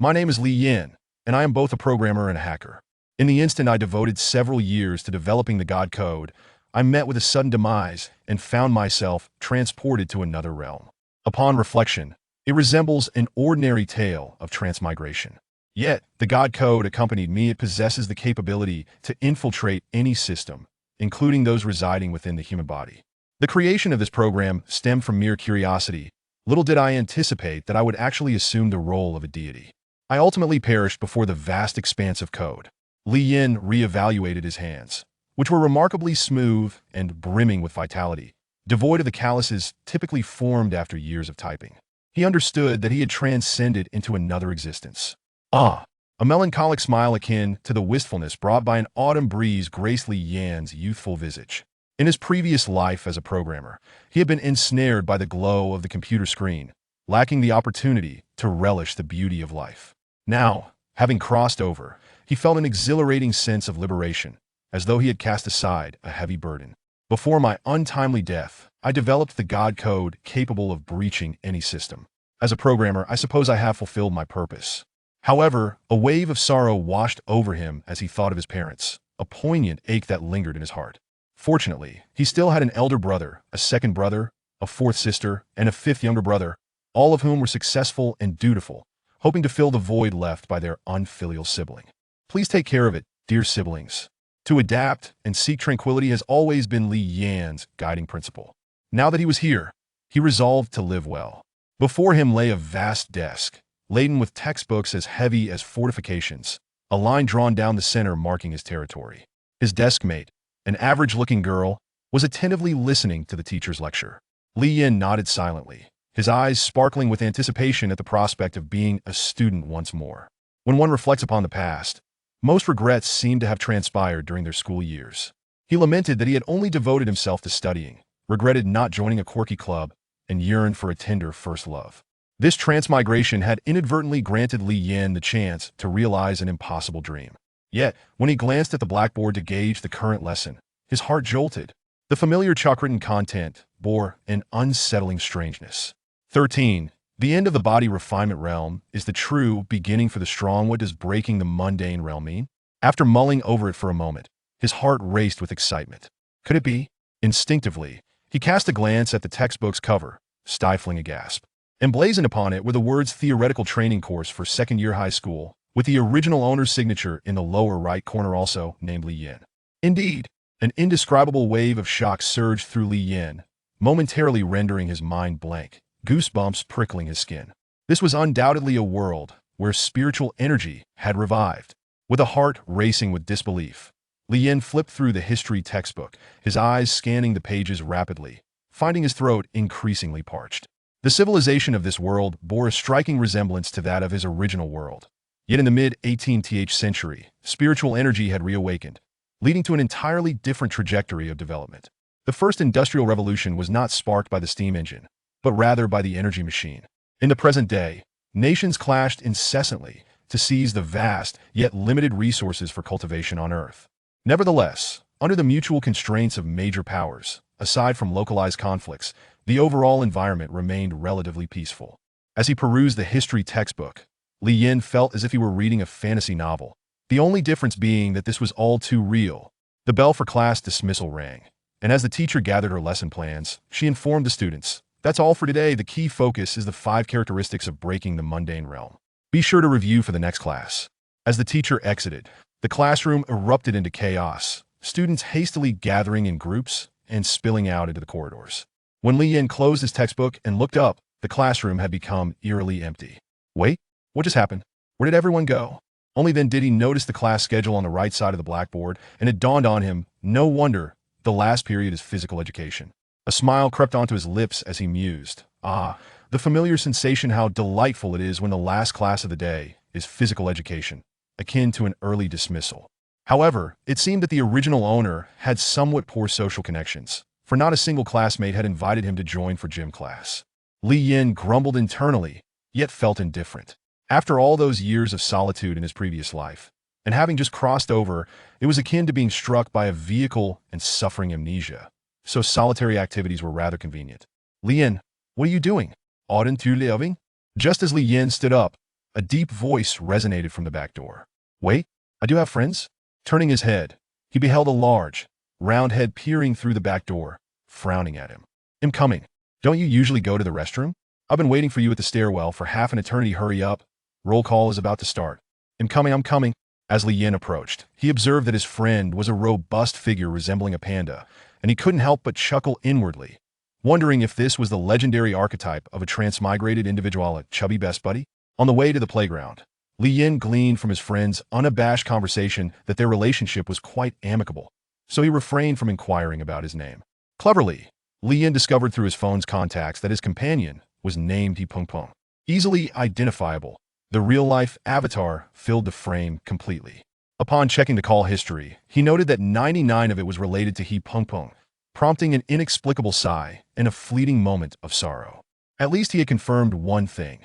My name is Li Yin, and I am both a programmer and a hacker. In the instant I devoted several years to developing the God Code, I met with a sudden demise and found myself transported to another realm. Upon reflection, it resembles an ordinary tale of transmigration. Yet, the God Code accompanied me. It possesses the capability to infiltrate any system, including those residing within the human body. The creation of this program stemmed from mere curiosity. Little did I anticipate that I would actually assume the role of a deity. I ultimately perished before the vast expanse of code. Li Yin reevaluated his hands, which were remarkably smooth and brimming with vitality, devoid of the calluses typically formed after years of typing. He understood that he had transcended into another existence. A melancholic smile akin to the wistfulness brought by an autumn breeze graced Li Yin's youthful visage. In his previous life as a programmer, he had been ensnared by the glow of the computer screen, lacking the opportunity to relish the beauty of life. Now, having crossed over, he felt an exhilarating sense of liberation, as though he had cast aside a heavy burden. Before my untimely death, I developed the God Code capable of breaching any system. As a programmer, I suppose I have fulfilled my purpose. However, a wave of sorrow washed over him as he thought of his parents, a poignant ache that lingered in his heart. Fortunately, he still had an elder brother, a second brother, a fourth sister, and a fifth younger brother, all of whom were successful and dutiful, hoping to fill the void left by their unfilial sibling. Please take care of it, dear siblings. To adapt and seek tranquility has always been Li Yan's guiding principle. Now that he was here, he resolved to live well. Before him lay a vast desk, laden with textbooks as heavy as fortifications, a line drawn down the center marking his territory. His deskmate, an average-looking girl, was attentively listening to the teacher's lecture. Li Yin nodded silently, his eyes sparkling with anticipation at the prospect of being a student once more. When one reflects upon the past, most regrets seem to have transpired during their school years. He lamented that he had only devoted himself to studying, regretted not joining a quirky club, and yearned for a tender first love. This transmigration had inadvertently granted Li Yin the chance to realize an impossible dream. Yet, when he glanced at the blackboard to gauge the current lesson, his heart jolted. The familiar chalk-written content bore an unsettling strangeness. 13. The end of the body refinement realm is the true beginning for the strong. What does breaking the mundane realm mean? After mulling over it for a moment, his heart raced with excitement. Could it be? Instinctively, he cast a glance at the textbook's cover, stifling a gasp. Emblazoned upon it were the words "Theoretical Training Course for Second-Year High School," with the original owner's signature in the lower right corner, also named Li Yin. Indeed, an indescribable wave of shock surged through Li Yin, momentarily rendering his mind blank, goosebumps prickling his skin. This was undoubtedly a world where spiritual energy had revived. With a heart racing with disbelief, Li Yin flipped through the history textbook, his eyes scanning the pages rapidly, finding his throat increasingly parched. The civilization of this world bore a striking resemblance to that of his original world. Yet in the mid-18th century, spiritual energy had reawakened, leading to an entirely different trajectory of development. The first industrial revolution was not sparked by the steam engine, but rather by the energy machine. In the present day, nations clashed incessantly to seize the vast yet limited resources for cultivation on Earth. Nevertheless, under the mutual constraints of major powers, aside from localized conflicts, the overall environment remained relatively peaceful. As he perused the history textbook, Li Yin felt as if he were reading a fantasy novel, the only difference being that this was all too real. The bell for class dismissal rang, and as the teacher gathered her lesson plans, she informed the students, "That's all for today. The key focus is the 5 characteristics of breaking the mundane realm. Be sure to review for the next class." As the teacher exited, the classroom erupted into chaos, students hastily gathering in groups and spilling out into the corridors. When Li Yin closed his textbook and looked up, the classroom had become eerily empty. Wait, what just happened? Where did everyone go? Only then did he notice the class schedule on the right side of the blackboard, and it dawned on him, no wonder, the last period is physical education. A smile crept onto his lips as he mused. The familiar sensation, how delightful it is when the last class of the day is physical education, akin to an early dismissal. However, it seemed that the original owner had somewhat poor social connections, for not a single classmate had invited him to join for gym class. Li Yin grumbled internally, yet felt indifferent. After all those years of solitude in his previous life, and having just crossed over, it was akin to being struck by a vehicle and suffering amnesia. So solitary activities were rather convenient. "Li Yin, what are you doing? Auden tu living?" Just as Li Yin stood up, A deep voice resonated from the back door. Wait, I do have friends? Turning his head, he beheld a large, round head peering through the back door, frowning at him. I'm coming. Don't you usually go to the restroom? I've been waiting for you at the stairwell for half an eternity. Hurry up. Roll call is about to start. I'm coming. As Li Yin approached, he observed that his friend was a robust figure resembling a panda, and he couldn't help but chuckle inwardly, wondering if this was the legendary archetype of a transmigrated individual, a chubby best buddy. On the way to the playground, Li Yin gleaned from his friend's unabashed conversation that their relationship was quite amicable, so he refrained from inquiring about his name. Cleverly, Li Yin discovered through his phone's contacts that his companion was named He Peng Peng. Easily identifiable, the real-life avatar filled the frame completely. Upon checking the call history, he noted that 99 of it was related to He Peng Peng, prompting an inexplicable sigh and a fleeting moment of sorrow. At least he had confirmed one thing.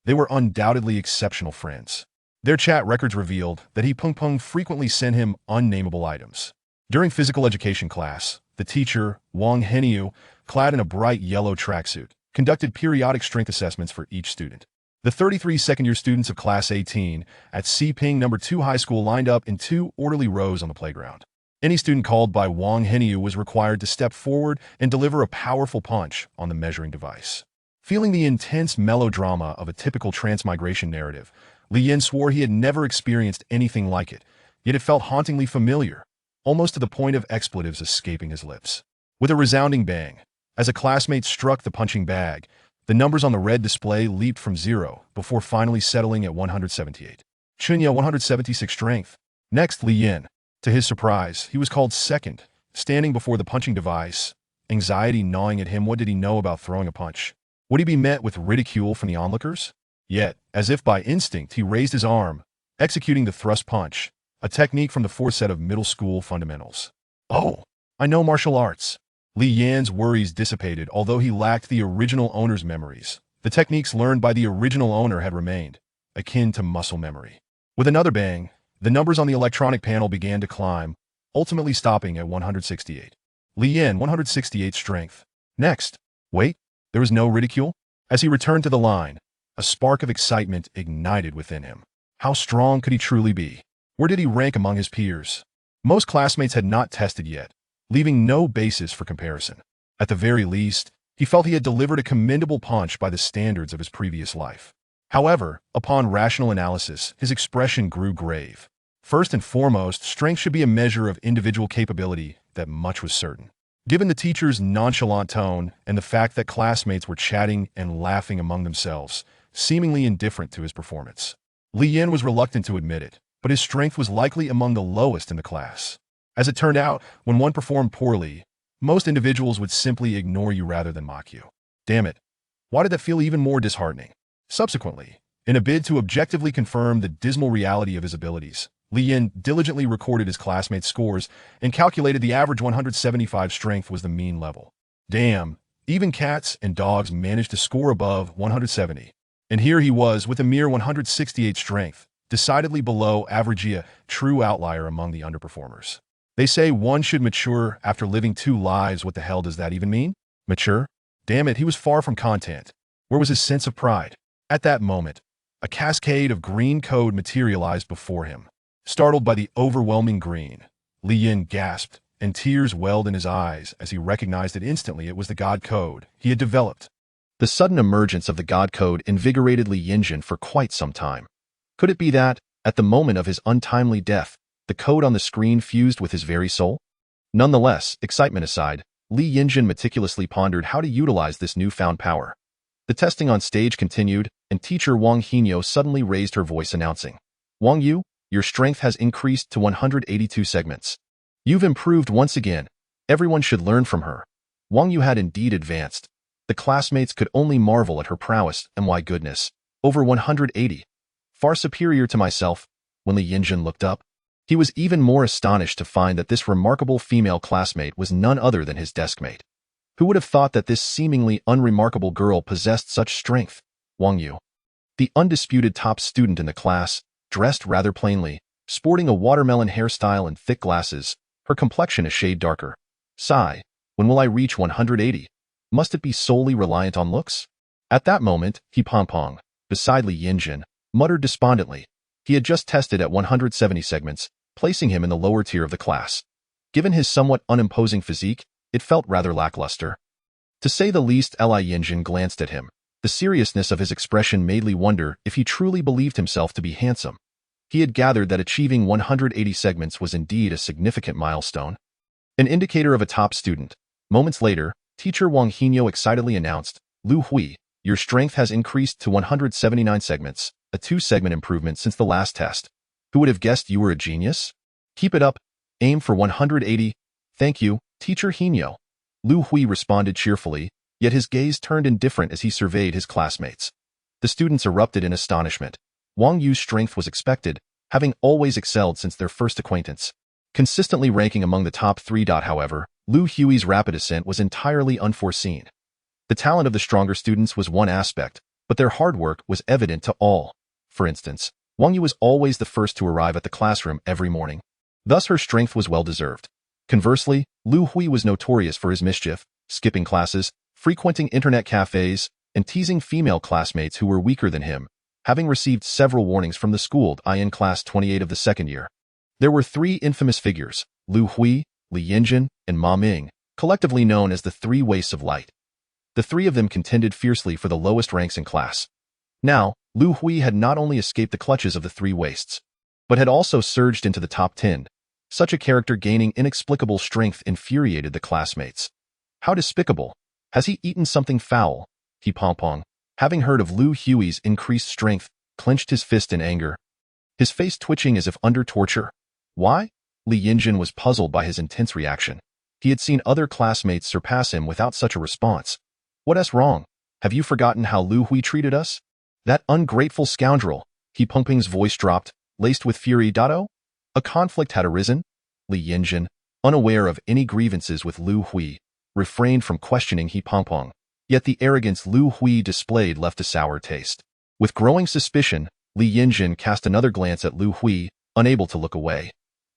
They were undoubtedly exceptional friends. Their chat records revealed that He Peng Peng frequently sent him unnameable items. During physical education class, the teacher, Wang Heniu, clad in a bright yellow tracksuit, conducted periodic strength assessments for each student. The 33 second-year students of Class 18 at Siping No. 2 High School lined up in 2 orderly rows on the playground. Any student called by Wang Heniu was required to step forward and deliver a powerful punch on the measuring device. Feeling the intense melodrama of a typical transmigration narrative, Li Yin swore he had never experienced anything like it, yet it felt hauntingly familiar, almost to the point of expletives escaping his lips. With a resounding bang, as a classmate struck the punching bag, the numbers on the red display leaped from 0 before finally settling at 178. Chunya 176 strength. Next, Li Yin. To his surprise, he was called second, standing before the punching device, anxiety gnawing at him. What did he know about throwing a punch? Would he be met with ridicule from the onlookers? Yet, as if by instinct, he raised his arm, executing the thrust punch, a technique from the 4th set of middle school fundamentals. Oh, I know martial arts. Li Yan's worries dissipated, although he lacked the original owner's memories. The techniques learned by the original owner had remained, akin to muscle memory. With another bang, the numbers on the electronic panel began to climb, ultimately stopping at 168. Li Yan, 168 strength. Next. Wait, there was no ridicule? As he returned to the line, a spark of excitement ignited within him. How strong could he truly be? Where did he rank among his peers? Most classmates had not tested yet, leaving no basis for comparison. At the very least, he felt he had delivered a commendable punch by the standards of his previous life. However, upon rational analysis, his expression grew grave. First and foremost, strength should be a measure of individual capability. That much was certain. Given the teacher's nonchalant tone and the fact that classmates were chatting and laughing among themselves, seemingly indifferent to his performance, Li Yin was reluctant to admit it, but his strength was likely among the lowest in the class. As it turned out, when one performed poorly, most individuals would simply ignore you rather than mock you. Damn it. Why did that feel even more disheartening? Subsequently, in a bid to objectively confirm the dismal reality of his abilities, Li Yin diligently recorded his classmates' scores and calculated the average 175 strength was the mean level. Damn, even cats and dogs managed to score above 170. And here he was with a mere 168 strength, decidedly below average, a true outlier among the underperformers. They say one should mature after living 2 lives. What the hell does that even mean? Mature? Damn it, he was far from content. Where was his sense of pride? At that moment, a cascade of green code materialized before him. Startled by the overwhelming green, Li Yin gasped, and tears welled in his eyes as he recognized it instantly. It was the God code he had developed. The sudden emergence of the God code invigorated Li Yinjin for quite some time. Could it be that, at the moment of his untimely death, the code on the screen fused with his very soul? Nonetheless, excitement aside, Li Yinjin meticulously pondered how to utilize this newfound power. The testing on stage continued, and teacher Wang Heniu suddenly raised her voice announcing, "Wang Yu, your strength has increased to 182 segments. You've improved once again. Everyone should learn from her." Wang Yu had indeed advanced. The classmates could only marvel at her prowess, and why goodness, over 180. Far superior to myself. When Li Yinjin looked up, he was even more astonished to find that this remarkable female classmate was none other than his deskmate. Who would have thought that this seemingly unremarkable girl possessed such strength? Wang Yu, the undisputed top student in the class, dressed rather plainly, sporting a watermelon hairstyle and thick glasses, her complexion a shade darker. Sigh, when will I reach 180? Must it be solely reliant on looks? At that moment, He Peng Peng, beside Li Yinjin, muttered despondently. He had just tested at 170 segments, placing him in the lower tier of the class. Given his somewhat unimposing physique, it felt rather lackluster. To say the least, Li Yinjin glanced at him. The seriousness of his expression made Li wonder if he truly believed himself to be handsome. He had gathered that achieving 180 segments was indeed a significant milestone. An indicator of a top student. Moments later, teacher Wang Hinyo excitedly announced, "Lu Hui, your strength has increased to 179 segments, a 2-segment improvement since the last test. Who would have guessed you were a genius? Keep it up. Aim for 180. Thank you, teacher Hinyo." Lu Hui responded cheerfully, yet his gaze turned indifferent as he surveyed his classmates. The students erupted in astonishment. Wang Yu's strength was expected, having always excelled since their first acquaintance. Consistently ranking among the top 3. However, Lu Hui's rapid ascent was entirely unforeseen. The talent of the stronger students was one aspect, but their hard work was evident to all. For instance, Wang Yu was always the first to arrive at the classroom every morning. Thus her strength was well-deserved. Conversely, Lu Hui was notorious for his mischief, skipping classes, frequenting internet cafes, and teasing female classmates who were weaker than him, having received several warnings from the school in class 28 of the second year. There were 3 infamous figures, Lu Hui, Li Yinjin, and Ma Ming, collectively known as the 3 Wastes of Light. The 3 of them contended fiercely for the lowest ranks in class. Now, Lu Hui had not only escaped the clutches of the 3 Wastes, but had also surged into the top 10. Such a character gaining inexplicable strength infuriated the classmates. How despicable! Has he eaten something foul? He Pompong, having heard of Lu Hui's increased strength, clenched his fist in anger, his face twitching as if under torture. Why? Li Yinjin was puzzled by his intense reaction. He had seen other classmates surpass him without such a response. What's wrong? Have you forgotten how Lu Hui treated us? That ungrateful scoundrel! He Pengping's voice dropped, laced with fury. A conflict had arisen. Li Yinjin, unaware of any grievances with Lu Hui, refrained from questioning He Pengping. Yet the arrogance Lu Hui displayed left a sour taste. With growing suspicion, Li Yinjin cast another glance at Lu Hui, unable to look away.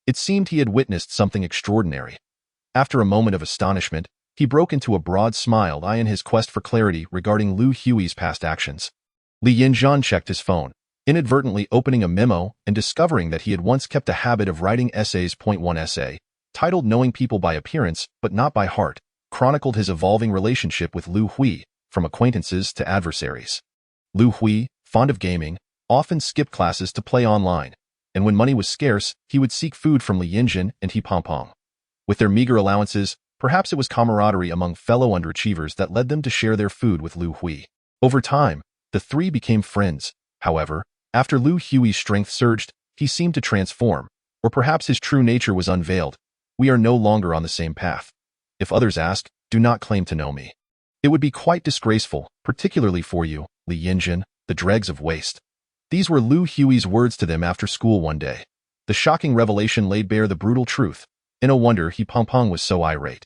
It seemed he had witnessed something extraordinary. After a moment of astonishment, he broke into a broad smile in his quest for clarity regarding Lu Hui's past actions. Li Yinjin checked his phone, inadvertently opening a memo and discovering that he had once kept a habit of writing essays. One essay, titled Knowing People by Appearance but Not by Heart, chronicled his evolving relationship with Lu Hui, from acquaintances to adversaries. Lu Hui, fond of gaming, often skipped classes to play online, and when money was scarce, he would seek food from Li Yinjin and He Pengping. With their meager allowances, perhaps it was camaraderie among fellow underachievers that led them to share their food with Lu Hui. Over time, the 3 became friends. However, after Lu Hui's strength surged, he seemed to transform, or perhaps his true nature was unveiled. We are no longer on the same path. If others ask, do not claim to know me. It would be quite disgraceful, particularly for you, Li Yinjin, the dregs of waste. These were Lu Hui's words to them after school one day. The shocking revelation laid bare the brutal truth. No wonder He Pengping was so irate.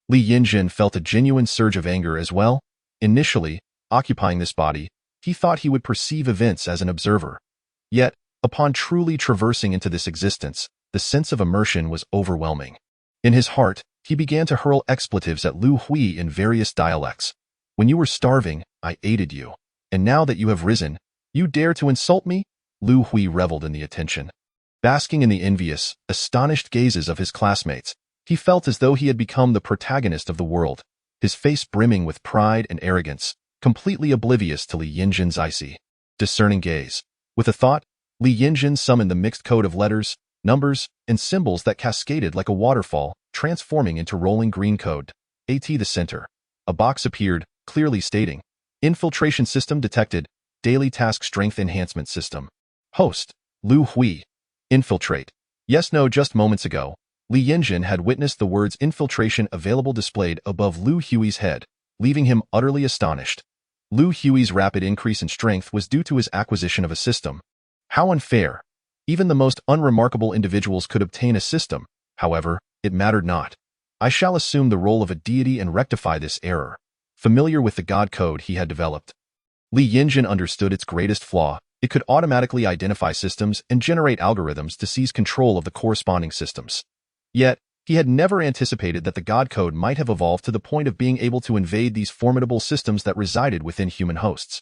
Li Yinjin felt a genuine surge of anger as well. Initially, occupying this body, he thought he would perceive events as an observer. Yet, upon truly traversing into this existence, the sense of immersion was overwhelming. In his heart, he began to hurl expletives at Lu Hui in various dialects. When you were starving, I aided you. And now that you have risen, you dare to insult me? Lu Hui reveled in the attention. Basking in the envious, astonished gazes of his classmates, he felt as though he had become the protagonist of the world, his face brimming with pride and arrogance, completely oblivious to Li Yinjin's icy, discerning gaze. With a thought, Li Yinjin summoned the mixed code of letters, numbers, and symbols that cascaded like a waterfall, transforming into rolling green code. At the center, a box appeared, clearly stating, Infiltration System detected, Daily Task Strength Enhancement System. Host, Lu Hui. Infiltrate. Yes, no, just moments ago, Li Yinjin had witnessed the words infiltration available displayed above Lu Hui's head, leaving him utterly astonished. Lu Hui's rapid increase in strength was due to his acquisition of a system. How unfair! Even the most unremarkable individuals could obtain a system. However, it mattered not. I shall assume the role of a deity and rectify this error. Familiar with the God code he had developed, Li Yinjin understood its greatest flaw. It could automatically identify systems and generate algorithms to seize control of the corresponding systems. Yet, he had never anticipated that the God code might have evolved to the point of being able to invade these formidable systems that resided within human hosts.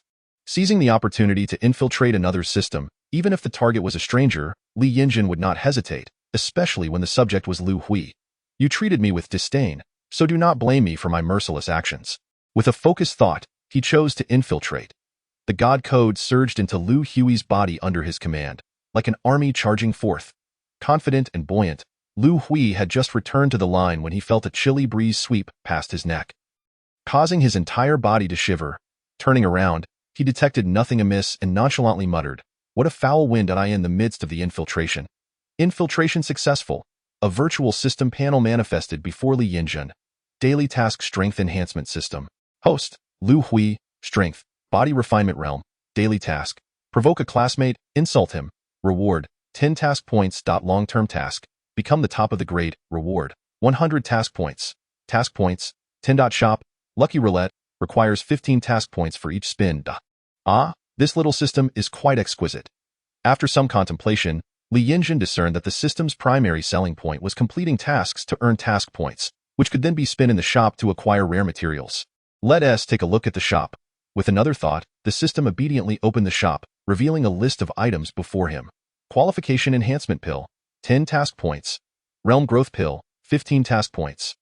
Seizing the opportunity to infiltrate another system, even if the target was a stranger, Li Yinjin would not hesitate, especially when the subject was Lu Hui. You treated me with disdain, so do not blame me for my merciless actions. With a focused thought, he chose to infiltrate. The God Code surged into Lu Hui's body under his command, like an army charging forth. Confident and buoyant, Lu Hui had just returned to the line when he felt a chilly breeze sweep past his neck, causing his entire body to shiver. Turning around, he detected nothing amiss and nonchalantly muttered, "What a foul wind am I in the midst of the infiltration." Infiltration successful. A virtual system panel manifested before Li Yinjin. Daily Task Strength Enhancement System. Host, Lu Hui, Strength, Body Refinement Realm. Daily Task. Provoke a classmate, insult him. Reward, 10 task points. Long-term task. Become the top of the grade. Reward, 100 task points. Task points, 10. Shop. Lucky Roulette. Requires 15 task points for each spin. This little system is quite exquisite. After some contemplation, Li Yinjin discerned that the system's primary selling point was completing tasks to earn task points, which could then be spent in the shop to acquire rare materials. Let us take a look at the shop. With another thought, the system obediently opened the shop, revealing a list of items before him. Qualification Enhancement Pill, 10 task points. Realm Growth Pill, 15 task points.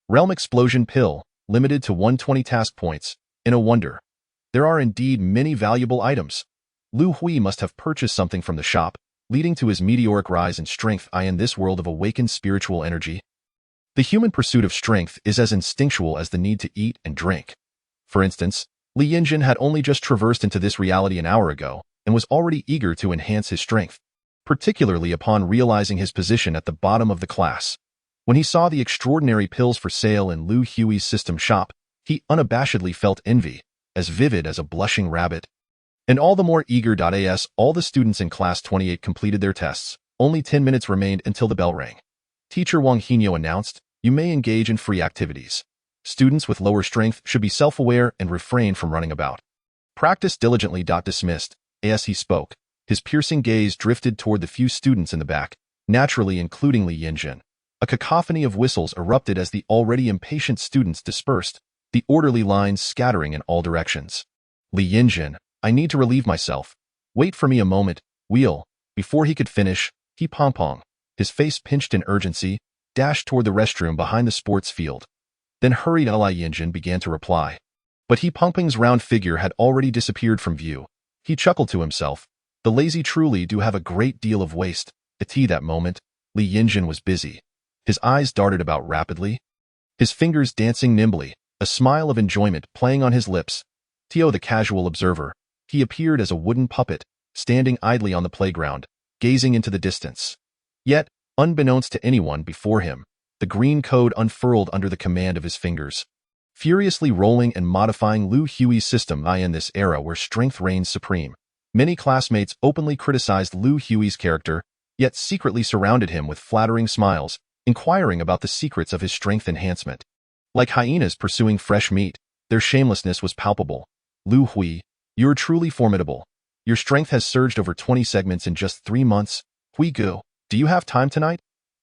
Realm Explosion Pill, limited to 120 task points. In a wonder. There are indeed many valuable items. Lu Hui must have purchased something from the shop, leading to his meteoric rise in strength in this world of awakened spiritual energy. The human pursuit of strength is as instinctual as the need to eat and drink. For instance, Li Yinjin had only just traversed into this reality an hour ago and was already eager to enhance his strength, particularly upon realizing his position at the bottom of the class. When he saw the extraordinary pills for sale in Lu Hui's system shop, he unabashedly felt envy, as vivid as a blushing rabbit. And all the more eager. As all the students in class 28 completed their tests, only 10 minutes remained until the bell rang. Teacher Wang Hinyo announced, "You may engage in free activities. Students with lower strength should be self-aware and refrain from running about. Practice diligently." Dismissed. As he spoke, his piercing gaze drifted toward the few students in the back, naturally including Li Yinjin. A cacophony of whistles erupted as the already impatient students dispersed, the orderly lines scattering in all directions. Li Yinjin, "I need to relieve myself. Wait for me a moment, wheel." Before he could finish, he pong, his face pinched in urgency, dashed toward the restroom behind the sports field. Then hurried. Li Yinjin began to reply. But he Pongping's round figure had already disappeared from view. He chuckled to himself. The lazy truly do have a great deal of waste. At that moment, Li Yinjin was busy. His eyes darted about rapidly, his fingers dancing nimbly, a smile of enjoyment playing on his lips. The casual observer, he appeared as a wooden puppet, standing idly on the playground, gazing into the distance. Yet, unbeknownst to anyone before him, the green code unfurled under the command of his fingers, furiously rolling and modifying Lu Hui's system. In this era where strength reigns supreme, many classmates openly criticized Lu Hui's character, yet secretly surrounded him with flattering smiles, inquiring about the secrets of his strength enhancement. Like hyenas pursuing fresh meat, their shamelessness was palpable. "Lu Hui, you're truly formidable. Your strength has surged over 20 segments in just 3 months. Hui Gu, do you have time tonight?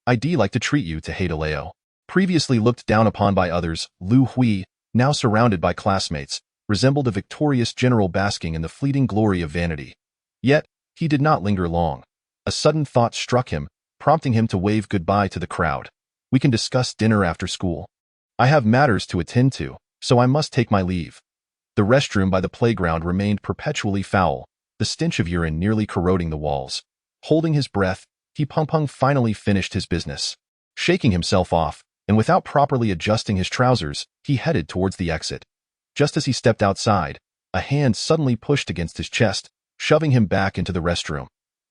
I'd like to treat you to Hadaleo." Previously looked down upon by others, Lu Hui, now surrounded by classmates, resembled a victorious general basking in the fleeting glory of vanity. Yet, he did not linger long. A sudden thought struck him, prompting him to wave goodbye to the crowd. "We can discuss dinner after school. I have matters to attend to, so I must take my leave." The restroom by the playground remained perpetually foul, the stench of urine nearly corroding the walls. Holding his breath, he Pong finally finished his business. Shaking himself off, and without properly adjusting his trousers, he headed towards the exit. Just as he stepped outside, a hand suddenly pushed against his chest, shoving him back into the restroom.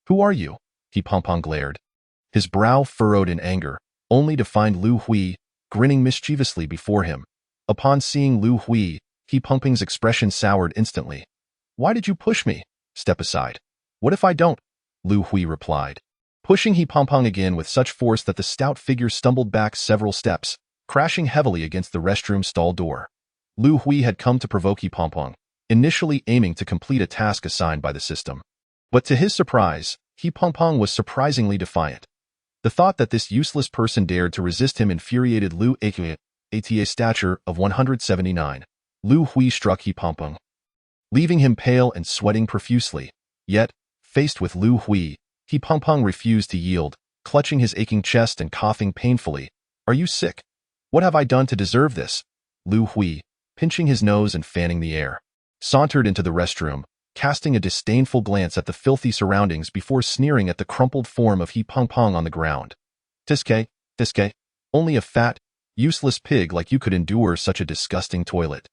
"Who are you?" he Pong glared. His brow furrowed in anger, only to find Lu Hui, grinning mischievously before him. Upon seeing Lu Hui, he Pong's expression soured instantly. "Why did you push me?" "Step aside." "What if I don't?" Lu Hui replied. Pushing he Pong again with such force that the stout figure stumbled back several steps, crashing heavily against the restroom stall door. Lu Hui had come to provoke he Pong, initially aiming to complete a task assigned by the system. But to his surprise, he Pong was surprisingly defiant. The thought that this useless person dared to resist him infuriated Lu Hui, a stature of 179. Lu Hui struck he Pong. leaving him pale and sweating profusely. Yet, faced with Lu Hui, He Pengpeng refused to yield, clutching his aching chest and coughing painfully. "Are you sick? What have I done to deserve this?" Lu Hui, pinching his nose and fanning the air, sauntered into the restroom, casting a disdainful glance at the filthy surroundings before sneering at the crumpled form of He Pengpeng on the ground. "Tiske, Tiske, only a fat, useless pig like you could endure such a disgusting toilet.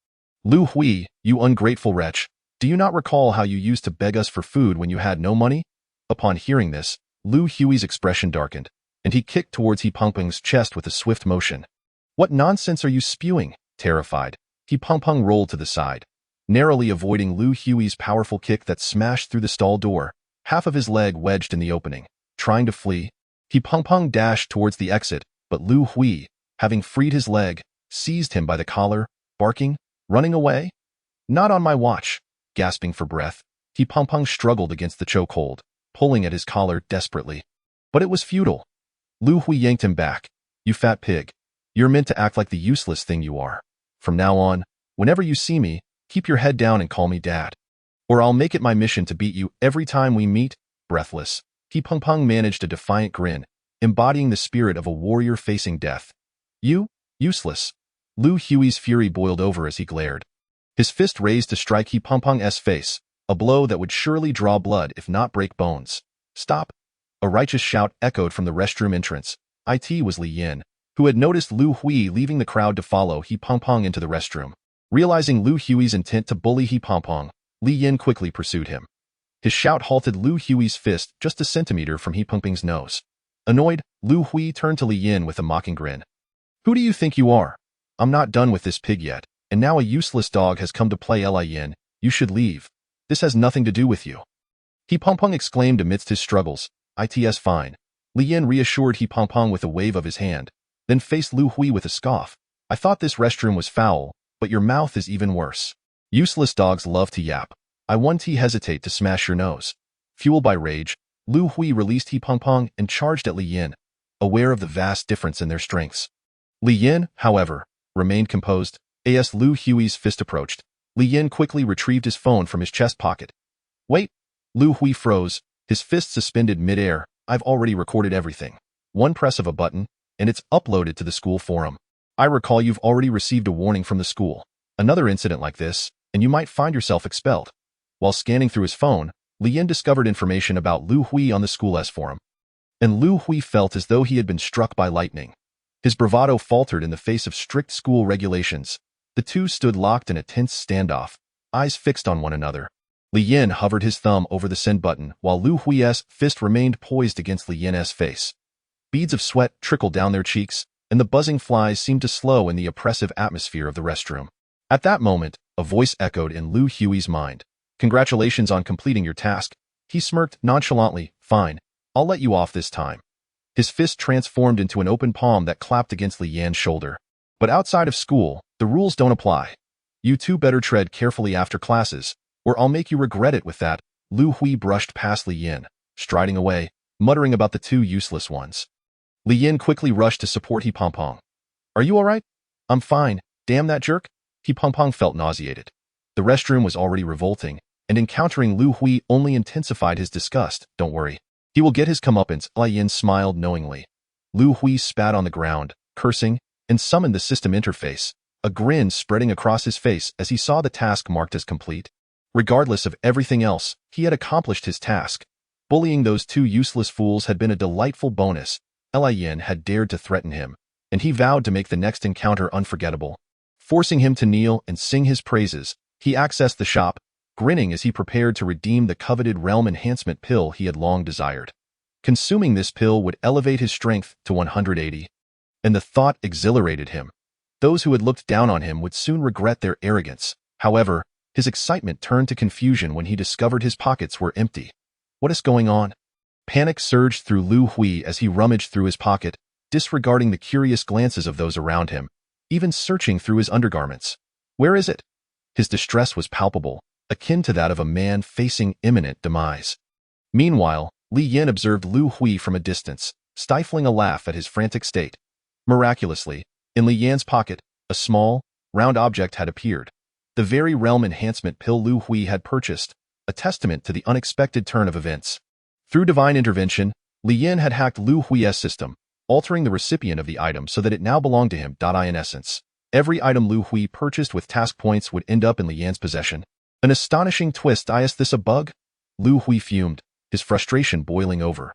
Lu Hui, you ungrateful wretch, do you not recall how you used to beg us for food when you had no money?" Upon hearing this, Lu Hui's expression darkened, and he kicked towards He Pengpeng's chest with a swift motion. "What nonsense are you spewing?" Terrified, He Pengpeng rolled to the side, narrowly avoiding Lu Hui's powerful kick that smashed through the stall door, half of his leg wedged in the opening. Trying to flee, He Pengpeng dashed towards the exit, but Lu Hui, having freed his leg, seized him by the collar, barking, "Running away? Not on my watch." Gasping for breath, He Pengpeng struggled against the chokehold, pulling at his collar desperately. But it was futile. Lu Hui yanked him back. "You fat pig. You're meant to act like the useless thing you are. From now on, whenever you see me, keep your head down and call me Dad. Or I'll make it my mission to beat you every time we meet." Breathless, He Pengpeng managed a defiant grin, embodying the spirit of a warrior facing death. "You? Useless." Lu Hui's fury boiled over as he glared, his fist raised to strike He Pengpeng's face, a blow that would surely draw blood if not break bones. "Stop!" A righteous shout echoed from the restroom entrance. It was Li Yin, who had noticed Lu Hui leaving the crowd to follow He Pengpeng into the restroom. Realizing Lu Hui's intent to bully He Pengpeng, Li Yin quickly pursued him. His shout halted Lu Hui's fist just a centimeter from He Pengpeng's nose. Annoyed, Lu Hui turned to Li Yin with a mocking grin. "Who do you think you are? I'm not done with this pig yet, and now a useless dog has come to play Li Yin. You should leave. This has nothing to do with you." He Pengpeng exclaimed amidst his struggles. "It's fine." Li Yin reassured He Pengpeng with a wave of his hand, then faced Lu Hui with a scoff. "I thought this restroom was foul, but your mouth is even worse. Useless dogs love to yap. I won't hesitate to smash your nose." Fueled by rage, Lu Hui released He Pengpeng and charged at Li Yin, aware of the vast difference in their strengths. Li Yin, however, remained composed. As Lu Hui's fist approached, Li Yin quickly retrieved his phone from his chest pocket. "Wait!" Lu Hui froze, his fist suspended mid-air. "I've already recorded everything. One press of a button, and it's uploaded to the school forum. I recall you've already received a warning from the school. Another incident like this, and you might find yourself expelled." While scanning through his phone, Li Yin discovered information about Lu Hui on the school's forum. And Lu Hui felt as though he had been struck by lightning. His bravado faltered in the face of strict school regulations. The two stood locked in a tense standoff, eyes fixed on one another. Li Yin hovered his thumb over the send button, while Lu Hui's fist remained poised against Li Yin's face. Beads of sweat trickled down their cheeks, and the buzzing flies seemed to slow in the oppressive atmosphere of the restroom. At that moment, a voice echoed in Lu Hui's mind. "Congratulations on completing your task." He smirked nonchalantly. "Fine, I'll let you off this time." His fist transformed into an open palm that clapped against Li Yan's shoulder. "But outside of school, the rules don't apply. You two better tread carefully after classes, or I'll make you regret it." With that, Lu Hui brushed past Li Yin, striding away, muttering about the two useless ones. Li Yin quickly rushed to support He Pengpeng. "Are you all right?" "I'm fine. Damn that jerk." He Pengpeng felt nauseated. The restroom was already revolting, and encountering Lu Hui only intensified his disgust. "Don't worry. He will get his comeuppance." Li Yin smiled knowingly. Lu Hui spat on the ground, cursing, and summoned the system interface, a grin spreading across his face as he saw the task marked as complete. Regardless of everything else, he had accomplished his task. Bullying those two useless fools had been a delightful bonus. Li Yin had dared to threaten him, and he vowed to make the next encounter unforgettable. Forcing him to kneel and sing his praises, he accessed the shop, grinning as he prepared to redeem the coveted realm enhancement pill he had long desired. Consuming this pill would elevate his strength to 180. And the thought exhilarated him. Those who had looked down on him would soon regret their arrogance. However, his excitement turned to confusion when he discovered his pockets were empty. What is going on? Panic surged through Lu Hui as he rummaged through his pocket, disregarding the curious glances of those around him, even searching through his undergarments. Where is it? His distress was palpable, akin to that of a man facing imminent demise. Meanwhile, Li Yin observed Lu Hui from a distance, stifling a laugh at his frantic state. Miraculously, in Li Yan's pocket, a small, round object had appeared. the very realm enhancement pill Lu Hui had purchased, a testament to the unexpected turn of events. Through divine intervention, Li Yin had hacked Lu Hui's system, altering the recipient of the item so that it now belonged to him. In essence, every item Lu Hui purchased with task points would end up in Li Yan's possession. An astonishing twist. Is this a bug? Lu Hui fumed, his frustration boiling over.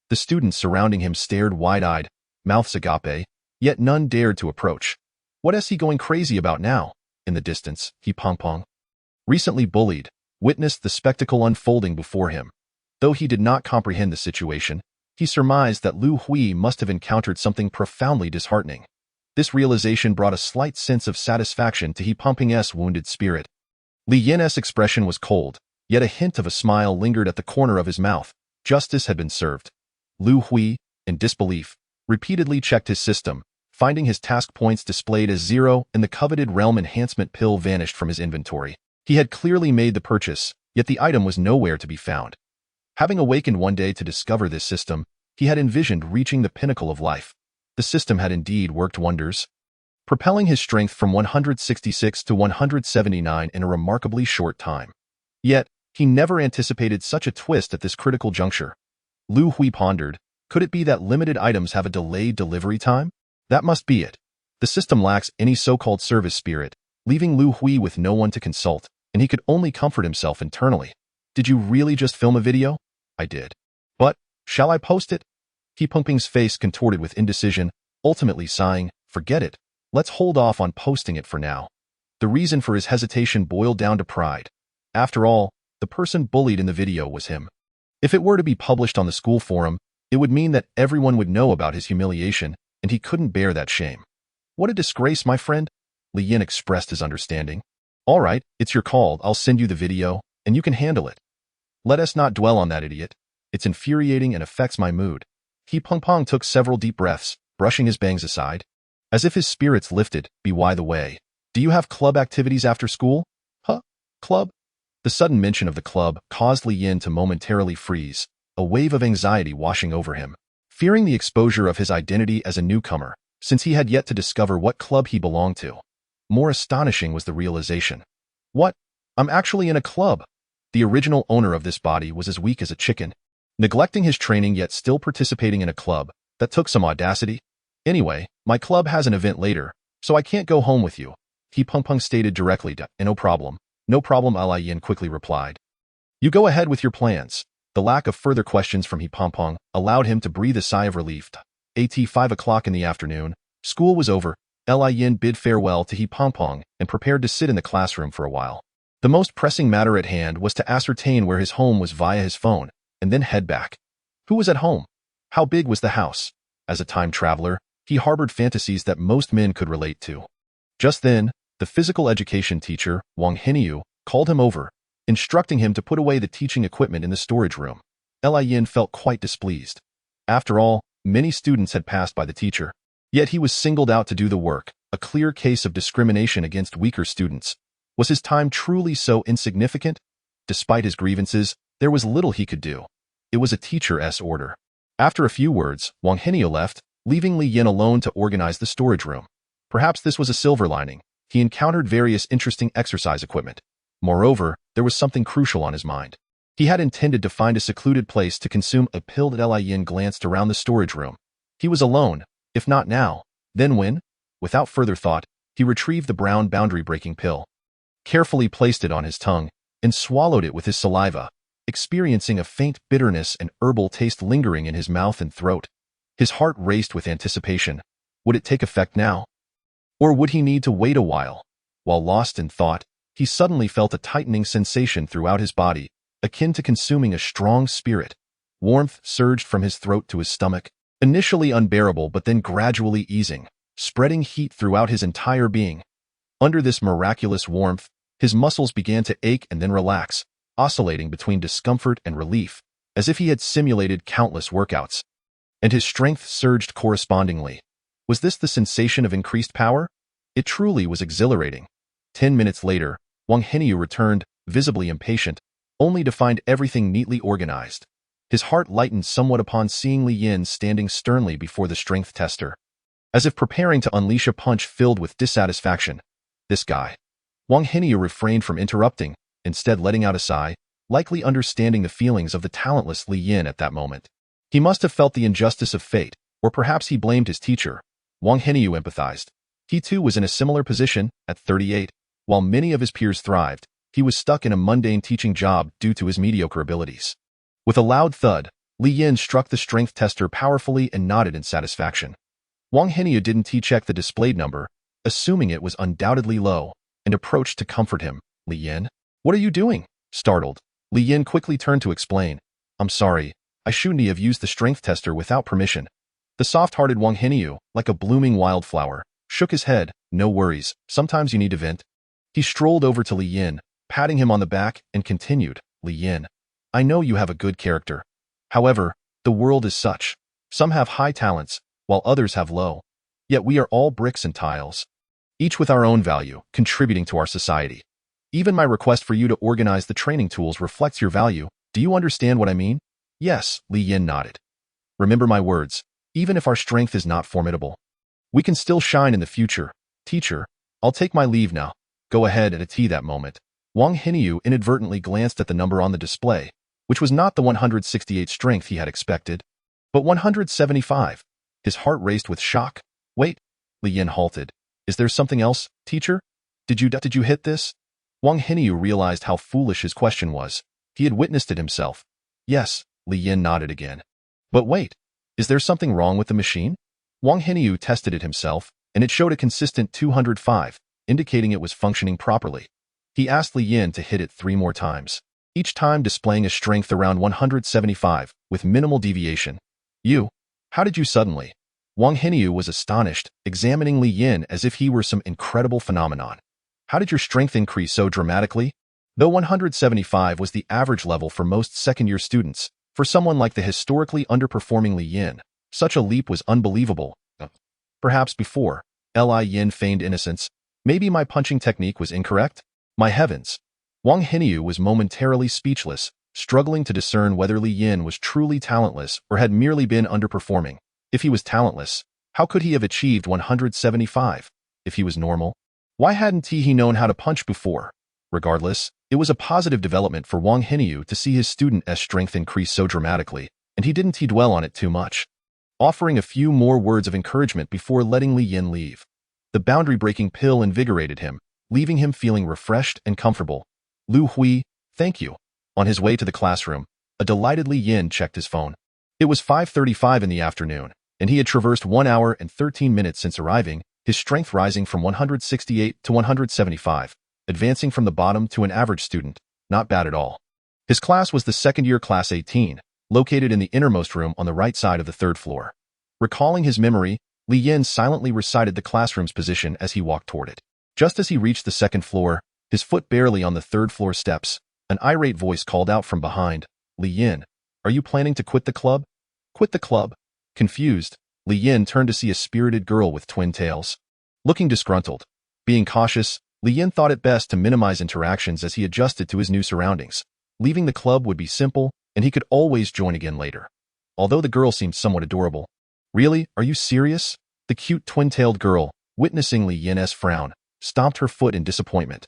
The students surrounding him stared wide-eyed, mouths agape, yet none dared to approach. What is he going crazy about now? In the distance, he Pong, recently bullied, witnessed the spectacle unfolding before him. Though he did not comprehend the situation, he surmised that Lu Hui must have encountered something profoundly disheartening. This realization brought a slight sense of satisfaction to Pong's wounded spirit. Li Yin's expression was cold, yet a hint of a smile lingered at the corner of his mouth. Justice had been served. Lu Hui, in disbelief, repeatedly checked his system, finding his task points displayed as 0 and the coveted realm enhancement pill vanished from his inventory. He had clearly made the purchase, yet the item was nowhere to be found. Having awakened one day to discover this system, he had envisioned reaching the pinnacle of life. The system had indeed worked wonders, propelling his strength from 166 to 179 in a remarkably short time. Yet, he never anticipated such a twist at this critical juncture. Lu Hui pondered, could it be that limited items have a delayed delivery time? That must be it. The system lacks any so-called service spirit, leaving Lu Hui with no one to consult, and he could only comfort himself internally. Did you really just film a video? I did. But, shall I post it? Peng's face contorted with indecision, ultimately sighing, forget it. Let's hold off on posting it for now. The reason for his hesitation boiled down to pride. After all, the person bullied in the video was him. If it were to be published on the school forum, it would mean that everyone would know about his humiliation, and he couldn't bear that shame. What a disgrace, my friend. Li Yin expressed his understanding. All right, it's your call. I'll send you the video, and you can handle it. Let us not dwell on that idiot. It's infuriating and affects my mood. Peng took several deep breaths, brushing his bangs aside. As if his spirits lifted, by the way. Do you have club activities after school? Huh? Club? The sudden mention of the club caused Li Yin to momentarily freeze, a wave of anxiety washing over him. Fearing the exposure of his identity as a newcomer, since he had yet to discover what club he belonged to. More astonishing was the realization. What? I'm actually in a club. The original owner of this body was as weak as a chicken, neglecting his training yet still participating in a club. That took some audacity. Anyway, my club has an event later, so I can't go home with you. Peng stated directly. No problem. No problem, Li Yin quickly replied. You go ahead with your plans. The lack of further questions from Peng allowed him to breathe a sigh of relief. At 5 o'clock in the afternoon, school was over. Li Yin bid farewell to Peng and prepared to sit in the classroom for a while. The most pressing matter at hand was to ascertain where his home was via his phone, and then head back. Who was at home? How big was the house? As a time traveler, he harbored fantasies that most men could relate to. Just then, the physical education teacher, Wang Heniu, called him over, instructing him to put away the teaching equipment in the storage room. Li Yin felt quite displeased. After all, many students had passed by the teacher. Yet he was singled out to do the work, a clear case of discrimination against weaker students. Was his time truly so insignificant? Despite his grievances, there was little he could do. It was a teacher's order. After a few words, Wang Heniu left, leaving Li Yin alone to organize the storage room. Perhaps this was a silver lining. He encountered various interesting exercise equipment. Moreover, there was something crucial on his mind. He had intended to find a secluded place to consume a pill. Li Yin glanced around the storage room. He was alone. If not now, then when? Without further thought, he retrieved the brown boundary-breaking pill, carefully placed it on his tongue, and swallowed it with his saliva, experiencing a faint bitterness and herbal taste lingering in his mouth and throat. His heart raced with anticipation. Would it take effect now? Or would he need to wait a while? While lost in thought, he suddenly felt a tightening sensation throughout his body, akin to consuming a strong spirit. Warmth surged from his throat to his stomach, initially unbearable but then gradually easing, spreading heat throughout his entire being. Under this miraculous warmth, his muscles began to ache and then relax, oscillating between discomfort and relief, as if he had simulated countless workouts. And his strength surged correspondingly. Was this the sensation of increased power? It truly was exhilarating. 10 minutes later, Wang Heniu returned, visibly impatient, only to find everything neatly organized. His heart lightened somewhat upon seeing Li Yin standing sternly before the strength tester, as if preparing to unleash a punch filled with dissatisfaction. This guy. Wang Heniu refrained from interrupting, instead letting out a sigh, likely understanding the feelings of the talentless Li Yin at that moment. He must have felt the injustice of fate, or perhaps he blamed his teacher. Wang Heniu empathized. He too was in a similar position, at 38. While many of his peers thrived, he was stuck in a mundane teaching job due to his mediocre abilities. With a loud thud, Li Yin struck the strength tester powerfully and nodded in satisfaction. Wang Heniu didn't T-check the displayed number, assuming it was undoubtedly low, and approached to comfort him. Li Yin? What are you doing? Startled, Li Yin quickly turned to explain. I'm sorry, I shouldn't have used the strength tester without permission. The soft-hearted Wang Heniu, like a blooming wildflower, shook his head. No worries, sometimes you need to vent. He strolled over to Li Yin, patting him on the back, and continued, Li Yin, I know you have a good character. However, the world is such. Some have high talents, while others have low. Yet we are all bricks and tiles, each with our own value, contributing to our society. Even my request for you to organize the training tools reflects your value. Do you understand what I mean? Yes, Li Yin nodded. Remember my words, even if our strength is not formidable, we can still shine in the future. Teacher, I'll take my leave now. Go ahead at a tea that moment. Wang Heniu inadvertently glanced at the number on the display, which was not the 168 strength he had expected, but 175. His heart raced with shock. Wait, Li Yin halted. Is there something else, teacher? Did you hit this? Wang Heniu realized how foolish his question was. He had witnessed it himself. Yes, Li Yin nodded again. But wait, is there something wrong with the machine? Wang Heniu tested it himself, and it showed a consistent 205, indicating it was functioning properly. He asked Li Yin to hit it 3 more times, each time displaying a strength around 175, with minimal deviation. How did you suddenly? Wang Heniu was astonished, examining Li Yin as if he were some incredible phenomenon. How did your strength increase so dramatically? Though 175 was the average level for most second-year students, for someone like the historically underperforming Li Yin, such a leap was unbelievable. Perhaps before, Li Yin feigned innocence. Maybe my punching technique was incorrect? My heavens! Wang Heniu was momentarily speechless, struggling to discern whether Li Yin was truly talentless or had merely been underperforming. If he was talentless, how could he have achieved 175? If he was normal, why hadn't he known how to punch before? Regardless, it was a positive development for Wang Heniu to see his student's strength increase so dramatically, and he didn't dwell on it too much, offering a few more words of encouragement before letting Li Yin leave. The boundary-breaking pill invigorated him, leaving him feeling refreshed and comfortable. Lu Hui, thank you. On his way to the classroom, a delighted Li Yin checked his phone. It was 5:35 in the afternoon, and he had traversed 1 hour and 13 minutes since arriving, his strength rising from 168 to 175, advancing from the bottom to an average student. Not bad at all. His class was the second-year Class 18, located in the innermost room on the right side of the 3rd floor. Recalling his memory, Li Yin silently recited the classroom's position as he walked toward it. Just as he reached the 2nd floor, his foot barely on the 3rd floor steps, an irate voice called out from behind, Li Yin, are you planning to quit the club? Quit the club? Confused, Li Yin turned to see a spirited girl with twin tails. Looking disgruntled. Being cautious, Li Yin thought it best to minimize interactions as he adjusted to his new surroundings. Leaving the club would be simple, and he could always join again later. Although the girl seemed somewhat adorable. Really? Are you serious? The cute twin-tailed girl, witnessing Li Yin's frown, stomped her foot in disappointment.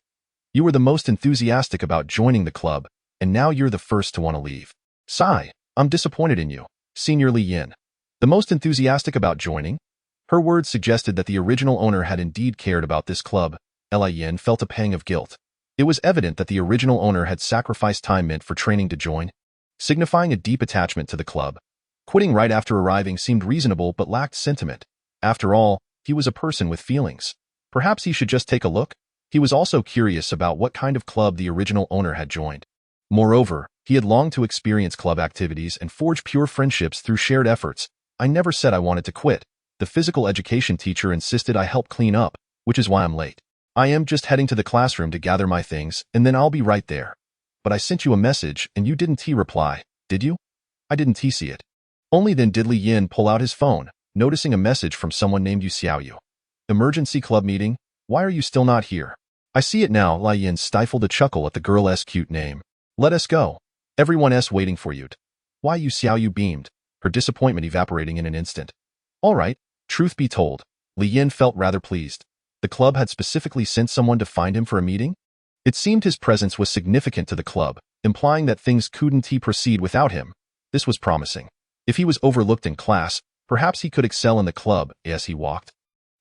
You were the most enthusiastic about joining the club, and now you're the first to want to leave. Sigh, I'm disappointed in you, Senior Li Yin. The most enthusiastic about joining? Her words suggested that the original owner had indeed cared about this club. Li Yin felt a pang of guilt. It was evident that the original owner had sacrificed time meant for training to join, signifying a deep attachment to the club. Quitting right after arriving seemed reasonable but lacked sentiment. After all, he was a person with feelings. Perhaps he should just take a look? He was also curious about what kind of club the original owner had joined. Moreover, he had longed to experience club activities and forge pure friendships through shared efforts. I never said I wanted to quit. The physical education teacher insisted I help clean up, which is why I'm late. I am just heading to the classroom to gather my things, and then I'll be right there. But I sent you a message, and you didn't reply, did you? I didn't see it. Only then did Li Yin pull out his phone, noticing a message from someone named Yu Xiaoyu. Emergency club meeting? Why are you still not here? I see it now. Li Yin stifled a chuckle at the girl's cute name. Let us go. Everyone's waiting for you. Why? Yu Xiaoyu beamed, her disappointment evaporating in an instant. All right, truth be told, Li Yin felt rather pleased. The club had specifically sent someone to find him for a meeting? It seemed his presence was significant to the club, implying that things couldn't proceed without him. This was promising. If he was overlooked in class, perhaps he could excel in the club. As he walked,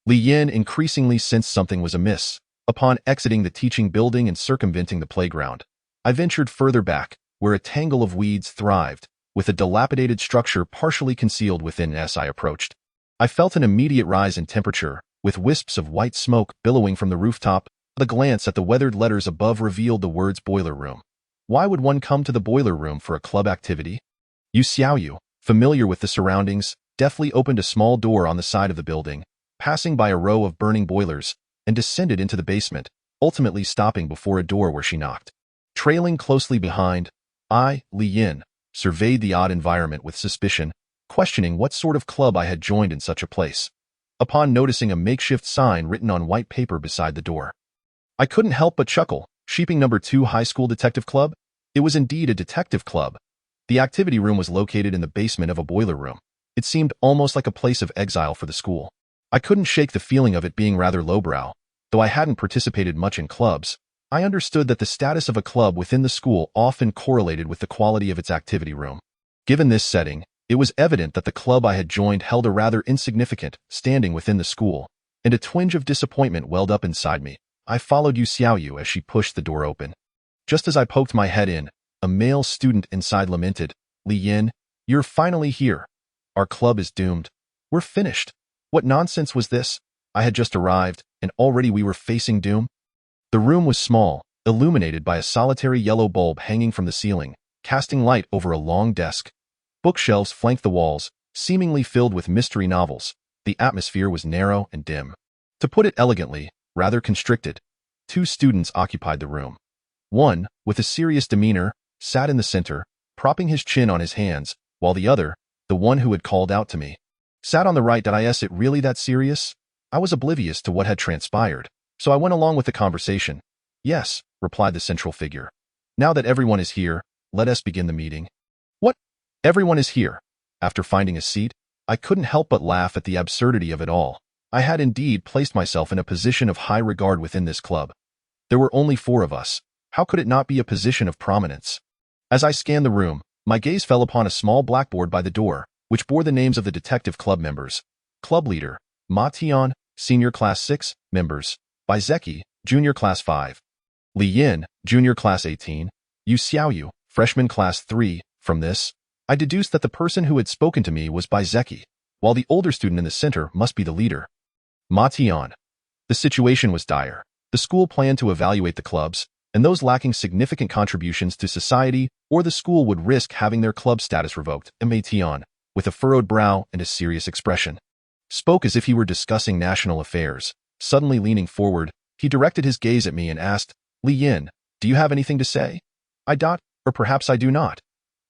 Li Yin increasingly sensed something was amiss. Upon exiting the teaching building and circumventing the playground, I ventured further back, where a tangle of weeds thrived, with a dilapidated structure partially concealed within. As I approached, I felt an immediate rise in temperature, with wisps of white smoke billowing from the rooftop. A glance at the weathered letters above revealed the words boiler room. Why would one come to the boiler room for a club activity? Yu Xiaoyu, familiar with the surroundings, deftly opened a small door on the side of the building, passing by a row of burning boilers, and descended into the basement, ultimately stopping before a door where she knocked. Trailing closely behind, I, Li Yin, surveyed the odd environment with suspicion, questioning what sort of club I had joined in such a place. Upon noticing a makeshift sign written on white paper beside the door, I couldn't help but chuckle. Sheeping No. 2 High School Detective Club? It was indeed a detective club. The activity room was located in the basement of a boiler room. It seemed almost like a place of exile for the school. I couldn't shake the feeling of it being rather lowbrow. Though I hadn't participated much in clubs, I understood that the status of a club within the school often correlated with the quality of its activity room. Given this setting, it was evident that the club I had joined held a rather insignificant standing within the school, and a twinge of disappointment welled up inside me. I followed Yu Xiaoyu as she pushed the door open. Just as I poked my head in, a male student inside lamented, "Li Yin, you're finally here. Our club is doomed. We're finished. What nonsense was this? I had just arrived, and already we were facing doom." The room was small, illuminated by a solitary yellow bulb hanging from the ceiling, casting light over a long desk. Bookshelves flanked the walls, seemingly filled with mystery novels. The atmosphere was narrow and dim. To put it elegantly, rather constricted. Two students occupied the room. One, with a serious demeanor, sat in the center, propping his chin on his hands, while the other, the one who had called out to me, sat on the right. Is it really that serious? I was oblivious to what had transpired, so I went along with the conversation. "Yes," replied the central figure. "Now that everyone is here, let us begin the meeting." "What? Everyone is here?" After finding a seat, I couldn't help but laugh at the absurdity of it all. I had indeed placed myself in a position of high regard within this club. There were only 4 of us. How could it not be a position of prominence? As I scanned the room, my gaze fell upon a small blackboard by the door, which bore the names of the detective club members. Club leader, Ma Tian, senior class 6, members, Baizeki, junior class 5. Li Yin, junior class 18, Yu Xiaoyu, freshman class 3. From this, I deduced that the person who had spoken to me was Baizeki, while the older student in the center must be the leader. Ma Tian. The situation was dire. The school planned to evaluate the clubs, and those lacking significant contributions to society or the school would risk having their club status revoked. Ma Tian, with a furrowed brow and a serious expression, spoke as if he were discussing national affairs. Suddenly leaning forward, he directed his gaze at me and asked, "Li Yin, do you have anything to say?" Or perhaps I do not.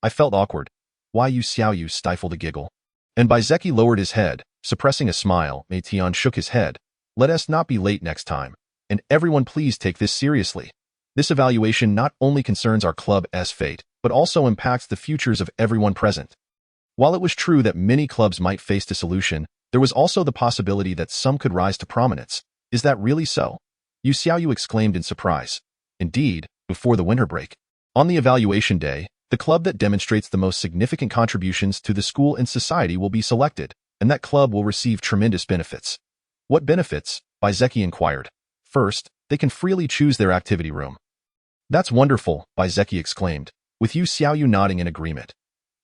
I felt awkward. Why? Yu Xiaoyu stifled a giggle. And Baizeki lowered his head, suppressing a smile. Ma Tian shook his head. "Let us not be late next time. And everyone please take this seriously. This evaluation not only concerns our club's fate, but also impacts the futures of everyone present." While it was true that many clubs might face dissolution, there was also the possibility that some could rise to prominence. "Is that really so?" Yu Xiaoyu exclaimed in surprise. "Indeed, before the winter break. On the evaluation day, the club that demonstrates the most significant contributions to the school and society will be selected, and that club will receive tremendous benefits." "What benefits?" Baizeki inquired. "First, they can freely choose their activity room." "That's wonderful," Baizeki exclaimed, with Yu Xiaoyu nodding in agreement.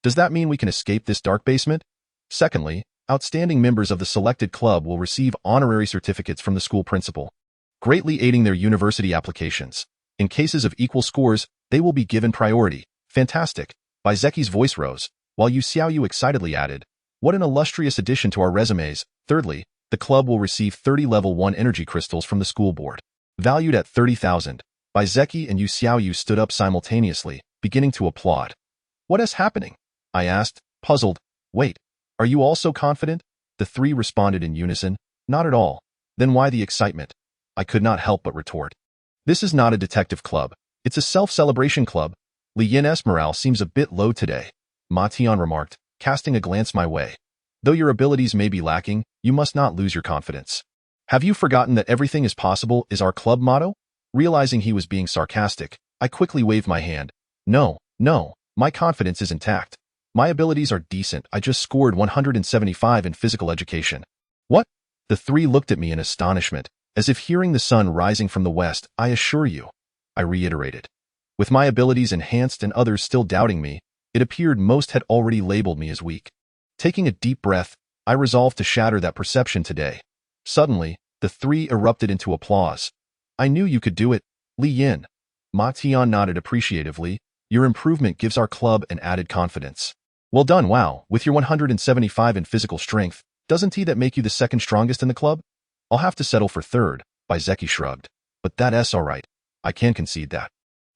"Does that mean we can escape this dark basement?" "Secondly, outstanding members of the selected club will receive honorary certificates from the school principal, greatly aiding their university applications. In cases of equal scores, they will be given priority." "Fantastic." Baizeki's voice rose, while Yu Xiaoyu excitedly added, "What an illustrious addition to our resumes." "Thirdly, the club will receive 30 level 1 energy crystals from the school board, valued at 30,000. Baizeki and Yu Xiaoyu stood up simultaneously, beginning to applaud. "What is happening?" I asked, puzzled. "Wait, are you all so confident?" The 3 responded in unison. "Not at all." "Then why the excitement?" I could not help but retort. "This is not a detective club. It's a self-celebration club." "Li Yin's morale seems a bit low today," Ma Tian remarked, casting a glance my way. "Though your abilities may be lacking, you must not lose your confidence. Have you forgotten that everything is possible is our club motto? Realizing he was being sarcastic, I quickly waved my hand. No, my confidence is intact. My abilities are decent. I just scored 175 in physical education. What? The three looked at me in astonishment, as if hearing the sun rising from the west. I assure you, I reiterated. With my abilities enhanced and others still doubting me, it appeared most had already labeled me as weak. Taking a deep breath, I resolved to shatter that perception today. Suddenly, the three erupted into applause. I knew you could do it, Li Yin. Ma Tian nodded appreciatively. Your improvement gives our club an added confidence. Well done, wow. With your 175 in physical strength, doesn't that make you the second strongest in the club? I'll have to settle for third, Zeki shrugged. But that's alright. I can concede that.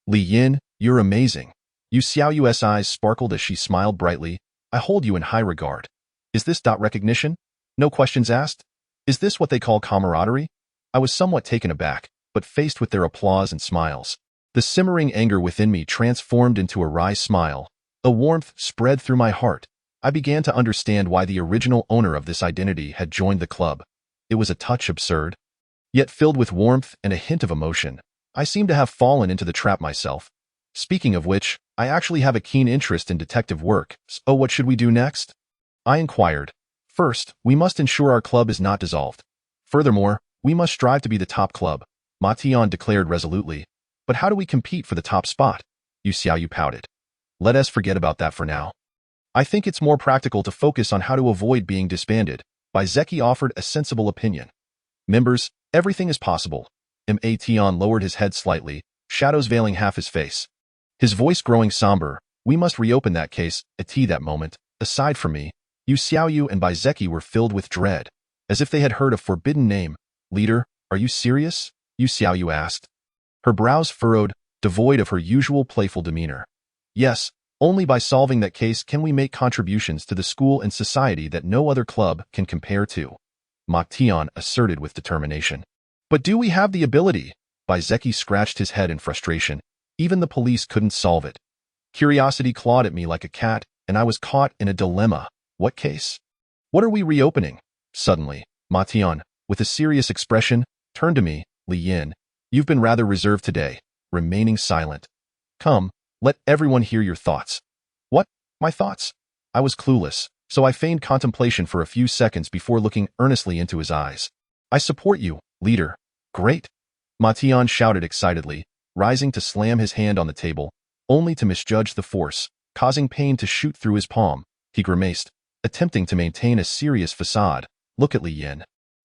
Li Yin, you're amazing. Yu Xiaoyu's eyes sparkled as she smiled brightly. I hold you in high regard. Is this recognition? No questions asked? Is this what they call camaraderie? I was somewhat taken aback, but faced with their applause and smiles, the simmering anger within me transformed into a wry smile. A warmth spread through my heart. I began to understand why the original owner of this identity had joined the club. It was a touch absurd, yet filled with warmth and a hint of emotion. I seemed to have fallen into the trap myself. Speaking of which, I actually have a keen interest in detective work. So what should we do next? I inquired. First, we must ensure our club is not dissolved. Furthermore, we must strive to be the top club, Ma Tian declared resolutely. But how do we compete for the top spot? Yu Xiaoyu pouted. Let us forget about that for now. I think it's more practical to focus on how to avoid being disbanded. Zeki offered a sensible opinion. Members, everything is possible. Ma Tian lowered his head slightly, shadows veiling half his face. His voice growing somber. We must reopen that case. At that moment, aside from me, Yu Xiaoyu and Zeki were filled with dread, as if they had heard a forbidden name. Leader, are you serious? Yu Xiaoyu asked. Her brows furrowed, devoid of her usual playful demeanor. Yes, only by solving that case can we make contributions to the school and society that no other club can compare to, Ma Tian asserted with determination. But do we have the ability? Zeki scratched his head in frustration. Even the police couldn't solve it. Curiosity clawed at me like a cat, and I was caught in a dilemma. What case? What are we reopening? Suddenly, Ma Tian, with a serious expression, turned to me. Li Yin, you've been rather reserved today, remaining silent. Come, let everyone hear your thoughts. What? My thoughts? I was clueless, so I feigned contemplation for a few seconds before looking earnestly into his eyes. I support you, leader. Great. Ma Tian shouted excitedly, rising to slam his hand on the table, only to misjudge the force, causing pain to shoot through his palm. He grimaced, attempting to maintain a serious facade. Look at Li Yin.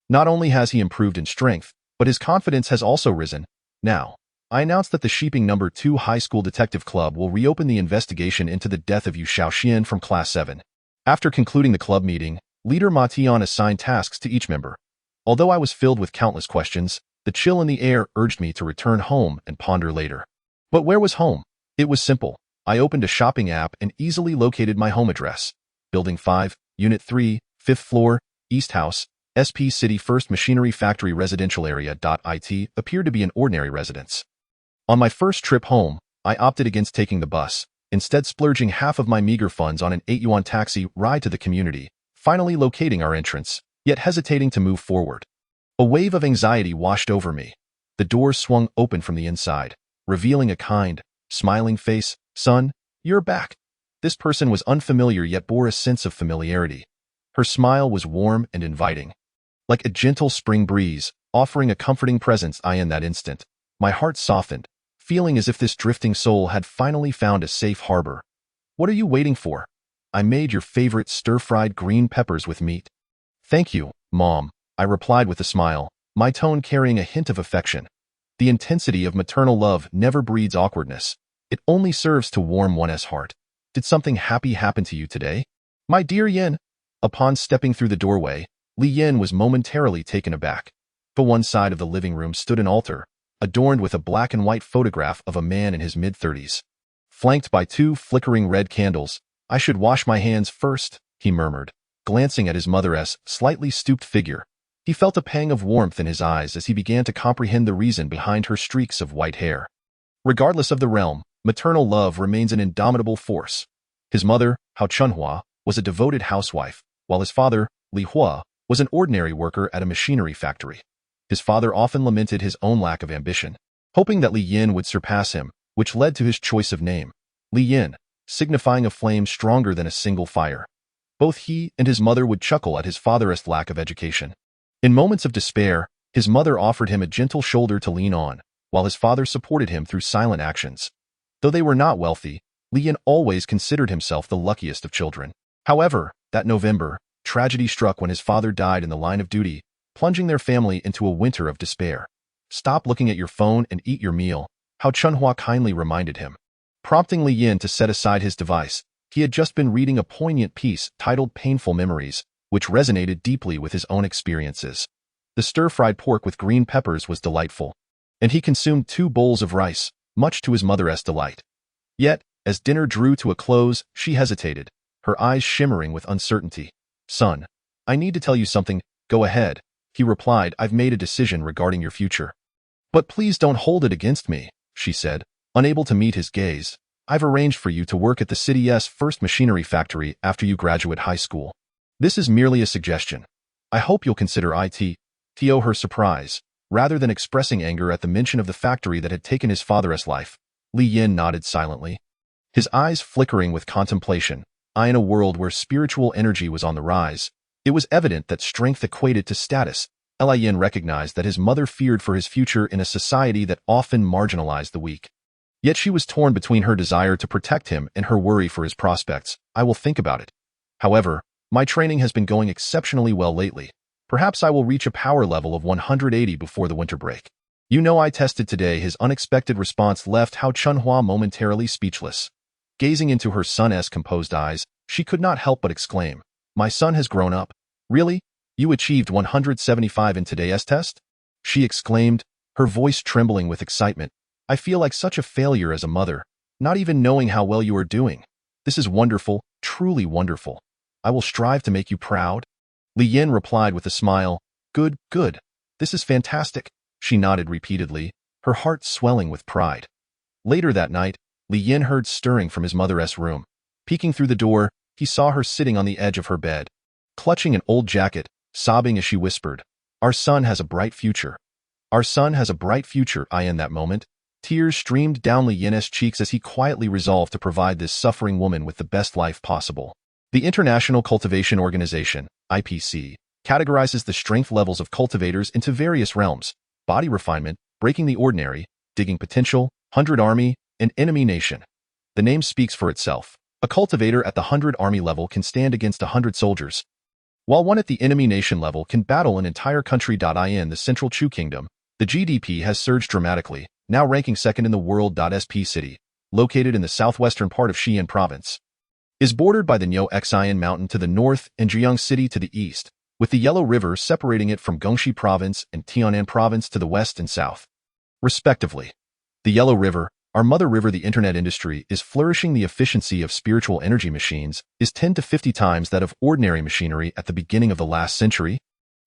Not only has he improved in strength, but his confidence has also risen. Now, I announce that the Sheeping No. 2 High School Detective Club will reopen the investigation into the death of Yu Xiaoxian from Class 7. After concluding the club meeting, Leader Ma Tian assigned tasks to each member. Although I was filled with countless questions, the chill in the air urged me to return home and ponder later. But where was home? It was simple. I opened a shopping app and easily located my home address. Building 5, Unit 3, 5th floor, East House, SP City First Machinery Factory Residential Area. It appeared to be an ordinary residence. On my first trip home, I opted against taking the bus, instead splurging half of my meager funds on an 8 yuan taxi ride to the community, finally locating our entrance, yet hesitating to move forward. A wave of anxiety washed over me. The doors swung open from the inside, revealing a kind, smiling face. Son, you're back. This person was unfamiliar yet bore a sense of familiarity. Her smile was warm and inviting, like a gentle spring breeze, offering a comforting presence. In that instant, my heart softened, feeling as if this drifting soul had finally found a safe harbor. What are you waiting for? I made your favorite stir-fried green peppers with meat. Thank you, Mom, I replied with a smile, my tone carrying a hint of affection. The intensity of maternal love never breeds awkwardness. It only serves to warm one's heart. Did something happy happen to you today? My dear Yin. Upon stepping through the doorway, Li Yin was momentarily taken aback. To one side of the living room stood an altar, adorned with a black and white photograph of a man in his mid-30s. Flanked by 2 flickering red candles. I should wash my hands first, he murmured, glancing at his mother's slightly stooped figure. He felt a pang of warmth in his eyes as he began to comprehend the reason behind her streaks of white hair. Regardless of the realm, maternal love remains an indomitable force. His mother, Hao Chunhua, was a devoted housewife, while his father, Li Hua, was an ordinary worker at a machinery factory. His father often lamented his own lack of ambition, hoping that Li Yin would surpass him, which led to his choice of name, Li Yin, signifying a flame stronger than a single fire. Both he and his mother would chuckle at his father's lack of education. In moments of despair, his mother offered him a gentle shoulder to lean on, while his father supported him through silent actions. Though they were not wealthy, Li Yin always considered himself the luckiest of children. However, that November, tragedy struck when his father died in the line of duty, plunging their family into a winter of despair. "Stop looking at your phone and eat your meal," Hao Chunhua kindly reminded him. Prompting Li Yin to set aside his device, he had just been reading a poignant piece titled Painful Memories, which resonated deeply with his own experiences. The stir-fried pork with green peppers was delightful, and he consumed 2 bowls of rice, much to his mother's delight. Yet, as dinner drew to a close, she hesitated, her eyes shimmering with uncertainty. "Son, I need to tell you something." "Go ahead," he replied. "I've made a decision regarding your future." "But please don't hold it against me," she said, unable to meet his gaze. "I've arranged for you to work at the city's first machinery factory after you graduate high school. This is merely a suggestion. I hope you'll consider it." To her surprise, rather than expressing anger at the mention of the factory that had taken his father's life, Li Yin nodded silently, his eyes flickering with contemplation. In a world where spiritual energy was on the rise, it was evident that strength equated to status. Li Yin recognized that his mother feared for his future in a society that often marginalized the weak. Yet she was torn between her desire to protect him and her worry for his prospects. "I will think about it. However, my training has been going exceptionally well lately. Perhaps I will reach a power level of 180 before the winter break." "You know, I tested today." His unexpected response left Hao Chunhua momentarily speechless. Gazing into her son's composed eyes, she could not help but exclaim, "My son has grown up." "Really? You achieved 175 in today's test?" she exclaimed, her voice trembling with excitement. "I feel like such a failure as a mother, not even knowing how well you are doing. This is wonderful, truly wonderful. I will strive to make you proud." Li Yin replied with a smile. Good. This is fantastic." She nodded repeatedly, her heart swelling with pride. Later that night, Li Yin heard stirring from his mother's room. Peeking through the door, he saw her sitting on the edge of her bed, clutching an old jacket, sobbing as she whispered, "Our son has a bright future. Our son has a bright future." In that moment, tears streamed down Li Yin's cheeks as he quietly resolved to provide this suffering woman with the best life possible. The International Cultivation Organization, IPC, categorizes the strength levels of cultivators into various realms: body refinement, breaking the ordinary, digging potential, 100 army, and enemy nation. The name speaks for itself. A cultivator at the 100 army level can stand against 100 soldiers, while one at the enemy nation level can battle an entire country. In the Central Chu Kingdom, the GDP has surged dramatically, now ranking second in the world. SP City, located in the southwestern part of Xi'an Province, is bordered by the Niu Xian Mountain to the north and Jiang City to the east, with the Yellow River separating it from Gongxi Province and Tianan Province to the west and south, respectively. The Yellow River, our mother river. The internet industry is flourishing. The efficiency of spiritual energy machines is 10 to 50 times that of ordinary machinery at the beginning of the last century.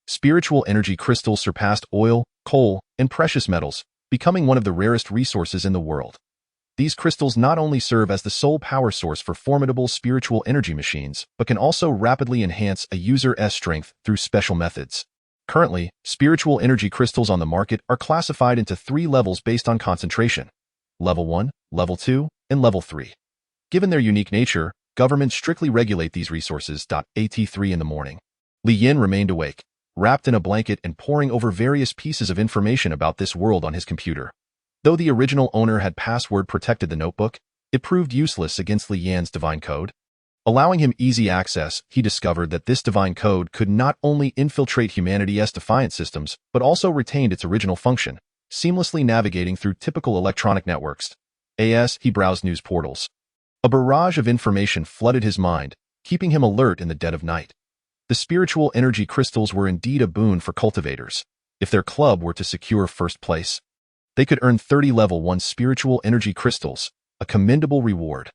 Spiritual energy crystals surpassed oil, coal, and precious metals, becoming one of the rarest resources in the world. These crystals not only serve as the sole power source for formidable spiritual energy machines, but can also rapidly enhance a user's strength through special methods. Currently, spiritual energy crystals on the market are classified into 3 levels based on concentration: Level 1, Level 2, and Level 3. Given their unique nature, governments strictly regulate these resources. At 3 in the morning, Li Yin remained awake, wrapped in a blanket and poring over various pieces of information about this world on his computer. Though the original owner had password-protected the notebook, it proved useless against Li Yan's divine code. Allowing him easy access, he discovered that this divine code could not only infiltrate humanity's defiant systems, but also retained its original function, seamlessly navigating through typical electronic networks. As he browsed news portals, a barrage of information flooded his mind, keeping him alert in the dead of night. The spiritual energy crystals were indeed a boon for cultivators. If their club were to secure first place, they could earn 30 level 1 spiritual energy crystals, a commendable reward.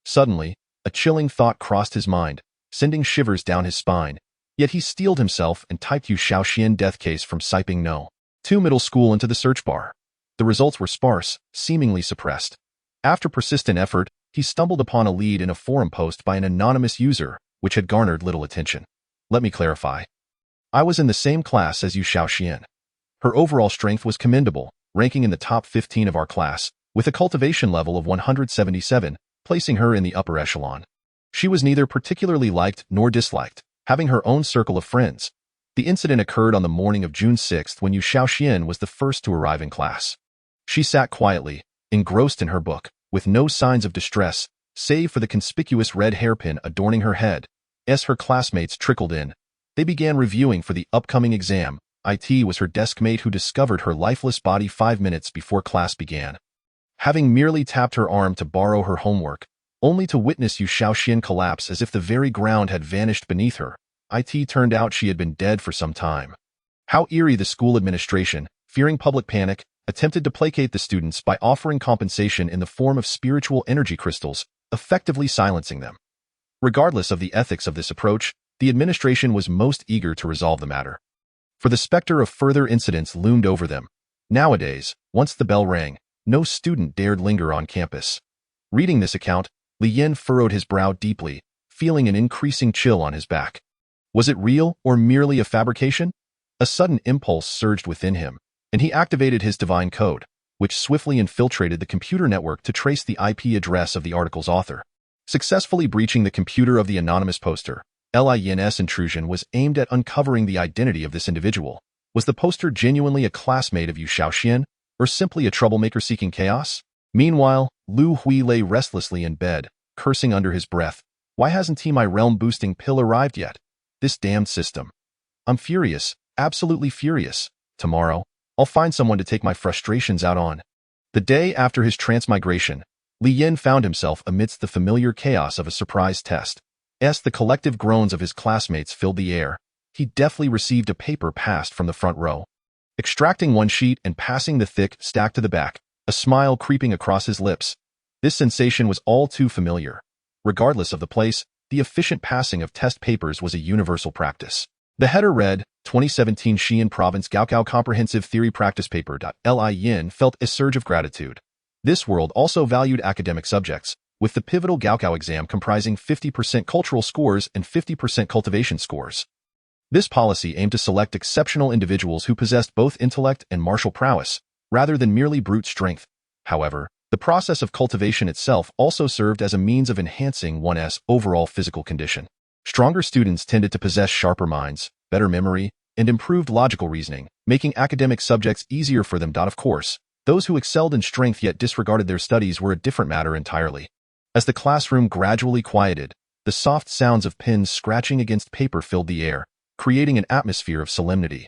Suddenly, a chilling thought crossed his mind, sending shivers down his spine. Yet he steeled himself and typed Yu Shaoxian death case from Siping No. 2 middle school into the search bar. The results were sparse, seemingly suppressed. After persistent effort, he stumbled upon a lead in a forum post by an anonymous user, which had garnered little attention. "Let me clarify. I was in the same class as Yu Shaoxian. Her overall strength was commendable, ranking in the top 15 of our class, with a cultivation level of 177, placing her in the upper echelon. She was neither particularly liked nor disliked, having her own circle of friends. The incident occurred on the morning of June 6th when Yu Xiaoxian was the first to arrive in class. She sat quietly, engrossed in her book, with no signs of distress, save for the conspicuous red hairpin adorning her head. As her classmates trickled in, they began reviewing for the upcoming exam. It was her desk mate who discovered her lifeless body 5 minutes before class began. Having merely tapped her arm to borrow her homework, only to witness Yu Xiaoxian collapse as if the very ground had vanished beneath her, it turned out she had been dead for some time. How eerie! The school administration, fearing public panic, attempted to placate the students by offering compensation in the form of spiritual energy crystals, effectively silencing them. Regardless of the ethics of this approach, the administration was most eager to resolve the matter. For the specter of further incidents loomed over them. Nowadays, once the bell rang, no student dared linger on campus. Reading this account, Li Yin furrowed his brow deeply, feeling an increasing chill on his back. Was it real or merely a fabrication? A sudden impulse surged within him, and he activated his divine code, which swiftly infiltrated the computer network to trace the IP address of the article's author. Successfully breaching the computer of the anonymous poster, Lin's intrusion was aimed at uncovering the identity of this individual. Was the poster genuinely a classmate of Yu Xiaoxian, or simply a troublemaker seeking chaos? Meanwhile, Lu Hui lay restlessly in bed, cursing under his breath. Why hasn't my realm-boosting pill arrived yet? This damned system. I'm furious, absolutely furious. Tomorrow, I'll find someone to take my frustrations out on. The day after his transmigration, Li Yin found himself amidst the familiar chaos of a surprise test. As the collective groans of his classmates filled the air, he deftly received a paper passed from the front row. Extracting one sheet and passing the thick stack to the back, a smile creeping across his lips. This sensation was all too familiar. Regardless of the place, the efficient passing of test papers was a universal practice. The header read, 2017 Xi'an Province Gaokao Comprehensive Theory Practice Paper. Li Yin felt a surge of gratitude. This world also valued academic subjects, with the pivotal Gaokao exam comprising 50% cultural scores and 50% cultivation scores. This policy aimed to select exceptional individuals who possessed both intellect and martial prowess, rather than merely brute strength. However, the process of cultivation itself also served as a means of enhancing one's overall physical condition. Stronger students tended to possess sharper minds, better memory, and improved logical reasoning, making academic subjects easier for them. Of course, those who excelled in strength yet disregarded their studies were a different matter entirely. As the classroom gradually quieted, the soft sounds of pens scratching against paper filled the air, creating an atmosphere of solemnity.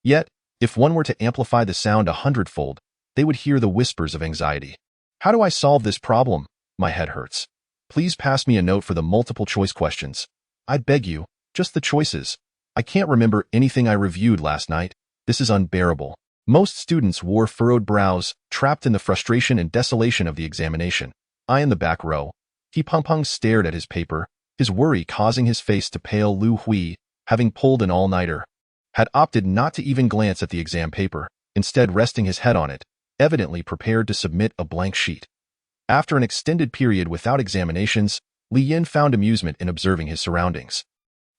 Yet, if one were to amplify the sound 100-fold, they would hear the whispers of anxiety. How do I solve this problem? My head hurts. Please pass me a note for the multiple-choice questions. I beg you, just the choices. I can't remember anything I reviewed last night. This is unbearable. Most students wore furrowed brows, trapped in the frustration and desolation of the examination. I in the back row. He Peng stared at his paper, his worry causing his face to pale. Lu Hui, having pulled an all-nighter, had opted not to even glance at the exam paper, instead resting his head on it, evidently prepared to submit a blank sheet. After an extended period without examinations, Li Yin found amusement in observing his surroundings.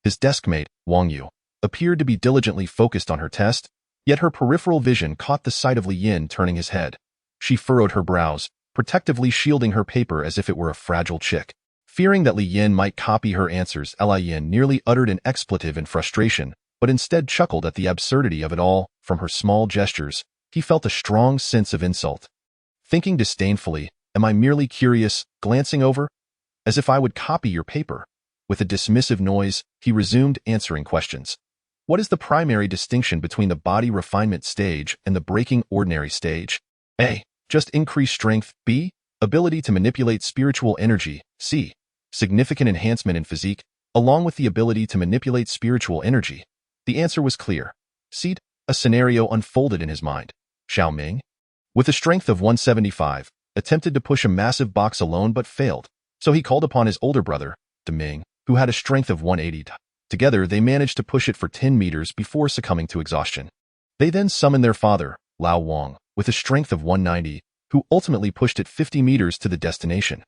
His deskmate, Wang Yu, appeared to be diligently focused on her test, yet her peripheral vision caught the sight of Li Yin turning his head. She furrowed her brows, protectively shielding her paper as if it were a fragile chick. Fearing that Li Yin might copy her answers, Li Yin nearly uttered an expletive in frustration, but instead chuckled at the absurdity of it all. From her small gestures, he felt a strong sense of insult. Thinking disdainfully, am I merely curious, glancing over? As if I would copy your paper. With a dismissive noise, he resumed answering questions. What is the primary distinction between the body refinement stage and the breaking ordinary stage? A. Just increased strength. B. Ability to manipulate spiritual energy. C. Significant enhancement in physique, along with the ability to manipulate spiritual energy. The answer was clear. C. A scenario unfolded in his mind. Xiao Ming, with a strength of 175, attempted to push a massive box alone but failed, so he called upon his older brother, De Ming, who had a strength of 180. Together, they managed to push it for 10 meters before succumbing to exhaustion. They then summoned their father, Lao Wang, with a strength of 190, who ultimately pushed it 50 meters to the destination.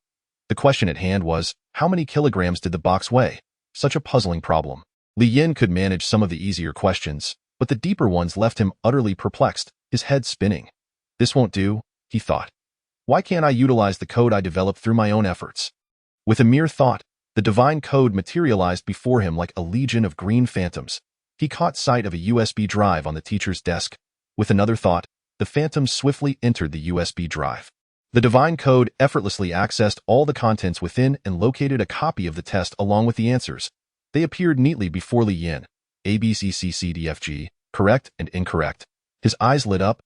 The question at hand was, how many kilograms did the box weigh? Such a puzzling problem. Li Yin could manage some of the easier questions, but the deeper ones left him utterly perplexed, his head spinning. This won't do, he thought. Why can't I utilize the code I developed through my own efforts? With a mere thought, the divine code materialized before him like a legion of green phantoms. He caught sight of a USB drive on the teacher's desk. With another thought, the phantoms swiftly entered the USB drive. The divine code effortlessly accessed all the contents within and located a copy of the test along with the answers. They appeared neatly before Li Yin. A, B, C, C, C, D, F, G, correct and incorrect. His eyes lit up,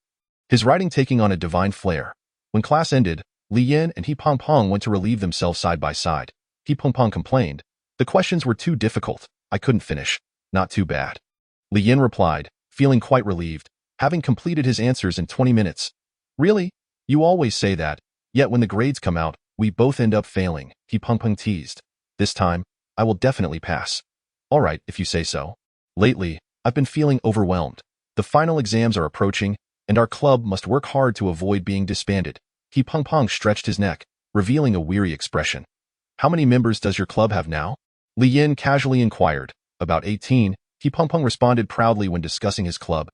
his writing taking on a divine flair. When class ended, Li Yin and He Pong Pong went to relieve themselves side by side. He Pong Pong complained, "The questions were too difficult. I couldn't finish." "Not too bad." Li Yin replied, feeling quite relieved, having completed his answers in 20 minutes. "Really? You always say that, yet when the grades come out, we both end up failing," He Pong Pong teased. "This time, I will definitely pass." "All right, if you say so. Lately, I've been feeling overwhelmed. The final exams are approaching, and our club must work hard to avoid being disbanded." He Pong Pong stretched his neck, revealing a weary expression. "How many members does your club have now?" Li Yin casually inquired. "About 18, He Pong Pong responded proudly when discussing his club.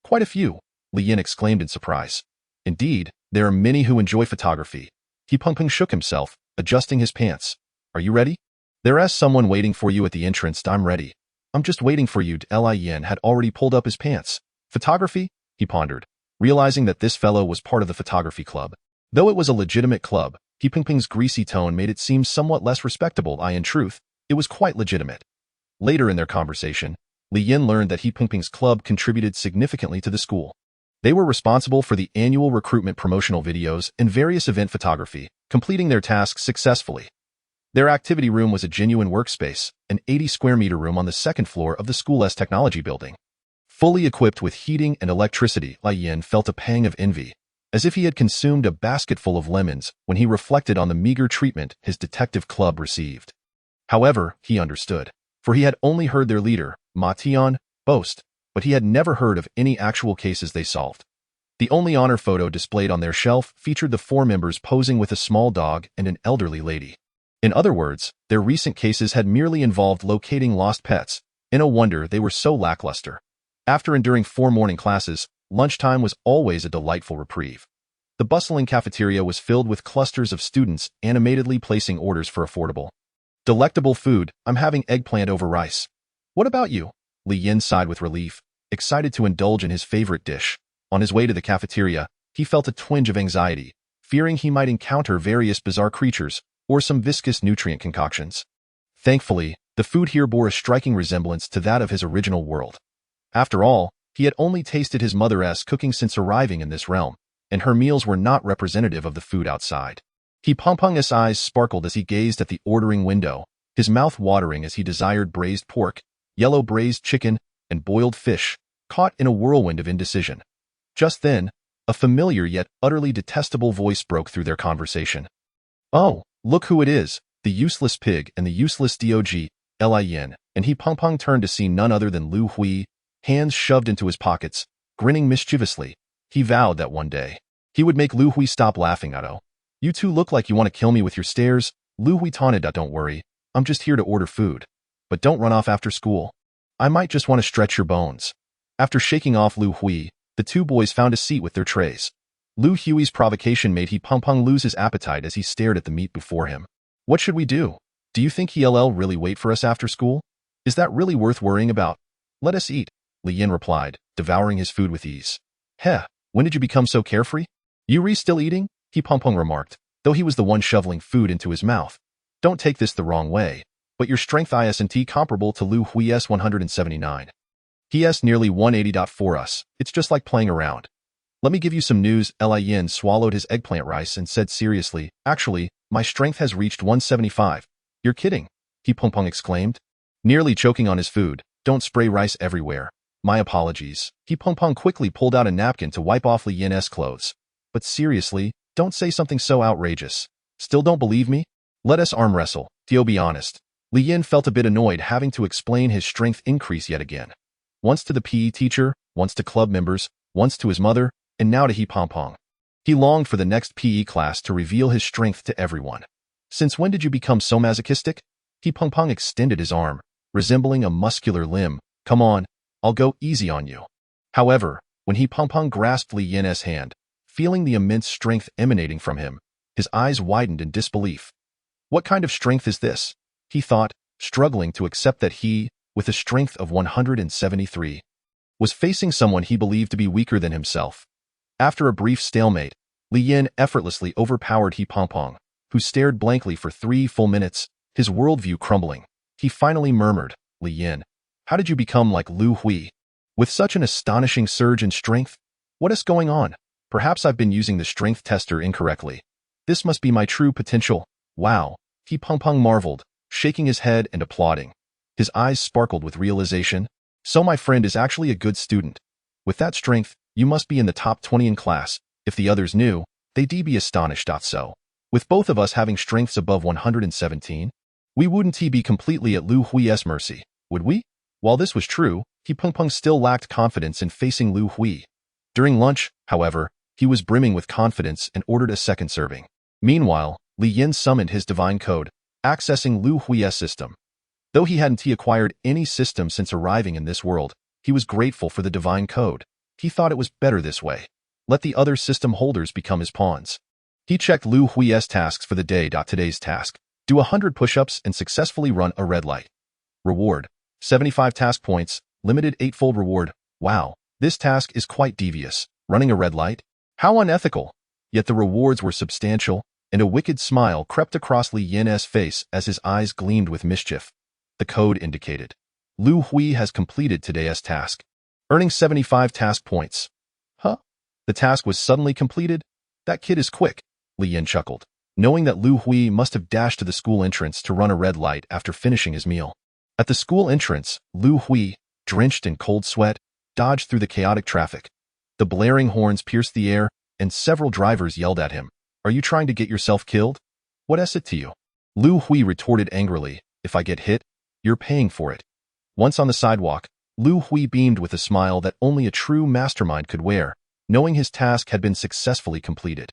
"Quite a few," Li Yin exclaimed in surprise. "Indeed, there are many who enjoy photography." He Pong Pong shook himself, adjusting his pants. "Are you ready?" "There's someone waiting for you at the entrance. I'm ready." "I'm just waiting for you." Li Yin had already pulled up his pants. "Photography?" he pondered, realizing that this fellow was part of the photography club. Though it was a legitimate club, He Pong Pong's greasy tone made it seem somewhat less respectable. In truth, it was quite legitimate. Later in their conversation, Li Yin learned that He Pong Pong's club contributed significantly to the school. They were responsible for the annual recruitment promotional videos and various event photography, completing their tasks successfully. Their activity room was a genuine workspace, an 80-square-meter room on the second floor of the school's technology building. Fully equipped with heating and electricity, Li Yin felt a pang of envy, as if he had consumed a basketful of lemons when he reflected on the meager treatment his detective club received. However, he understood, for he had only heard their leader, Ma Tian, boast, but he had never heard of any actual cases they solved. The only honor photo displayed on their shelf featured the 4 members posing with a small dog and an elderly lady. In other words, their recent cases had merely involved locating lost pets. No wonder they were so lackluster. After enduring 4 morning classes, lunchtime was always a delightful reprieve. The bustling cafeteria was filled with clusters of students animatedly placing orders for affordable, delectable food. "I'm having eggplant over rice." "What about you?" Li Yin sighed with relief, excited to indulge in his favorite dish. On his way to the cafeteria, he felt a twinge of anxiety, fearing he might encounter various bizarre creatures or some viscous nutrient concoctions. Thankfully, the food here bore a striking resemblance to that of his original world. After all, he had only tasted his mother's cooking since arriving in this realm, and her meals were not representative of the food outside. He Pong Pong's eyes sparkled as he gazed at the ordering window, his mouth watering as he desired braised pork, yellow braised chicken, and boiled fish, caught in a whirlwind of indecision. Just then, a familiar yet utterly detestable voice broke through their conversation. "Oh, look who it is, the useless pig and the useless dog, Li Yin," and He Pong Pong turned to see none other than Lu Hui, hands shoved into his pockets, grinning mischievously. He vowed that one day he would make Lu Hui stop laughing at "Oh, you two look like you want to kill me with your stares." Lu Hui taunted. "Don't worry, I'm just here to order food. But don't run off after school. I might just want to stretch your bones." After shaking off Lu Hui, the 2 boys found a seat with their trays. Lu Hui's provocation made He Pong Pong lose his appetite as he stared at the meat before him. "What should we do? Do you think he'll really wait for us after school? Is that really worth worrying about?" "Let us eat," Li Yin replied, devouring his food with ease. "Heh, when did you become so carefree?" "You still eating?" He Pong Pong remarked, though he was the one shoveling food into his mouth. "Don't take this the wrong way, but your strength isn't comparable to Lu Hui's 179. He's nearly 180. For us, it's just like playing around. Let me give you some news." Li Yin swallowed his eggplant rice and said seriously, "Actually, my strength has reached 175. "You're kidding," He Pong Pong exclaimed, nearly choking on his food. "Don't spray rice everywhere." "My apologies." He Pong Pong quickly pulled out a napkin to wipe off Li Yin's clothes. "But seriously, don't say something so outrageous. Still don't believe me? Let us arm wrestle. To be honest." Li Yin felt a bit annoyed having to explain his strength increase yet again. Once to the PE teacher, once to club members, once to his mother, and now to He Pong Pong. He longed for the next PE class to reveal his strength to everyone. "Since when did you become so masochistic?" He Pong Pong extended his arm, resembling a muscular limb. "Come on, I'll go easy on you. However, when he Peng grasped Li Yin's hand, feeling the immense strength emanating from him, his eyes widened in disbelief. What kind of strength is this? He thought, struggling to accept that he, with a strength of 173, was facing someone he believed to be weaker than himself. After a brief stalemate, Li Yin effortlessly overpowered He Peng, who stared blankly for 3 full minutes, his worldview crumbling. He finally murmured, Li Yin, how did you become like Lu Hui? With such an astonishing surge in strength? What is going on? Perhaps I've been using the strength tester incorrectly. This must be my true potential. Wow, He Peng marveled, shaking his head and applauding. His eyes sparkled with realization. So my friend is actually a good student. With that strength, you must be in the top 20 in class. If the others knew, they'd be astonished. So, with both of us having strengths above 117, we wouldn't be completely at Lu Hui's mercy, would we? While this was true, He Peng still lacked confidence in facing Lu Hui. During lunch, however, he was brimming with confidence and ordered a second serving. Meanwhile, Li Yin summoned his divine code, accessing Lu Hui's system. Though he hadn't acquired any system since arriving in this world, he was grateful for the divine code. He thought it was better this way. Let the other system holders become his pawns. He checked Lu Hui's tasks for the day. Today's task: do 100 push-ups and successfully run a red light. Reward: 75 task points, limited 8-fold reward. Wow, this task is quite devious. Running a red light? How unethical! Yet the rewards were substantial, and a wicked smile crept across Li Yin's face as his eyes gleamed with mischief. The code indicated, Lu Hui has completed today's task, earning 75 task points. Huh? The task was suddenly completed? That kid is quick, Li Yin chuckled, knowing that Lu Hui must have dashed to the school entrance to run a red light after finishing his meal. At the school entrance, Lu Hui, drenched in cold sweat, dodged through the chaotic traffic. The blaring horns pierced the air, and several drivers yelled at him, Are you trying to get yourself killed? What is it to you? Lu Hui retorted angrily, If I get hit, you're paying for it. Once on the sidewalk, Lu Hui beamed with a smile that only a true mastermind could wear, knowing his task had been successfully completed.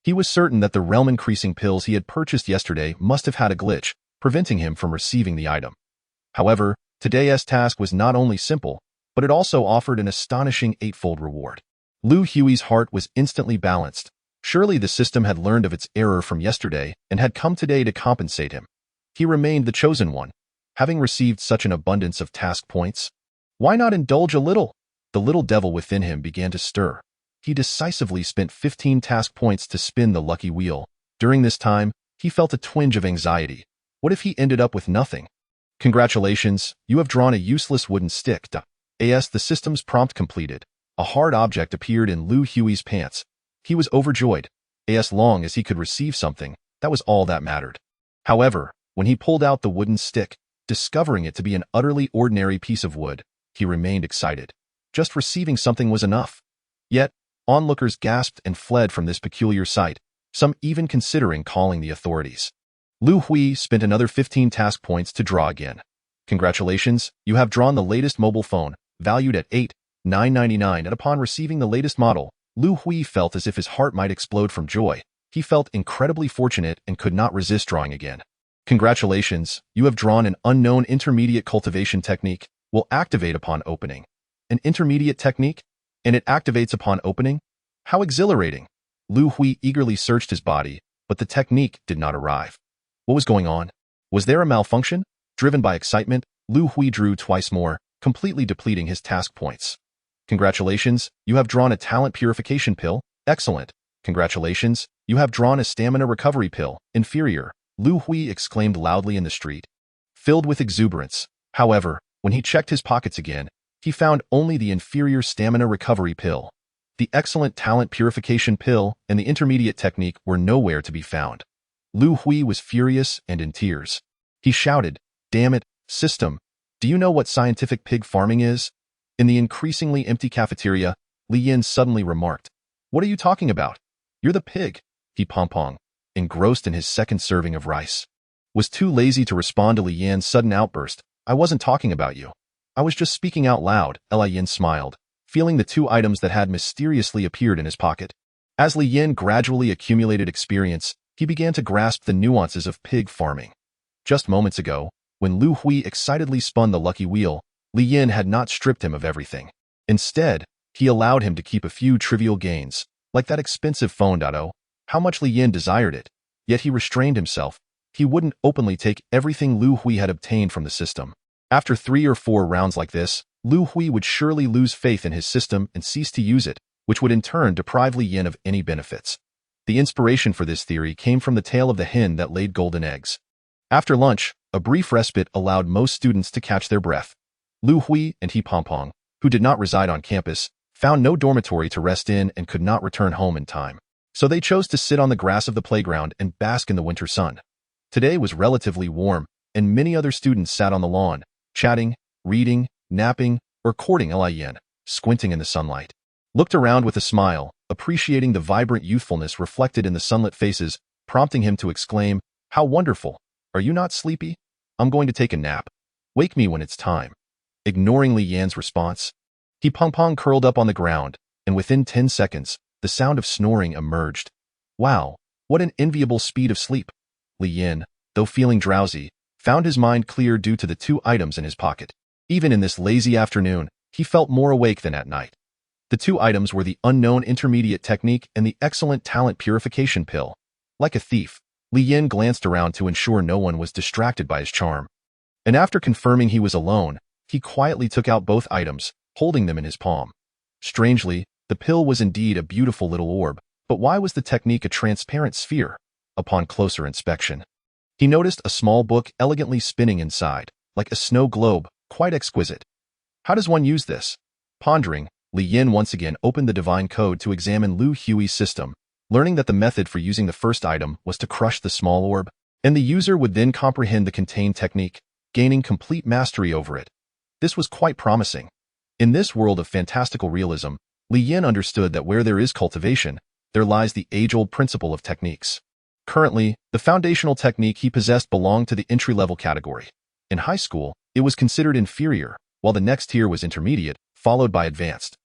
He was certain that the realm-increasing pills he had purchased yesterday must have had a glitch, preventing him from receiving the item. However, today's task was not only simple, but it also offered an astonishing 8-fold reward. Lu Hui's heart was instantly balanced. Surely the system had learned of its error from yesterday and had come today to compensate him. He remained the chosen one. Having received such an abundance of task points, why not indulge a little? The little devil within him began to stir. He decisively spent 15 task points to spin the lucky wheel. During this time, he felt a twinge of anxiety. What if he ended up with nothing? Congratulations, you have drawn a useless wooden stick. As the system's prompt completed, a hard object appeared in Lu Hui's pants. He was overjoyed. As long as he could receive something, that was all that mattered. However, when he pulled out the wooden stick, discovering it to be an utterly ordinary piece of wood, he remained excited. Just receiving something was enough. Yet, onlookers gasped and fled from this peculiar sight, some even considering calling the authorities. Lu Hui spent another 15 task points to draw again. Congratulations, you have drawn the latest mobile phone, valued at $8,999, and upon receiving the latest model, Lu Hui felt as if his heart might explode from joy. He felt incredibly fortunate and could not resist drawing again. Congratulations, you have drawn an unknown intermediate cultivation technique, will activate upon opening. An intermediate technique? And it activates upon opening? How exhilarating! Lu Hui eagerly searched his body, but the technique did not arrive. What was going on? Was there a malfunction? Driven by excitement, Lu Hui drew twice more, completely depleting his task points. Congratulations, you have drawn a talent purification pill. Excellent. Congratulations, you have drawn a stamina recovery pill. Inferior. Lu Hui exclaimed loudly in the street, filled with exuberance. However, when he checked his pockets again, he found only the inferior stamina recovery pill. The excellent talent purification pill and the intermediate technique were nowhere to be found. Lu Hui was furious and in tears. He shouted, Damn it, system, do you know what scientific pig farming is? In the increasingly empty cafeteria, Li Yin suddenly remarked, What are you talking about? You're the pig. He Peng, engrossed in his second serving of rice, was too lazy to respond to Li Yin's sudden outburst. I wasn't talking about you. I was just speaking out loud. Li Yin smiled, feeling the 2 items that had mysteriously appeared in his pocket. As Li Yin gradually accumulated experience, he began to grasp the nuances of pig farming. Just moments ago, when Lu Hui excitedly spun the lucky wheel, Li Yin had not stripped him of everything. Instead, he allowed him to keep a few trivial gains, like that expensive phone. How much Li Yin desired it, yet he restrained himself. He wouldn't openly take everything Lu Hui had obtained from the system. After 3 or 4 rounds like this, Lu Hui would surely lose faith in his system and cease to use it, which would in turn deprive Li Yin of any benefits. The inspiration for this theory came from the tale of the hen that laid golden eggs. After lunch, a brief respite allowed most students to catch their breath. Lu Hui and He Pongpong, who did not reside on campus, found no dormitory to rest in and could not return home in time. So they chose to sit on the grass of the playground and bask in the winter sun. Today was relatively warm, and many other students sat on the lawn, chatting, reading, napping, or courting Li Yin, squinting in the sunlight. Looked around with a smile, appreciating the vibrant youthfulness reflected in the sunlit faces, prompting him to exclaim, "How wonderful! Are you not sleepy? I'm going to take a nap. Wake me when it's time." Ignoring Li Yan's response, He Pongpong curled up on the ground, and within 10 seconds, the sound of snoring emerged. Wow, what an enviable speed of sleep! Li Yin, though feeling drowsy, found his mind clear due to the 2 items in his pocket. Even in this lazy afternoon, he felt more awake than at night. The 2 items were the unknown intermediate technique and the excellent talent purification pill. Like a thief, Li Yin glanced around to ensure no one was distracted by his charm. And after confirming he was alone, he quietly took out both items, holding them in his palm. Strangely, the pill was indeed a beautiful little orb, but why was the technique a transparent sphere? Upon closer inspection, he noticed a small book elegantly spinning inside, like a snow globe, quite exquisite. How does one use this? Pondering, Li Yin once again opened the divine code to examine Lu Hui's system, learning that the method for using the first item was to crush the small orb, and the user would then comprehend the contained technique, gaining complete mastery over it. This was quite promising. In this world of fantastical realism, Li Yin understood that where there is cultivation, there lies the age-old principle of techniques. Currently, the foundational technique he possessed belonged to the entry-level category. In high school, it was considered inferior, while the next tier was intermediate, followed by advanced.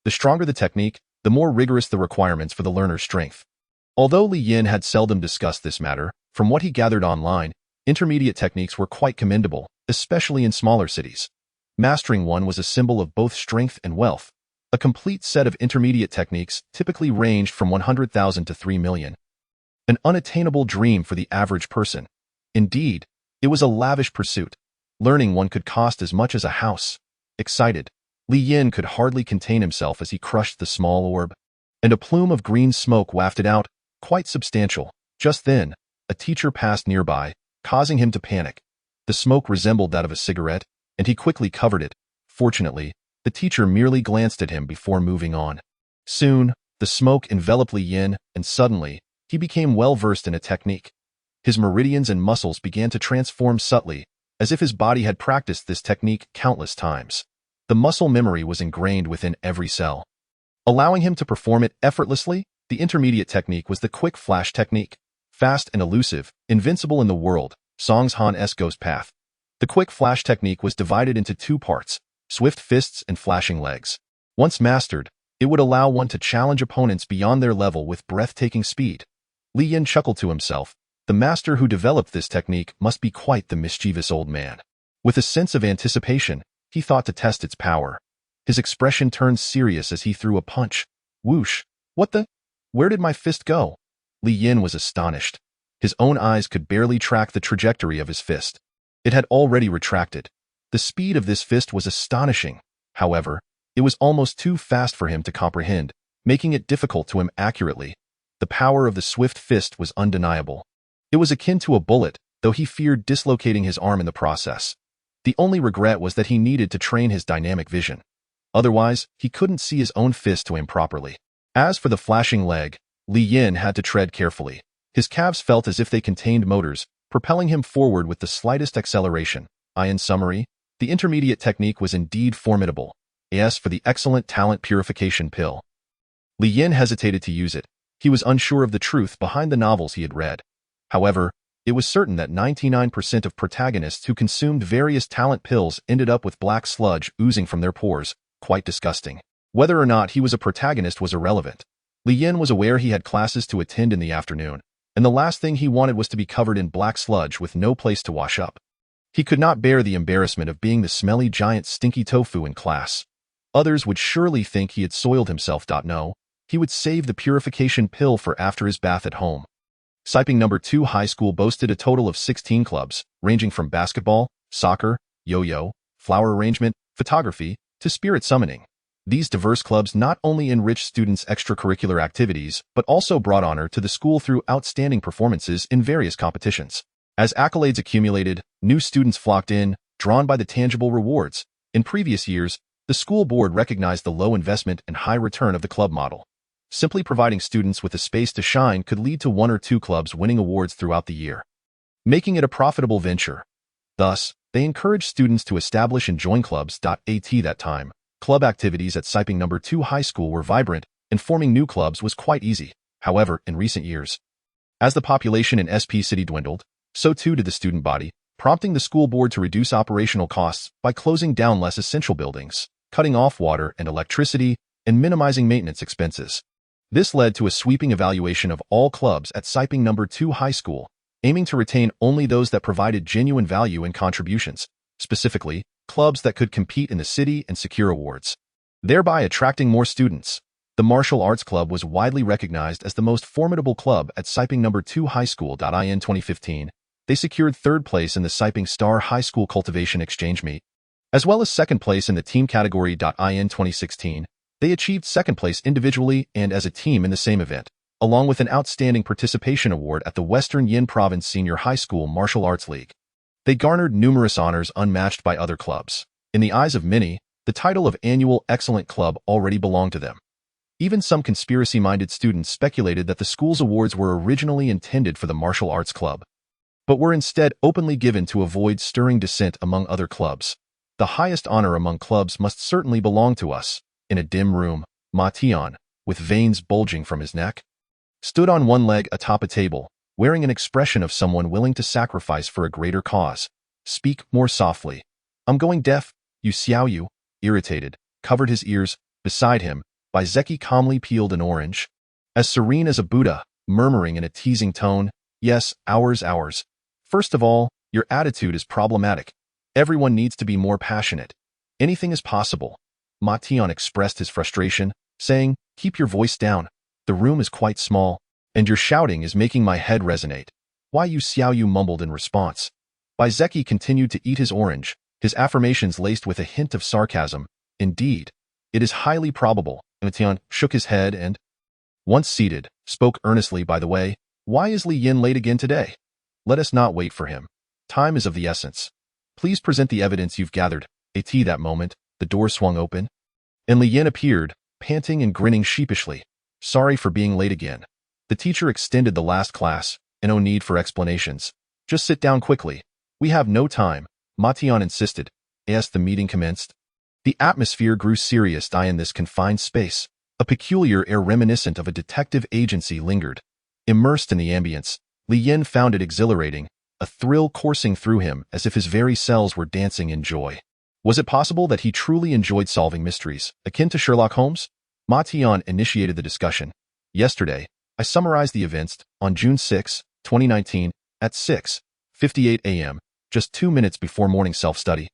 The stronger the technique, the more rigorous the requirements for the learner's strength. Although Li Yin had seldom discussed this matter, from what he gathered online, intermediate techniques were quite commendable, especially in smaller cities. Mastering one was a symbol of both strength and wealth. A complete set of intermediate techniques typically ranged from 100,000 to 3 million. An unattainable dream for the average person. Indeed, it was a lavish pursuit. Learning one could cost as much as a house. Excited, Li Yin could hardly contain himself as he crushed the small orb. And a plume of green smoke wafted out, quite substantial. Just then, a teacher passed nearby, causing him to panic. The smoke resembled that of a cigarette, and he quickly covered it. Fortunately, the teacher merely glanced at him before moving on. Soon, the smoke enveloped Li Yin, and suddenly, he became well-versed in a technique. His meridians and muscles began to transform subtly, as if his body had practiced this technique countless times. The muscle memory was ingrained within every cell. Allowing him to perform it effortlessly, the intermediate technique was the quick flash technique. Fast and elusive, invincible in the world, Song's Han-esque ghost path. The quick flash technique was divided into 2 parts, swift fists and flashing legs. Once mastered, it would allow one to challenge opponents beyond their level with breathtaking speed. Li Yin chuckled to himself. The master who developed this technique must be quite the mischievous old man. With a sense of anticipation, he thought to test its power. His expression turned serious as he threw a punch. Whoosh! What the? Where did my fist go? Li Yin was astonished. His own eyes could barely track the trajectory of his fist. It had already retracted. The speed of this fist was astonishing. However, it was almost too fast for him to comprehend, making it difficult to aim accurately. The power of the swift fist was undeniable. It was akin to a bullet, though he feared dislocating his arm in the process. The only regret was that he needed to train his dynamic vision. Otherwise, he couldn't see his own fist to aim properly. As for the flashing leg, Li Yin had to tread carefully. His calves felt as if they contained motors, propelling him forward with the slightest acceleration. In summary, the intermediate technique was indeed formidable. As for the excellent talent purification pill, Li Yin hesitated to use it. He was unsure of the truth behind the novels he had read. However, it was certain that 99% of protagonists who consumed various talent pills ended up with black sludge oozing from their pores, quite disgusting. Whether or not he was a protagonist was irrelevant. Li Yin was aware he had classes to attend in the afternoon, and the last thing he wanted was to be covered in black sludge with no place to wash up. He could not bear the embarrassment of being the smelly giant stinky tofu in class. Others would surely think he had soiled himself. No, he would save the purification pill for after his bath at home. Siping No. 2 High School boasted a total of 16 clubs, ranging from basketball, soccer, yo-yo, flower arrangement, photography, to spirit summoning. These diverse clubs not only enriched students' extracurricular activities, but also brought honor to the school through outstanding performances in various competitions. As accolades accumulated, new students flocked in, drawn by the tangible rewards. In previous years, the school board recognized the low investment and high return of the club model. Simply providing students with a space to shine could lead to 1 or 2 clubs winning awards throughout the year, making it a profitable venture. Thus, they encouraged students to establish and join clubs. At that time, club activities at Siping No. 2 High School were vibrant, and forming new clubs was quite easy. However, in recent years, as the population in SP City dwindled, so too did the student body, prompting the school board to reduce operational costs by closing down less essential buildings, cutting off water and electricity, and minimizing maintenance expenses. This led to a sweeping evaluation of all clubs at Siping No. 2 High School, aiming to retain only those that provided genuine value and contributions, specifically, clubs that could compete in the city and secure awards, thereby attracting more students. The Martial Arts Club was widely recognized as the most formidable club at Siping No. 2 High School. In 2015, they secured 3rd place in the Siping Star High School Cultivation Exchange Meet, as well as 2nd place in the team category. In 2016, they achieved 2nd place individually and as a team in the same event, along with an Outstanding Participation Award at the Western Yin Province Senior High School Martial Arts League. They garnered numerous honors unmatched by other clubs. In the eyes of many, the title of Annual Excellent Club already belonged to them. Even some conspiracy-minded students speculated that the school's awards were originally intended for the Martial Arts Club, but were instead openly given to avoid stirring dissent among other clubs. The highest honor among clubs must certainly belong to us. In a dim room, Ma Tian, with veins bulging from his neck, stood on one leg atop a table, wearing an expression of someone willing to sacrifice for a greater cause. Speak more softly. I'm going deaf. You Xiaoyu, irritated, covered his ears. Beside him, Zeki calmly peeled an orange, as serene as a Buddha, murmuring in a teasing tone, yes, ours. First of all, your attitude is problematic. Everyone needs to be more passionate. Anything is possible. Ma Tian expressed his frustration, saying, keep your voice down. The room is quite small, and your shouting is making my head resonate. Why you Xiaoyu mumbled in response. Zeki continued to eat his orange, his affirmations laced with a hint of sarcasm. Indeed, it is highly probable. Ma Tian shook his head and, once seated, spoke earnestly. By the way, why is Li Yin late again today? Let us not wait for him. Time is of the essence. Please present the evidence you've gathered. At that moment, the door swung open, and Li Yin appeared, panting and grinning sheepishly. Sorry for being late again. The teacher extended the last class, and no need for explanations. Just sit down quickly. We have no time, Ma Tian insisted. As the meeting commenced, the atmosphere grew serious. In this confined space, a peculiar air reminiscent of a detective agency lingered. Immersed in the ambience, Li Yin found it exhilarating, a thrill coursing through him as if his very cells were dancing in joy. Was it possible that he truly enjoyed solving mysteries, akin to Sherlock Holmes? Ma Tian initiated the discussion. Yesterday, I summarized the events on June 6, 2019, at 6:58 a.m., just 2 minutes before morning self-study.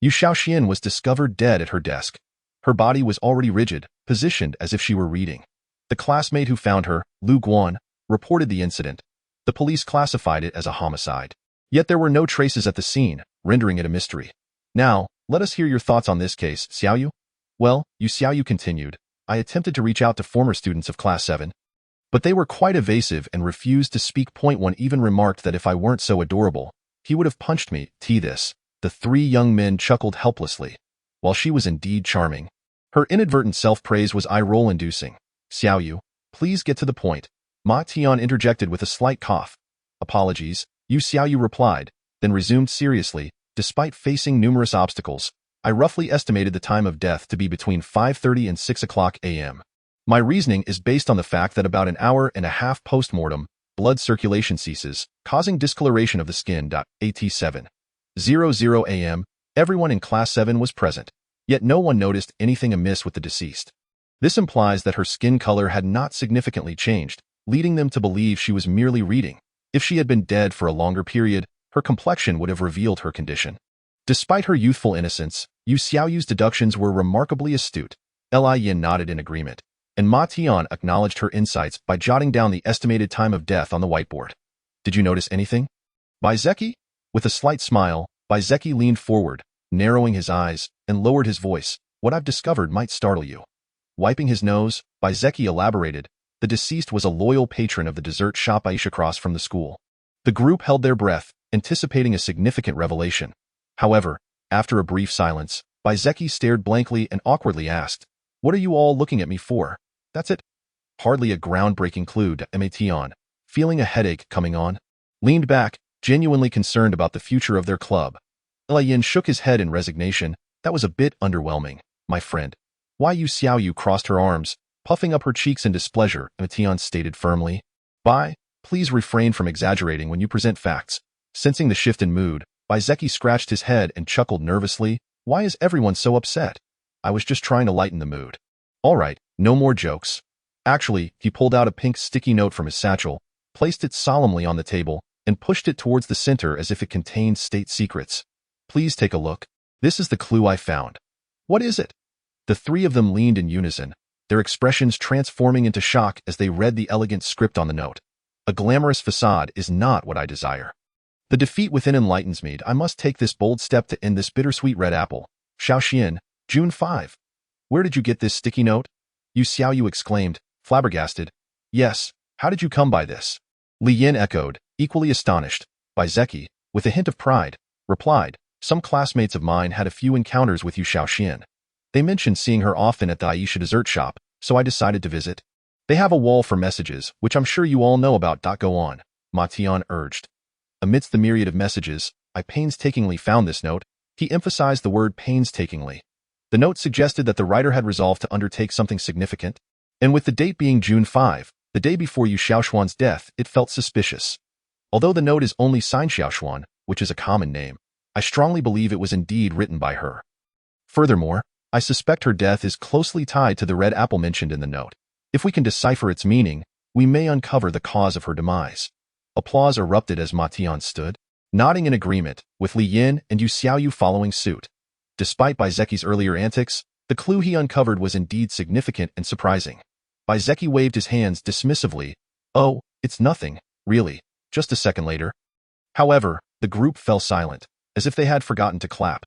Yu Xiaoxian was discovered dead at her desk. Her body was already rigid, positioned as if she were reading. The classmate who found her, Lu Guan, reported the incident. The police classified it as a homicide. Yet there were no traces at the scene, rendering it a mystery. Now, let us hear your thoughts on this case, Xiaoyu. Well, Yu Xiaoyu continued, I attempted to reach out to former students of Class 7, but they were quite evasive and refused to speak. One even remarked that if I weren't so adorable, he would have punched me. This. The 3 young men chuckled helplessly. While she was indeed charming, her inadvertent self-praise was eye-roll inducing. Xiaoyu, please get to the point. Ma Tian interjected with a slight cough. Apologies, Yu Xiaoyu replied, then resumed seriously. Despite facing numerous obstacles, I roughly estimated the time of death to be between 5:30 and 6 o'clock a.m. My reasoning is based on the fact that about an hour and a half post-mortem, blood circulation ceases, causing discoloration of the skin. At 7:00 a.m., everyone in Class 7 was present, yet no one noticed anything amiss with the deceased. This implies that her skin color had not significantly changed, leading them to believe she was merely reading. If she had been dead for a longer period, her complexion would have revealed her condition. Despite her youthful innocence, Yu Xiaoyu's deductions were remarkably astute. Li Yin nodded in agreement, and Ma Tian acknowledged her insights by jotting down the estimated time of death on the whiteboard. Did you notice anything? Baizeki? With a slight smile, Baizeki leaned forward, narrowing his eyes, and lowered his voice. What I've discovered might startle you. Wiping his nose, Baizeki elaborated. The deceased was a loyal patron of the dessert shop Aisha across from the school. The group held their breath, anticipating a significant revelation. However, after a brief silence, Baizeki stared blankly and awkwardly asked, "What are you all looking at me for?" "That's it." Hardly a groundbreaking clue, Matian, feeling a headache coming on, leaned back, genuinely concerned about the future of their club. Li Yin shook his head in resignation. That was a bit underwhelming, my friend. Why Yu Xiaoyu crossed her arms, puffing up her cheeks in displeasure, Matian stated firmly. Please refrain from exaggerating when you present facts. Sensing the shift in mood, Baizeki scratched his head and chuckled nervously. Why is everyone so upset? I was just trying to lighten the mood. All right, no more jokes. Actually, he pulled out a pink sticky note from his satchel, placed it solemnly on the table, and pushed it towards the center as if it contained state secrets. Please take a look. This is the clue I found. What is it? The three of them leaned in unison, their expressions transforming into shock as they read the elegant script on the note. A glamorous facade is not what I desire. The defeat within enlightens me. I must take this bold step to end this bittersweet red apple. Shaoxian, June 5. Where did you get this sticky note? Yu Xiaoyu exclaimed, flabbergasted. Yes, how did you come by this? Li Yin echoed, equally astonished. Baizeki, with a hint of pride, replied, some classmates of mine had a few encounters with Yu Shaoxian. They mentioned seeing her often at the Aisha dessert shop, so I decided to visit. They have a wall for messages, which I'm sure you all know about. Go on, Ma Tian urged. Amidst the myriad of messages, I painstakingly found this note. He emphasized the word painstakingly. The note suggested that the writer had resolved to undertake something significant, and with the date being June 5, the day before Yu Xiaoshuan's death, it felt suspicious. Although the note is only signed Xiaoshuan, which is a common name, I strongly believe it was indeed written by her. Furthermore, I suspect her death is closely tied to the red apple mentioned in the note. If we can decipher its meaning, we may uncover the cause of her demise. Applause erupted as Ma Tian stood, nodding in agreement, with Li Yin and Yu Xiaoyu following suit. Despite Baizeki's earlier antics, the clue he uncovered was indeed significant and surprising. Baizeki waved his hands dismissively. Oh, it's nothing, really, just a second later. However, the group fell silent, as if they had forgotten to clap.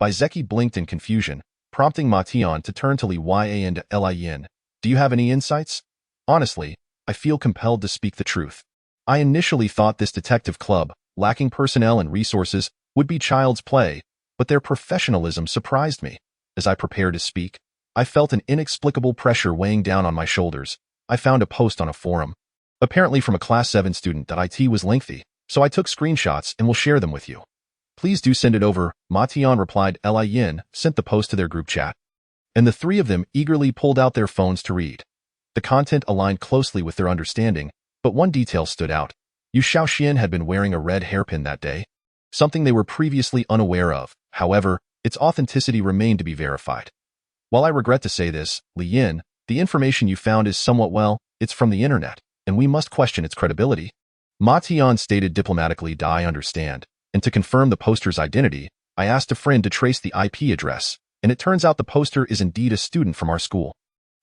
Baizeki blinked in confusion, prompting Ma Tian to turn to Li Yi and Li Yin. Do you have any insights? Honestly, I feel compelled to speak the truth. I initially thought this detective club, lacking personnel and resources, would be child's play, but their professionalism surprised me. As I prepared to speak, I felt an inexplicable pressure weighing down on my shoulders. I found a post on a forum, apparently from a Class 7 student, that IT was lengthy, so I took screenshots and will share them with you. Please do send it over, Ma Tian replied. Li Yin sent the post to their group chat, and the three of them eagerly pulled out their phones to read. The content aligned closely with their understanding, but one detail stood out. Yu Shaoxian had been wearing a red hairpin that day, something they were previously unaware of. However, its authenticity remained to be verified. While I regret to say this, Li Yin, the information you found is somewhat, it's from the internet, and we must question its credibility. Ma Tian stated diplomatically. I understand, and to confirm the poster's identity, I asked a friend to trace the IP address, and it turns out the poster is indeed a student from our school.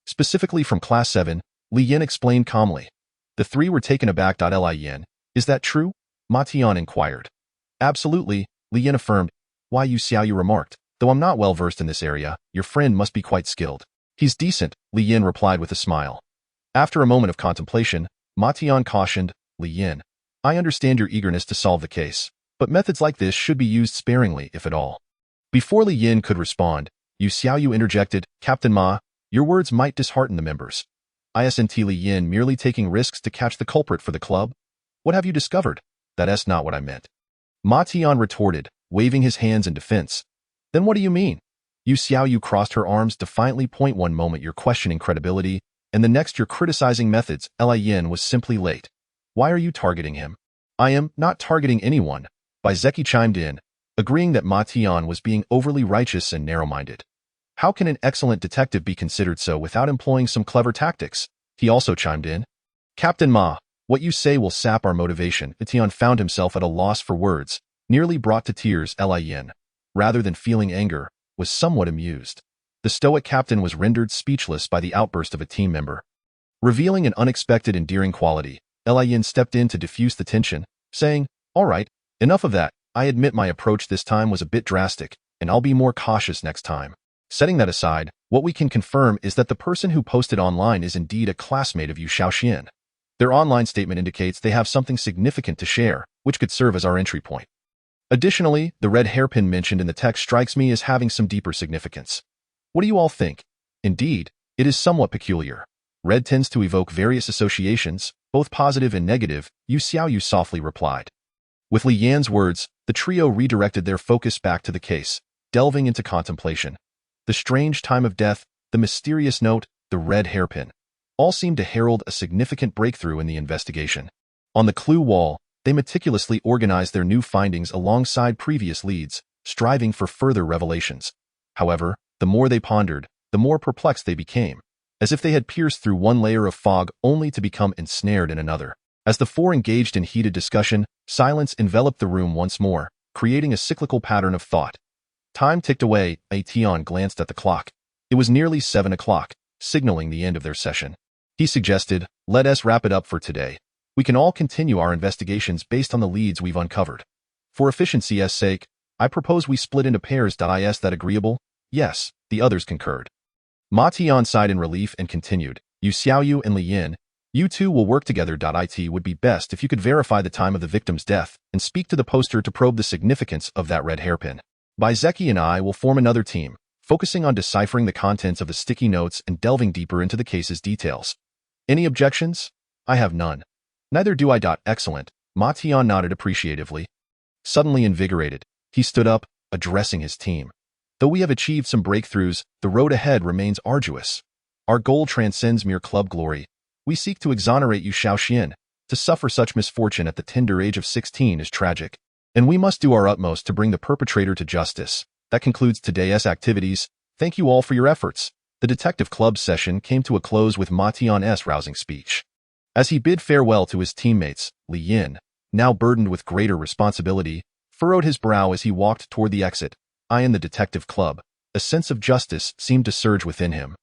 Specifically from Class 7, Li Yin explained calmly. The three were taken aback. Li Yin, is that true? Ma Tian inquired. Absolutely, Li Yin affirmed. Why, Yu Xiaoyu remarked. Though I'm not well versed in this area, your friend must be quite skilled. He's decent, Li Yin replied with a smile. After a moment of contemplation, Ma Tian cautioned, Li Yin, I understand your eagerness to solve the case, but methods like this should be used sparingly, if at all. Before Li Yin could respond, Yu Xiaoyu interjected, Captain Ma, your words might dishearten the members. Isn't Li Yin merely taking risks to catch the culprit for the club? What have you discovered? That's not what I meant. Ma Tian retorted, waving his hands in defense. Then what do you mean? Yu Xiaoyu crossed her arms defiantly. One moment you're questioning credibility, and the next you're criticizing methods. Li Yin was simply late. Why are you targeting him? I am not targeting anyone, Baizeki chimed in, agreeing that Ma Tian was being overly righteous and narrow-minded. How can an excellent detective be considered so without employing some clever tactics? He also chimed in. Captain Ma, What you say will sap our motivation. Tian found himself at a loss for words, nearly brought to tears. Lin, rather than feeling anger, was somewhat amused. The stoic captain was rendered speechless by the outburst of a team member. Revealing an unexpected endearing quality, Lin stepped in to diffuse the tension, saying, "All right, enough of that. I admit my approach this time was a bit drastic, and I'll be more cautious next time." Setting that aside, what we can confirm is that the person who posted online is indeed a classmate of Yu Shaoxian. Their online statement indicates they have something significant to share, which could serve as our entry point. Additionally, the red hairpin mentioned in the text strikes me as having some deeper significance. What do you all think? Indeed, it is somewhat peculiar. Red tends to evoke various associations, both positive and negative, Yu Xiaoyu softly replied. With Li Yan's words, the trio redirected their focus back to the case, delving into contemplation. The strange time of death, the mysterious note, the red hairpin, all seemed to herald a significant breakthrough in the investigation. On the clue wall, they meticulously organized their new findings alongside previous leads, striving for further revelations. However, the more they pondered, the more perplexed they became, as if they had pierced through one layer of fog only to become ensnared in another. As the four engaged in heated discussion, silence enveloped the room once more, creating a cyclical pattern of thought. Time ticked away. Tian glanced at the clock. It was nearly 7 o'clock, signaling the end of their session. He suggested, "Let us wrap it up for today. We can all continue our investigations based on the leads we've uncovered. For efficiency's sake, I propose we split into pairs. Is that agreeable?" "Yes," the others concurred. Ma Tian sighed in relief and continued, "Yu Xiaoyu and Li Yin, you two will work together. It would be best if you could verify the time of the victim's death and speak to the poster to probe the significance of that red hairpin. Zeki and I will form another team, focusing on deciphering the contents of the sticky notes and delving deeper into the case's details. Any objections? I have none." "Neither do I. Excellent." Ma Tian nodded appreciatively. Suddenly invigorated, he stood up, addressing his team. "Though we have achieved some breakthroughs, the road ahead remains arduous. Our goal transcends mere club glory. We seek to exonerate Yu Shaoxian. To suffer such misfortune at the tender age of 16 is tragic, and we must do our utmost to bring the perpetrator to justice. That concludes today's activities. Thank you all for your efforts." The detective club session came to a close with Ma Tian's rousing speech. As he bid farewell to his teammates, Li Yin, now burdened with greater responsibility, furrowed his brow as he walked toward the exit. In the detective club, a sense of justice seemed to surge within him.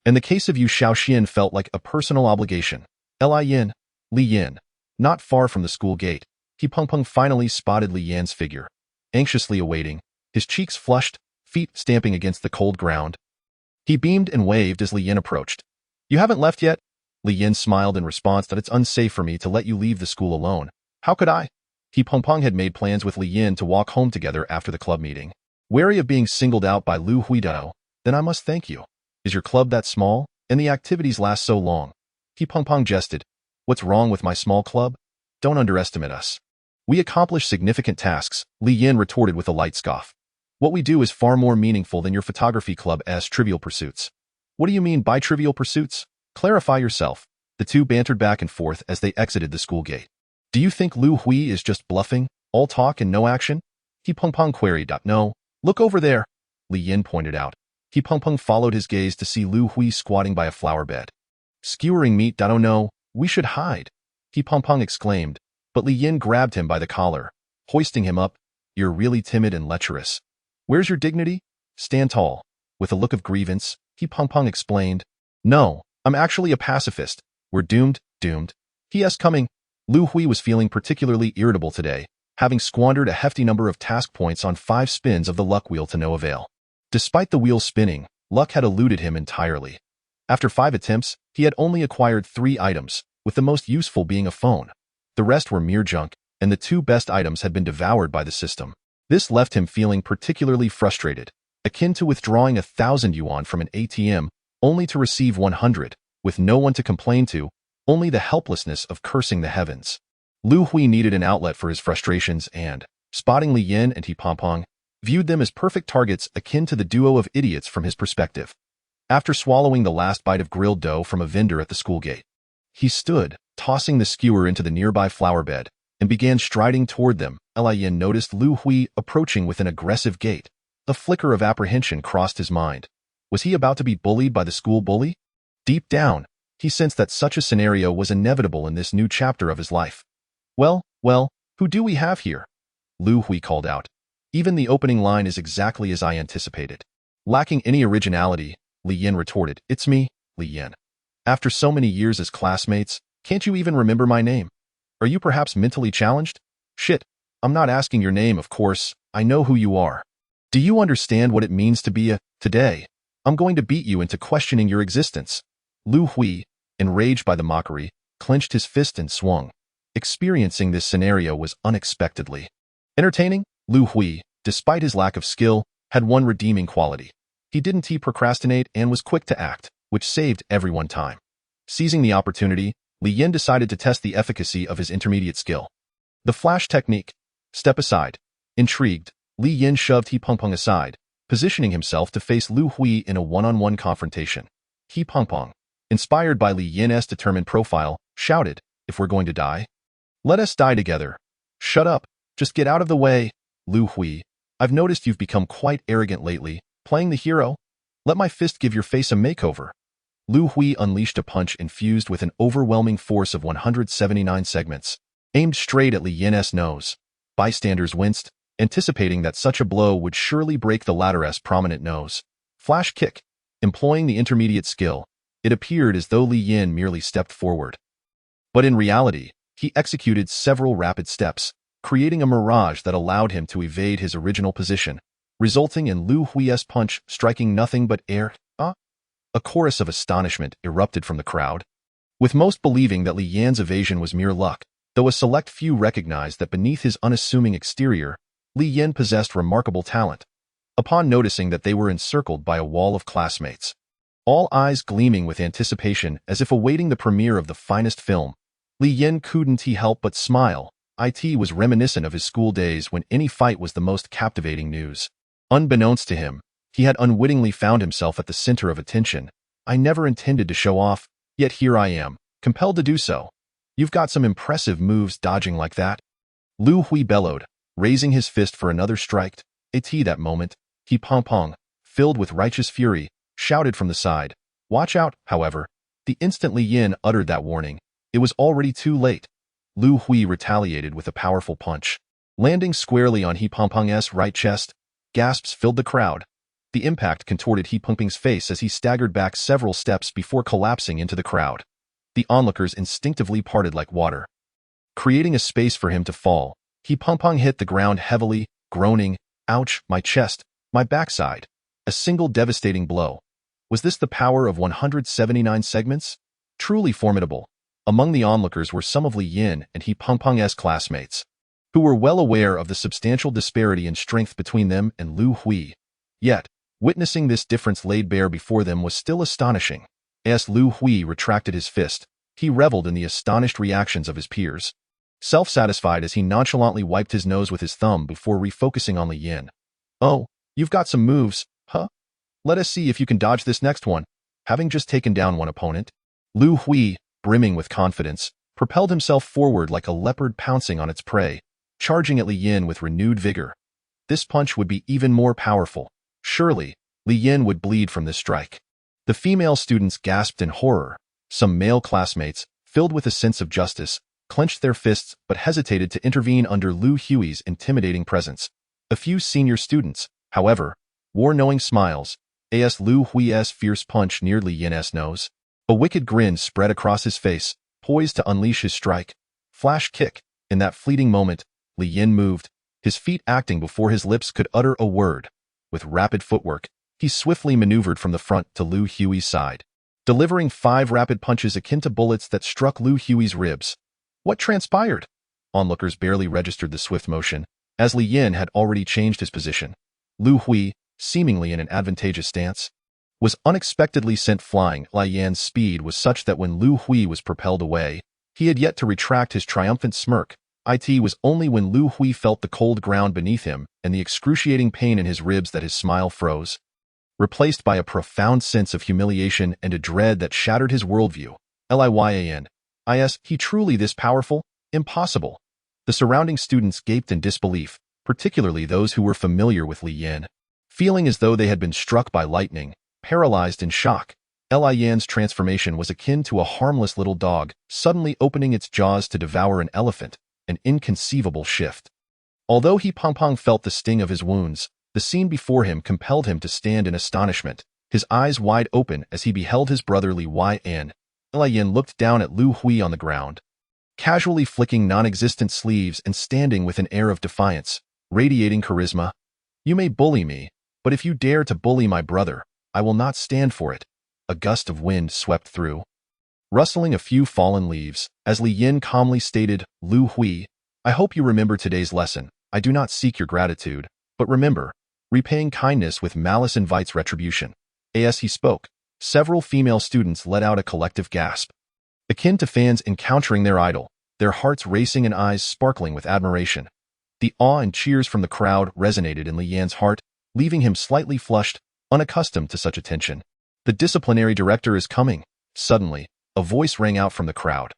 And the case of Yu Shaoxian felt like a personal obligation. Li Yin, not far from the school gate, Peng finally spotted Li Yan's figure, anxiously awaiting, his cheeks flushed, feet stamping against the cold ground. He beamed and waved as Li Yin approached. "You haven't left yet?" Li Yin smiled in response. "That it's unsafe for me to let you leave the school alone. How could I?" Peng had made plans with Li Yin to walk home together after the club meeting. Wary of being singled out by Lu Huidao, "Then I must thank you. Is your club that small, and the activities last so long?" Peng jested. "What's wrong with my small club? Don't underestimate us. We accomplish significant tasks," Li Yin retorted with a light scoff. "What we do is far more meaningful than your photography club's trivial pursuits." "What do you mean by trivial pursuits? Clarify yourself." The two bantered back and forth as they exited the school gate. "Do you think Lu Hui is just bluffing, all talk and no action?" Peng queried. "No, look over there," Li Yin pointed out. Peng followed his gaze to see Lu Hui squatting by a flower bed. "Skewering meat. Oh no, we should hide," Peng exclaimed, but Li Yin grabbed him by the collar, hoisting him up. "You're really timid and lecherous. Where's your dignity? Stand tall." With a look of grievance, Peng explained, "No, I'm actually a pacifist. We're doomed. P.S. coming." Lu Hui was feeling particularly irritable today, having squandered a hefty number of task points on 5 spins of the luck wheel to no avail. Despite the wheel spinning, luck had eluded him entirely. After 5 attempts, he had only acquired 3 items, with the most useful being a phone. The rest were mere junk, and the 2 best items had been devoured by the system. This left him feeling particularly frustrated, akin to withdrawing 1,000 yuan from an ATM only to receive 100, with no one to complain to, only the helplessness of cursing the heavens. Lu Hui needed an outlet for his frustrations and, spotting Li Yin and Peng, viewed them as perfect targets akin to the duo of idiots from his perspective. After swallowing the last bite of grilled dough from a vendor at the school gate, he stood, tossing the skewer into the nearby flower bed, and began striding toward them. Li Yin noticed Lu Hui approaching with an aggressive gait. A flicker of apprehension crossed his mind. Was he about to be bullied by the school bully? Deep down, He sensed that such a scenario was inevitable in this new chapter of his life. Well, who do we have here? Lu Hui called out. Even the opening line is exactly as I anticipated. Lacking any originality, Li Yin retorted, It's me, Li Yin. After so many years as classmates, can't you even remember my name? Are you perhaps mentally challenged? Shit, I'm not asking your name, of course. I know who you are. Do you understand what it means to be a today? I'm going to beat you into questioning your existence. Lu Hui, enraged by the mockery, clenched his fist and swung. Experiencing this scenario was unexpectedly entertaining. Lu Hui, despite his lack of skill, had one redeeming quality. He didn't procrastinate and was quick to act, which saved everyone time. Seizing the opportunity, Li Yin decided to test the efficacy of his intermediate skill. The flash technique. Step aside. Intrigued, Li Yin shoved He Peng Peng aside, positioning himself to face Lu Hui in a one-on-one confrontation. He Peng Peng, inspired by Li Yin's determined profile, shouted, If we're going to die, let us die together. Shut up, just get out of the way. Lu Hui, I've noticed you've become quite arrogant lately, playing the hero. Let my fist give your face a makeover. Lu Hui unleashed a punch infused with an overwhelming force of 179 segments, aimed straight at Li Yin's nose. Bystanders winced, anticipating that such a blow would surely break the latter's prominent nose. Flash kick. Employing the intermediate skill, it appeared as though Li Yin merely stepped forward. But in reality, he executed several rapid steps, creating a mirage that allowed him to evade his original position, resulting in Lu Hui's punch striking nothing but air. A chorus of astonishment erupted from the crowd, with most believing that Li Yan's evasion was mere luck, though a select few recognized that beneath his unassuming exterior, Li Yin possessed remarkable talent. Upon noticing that they were encircled by a wall of classmates, all eyes gleaming with anticipation as if awaiting the premiere of the finest film, Li Yin couldn't help but smile. It was reminiscent of his school days when any fight was the most captivating news. Unbeknownst to him, he had unwittingly found himself at the center of attention. I never intended to show off, yet here I am, compelled to do so. You've got some impressive moves dodging like that. Lu Hui bellowed, raising his fist for another strike. That moment, He Peng Peng, filled with righteous fury, shouted from the side. Watch out, however. The instant Li Yin uttered that warning, it was already too late. Lu Hui retaliated with a powerful punch, landing squarely on He Peng Peng's right chest. Gasps filled the crowd. The impact contorted He Peng Peng's face as he staggered back several steps before collapsing into the crowd. The onlookers instinctively parted like water, creating a space for him to fall. He Peng Peng hit the ground heavily, groaning, Ouch, my chest, my backside. A single devastating blow. Was this the power of 179 segments? Truly formidable. Among the onlookers were some of Li Yin and He Peng Peng's classmates, who were well aware of the substantial disparity in strength between them and Lu Hui. Yet, witnessing this difference laid bare before them was still astonishing. As Lu Hui retracted his fist, he reveled in the astonished reactions of his peers, self-satisfied as he nonchalantly wiped his nose with his thumb before refocusing on Li Yin. Oh, you've got some moves, huh? Let us see if you can dodge this next one. Having just taken down one opponent, Lu Hui, brimming with confidence, propelled himself forward like a leopard pouncing on its prey, charging at Li Yin with renewed vigor. This punch would be even more powerful. Surely, Li Yin would bleed from this strike. The female students gasped in horror. Some male classmates, filled with a sense of justice, clenched their fists but hesitated to intervene under Lu Hui's intimidating presence. A few senior students, however, wore knowing smiles, as Lu Hui's fierce punch neared Li Yin's nose. A wicked grin spread across his face, poised to unleash his strike. Flash kick. In that fleeting moment, Li Yin moved, his feet acting before his lips could utter a word. With rapid footwork, he swiftly maneuvered from the front to Lu Hui's side, delivering 5 rapid punches akin to bullets that struck Lu Hui's ribs. What transpired? Onlookers barely registered the swift motion, as Li Yin had already changed his position. Lu Hui, seemingly in an advantageous stance, was unexpectedly sent flying. Li Yin's speed was such that when Lu Hui was propelled away, he had yet to retract his triumphant smirk. It was only when Lu Hui felt the cold ground beneath him and the excruciating pain in his ribs that his smile froze, replaced by a profound sense of humiliation and a dread that shattered his worldview. He truly this powerful? Impossible. The surrounding students gaped in disbelief, particularly those who were familiar with Li Yin, feeling as though they had been struck by lightning, paralyzed in shock. Lian's transformation was akin to a harmless little dog suddenly opening its jaws to devour an elephant, an inconceivable shift. Although he Pong felt the sting of his wounds, the scene before him compelled him to stand in astonishment, his eyes wide open as he beheld his brother Li Yan. Lian looked down at Lu Hui on the ground, casually flicking non-existent sleeves and standing with an air of defiance, radiating charisma. "You may bully me, but if you dare to bully my brother, I will not stand for it." A gust of wind swept through, rustling a few fallen leaves, as Li Yin calmly stated, "Lu Hui, I hope you remember today's lesson. I do not seek your gratitude, but remember, repaying kindness with malice invites retribution." As he spoke, several female students let out a collective gasp, akin to fans encountering their idol, their hearts racing and eyes sparkling with admiration. The awe and cheers from the crowd resonated in Li Yan's heart, leaving him slightly flushed, unaccustomed to such attention. "The disciplinary director is coming." Suddenly, a voice rang out from the crowd.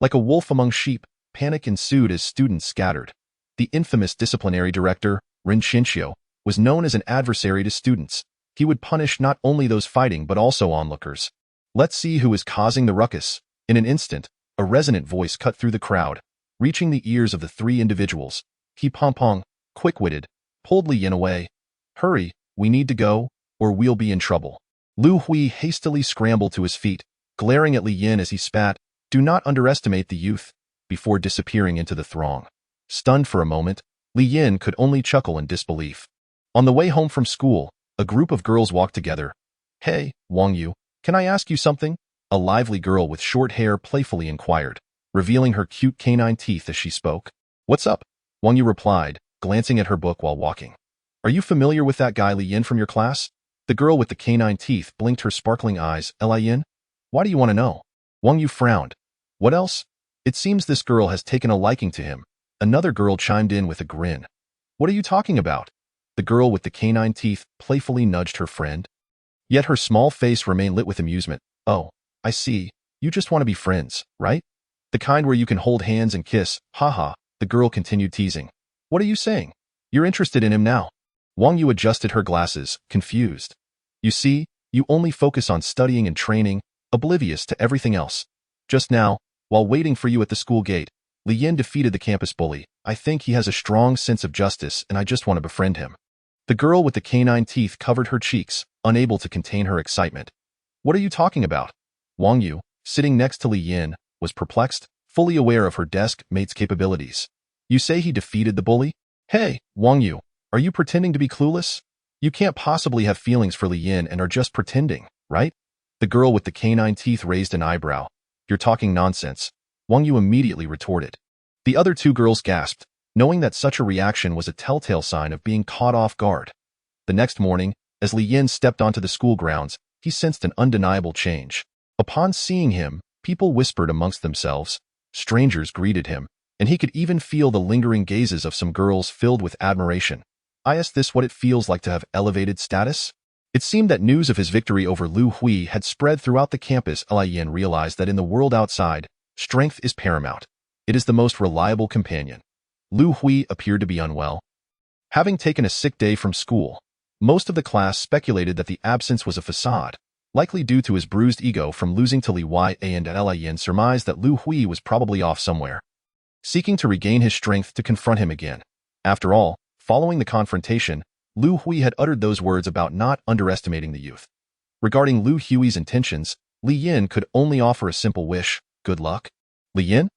Like a wolf among sheep, panic ensued as students scattered. The infamous disciplinary director, Rin Xinxiu, was known as an adversary to students. He would punish not only those fighting but also onlookers. "Let's see who is causing the ruckus." In an instant, a resonant voice cut through the crowd, reaching the ears of the three individuals. He Pong, quick-witted, pulled Li Yin away. "Hurry, we need to go, or we'll be in trouble." Lu Hui hastily scrambled to his feet, glaring at Li Yin as he spat, "Do not underestimate the youth," before disappearing into the throng. Stunned for a moment, Li Yin could only chuckle in disbelief. On the way home from school, a group of girls walked together. "Hey, Wang Yu, can I ask you something?" A lively girl with short hair playfully inquired, revealing her cute canine teeth as she spoke. "What's up?" Wang Yu replied, glancing at her book while walking. "Are you familiar with that guy Li Yin from your class?" The girl with the canine teeth blinked her sparkling eyes. "Li Yin? Why do you want to know?" Wang Yu frowned. "What else? It seems this girl has taken a liking to him." Another girl chimed in with a grin. "What are you talking about?" The girl with the canine teeth playfully nudged her friend. Yet her small face remained lit with amusement. "Oh, I see. You just want to be friends, right? The kind where you can hold hands and kiss, haha," the girl continued teasing. "What are you saying? You're interested in him now?" Wang Yu adjusted her glasses, confused. "You see, you only focus on studying and training, oblivious to everything else. Just now, while waiting for you at the school gate, Li Yin defeated the campus bully. I think he has a strong sense of justice and I just want to befriend him." The girl with the canine teeth covered her cheeks, unable to contain her excitement. "What are you talking about?" Wang Yu, sitting next to Li Yin, was perplexed, fully aware of her desk mate's capabilities. "You say he defeated the bully? Hey, Wang Yu, are you pretending to be clueless? You can't possibly have feelings for Li Yin and are just pretending, right?" The girl with the canine teeth raised an eyebrow. "You're talking nonsense," Wang Yu immediately retorted. The other two girls gasped, knowing that such a reaction was a telltale sign of being caught off guard. The next morning, as Li Yin stepped onto the school grounds, he sensed an undeniable change. Upon seeing him, people whispered amongst themselves, strangers greeted him, and he could even feel the lingering gazes of some girls filled with admiration. Is this what it feels like to have elevated status? It seemed that news of his victory over Lu Hui had spread throughout the campus. Li Yin realized that in the world outside, strength is paramount. It is the most reliable companion. Lu Hui appeared to be unwell. Having taken a sick day from school, most of the class speculated that the absence was a facade, likely due to his bruised ego from losing to Li Yan, and Li Yin surmised that Lu Hui was probably off somewhere, seeking to regain his strength to confront him again. After all, following the confrontation, Lu Hui had uttered those words about not underestimating the youth. Regarding Lu Hui's intentions, Li Yin could only offer a simple wish: good luck. Li Yin?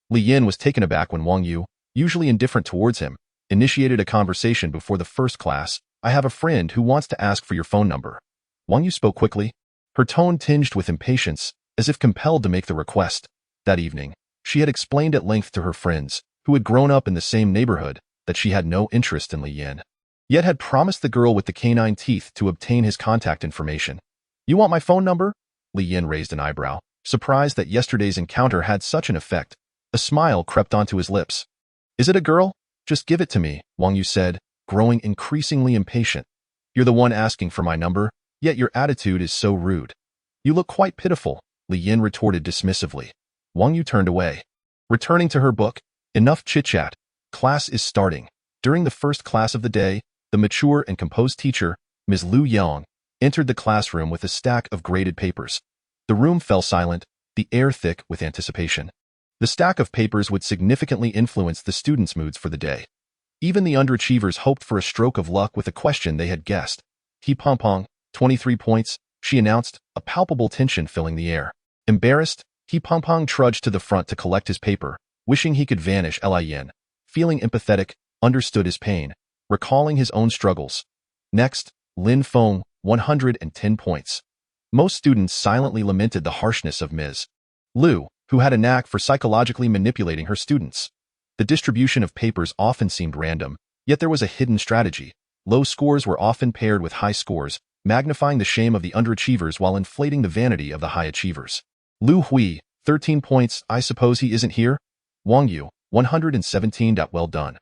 Li Yin was taken aback when Wang Yu, usually indifferent towards him, initiated a conversation before the first class. "I have a friend who wants to ask for your phone number." Wang Yu spoke quickly, her tone tinged with impatience, as if compelled to make the request. That evening, she had explained at length to her friends, who had grown up in the same neighborhood, that she had no interest in Li Yin, yet had promised the girl with the canine teeth to obtain his contact information. "You want my phone number?" Li Yin raised an eyebrow, surprised that yesterday's encounter had such an effect. A smile crept onto his lips. "Is it a girl? Just give it to me," Wang Yu said, growing increasingly impatient. "You're the one asking for my number, yet your attitude is so rude." "You look quite pitiful," Li Yin retorted dismissively. Wang Yu turned away. Returning to her book, enough chit-chat. Class is starting. During the first class of the day, the mature and composed teacher, Ms. Lu Yang, entered the classroom with a stack of graded papers. The room fell silent, the air thick with anticipation. The stack of papers would significantly influence the students' moods for the day. Even the underachievers hoped for a stroke of luck with a question they had guessed. He pong pong, 23 points, she announced, a palpable tension filling the air. Embarrassed, he pong pong trudged to the front to collect his paper, wishing he could vanish. Lin, feeling empathetic, understood his pain, recalling his own struggles. Next, Lin Feng, 110 points. Most students silently lamented the harshness of Ms. Liu, who had a knack for psychologically manipulating her students. The distribution of papers often seemed random, yet there was a hidden strategy. Low scores were often paired with high scores, magnifying the shame of the underachievers while inflating the vanity of the high achievers. Lu Hui, 13 points, I suppose he isn't here? Wang Yu, 117. Well done.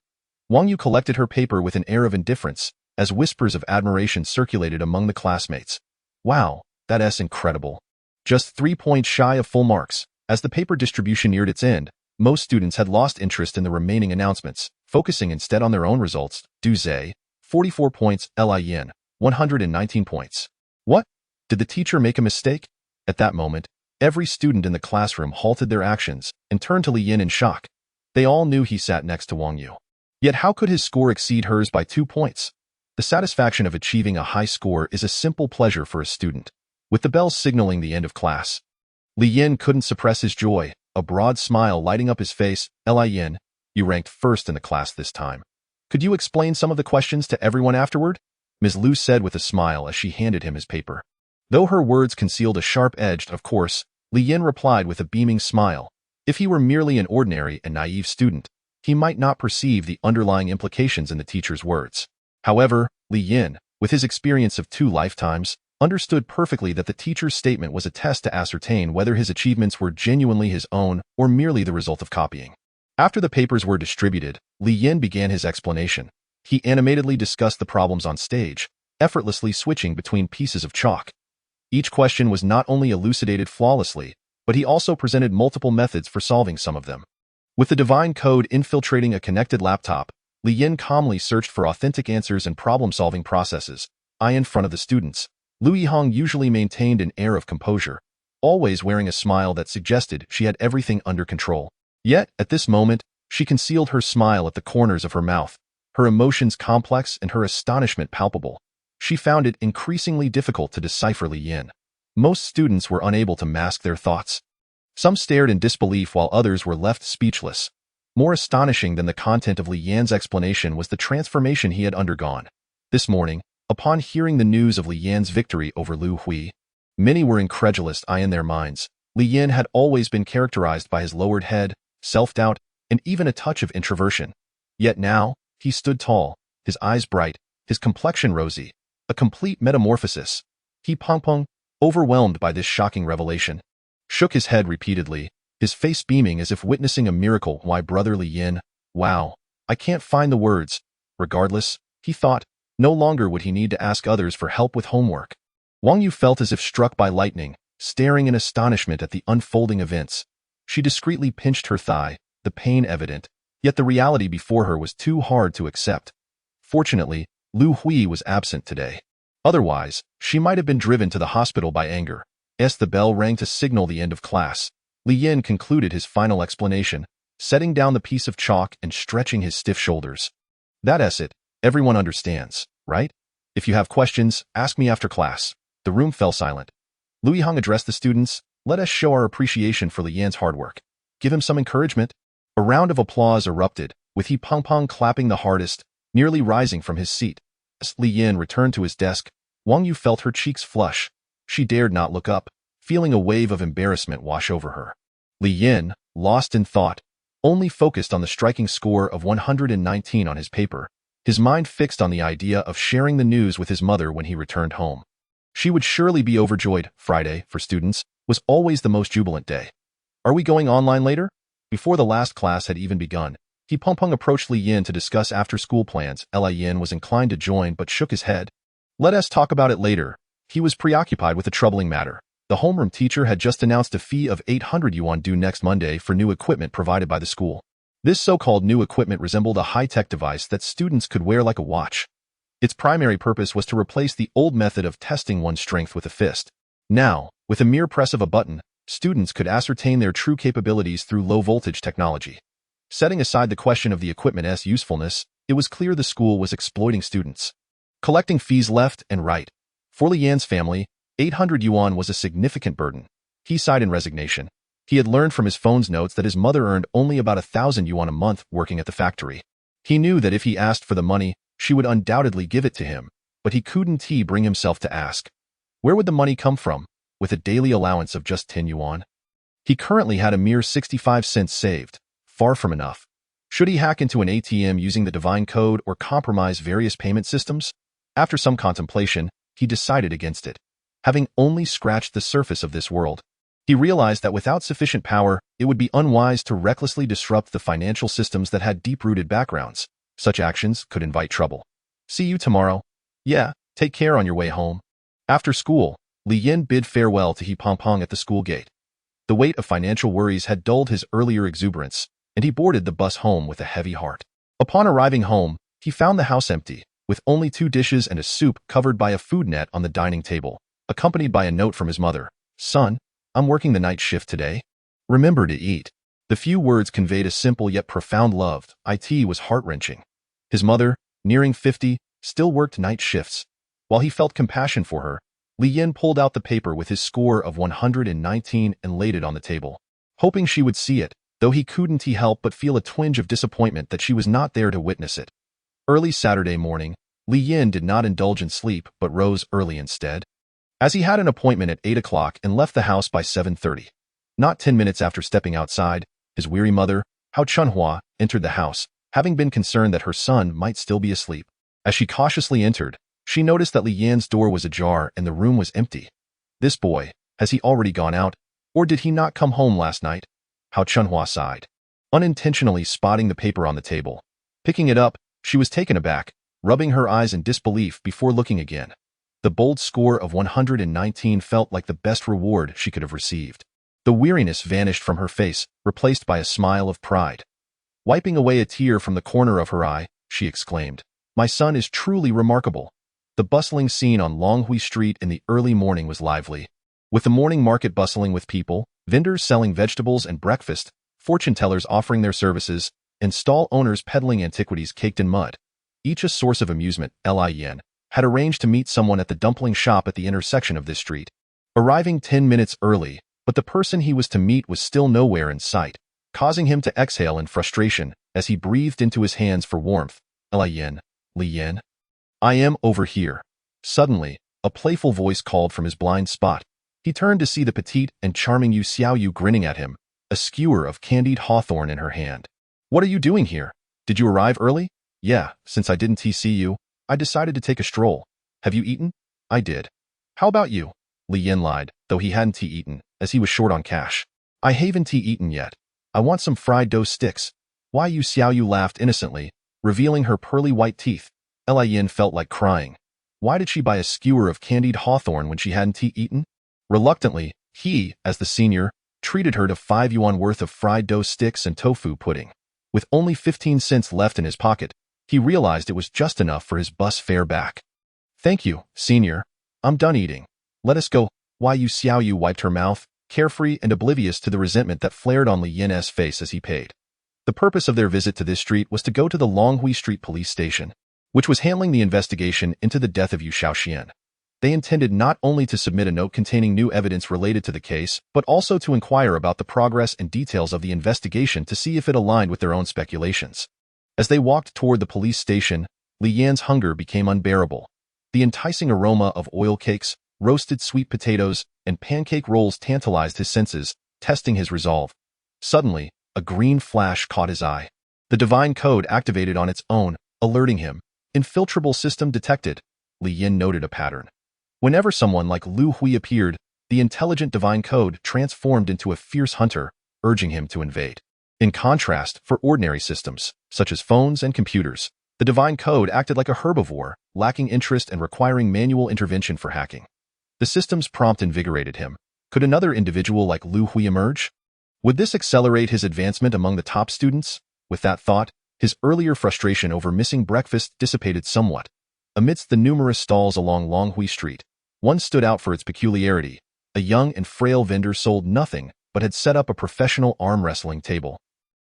Wang Yu collected her paper with an air of indifference, as whispers of admiration circulated among the classmates. Wow, that's incredible. Just 3 points shy of full marks. As the paper distribution neared its end, most students had lost interest in the remaining announcements, focusing instead on their own results. Du Zhe, 44 points, Lin, 119 points. What? Did the teacher make a mistake? At that moment, every student in the classroom halted their actions and turned to Li Yin in shock. They all knew he sat next to Wang Yu. Yet how could his score exceed hers by 2 points? The satisfaction of achieving a high score is a simple pleasure for a student. With the bells signaling the end of class, Li Yin couldn't suppress his joy, a broad smile lighting up his face. Lin, you ranked first in the class this time. Could you explain some of the questions to everyone afterward? Ms. Liu said with a smile as she handed him his paper. Though her words concealed a sharp edge, of course, Li Yin replied with a beaming smile. If he were merely an ordinary and naive student, he might not perceive the underlying implications in the teacher's words. However, Li Yin, with his experience of 2 lifetimes, understood perfectly that the teacher's statement was a test to ascertain whether his achievements were genuinely his own or merely the result of copying. After the papers were distributed, Li Yin began his explanation. He animatedly discussed the problems on stage, effortlessly switching between pieces of chalk. Each question was not only elucidated flawlessly, but he also presented multiple methods for solving some of them. With the divine code infiltrating a connected laptop, Li Yin calmly searched for authentic answers and problem-solving processes. In front of the students, Lu Yihong usually maintained an air of composure, always wearing a smile that suggested she had everything under control. Yet, at this moment, she concealed her smile at the corners of her mouth, her emotions complex and her astonishment palpable. She found it increasingly difficult to decipher Li Yin. Most students were unable to mask their thoughts. Some stared in disbelief while others were left speechless. More astonishing than the content of Li Yan's explanation was the transformation he had undergone. This morning, upon hearing the news of Li Yan's victory over Lu Hui, many were incredulous in their minds. Li Yin had always been characterized by his lowered head, self-doubt, and even a touch of introversion. Yet now, he stood tall, his eyes bright, his complexion rosy, a complete metamorphosis. He pong pong, overwhelmed by this shocking revelation, shook his head repeatedly, his face beaming as if witnessing a miracle. Why, brother Li Yin, wow, I can't find the words. Regardless, he thought, no longer would he need to ask others for help with homework. Wang Yu felt as if struck by lightning, staring in astonishment at the unfolding events. She discreetly pinched her thigh, the pain evident, yet the reality before her was too hard to accept. Fortunately, Lu Hui was absent today. Otherwise, she might have been driven to the hospital by anger. As the bell rang to signal the end of class, Li Yin concluded his final explanation, setting down the piece of chalk and stretching his stiff shoulders. That's it, everyone understands, right? If you have questions, ask me after class. The room fell silent. Lu Yihong addressed the students. Let us show our appreciation for Li Yan's hard work. Give him some encouragement. A round of applause erupted, with he pong pong clapping the hardest, nearly rising from his seat. As Li Yin returned to his desk, Wang Yu felt her cheeks flush. She dared not look up, feeling a wave of embarrassment wash over her. Li Yin, lost in thought, only focused on the striking score of 119 on his paper, his mind fixed on the idea of sharing the news with his mother when he returned home. She would surely be overjoyed. Friday, for students, was always the most jubilant day. Are we going online later? Before the last class had even begun, he pong pong approached Li Yin to discuss after-school plans. Li Yin was inclined to join but shook his head. Let us talk about it later. He was preoccupied with a troubling matter. The homeroom teacher had just announced a fee of 800 yuan due next Monday for new equipment provided by the school. This so-called new equipment resembled a high-tech device that students could wear like a watch. Its primary purpose was to replace the old method of testing one's strength with a fist. Now, with a mere press of a button, students could ascertain their true capabilities through low-voltage technology. Setting aside the question of the equipment's usefulness, it was clear the school was exploiting students, collecting fees left and right. For Li Yan's family, 800 yuan was a significant burden. He sighed in resignation. He had learned from his phone's notes that his mother earned only about 1,000 yuan a month working at the factory. He knew that if he asked for the money, she would undoubtedly give it to him, but he couldn't bring himself to ask. Where would the money come from, with a daily allowance of just 10 yuan? He currently had a mere 65 cents saved, far from enough. Should he hack into an ATM using the divine code or compromise various payment systems? After some contemplation, he decided against it. Having only scratched the surface of this world, he realized that without sufficient power, it would be unwise to recklessly disrupt the financial systems that had deep-rooted backgrounds. Such actions could invite trouble. See you tomorrow. Yeah, take care on your way home. After school, Li Yan bid farewell to He Pongpong at the school gate. The weight of financial worries had dulled his earlier exuberance, and he boarded the bus home with a heavy heart. Upon arriving home, he found the house empty, with only 2 dishes and a soup covered by a food net on the dining table, accompanied by a note from his mother. Son, I'm working the night shift today. Remember to eat. The few words conveyed a simple yet profound love. It was heart-wrenching. His mother, nearing 50, still worked night shifts. While he felt compassion for her, Li Yan pulled out the paper with his score of 119 and laid it on the table, hoping she would see it, though he couldn't help but feel a twinge of disappointment that she was not there to witness it. Early Saturday morning, Li Yan did not indulge in sleep but rose early instead, as he had an appointment at 8 o'clock and left the house by 7:30. Not 10 minutes after stepping outside, his weary mother, Hao Chunhua, entered the house, having been concerned that her son might still be asleep. As she cautiously entered, she noticed that Li Yan's door was ajar and the room was empty. This boy, has he already gone out, or did he not come home last night? Hao Chunhua sighed, unintentionally spotting the paper on the table. Picking it up, she was taken aback, rubbing her eyes in disbelief before looking again. The bold score of 119 felt like the best reward she could have received. The weariness vanished from her face, replaced by a smile of pride. Wiping away a tear from the corner of her eye, she exclaimed, "My son is truly remarkable." The bustling scene on Longhui Street in the early morning was lively. With the morning market bustling with people, vendors selling vegetables and breakfast, fortune-tellers offering their services, and stall owners peddling antiquities caked in mud. Each a source of amusement, Li Yan had arranged to meet someone at the dumpling shop at the intersection of this street. Arriving 10 minutes early, but the person he was to meet was still nowhere in sight, causing him to exhale in frustration as he breathed into his hands for warmth. Li Yan, I am over here. Suddenly, a playful voice called from his blind spot. He turned to see the petite and charming Yu Xiaoyu grinning at him, a skewer of candied hawthorn in her hand. What are you doing here? Did you arrive early? Yeah, since I didn't see you, I decided to take a stroll. Have you eaten? I did. How about you? Li Yan lied, though he hadn't eaten, as he was short on cash. I haven't eaten yet. I want some fried dough sticks. Why? Yu Xiaoyu laughed innocently, revealing her pearly white teeth. Li Yan felt like crying. Why did she buy a skewer of candied hawthorn when she hadn't eaten? Reluctantly, he, as the senior, treated her to 5 yuan worth of fried dough sticks and tofu pudding. With only 15 cents left in his pocket, he realized it was just enough for his bus fare back. Thank you, senior. I'm done eating. Let us go. Why? Yu Xiaoyu wiped her mouth, carefree and oblivious to the resentment that flared on Li Yan's face as he paid. The purpose of their visit to this street was to go to the Longhui Street police station, which was handling the investigation into the death of Yu Xiaoxian. They intended not only to submit a note containing new evidence related to the case, but also to inquire about the progress and details of the investigation to see if it aligned with their own speculations. As they walked toward the police station, Li Yan's hunger became unbearable. The enticing aroma of oil cakes, roasted sweet potatoes, and pancake rolls tantalized his senses, testing his resolve. Suddenly, a green flash caught his eye. The divine code activated on its own, alerting him. Infiltrable system detected. Li Yan noted a pattern. Whenever someone like Lu Hui appeared, the intelligent divine code transformed into a fierce hunter, urging him to invade. In contrast, for ordinary systems, such as phones and computers, the divine code acted like a herbivore, lacking interest and requiring manual intervention for hacking. The system's prompt invigorated him. Could another individual like Lu Hui emerge? Would this accelerate his advancement among the top students? With that thought, his earlier frustration over missing breakfast dissipated somewhat. Amidst the numerous stalls along Longhui Street, one stood out for its peculiarity. A young and frail vendor sold nothing but had set up a professional arm wrestling table.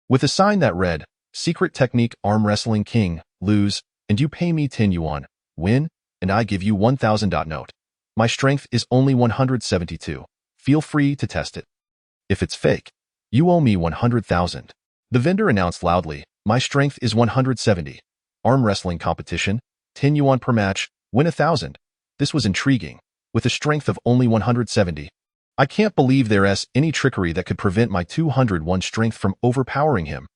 With a sign that read, "Secret Technique Arm Wrestling King, lose, and you pay me 10 yuan, win, and I give you 1,000. Note. My strength is only 172. Feel free to test it. If it's fake, you owe me 100,000. The vendor announced loudly, "My strength is 170. Arm wrestling competition, 10 yuan per match, win 1,000. This was intriguing. With a strength of only 170. I can't believe there's any trickery that could prevent my 201 strength from overpowering him.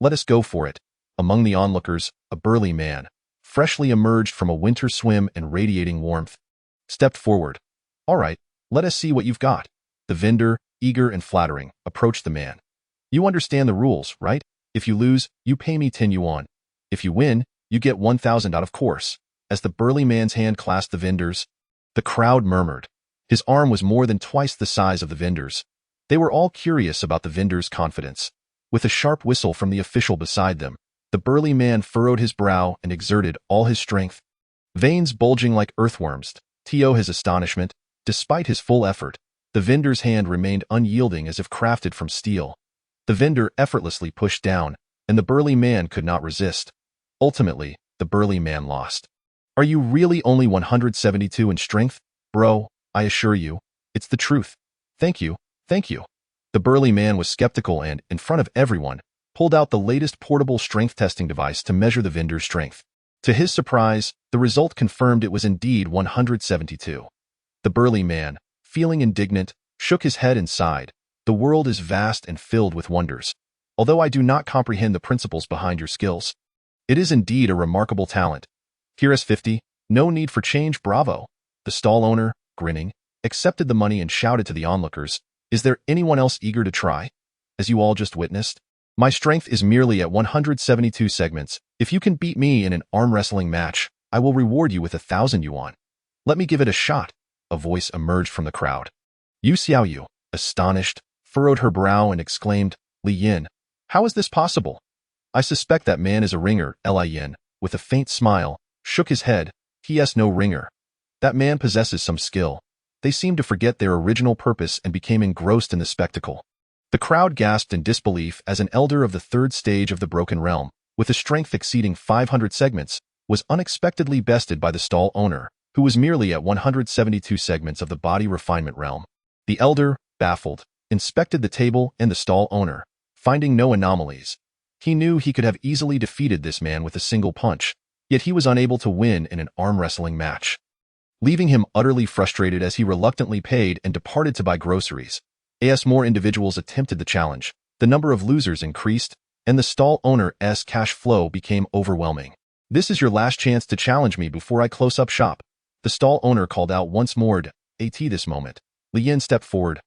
Let us go for it." Among the onlookers, a burly man, freshly emerged from a winter swim and radiating warmth, stepped forward. "All right, let us see what you've got." The vendor, eager and flattering, approached the man. "You understand the rules, right? If you lose, you pay me 10 yuan. If you win, you get 1,000. Of course." As the burly man's hand clasped the vendor's, the crowd murmured. His arm was more than twice the size of the vendor's. They were all curious about the vendor's confidence. With a sharp whistle from the official beside them, the burly man furrowed his brow and exerted all his strength, veins bulging like earthworms. To his astonishment, despite his full effort, the vendor's hand remained unyielding as if crafted from steel. The vendor effortlessly pushed down, and the burly man could not resist. Ultimately, the burly man lost. "Are you really only 172 in strength, bro? I assure you, it's the truth. Thank you, thank you." The burly man was skeptical and, in front of everyone, pulled out the latest portable strength testing device to measure the vendor's strength. To his surprise, the result confirmed it was indeed 172. The burly man, feeling indignant, shook his head and sighed. "The world is vast and filled with wonders. Although I do not comprehend the principles behind your skills, it is indeed a remarkable talent. Here's 50, no need for change, bravo." The stall owner, grinning, accepted the money and shouted to the onlookers, "Is there anyone else eager to try? As you all just witnessed, my strength is merely at 172 segments. If you can beat me in an arm wrestling match, I will reward you with 1,000 yuan. Let me give it a shot." A voice emerged from the crowd. Yu Xiaoyu, astonished, furrowed her brow and exclaimed, "Li Yin, how is this possible? I suspect that man is a ringer." Li Yin, with a faint smile, shook his head. "He is no ringer. That man possesses some skill." They seemed to forget their original purpose and became engrossed in the spectacle. The crowd gasped in disbelief as an elder of the third stage of the Broken Realm, with a strength exceeding 500 segments, was unexpectedly bested by the stall owner, who was merely at 172 segments of the body refinement realm. The elder, baffled, inspected the table and the stall owner, finding no anomalies. He knew he could have easily defeated this man with a single punch, yet he was unable to win in an arm wrestling match, leaving him utterly frustrated as he reluctantly paid and departed to buy groceries. As more individuals attempted the challenge, the number of losers increased, and the stall owner's cash flow became overwhelming. "This is your last chance to challenge me before I close up shop," the stall owner called out once more. At this moment, Li Yin stepped forward.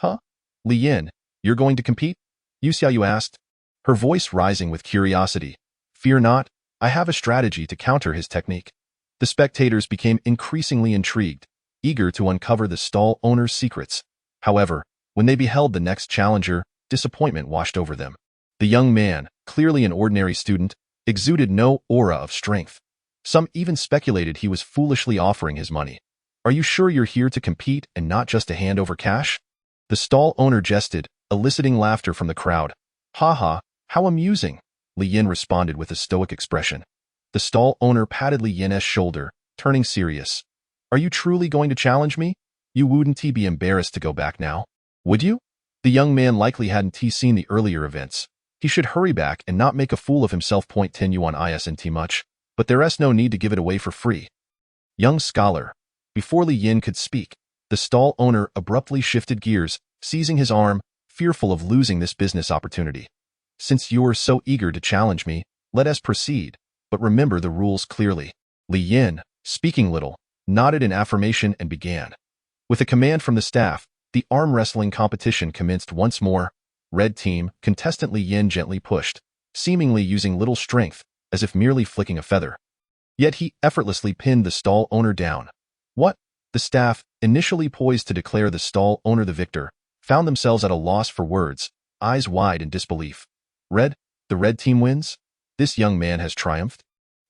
"Huh? Li Yin, you're going to compete?" Yu Xiaoyu asked, her voice rising with curiosity. "Fear not, I have a strategy to counter his technique." The spectators became increasingly intrigued, eager to uncover the stall owner's secrets. However, when they beheld the next challenger, disappointment washed over them. The young man, clearly an ordinary student, exuded no aura of strength. Some even speculated he was foolishly offering his money. "Are you sure you're here to compete and not just to hand over cash?" The stall owner jested, eliciting laughter from the crowd. "Ha ha, how amusing," Li Yin responded with a stoic expression. The stall owner patted Li Yin's shoulder, turning serious. "Are you truly going to challenge me? You wouldn't be embarrassed to go back now, would you?" The young man likely hadn't seen the earlier events. He should hurry back and not make a fool of himself. 10 yuan isn't much, but there's no need to give it away for free. Young scholar. Before Li Yin could speak, the stall owner abruptly shifted gears, seizing his arm, fearful of losing this business opportunity. "Since you're so eager to challenge me, let us proceed, but remember the rules clearly." Li Yin, speaking little, nodded in affirmation and began. With a command from the staff, the arm wrestling competition commenced once more. Red team, contestant Li Yin gently pushed, seemingly using little strength, as if merely flicking a feather. Yet he effortlessly pinned the stall owner down. "What?" The staff, initially poised to declare the stall owner the victor, found themselves at a loss for words, eyes wide in disbelief. "Red? The red team wins? This young man has triumphed?"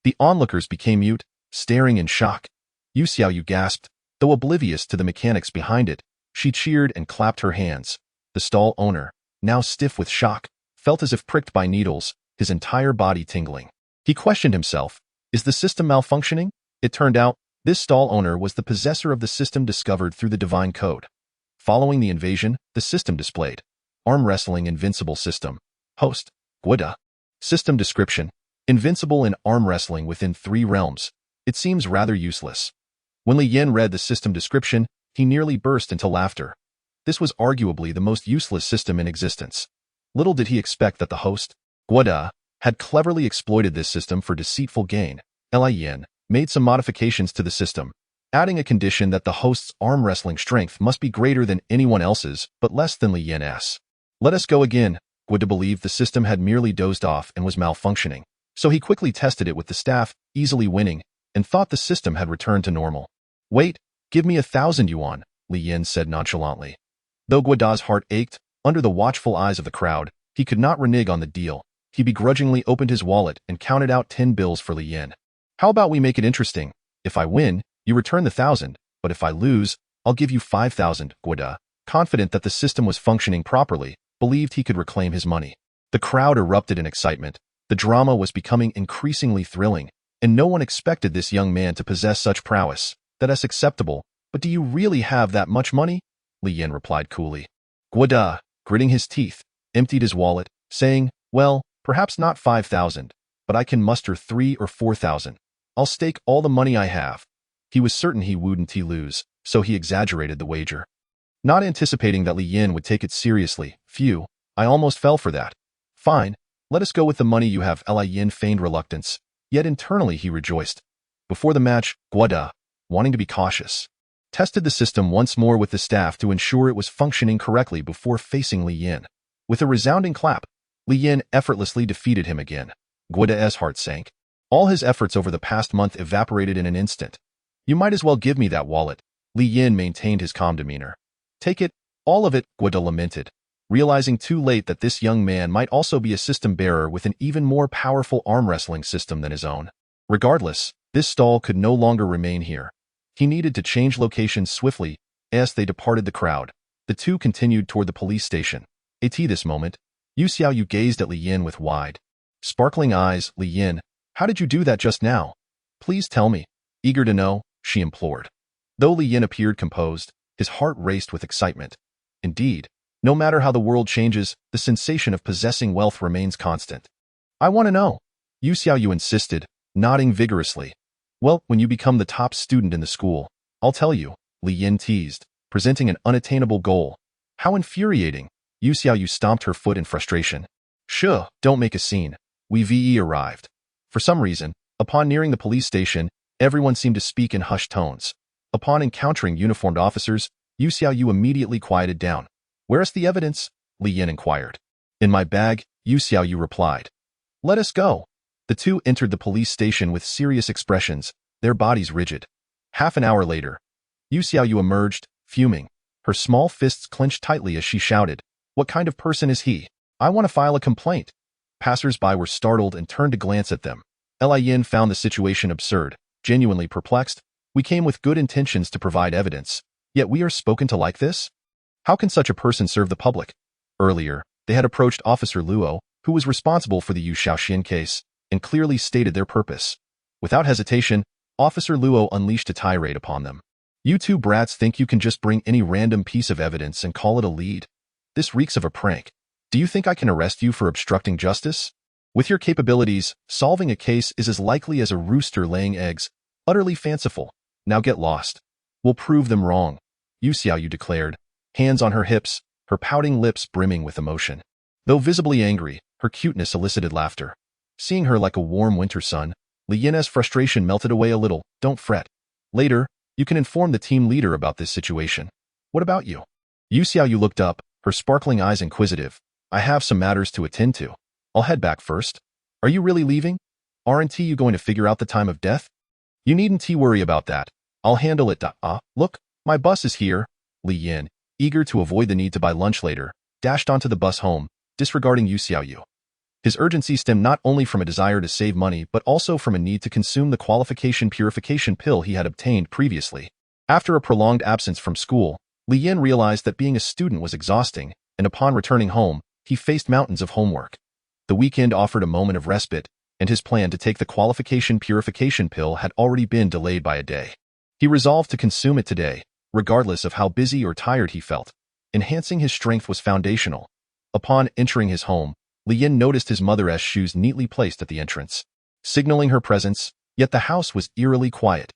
The onlookers became mute, staring in shock. Yu Xiaoyu gasped, though oblivious to the mechanics behind it. She cheered and clapped her hands. The stall owner, now stiff with shock, felt as if pricked by needles, his entire body tingling. He questioned himself. Is the system malfunctioning? It turned out, this stall owner was the possessor of the system discovered through the divine code. Following the invasion, the system displayed. Arm wrestling invincible system. Host, Guida. System description. Invincible in arm wrestling within 3 realms. It seems rather useless. When Li Yin read the system description, he nearly burst into laughter. This was arguably the most useless system in existence. Little did he expect that the host, Guida, had cleverly exploited this system for deceitful gain. Li Yin made some modifications to the system, adding a condition that the host's arm wrestling strength must be greater than anyone else's, but less than Li Yin's. Let us go again. Guida believed the system had merely dozed off and was malfunctioning, so he quickly tested it with the staff, easily winning, and thought the system had returned to normal. Wait, give me 1,000 yuan, Li Yin said nonchalantly. Though Guida's heart ached, under the watchful eyes of the crowd, he could not renege on the deal. He begrudgingly opened his wallet and counted out 10 bills for Li Yin. How about we make it interesting? If I win, you return the 1,000, but if I lose, I'll give you 5,000, Guida, confident that the system was functioning properly, believed he could reclaim his money. The crowd erupted in excitement. The drama was becoming increasingly thrilling, and no one expected this young man to possess such prowess. That's acceptable, but do you really have that much money? Li Yin replied coolly. Guida, gritting his teeth, emptied his wallet, saying, well, perhaps not 5,000, but I can muster 3 or 4,000. I'll stake all the money I have. He was certain he wouldn't lose, so he exaggerated the wager. Not anticipating that Li Yin would take it seriously, phew, I almost fell for that. Fine, let us go with the money you have. Li Yin feigned reluctance, yet internally he rejoiced. Before the match, Guida, wanting to be cautious, tested the system once more with the staff to ensure it was functioning correctly before facing Li Yin. With a resounding clap, Li Yin effortlessly defeated him again. Guida's heart sank. All his efforts over the past month evaporated in an instant. You might as well give me that wallet. Li Yin maintained his calm demeanor. Take it, all of it, Guida lamented, realizing too late that this young man might also be a system bearer with an even more powerful arm wrestling system than his own. Regardless, this stall could no longer remain here. He needed to change location swiftly. As they departed the crowd, the two continued toward the police station. At this moment, Yu Xiaoyu gazed at Li Yin with wide, sparkling eyes. Li Yin, how did you do that just now? Please tell me. Eager to know, she implored. Though Li Yin appeared composed, his heart raced with excitement. Indeed, no matter how the world changes, the sensation of possessing wealth remains constant. I want to know. Yu Xiaoyu insisted, nodding vigorously. Well, when you become the top student in the school, I'll tell you, Li Yin teased, presenting an unattainable goal. How infuriating. Yu Xiaoyu stomped her foot in frustration. Sure, don't make a scene. We arrived. For some reason, upon nearing the police station, everyone seemed to speak in hushed tones. Upon encountering uniformed officers, Yu Xiaoyu immediately quieted down. Where's the evidence? Li Yin inquired. In my bag, Yu Xiaoyu replied. Let us go. The two entered the police station with serious expressions, their bodies rigid. Half an hour later, Yu Xiaoyu emerged, fuming. Her small fists clenched tightly as she shouted, What kind of person is he? I want to file a complaint. Passers-by were startled and turned to glance at them. Li Yin found the situation absurd, genuinely perplexed. We came with good intentions to provide evidence, yet we are spoken to like this? How can such a person serve the public? Earlier, they had approached Officer Luo, who was responsible for the Yu Xiaoxian case, and clearly stated their purpose. Without hesitation, Officer Luo unleashed a tirade upon them. You two brats think you can just bring any random piece of evidence and call it a lead? This reeks of a prank. Do you think I can arrest you for obstructing justice? With your capabilities, solving a case is as likely as a rooster laying eggs. Utterly fanciful. Now get lost. We'll prove them wrong, Yu Xiaoyu declared, hands on her hips, her pouting lips brimming with emotion. Though visibly angry, her cuteness elicited laughter. Seeing her like a warm winter sun, Li Yin's frustration melted away a little. Don't fret. Later, you can inform the team leader about this situation. What about you? Yu Xiaoyu looked up, her sparkling eyes inquisitive. I have some matters to attend to. I'll head back first. Are you really leaving? Aren't you going to figure out the time of death? You needn't worry about that. I'll handle it. Look, my bus is here. Li Yin, eager to avoid the need to buy lunch later, dashed onto the bus home, disregarding Yu Xiaoyu. His urgency stemmed not only from a desire to save money but also from a need to consume the qualification purification pill he had obtained previously. After a prolonged absence from school, Li Yin realized that being a student was exhausting, and upon returning home, he faced mountains of homework. The weekend offered a moment of respite, and his plan to take the qualification purification pill had already been delayed by a day. He resolved to consume it today, regardless of how busy or tired he felt. Enhancing his strength was foundational. Upon entering his home, Li Yin noticed his mother's shoes neatly placed at the entrance, signaling her presence, yet the house was eerily quiet.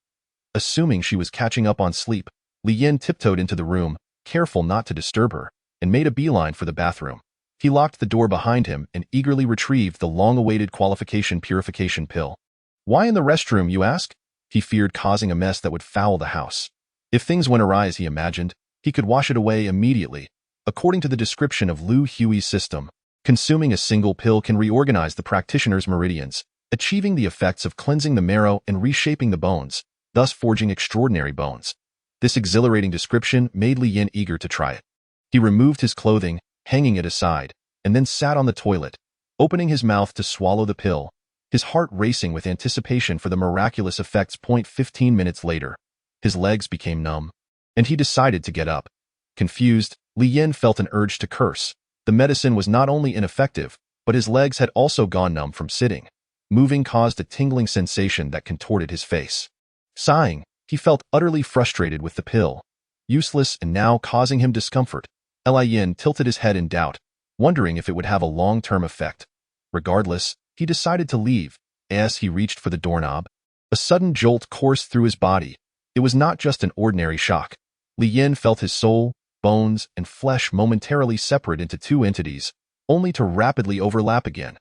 Assuming she was catching up on sleep, Li Yin tiptoed into the room, careful not to disturb her, and made a beeline for the bathroom. He locked the door behind him and eagerly retrieved the long-awaited qualification purification pill. Why in the restroom, you ask? He feared causing a mess that would foul the house. If things went awry as he imagined, he could wash it away immediately. According to the description of Liu Hui's system, consuming a single pill can reorganize the practitioner's meridians, achieving the effects of cleansing the marrow and reshaping the bones, thus forging extraordinary bones. This exhilarating description made Li Yin eager to try it. He removed his clothing, hanging it aside, and then sat on the toilet, opening his mouth to swallow the pill, his heart racing with anticipation for the miraculous effects. 15 minutes later, his legs became numb, and he decided to get up. Confused, Li Yin felt an urge to curse. The medicine was not only ineffective, but his legs had also gone numb from sitting. Moving caused a tingling sensation that contorted his face. Sighing, he felt utterly frustrated with the pill. Useless and now causing him discomfort. Li Yin tilted his head in doubt, wondering if it would have a long-term effect. Regardless, he decided to leave. As he reached for the doorknob, a sudden jolt coursed through his body. It was not just an ordinary shock. Li Yin felt his soul, bones, and flesh momentarily separate into two entities, only to rapidly overlap again.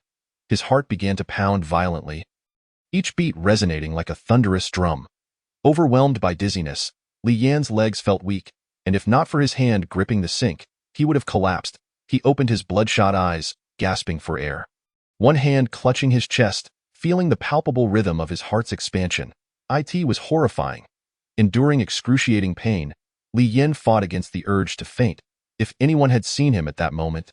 His heart began to pound violently, each beat resonating like a thunderous drum. Overwhelmed by dizziness, Li Yin's legs felt weak, and if not for his hand gripping the sink, he would have collapsed. He opened his bloodshot eyes, gasping for air. One hand clutching his chest, feeling the palpable rhythm of his heart's expansion. It was horrifying. Enduring excruciating pain, Li Yin fought against the urge to faint. If anyone had seen him at that moment,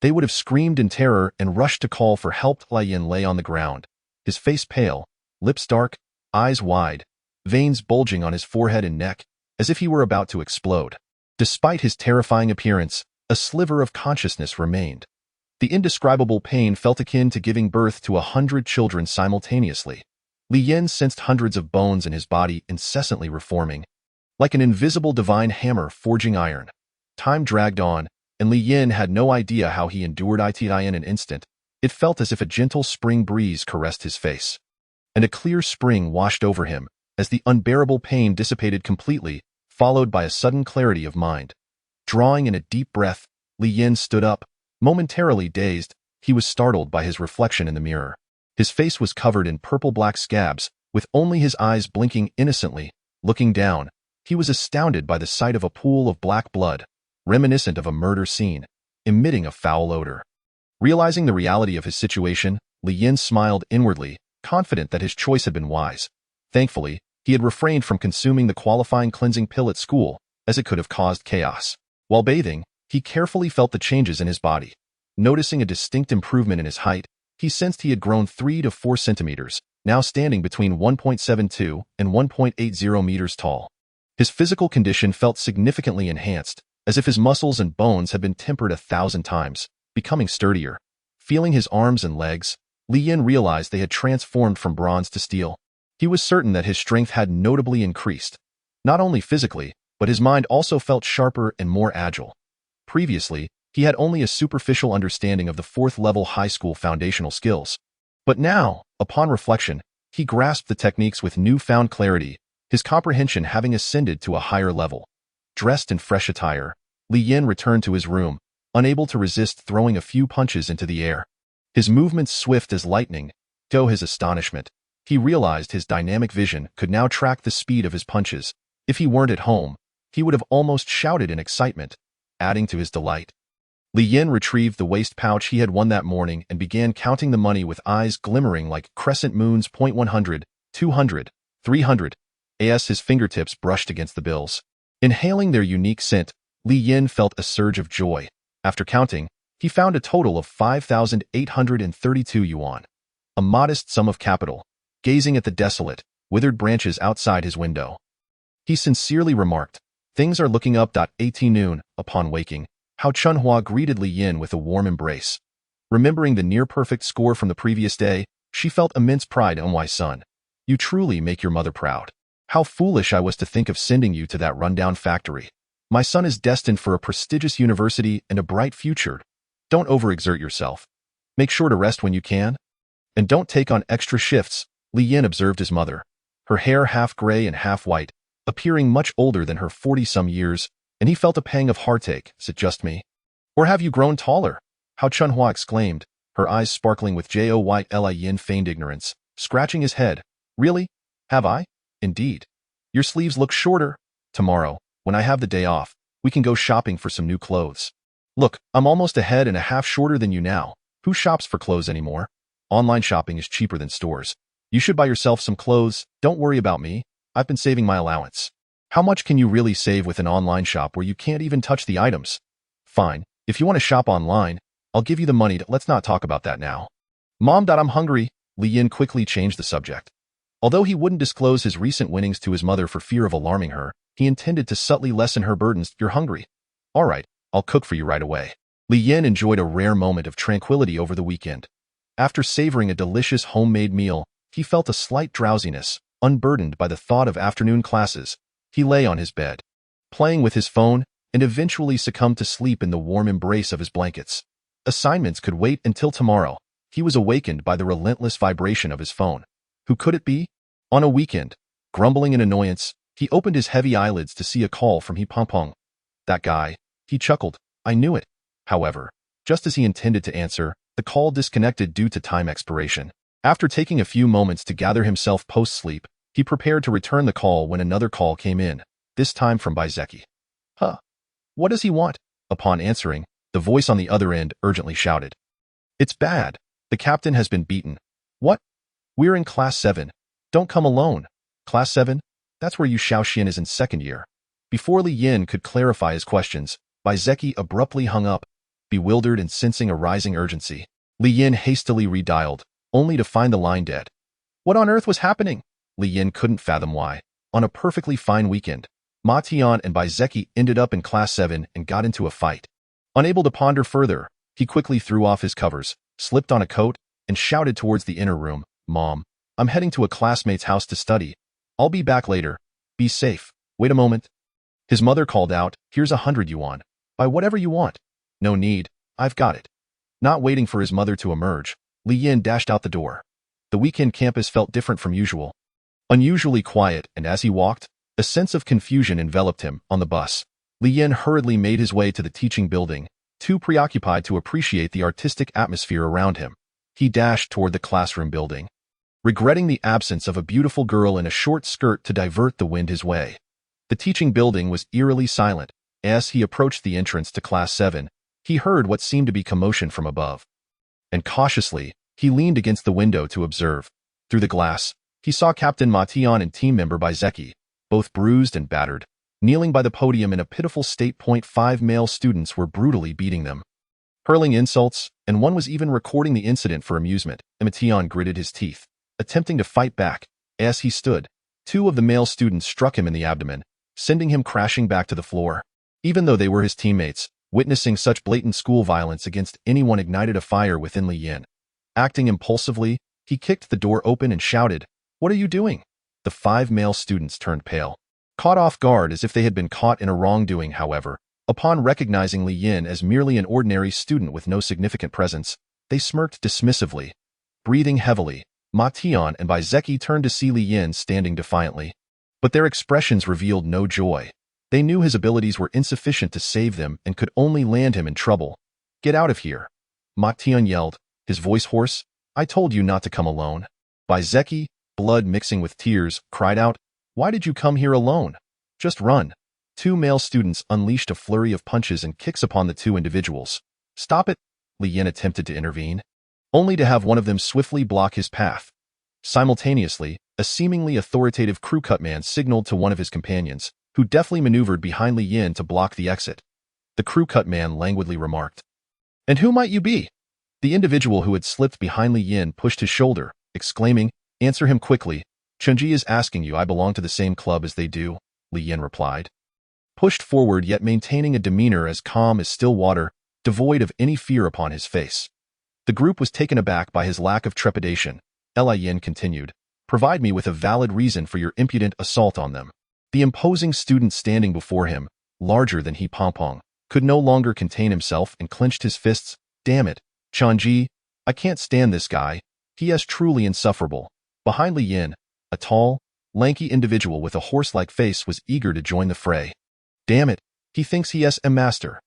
they would have screamed in terror and rushed to call for help. Li Yin lay on the ground, his face pale, lips dark, eyes wide, veins bulging on his forehead and neck, as if he were about to explode. Despite his terrifying appearance, a sliver of consciousness remained. The indescribable pain felt akin to giving birth to 100 children simultaneously. Li Yin sensed hundreds of bones in his body incessantly reforming, like an invisible divine hammer forging iron. Time dragged on, and Li Yin had no idea how he endured it in an instant. It felt as if a gentle spring breeze caressed his face, and a clear spring washed over him as the unbearable pain dissipated completely, followed by a sudden clarity of mind. Drawing in a deep breath, Li Yin stood up. Momentarily dazed, he was startled by his reflection in the mirror. His face was covered in purple-black scabs, with only his eyes blinking innocently. Looking down, he was astounded by the sight of a pool of black blood, reminiscent of a murder scene, emitting a foul odor. Realizing the reality of his situation, Li Yin smiled inwardly, confident that his choice had been wise. Thankfully, he had refrained from consuming the qualifying cleansing pill at school, as it could have caused chaos. While bathing, he carefully felt the changes in his body. Noticing a distinct improvement in his height, he sensed he had grown 3 to 4 centimeters, now standing between 1.72 and 1.80 meters tall. His physical condition felt significantly enhanced, as if his muscles and bones had been tempered 1,000 times, becoming sturdier. Feeling his arms and legs, Li Yin realized they had transformed from bronze to steel. He was certain that his strength had notably increased. Not only physically, but his mind also felt sharper and more agile. Previously, he had only a superficial understanding of the 4th-level high school foundational skills. But now, upon reflection, he grasped the techniques with newfound clarity, his comprehension having ascended to a higher level. Dressed in fresh attire, Li Yin returned to his room, unable to resist throwing a few punches into the air. His movements swift as lightning. To his astonishment, he realized his dynamic vision could now track the speed of his punches. If he weren't at home, he would have almost shouted in excitement. Adding to his delight, Li Yin retrieved the waist pouch he had won that morning and began counting the money with eyes glimmering like crescent moons. 100, 200, 300. As his fingertips brushed against the bills. Inhaling their unique scent, Li Yin felt a surge of joy. After counting, He found a total of 5,832 yuan, a modest sum of capital, gazing at the desolate, withered branches outside his window. He sincerely remarked, "Things are looking up." 18 noon, upon waking, Hao Chunhua greeted Li Yin with a warm embrace. Remembering the near-perfect score from the previous day, she felt immense pride. "Oh, my son, you truly make your mother proud. How foolish I was to think of sending you to that rundown factory. My son is destined for a prestigious university and a bright future. Don't overexert yourself. Make sure to rest when you can. And don't take on extra shifts," Li Yin observed his mother, her hair half gray and half white, appearing much older than her 40-some years, and he felt a pang of heartache. "Is it just me? Or have you grown taller?" Hao Chunhua exclaimed, her eyes sparkling with joy. Li Yin feigned ignorance, scratching his head. "Really? Have I? Indeed. Your sleeves look shorter. Tomorrow, when I have the day off, we can go shopping for some new clothes. Look, I'm almost a head and a half shorter than you now. Who shops for clothes anymore? Online shopping is cheaper than stores. You should buy yourself some clothes. Don't worry about me. I've been saving my allowance." "How much can you really save with an online shop where you can't even touch the items?" "Fine. If you want to shop online, I'll give you the money. Let's not talk about that now." "Mom, I'm hungry." Li Yin quickly changed the subject. Although he wouldn't disclose his recent winnings to his mother for fear of alarming her, he intended to subtly lessen her burdens. "You're hungry? All right, I'll cook for you right away." Li Yin enjoyed a rare moment of tranquility over the weekend. After savoring a delicious homemade meal, he felt a slight drowsiness, unburdened by the thought of afternoon classes. He lay on his bed, playing with his phone, and eventually succumbed to sleep in the warm embrace of his blankets. Assignments could wait until tomorrow. He was awakened by the relentless vibration of his phone. Who could it be? On a weekend, grumbling in annoyance, he opened his heavy eyelids to see a call from He Pongpong. "That guy," he chuckled. "I knew it." However, just as he intended to answer, the call disconnected due to time expiration. After taking a few moments to gather himself post-sleep, he prepared to return the call when another call came in, this time from Baizeki. "Huh? What does he want?" Upon answering, the voice on the other end urgently shouted. "It's bad. The captain has been beaten." "What? We're in Class 7. Don't come alone." "Class 7? That's where Yu Shaoxian is in second year." Before Li Yin could clarify his questions, Baizeki abruptly hung up, bewildered and sensing a rising urgency. Li Yin hastily redialed, only to find the line dead. What on earth was happening? Li Yin couldn't fathom why. On a perfectly fine weekend, Ma Tian and Baizeki ended up in Class 7 and got into a fight. Unable to ponder further, he quickly threw off his covers, slipped on a coat, and shouted towards the inner room, "Mom, I'm heading to a classmate's house to study. I'll be back later. Be safe. Wait a moment." His mother called out, "Here's 100 yuan. Buy whatever you want." "No need. I've got it." Not waiting for his mother to emerge, Li Yin dashed out the door. The weekend campus felt different from usual. Unusually quiet, and as he walked, a sense of confusion enveloped him. On the bus, Li Yin hurriedly made his way to the teaching building, too preoccupied to appreciate the artistic atmosphere around him. He dashed toward the classroom building, regretting the absence of a beautiful girl in a short skirt to divert the wind his way. The teaching building was eerily silent. As he approached the entrance to Class 7, he heard what seemed to be commotion from above. And cautiously, he leaned against the window to observe. Through the glass, he saw Captain Ma Tian and team member Baizeki, both bruised and battered, kneeling by the podium in a pitiful state. 5 male students were brutally beating them, hurling insults, and one was even recording the incident for amusement. Ma Tian gritted his teeth, attempting to fight back. As he stood, 2 of the male students struck him in the abdomen, sending him crashing back to the floor. Even though they were his teammates, witnessing such blatant school violence against anyone ignited a fire within Li Yin. Acting impulsively, he kicked the door open and shouted, "What are you doing?" The 5 male students turned pale, caught off guard as if they had been caught in a wrongdoing. However, upon recognizing Li Yin as merely an ordinary student with no significant presence, they smirked dismissively. Breathing heavily, Ma Tian and Baizeki turned to see Li Yin standing defiantly. But their expressions revealed no joy. They knew his abilities were insufficient to save them and could only land him in trouble. "Get out of here!" Ma Tian yelled, his voice hoarse. "I told you not to come alone." Baizeki, blood mixing with tears, cried out, "Why did you come here alone? Just run." 2 male students unleashed a flurry of punches and kicks upon the 2 individuals. "Stop it!" Li Yin attempted to intervene, only to have one of them swiftly block his path. Simultaneously, a seemingly authoritative crew cut man signaled to one of his companions, who deftly maneuvered behind Li Yin to block the exit. The crew cut man languidly remarked, And who might you be? The individual who had slipped behind Li Yin pushed his shoulder, exclaiming, "Answer him quickly. Chunji is asking you. I belong to the same club as they do," Li Yin replied. Pushed forward yet maintaining a demeanor as calm as still water, devoid of any fear upon his face. The group was taken aback by his lack of trepidation. Li Yin continued, "Provide me with a valid reason for your impudent assault on them." The imposing student standing before him, larger than he Pompong, could no longer contain himself and clenched his fists. "Damn it, Chunji, I can't stand this guy. He is truly insufferable." Behind Li Yin, a tall, lanky individual with a horse-like face was eager to join the fray. "Damn it, he thinks he is a master.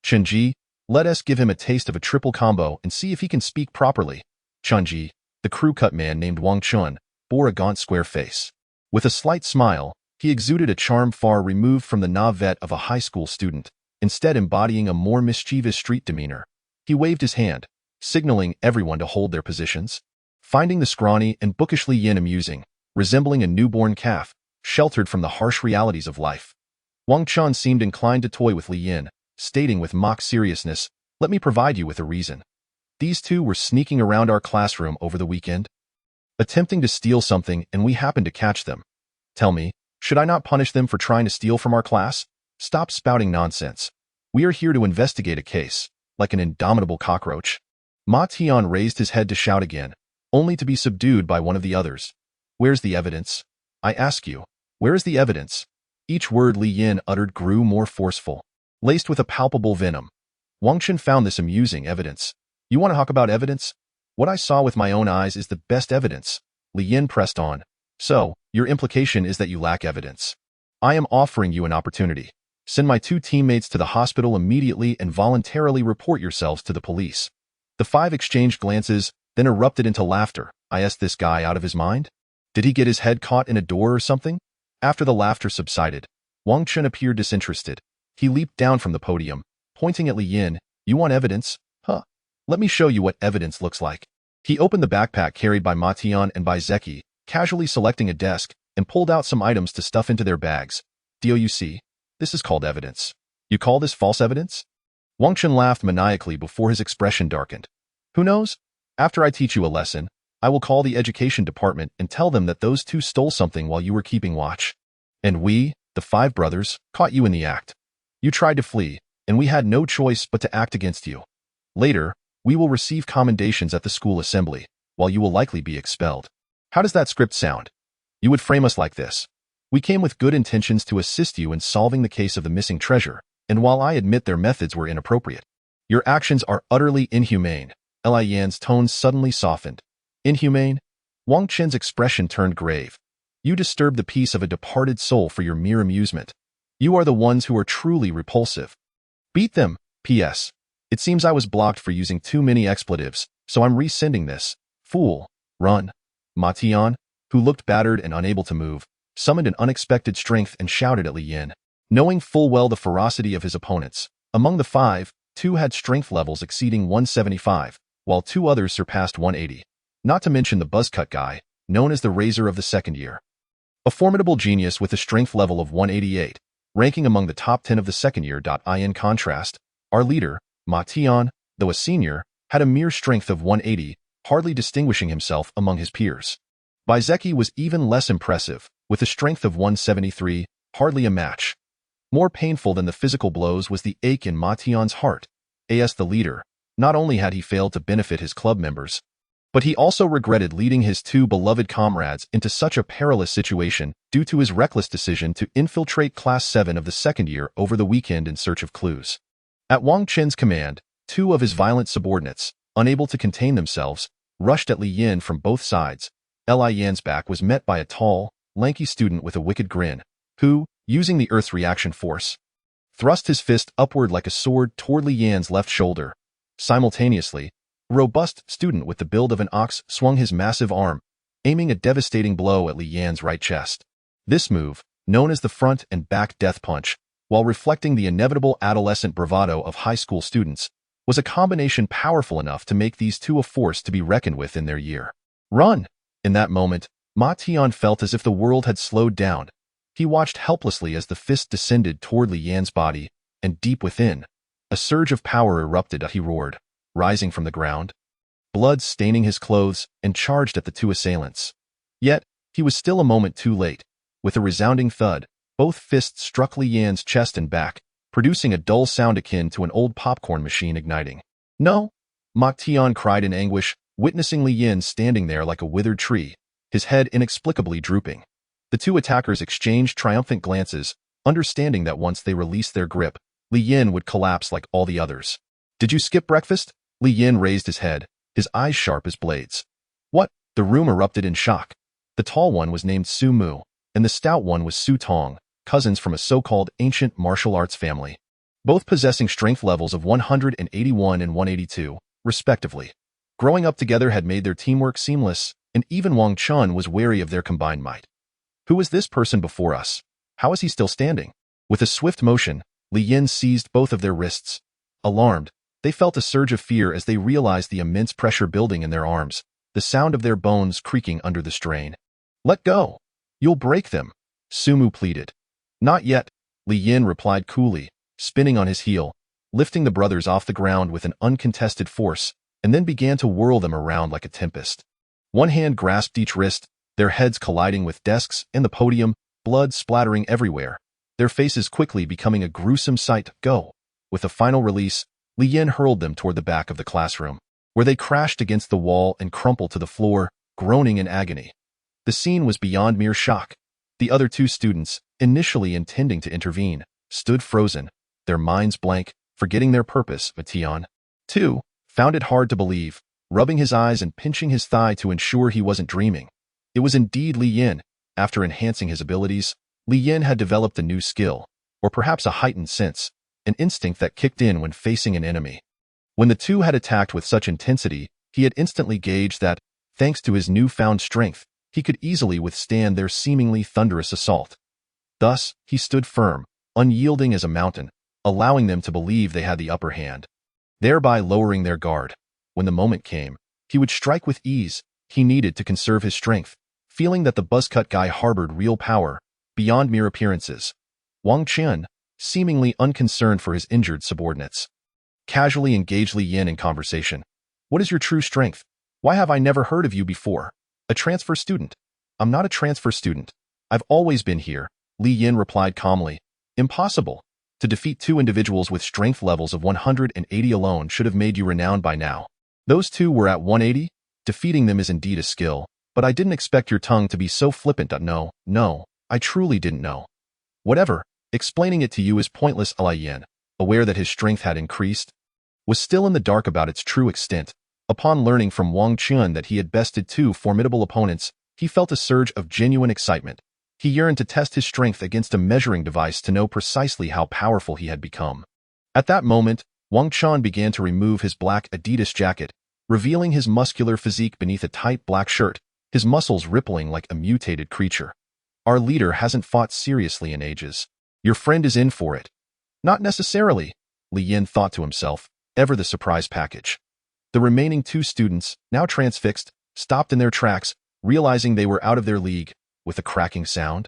Chunji, let us give him a taste of a triple combo and see if he can speak properly." Chunji, the crew-cut man named Wang Chun, bore a gaunt square face. With a slight smile, he exuded a charm far removed from the naivete of a high school student, instead embodying a more mischievous street demeanor. He waved his hand, signaling everyone to hold their positions. Finding the scrawny and bookish Li Yin amusing, resembling a newborn calf, sheltered from the harsh realities of life, Wang Chun seemed inclined to toy with Li Yin, stating with mock seriousness, "Let me provide you with a reason. These two were sneaking around our classroom over the weekend, attempting to steal something, and we happened to catch them. Tell me, should I not punish them for trying to steal from our class? Stop spouting nonsense. We are here to investigate a case, like an indomitable cockroach." Ma Tian raised his head to shout again, only to be subdued by one of the others. "Where's the evidence? I ask you, where is the evidence?" Each word Li Yin uttered grew more forceful, laced with a palpable venom. Wang Chun found this amusing. "Evidence? You want to talk about evidence? What I saw with my own eyes is the best evidence." Li Yin pressed on. "So, your implication is that you lack evidence. I am offering you an opportunity. Send my two teammates to the hospital immediately and voluntarily report yourselves to the police." The five exchanged glances, then erupted into laughter. "I asked this guy out of his mind? Did he get his head caught in a door or something?" After the laughter subsided, Wang Chun appeared disinterested. He leaped down from the podium, pointing at Li Yin. "You want evidence? Huh. Let me show you what evidence looks like." He opened the backpack carried by Ma Tian and by Zeki, casually selecting a desk, and pulled out some items to stuff into their bags. "Do you see? This is called evidence. You call this false evidence?" Wang Chun laughed maniacally before his expression darkened. "Who knows? After I teach you a lesson, I will call the education department and tell them that those two stole something while you were keeping watch. And we, the five brothers, caught you in the act. You tried to flee, and we had no choice but to act against you. Later, we will receive commendations at the school assembly, while you will likely be expelled." How does that script sound? You would frame us like this: "We came with good intentions to assist you in solving the case of the missing treasure, and while I admit their methods were inappropriate, your actions are utterly inhumane." Li Yan's tone suddenly softened. "Inhumane?" Wang Chen's expression turned grave. "You disturb the peace of a departed soul for your mere amusement. You are the ones who are truly repulsive. Beat them. P.S. It seems I was blocked for using too many expletives, so I'm resending this. Fool. Run." Ma Tian, who looked battered and unable to move, summoned an unexpected strength and shouted at Li Yin. Knowing full well the ferocity of his opponents, among the five, two had strength levels exceeding 175, while two others surpassed 180. Not to mention the buzzcut guy, known as the Razor of the second year. A formidable genius with a strength level of 188, ranking among the top 10 of the second year. In contrast, our leader, Ma Tian, though a senior, had a mere strength of 180, hardly distinguishing himself among his peers. Zeki was even less impressive, with a strength of 173, hardly a match. More painful than the physical blows was the ache in Ma Tian's heart. As the leader, not only had he failed to benefit his club members, but he also regretted leading his two beloved comrades into such a perilous situation due to his reckless decision to infiltrate Class 7 of the second year over the weekend in search of clues. At Wang Chen's command, two of his violent subordinates, unable to contain themselves, rushed at Li Yin from both sides. Li Yan's back was met by a tall, lanky student with a wicked grin, who, using the Earth's reaction force, thrust his fist upward like a sword toward Li Yan's left shoulder. Simultaneously, a robust student with the build of an ox swung his massive arm, aiming a devastating blow at Li Yan's right chest. This move, known as the front and back death punch, while reflecting the inevitable adolescent bravado of high school students, was a combination powerful enough to make these two a force to be reckoned with in their year. "Run!" In that moment, Ma Tian felt as if the world had slowed down. He watched helplessly as the fist descended toward Li Yan's body, and deep within, a surge of power erupted. He roared, rising from the ground, blood staining his clothes, and charged at the two assailants. Yet, he was still a moment too late. With a resounding thud, both fists struck Li Yan's chest and back, producing a dull sound akin to an old popcorn machine igniting. "No!" Mok Tian cried in anguish, witnessing Li Yan standing there like a withered tree, his head inexplicably drooping. The two attackers exchanged triumphant glances, understanding that once they released their grip, Li Yan would collapse like all the others. "Did you skip breakfast?" Li Yan raised his head, his eyes sharp as blades. "What?" The room erupted in shock. The tall one was named Su Mu, and the stout one was Su Tong, cousins from a so-called ancient martial arts family, both possessing strength levels of 181 and 182, respectively. Growing up together had made their teamwork seamless, and even Wang Chun was wary of their combined might. Who was this person before us? How is he still standing? With a swift motion, Li Yan seized both of their wrists. Alarmed, they felt a surge of fear as they realized the immense pressure building in their arms, the sound of their bones creaking under the strain. "Let go! You'll break them," Su Mu pleaded. "Not yet," Li Yan replied coolly, spinning on his heel, lifting the brothers off the ground with an uncontested force, and then began to whirl them around like a tempest. One hand grasped each wrist, their heads colliding with desks and the podium, blood splattering everywhere, their faces quickly becoming a gruesome sight. "Go!" With a final release, Li Yan hurled them toward the back of the classroom, where they crashed against the wall and crumpled to the floor, groaning in agony. The scene was beyond mere shock. The other two students, initially intending to intervene, stood frozen, their minds blank, forgetting their purpose. Tian, too, found it hard to believe, rubbing his eyes and pinching his thigh to ensure he wasn't dreaming. It was indeed Li Yan. After enhancing his abilities, Li Yan had developed a new skill, or perhaps a heightened sense, an instinct that kicked in when facing an enemy. When the two had attacked with such intensity, he had instantly gauged that, thanks to his newfound strength, he could easily withstand their seemingly thunderous assault. Thus, he stood firm, unyielding as a mountain, allowing them to believe they had the upper hand, thereby lowering their guard. When the moment came, he would strike with ease. He needed to conserve his strength, feeling that the buzzcut guy harbored real power, beyond mere appearances. Wang Qian, seemingly unconcerned for his injured subordinates, casually engaged Li Yan in conversation. "What is your true strength? Why have I never heard of you before?" "A transfer student." "I'm not a transfer student. I've always been here," Li Yan replied calmly. "Impossible. To defeat two individuals with strength levels of 180 alone should have made you renowned by now. Those two were at 180? Defeating them is indeed a skill, but I didn't expect your tongue to be so flippant. No, I truly didn't know." "Whatever, explaining it to you is pointless." Li Yan, aware that his strength had increased, was still in the dark about its true extent. Upon learning from Wang Qian that he had bested two formidable opponents, he felt a surge of genuine excitement. He yearned to test his strength against a measuring device to know precisely how powerful he had become. At that moment, Wang Qian began to remove his black Adidas jacket, revealing his muscular physique beneath a tight black shirt, his muscles rippling like a mutated creature. "Our leader hasn't fought seriously in ages. Your friend is in for it." "Not necessarily," Li Yan thought to himself, ever the surprise package. The remaining two students, now transfixed, stopped in their tracks, realizing they were out of their league, with a cracking sound.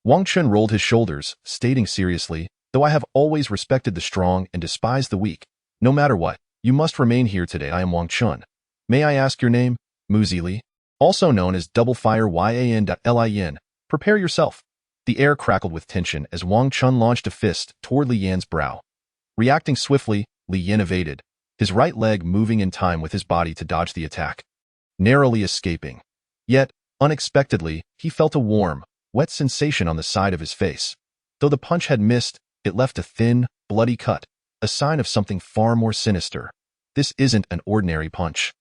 Wang Chen rolled his shoulders, stating seriously, "Though I have always respected the strong and despised the weak, no matter what, you must remain here today. I am Wang Chen. May I ask your name?" "Mu Zili, also known as Double Fire Yan. Prepare yourself." The air crackled with tension as Wang Chen launched a fist toward Li Yan's brow. Reacting swiftly, Li Yan evaded, his right leg moving in time with his body to dodge the attack, narrowly escaping. Yet, unexpectedly, he felt a warm, wet sensation on the side of his face. Though the punch had missed, it left a thin, bloody cut, a sign of something far more sinister. This isn't an ordinary punch,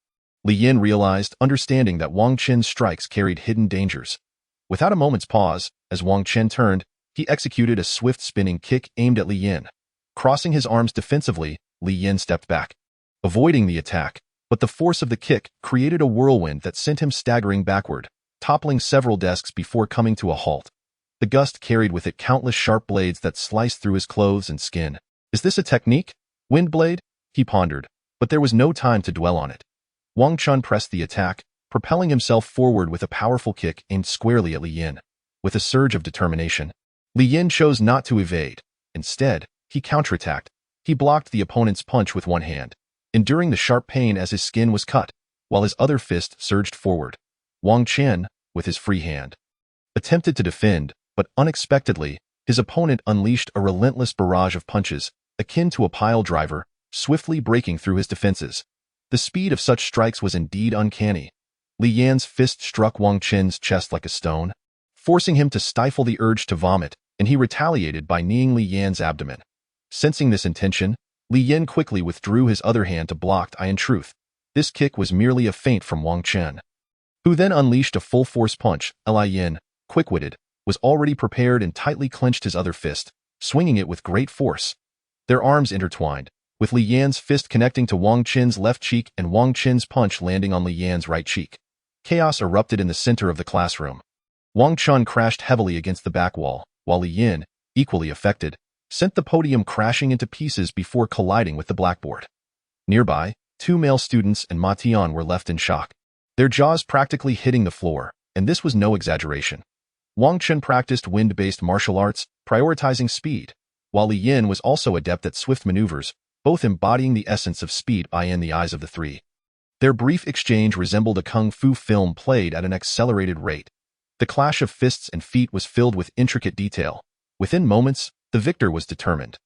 Li Yan realized, understanding that Wang Chen's strikes carried hidden dangers. Without a moment's pause, as Wang Chen turned, he executed a swift spinning kick aimed at Li Yan. Crossing his arms defensively, Li Yan stepped back, avoiding the attack, but the force of the kick created a whirlwind that sent him staggering backward, toppling several desks before coming to a halt. The gust carried with it countless sharp blades that sliced through his clothes and skin. "Is this a technique? Wind blade?" he pondered, but there was no time to dwell on it. Wang Chun pressed the attack, propelling himself forward with a powerful kick aimed squarely at Li Yan. With a surge of determination, Li Yan chose not to evade. Instead, he counterattacked. He blocked the opponent's punch with one hand, enduring the sharp pain as his skin was cut, while his other fist surged forward. Wang Chen, with his free hand, attempted to defend, but unexpectedly, his opponent unleashed a relentless barrage of punches, akin to a pile driver, swiftly breaking through his defenses. The speed of such strikes was indeed uncanny. Li Yan's fist struck Wang Chen's chest like a stone, forcing him to stifle the urge to vomit, and he retaliated by kneeing Li Yan's abdomen. Sensing this intention, Li Yan quickly withdrew his other hand to block. In truth, this kick was merely a feint from Wang Chen, who then unleashed a full-force punch. Li Yan, quick-witted, was already prepared and tightly clenched his other fist, swinging it with great force. Their arms intertwined, with Li Yan's fist connecting to Wang Chen's left cheek and Wang Chen's punch landing on Li Yan's right cheek. Chaos erupted in the center of the classroom. Wang Chen crashed heavily against the back wall, while Li Yan, equally affected, sent the podium crashing into pieces before colliding with the blackboard. Nearby, 2 male students and Ma Tian were left in shock, their jaws practically hitting the floor, and this was no exaggeration. Wang Chen practiced wind-based martial arts, prioritizing speed, while Li Yan was also adept at swift maneuvers, both embodying the essence of speed in the eyes of the three. Their brief exchange resembled a kung fu film played at an accelerated rate. The clash of fists and feet was filled with intricate detail. Within moments, the victor was determined.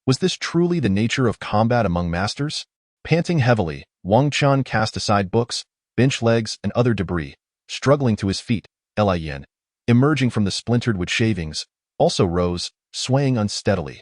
Was this truly the nature of combat among masters? Panting heavily, Wang Chen cast aside books, bench legs, and other debris, struggling to his feet. Li Yan, emerging from the splintered wood shavings, also rose, swaying unsteadily.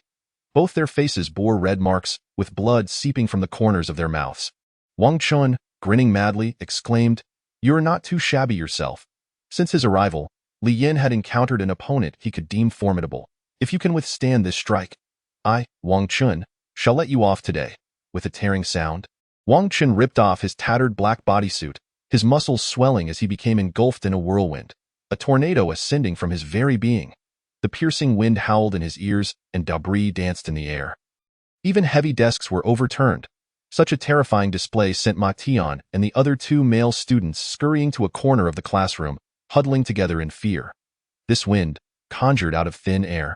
Both their faces bore red marks, with blood seeping from the corners of their mouths. Wang Chen, grinning madly, exclaimed, "You're not too shabby yourself." Since his arrival, Li Yan had encountered an opponent he could deem formidable. If you can withstand this strike, I, Wang Chen, shall let you off today. With a tearing sound, Wang Chen ripped off his tattered black bodysuit, his muscles swelling as he became engulfed in a whirlwind, a tornado ascending from his very being. The piercing wind howled in his ears, and debris danced in the air. Even heavy desks were overturned. Such a terrifying display sent Ma Tian and the other 2 male students scurrying to a corner of the classroom, huddling together in fear. This wind, conjured out of thin air,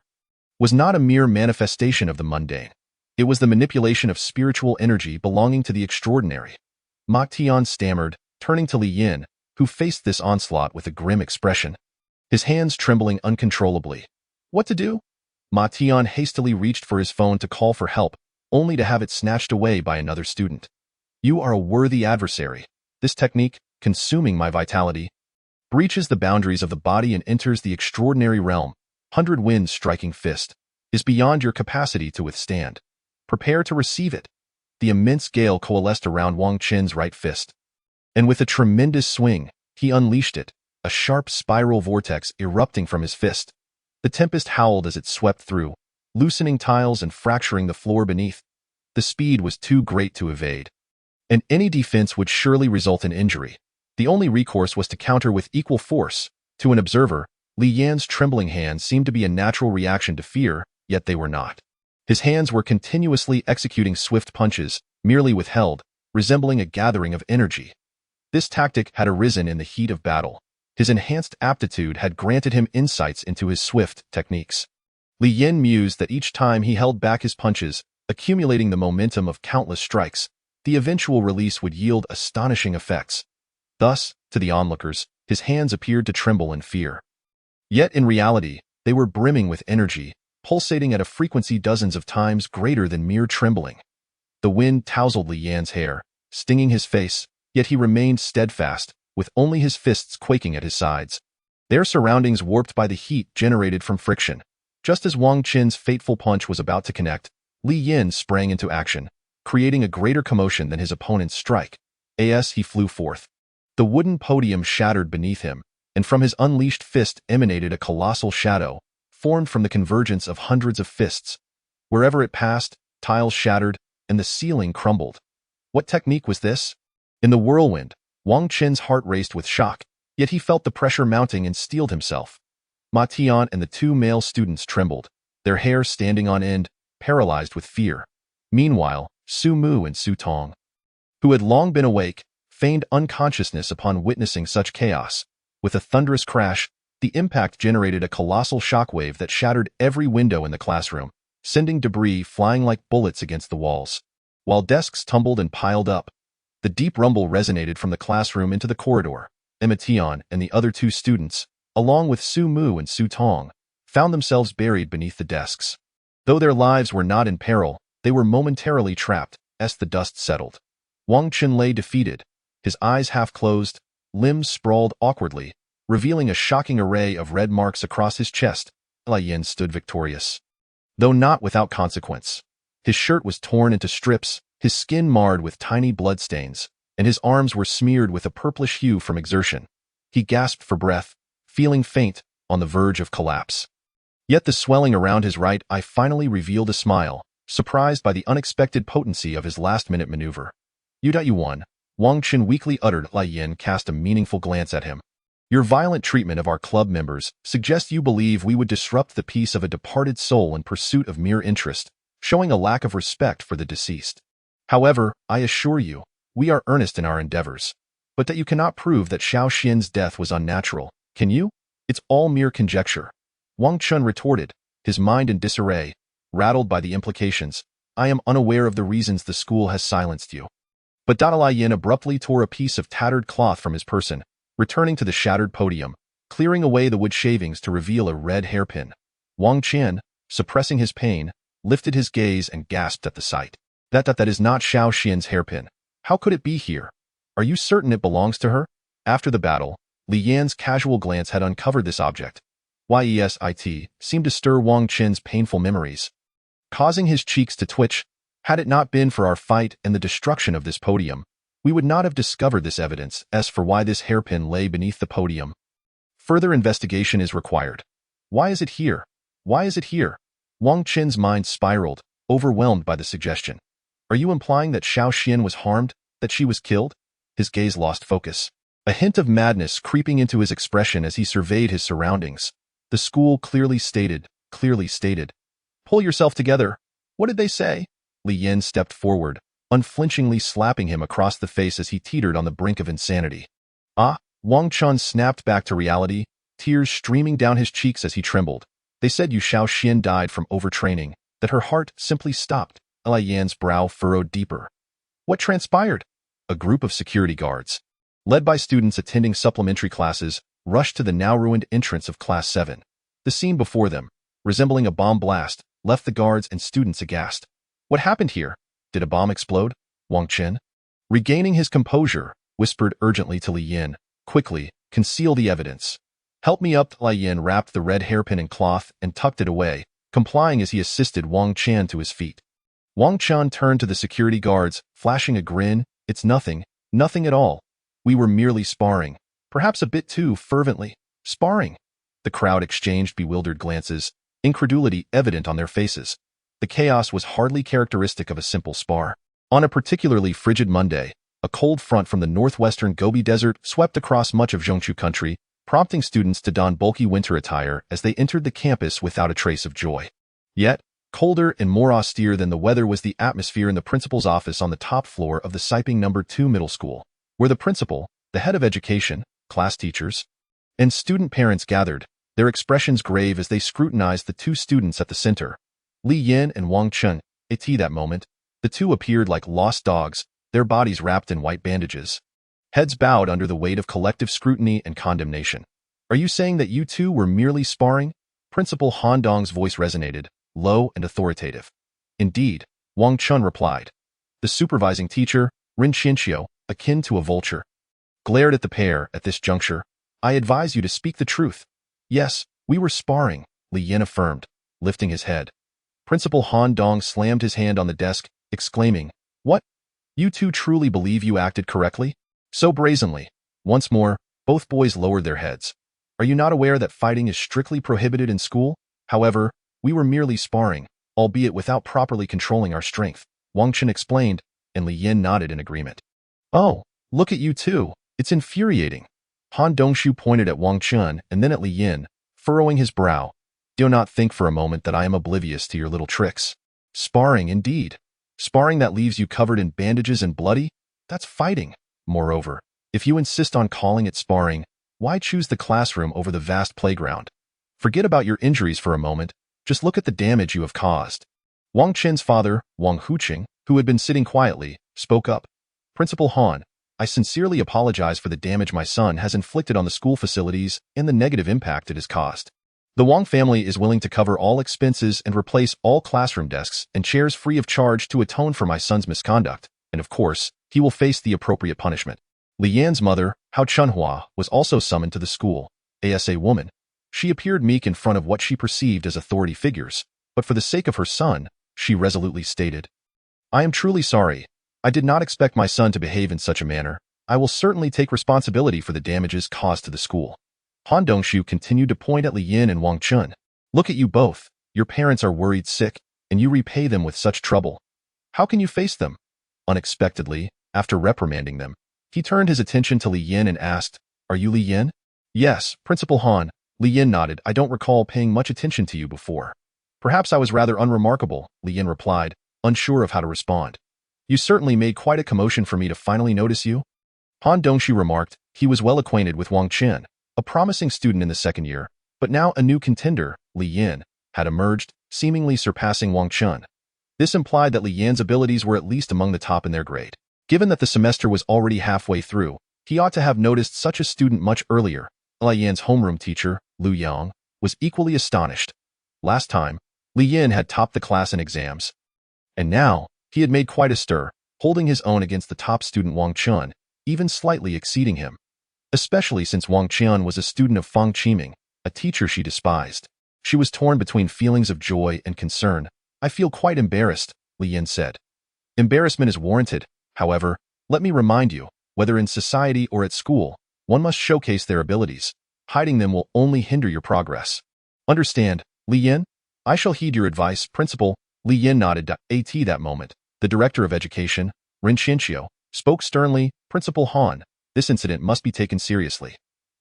was not a mere manifestation of the mundane. It was the manipulation of spiritual energy belonging to the extraordinary. Ma Tian stammered, turning to Li Yan, who faced this onslaught with a grim expression, his hands trembling uncontrollably. What to do? Ma Tian hastily reached for his phone to call for help, only to have it snatched away by another student. You are a worthy adversary. This technique, consuming my vitality, breaches the boundaries of the body and enters the extraordinary realm. 100 winds striking fist is beyond your capacity to withstand. Prepare to receive it. The immense gale coalesced around Wang Chen's right fist, and with a tremendous swing, he unleashed it, a sharp spiral vortex erupting from his fist. The tempest howled as it swept through, loosening tiles and fracturing the floor beneath. The speed was too great to evade, and any defense would surely result in injury. The only recourse was to counter with equal force. To an observer, Li Yan's trembling hands seemed to be a natural reaction to fear, yet they were not. His hands were continuously executing swift punches, merely withheld, resembling a gathering of energy. This tactic had arisen in the heat of battle. His enhanced aptitude had granted him insights into his swift techniques. Li Yan mused that each time he held back his punches, accumulating the momentum of countless strikes, the eventual release would yield astonishing effects. Thus, to the onlookers, his hands appeared to tremble in fear. Yet in reality, they were brimming with energy, pulsating at a frequency dozens of times greater than mere trembling. The wind tousled Li Yan's hair, stinging his face, yet he remained steadfast, with only his fists quaking at his sides. Their surroundings warped by the heat generated from friction. Just as Wang Chen's fateful punch was about to connect, Li Yan sprang into action, creating a greater commotion than his opponent's strike. As he flew forth, the wooden podium shattered beneath him, and from his unleashed fist emanated a colossal shadow, formed from the convergence of hundreds of fists. Wherever it passed, tiles shattered, and the ceiling crumbled. What technique was this? In the whirlwind, Wang Chen's heart raced with shock, yet he felt the pressure mounting and steeled himself. Ma Tian and the 2 male students trembled, their hair standing on end, paralyzed with fear. Meanwhile, Su Mu and Su Tong, who had long been awake, feigned unconsciousness upon witnessing such chaos. With a thunderous crash, the impact generated a colossal shockwave that shattered every window in the classroom, sending debris flying like bullets against the walls. while desks tumbled and piled up. The deep rumble resonated from the classroom into the corridor. Emma Tian and the other two students, along with Su Mu and Su Tong, found themselves buried beneath the desks. Though their lives were not in peril, they were momentarily trapped as the dust settled. Wang Qin lay defeated, his eyes half closed, limbs sprawled awkwardly, revealing a shocking array of red marks across his chest. Li Yin stood victorious, though not without consequence. His shirt was torn into strips, his skin marred with tiny bloodstains, and his arms were smeared with a purplish hue from exertion. He gasped for breath, feeling faint, on the verge of collapse. Yet the swelling around his right eye finally revealed a smile, surprised by the unexpected potency of his last-minute maneuver. You won, Wang Qin weakly uttered. Li Yin cast a meaningful glance at him. Your violent treatment of our club members suggests you believe we would disrupt the peace of a departed soul in pursuit of mere interest, showing a lack of respect for the deceased. However, I assure you, we are earnest in our endeavors. But that you cannot prove that Xiao Xian's death was unnatural, can you? It's all mere conjecture. Wang Chun retorted, his mind in disarray, rattled by the implications. I am unaware of the reasons the school has silenced you. But Li Yin abruptly tore a piece of tattered cloth from his person, returning to the shattered podium, clearing away the wood shavings to reveal a red hairpin. Wang Qian, suppressing his pain, lifted his gaze and gasped at the sight. That is not Xiao Xian's hairpin. How could it be here? Are you certain it belongs to her? After the battle, Li Yan's casual glance had uncovered this object. It seemed to stir Wang Qin's painful memories, causing his cheeks to twitch. Had it not been for our fight and the destruction of this podium, we would not have discovered this evidence. As for why this hairpin lay beneath the podium, further investigation is required. Why is it here? Why is it here? Wang Qin's mind spiraled, overwhelmed by the suggestion. Are you implying that Xiao Xian was harmed, that she was killed? His gaze lost focus, a hint of madness creeping into his expression as he surveyed his surroundings. The school clearly stated. Pull yourself together. What did they say? Li Yin stepped forward, unflinchingly slapping him across the face as he teetered on the brink of insanity. Wang Chun snapped back to reality, tears streaming down his cheeks as he trembled. They said Xiao Xian died from overtraining, that her heart simply stopped. Li Yan's brow furrowed deeper. What transpired? A group of security guards, led by students attending supplementary classes, rushed to the now-ruined entrance of Class 7. The scene before them, resembling a bomb blast, left the guards and students aghast. What happened here? Did a bomb explode? Wang Qin, regaining his composure, whispered urgently to Li Yin. Quickly, conceal the evidence. Help me up. Li Yin wrapped the red hairpin in cloth and tucked it away, complying as he assisted Wang Qian to his feet. Wang Qian turned to the security guards, flashing a grin. It's nothing at all. We were merely sparring, perhaps a bit too fervently. Sparring? The crowd exchanged bewildered glances, incredulity evident on their faces. The chaos was hardly characteristic of a simple spar. On a particularly frigid Monday, a cold front from the northwestern Gobi Desert swept across much of Zhongshu country, prompting students to don bulky winter attire as they entered the campus without a trace of joy. Yet, colder and more austere than the weather was the atmosphere in the principal's office on the top floor of the Siping No. 2 middle school, where the principal, the head of education, class teachers, and student parents gathered, their expressions grave as they scrutinized the two students at the center. Li Yin and Wang Chun. That moment, the two appeared like lost dogs, their bodies wrapped in white bandages, heads bowed under the weight of collective scrutiny and condemnation. Are you saying that you two were merely sparring? Principal Han Dong's voice resonated, low and authoritative. Indeed, Wang Chun replied. The supervising teacher, Rin Qianqiu, akin to a vulture, glared at the pair. At this juncture, I advise you to speak the truth. Yes, we were sparring, Li Yin affirmed, lifting his head. Principal Han Dong slammed his hand on the desk, exclaiming, What? You two truly believe you acted correctly? So brazenly. Once more, both boys lowered their heads. Are you not aware that fighting is strictly prohibited in school? However, we were merely sparring, albeit without properly controlling our strength, Wang Chen explained, and Li Yin nodded in agreement. Oh, look at you two. It's infuriating. Han Dongshu pointed at Wang Chun and then at Li Yin, furrowing his brow. Do not think for a moment that I am oblivious to your little tricks. Sparring, indeed. Sparring that leaves you covered in bandages and bloody? That's fighting. Moreover, if you insist on calling it sparring, why choose the classroom over the vast playground? Forget about your injuries for a moment. Just look at the damage you have caused. Wang Chen's father, Wang Huqing, who had been sitting quietly, spoke up. Principal Han, I sincerely apologize for the damage my son has inflicted on the school facilities and the negative impact it has caused. The Wang family is willing to cover all expenses and replace all classroom desks and chairs free of charge to atone for my son's misconduct, and of course, he will face the appropriate punishment. Li Yan's mother, Hao Chunhua, was also summoned to the school. As a woman, she appeared meek in front of what she perceived as authority figures, but for the sake of her son, she resolutely stated, I am truly sorry. I did not expect my son to behave in such a manner. I will certainly take responsibility for the damages caused to the school. Han Dongshu continued to point at Li Yin and Wang Chun. Look at you both. Your parents are worried sick, and you repay them with such trouble. How can you face them? Unexpectedly, after reprimanding them, he turned his attention to Li Yin and asked, Are you Li Yin? Yes, Principal Han. Li Yin nodded. I don't recall paying much attention to you before. Perhaps I was rather unremarkable, Li Yin replied, unsure of how to respond. You certainly made quite a commotion for me to finally notice you. Han Dongshu remarked. He was well acquainted with Wang Chen, a promising student in the second year, but now a new contender, Li Yin, had emerged, seemingly surpassing Wang Chen. This implied that Li Yan's abilities were at least among the top in their grade. Given that the semester was already halfway through, he ought to have noticed such a student much earlier. Li Yan's homeroom teacher, Lu Yang, was equally astonished. Last time, Li Yin had topped the class in exams. And now, he had made quite a stir, holding his own against the top student Wang Chun, even slightly exceeding him. Especially since Wang Qian was a student of Fang Qiming, a teacher she despised. She was torn between feelings of joy and concern. I feel quite embarrassed, Li Yin said. Embarrassment is warranted. However, let me remind you, whether in society or at school, one must showcase their abilities. Hiding them will only hinder your progress. Understand, Li Yin? I shall heed your advice, Principal. Li Yin nodded. At that moment, the Director of Education, Ren Xianqiu, spoke sternly, Principal Han, this incident must be taken seriously.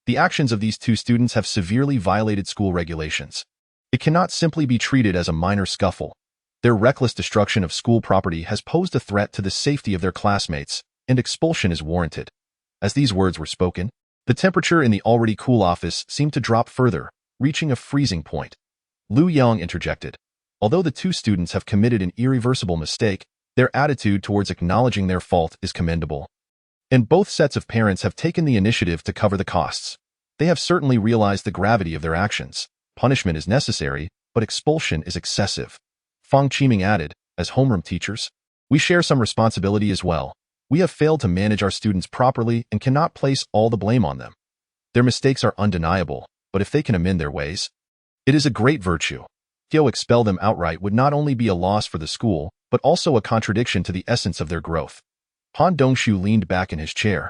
The actions of these two students have severely violated school regulations. It cannot simply be treated as a minor scuffle. Their reckless destruction of school property has posed a threat to the safety of their classmates, and expulsion is warranted. As these words were spoken, the temperature in the already cool office seemed to drop further, reaching a freezing point. Lu Yang interjected. Although the two students have committed an irreversible mistake, their attitude towards acknowledging their fault is commendable. And both sets of parents have taken the initiative to cover the costs. They have certainly realized the gravity of their actions. Punishment is necessary, but expulsion is excessive. Fang Qiming added, as homeroom teachers, we share some responsibility as well. We have failed to manage our students properly and cannot place all the blame on them. Their mistakes are undeniable, but if they can amend their ways, it is a great virtue. To expel them outright would not only be a loss for the school, but also a contradiction to the essence of their growth. Han Dongshu leaned back in his chair.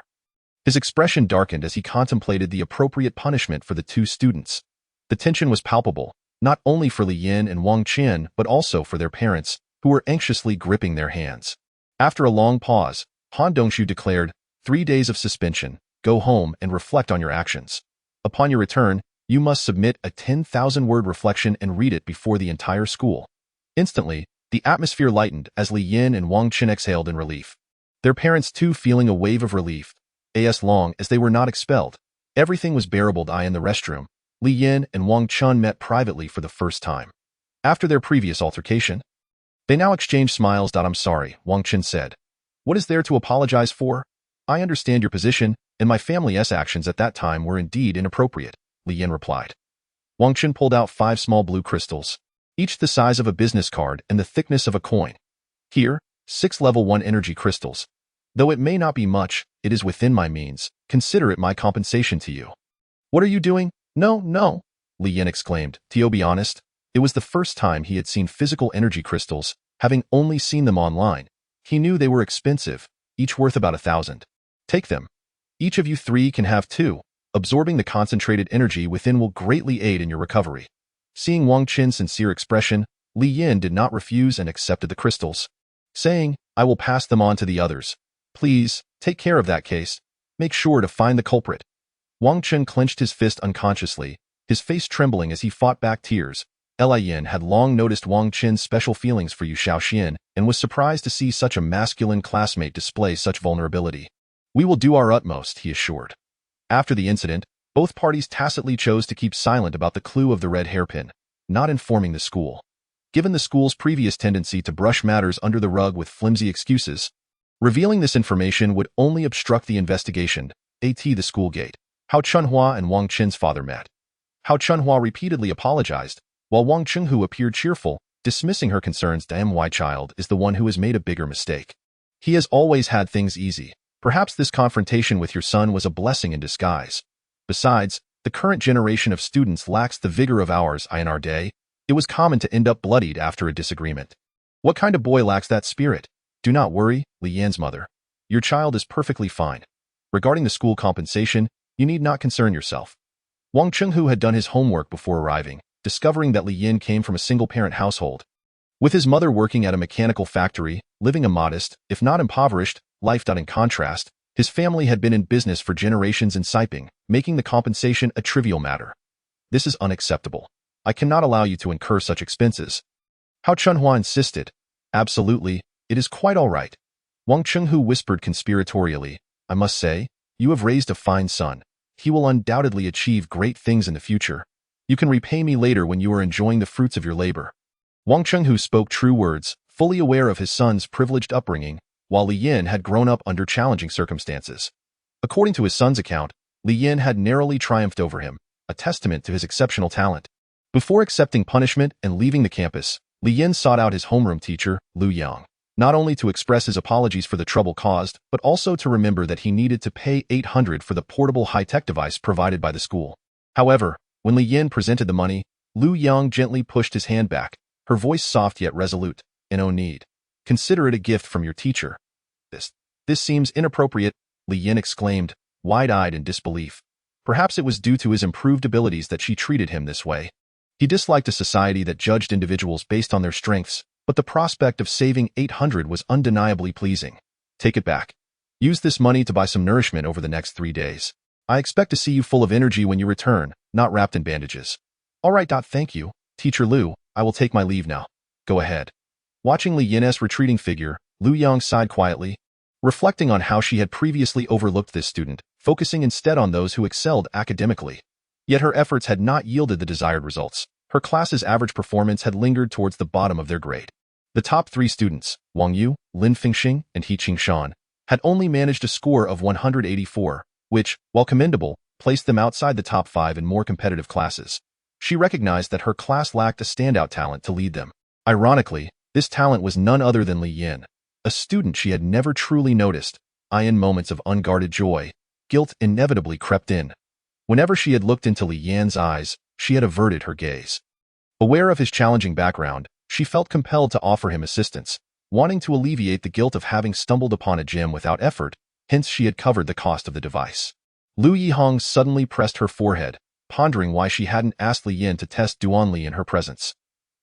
His expression darkened as he contemplated the appropriate punishment for the two students. The tension was palpable, not only for Li Yin and Wang Qian, but also for their parents, who were anxiously gripping their hands. After a long pause, Han Dongshu declared, 3 days of suspension, go home and reflect on your actions. Upon your return, you must submit a 10,000-word reflection and read it before the entire school. Instantly, the atmosphere lightened as Li Yin and Wang Qian exhaled in relief. Their parents too feeling a wave of relief. As long as they were not expelled, everything was bearable. In the restroom, Li Yin and Wang Chun met privately for the first time. After their previous altercation, they now exchanged smiles. I'm sorry, Wang Chen said. What is there to apologize for? I understand your position, and my family's actions at that time were indeed inappropriate, Li Yin replied. Wang Chen pulled out 5 small blue crystals, each the size of a business card and the thickness of a coin. Here, 6 level 1 energy crystals. Though it may not be much, it is within my means. Consider it my compensation to you. What are you doing? No, Li Yin exclaimed. To be honest, it was the first time he had seen physical energy crystals, having only seen them online. He knew they were expensive, each worth about 1,000. Take them. Each of you 3 can have 2. Absorbing the concentrated energy within will greatly aid in your recovery. Seeing Wang Qin's sincere expression, Li Yin did not refuse and accepted the crystals, saying, I will pass them on to the others. Please, take care of that case. Make sure to find the culprit. Wang Chen clenched his fist unconsciously, his face trembling as he fought back tears. Li Yin had long noticed Wang Chen's special feelings for Yu Shaoxian and was surprised to see such a masculine classmate display such vulnerability. We will do our utmost, he assured. After the incident, both parties tacitly chose to keep silent about the clue of the red hairpin, not informing the school. given the school's previous tendency to brush matters under the rug with flimsy excuses. Revealing this information would only obstruct the investigation. The school gate. How Chunhua and Wang Qin's father met. How Chunhua repeatedly apologized, while Wang Chenghu appeared cheerful, dismissing her concerns. My child is the one who has made a bigger mistake. He has always had things easy. Perhaps this confrontation with your son was a blessing in disguise. Besides, the current generation of students lacks the vigor of ours. In our day, it was common to end up bloodied after a disagreement. What kind of boy lacks that spirit? Do not worry, Li Yan's mother. Your child is perfectly fine. Regarding the school compensation, you need not concern yourself. Wang Chenghu had done his homework before arriving, discovering that Li Yan came from a single-parent household. With his mother working at a mechanical factory, living a modest, if not impoverished, life. In contrast, his family had been in business for generations in Siping, making the compensation a trivial matter. This is unacceptable. I cannot allow you to incur such expenses. How Chunhua insisted. Absolutely, it is quite all right. Wang Chenghu whispered conspiratorially, I must say, you have raised a fine son. He will undoubtedly achieve great things in the future. You can repay me later when you are enjoying the fruits of your labor. Wang Chenghu spoke true words, fully aware of his son's privileged upbringing, while Li Yan had grown up under challenging circumstances. According to his son's account, Li Yan had narrowly triumphed over him, a testament to his exceptional talent. Before accepting punishment and leaving the campus, Li Yan sought out his homeroom teacher, Lu Yang, not only to express his apologies for the trouble caused, but also to remember that he needed to pay 800 for the portable high-tech device provided by the school. However, when Li Yan presented the money, Lu Yang gently pushed his hand back, her voice soft yet resolute. No need. Consider it a gift from your teacher. This seems inappropriate, Li Yan exclaimed, wide-eyed in disbelief. Perhaps it was due to his improved abilities that she treated him this way. He disliked a society that judged individuals based on their strengths, but the prospect of saving 800 was undeniably pleasing. Take it back. Use this money to buy some nourishment over the next 3 days. I expect to see you full of energy when you return, not wrapped in bandages. All right. Thank you, Teacher Lu. I will take my leave now. Go ahead. Watching Li Yan's retreating figure, Lu Yang sighed quietly, reflecting on how she had previously overlooked this student, focusing instead on those who excelled academically. Yet her efforts had not yielded the desired results. Her class's average performance had lingered towards the bottom of their grade. The top 3 students, Wang Yu, Lin Fengxing, and He Qingshan, had only managed a score of 184, which, while commendable, placed them outside the top 5 in more competitive classes. She recognized that her class lacked a standout talent to lead them. Ironically, this talent was none other than Li Yan, a student she had never truly noticed. In moments of unguarded joy, guilt inevitably crept in. Whenever she had looked into Li Yan's eyes, she had averted her gaze. Aware of his challenging background, she felt compelled to offer him assistance, wanting to alleviate the guilt of having stumbled upon a gem without effort, hence she had covered the cost of the device. Lu Yihong suddenly pressed her forehead, pondering why she hadn't asked Li Yan to test Duanli in her presence.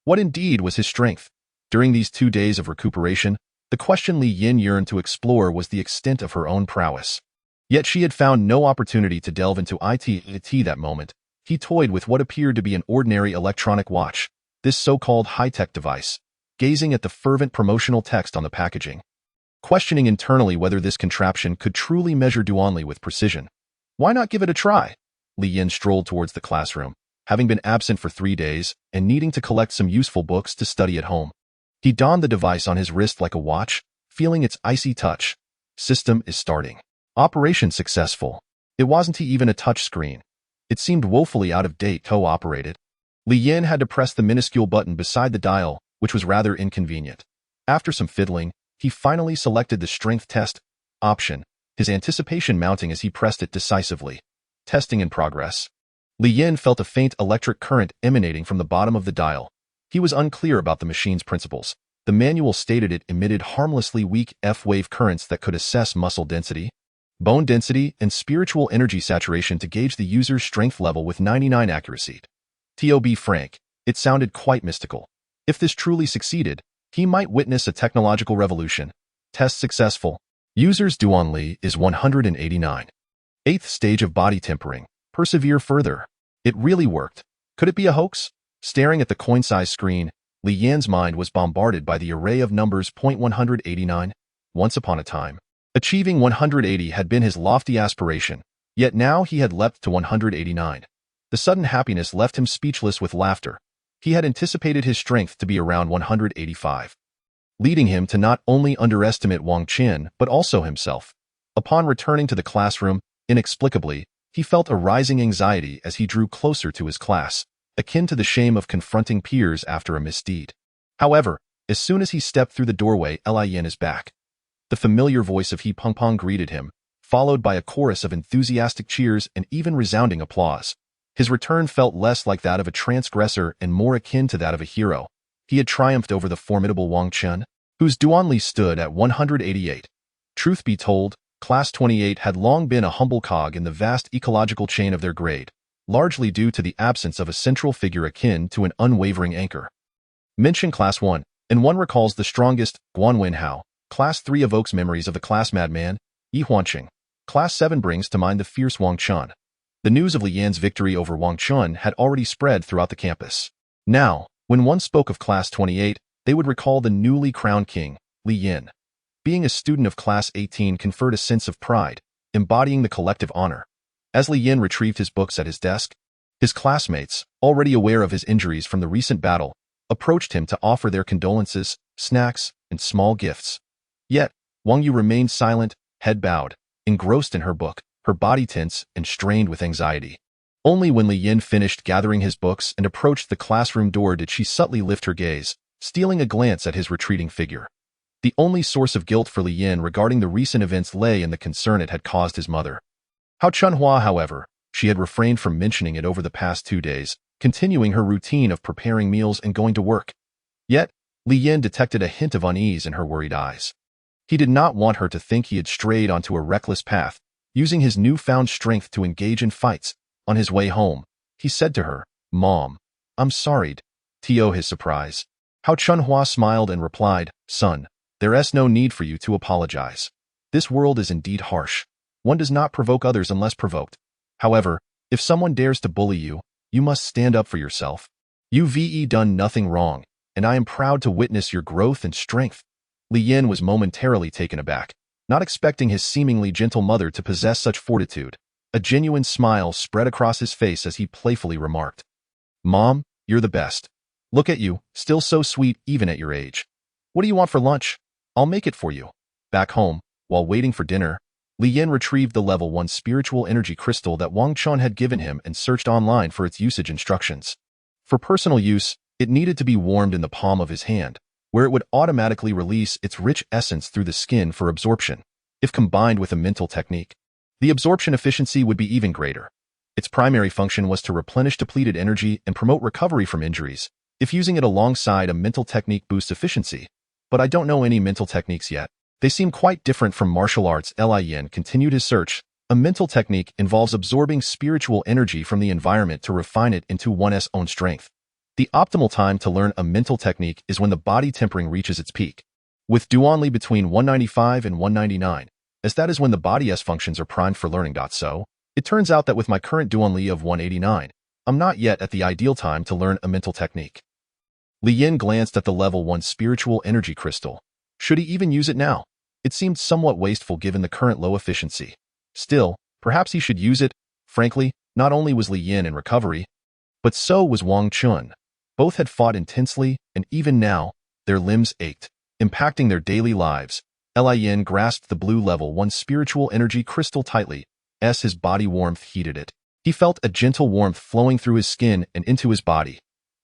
What indeed was his strength? During these 2 days of recuperation, the question Li Yan yearned to explore was the extent of her own prowess. Yet she had found no opportunity to delve into it that moment. He toyed with what appeared to be an ordinary electronic watch, this so-called high-tech device, gazing at the fervent promotional text on the packaging, questioning internally whether this contraption could truly measure Duanli with precision. Why not give it a try? Li Yan strolled towards the classroom, having been absent for 3 days and needing to collect some useful books to study at home. He donned the device on his wrist like a watch, feeling its icy touch. System is starting. Operation successful. It wasn't even a touch screen. It seemed woefully out of date. Co-operated. Li Yan had to press the minuscule button beside the dial, which was rather inconvenient. After some fiddling, he finally selected the strength test option, his anticipation mounting as he pressed it decisively. Testing in progress. Li Yan felt a faint electric current emanating from the bottom of the dial. He was unclear about the machine's principles. The manual stated it emitted harmlessly weak F-wave currents that could assess muscle density, bone density, and spiritual energy saturation to gauge the user's strength level with 99% accuracy. To be frank, it sounded quite mystical. If this truly succeeded, he might witness a technological revolution. Test successful. User's Duanli is 189. 8th stage of body tempering. Persevere further. It really worked. Could it be a hoax? Staring at the coin-sized screen, Li Yan's mind was bombarded by the array of numbers. 189. Once upon a time, achieving 180 had been his lofty aspiration, yet now he had leapt to 189. The sudden happiness left him speechless with laughter. He had anticipated his strength to be around 185, leading him to not only underestimate Wang Qin but also himself. Upon returning to the classroom, inexplicably, he felt a rising anxiety as he drew closer to his class, akin to the shame of confronting peers after a misdeed. However, as soon as he stepped through the doorway, Lian is back. The familiar voice of He Pengpeng greeted him, followed by a chorus of enthusiastic cheers and even resounding applause. His return felt less like that of a transgressor and more akin to that of a hero. He had triumphed over the formidable Wang Qin, whose Duanli stood at 188. Truth be told, Class 28 had long been a humble cog in the vast ecological chain of their grade, largely due to the absence of a central figure akin to an unwavering anchor. Mention Class 1, and one recalls the strongest, Guanwen Hao. Class 3 evokes memories of the class madman, Yi Huanqing. Class 7 brings to mind the fierce Wang Chun. The news of Li Yan's victory over Wang Chun had already spread throughout the campus. Now, when one spoke of Class 28, they would recall the newly crowned king, Li Yan. Being a student of Class 18 conferred a sense of pride, embodying the collective honor. As Li Yan retrieved his books at his desk, his classmates, already aware of his injuries from the recent battle, approached him to offer their condolences, snacks, and small gifts. Yet, Wang Yu remained silent, head bowed, engrossed in her book, her body tense and strained with anxiety. Only when Li Yan finished gathering his books and approached the classroom door did she subtly lift her gaze, stealing a glance at his retreating figure. The only source of guilt for Li Yan regarding the recent events lay in the concern it had caused his mother. Hao Chunhua, however, she had refrained from mentioning it over the past 2 days, continuing her routine of preparing meals and going to work. Yet, Li Yan detected a hint of unease in her worried eyes. He did not want her to think he had strayed onto a reckless path, using his newfound strength to engage in fights. On his way home, he said to her, "Mom, I'm sorry." To his surprise, Hao Chunhua smiled and replied, "Son, there's no need for you to apologize. This world is indeed harsh. One does not provoke others unless provoked. However, if someone dares to bully you, you must stand up for yourself. You've done nothing wrong, and I am proud to witness your growth and strength." Li Yan was momentarily taken aback, not expecting his seemingly gentle mother to possess such fortitude. A genuine smile spread across his face as he playfully remarked, "Mom, you're the best. Look at you, still so sweet even at your age. What do you want for lunch? I'll make it for you." Back home, while waiting for dinner, Li Yan retrieved the level 1 spiritual energy crystal that Wang Chun had given him and searched online for its usage instructions. For personal use, it needed to be warmed in the palm of his hand, where it would automatically release its rich essence through the skin for absorption. If combined with a mental technique, the absorption efficiency would be even greater. Its primary function was to replenish depleted energy and promote recovery from injuries. If using it alongside a mental technique boosts efficiency, but I don't know any mental techniques yet. They seem quite different from martial arts. Lian continued his search. A mental technique involves absorbing spiritual energy from the environment to refine it into one's own strength. The optimal time to learn a mental technique is when the body tempering reaches its peak, with Duanli between 195 and 199, as that is when the body's functions are primed for learning. So, it turns out that with my current Duanli of 189, I'm not yet at the ideal time to learn a mental technique. Li Yan glanced at the level 1 spiritual energy crystal. Should he even use it now? It seemed somewhat wasteful given the current low efficiency. Still, perhaps he should use it. Frankly, not only was Li Yan in recovery, but so was Wang Chun. Both had fought intensely, and even now, their limbs ached, impacting their daily lives. Lian grasped the blue level 1 spiritual energy crystal tightly, as his body warmth heated it. He felt a gentle warmth flowing through his skin and into his body.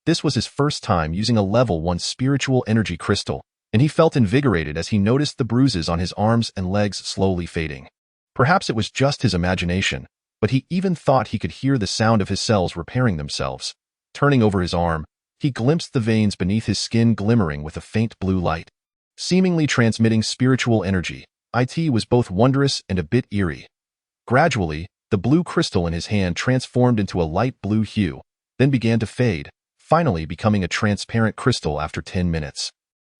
This was his first time using a level 1 spiritual energy crystal, and he felt invigorated as he noticed the bruises on his arms and legs slowly fading. Perhaps it was just his imagination, but he even thought he could hear the sound of his cells repairing themselves. Turning over his arm, he glimpsed the veins beneath his skin glimmering with a faint blue light, seemingly transmitting spiritual energy. It was both wondrous and a bit eerie. Gradually, the blue crystal in his hand transformed into a light blue hue, then began to fade, finally becoming a transparent crystal after 10 minutes.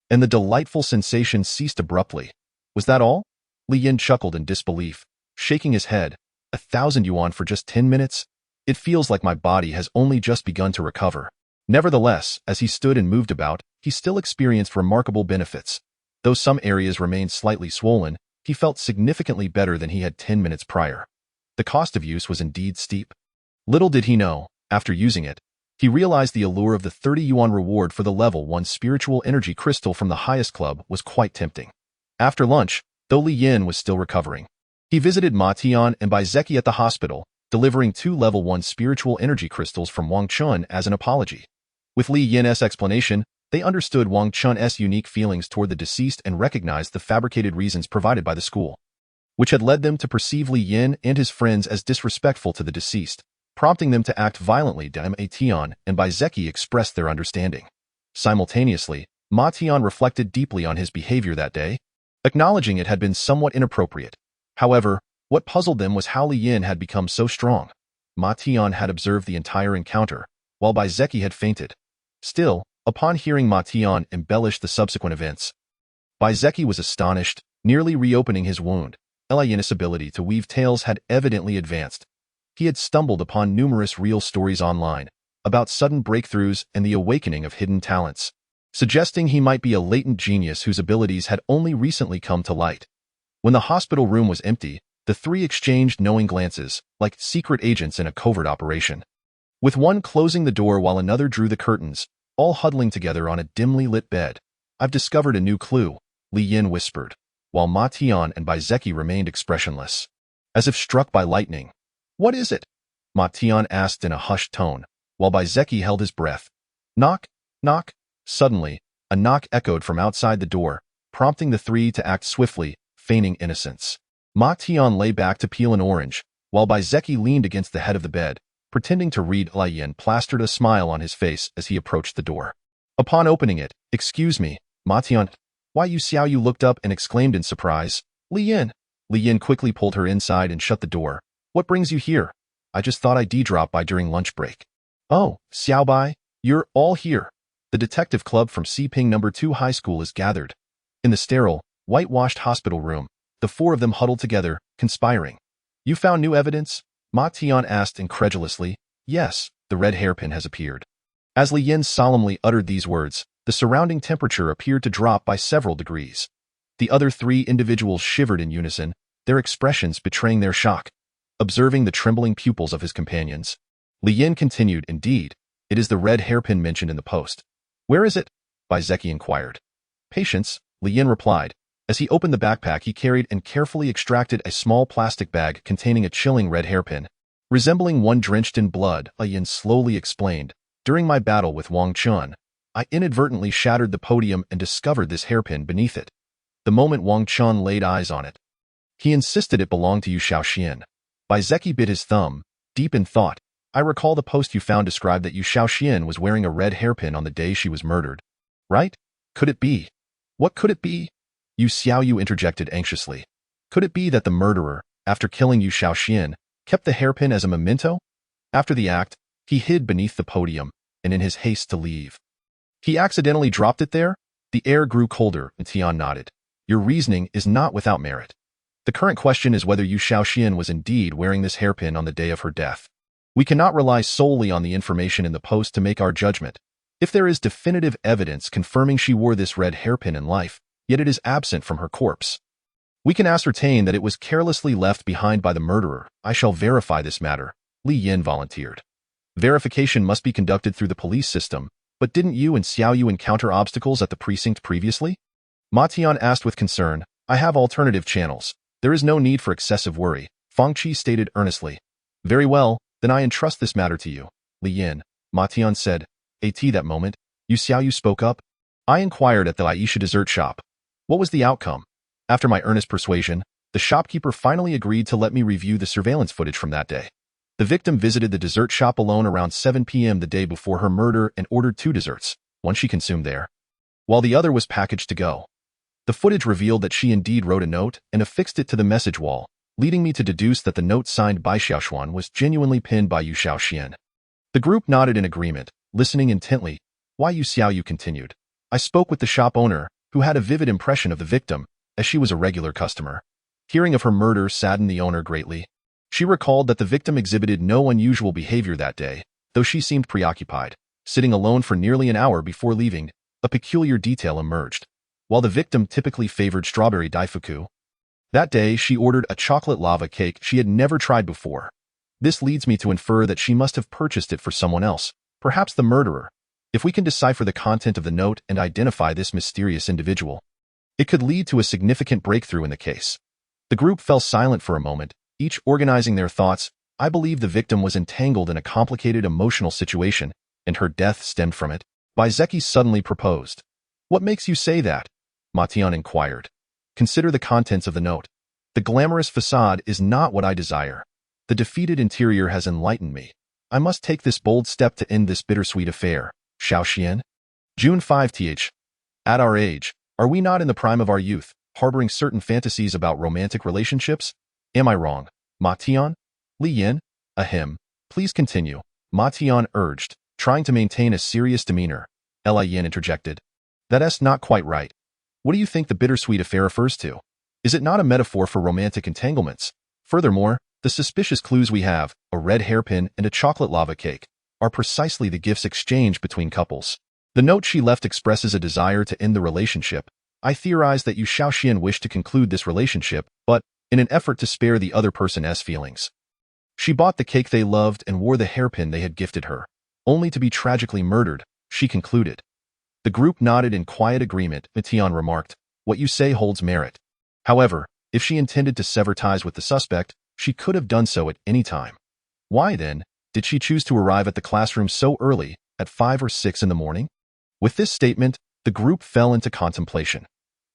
And the delightful sensation ceased abruptly. Was that all? Li Yan chuckled in disbelief, shaking his head. 1,000 yuan for just 10 minutes? It feels like my body has only just begun to recover. Nevertheless, as he stood and moved about, he still experienced remarkable benefits. Though some areas remained slightly swollen, he felt significantly better than he had 10 minutes prior. The cost of use was indeed steep. Little did he know, after using it, He realized the allure of the 30 yuan reward for the level 1 spiritual energy crystal from the highest club was quite tempting. After lunch, though Li Yin was still recovering, he visited Ma Tian and Bai Zeki at the hospital, delivering 2 level 1 spiritual energy crystals from Wang Chun as an apology. With Li Yin's explanation, they understood Wang Chun's unique feelings toward the deceased and recognized the fabricated reasons provided by the school, which had led them to perceive Li Yin and his friends as disrespectful to the deceased, prompting them to act violently. Ma Tian and Bai Zeki expressed their understanding. Simultaneously, Ma Tian reflected deeply on his behavior that day, acknowledging it had been somewhat inappropriate. However, what puzzled them was how Li Yin had become so strong. Ma Tian had observed the entire encounter, while Bai Zeki had fainted. Still, upon hearing Ma Tian embellish the subsequent events, Bai Zeki was astonished, nearly reopening his wound. Li Yin's ability to weave tales had evidently advanced. He had stumbled upon numerous real stories online about sudden breakthroughs and the awakening of hidden talents, suggesting he might be a latent genius whose abilities had only recently come to light. When the hospital room was empty, the three exchanged knowing glances, like secret agents in a covert operation. With one closing the door while another drew the curtains, all huddling together on a dimly lit bed. "I've discovered a new clue," Li Yin whispered, while Ma Tian and Bai Zeki remained expressionless, as if struck by lightning. "What is it?" Ma Tian asked in a hushed tone, while Bai Zeki held his breath. "Knock, knock." Suddenly, a knock echoed from outside the door, prompting the three to act swiftly, feigning innocence. Ma Tian lay back to peel an orange, while Bai Zeki leaned against the head of the bed, pretending to read. Li Yin plastered a smile on his face as he approached the door. Upon opening it, "Excuse me, Ma Tian." "Why, you Xiao Yu," looked up and exclaimed in surprise. "Li Yin." Li Yin quickly pulled her inside and shut the door. "What brings you here?" "I just thought I'd drop by during lunch break." "Oh, Xiao Bai, you're all here." The detective club from Xiping No. 2 High School is gathered. In the sterile, whitewashed hospital room, the four of them huddled together, conspiring. "You found new evidence?" Ma Tian asked incredulously. "Yes, the red hairpin has appeared." As Li Yin solemnly uttered these words, the surrounding temperature appeared to drop by several degrees. The other three individuals shivered in unison, their expressions betraying their shock. Observing the trembling pupils of his companions, Li Yin continued, "Indeed, it is the red hairpin mentioned in the post." "Where is it?" Bai Zeki inquired. "Patience," Li Yin replied. As he opened the backpack he carried and carefully extracted a small plastic bag containing a chilling red hairpin, resembling one drenched in blood. Li Yin slowly explained, "During my battle with Wang Chun, I inadvertently shattered the podium and discovered this hairpin beneath it. The moment Wang Chun laid eyes on it, he insisted it belonged to Yu Shaoxian." Bai Zeki bit his thumb, deep in thought. "I recall the post you found described that Yu Shaoxian was wearing a red hairpin on the day she was murdered. Right? Could it be?" "What could it be?" Yu Xiaoyu interjected anxiously. "Could it be that the murderer, after killing Yu Shaoxian, kept the hairpin as a memento? After the act, he hid beneath the podium, and in his haste to leave, he accidentally dropped it there?" The air grew colder, and Tian nodded. "Your reasoning is not without merit. The current question is whether Yu Shaoxian was indeed wearing this hairpin on the day of her death. We cannot rely solely on the information in the post to make our judgment. If there is definitive evidence confirming she wore this red hairpin in life, yet it is absent from her corpse, we can ascertain that it was carelessly left behind by the murderer. I shall verify this matter," Li Yin volunteered. "Verification must be conducted through the police system, but didn't you and Xiao Yu encounter obstacles at the precinct previously?" Ma Tian asked with concern. "I have alternative channels. There is no need for excessive worry," Fang Qi stated earnestly. "Very well, then I entrust this matter to you, Li Yin," Ma Tian said. At that moment, Yu Xiaoyu spoke up. "I inquired at the Aisha dessert shop. What was the outcome? After my earnest persuasion, the shopkeeper finally agreed to let me review the surveillance footage from that day. The victim visited the dessert shop alone around 7 p.m. the day before her murder and ordered 2 desserts, one she consumed there, while the other was packaged to go. The footage revealed that she indeed wrote a note and affixed it to the message wall, leading me to deduce that the note signed by Xiaoshuan was genuinely pinned by Yu Shaoxian." The group nodded in agreement, listening intently. "Why?" Yu Xiaoyu continued. "I spoke with the shop owner, who had a vivid impression of the victim, as she was a regular customer. Hearing of her murder saddened the owner greatly. She recalled that the victim exhibited no unusual behavior that day, though she seemed preoccupied, sitting alone for nearly an hour before leaving. A peculiar detail emerged. While the victim typically favored strawberry daifuku, that day she ordered a chocolate lava cake she had never tried before. This leads me to infer that she must have purchased it for someone else. Perhaps the murderer. If we can decipher the content of the note and identify this mysterious individual, it could lead to a significant breakthrough in the case. The group fell silent for a moment, each organizing their thoughts. I believe the victim was entangled in a complicated emotional situation, and her death stemmed from it. Baizeki suddenly proposed. What makes you say that? Matian inquired. Consider the contents of the note. The glamorous facade is not what I desire. The defeated interior has enlightened me. I must take this bold step to end this bittersweet affair. Xiaoxian? June 5th. At our age, are we not in the prime of our youth, harboring certain fantasies about romantic relationships? Am I wrong, Matian? Li Yin? Ahem. Please continue, Matian urged, trying to maintain a serious demeanor. Li Yin interjected. That's not quite right. What do you think the bittersweet affair refers to? Is it not a metaphor for romantic entanglements? Furthermore, the suspicious clues we have, a red hairpin and a chocolate lava cake, are precisely the gifts exchanged between couples. The note she left expresses a desire to end the relationship. I theorize that Yu Xiaoxian wished to conclude this relationship, but in an effort to spare the other person's feelings. She bought the cake they loved and wore the hairpin they had gifted her, only to be tragically murdered, she concluded. The group nodded in quiet agreement. Matian remarked, what you say holds merit. However, if she intended to sever ties with the suspect, she could have done so at any time. Why, then, did she choose to arrive at the classroom so early, at 5 or 6 in the morning? With this statement, the group fell into contemplation.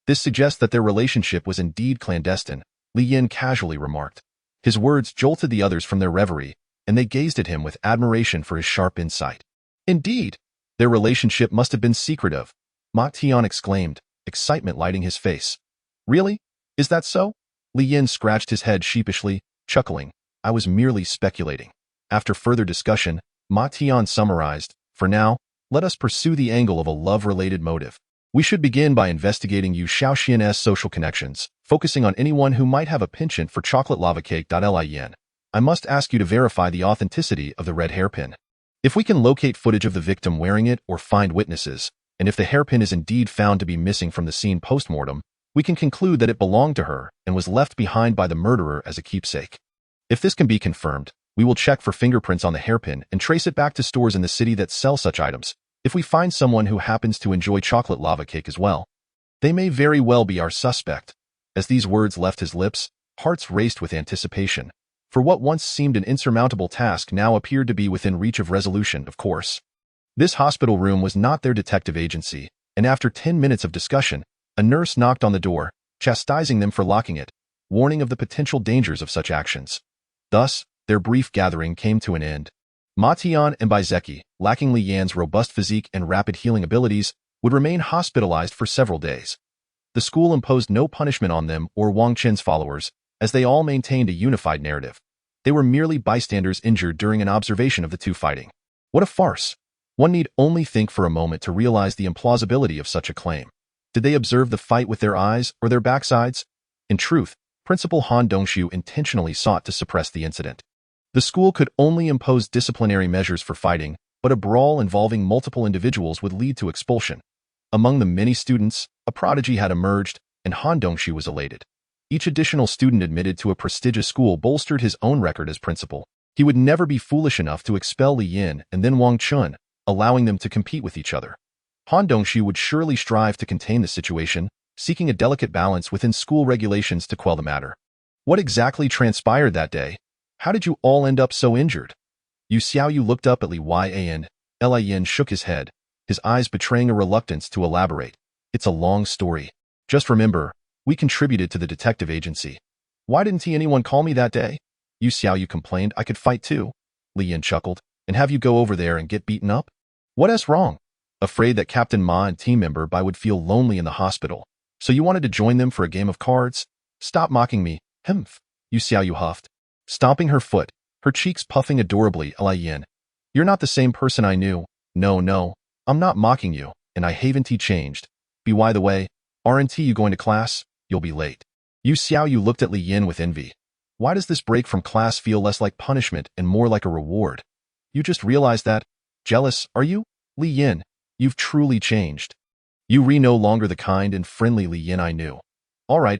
This suggests that their relationship was indeed clandestine, Li Yin casually remarked. His words jolted the others from their reverie, and they gazed at him with admiration for his sharp insight. Indeed, their relationship must have been secretive, Ma Tian exclaimed, excitement lighting his face. Really? Is that so? Li Yin scratched his head sheepishly, chuckling. I was merely speculating. After further discussion, Ma Tian summarized, for now, let us pursue the angle of a love-related motive. We should begin by investigating Yu Xiaoxian's social connections, focusing on anyone who might have a penchant for chocolate lava cake. Li Yin, I must ask you to verify the authenticity of the red hairpin. If we can locate footage of the victim wearing it or find witnesses, and if the hairpin is indeed found to be missing from the scene post-mortem, we can conclude that it belonged to her and was left behind by the murderer as a keepsake. If this can be confirmed, we will check for fingerprints on the hairpin and trace it back to stores in the city that sell such items. If we find someone who happens to enjoy chocolate lava cake as well, they may very well be our suspect. As these words left his lips, hearts raced with anticipation. For what once seemed an insurmountable task now appeared to be within reach of resolution, of course. This hospital room was not their detective agency, and after 10 minutes of discussion, a nurse knocked on the door, chastising them for locking it, warning of the potential dangers of such actions. Thus, their brief gathering came to an end. Matian and Baizeki, lacking Li Yan's robust physique and rapid healing abilities, would remain hospitalized for several days. The school imposed no punishment on them or Wang Chen's followers, as they all maintained a unified narrative. They were merely bystanders injured during an observation of the two fighting. What a farce! One need only think for a moment to realize the implausibility of such a claim. Did they observe the fight with their eyes or their backsides? In truth, Principal Han Dongxiu intentionally sought to suppress the incident. The school could only impose disciplinary measures for fighting, but a brawl involving multiple individuals would lead to expulsion. Among the many students, a prodigy had emerged, and Han Dongxiu was elated. Each additional student admitted to a prestigious school bolstered his own record as principal. He would never be foolish enough to expel Li Yin and then Wang Chun, allowing them to compete with each other. Han Dongxiu would surely strive to contain the situation, seeking a delicate balance within school regulations to quell the matter. What exactly transpired that day? How did you all end up so injured? Yu Xiaoyu looked up at Li Yan. Li Yin shook his head, his eyes betraying a reluctance to elaborate. It's a long story. Just remember, we contributed to the detective agency. Why didn't anyone call me that day? Yu Xiaoyu complained. I could fight too. Li Yin chuckled. And have you go over there and get beaten up? What's wrong? Afraid that Captain Ma and team member Bai would feel lonely in the hospital. So you wanted to join them for a game of cards? Stop mocking me. Humph. Yu Xiaoyu huffed, stomping her foot, her cheeks puffing adorably. Li Yin, you're not the same person I knew. No, I'm not mocking you, and I haven't changed. By the way, aren't you going to class? You'll be late. Yu Xiaoyu looked at Li Yin with envy. Why does this break from class feel less like punishment and more like a reward? You just realized that? Jealous, are you? Li Yin, you've truly changed. You re no longer the kind and friendly Li Yin I knew. All right,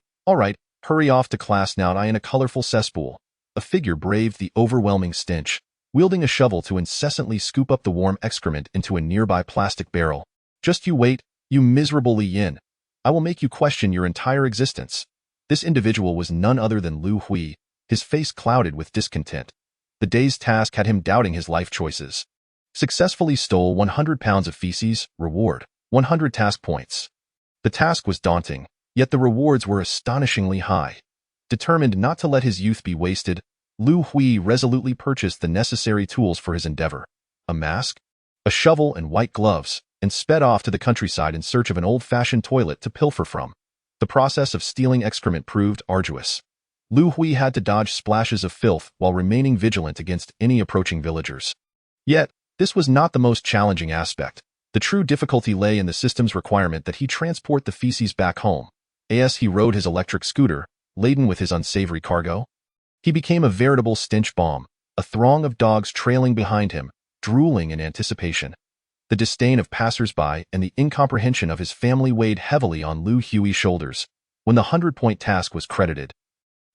hurry off to class now. I in a colorful cesspool. A figure braved the overwhelming stench. wielding a shovel to incessantly scoop up the warm excrement into a nearby plastic barrel. "Just you wait, you miserable Li Yin. I will make you question your entire existence." This individual was none other than Lu Hui, his face clouded with discontent. The day's task had him doubting his life choices. Successfully stole 100 pounds of feces, reward 100 task points. The task was daunting, yet the rewards were astonishingly high. Determined not to let his youth be wasted, Lu Hui resolutely purchased the necessary tools for his endeavor: a mask, a shovel, and white gloves, and sped off to the countryside in search of an old-fashioned toilet to pilfer from. The process of stealing excrement proved arduous. Lu Hui had to dodge splashes of filth while remaining vigilant against any approaching villagers. Yet, this was not the most challenging aspect. The true difficulty lay in the system's requirement that he transport the feces back home. As he rode his electric scooter, laden with his unsavory cargo, he became a veritable stench bomb, a throng of dogs trailing behind him, drooling in anticipation. The disdain of passers-by and the incomprehension of his family weighed heavily on Lu Hui's shoulders. When the 100-point task was credited,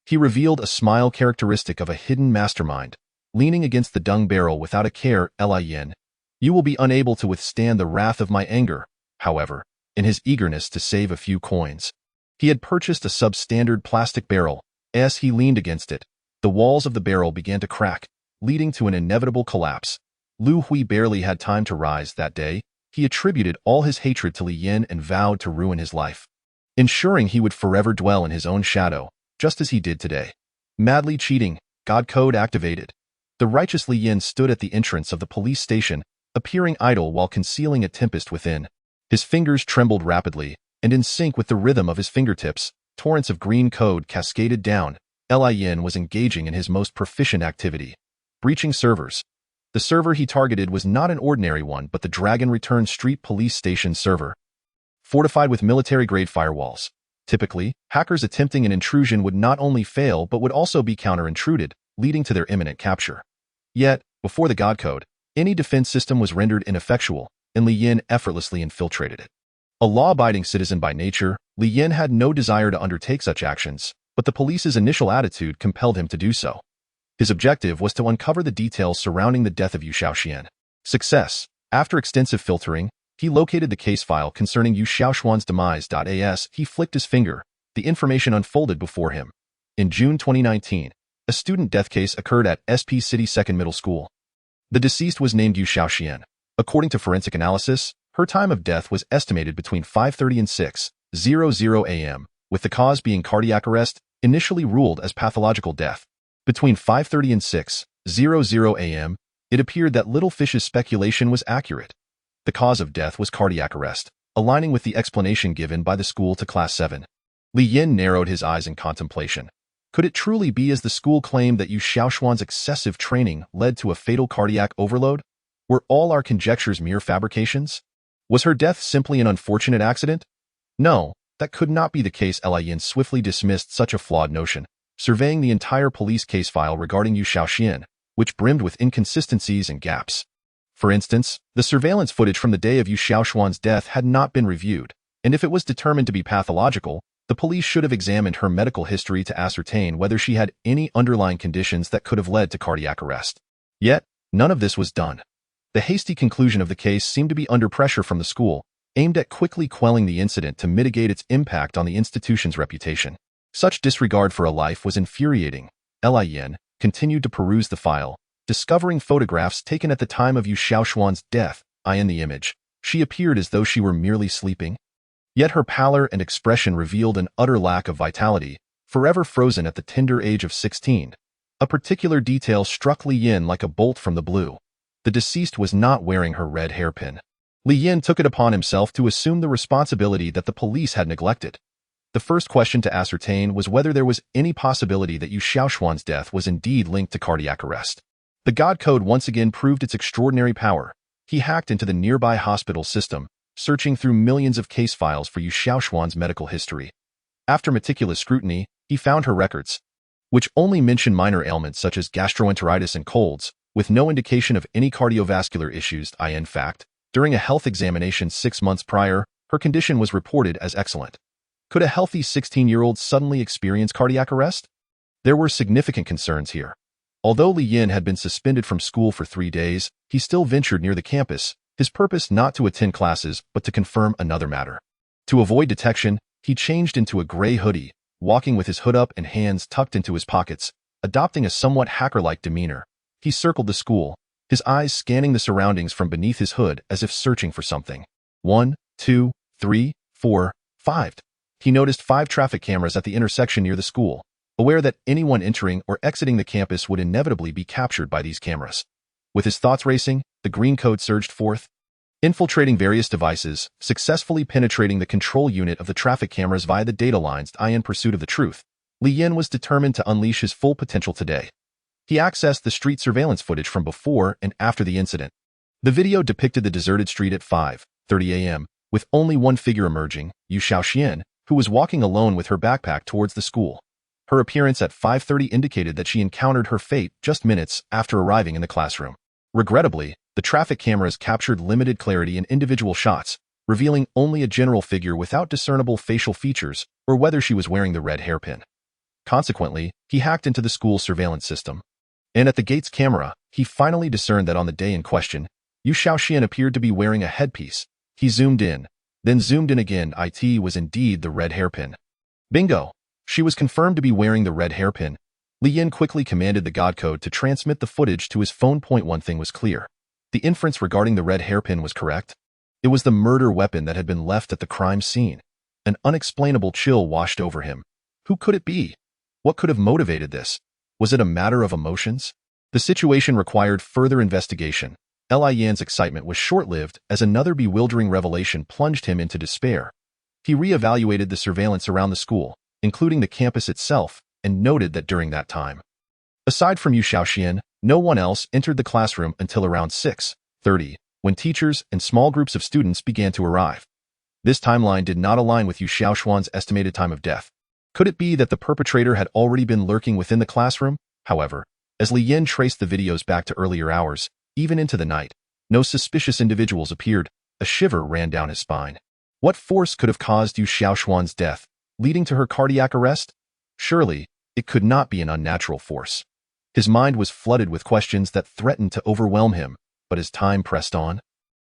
he revealed a smile characteristic of a hidden mastermind. Leaning against the dung barrel without a care, "Li Yin, you will be unable to withstand the wrath of my anger." However, in his eagerness to save a few coins, he had purchased a substandard plastic barrel. As he leaned against it, the walls of the barrel began to crack, leading to an inevitable collapse. Lu Hui barely had time to rise that day. He attributed all his hatred to Li Yin and vowed to ruin his life, ensuring he would forever dwell in his own shadow, just as he did today. Madly cheating, God Code activated. The righteous Li Yin stood at the entrance of the police station, appearing idle while concealing a tempest within. His fingers trembled rapidly, and in sync with the rhythm of his fingertips, torrents of green code cascaded down. Li Yin was engaging in his most proficient activity: breaching servers. The server he targeted was not an ordinary one, but the Dragon Return Street Police Station server, fortified with military-grade firewalls. Typically, hackers attempting an intrusion would not only fail but would also be counter-intruded, leading to their imminent capture. Yet, before the God Code, any defense system was rendered ineffectual, and Li Yin effortlessly infiltrated it. A law-abiding citizen by nature, Li Yin had no desire to undertake such actions, but the police's initial attitude compelled him to do so. His objective was to uncover the details surrounding the death of Yu Xiaoxian. Success. After extensive filtering, he located the case file concerning Yu Xiaoxuan's demise. As he flicked his finger, the information unfolded before him. In June 2019, a student death case occurred at SP City Second Middle School. The deceased was named Yu Xiaoxian. According to forensic analysis, her time of death was estimated between 5:30 and 6:00 a.m., with the cause being cardiac arrest, initially ruled as pathological death. Between 5:30 and 6:00 a.m., it appeared that Little Fish's speculation was accurate. The cause of death was cardiac arrest, aligning with the explanation given by the school to Class 7. Li Yin narrowed his eyes in contemplation. Could it truly be as the school claimed that Yu Xiaoxuan's excessive training led to a fatal cardiac overload? Were all our conjectures mere fabrications? Was her death simply an unfortunate accident? No, that could not be the case. Li Yin swiftly dismissed such a flawed notion, surveying the entire police case file regarding Yu Xiaoxian, which brimmed with inconsistencies and gaps. For instance, the surveillance footage from the day of Yu Xiaoxuan's death had not been reviewed, and if it was determined to be pathological, the police should have examined her medical history to ascertain whether she had any underlying conditions that could have led to cardiac arrest. Yet, none of this was done. The hasty conclusion of the case seemed to be under pressure from the school, aimed at quickly quelling the incident to mitigate its impact on the institution's reputation. Such disregard for a life was infuriating. Li Yin continued to peruse the file, discovering photographs taken at the time of Yu Xiaoxuan's death. In the image, she appeared as though she were merely sleeping. Yet her pallor and expression revealed an utter lack of vitality, forever frozen at the tender age of 16. A particular detail struck Li Yin like a bolt from the blue. The deceased was not wearing her red hairpin. Li Yin took it upon himself to assume the responsibility that the police had neglected. The first question to ascertain was whether there was any possibility that Yu Xiaoxuan's death was indeed linked to cardiac arrest. The God Code once again proved its extraordinary power. He hacked into the nearby hospital system, searching through millions of case files for Yu Xiaoxuan's medical history. After meticulous scrutiny, he found her records, which only mention minor ailments such as gastroenteritis and colds, with no indication of any cardiovascular issues. In fact, during a health examination 6 months prior, her condition was reported as excellent. Could a healthy 16-year-old suddenly experience cardiac arrest? There were significant concerns here. Although Li Yin had been suspended from school for 3 days, he still ventured near the campus, his purpose not to attend classes but to confirm another matter. To avoid detection, he changed into a gray hoodie, walking with his hood up and hands tucked into his pockets, adopting a somewhat hacker-like demeanor. He circled the school, his eyes scanning the surroundings from beneath his hood as if searching for something. 1, 2, 3, 4, 5. He noticed 5 traffic cameras at the intersection near the school, aware that anyone entering or exiting the campus would inevitably be captured by these cameras. With his thoughts racing, the green code surged forth, infiltrating various devices, successfully penetrating the control unit of the traffic cameras via the data lines. In pursuit of the truth, Li Yin was determined to unleash his full potential today. He accessed the street surveillance footage from before and after the incident. The video depicted the deserted street at 5:30 a.m., with only one figure emerging, Yu Xiaoxian, who was walking alone with her backpack towards the school. Her appearance at 5:30 indicated that she encountered her fate just minutes after arriving in the classroom. Regrettably, the traffic cameras captured limited clarity in individual shots, revealing only a general figure without discernible facial features or whether she was wearing the red hairpin. Consequently, he hacked into the school's surveillance system. And at the gate's camera, he finally discerned that on the day in question, Yu Xiaoxian appeared to be wearing a headpiece. He zoomed in, then zoomed in again. It was indeed the red hairpin. Bingo! She was confirmed to be wearing the red hairpin. Li Yin quickly commanded the God code to transmit the footage to his phone. One thing was clear. The inference regarding the red hairpin was correct. It was the murder weapon that had been left at the crime scene. An unexplainable chill washed over him. Who could it be? What could have motivated this? Was it a matter of emotions? The situation required further investigation. Li Yan's excitement was short-lived as another bewildering revelation plunged him into despair. He re-evaluated the surveillance around the school, including the campus itself, and noted that during that time, aside from Yu Xiaoxian, no one else entered the classroom until around 6:30, when teachers and small groups of students began to arrive. This timeline did not align with Yu Xiaoxian's estimated time of death. Could it be that the perpetrator had already been lurking within the classroom? However, as Li Yin traced the videos back to earlier hours, even into the night, no suspicious individuals appeared. A shiver ran down his spine. What force could have caused Yu Xiaoxian's death, leading to her cardiac arrest? Surely, it could not be an unnatural force. His mind was flooded with questions that threatened to overwhelm him, but as time pressed on,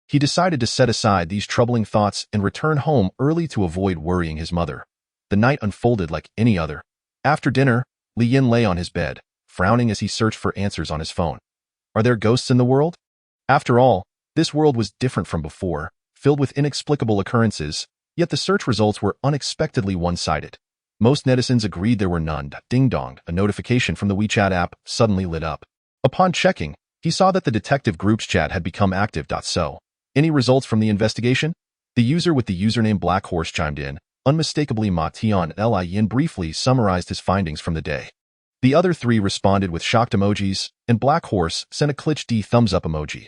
he decided to set aside these troubling thoughts and return home early to avoid worrying his mother. The night unfolded like any other. After dinner, Li Yin lay on his bed, frowning as he searched for answers on his phone. Are there ghosts in the world? After all, this world was different from before, filled with inexplicable occurrences, yet the search results were unexpectedly one-sided. Most netizens agreed there were none. Ding-dong, a notification from the WeChat app suddenly lit up. Upon checking, he saw that the detective group's chat had become active. So, any results from the investigation? The user with the username Black Horse chimed in, unmistakably Ma Tian. Li Yin briefly summarized his findings from the day. The other 3 responded with shocked emojis, and Black Horse sent a glitched thumbs-up emoji.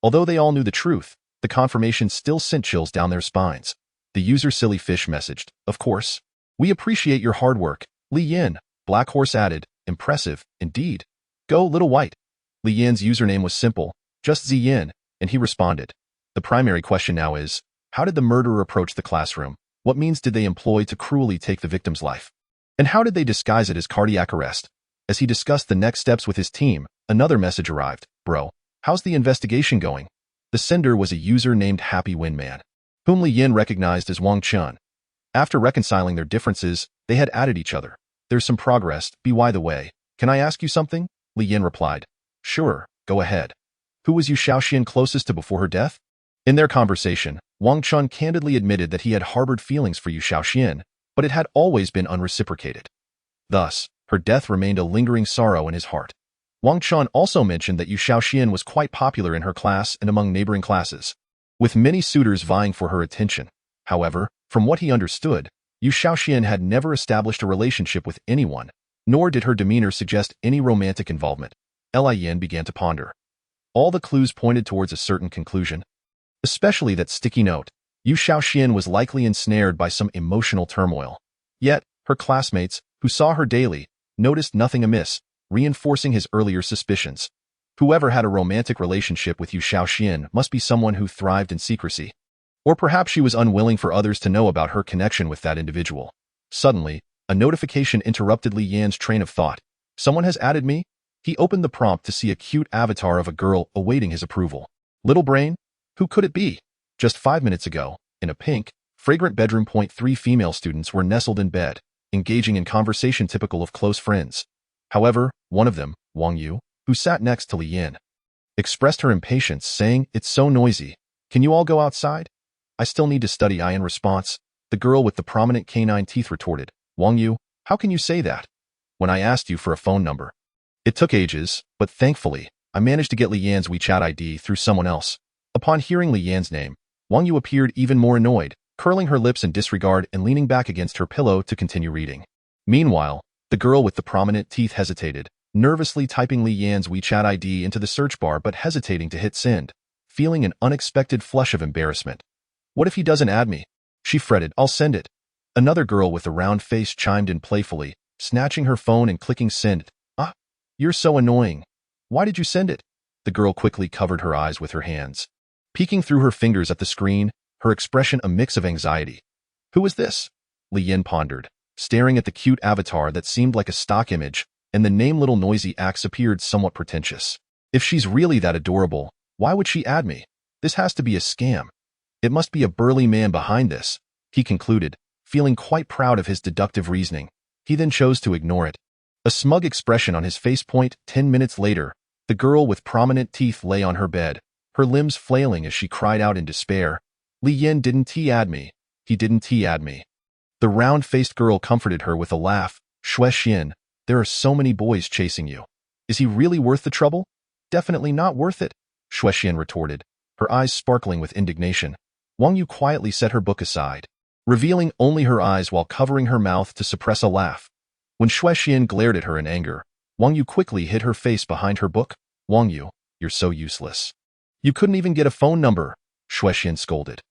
Although they all knew the truth, the confirmation still sent chills down their spines. The user Silly Fish messaged, "Of course. We appreciate your hard work, Li Yin." Black Horse added, "Impressive, indeed. Go, little white." Li Yin's username was simple, just Ziyin, and he responded. The primary question now is, how did the murderer approach the classroom? What means did they employ to cruelly take the victim's life? And how did they disguise it as cardiac arrest? As he discussed the next steps with his team, another message arrived. "Bro, how's the investigation going?" The sender was a user named Happy Windman, whom Li Yin recognized as Wang Chun. After reconciling their differences, they had added each other. "There's some progress. By the way, can I ask you something?" Li Yin replied. "Sure, go ahead." Who was Yu Xiaoxian closest to before her death? In their conversation, Wang Chun candidly admitted that he had harbored feelings for Yu Xiaoxian, but it had always been unreciprocated. Thus, her death remained a lingering sorrow in his heart. Wang Chun also mentioned that Yu Xiaoxian was quite popular in her class and among neighboring classes, with many suitors vying for her attention. However, from what he understood, Yu Xiaoxian had never established a relationship with anyone, nor did her demeanor suggest any romantic involvement. Li Yin began to ponder. All the clues pointed towards a certain conclusion, especially that sticky note. Yu Xiaoxian was likely ensnared by some emotional turmoil. Yet, her classmates, who saw her daily, noticed nothing amiss, reinforcing his earlier suspicions. Whoever had a romantic relationship with Yu Xiaoxian must be someone who thrived in secrecy. Or perhaps she was unwilling for others to know about her connection with that individual. Suddenly, a notification interrupted Li Yan's train of thought. "Someone has added me?" He opened the prompt to see a cute avatar of a girl awaiting his approval. Little brain? Who could it be? Just 5 minutes ago, in a pink, fragrant bedroom, 3 female students were nestled in bed, engaging in conversation typical of close friends. However, one of them, Wang Yu, who sat next to Li Yin, expressed her impatience, saying, "It's so noisy. Can you all go outside?" "I still need to study," in response, the girl with the prominent canine teeth retorted. "Wang Yu, how can you say that? When I asked you for a phone number. It took ages, but thankfully, I managed to get Li Yan's WeChat ID through someone else." Upon hearing Li Yan's name, Wang Yu appeared even more annoyed, curling her lips in disregard and leaning back against her pillow to continue reading. Meanwhile, the girl with the prominent teeth hesitated, nervously typing Li Yan's WeChat ID into the search bar but hesitating to hit send, feeling an unexpected flush of embarrassment. "What if he doesn't add me?" she fretted. "I'll send it." Another girl with a round face chimed in playfully, snatching her phone and clicking send. "Ah, you're so annoying. Why did you send it?" The girl quickly covered her eyes with her hands, peeking through her fingers at the screen, her expression a mix of anxiety. "Who is this?" Li Yin pondered, staring at the cute avatar that seemed like a stock image, and the name Little Noisy Axe appeared somewhat pretentious. "If she's really that adorable, why would she add me? This has to be a scam. It must be a burly man behind this," he concluded, feeling quite proud of his deductive reasoning. He then chose to ignore it. A smug expression on his face. 10 minutes later, the girl with prominent teeth lay on her bed, her limbs flailing as she cried out in despair. "Li Yin didn't add me. He didn't add me." The round-faced girl comforted her with a laugh. "Shui Xian, there are so many boys chasing you. Is he really worth the trouble?" "Definitely not worth it," Shui Xian retorted, her eyes sparkling with indignation. Wang Yu quietly set her book aside, revealing only her eyes while covering her mouth to suppress a laugh. When Shui Xian glared at her in anger, Wang Yu quickly hid her face behind her book. "Wang Yu, you're so useless. You couldn't even get a phone number," Shui Xian scolded.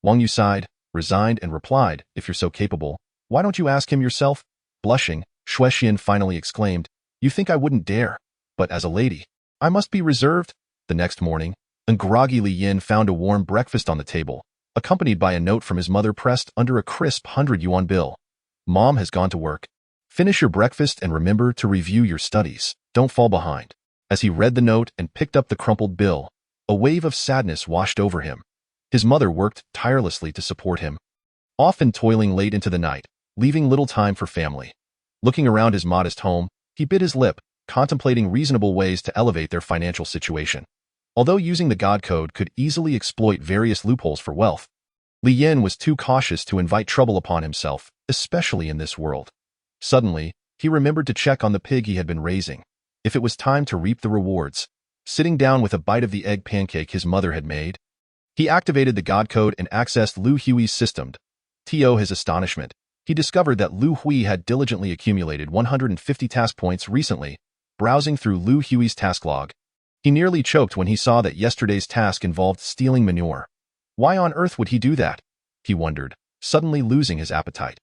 Wang Yu sighed, resigned, and replied, "If you're so capable, why don't you ask him yourself?" Blushing, Shui Xian finally exclaimed, "You think I wouldn't dare? But as a lady, I must be reserved." The next morning, a groggy Li Yin found a warm breakfast on the table, accompanied by a note from his mother pressed under a crisp 100 yuan bill. "Mom has gone to work. Finish your breakfast and remember to review your studies. Don't fall behind." As he read the note and picked up the crumpled bill, a wave of sadness washed over him. His mother worked tirelessly to support him, often toiling late into the night, leaving little time for family. Looking around his modest home, he bit his lip, contemplating reasonable ways to elevate their financial situation. Although using the God Code could easily exploit various loopholes for wealth, Li Yin was too cautious to invite trouble upon himself, especially in this world. Suddenly, he remembered to check on the pig he had been raising, if it was time to reap the rewards. Sitting down with a bite of the egg pancake his mother had made, he activated the God Code and accessed Lu Hui's system. To his astonishment, he discovered that Lu Hui had diligently accumulated 150 task points recently, browsing through Lu Hui's task log. He nearly choked when he saw that yesterday's task involved stealing manure. Why on earth would he do that? He wondered, suddenly losing his appetite.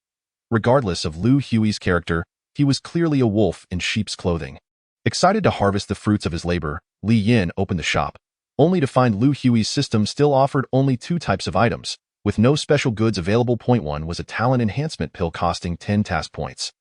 Regardless of Lu Hui's character, he was clearly a wolf in sheep's clothing. Excited to harvest the fruits of his labor, Li Yin opened the shop, only to find Lu Hui's system still offered only 2 types of items, with no special goods available. 1 was a talent enhancement pill costing 10 task points,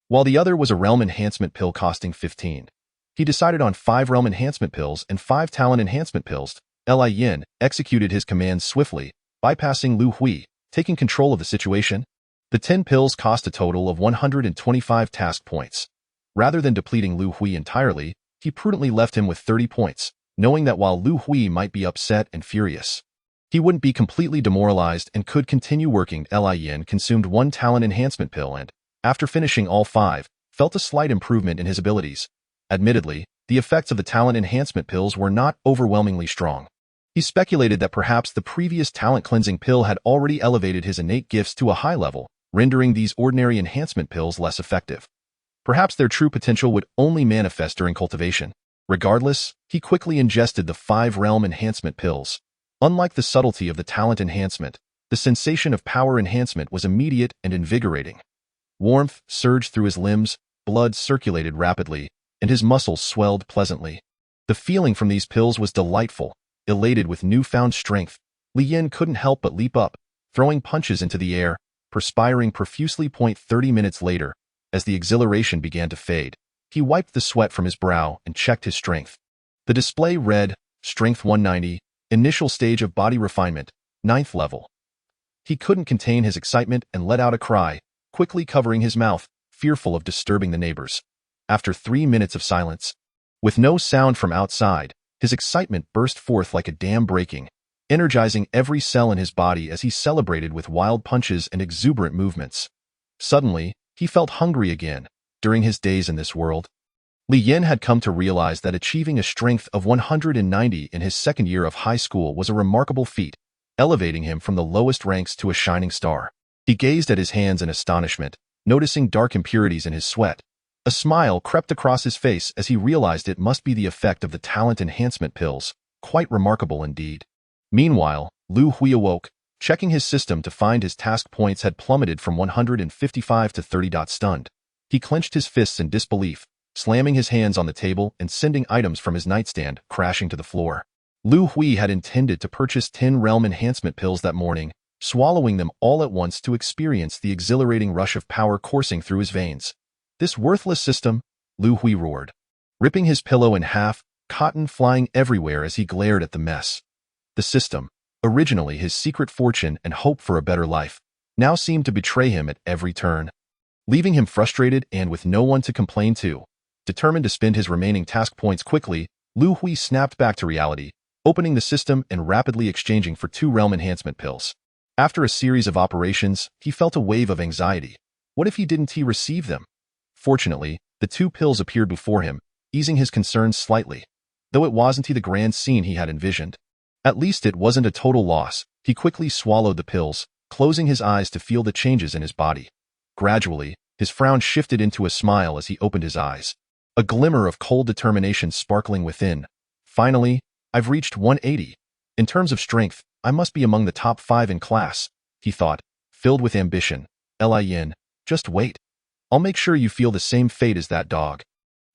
while the other was a realm enhancement pill costing 15. He decided on 5 realm enhancement pills and 5 talent enhancement pills. Li Yin executed his commands swiftly, bypassing Lu Hui, taking control of the situation. The 10 pills cost a total of 125 task points. Rather than depleting Lu Hui entirely, he prudently left him with 30 points, knowing that while Lu Hui might be upset and furious, he wouldn't be completely demoralized and could continue working. Li Yin consumed 1 talent enhancement pill and, after finishing all 5, felt a slight improvement in his abilities. Admittedly, the effects of the talent enhancement pills were not overwhelmingly strong. He speculated that perhaps the previous talent cleansing pill had already elevated his innate gifts to a high level, rendering these ordinary enhancement pills less effective. Perhaps their true potential would only manifest during cultivation. Regardless, he quickly ingested the 5 realm enhancement pills. Unlike the subtlety of the talent enhancement, the sensation of power enhancement was immediate and invigorating. Warmth surged through his limbs, blood circulated rapidly, and his muscles swelled pleasantly. The feeling from these pills was delightful. Elated with newfound strength, Li Yin couldn't help but leap up, throwing punches into the air, perspiring profusely. 30 minutes later, as the exhilaration began to fade, He wiped the sweat from his brow and checked his strength. The display read, Strength 190, Initial Stage of Body Refinement, 9th Level. He couldn't contain his excitement and let out a cry, quickly covering his mouth, fearful of disturbing the neighbors. After 3 minutes of silence, with no sound from outside, his excitement burst forth like a dam breaking, energizing every cell in his body as he celebrated with wild punches and exuberant movements. Suddenly, he felt hungry again. During his days in this world, Li Yin had come to realize that achieving a strength of 190 in his second year of high school was a remarkable feat, elevating him from the lowest ranks to a shining star. He gazed at his hands in astonishment, noticing dark impurities in his sweat. A smile crept across his face as he realized it must be the effect of the talent enhancement pills, quite remarkable indeed. Meanwhile, Lu Hui awoke, checking his system to find his task points had plummeted from 155 to 30. Stunned, he clenched his fists in disbelief, slamming his hands on the table and sending items from his nightstand crashing to the floor. Lu Hui had intended to purchase 10 realm enhancement pills that morning, swallowing them all at once to experience the exhilarating rush of power coursing through his veins. This worthless system, Lu Hui roared, ripping his pillow in half, cotton flying everywhere as he glared at the mess. The system, originally his secret fortune and hope for a better life, now seemed to betray him at every turn. Leaving him frustrated and with no one to complain to, determined to spend his remaining task points quickly, Lu Hui snapped back to reality, opening the system and rapidly exchanging for 2 realm enhancement pills. After a series of operations, he felt a wave of anxiety. What if he didn't receive them? Fortunately, the 2 pills appeared before him, easing his concerns slightly. Though it wasn't the grand scene he had envisioned. At least it wasn't a total loss. He quickly swallowed the pills, closing his eyes to feel the changes in his body. Gradually, his frown shifted into a smile as he opened his eyes. A glimmer of cold determination sparkling within. Finally, I've reached 180. In terms of strength, I must be among the top 5 in class, he thought, filled with ambition. Li Yin, just wait. I'll make sure you feel the same fate as that dog.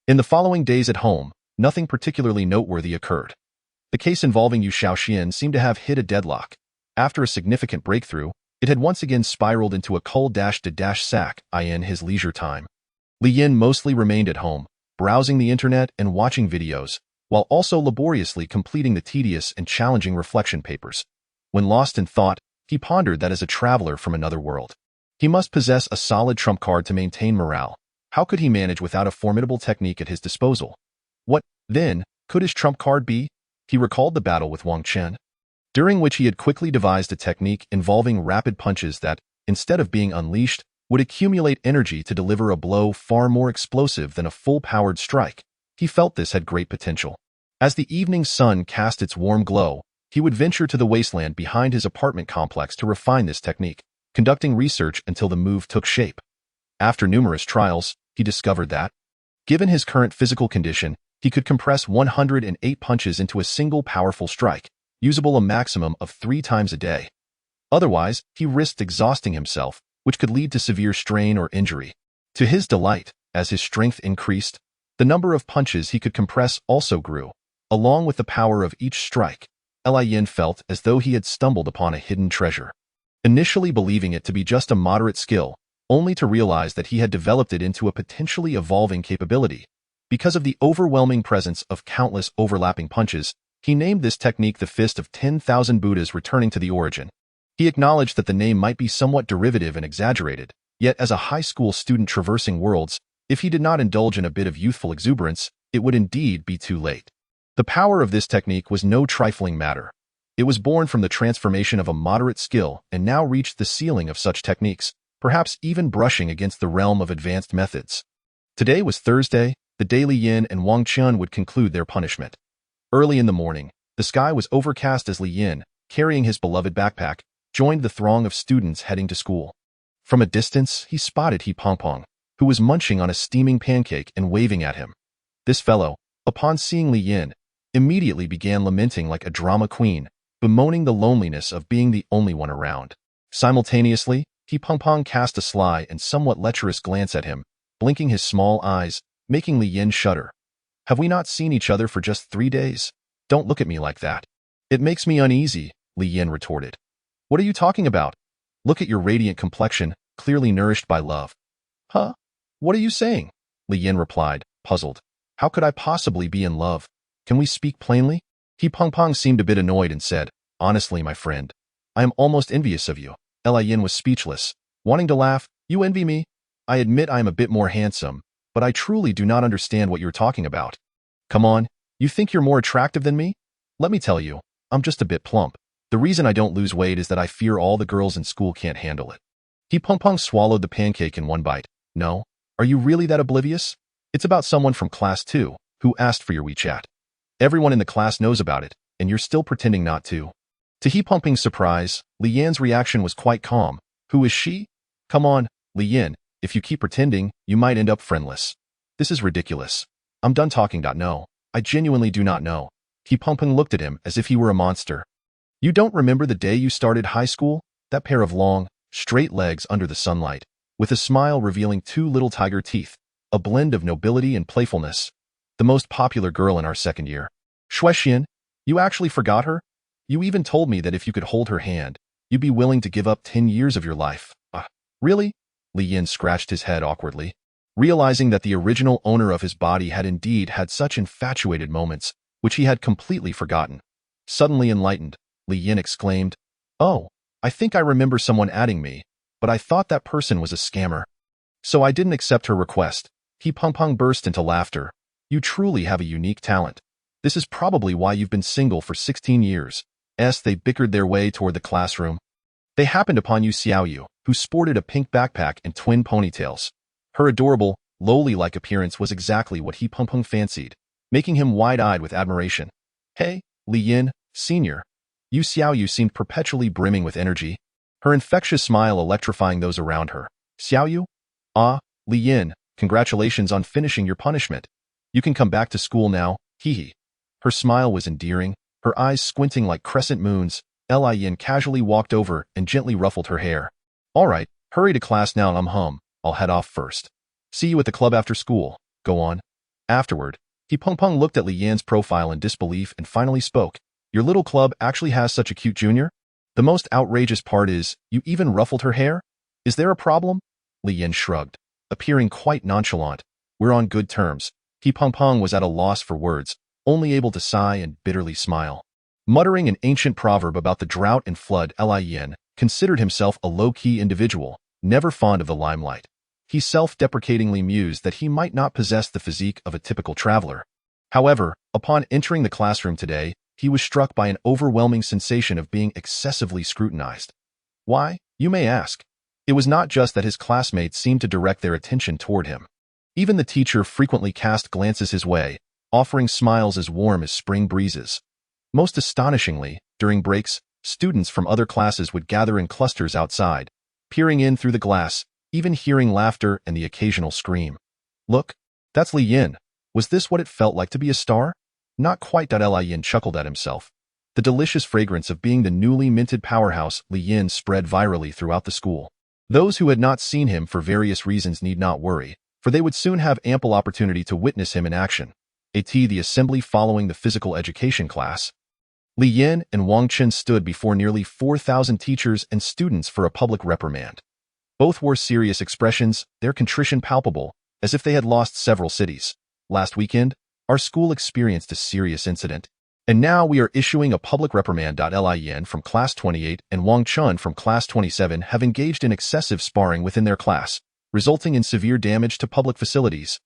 In the following days at home, nothing particularly noteworthy occurred. The case involving Yu Shaoxian seemed to have hit a deadlock. After a significant breakthrough, it had once again spiraled into a cold-sack in his leisure time. Li Yin mostly remained at home, browsing the internet and watching videos, while also laboriously completing the tedious and challenging reflection papers. When lost in thought, he pondered that as a traveler from another world, he must possess a solid trump card to maintain morale. How could he manage without a formidable technique at his disposal? What, then, could his trump card be? He recalled the battle with Wang Chen, during which he had quickly devised a technique involving rapid punches that, instead of being unleashed, would accumulate energy to deliver a blow far more explosive than a full-powered strike. He felt this had great potential. As the evening sun cast its warm glow, he would venture to the wasteland behind his apartment complex to refine this technique, conducting research until the move took shape. After numerous trials, he discovered that, given his current physical condition, he could compress 108 punches into a single powerful strike, usable a maximum of 3 times a day. Otherwise, he risked exhausting himself, which could lead to severe strain or injury. To his delight, as his strength increased, the number of punches he could compress also grew. Along with the power of each strike, Li Yin felt as though he had stumbled upon a hidden treasure. Initially believing it to be just a moderate skill, only to realize that he had developed it into a potentially evolving capability. Because of the overwhelming presence of countless overlapping punches, he named this technique the Fist of 10,000 Buddhas returning to the origin. He acknowledged that the name might be somewhat derivative and exaggerated, yet as a high school student traversing worlds, if he did not indulge in a bit of youthful exuberance, it would indeed be too late. The power of this technique was no trifling matter. It was born from the transformation of a moderate skill and now reached the ceiling of such techniques, perhaps even brushing against the realm of advanced methods. Today was Thursday, the day Li Yin and Wang Chen would conclude their punishment. Early in the morning, the sky was overcast as Li Yin, carrying his beloved backpack, joined the throng of students heading to school. From a distance, he spotted He Pongpong, who was munching on a steaming pancake and waving at him. This fellow, upon seeing Li Yin, immediately began lamenting like a drama queen, bemoaning the loneliness of being the only one around. Simultaneously, He Pongpong cast a sly and somewhat lecherous glance at him, blinking his small eyes, making Li Yin shudder. Have we not seen each other for just 3 days? Don't look at me like that. It makes me uneasy, Li Yin retorted. What are you talking about? Look at your radiant complexion, clearly nourished by love. Huh? What are you saying? Li Yin replied, puzzled. How could I possibly be in love? Can we speak plainly? He Peng seemed a bit annoyed and said, honestly, my friend, I am almost envious of you. Lin was speechless, wanting to laugh. You envy me? I admit I am a bit more handsome, but I truly do not understand what you're talking about. Come on, you think you're more attractive than me? Let me tell you, I'm just a bit plump. The reason I don't lose weight is that I fear all the girls in school can't handle it. He Peng swallowed the pancake in one bite. No? Are you really that oblivious? It's about someone from class 2 who asked for your WeChat. Everyone in the class knows about it, and you're still pretending not to. To He Peng's surprise, Li Yan's reaction was quite calm. Who is she? Come on, Li Yan, if you keep pretending, you might end up friendless. This is ridiculous. I'm done talking. No, I genuinely do not know. He Peng looked at him as if he were a monster. You don't remember the day you started high school? That pair of long, straight legs under the sunlight, with a smile revealing 2 little tiger teeth, a blend of nobility and playfulness. The most popular girl in our second year. Xuexian, you actually forgot her? You even told me that if you could hold her hand, you'd be willing to give up 10 years of your life. Really? Li Yan scratched his head awkwardly, realizing that the original owner of his body had indeed had such infatuated moments, which he had completely forgotten. Suddenly enlightened, Li Yan exclaimed, oh, I think I remember someone adding me, but I thought that person was a scammer. So I didn't accept her request. He Peng burst into laughter. You truly have a unique talent. This is probably why you've been single for 16 years. They bickered their way toward the classroom. They happened upon Yu Xiaoyu, who sported a pink backpack and twin ponytails. Her adorable, lowly-like appearance was exactly what He Peng fancied, making him wide-eyed with admiration. Hey, Li Yan, senior. Yu Xiaoyu seemed perpetually brimming with energy, her infectious smile electrifying those around her. Xiaoyu? Ah, Li Yan, congratulations on finishing your punishment. You can come back to school now, hee. Her smile was endearing, her eyes squinting like crescent moons. Lin casually walked over and gently ruffled her hair. All right, hurry to class now. I'll head off first. See you at the club after school. Go on. Afterward, He Peng looked at Li Yan's profile in disbelief and finally spoke. Your little club actually has such a cute junior? The most outrageous part is, you even ruffled her hair? Is there a problem? Li Yan shrugged, appearing quite nonchalant. We're on good terms. He Peng was at a loss for words, only able to sigh and bitterly smile. Muttering an ancient proverb about the drought and flood, Lin considered himself a low-key individual, never fond of the limelight. He self-deprecatingly mused that he might not possess the physique of a typical traveler. However, upon entering the classroom today, he was struck by an overwhelming sensation of being excessively scrutinized. Why, you may ask? It was not just that his classmates seemed to direct their attention toward him. Even the teacher frequently cast glances his way, offering smiles as warm as spring breezes. Most astonishingly, during breaks, students from other classes would gather in clusters outside, peering in through the glass, even hearing laughter and the occasional scream. Look, that's Li Yan. Was this what it felt like to be a star? Not quite. Lin chuckled at himself. The delicious fragrance of being the newly minted powerhouse Li Yan spread virally throughout the school. Those who had not seen him for various reasons need not worry, for they would soon have ample opportunity to witness him in action. The assembly following the physical education class. Li Yan and Wang Chen stood before nearly 4,000 teachers and students for a public reprimand. Both wore serious expressions, their contrition palpable, as if they had lost several cities. Last weekend, our school experienced a serious incident, and now we are issuing a public reprimand. Lin from Class 28 and Wang Chun from Class 27 have engaged in excessive sparring within their class, resulting in severe damage to public facilities.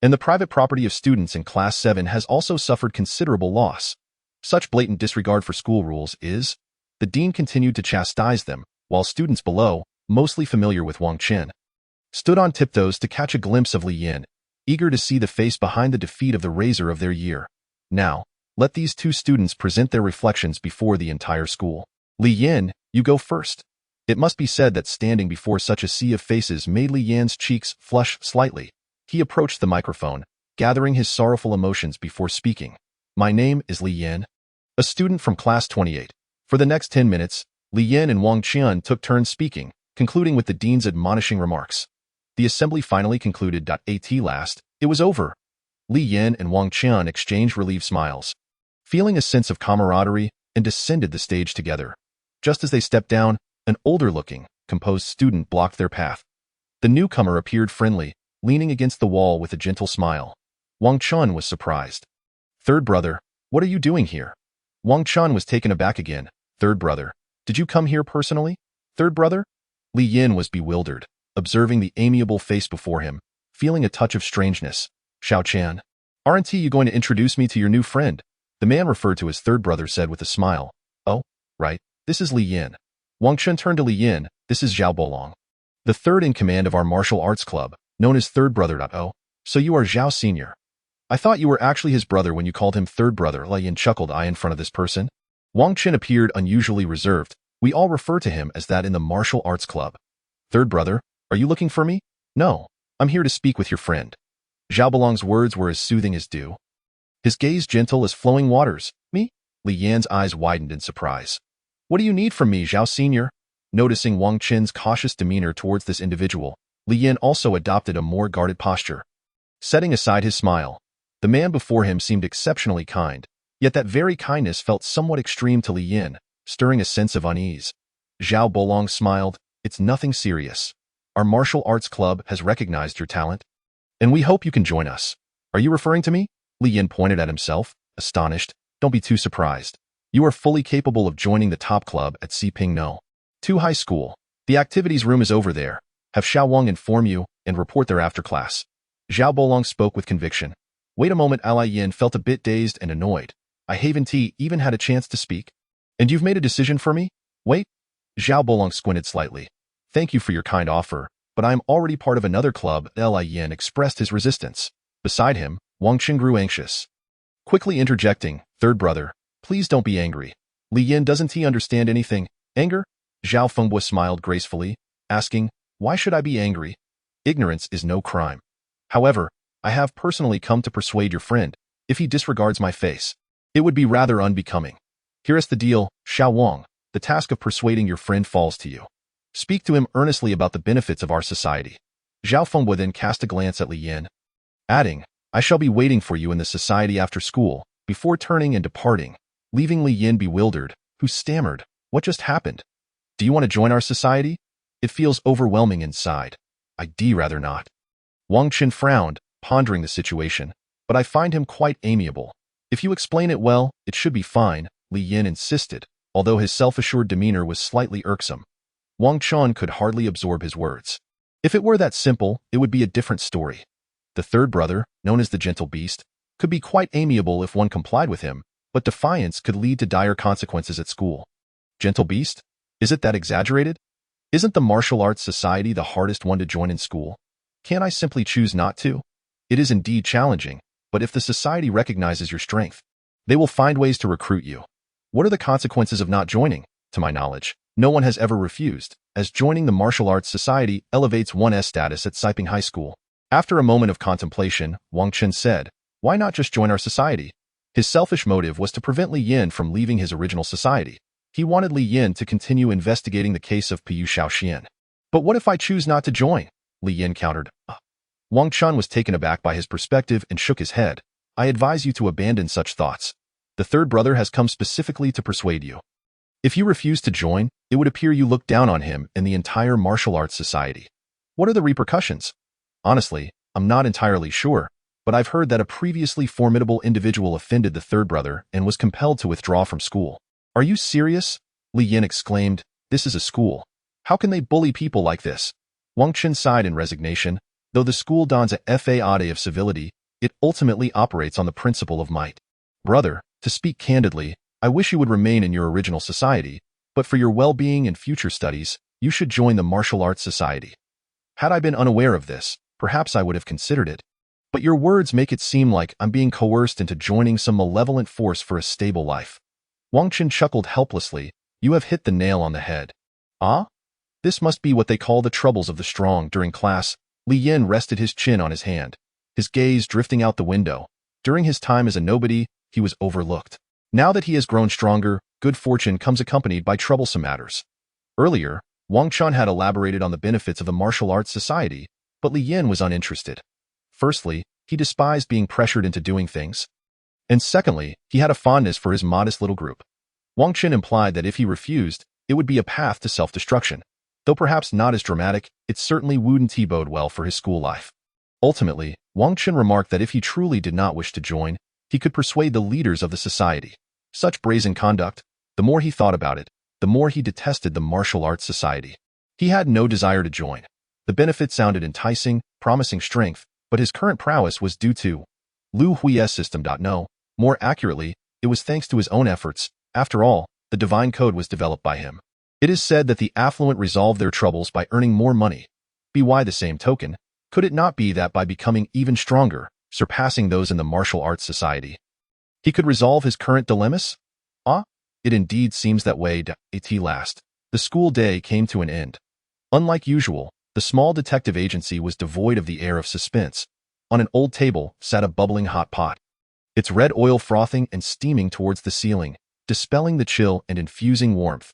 And the private property of students in Class 7 has also suffered considerable loss. Such blatant disregard for school rules is... The dean continued to chastise them, while students below, mostly familiar with Wang Chen, stood on tiptoes to catch a glimpse of Li Yan, eager to see the face behind the defeat of the raiser of their year. Now, let these two students present their reflections before the entire school. Li Yan, you go first. It must be said that standing before such a sea of faces made Li Yan's cheeks flush slightly. He approached the microphone, gathering his sorrowful emotions before speaking. My name is Li Yan, a student from Class 28. For the next 10 minutes, Li Yan and Wang Qian took turns speaking, concluding with the dean's admonishing remarks. The assembly finally concluded. At last, it was over. Li Yan and Wang Qian exchanged relieved smiles, feeling a sense of camaraderie, and descended the stage together. Just as they stepped down, an older-looking, composed student blocked their path. The newcomer appeared friendly, leaning against the wall with a gentle smile. Wang Chun was surprised. Third brother, what are you doing here? Wang Chun was taken aback again. Third brother, did you come here personally? Third brother? Li Yin was bewildered, observing the amiable face before him, feeling a touch of strangeness. Xiao Chan, aren't you going to introduce me to your new friend? The man referred to as third brother said with a smile. Oh, right, this is Li Yin. Wang Chun turned to Li Yin. This is Zhao Bolong, the third in command of our martial arts club, known as Third Brother. Oh, so you are Zhao Senior. I thought you were actually his brother when you called him third brother. Li Yin chuckled. I in front of this person. Wang Chun appeared unusually reserved. We all refer to him as that in the martial arts club. Third brother, are you looking for me? No, I'm here to speak with your friend. Zhao Bolong's words were as soothing as dew, his gaze gentle as flowing waters. Me? Li Yan's eyes widened in surprise. What do you need from me, Zhao Senior? Noticing Wang Chun's cautious demeanor towards this individual, Li Yan also adopted a more guarded posture. Setting aside his smile, the man before him seemed exceptionally kind, yet that very kindness felt somewhat extreme to Li Yan, stirring a sense of unease. Zhao Bolong smiled. It's nothing serious. Our martial arts club has recognized your talent, and we hope you can join us. Are you referring to me? Li Yan pointed at himself, astonished. Don't be too surprised. You are fully capable of joining the top club at Siping No 2 High School. The activities room is over there. Have Xiao Wang inform you and report there after class. Zhao Bolong spoke with conviction. Wait a moment. Li Yin felt a bit dazed and annoyed. I haven't even had a chance to speak. And you've made a decision for me? Wait. Zhao Bolong squinted slightly. Thank you for your kind offer, but I am already part of another club. Li Yin expressed his resistance. Beside him, Wang Chun grew anxious, quickly interjecting, third brother, please don't be angry. Li Yin, doesn't he understand anything? Anger? Zhao Fengbo smiled gracefully, asking, why should I be angry? Ignorance is no crime. However, I have personally come to persuade your friend. If he disregards my face, it would be rather unbecoming. Here's the deal, Xiao Wang. The task of persuading your friend falls to you. Speak to him earnestly about the benefits of our society. Zhao Fengbo then cast a glance at Li Yin, adding, I shall be waiting for you in the society after school, before turning and departing, leaving Li Yin bewildered, who stammered, what just happened? Do you want to join our society? It feels overwhelming inside. I'd rather not. Wang Chun frowned, pondering the situation, but I find him quite amiable. If you explain it well, it should be fine, Li Yin insisted, although his self-assured demeanor was slightly irksome. Wang Chun could hardly absorb his words. If it were that simple, it would be a different story. The third brother, known as the Gentle Beast, could be quite amiable if one complied with him, but defiance could lead to dire consequences at school. Gentle Beast? Is it that exaggerated? Isn't the martial arts society the hardest one to join in school? Can't I simply choose not to? It is indeed challenging, but if the society recognizes your strength, they will find ways to recruit you. What are the consequences of not joining? To my knowledge, no one has ever refused, as joining the martial arts society elevates one's status at Siping High School. After a moment of contemplation, Wang Chun said, why not just join our society? His selfish motive was to prevent Li Yin from leaving his original society. He wanted Li Yin to continue investigating the case of Piyu Shaoxian. But what if I choose not to join? Li Yin countered. Wang Chun was taken aback by his perspective and shook his head. I advise you to abandon such thoughts. The third brother has come specifically to persuade you. If you refuse to join, it would appear you look down on him and the entire martial arts society. What are the repercussions? Honestly, I'm not entirely sure, but I've heard that a previously formidable individual offended the third brother and was compelled to withdraw from school. Are you serious? Li Yin exclaimed. This is a school. How can they bully people like this? Wang Chun sighed in resignation. Though the school dons a facade of civility, it ultimately operates on the principle of might. Brother, to speak candidly, I wish you would remain in your original society, but for your well-being and future studies, you should join the martial arts society. Had I been unaware of this, perhaps I would have considered it. But your words make it seem like I'm being coerced into joining some malevolent force for a stable life. Wang Chun chuckled helplessly. You have hit the nail on the head. Ah? This must be what they call the troubles of the strong. During class, Li Yin rested his chin on his hand, his gaze drifting out the window. During his time as a nobody, he was overlooked. Now that he has grown stronger, good fortune comes accompanied by troublesome matters. Earlier, Wang Chun had elaborated on the benefits of the martial arts society, but Li Yin was uninterested. Firstly, he despised being pressured into doing things. And secondly, he had a fondness for his modest little group. Wang Chun implied that if he refused, it would be a path to self-destruction. Though perhaps not as dramatic, it certainly wouldn't bode well for his school life. Ultimately, Wang Chen remarked that if he truly did not wish to join, he could persuade the leaders of the society. Such brazen conduct, the more he thought about it, the more he detested the martial arts society. He had no desire to join. The benefits sounded enticing, promising strength, but his current prowess was due to Lu Hui's system. No, more accurately, it was thanks to his own efforts. After all, the divine code was developed by him. It is said that the affluent resolve their troubles by earning more money. By the same token, could it not be that by becoming even stronger, surpassing those in the martial arts society, he could resolve his current dilemmas? It indeed seems that way. At last, the school day came to an end. Unlike usual, the small detective agency was devoid of the air of suspense. On an old table sat a bubbling hot pot, its red oil frothing and steaming towards the ceiling, dispelling the chill and infusing warmth.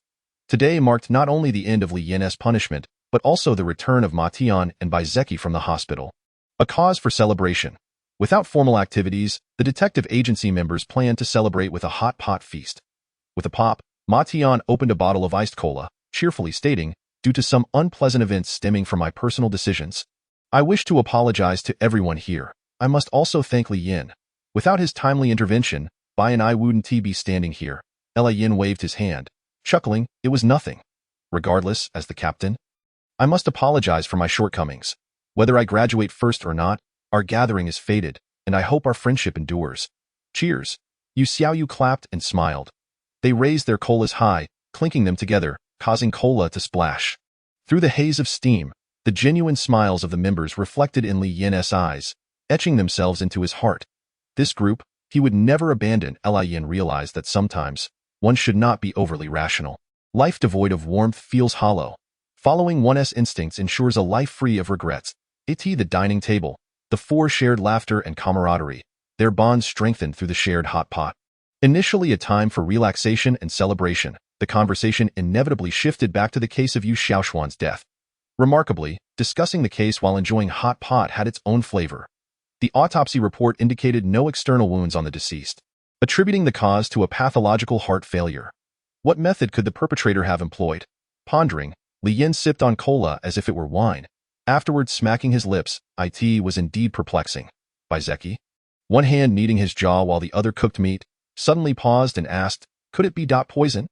Today marked not only the end of Li Yin's punishment, but also the return of Ma Tian and Bai Zeki from the hospital. A cause for celebration. Without formal activities, the detective agency members planned to celebrate with a hot pot feast. With a pop, Ma Tian opened a bottle of iced cola, cheerfully stating, "Due to some unpleasant events stemming from my personal decisions, I wish to apologize to everyone here. I must also thank Li Yin. Without his timely intervention, Bai and I wouldn't be standing here." Li Yin waved his hand, chuckling, "It was nothing. Regardless, as the captain, I must apologize for my shortcomings. Whether I graduate first or not, our gathering is fated, and I hope our friendship endures. Cheers." Yu Xiaoyu clapped and smiled. They raised their colas high, clinking them together, causing cola to splash. Through the haze of steam, the genuine smiles of the members reflected in Li Yin's eyes, etching themselves into his heart. This group, he would never abandon. Li Yin realized that sometimes, one should not be overly rational. Life devoid of warmth feels hollow. Following one's instincts ensures a life free of regrets. At the dining table, the four shared laughter and camaraderie, their bonds strengthened through the shared hot pot. Initially a time for relaxation and celebration, the conversation inevitably shifted back to the case of Yu Xiaoshuan's death. Remarkably, discussing the case while enjoying hot pot had its own flavor. The autopsy report indicated no external wounds on the deceased, attributing the cause to a pathological heart failure. What method could the perpetrator have employed? Pondering, Li Yin sipped on cola as if it were wine, afterwards smacking his lips. It was indeed perplexing. Bai Zeki, one hand kneading his jaw while the other cooked meat, suddenly paused and asked, "Could it be poison?"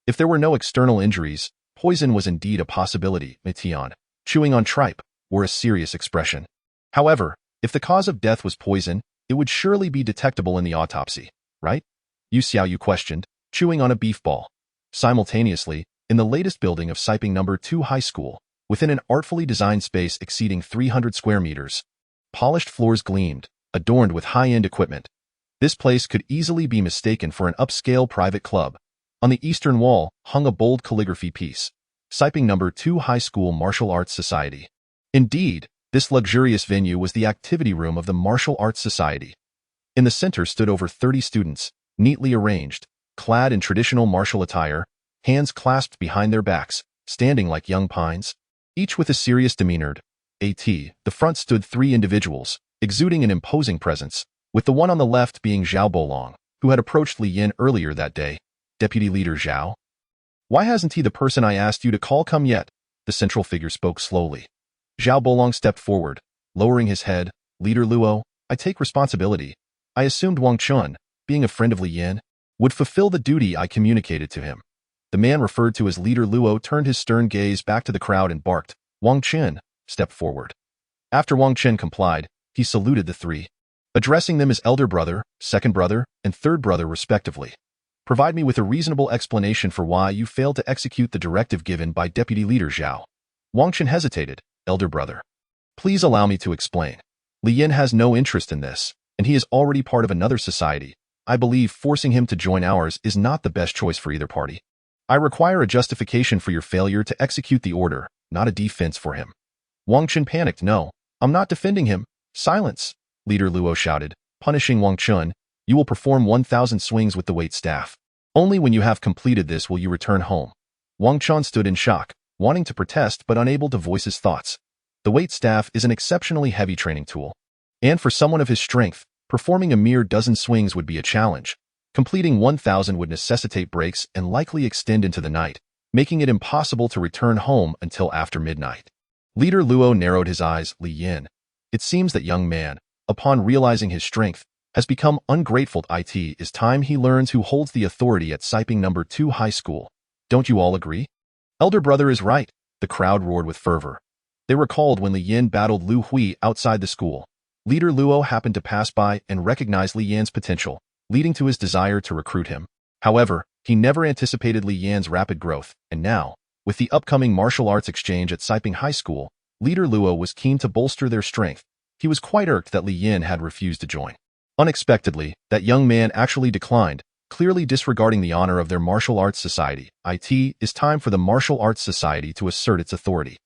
If there were no external injuries, poison was indeed a possibility. Tian, chewing on tripe, wore a serious expression. However, if the cause of death was poison, it would surely be detectable in the autopsy, right? Yu Xiaoyu questioned, chewing on a beef ball. Simultaneously, in the latest building of Siping No. 2 High School, within an artfully designed space exceeding 300 square meters, polished floors gleamed, adorned with high-end equipment. This place could easily be mistaken for an upscale private club. On the eastern wall hung a bold calligraphy piece, Siping No. 2 High School Martial Arts Society. Indeed, this luxurious venue was the activity room of the Martial Arts Society. In the center stood over 30 students, neatly arranged, clad in traditional martial attire, hands clasped behind their backs, standing like young pines, each with a serious demeanor. At the front stood 3 individuals, exuding an imposing presence, with the one on the left being Zhao Bolong, who had approached Li Yin earlier that day. "Deputy Leader Zhao? Why hasn't he the person I asked you to call come yet?" The central figure spoke slowly. Zhao Bolong stepped forward, lowering his head. "Leader Luo, I take responsibility. I assumed Wang Chun, being a friend of Li Yin, would fulfill the duty I communicated to him." The man referred to as Leader Luo turned his stern gaze back to the crowd and barked, "Wang Chen, step forward." After Wang Chen complied, he saluted the 3, addressing them as elder brother, second brother, and third brother respectively. "Provide me with a reasonable explanation for why you failed to execute the directive given by Deputy Leader Zhao." Wang Chen hesitated. "Elder brother, please allow me to explain. Li Yin has no interest in this, and he is already part of another society. I believe forcing him to join ours is not the best choice for either party. I require a justification for your failure to execute the order, not a defense for him." Wang Chen panicked. "No, I'm not defending him." "Silence," Leader Luo shouted, punishing Wang Chen. "You will perform 1,000 swings with the wait staff. Only when you have completed this will you return home." Wang Chen stood in shock, wanting to protest but unable to voice his thoughts. The wait staff is an exceptionally heavy training tool, and for someone of his strength, performing a mere dozen swings would be a challenge. Completing 1,000 would necessitate breaks and likely extend into the night, making it impossible to return home until after midnight. Leader Luo narrowed his eyes. "Li Yin, It seems that young man, upon realizing his strength, has become ungrateful. It is time he learns who holds the authority at Siping number 2 high school. Don't you all agree? Elder brother is right, the crowd roared with fervor. They recalled when Li Yin battled Lu Hui outside the school. Leader Luo happened to pass by and recognized Li Yan's potential, leading to his desire to recruit him. However, he never anticipated Li Yan's rapid growth, and now, with the upcoming martial arts exchange at Siping High School, Leader Luo was keen to bolster their strength. He was quite irked that Li Yin had refused to join. Unexpectedly, that young man actually declined, clearly disregarding the honor of their martial arts society. It is time for the martial arts society to assert its authority.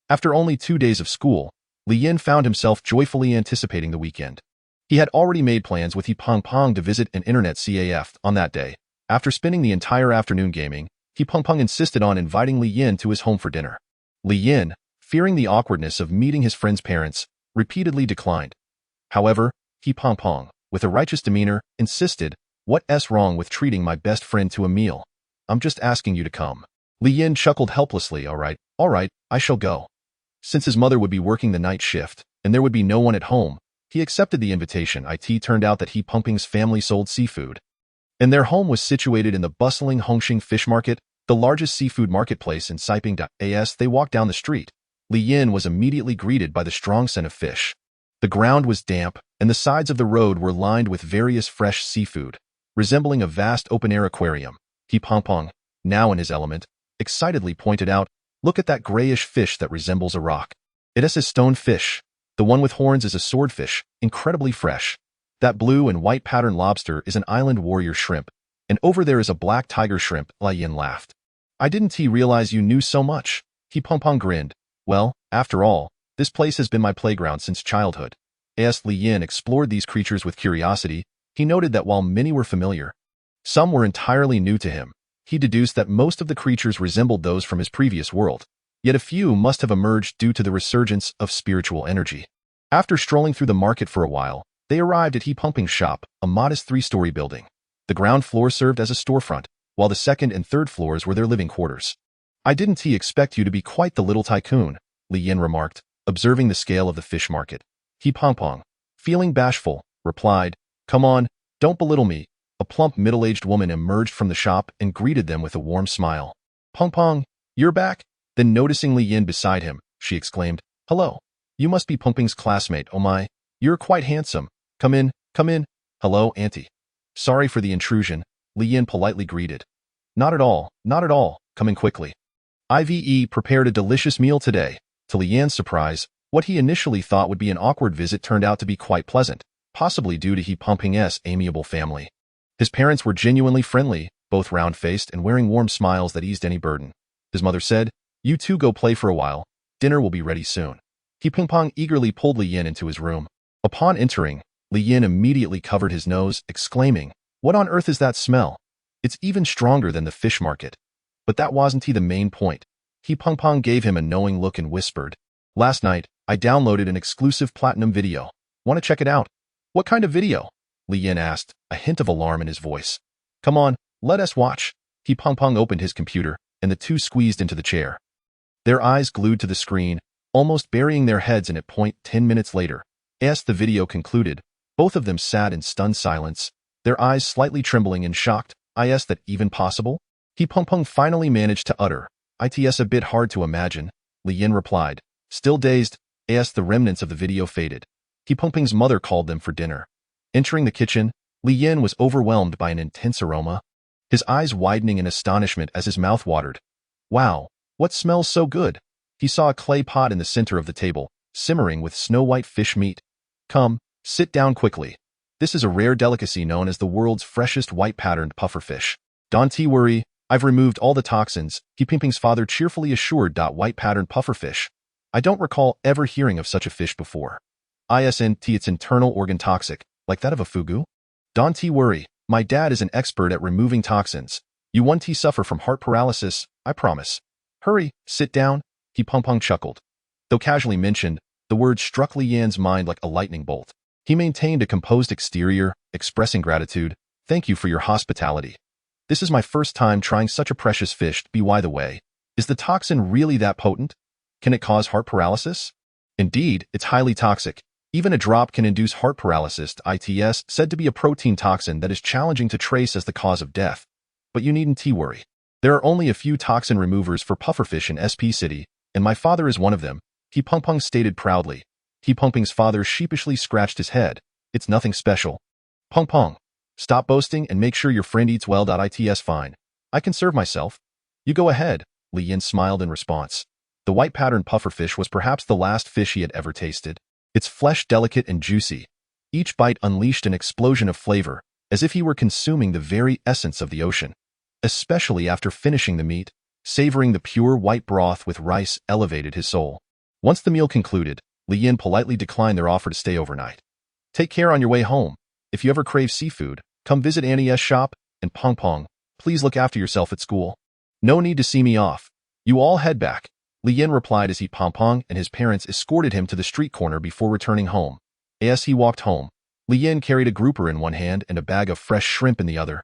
After only 2 days of school, Li Yin found himself joyfully anticipating the weekend. He had already made plans with He Peng Peng to visit an internet CAF on that day. After spending the entire afternoon gaming, He Peng Peng insisted on inviting Li Yin to his home for dinner. Li Yin, fearing the awkwardness of meeting his friend's parents, repeatedly declined. However, He Peng Peng, with a righteous demeanor, insisted, "What's wrong with treating my best friend to a meal? I'm just asking you to come." Li Yin chuckled helplessly. All right, I shall go. Since his mother would be working the night shift, and there would be no one at home, he accepted the invitation. It turned out that He Peng Peng's family sold seafood, and their home was situated in the bustling Hongxing Fish Market, the largest seafood marketplace in Siping. As they walked down the street, Li Yin was immediately greeted by the strong scent of fish. The ground was damp, and the sides of the road were lined with various fresh seafood, resembling a vast open-air aquarium. He Peng Peng, now in his element, excitedly pointed out, "Look at that grayish fish that resembles a rock. It is a stone fish. The one with horns is a swordfish, incredibly fresh. That blue and white patterned lobster is an island warrior shrimp, and over there is a black tiger shrimp." Li Yin laughed. "I didn't realize you knew so much." He Peng Peng grinned. "Well, after all, this place has been my playground since childhood." As Li Yin explored these creatures with curiosity, he noted that while many were familiar, some were entirely new to him. He deduced that most of the creatures resembled those from his previous world, yet a few must have emerged due to the resurgence of spiritual energy. After strolling through the market for a while, they arrived at He Peng Peng's shop, a modest 3-story building. The ground floor served as a storefront, while the second and third floors were their living quarters. "I didn't expect you to be quite the little tycoon," Li Yin remarked, observing the scale of the fish market. He Peng Peng, feeling bashful, replied, "Come on, don't belittle me." A plump middle-aged woman emerged from the shop and greeted them with a warm smile. "Peng Peng, you're back?" Then noticing Li Yin beside him, she exclaimed, "Hello. You must be Peng Peng's classmate. Oh my, you're quite handsome. Come in, come in." "Hello, auntie. Sorry for the intrusion," Li Yin politely greeted. Not at all, come in quickly. Ive prepared a delicious meal today." To Li Yan's surprise, what he initially thought would be an awkward visit turned out to be quite pleasant, possibly due to He Peng Peng's amiable family. His parents were genuinely friendly, both round-faced and wearing warm smiles that eased any burden. His mother said, "You two go play for a while. Dinner will be ready soon." He Peng Peng eagerly pulled Li Yin into his room. Upon entering, Li Yin immediately covered his nose, exclaiming, "What on earth is that smell? It's even stronger than the fish market." But that wasn't the main point. He Peng Peng gave him a knowing look and whispered, "Last night, I downloaded an exclusive platinum video. Want to check it out?" "What kind of video?" Li Yin asked, a hint of alarm in his voice. "Come on, let us watch." He Peng Peng opened his computer, and the two squeezed into the chair. Their eyes glued to the screen, almost burying their heads in it. 10 minutes later, as the video concluded, both of them sat in stunned silence, their eyes slightly trembling and shocked. "Is that even possible?" He Peng Peng finally managed to utter. "It's a bit hard to imagine," Li Yin replied. Still dazed, as the remnants of the video faded, He Peng Peng's mother called them for dinner. Entering the kitchen, Li Yin was overwhelmed by an intense aroma, his eyes widening in astonishment as his mouth watered. "Wow, what smells so good?" He saw a clay pot in the center of the table, simmering with snow-white fish meat. "Come, sit down quickly. This is a rare delicacy known as the world's freshest white-patterned pufferfish. Don't worry, I've removed all the toxins," He Peng Peng's father cheerfully assured. "White-patterned pufferfish? I don't recall ever hearing of such a fish before. Isn't its internal organ toxic, like that of a fugu?" "Don't worry, my dad is an expert at removing toxins. You won't suffer from heart paralysis, I promise." "Hurry, sit down," He Peng Peng chuckled. Though casually mentioned, the word struck Li Yan's mind like a lightning bolt. He maintained a composed exterior, expressing gratitude. "Thank you for your hospitality. This is my first time trying such a precious fish. By the way, is the toxin really that potent? Can it cause heart paralysis?" "Indeed, it's highly toxic," Even a drop can induce heart paralysis, ITS, said to be a protein toxin that is challenging to trace as the cause of death. But you needn't worry. There are only a few toxin removers for pufferfish in SP City, and my father is one of them, He Peng Peng stated proudly. He Peng Peng's father sheepishly scratched his head. It's nothing special. Peng Peng, stop boasting and make sure your friend eats well. Its fine. I can serve myself. You go ahead, Li Yin smiled in response. The white-patterned pufferfish was perhaps the last fish he had ever tasted. Its flesh delicate and juicy. Each bite unleashed an explosion of flavor, as if he were consuming the very essence of the ocean. Especially after finishing the meat, savoring the pure white broth with rice elevated his soul. Once the meal concluded, Li Yin politely declined their offer to stay overnight. Take care on your way home. If you ever crave seafood, come visit Annie's shop, and Peng Peng, please look after yourself at school. No need to see me off. You all head back, Li Yin replied as he Peng Peng and his parents escorted him to the street corner before returning home. As he walked home, Li Yin carried a grouper in one hand and a bag of fresh shrimp in the other,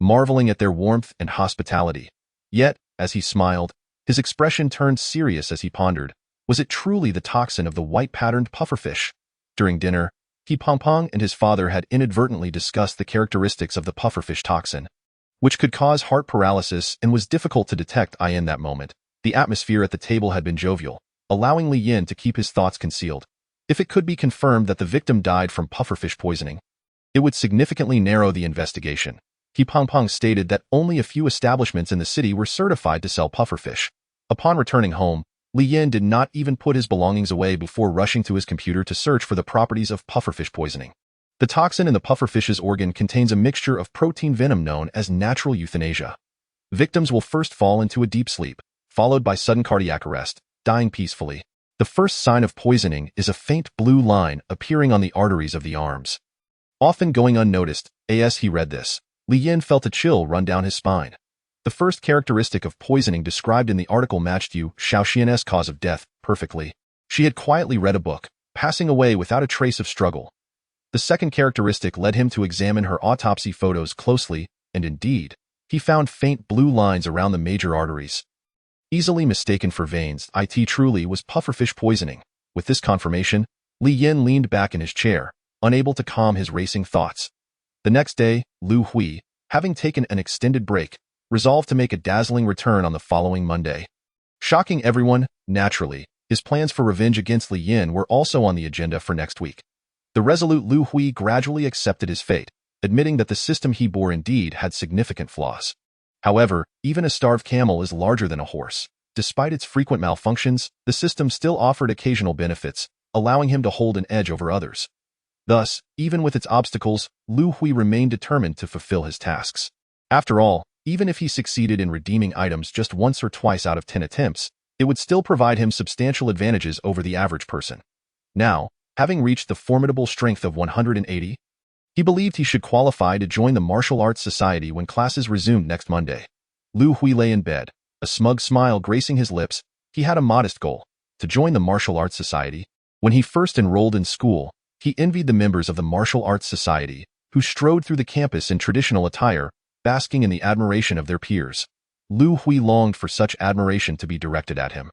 marveling at their warmth and hospitality. Yet, as he smiled, his expression turned serious as he pondered, was it truly the toxin of the white-patterned pufferfish? During dinner, He Peng Peng and his father had inadvertently discussed the characteristics of the pufferfish toxin, which could cause heart paralysis and was difficult to detect in that moment. The atmosphere at the table had been jovial, allowing Li Yin to keep his thoughts concealed. If it could be confirmed that the victim died from pufferfish poisoning, it would significantly narrow the investigation. He Peng Peng stated that only a few establishments in the city were certified to sell pufferfish. Upon returning home, Li Yin did not even put his belongings away before rushing to his computer to search for the properties of pufferfish poisoning. The toxin in the pufferfish's organ contains a mixture of protein venom known as natural euthanasia. Victims will first fall into a deep sleep, followed by sudden cardiac arrest, dying peacefully. The first sign of poisoning is a faint blue line appearing on the arteries of the arms, often going unnoticed. As he read this, Li Yin felt a chill run down his spine. The first characteristic of poisoning described in the article matched Yu Shaoxian's cause of death perfectly. She had quietly read a book, passing away without a trace of struggle. The second characteristic led him to examine her autopsy photos closely, and indeed, he found faint blue lines around the major arteries. Easily mistaken for veins, it truly was pufferfish poisoning. With this confirmation, Li Yin leaned back in his chair, unable to calm his racing thoughts. The next day, Lu Hui, having taken an extended break, resolved to make a dazzling return on the following Monday. Shocking everyone, naturally, his plans for revenge against Li Yin were also on the agenda for next week. The resolute Lu Hui gradually accepted his fate, admitting that the system he bore indeed had significant flaws. However, even a starved camel is larger than a horse. Despite its frequent malfunctions, the system still offered occasional benefits, allowing him to hold an edge over others. Thus, even with its obstacles, Lu Hui remained determined to fulfill his tasks. After all, even if he succeeded in redeeming items just once or twice out of 10 attempts, it would still provide him substantial advantages over the average person. Now, having reached the formidable strength of 180, he believed he should qualify to join the martial arts society when classes resumed next Monday. Lu Hui lay in bed, a smug smile gracing his lips. He had a modest goal, to join the martial arts society. When he first enrolled in school, he envied the members of the martial arts society, who strode through the campus in traditional attire, basking in the admiration of their peers. Lu Hui longed for such admiration to be directed at him.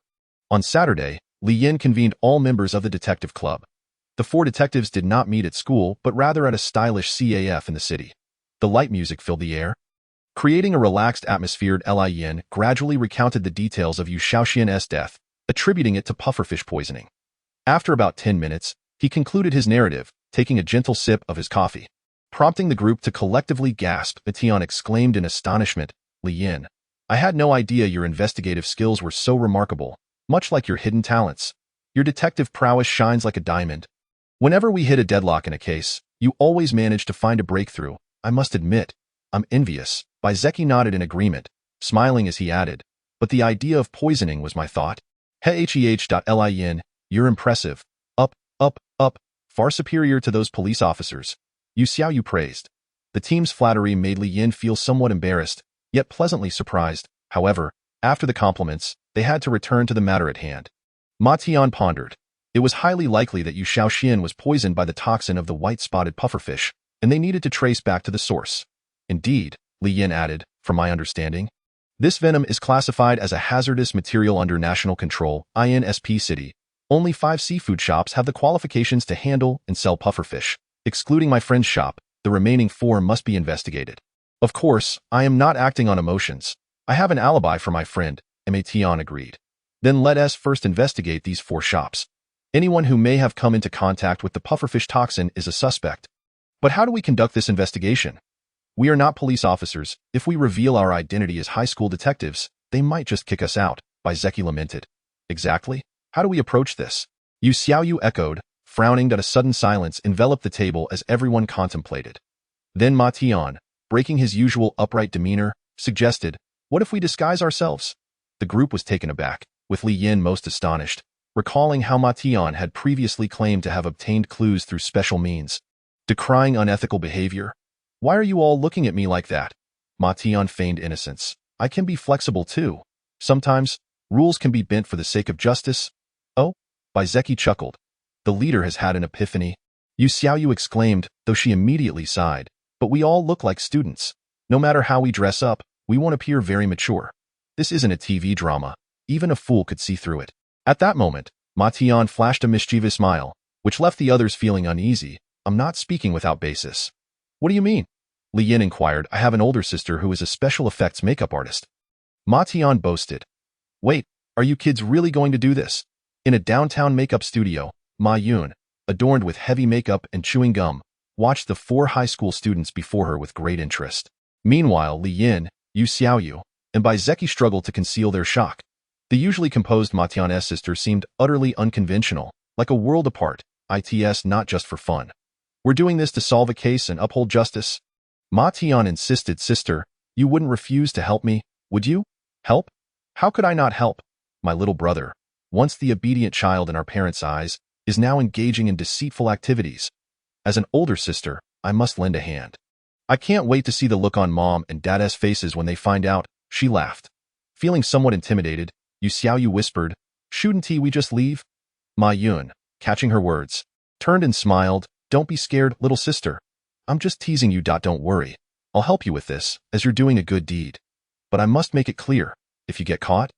On Saturday, Li Yin convened all members of the detective club. The 4 detectives did not meet at school, but rather at a stylish CAF in the city. The light music filled the air, creating a relaxed atmosphere. Li Yin gradually recounted the details of Yu Shaoxian's death, attributing it to pufferfish poisoning. After about 10 minutes, he concluded his narrative, taking a gentle sip of his coffee, prompting the group to collectively gasp. Etienne exclaimed in astonishment, "Li Yin, I had no idea your investigative skills were so remarkable, much like your hidden talents. Your detective prowess shines like a diamond. Whenever we hit a deadlock in a case, you always manage to find a breakthrough. I must admit, I'm envious." Zeki nodded in agreement, smiling as he added, "But the idea of poisoning was my thought. Li Yin, you're impressive. Up, far superior to those police officers Yu Xiaoyu praised." The team's flattery made Li Yin feel somewhat embarrassed, yet pleasantly surprised. However, after the compliments, they had to return to the matter at hand. Ma Tian pondered. It was highly likely that Yu Shaoxian was poisoned by the toxin of the white-spotted pufferfish, and they needed to trace back to the source. Indeed, Li Yin added, from my understanding, this venom is classified as a hazardous material under national control, INSP City. Only 5 seafood shops have the qualifications to handle and sell pufferfish. Excluding my friend's shop, the remaining 4 must be investigated. Of course, I am not acting on emotions. I have an alibi for my friend, Mation agreed. Then let us first investigate these 4 shops. Anyone who may have come into contact with the pufferfish toxin is a suspect. But how do we conduct this investigation? We are not police officers. If we reveal our identity as high school detectives, they might just kick us out, Zeki lamented. Exactly? How do we approach this? Yu Xiaoyu echoed, frowning that a sudden silence enveloped the table as everyone contemplated. Then Ma Tian, breaking his usual upright demeanor, suggested, what if we disguise ourselves? The group was taken aback, with Li Yin most astonished, recalling how Ma Tian had previously claimed to have obtained clues through special means. Decrying unethical behavior? Why are you all looking at me like that? Ma Tian feigned innocence. I can be flexible too. Sometimes, rules can be bent for the sake of justice. Oh? Zeki chuckled. The leader has had an epiphany. Yu Xiaoyu exclaimed, though she immediately sighed. But we all look like students. No matter how we dress up, we won't appear very mature. This isn't a TV drama. Even a fool could see through it. At that moment, Ma Tian flashed a mischievous smile, which left the others feeling uneasy. I'm not speaking without basis. What do you mean? Li Yin inquired. I have an older sister who is a special effects makeup artist. Ma Tian boasted. Wait, are you kids really going to do this? In a downtown makeup studio, Ma Yun, adorned with heavy makeup and chewing gum, watched the 4 high school students before her with great interest. Meanwhile, Li Yin, Yu Xiaoyu, and Zeki struggled to conceal their shock. The usually composed Ma Tian's sister seemed utterly unconventional, like a world apart, its not just for fun. We're doing this to solve a case and uphold justice. Ma Tian insisted. Sister, you wouldn't refuse to help me, would you? Help? How could I not help? My little brother, once the obedient child in our parents' eyes, is now engaging in deceitful activities. As an older sister, I must lend a hand. I can't wait to see the look on Mom and Dad's faces when they find out, she laughed. Feeling somewhat intimidated, Yu Xiaoyu whispered, shouldn't we just leave? Ma Yun, catching her words, turned and smiled, don't be scared, little sister. I'm just teasing you. Don't worry. I'll help you with this, as you're doing a good deed. But I must make it clear, if you get caught,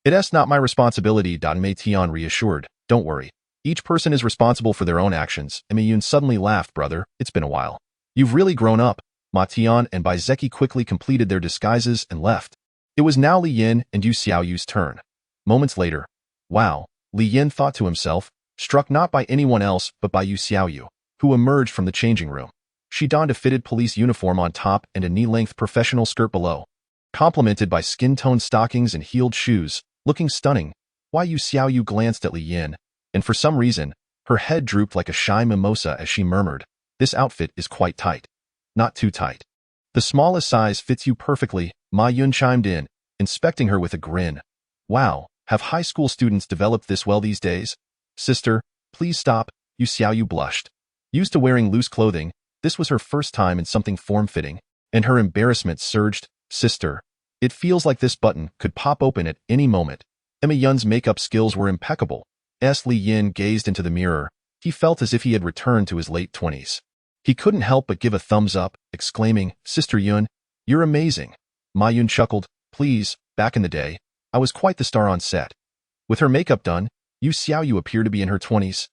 it's not my responsibility. Mei Tian reassured, don't worry. Each person is responsible for their own actions. Mei Yun suddenly laughed. Brother, it's been a while. You've really grown up. Ma Tian and Zeki quickly completed their disguises and left. It was now Li Yin and Yu Xiaoyu's turn. Moments later, wow, Li Yin thought to himself, struck not by anyone else but by Yu Xiaoyu, who emerged from the changing room. She donned a fitted police uniform on top and a knee-length professional skirt below, complemented by skin-toned stockings and heeled shoes, looking stunning. Why Yu Xiaoyu glanced at Li Yin, and for some reason, her head drooped like a shy mimosa as she murmured, this outfit is quite tight. Not too tight. The smallest size fits you perfectly, Ma Yun chimed in, inspecting her with a grin. Wow, have high school students developed this well these days? Sister, please stop, Yu Xiaoyu blushed. Used to wearing loose clothing, this was her first time in something form-fitting, and her embarrassment surged. Sister, it feels like this button could pop open at any moment. Emma Yun's makeup skills were impeccable. Li Yin gazed into the mirror. He felt as if he had returned to his late 20s. He couldn't help but give a thumbs up, exclaiming, Sister Yun, you're amazing. Ma Yun chuckled, please, back in the day, I was quite the star on set. With her makeup done, Yu Xiaoyu appeared to be in her 20s.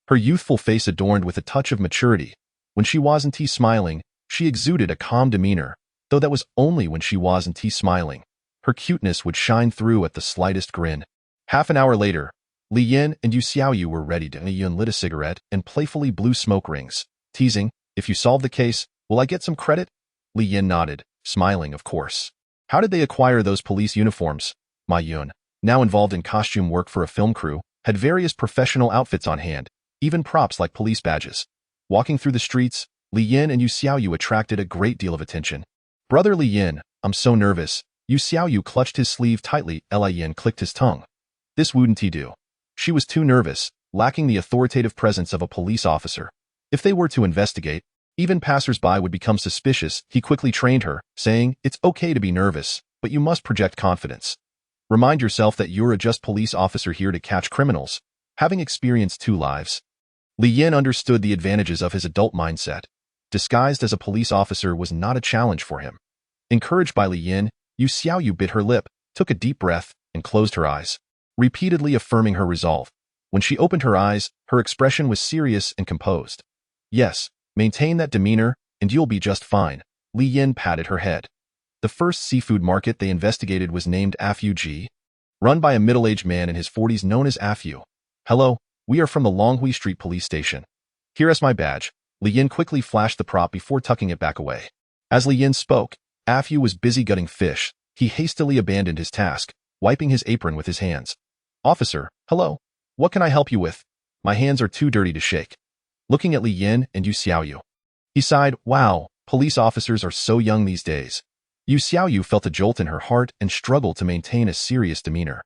Her youthful face adorned with a touch of maturity. When she wasn't smiling, she exuded a calm demeanor, though that was only when she wasn't smiling. Her cuteness would shine through at the slightest grin. Half an hour later, Li Yin and Yu Xiaoyu were ready. Li Yin lit a cigarette and playfully blew smoke rings, teasing, if you solve the case, will I get some credit? Li Yin nodded, smiling of course. How did they acquire those police uniforms? Ma Yun, now involved in costume work for a film crew, had various professional outfits on hand, even props like police badges. Walking through the streets, Li Yin and Yu Xiaoyu attracted a great deal of attention. Brother Li Yin, I'm so nervous. Yu Xiaoyu clutched his sleeve tightly. Li Yin clicked his tongue. This wouldn't he do. She was too nervous, lacking the authoritative presence of a police officer. If they were to investigate, even passers-by would become suspicious. He quickly trained her, saying, it's okay to be nervous, but you must project confidence. Remind yourself that you're a just police officer here to catch criminals, having experienced 2 lives. Li Yin understood the advantages of his adult mindset. Disguised as a police officer was not a challenge for him. Encouraged by Li Yin, Yu Xiaoyu bit her lip, took a deep breath, and closed her eyes, repeatedly affirming her resolve. When she opened her eyes, her expression was serious and composed. Yes, maintain that demeanor, and you'll be just fine. Li Yin patted her head. The first seafood market they investigated was named Afu G, run by a middle-aged man in his 40s known as Afu. Hello, we are from the Longhui Street Police Station. Here is my badge. Li Yin quickly flashed the prop before tucking it back away. As Li Yin spoke, Afu was busy gutting fish. He hastily abandoned his task, wiping his apron with his hands. Officer, hello. What can I help you with? My hands are too dirty to shake. Looking at Li Yin and Yu Xiaoyu. He sighed, wow, police officers are so young these days. Yu Xiaoyu felt a jolt in her heart and struggled to maintain a serious demeanor.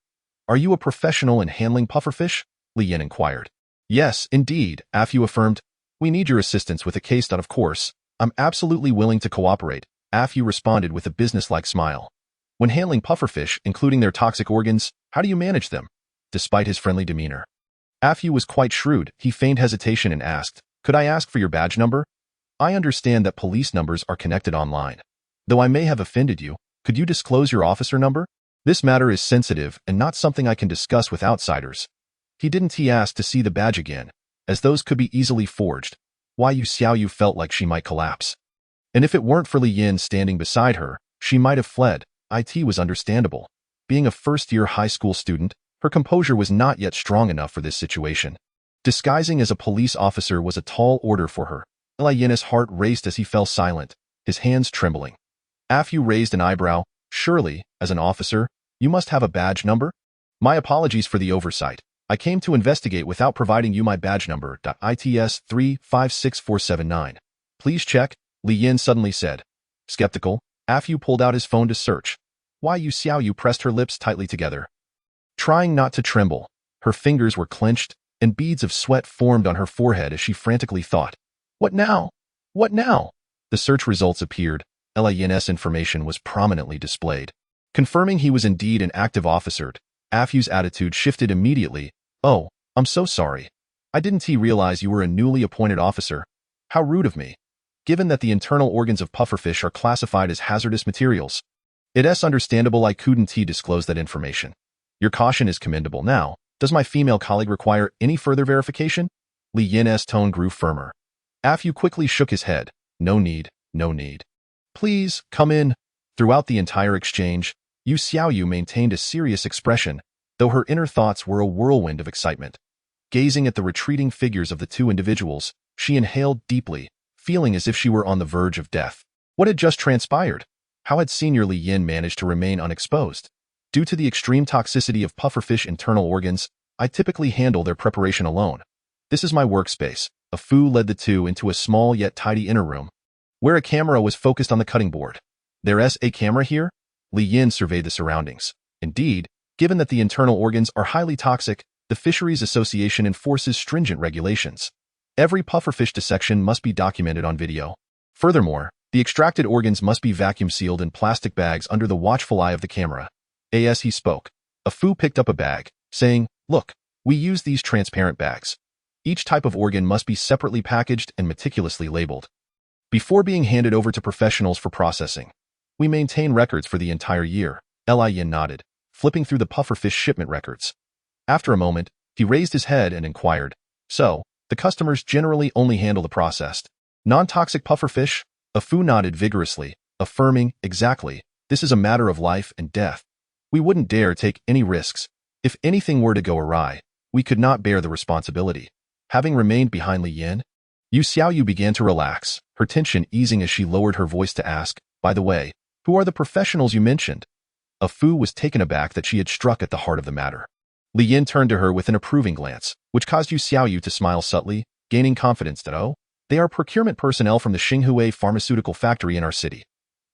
Are you a professional in handling pufferfish? Li Yin inquired. Yes, indeed, Afu affirmed. We need your assistance with a case that, of course, I'm absolutely willing to cooperate. Afu responded with a businesslike smile. When handling pufferfish, including their toxic organs, how do you manage them? Despite his friendly demeanor, Afu was quite shrewd. He feigned hesitation and asked, could I ask for your badge number? I understand that police numbers are connected online. Though I may have offended you, could you disclose your officer number? This matter is sensitive and not something I can discuss with outsiders. He asked to see the badge again, as those could be easily forged. Why Yu Xiaoyu felt like she might collapse. And if it weren't for Li Yin standing beside her, she might have fled. It was understandable. Being a first-year high school student, her composure was not yet strong enough for this situation. Disguising as a police officer was a tall order for her. Li Yin's heart raced as he fell silent, his hands trembling. Afu raised an eyebrow. Surely, as an officer, you must have a badge number? My apologies for the oversight. I came to investigate without providing you my badge number. ITS 356479. Please check, Li Yin suddenly said. Skeptical, Afu pulled out his phone to search. Why Yu Xiaoyu pressed her lips tightly together. Trying not to tremble, her fingers were clenched, and beads of sweat formed on her forehead as she frantically thought. What now? What now? The search results appeared. Li Yin's information was prominently displayed. Confirming he was indeed an active officer, Afu's attitude shifted immediately. Oh, I'm so sorry. I didn't realize you were a newly appointed officer. How rude of me. Given that the internal organs of pufferfish are classified as hazardous materials, it's understandable I couldn't disclose that information. Your caution is commendable. Now, does my female colleague require any further verification? Li Yin's tone grew firmer. Afu quickly shook his head. No need, no need. Please, come in. Throughout the entire exchange, Yu Xiaoyu maintained a serious expression, though her inner thoughts were a whirlwind of excitement. Gazing at the retreating figures of the two individuals, she inhaled deeply, feeling as if she were on the verge of death. What had just transpired? How had Senior Li Yin managed to remain unexposed? Due to the extreme toxicity of pufferfish internal organs, I typically handle their preparation alone. This is my workspace. Afu led the two into a small yet tidy inner room, where a camera was focused on the cutting board. There's a camera here? Li Yin surveyed the surroundings. Indeed, given that the internal organs are highly toxic, the Fisheries Association enforces stringent regulations. Every pufferfish dissection must be documented on video. Furthermore, the extracted organs must be vacuum-sealed in plastic bags under the watchful eye of the camera. As he spoke, Afu picked up a bag, saying, Look, we use these transparent bags. Each type of organ must be separately packaged and meticulously labeled before being handed over to professionals for processing. We maintain records for the entire year. Li Yin nodded, flipping through the pufferfish shipment records. After a moment, he raised his head and inquired, So, the customers generally only handle the processed, non-toxic pufferfish? Afu nodded vigorously, affirming, Exactly, this is a matter of life and death. We wouldn't dare take any risks. If anything were to go awry, we could not bear the responsibility. Having remained behind Li Yin, Yu Xiaoyu began to relax, her tension easing as she lowered her voice to ask, By the way, who are the professionals you mentioned? Afu was taken aback that she had struck at the heart of the matter. Li Yin turned to her with an approving glance, which caused Yu Xiaoyu to smile subtly, gaining confidence that, they are procurement personnel from the Xinghua pharmaceutical factory in our city.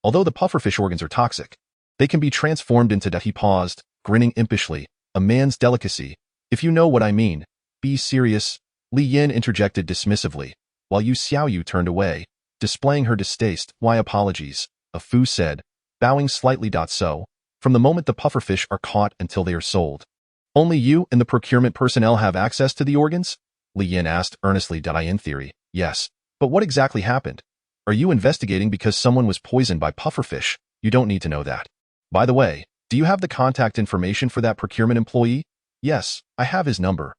Although the pufferfish organs are toxic, they can be transformed into He paused, grinning impishly, a man's delicacy. If you know what I mean. Be serious, Li Yin interjected dismissively, while Yu Xiaoyu turned away, displaying her distaste. Why apologies, Afu said, bowing slightly. So, from the moment the pufferfish are caught until they are sold, only you and the procurement personnel have access to the organs? Li Yin asked earnestly. In theory, yes. But what exactly happened? Are you investigating because someone was poisoned by pufferfish? You don't need to know that. By the way, do you have the contact information for that procurement employee? Yes, I have his number.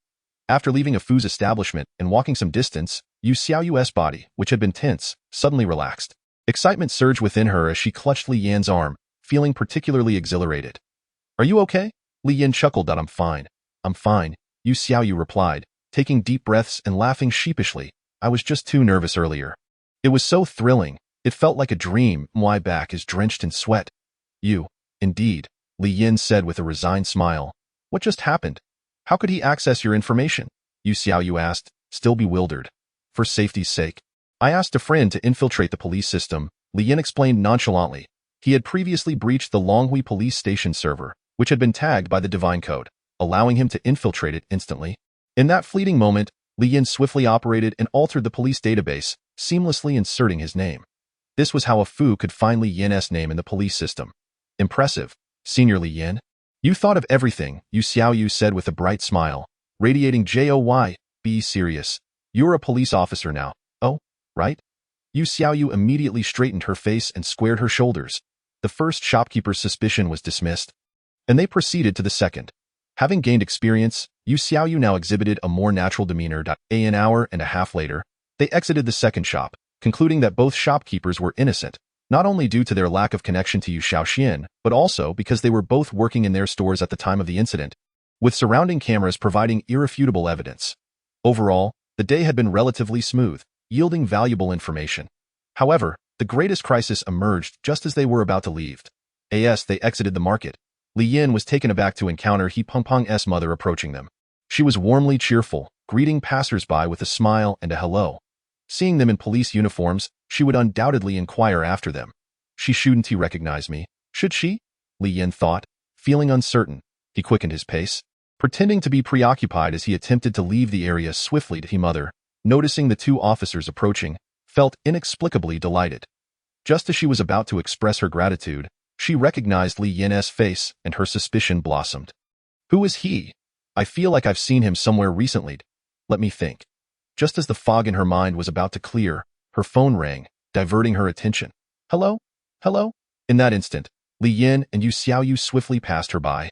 After leaving a Fu's establishment and walking some distance, Yu Xiaoyu's body, which had been tense, suddenly relaxed. Excitement surged within her as she clutched Li Yan's arm, feeling particularly exhilarated. "Are you okay?" Li Yan chuckled. "I'm fine. I'm fine," Yu Xiaoyu replied, taking deep breaths and laughing sheepishly. "I was just too nervous earlier." It was so thrilling. It felt like a dream. "My back is drenched in sweat." "You, indeed," Li Yan said with a resigned smile. "What just happened? How could he access your information?" Yu Xiaoyu asked, still bewildered. "For safety's sake. I asked a friend to infiltrate the police system," Li Yan explained nonchalantly. He had previously breached the Longhui police station server, which had been tagged by the divine code, allowing him to infiltrate it instantly. In that fleeting moment, Li Yan swiftly operated and altered the police database, seamlessly inserting his name. This was how a Fu could find Li Yan's name in the police system. "Impressive, Senior Li Yan. You thought of everything," Yu Xiaoyu said with a bright smile, radiating joy. "Be serious. You're a police officer now. Oh, right?" Yu Xiaoyu immediately straightened her face and squared her shoulders. The first shopkeeper's suspicion was dismissed, and they proceeded to the second. Having gained experience, Yu Xiaoyu now exhibited a more natural demeanor. An hour and a half later, they exited the second shop, concluding that both shopkeepers were innocent, not only due to their lack of connection to Yu Shaoxian, but also because they were both working in their stores at the time of the incident, with surrounding cameras providing irrefutable evidence. Overall, the day had been relatively smooth, yielding valuable information. However, the greatest crisis emerged just as they were about to leave. As they exited the market, Li Yan was taken aback to encounter He Pengpeng's mother approaching them. She was warmly cheerful, greeting passers-by with a smile and a hello. Seeing them in police uniforms, she would undoubtedly inquire after them. Shouldn't he recognize me? Should she? Li Yan thought, feeling uncertain. He quickened his pace, pretending to be preoccupied as he attempted to leave the area swiftly. He mother, noticing the two officers approaching, felt inexplicably delighted. Just as she was about to express her gratitude, she recognized Li Yan's face and her suspicion blossomed. "Who is he? I feel like I've seen him somewhere recently. Let me think." Just as the fog in her mind was about to clear, her phone rang, diverting her attention. "Hello? Hello?" In that instant, Li Yan and Yu Xiaoyu swiftly passed her by,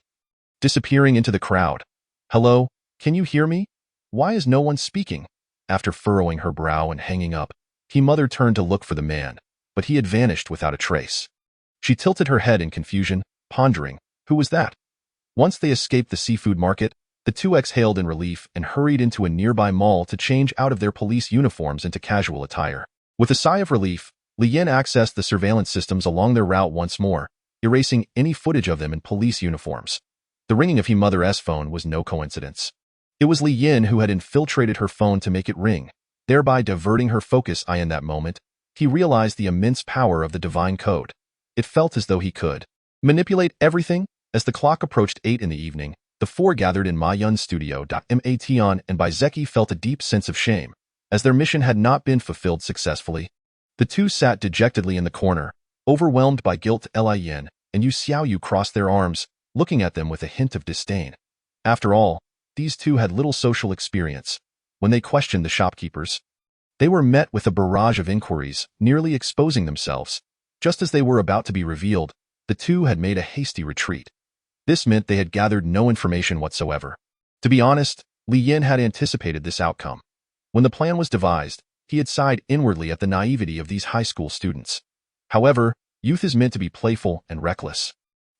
disappearing into the crowd. "Hello? Can you hear me? Why is no one speaking?" After furrowing her brow and hanging up, He mother turned to look for the man, but he had vanished without a trace. She tilted her head in confusion, pondering, who was that? Once they escaped the seafood market, the two exhaled in relief and hurried into a nearby mall to change out of their police uniforms into casual attire. With a sigh of relief, Li Yan accessed the surveillance systems along their route once more, erasing any footage of them in police uniforms. The ringing of He Mother's phone was no coincidence. It was Li Yan who had infiltrated her phone to make it ring, thereby diverting her focus. In that moment, he realized the immense power of the divine code. It felt as though he could manipulate everything. As the clock approached 8 in the evening, the four gathered in Ma Yun's studio. Mation and Baizeki felt a deep sense of shame, as their mission had not been fulfilled successfully. The two sat dejectedly in the corner, overwhelmed by guilt. Li Yan and Yu Xiaoyu crossed their arms, looking at them with a hint of disdain. After all, these two had little social experience. When they questioned the shopkeepers, they were met with a barrage of inquiries, nearly exposing themselves. Just as they were about to be revealed, the two had made a hasty retreat. This meant they had gathered no information whatsoever. To be honest, Li Yan had anticipated this outcome. When the plan was devised, he had sighed inwardly at the naivety of these high school students. However, youth is meant to be playful and reckless.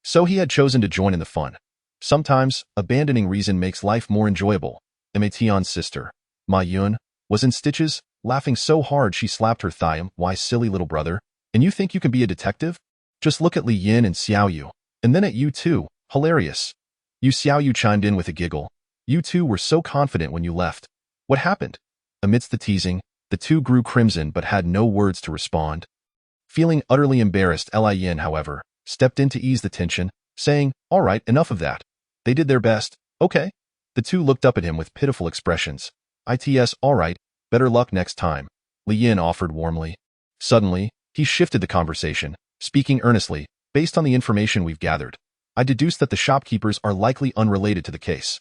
So he had chosen to join in the fun. Sometimes, abandoning reason makes life more enjoyable. Mation's sister, Ma Yun, was in stitches, laughing so hard she slapped her thigh. "Why, silly little brother, and you think you can be a detective? Just look at Li Yan and Xiaoyu, and then at you too. Hilarious." Yu Xiaoyu chimed in with a giggle. "You two were so confident when you left. What happened?" Amidst the teasing, the two grew crimson but had no words to respond. Feeling utterly embarrassed, Li Yan, however, stepped in to ease the tension, saying, "All right, enough of that. They did their best, okay?" The two looked up at him with pitiful expressions. "It's all right, better luck next time," Li Yan offered warmly. Suddenly, he shifted the conversation, speaking earnestly. "Based on the information we've gathered, I deduced that the shopkeepers are likely unrelated to the case."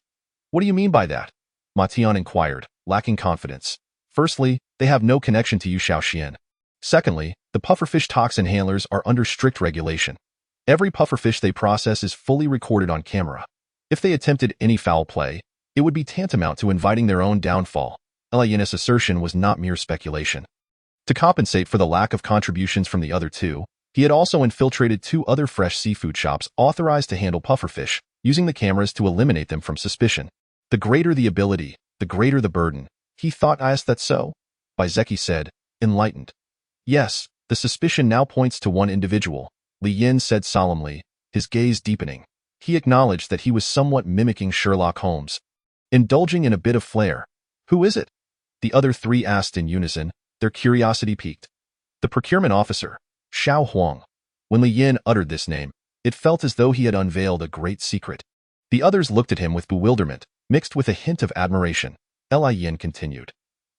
"What do you mean by that?" Mation inquired, lacking confidence. "Firstly, they have no connection to Yu Shaoxian. Secondly, the pufferfish toxin handlers are under strict regulation. Every pufferfish they process is fully recorded on camera. If they attempted any foul play, It would be tantamount to inviting their own downfall. Li Yin's assertion was not mere speculation. To compensate for the lack of contributions from the other two, he had also infiltrated 2 other fresh seafood shops authorized to handle pufferfish, using the cameras to eliminate them from suspicion. The greater the ability, the greater the burden. He thought, "Is that so?" Zeki said, enlightened. "Yes, the suspicion now points to one individual," Li Yin said solemnly, his gaze deepening. He acknowledged that he was somewhat mimicking Sherlock Holmes, indulging in a bit of flair. "Who is it?" the other 3 asked in unison, their curiosity piqued. "The procurement officer, Xiao Huang." When Li Yin uttered this name, it felt as though he had unveiled a great secret. The others looked at him with bewilderment, mixed with a hint of admiration. Li Yin continued.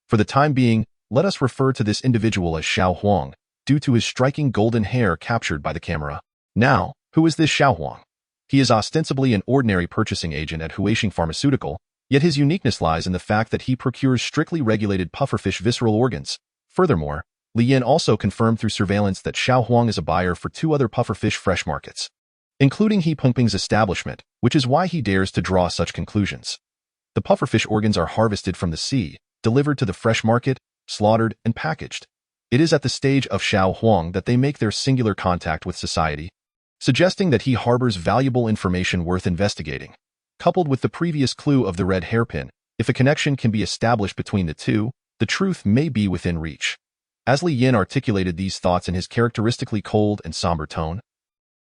"For the time being, let us refer to this individual as Xiao Huang, due to his striking golden hair captured by the camera. Now, who is this Xiao Huang? He is ostensibly an ordinary purchasing agent at Huixing Pharmaceutical, yet his uniqueness lies in the fact that he procures strictly regulated pufferfish visceral organs. Furthermore, Li Yin also confirmed through surveillance that Xiao Huang is a buyer for 2 other pufferfish fresh markets, including He Pengping's establishment, which is why he dares to draw such conclusions. The pufferfish organs are harvested from the sea, delivered to the fresh market, slaughtered, and packaged. It is at the stage of Xiao Huang that they make their singular contact with society, suggesting that he harbors valuable information worth investigating. Coupled with the previous clue of the red hairpin, if a connection can be established between the two, the truth may be within reach. As Li Yin articulated these thoughts in his characteristically cold and somber tone,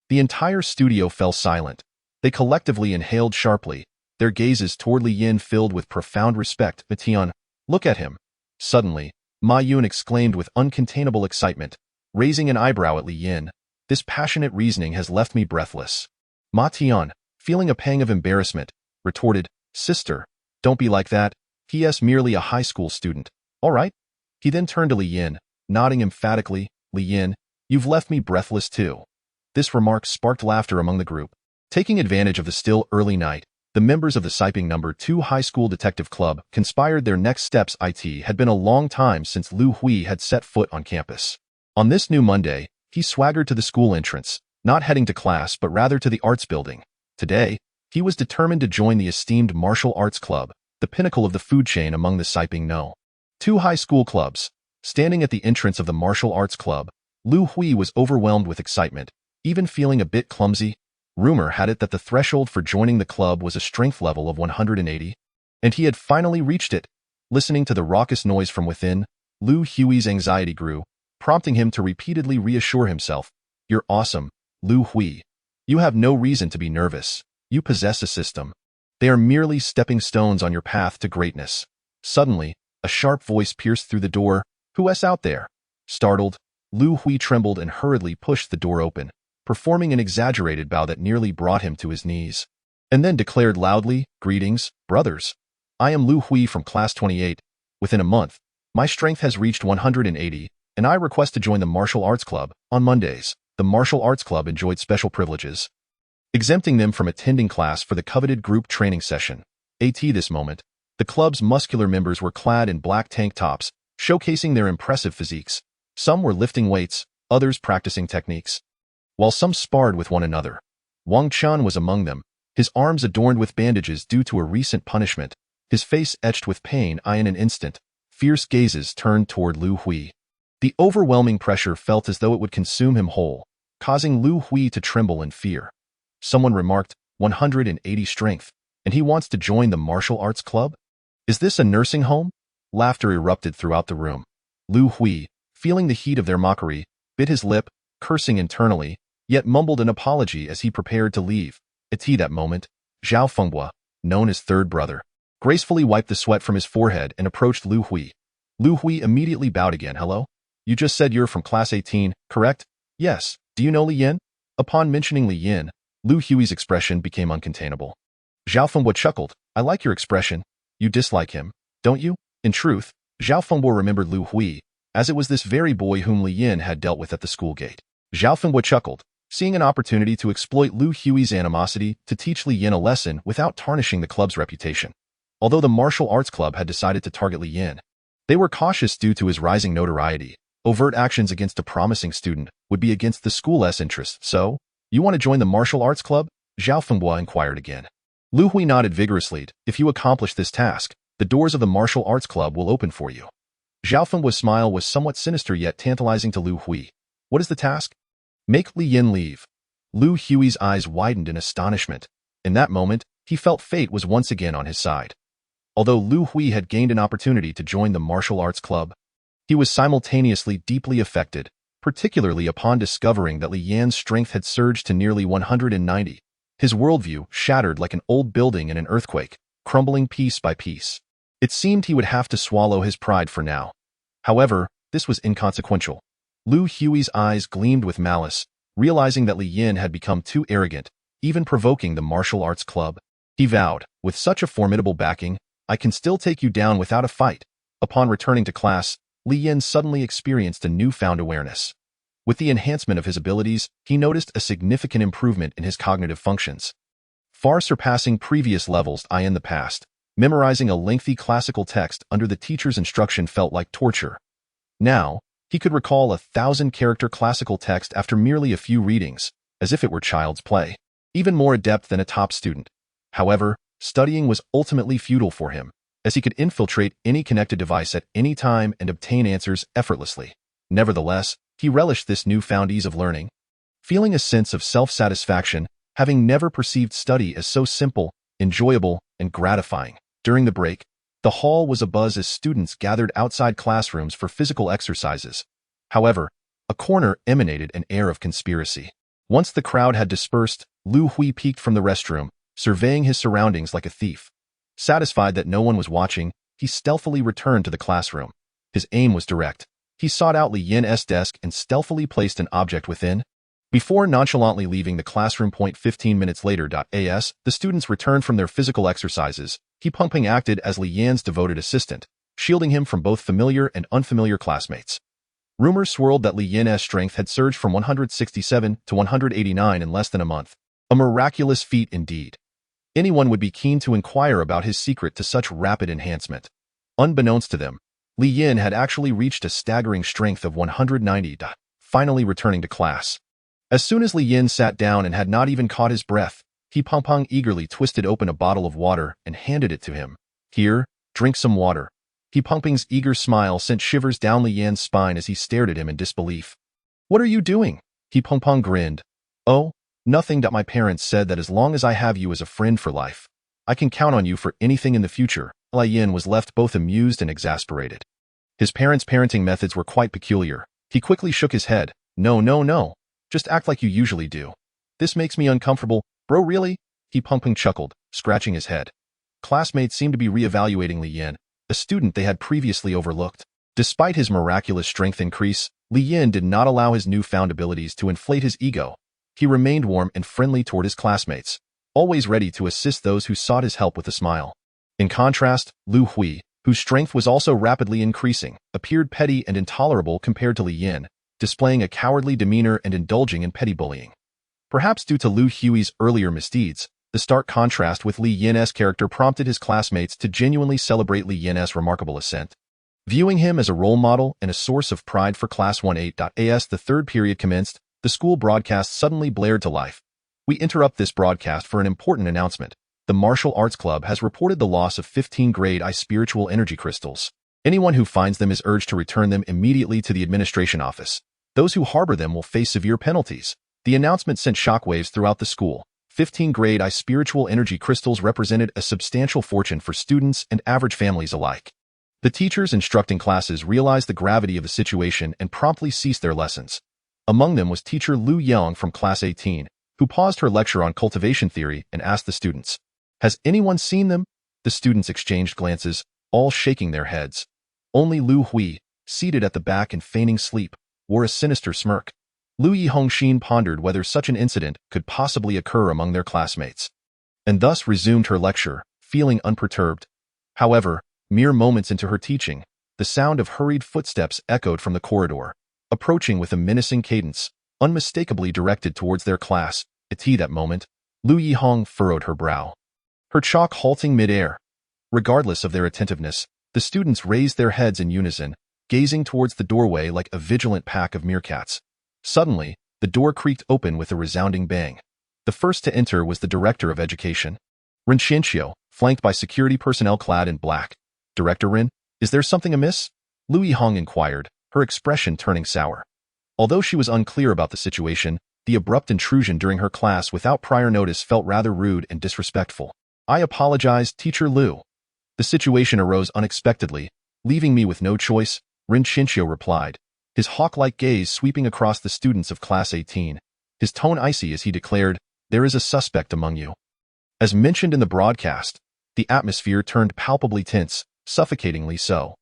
the entire studio fell silent. They collectively inhaled sharply, their gazes toward Li Yin filled with profound respect. "Tian, look at him." Suddenly, Ma Yun exclaimed with uncontainable excitement, raising an eyebrow at Li Yin. "This passionate reasoning has left me breathless." Ma Tian, feeling a pang of embarrassment, retorted, "Sister, don't be like that. He is merely a high school student. All right?" He then turned to Li Yin, nodding emphatically. "Li Yin, you've left me breathless too." This remark sparked laughter among the group. Taking advantage of the still early night, the members of the Siping No. 2 High School Detective Club conspired their next steps. It had been a long time since Lu Hui had set foot on campus. On this new Monday, he swaggered to the school entrance, not heading to class but rather to the arts building. Today, he was determined to join the esteemed martial arts club, the pinnacle of the food chain among the Siping No. 2 high school clubs. Standing at the entrance of the martial arts club, Lu Hui was overwhelmed with excitement, even feeling a bit clumsy. Rumor had it that the threshold for joining the club was a strength level of 180, and he had finally reached it. Listening to the raucous noise from within, Lu Hui's anxiety grew, prompting him to repeatedly reassure himself. "You're awesome, Lu Hui. You have no reason to be nervous. You possess a system. They are merely stepping stones on your path to greatness." Suddenly, a sharp voice pierced through the door. "Who's out there?" Startled, Lu Hui trembled and hurriedly pushed the door open, performing an exaggerated bow that nearly brought him to his knees, and then declared loudly, "Greetings, brothers. I am Lu Hui from Class 28. Within a month, my strength has reached 180, and I request to join the Martial Arts Club. On Mondays, the Martial Arts Club enjoyed special privileges, exempting them from attending class for the coveted group training session. This moment, the club's muscular members were clad in black tank tops, showcasing their impressive physiques. Some were lifting weights, others practicing techniques, while some sparred with one another. Wang Chun was among them, his arms adorned with bandages due to a recent punishment, his face etched with pain. In an instant, fierce gazes turned toward Lu Hui. The overwhelming pressure felt as though it would consume him whole, causing Lu Hui to tremble in fear. Someone remarked, 180 strength, and he wants to join the martial arts club? Is this a nursing home? Laughter erupted throughout the room. Lu Hui, feeling the heat of their mockery, bit his lip, cursing internally, yet mumbled an apology as he prepared to leave. At that moment, Zhao Fenghua, known as Third Brother, gracefully wiped the sweat from his forehead and approached Lu Hui. Lu Hui immediately bowed again. "Hello? You just said you're from Class 18, correct?" "Yes. Do you know Li Yin?" Upon mentioning Li Yin, Lu Hui's expression became uncontainable. Zhao Fenghua chuckled. "I like your expression. You dislike him, don't you?" In truth, Zhao Fenghua remembered Lu Hui, as it was this very boy whom Li Yin had dealt with at the school gate. Zhao Fenghua chuckled, seeing an opportunity to exploit Lu Hui's animosity to teach Li Yin a lesson without tarnishing the club's reputation. Although the martial arts club had decided to target Li Yin, they were cautious due to his rising notoriety. Overt actions against a promising student would be against the school's interests. "So, you want to join the martial arts club?" Zhao Fenghua inquired again. Lu Hui nodded vigorously. If you accomplish this task, the doors of the martial arts club will open for you. Zhao Feng's smile was somewhat sinister yet tantalizing to Lu Hui. What is the task? Make Li Yin leave. Lu Hui's eyes widened in astonishment. In that moment, he felt fate was once again on his side. Although Lu Hui had gained an opportunity to join the martial arts club, he was simultaneously deeply affected, particularly upon discovering that Li Yan's strength had surged to nearly 190. His worldview shattered like an old building in an earthquake, crumbling piece by piece. It seemed he would have to swallow his pride for now. However, this was inconsequential. Lu Hui's eyes gleamed with malice, realizing that Li Yin had become too arrogant, even provoking the martial arts club. He vowed, with such a formidable backing, I can still take you down without a fight. Upon returning to class, Li Yin suddenly experienced a newfound awareness. With the enhancement of his abilities, he noticed a significant improvement in his cognitive functions, far surpassing previous levels in the past. Memorizing a lengthy classical text under the teacher's instruction felt like torture. Now, he could recall 1,000-character classical text after merely a few readings, as if it were child's play. Even more adept than a top student. However, studying was ultimately futile for him, as he could infiltrate any connected device at any time and obtain answers effortlessly. Nevertheless, he relished this newfound ease of learning, feeling a sense of self-satisfaction, having never perceived study as so simple, enjoyable, and gratifying. During the break, the hall was abuzz as students gathered outside classrooms for physical exercises. However, a corner emanated an air of conspiracy. Once the crowd had dispersed, Lu Hui peeked from the restroom, surveying his surroundings like a thief. Satisfied that no one was watching, he stealthily returned to the classroom. His aim was direct. He sought out Li Yin's desk and stealthily placed an object within. Before nonchalantly leaving the classroom. 15 minutes later. As the students returned from their physical exercises, He Pengpeng acted as Li Yan's devoted assistant, shielding him from both familiar and unfamiliar classmates. Rumors swirled that Li Yin's strength had surged from 167 to 189 in less than a month. A miraculous feat indeed. Anyone would be keen to inquire about his secret to such rapid enhancement. Unbeknownst to them, Li Yin had actually reached a staggering strength of 190. Finally returning to class. As soon as Li Yin sat down and had not even caught his breath, He Pengpeng eagerly twisted open a bottle of water and handed it to him. Here, drink some water. He Pengpeng's eager smile sent shivers down Li Yan's spine as he stared at him in disbelief. What are you doing? He Pengpeng grinned. Oh, nothing. My parents said that as long as I have you as a friend for life, I can count on you for anything in the future. Li Yin was left both amused and exasperated. His parents' parenting methods were quite peculiar. He quickly shook his head. No. Just act like you usually do. This makes me uncomfortable. Bro, really? He Pengpeng chuckled, scratching his head. Classmates seemed to be re-evaluating Li Yin, a student they had previously overlooked. Despite his miraculous strength increase, Li Yin did not allow his newfound abilities to inflate his ego. He remained warm and friendly toward his classmates, always ready to assist those who sought his help with a smile. In contrast, Lu Hui, whose strength was also rapidly increasing, appeared petty and intolerable compared to Li Yin, displaying a cowardly demeanor and indulging in petty bullying. Perhaps due to Lu Hui's earlier misdeeds, the stark contrast with Li Yin's character prompted his classmates to genuinely celebrate Li Yin's remarkable ascent. Viewing him as a role model and a source of pride for Class 18. As the third period commenced, the school broadcast suddenly blared to life. We interrupt this broadcast for an important announcement. The Martial Arts Club has reported the loss of 15 grade I spiritual energy crystals. Anyone who finds them is urged to return them immediately to the administration office. Those who harbor them will face severe penalties. The announcement sent shockwaves throughout the school. 15 grade I spiritual energy crystals represented a substantial fortune for students and average families alike. The teachers instructing classes realized the gravity of the situation and promptly ceased their lessons. Among them was teacher Lu Yang from Class 18, who paused her lecture on cultivation theory and asked the students, "Has anyone seen them?" The students exchanged glances, all shaking their heads. Only Lu Hui, seated at the back and feigning sleep, wore a sinister smirk. Lu Yihongxin pondered whether such an incident could possibly occur among their classmates, and thus resumed her lecture, feeling unperturbed. However, mere moments into her teaching, the sound of hurried footsteps echoed from the corridor, approaching with a menacing cadence, unmistakably directed towards their class. At that moment, Lu Yihong furrowed her brow, her chalk halting mid-air. Regardless of their attentiveness, the students raised their heads in unison, gazing towards the doorway like a vigilant pack of meerkats. Suddenly, the door creaked open with a resounding bang. The first to enter was the director of education. Rin Xianxiu, flanked by security personnel clad in black. Director Rin, is there something amiss? Lu Yihong inquired, her expression turning sour. Although she was unclear about the situation, the abrupt intrusion during her class without prior notice felt rather rude and disrespectful. I apologize, Teacher Lu. The situation arose unexpectedly, leaving me with no choice, Rin Xianxiu replied, his hawk-like gaze sweeping across the students of Class 18. His tone icy as he declared, there is a suspect among you. As mentioned in the broadcast, the atmosphere turned palpably tense, suffocatingly so.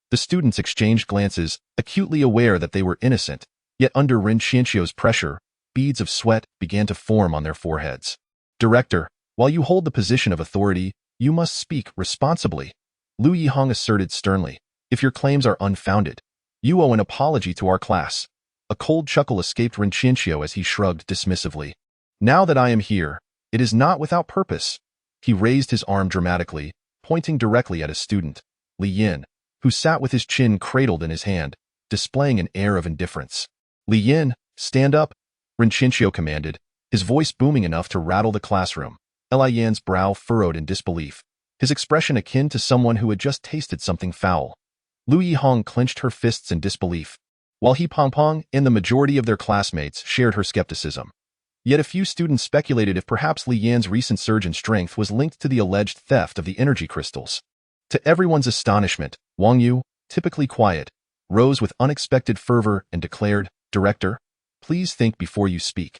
The students exchanged glances, acutely aware that they were innocent, yet under Rin Xianxiu's pressure, beads of sweat began to form on their foreheads. Director, while you hold the position of authority, you must speak responsibly, Lu Yihong asserted sternly. If your claims are unfounded, you owe an apology to our class. A cold chuckle escaped Rin Xianxiu as he shrugged dismissively. Now that I am here, it is not without purpose. He raised his arm dramatically, pointing directly at a student, Li Yin, who sat with his chin cradled in his hand, displaying an air of indifference. Li Yin, stand up, Rin Xianxiu commanded, his voice booming enough to rattle the classroom. Li Yin's brow furrowed in disbelief, his expression akin to someone who had just tasted something foul. Lu Yihong clenched her fists in disbelief, while He Pongpong and the majority of their classmates shared her skepticism. Yet a few students speculated if perhaps Li Yan's recent surge in strength was linked to the alleged theft of the energy crystals. To everyone's astonishment, Wang Yu, typically quiet, rose with unexpected fervor and declared, Director, please think before you speak.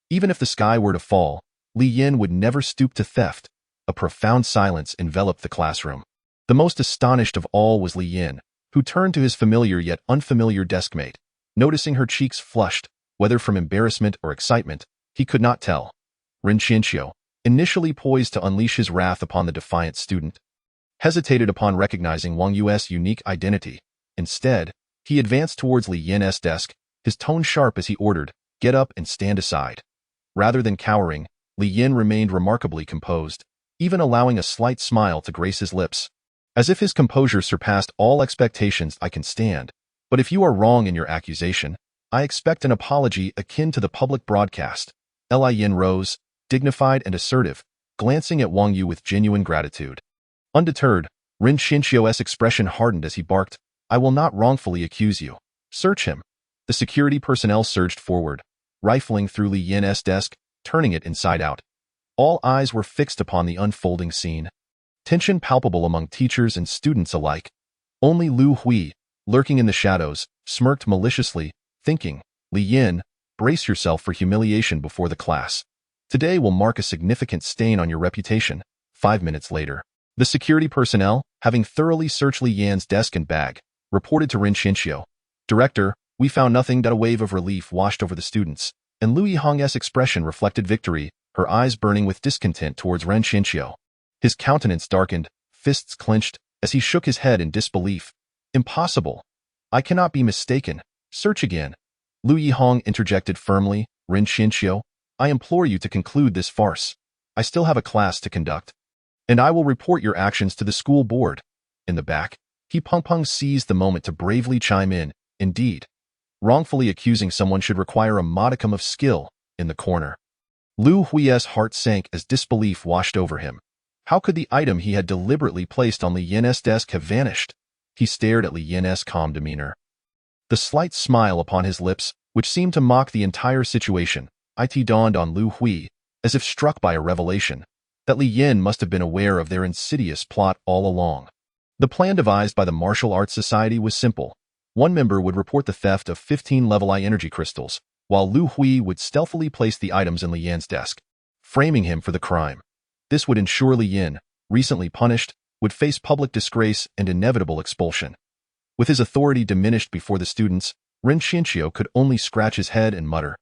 Even if the sky were to fall, Li Yin would never stoop to theft. A profound silence enveloped the classroom. The most astonished of all was Li Yin, who turned to his familiar yet unfamiliar deskmate. Noticing her cheeks flushed, whether from embarrassment or excitement, he could not tell. Rin Xianxiu, initially poised to unleash his wrath upon the defiant student, hesitated upon recognizing Wang Yu's unique identity. Instead, he advanced towards Li Yin's desk, his tone sharp as he ordered, get up and stand aside. Rather than cowering, Li Yin remained remarkably composed, even allowing a slight smile to grace his lips. As if his composure surpassed all expectations. I can stand, but if you are wrong in your accusation, I expect an apology akin to the public broadcast. Li Yin rose, dignified and assertive, glancing at Wang Yu with genuine gratitude. Undeterred, Rin Xianxiu's expression hardened as he barked, I will not wrongfully accuse you. Search him. The security personnel surged forward, rifling through Li Yin's desk, turning it inside out. All eyes were fixed upon the unfolding scene. Tension palpable among teachers and students alike. Only Lu Hui, lurking in the shadows, smirked maliciously, thinking, Li Yin, brace yourself for humiliation before the class. Today will mark a significant stain on your reputation. 5 minutes later, the security personnel, having thoroughly searched Li Yan's desk and bag, reported to Rin Xianxiu, Director, we found nothing. A wave of relief washed over the students, and Lu Yihong's expression reflected victory, her eyes burning with discontent towards Rin Xianxiu. His countenance darkened, fists clenched, as he shook his head in disbelief. Impossible. I cannot be mistaken. Search again. Lu Yihong interjected firmly, Rin Xianxiu, I implore you to conclude this farce. I still have a class to conduct, and I will report your actions to the school board. In the back, He Pongpong seized the moment to bravely chime in, indeed. Wrongfully accusing someone should require a modicum of skill. In the corner, Lu Hui's heart sank as disbelief washed over him. How could the item he had deliberately placed on Li Yin's desk have vanished? He stared at Li Yin's calm demeanor. The slight smile upon his lips, which seemed to mock the entire situation, dawned on Lu Hui, as if struck by a revelation, that Li Yin must have been aware of their insidious plot all along. The plan devised by the Martial Arts Society was simple. One member would report the theft of 15 level I energy crystals, while Lu Hui would stealthily place the items in Li Yin's desk, framing him for the crime. This would ensure Li Yin, recently punished, would face public disgrace and inevitable expulsion. With his authority diminished before the students, Rin Xianxiu could only scratch his head and mutter,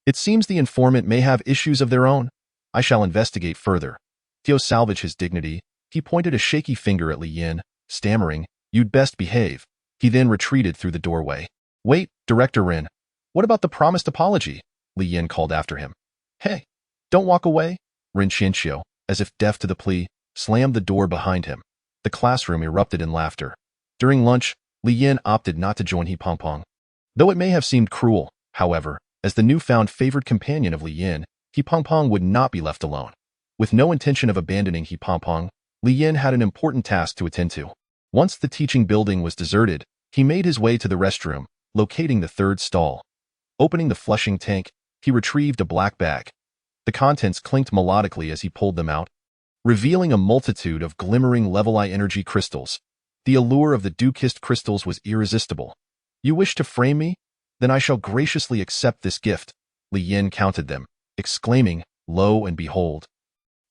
It seems the informant may have issues of their own. I shall investigate further. To salvage his dignity, he pointed a shaky finger at Li Yin, stammering, You'd best behave. He then retreated through the doorway. Wait, Director Rin. What about the promised apology? Li Yin called after him. Hey, don't walk away. Rin Xianxiu, as if deaf to the plea, slammed the door behind him. The classroom erupted in laughter. During lunch, Li Yin opted not to join He Pongpong. Though it may have seemed cruel, however, as the newfound favored companion of Li Yin, He Pongpong would not be left alone. With no intention of abandoning He Pompong, Li Yin had an important task to attend to. Once the teaching building was deserted, he made his way to the restroom, locating the third stall. Opening the flushing tank, he retrieved a black bag. The contents clinked melodically as he pulled them out, revealing a multitude of glimmering level-I energy crystals. The allure of the dew-kissed crystals was irresistible. You wish to frame me? Then I shall graciously accept this gift. Li Yin counted them, exclaiming, lo and behold.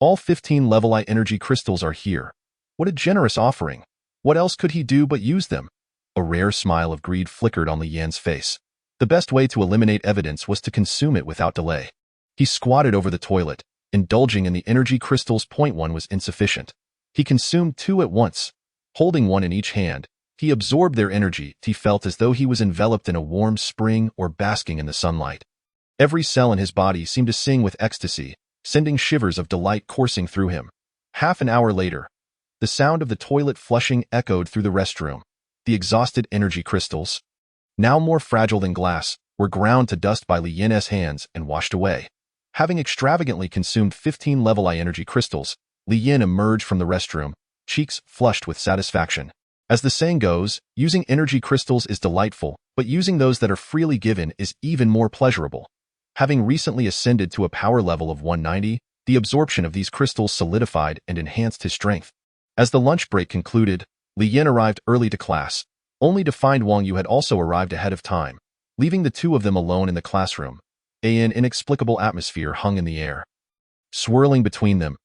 All 15 level-I energy crystals are here. What a generous offering. What else could he do but use them? A rare smile of greed flickered on Li Yin's face. The best way to eliminate evidence was to consume it without delay. He squatted over the toilet, indulging in the energy crystals. Point one was insufficient. He consumed 2 at once. Holding one in each hand, he absorbed their energy. He felt as though he was enveloped in a warm spring or basking in the sunlight. Every cell in his body seemed to sing with ecstasy, sending shivers of delight coursing through him. Half an hour later, the sound of the toilet flushing echoed through the restroom. The exhausted energy crystals, now more fragile than glass, were ground to dust by Li Yin's hands and washed away. Having extravagantly consumed 15 level-I energy crystals, Li Yin emerged from the restroom, cheeks flushed with satisfaction. As the saying goes, using energy crystals is delightful, but using those that are freely given is even more pleasurable. Having recently ascended to a power level of 190, the absorption of these crystals solidified and enhanced his strength. As the lunch break concluded, Li Yin arrived early to class, only to find Wang Yu had also arrived ahead of time, leaving the two of them alone in the classroom. An inexplicable atmosphere hung in the air, swirling between them.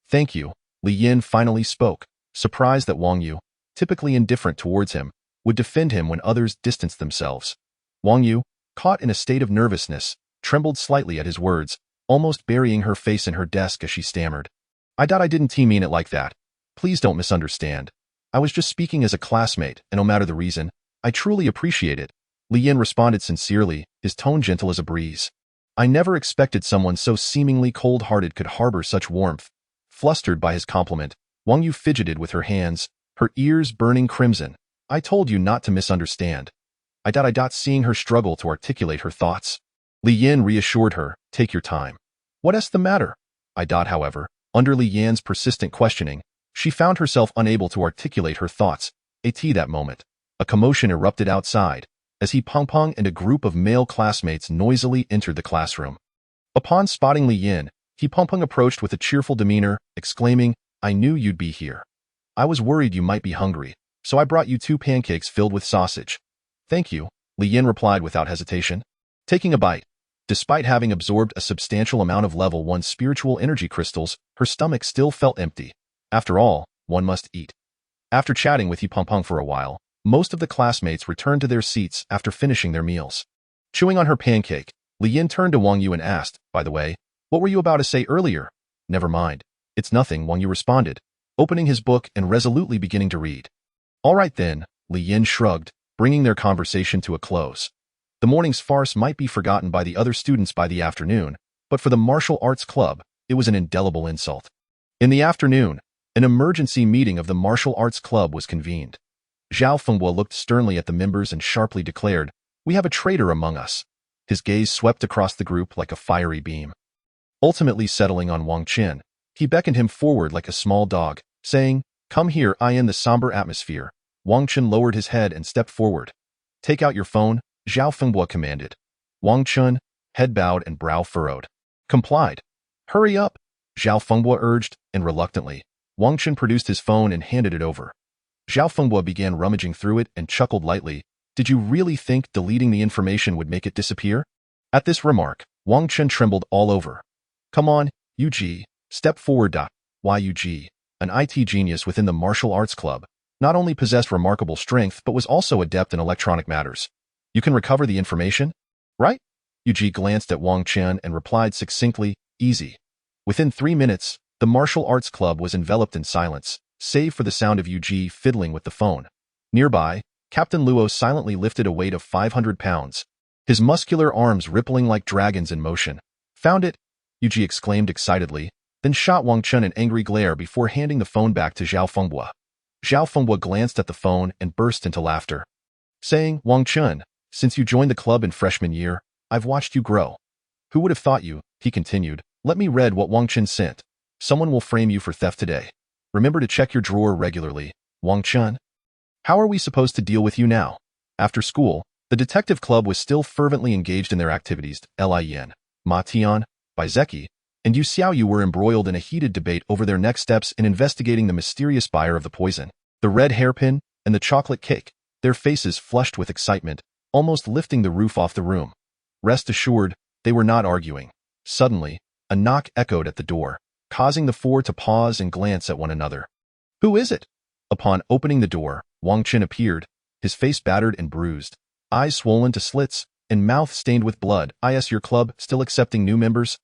Thank you, Li Yin finally spoke, surprised that Wang Yu, typically indifferent towards him, would defend him when others distanced themselves. Wang Yu, caught in a state of nervousness, trembled slightly at his words, almost burying her face in her desk as she stammered. I didn't mean it like that. Please don't misunderstand. I was just speaking as a classmate, and no matter the reason, I truly appreciate it. Li Yin responded sincerely, his tone gentle as a breeze. I never expected someone so seemingly cold-hearted could harbor such warmth. Flustered by his compliment, Wang Yu fidgeted with her hands, her ears burning crimson. I told you not to misunderstand. Seeing her struggle to articulate her thoughts, Li Yin reassured her, take your time. What's the matter? However, under Li Yin's persistent questioning, she found herself unable to articulate her thoughts. At that moment, a commotion erupted outside, as He Pompong and a group of male classmates noisily entered the classroom. Upon spotting Li Yin, He Pompong approached with a cheerful demeanor, exclaiming, I knew you'd be here. I was worried you might be hungry, so I brought you 2 pancakes filled with sausage. Thank you, Li Yin replied without hesitation, taking a bite. Despite having absorbed a substantial amount of level 1 spiritual energy crystals, her stomach still felt empty. After all, one must eat. After chatting with He Pompong for a while, most of the classmates returned to their seats after finishing their meals. Chewing on her pancake, Li Yin turned to Wang Yu and asked, by the way, what were you about to say earlier? Never mind. It's nothing, Wang Yu responded, opening his book and resolutely beginning to read. All right then, Li Yin shrugged, bringing their conversation to a close. The morning's farce might be forgotten by the other students by the afternoon, but for the martial arts club, it was an indelible insult. In the afternoon, an emergency meeting of the martial arts club was convened. Zhao Fengbo looked sternly at the members and sharply declared, we have a traitor among us. His gaze swept across the group like a fiery beam. Ultimately settling on Wang Chen, he beckoned him forward like a small dog, saying, come here. In the somber atmosphere, Wang Chen lowered his head and stepped forward. Take out your phone, Zhao Fengbo commanded. Wang Chen, head bowed and brow furrowed, complied. Hurry up, Zhao Fengbo urged, and reluctantly, Wang Chen produced his phone and handed it over. Zhao Fengbo began rummaging through it and chuckled lightly. Did you really think deleting the information would make it disappear? At this remark, Wang Chen trembled all over. Come on, Yu-Ji, step forward. Yu-Ji, an IT genius within the martial arts club, not only possessed remarkable strength but was also adept in electronic matters. You can recover the information? Right? Yu-Ji glanced at Wang Chen and replied succinctly, easy. Within 3 minutes, the martial arts club was enveloped in silence, save for the sound of Yu-Ji fiddling with the phone. Nearby, Captain Luo silently lifted a weight of 500 pounds, his muscular arms rippling like dragons in motion. Found it, Yu-Ji exclaimed excitedly, then shot Wang Chen an angry glare before handing the phone back to Zhao Fengbo. Zhao Fengbo glanced at the phone and burst into laughter, saying, Wang Chen, since you joined the club in freshman year, I've watched you grow. Who would have thought you, he continued. Let me read what Wang Chen sent. Someone will frame you for theft today. Remember to check your drawer regularly, Wang Chun. How are we supposed to deal with you now? After school, the detective club was still fervently engaged in their activities. Lin, Ma Tian, Bai Zeki, and Yu Xiaoyu were embroiled in a heated debate over their next steps in investigating the mysterious buyer of the poison, the red hairpin, and the chocolate cake, their faces flushed with excitement, almost lifting the roof off the room. Rest assured, they were not arguing. Suddenly, a knock echoed at the door, causing the four to pause and glance at one another. Who is it? Upon opening the door, Wang Qin appeared, his face battered and bruised, eyes swollen to slits, and mouth stained with blood. Is your club still accepting new members?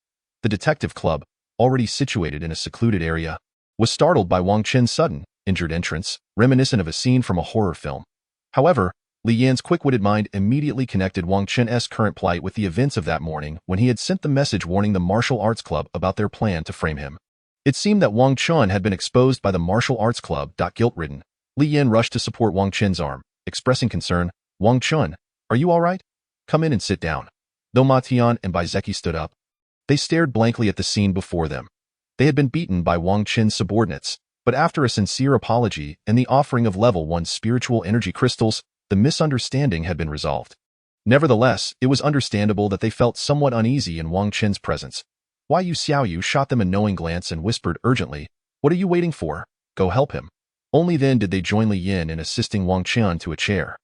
The detective club, already situated in a secluded area, was startled by Wang Qin's sudden, injured entrance, reminiscent of a scene from a horror film. However, Li Yan's quick-witted mind immediately connected Wang Qin's current plight with the events of that morning when he had sent the message warning the martial arts club about their plan to frame him. It seemed that Wang Chun had been exposed by the martial arts club. Guilt-ridden, Li Yan rushed to support Wang Qin's arm, expressing concern. Wang Chun, are you all right? Come in and sit down. Though Ma Tian and Bai Zeki stood up, they stared blankly at the scene before them. They had been beaten by Wang Qin's subordinates, but after a sincere apology and the offering of level 1 spiritual energy crystals, the misunderstanding had been resolved. Nevertheless, it was understandable that they felt somewhat uneasy in Wang Qin's presence. Why Yu Xiaoyu shot them a knowing glance and whispered urgently, "What are you waiting for? Go help him." Only then did they join Li Yan in assisting Wang Qin to a chair.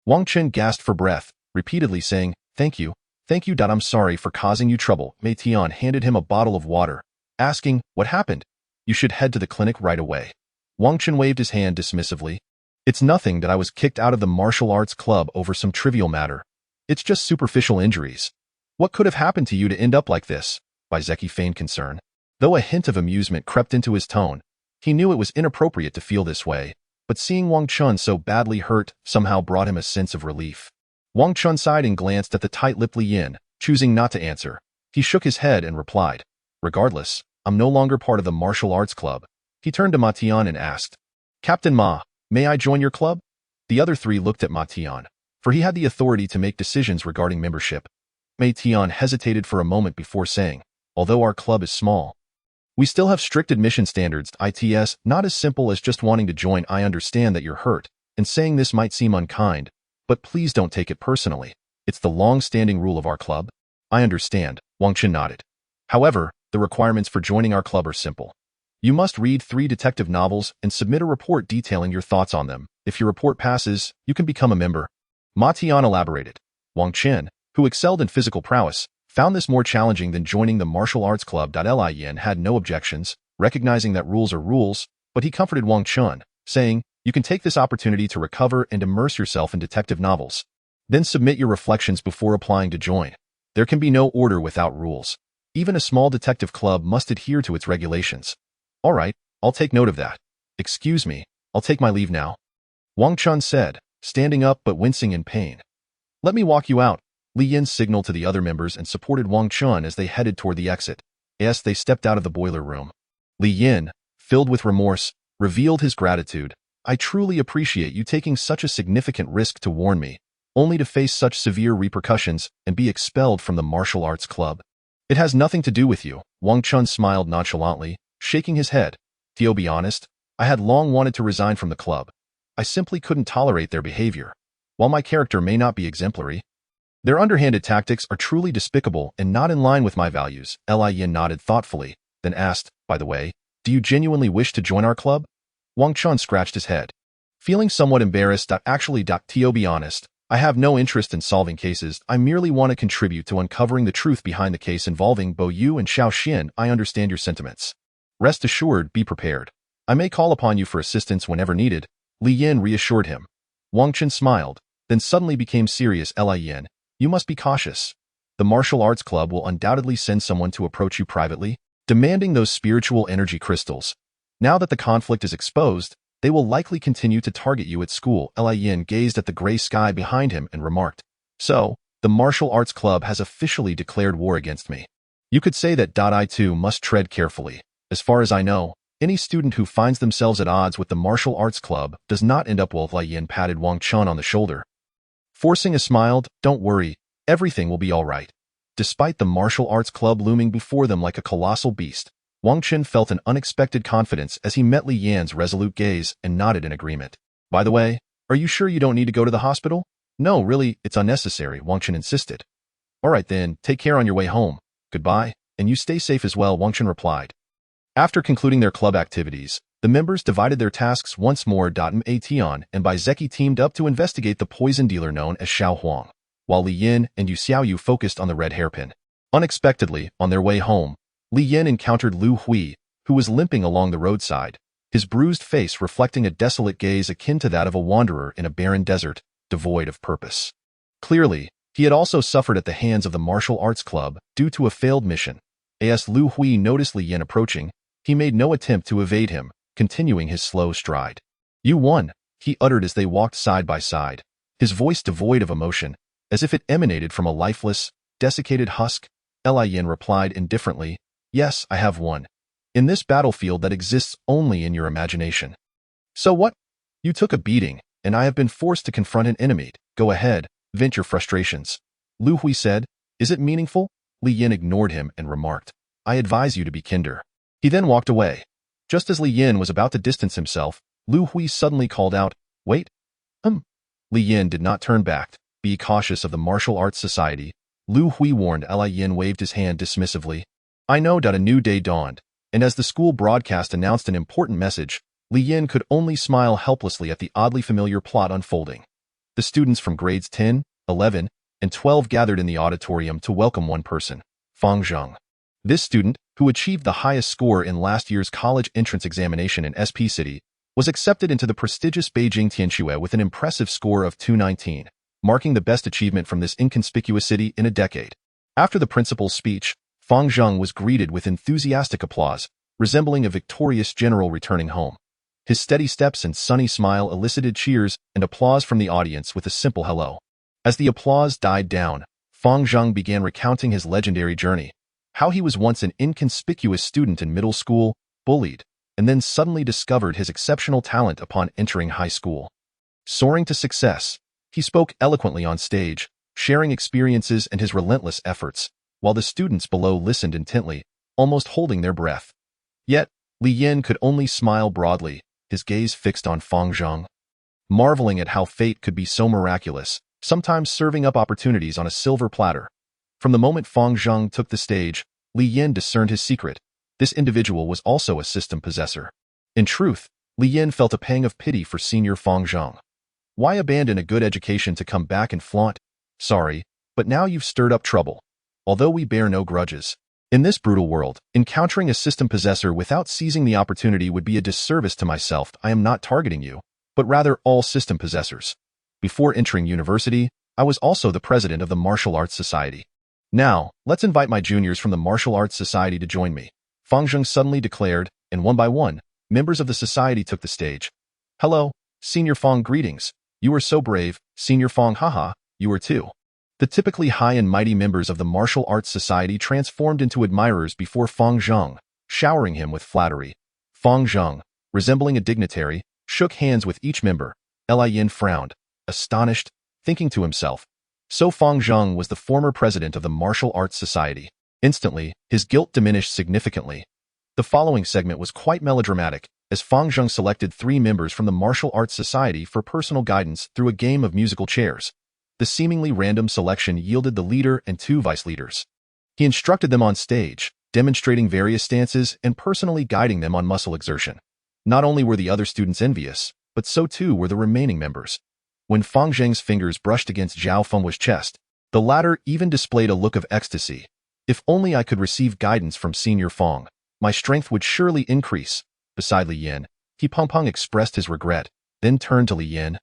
Wang Qin gasped for breath, repeatedly saying, Thank you. I'm sorry for causing you trouble." Mei Tian handed him a bottle of water, asking, "What happened? You should head to the clinic right away." Wang Qin waved his hand dismissively. "It's nothing that I was kicked out of the martial arts club over some trivial matter. It's just superficial injuries. What could have happened to you to end up like this?" Bai Zeki feigned concern. Though a hint of amusement crept into his tone, he knew it was inappropriate to feel this way, but seeing Wang Chun so badly hurt somehow brought him a sense of relief. Wang Chun sighed and glanced at the tight-lipped Li Yan, choosing not to answer. He shook his head and replied, "Regardless, I'm no longer part of the martial arts club." He turned to Ma Tian and asked, "Captain Ma, may I join your club?" The other three looked at Ma Tian, for he had the authority to make decisions regarding membership. Mei Tian hesitated for a moment before saying, "Although our club is small, we still have strict admission standards. It's not as simple as just wanting to join. I understand that you're hurt, and saying this might seem unkind, but please don't take it personally. It's the long-standing rule of our club." "I understand," Wang Qin nodded. "However, the requirements for joining our club are simple. You must read 3 detective novels and submit a report detailing your thoughts on them. If your report passes, you can become a member." Ma Tian elaborated. Wang Qin, who excelled in physical prowess, found this more challenging than joining the martial arts club. Lin had no objections, recognizing that rules are rules, but he comforted Wang Chun, saying, "You can take this opportunity to recover and immerse yourself in detective novels. Then submit your reflections before applying to join. There can be no order without rules. Even a small detective club must adhere to its regulations." "All right, I'll take note of that. Excuse me, I'll take my leave now," Wang Chun said, standing up but wincing in pain. "Let me walk you out." Li Yan signaled to the other members and supported Wang Chun as they headed toward the exit. As they stepped out of the boiler room, Li Yan, filled with remorse, revealed his gratitude. "I truly appreciate you taking such a significant risk to warn me, only to face such severe repercussions and be expelled from the martial arts club." "It has nothing to do with you," Wang Chun smiled nonchalantly, shaking his head. "To be honest, I had long wanted to resign from the club. I simply couldn't tolerate their behavior. While my character may not be exemplary, their underhanded tactics are truly despicable and not in line with my values." Li Yan nodded thoughtfully, then asked, "By the way, do you genuinely wish to join our club?" Wang Chun scratched his head, feeling somewhat embarrassed. "Actually, to be honest, I have no interest in solving cases. I merely want to contribute to uncovering the truth behind the case involving Bo Yu and Xiao Xin." "I understand your sentiments. Rest assured, be prepared. I may call upon you for assistance whenever needed," Li Yan reassured him. Wang Chun smiled, then suddenly became serious. "Li Yan, you must be cautious. The martial arts club will undoubtedly send someone to approach you privately, demanding those spiritual energy crystals. Now that the conflict is exposed, they will likely continue to target you at school." Li Yan gazed at the gray sky behind him and remarked, "So, the martial arts club has officially declared war against me. You could say that. I too must tread carefully. As far as I know, any student who finds themselves at odds with the martial arts club does not end up well." Li Yan patted Wang Chun on the shoulder, forcing a smile. "Don't worry, everything will be all right." Despite the martial arts club looming before them like a colossal beast, Wang Qin felt an unexpected confidence as he met Li Yan's resolute gaze and nodded in agreement. By the way, are you sure you don't need to go to the hospital? No, really, it's unnecessary, Wang Qin insisted. All right then, take care on your way home. Goodbye, and you stay safe as well, Wang Qin replied. After concluding their club activities, the members divided their tasks once more. Ation and Bai Zeki teamed up to investigate the poison dealer known as Xiao Huang, while Li Yin and Yu Xiaoyu focused on the red hairpin. Unexpectedly, on their way home, Li Yin encountered Lu Hui, who was limping along the roadside, his bruised face reflecting a desolate gaze akin to that of a wanderer in a barren desert, devoid of purpose. Clearly, he had also suffered at the hands of the martial arts club due to a failed mission. As Lu Hui noticed Li Yin approaching, he made no attempt to evade him, continuing his slow stride. You won, he uttered as they walked side by side, his voice devoid of emotion, as if it emanated from a lifeless, desiccated husk. Li Yin replied indifferently, yes, I have won. In this battlefield that exists only in your imagination. So what? You took a beating, and I have been forced to confront an enemy. Go ahead, vent your frustrations. Lu Hui said, is it meaningful? Li Yin ignored him and remarked, I advise you to be kinder. He then walked away. Just as Li Yin was about to distance himself, Lu Hui suddenly called out, wait. Li Yin did not turn back. Be cautious of the martial arts society. Lu Hui warned. Li Yin waved his hand dismissively. I know. A new day dawned, and as the school broadcast announced an important message, Li Yin could only smile helplessly at the oddly familiar plot unfolding. The students from grades 10, 11, and 12 gathered in the auditorium to welcome one person, Fang Zheng. This student, who achieved the highest score in last year's college entrance examination in SP City, was accepted into the prestigious Beijing Tianxue with an impressive score of 219, marking the best achievement from this inconspicuous city in a decade. After the principal's speech, Fang Zheng was greeted with enthusiastic applause, resembling a victorious general returning home. His steady steps and sunny smile elicited cheers and applause from the audience with a simple hello. As the applause died down, Fang Zheng began recounting his legendary journey, how he was once an inconspicuous student in middle school, bullied, and then suddenly discovered his exceptional talent upon entering high school. Soaring to success, he spoke eloquently on stage, sharing experiences and his relentless efforts, while the students below listened intently, almost holding their breath. Yet, Li Yin could only smile broadly, his gaze fixed on Fang Zheng, marveling at how fate could be so miraculous, sometimes serving up opportunities on a silver platter. From the moment Fang Zheng took the stage, Li Yin discerned his secret. This individual was also a system possessor. In truth, Li Yin felt a pang of pity for senior Fang Zheng. Why abandon a good education to come back and flaunt? Sorry, but now you've stirred up trouble. Although we bear no grudges. In this brutal world, encountering a system possessor without seizing the opportunity would be a disservice to myself. I am not targeting you, but rather all system possessors. Before entering university, I was also the president of the Martial Arts Society. Now, let's invite my juniors from the Martial Arts Society to join me. Fang Zheng suddenly declared, and one by one, members of the society took the stage. Hello, Senior Fang, greetings. You are so brave, Senior Fang, haha, you are too. The typically high and mighty members of the Martial Arts Society transformed into admirers before Fang Zheng, showering him with flattery. Fang Zheng, resembling a dignitary, shook hands with each member. Li Yin frowned, astonished, thinking to himself, so Fang Zheng was the former president of the Martial Arts Society. Instantly, his guilt diminished significantly. The following segment was quite melodramatic, as Fang Zheng selected 3 members from the Martial Arts Society for personal guidance through a game of musical chairs. The seemingly random selection yielded the leader and 2 vice leaders. He instructed them on stage, demonstrating various stances and personally guiding them on muscle exertion. Not only were the other students envious, but so too were the remaining members. When Fang Zheng's fingers brushed against Zhao Feng's chest, the latter even displayed a look of ecstasy. If only I could receive guidance from Senior Fang, my strength would surely increase. Beside Li Yin, He Pengpeng expressed his regret, then turned to Li Yin.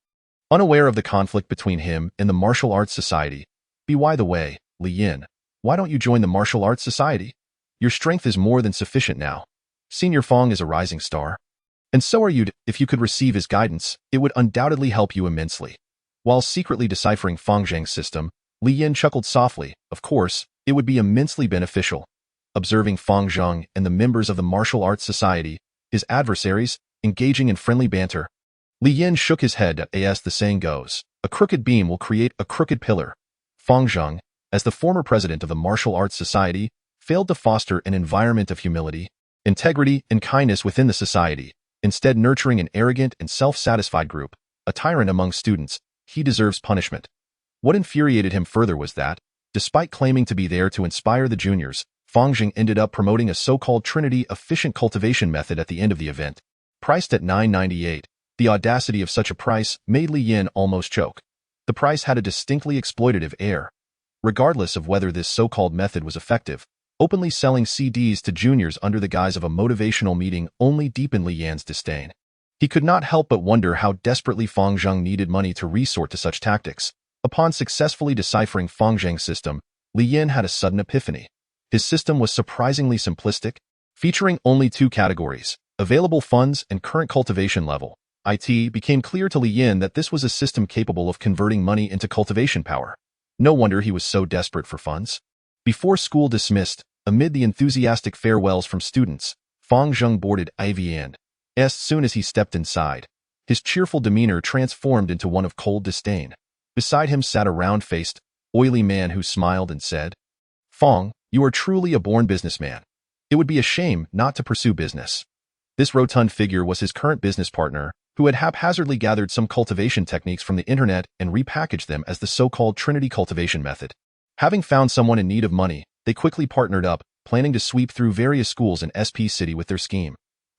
Unaware of the conflict between him and the Martial Arts Society, by the way, Li Yin, why don't you join the Martial Arts Society? Your strength is more than sufficient now. Senior Fang is a rising star. And so are you. If you could receive his guidance, it would undoubtedly help you immensely. While secretly deciphering Fang Zheng's system, Li Yin chuckled softly. Of course, it would be immensely beneficial. Observing Fang Zheng and the members of the Martial Arts Society, his adversaries, engaging in friendly banter, Li Yin shook his head. As the saying goes, a crooked beam will create a crooked pillar. Fang Zheng, as the former president of the Martial Arts Society, failed to foster an environment of humility. integrity, and kindness within the society, instead nurturing an arrogant and self-satisfied group, a tyrant among students. He deserves punishment. What infuriated him further was that, despite claiming to be there to inspire the juniors, Fangjing ended up promoting a so-called Trinity efficient cultivation method at the end of the event. Priced at $9.98, the audacity of such a price made Li Yin almost choke. The price had a distinctly exploitative air. Regardless of whether this so-called method was effective, openly selling CDs to juniors under the guise of a motivational meeting only deepened Li Yan's disdain. He could not help but wonder how desperately Fangjing needed money to resort to such tactics. Upon successfully deciphering Fangjing's system, Li Yin had a sudden epiphany. His system was surprisingly simplistic, featuring only two categories, available funds and current cultivation level. It became clear to Li Yin that this was a system capable of converting money into cultivation power. No wonder he was so desperate for funds. Before school dismissed, amid the enthusiastic farewells from students, Fangjing boarded Avian. As soon as he stepped inside, his cheerful demeanor transformed into one of cold disdain. Beside him sat a round-faced, oily man who smiled and said, "Fang, you are truly a born businessman. It would be a shame not to pursue business." This rotund figure was his current business partner, who had haphazardly gathered some cultivation techniques from the internet and repackaged them as the so-called Trinity cultivation method. Having found someone in need of money, they quickly partnered up, planning to sweep through various schools in SP City with their scheme.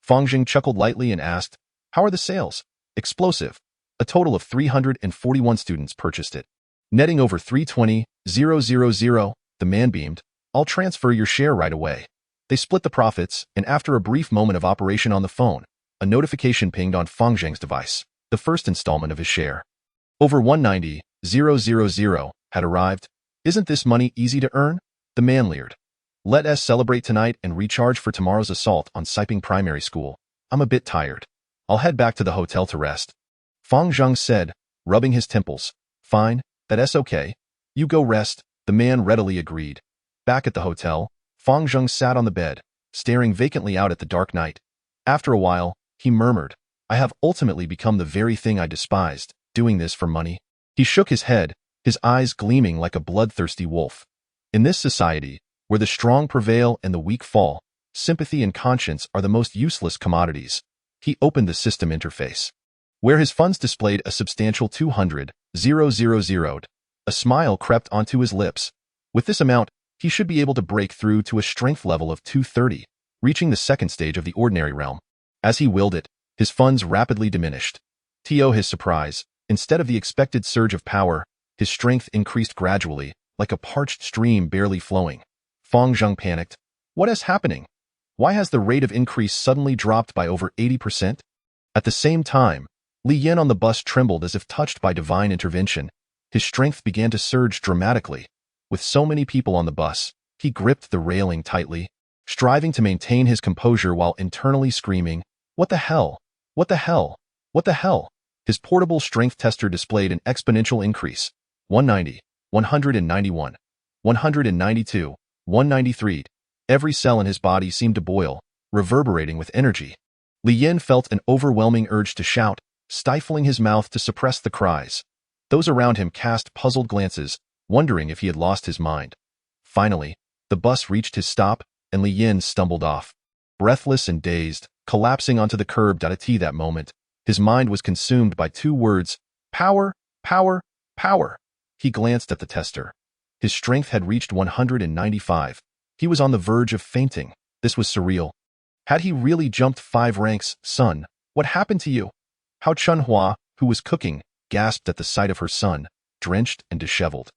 Fangjing chuckled lightly and asked, "How are the sales?" "Explosive. A total of 341 students purchased it, netting over 320,000. The man beamed. "I'll transfer your share right away." They split the profits, and after a brief moment of operation on the phone, a notification pinged on Fangjing's device. The first installment of his share, over 190,000, had arrived. "Isn't this money easy to earn?" The man leered. "Let us celebrate tonight and recharge for tomorrow's assault on Siping Primary School. I'm a bit tired. I'll head back to the hotel to rest." Fangjing said, rubbing his temples. "Fine, that's okay. You go rest." The man readily agreed. Back at the hotel, Fangjing sat on the bed, staring vacantly out at the dark night. After a while, he murmured, "I have ultimately become the very thing I despised, doing this for money." He shook his head, his eyes gleaming like a bloodthirsty wolf. In this society, where the strong prevail and the weak fall, sympathy and conscience are the most useless commodities. He opened the system interface, where his funds displayed a substantial 200,000. A smile crept onto his lips. With this amount, he should be able to break through to a strength level of 230, reaching the second stage of the ordinary realm. As he willed it, his funds rapidly diminished. To his surprise, instead of the expected surge of power, his strength increased gradually, like a parched stream barely flowing. Fangjing panicked. "What is happening? Why has the rate of increase suddenly dropped by over 80%? At the same time, Li Yin on the bus trembled as if touched by divine intervention. His strength began to surge dramatically. With so many people on the bus, he gripped the railing tightly, striving to maintain his composure while internally screaming, "What the hell? What the hell? What the hell?" His portable strength tester displayed an exponential increase. 190, 191, 192, 193. Every cell in his body seemed to boil, reverberating with energy. Li Yin felt an overwhelming urge to shout, stifling his mouth to suppress the cries. Those around him cast puzzled glances, wondering if he had lost his mind. Finally, the bus reached his stop, and Li Yin stumbled off. Breathless and dazed, collapsing onto the curb. At that moment, his mind was consumed by two words: power, power, power. He glanced at the tester. His strength had reached 195. He was on the verge of fainting. This was surreal. Had he really jumped 5 ranks? "Son, what happened to you?" Hao Chunhua, who was cooking, gasped at the sight of her son, drenched and disheveled.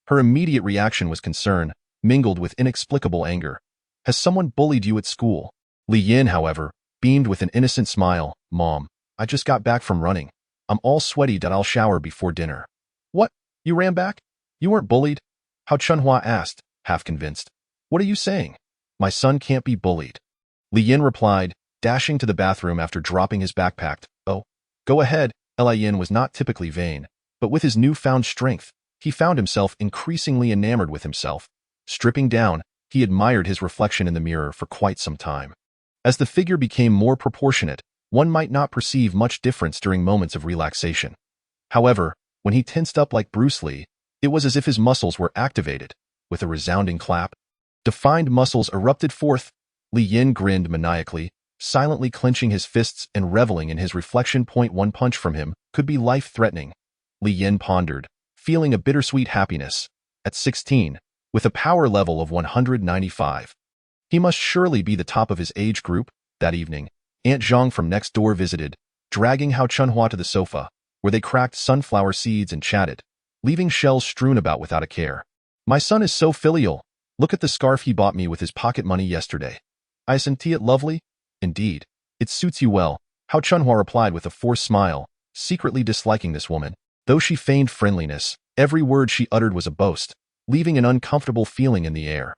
Her immediate reaction was concern, mingled with inexplicable anger. "Has someone bullied you at school?" Li Yin, however, beamed with an innocent smile. "Mom, I just got back from running. I'm all sweaty. I'll shower before dinner." "What? You ran back? You weren't bullied?" Hao Chunhua asked, half convinced. "What are you saying? My son can't be bullied." Li Yin replied, dashing to the bathroom after dropping his backpack. "Oh, go ahead." Li Yin was not typically vain, but with his newfound strength, he found himself increasingly enamored with himself. Stripping down, he admired his reflection in the mirror for quite some time. As the figure became more proportionate, one might not perceive much difference during moments of relaxation. However, when he tensed up like Bruce Lee, it was as if his muscles were activated. With a resounding clap, defined muscles erupted forth. Li Yin grinned maniacally, silently clenching his fists and reveling in his reflection. One punch from him could be life-threatening. Li Yin pondered, feeling a bittersweet happiness. At 16, with a power level of 195. He must surely be the top of his age group. That evening, Aunt Zhang from next door visited, dragging Hao Chunhua to the sofa, where they cracked sunflower seeds and chatted, leaving shells strewn about without a care. My son is so filial. Look at the scarf he bought me with his pocket money yesterday. Isn't it lovely? Indeed. It suits you well, Hao Chunhua replied with a forced smile, secretly disliking this woman. Though she feigned friendliness, every word she uttered was a boast, leaving an uncomfortable feeling in the air.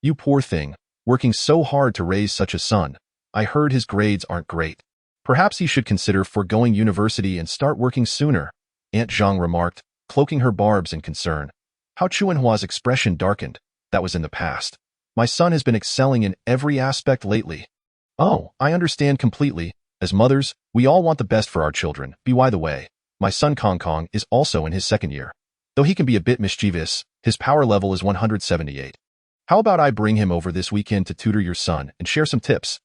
You poor thing, working so hard to raise such a son. I heard his grades aren't great. Perhaps he should consider foregoing university and start working sooner, Aunt Zhang remarked, cloaking her barbs in concern. Hao Chunhua's expression darkened. That was in the past. My son has been excelling in every aspect lately. Oh, I understand completely. As mothers, we all want the best for our children. By the way, my son Kong Kong is also in his second year. Though he can be a bit mischievous, his power level is 178. How about I bring him over this weekend to tutor your son and share some tips?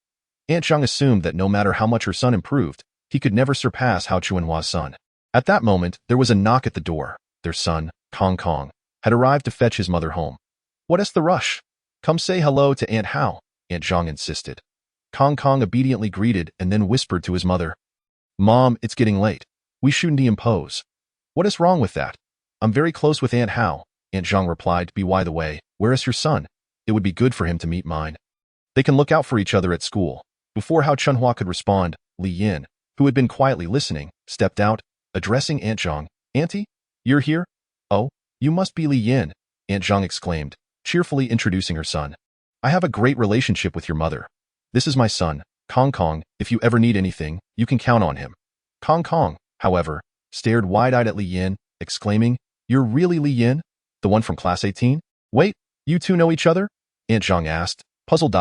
Aunt Zhang assumed that no matter how much her son improved, he could never surpass Hao Chunhua's son. At that moment, there was a knock at the door. Their son, Kong Kong, had arrived to fetch his mother home. What is the rush? Come say hello to Aunt Hao, Aunt Zhang insisted. Kong Kong obediently greeted and then whispered to his mother. Mom, it's getting late. We shouldn't impose. What is wrong with that? I'm very close with Aunt Hao, Aunt Zhang replied. By the way, where is your son? It would be good for him to meet mine. They can look out for each other at school. Before Hao Chunhua could respond, Li Yin, who had been quietly listening, stepped out, addressing Aunt Zhang. Auntie? You're here? Oh, you must be Li Yin, Aunt Zhang exclaimed, cheerfully introducing her son. I have a great relationship with your mother. This is my son, Kong Kong. If you ever need anything, you can count on him. Kong Kong, however, stared wide-eyed at Li Yin, exclaiming, You're really Li Yin? The one from class 18? Wait, you two know each other? Aunt Zhang asked, puzzled.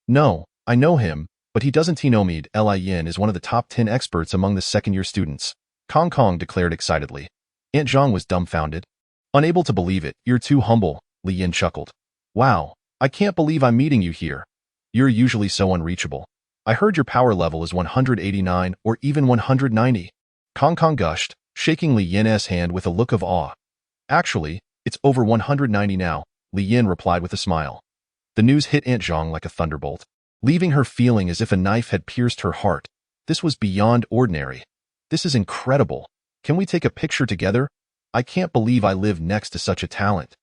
No, I know him, but he doesn't know me. Li Yin is one of the top 10 experts among the second-year students, Kong Kong declared excitedly. Aunt Zhang was dumbfounded. Unable to believe it. You're too humble, Li Yin chuckled. Wow, I can't believe I'm meeting you here. You're usually so unreachable. I heard your power level is 189 or even 190. Kong Kong gushed, shaking Li Yin's hand with a look of awe. Actually, it's over 190 now, Li Yin replied with a smile. The news hit Aunt Zhang like a thunderbolt, leaving her feeling as if a knife had pierced her heart. This was beyond ordinary. This is incredible. Can we take a picture together? I can't believe I live next to such a talent.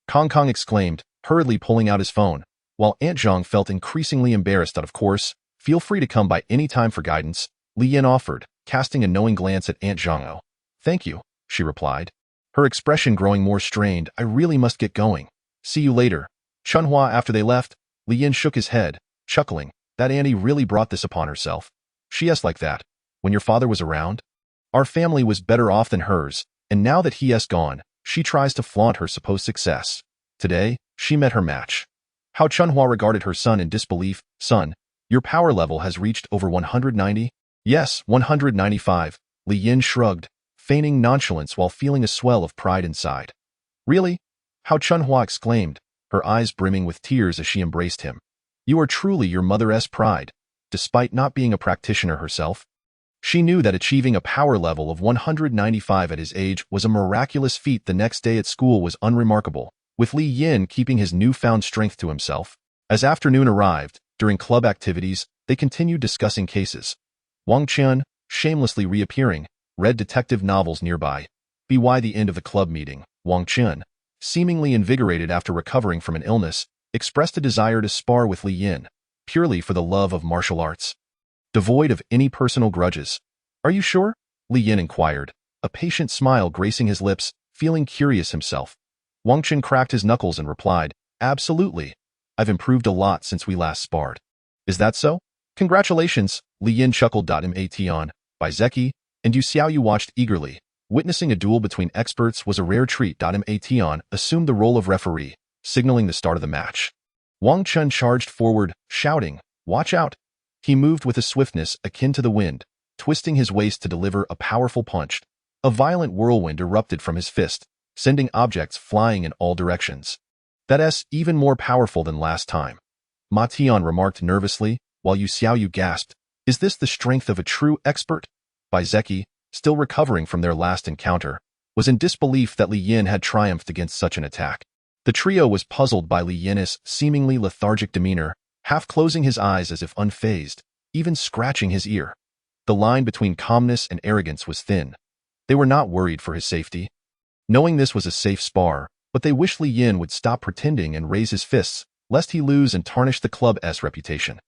Kong Kong exclaimed, hurriedly pulling out his phone, while Aunt Zhang felt increasingly embarrassed. Of course, feel free to come by any time for guidance, Li Yin offered, casting a knowing glance at Aunt Zhang. Oh, thank you, she replied, her expression growing more strained. I really must get going. See you later. Chunhua. After they left, Li Yin shook his head, chuckling. That auntie really brought this upon herself. She is like that. When your father was around, our family was better off than hers, and now that he has gone, she tries to flaunt her supposed success. Today, she met her match. Hao Chunhua regarded her son in disbelief. Son, your power level has reached over 190? Yes, 195. Li Yin shrugged, feigning nonchalance while feeling a swell of pride inside. Really? Hao Chunhua exclaimed, her eyes brimming with tears as she embraced him. You are truly your mother's pride. Despite not being a practitioner herself, she knew that achieving a power level of 195 at his age was a miraculous feat. The next day at school was unremarkable, with Li Yin keeping his newfound strength to himself. As afternoon arrived, during club activities, they continued discussing cases. Wang Qian, shamelessly reappearing, read detective novels nearby. By the end of the club meeting, Wang Qian, seemingly invigorated after recovering from an illness, expressed a desire to spar with Li Yin, purely for the love of martial arts. Devoid of any personal grudges. Are you sure? Li Yin inquired, a patient smile gracing his lips, feeling curious himself. Wang Qian cracked his knuckles and replied, Absolutely. I've improved a lot since we last sparred. Is that so? Congratulations, Li Yin chuckled. Mation, by Zeki, and Yu Xiao you watched eagerly. Witnessing a duel between experts was a rare treat. Mation assumed the role of referee, signaling the start of the match. Wang Qian charged forward, shouting, Watch out! He moved with a swiftness akin to the wind, twisting his waist to deliver a powerful punch. A violent whirlwind erupted from his fist, sending objects flying in all directions. That's even more powerful than last time. Ma Tian remarked nervously, while Yu Xiaoyu gasped, "Is this the strength of a true expert?" Bai Zeki, still recovering from their last encounter, was in disbelief that Li Yin had triumphed against such an attack. The trio was puzzled by Li Yin's seemingly lethargic demeanor, half closing his eyes as if unfazed, even scratching his ear. The line between calmness and arrogance was thin. They were not worried for his safety, knowing this was a safe spar, but they wished Li Yin would stop pretending and raise his fists, lest he lose and tarnish the club's reputation.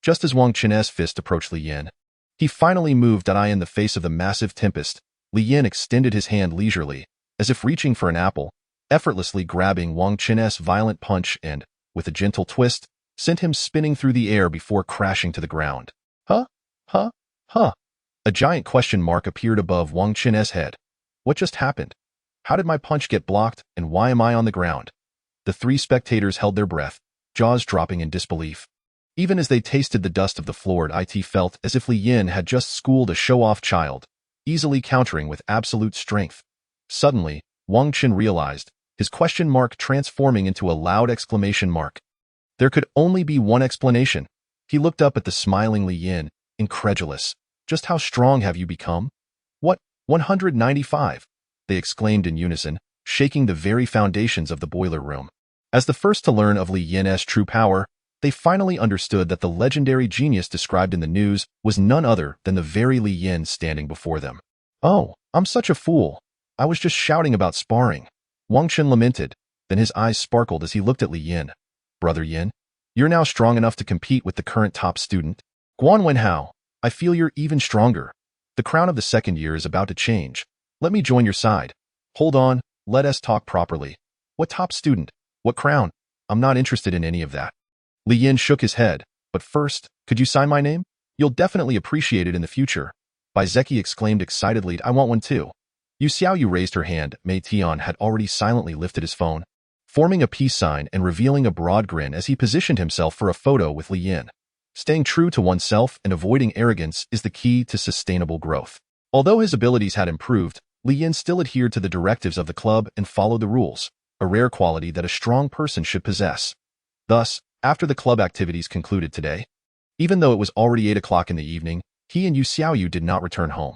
Just as Wang Chen's fist approached Li Yin, he finally moved an eye in the face of the massive tempest. Li Yin extended his hand leisurely, as if reaching for an apple, effortlessly grabbing Wang Chen's violent punch and, with a gentle twist, sent him spinning through the air before crashing to the ground. Huh? Huh? Huh? A giant question mark appeared above Wang Chen's head. What just happened? How did my punch get blocked, and why am I on the ground? The three spectators held their breath, jaws dropping in disbelief. Even as they tasted the dust of the floor, it felt as if Li Yin had just schooled a show-off child, easily countering with absolute strength. Suddenly, Wang Chen realized, his question mark transforming into a loud exclamation mark. There could only be one explanation. He looked up at the smiling Li Yin, incredulous. Just how strong have you become? What, 195? They exclaimed in unison, shaking the very foundations of the boiler room. As the first to learn of Li Yin's true power, they finally understood that the legendary genius described in the news was none other than the very Li Yin standing before them. Oh, I'm such a fool. I was just shouting about sparring. Wang Chen lamented, then his eyes sparkled as he looked at Li Yin. Brother Yin, you're now strong enough to compete with the current top student. Guan Wenhao, I feel you're even stronger. The crown of the second year is about to change. Let me join your side. Hold on, let us talk properly. What top student? What crown? I'm not interested in any of that. Li Yin shook his head, but first, could you sign my name? You'll definitely appreciate it in the future. Bai Zeki exclaimed excitedly, I want one too. Yu Xiaoyu raised her hand. Mei Tian had already silently lifted his phone, forming a peace sign and revealing a broad grin as he positioned himself for a photo with Li Yin. Staying true to oneself and avoiding arrogance is the key to sustainable growth. Although his abilities had improved, Li Yin still adhered to the directives of the club and followed the rules, a rare quality that a strong person should possess. Thus, after the club activities concluded today, even though it was already 8 o'clock in the evening, he and Yu Xiaoyu did not return home.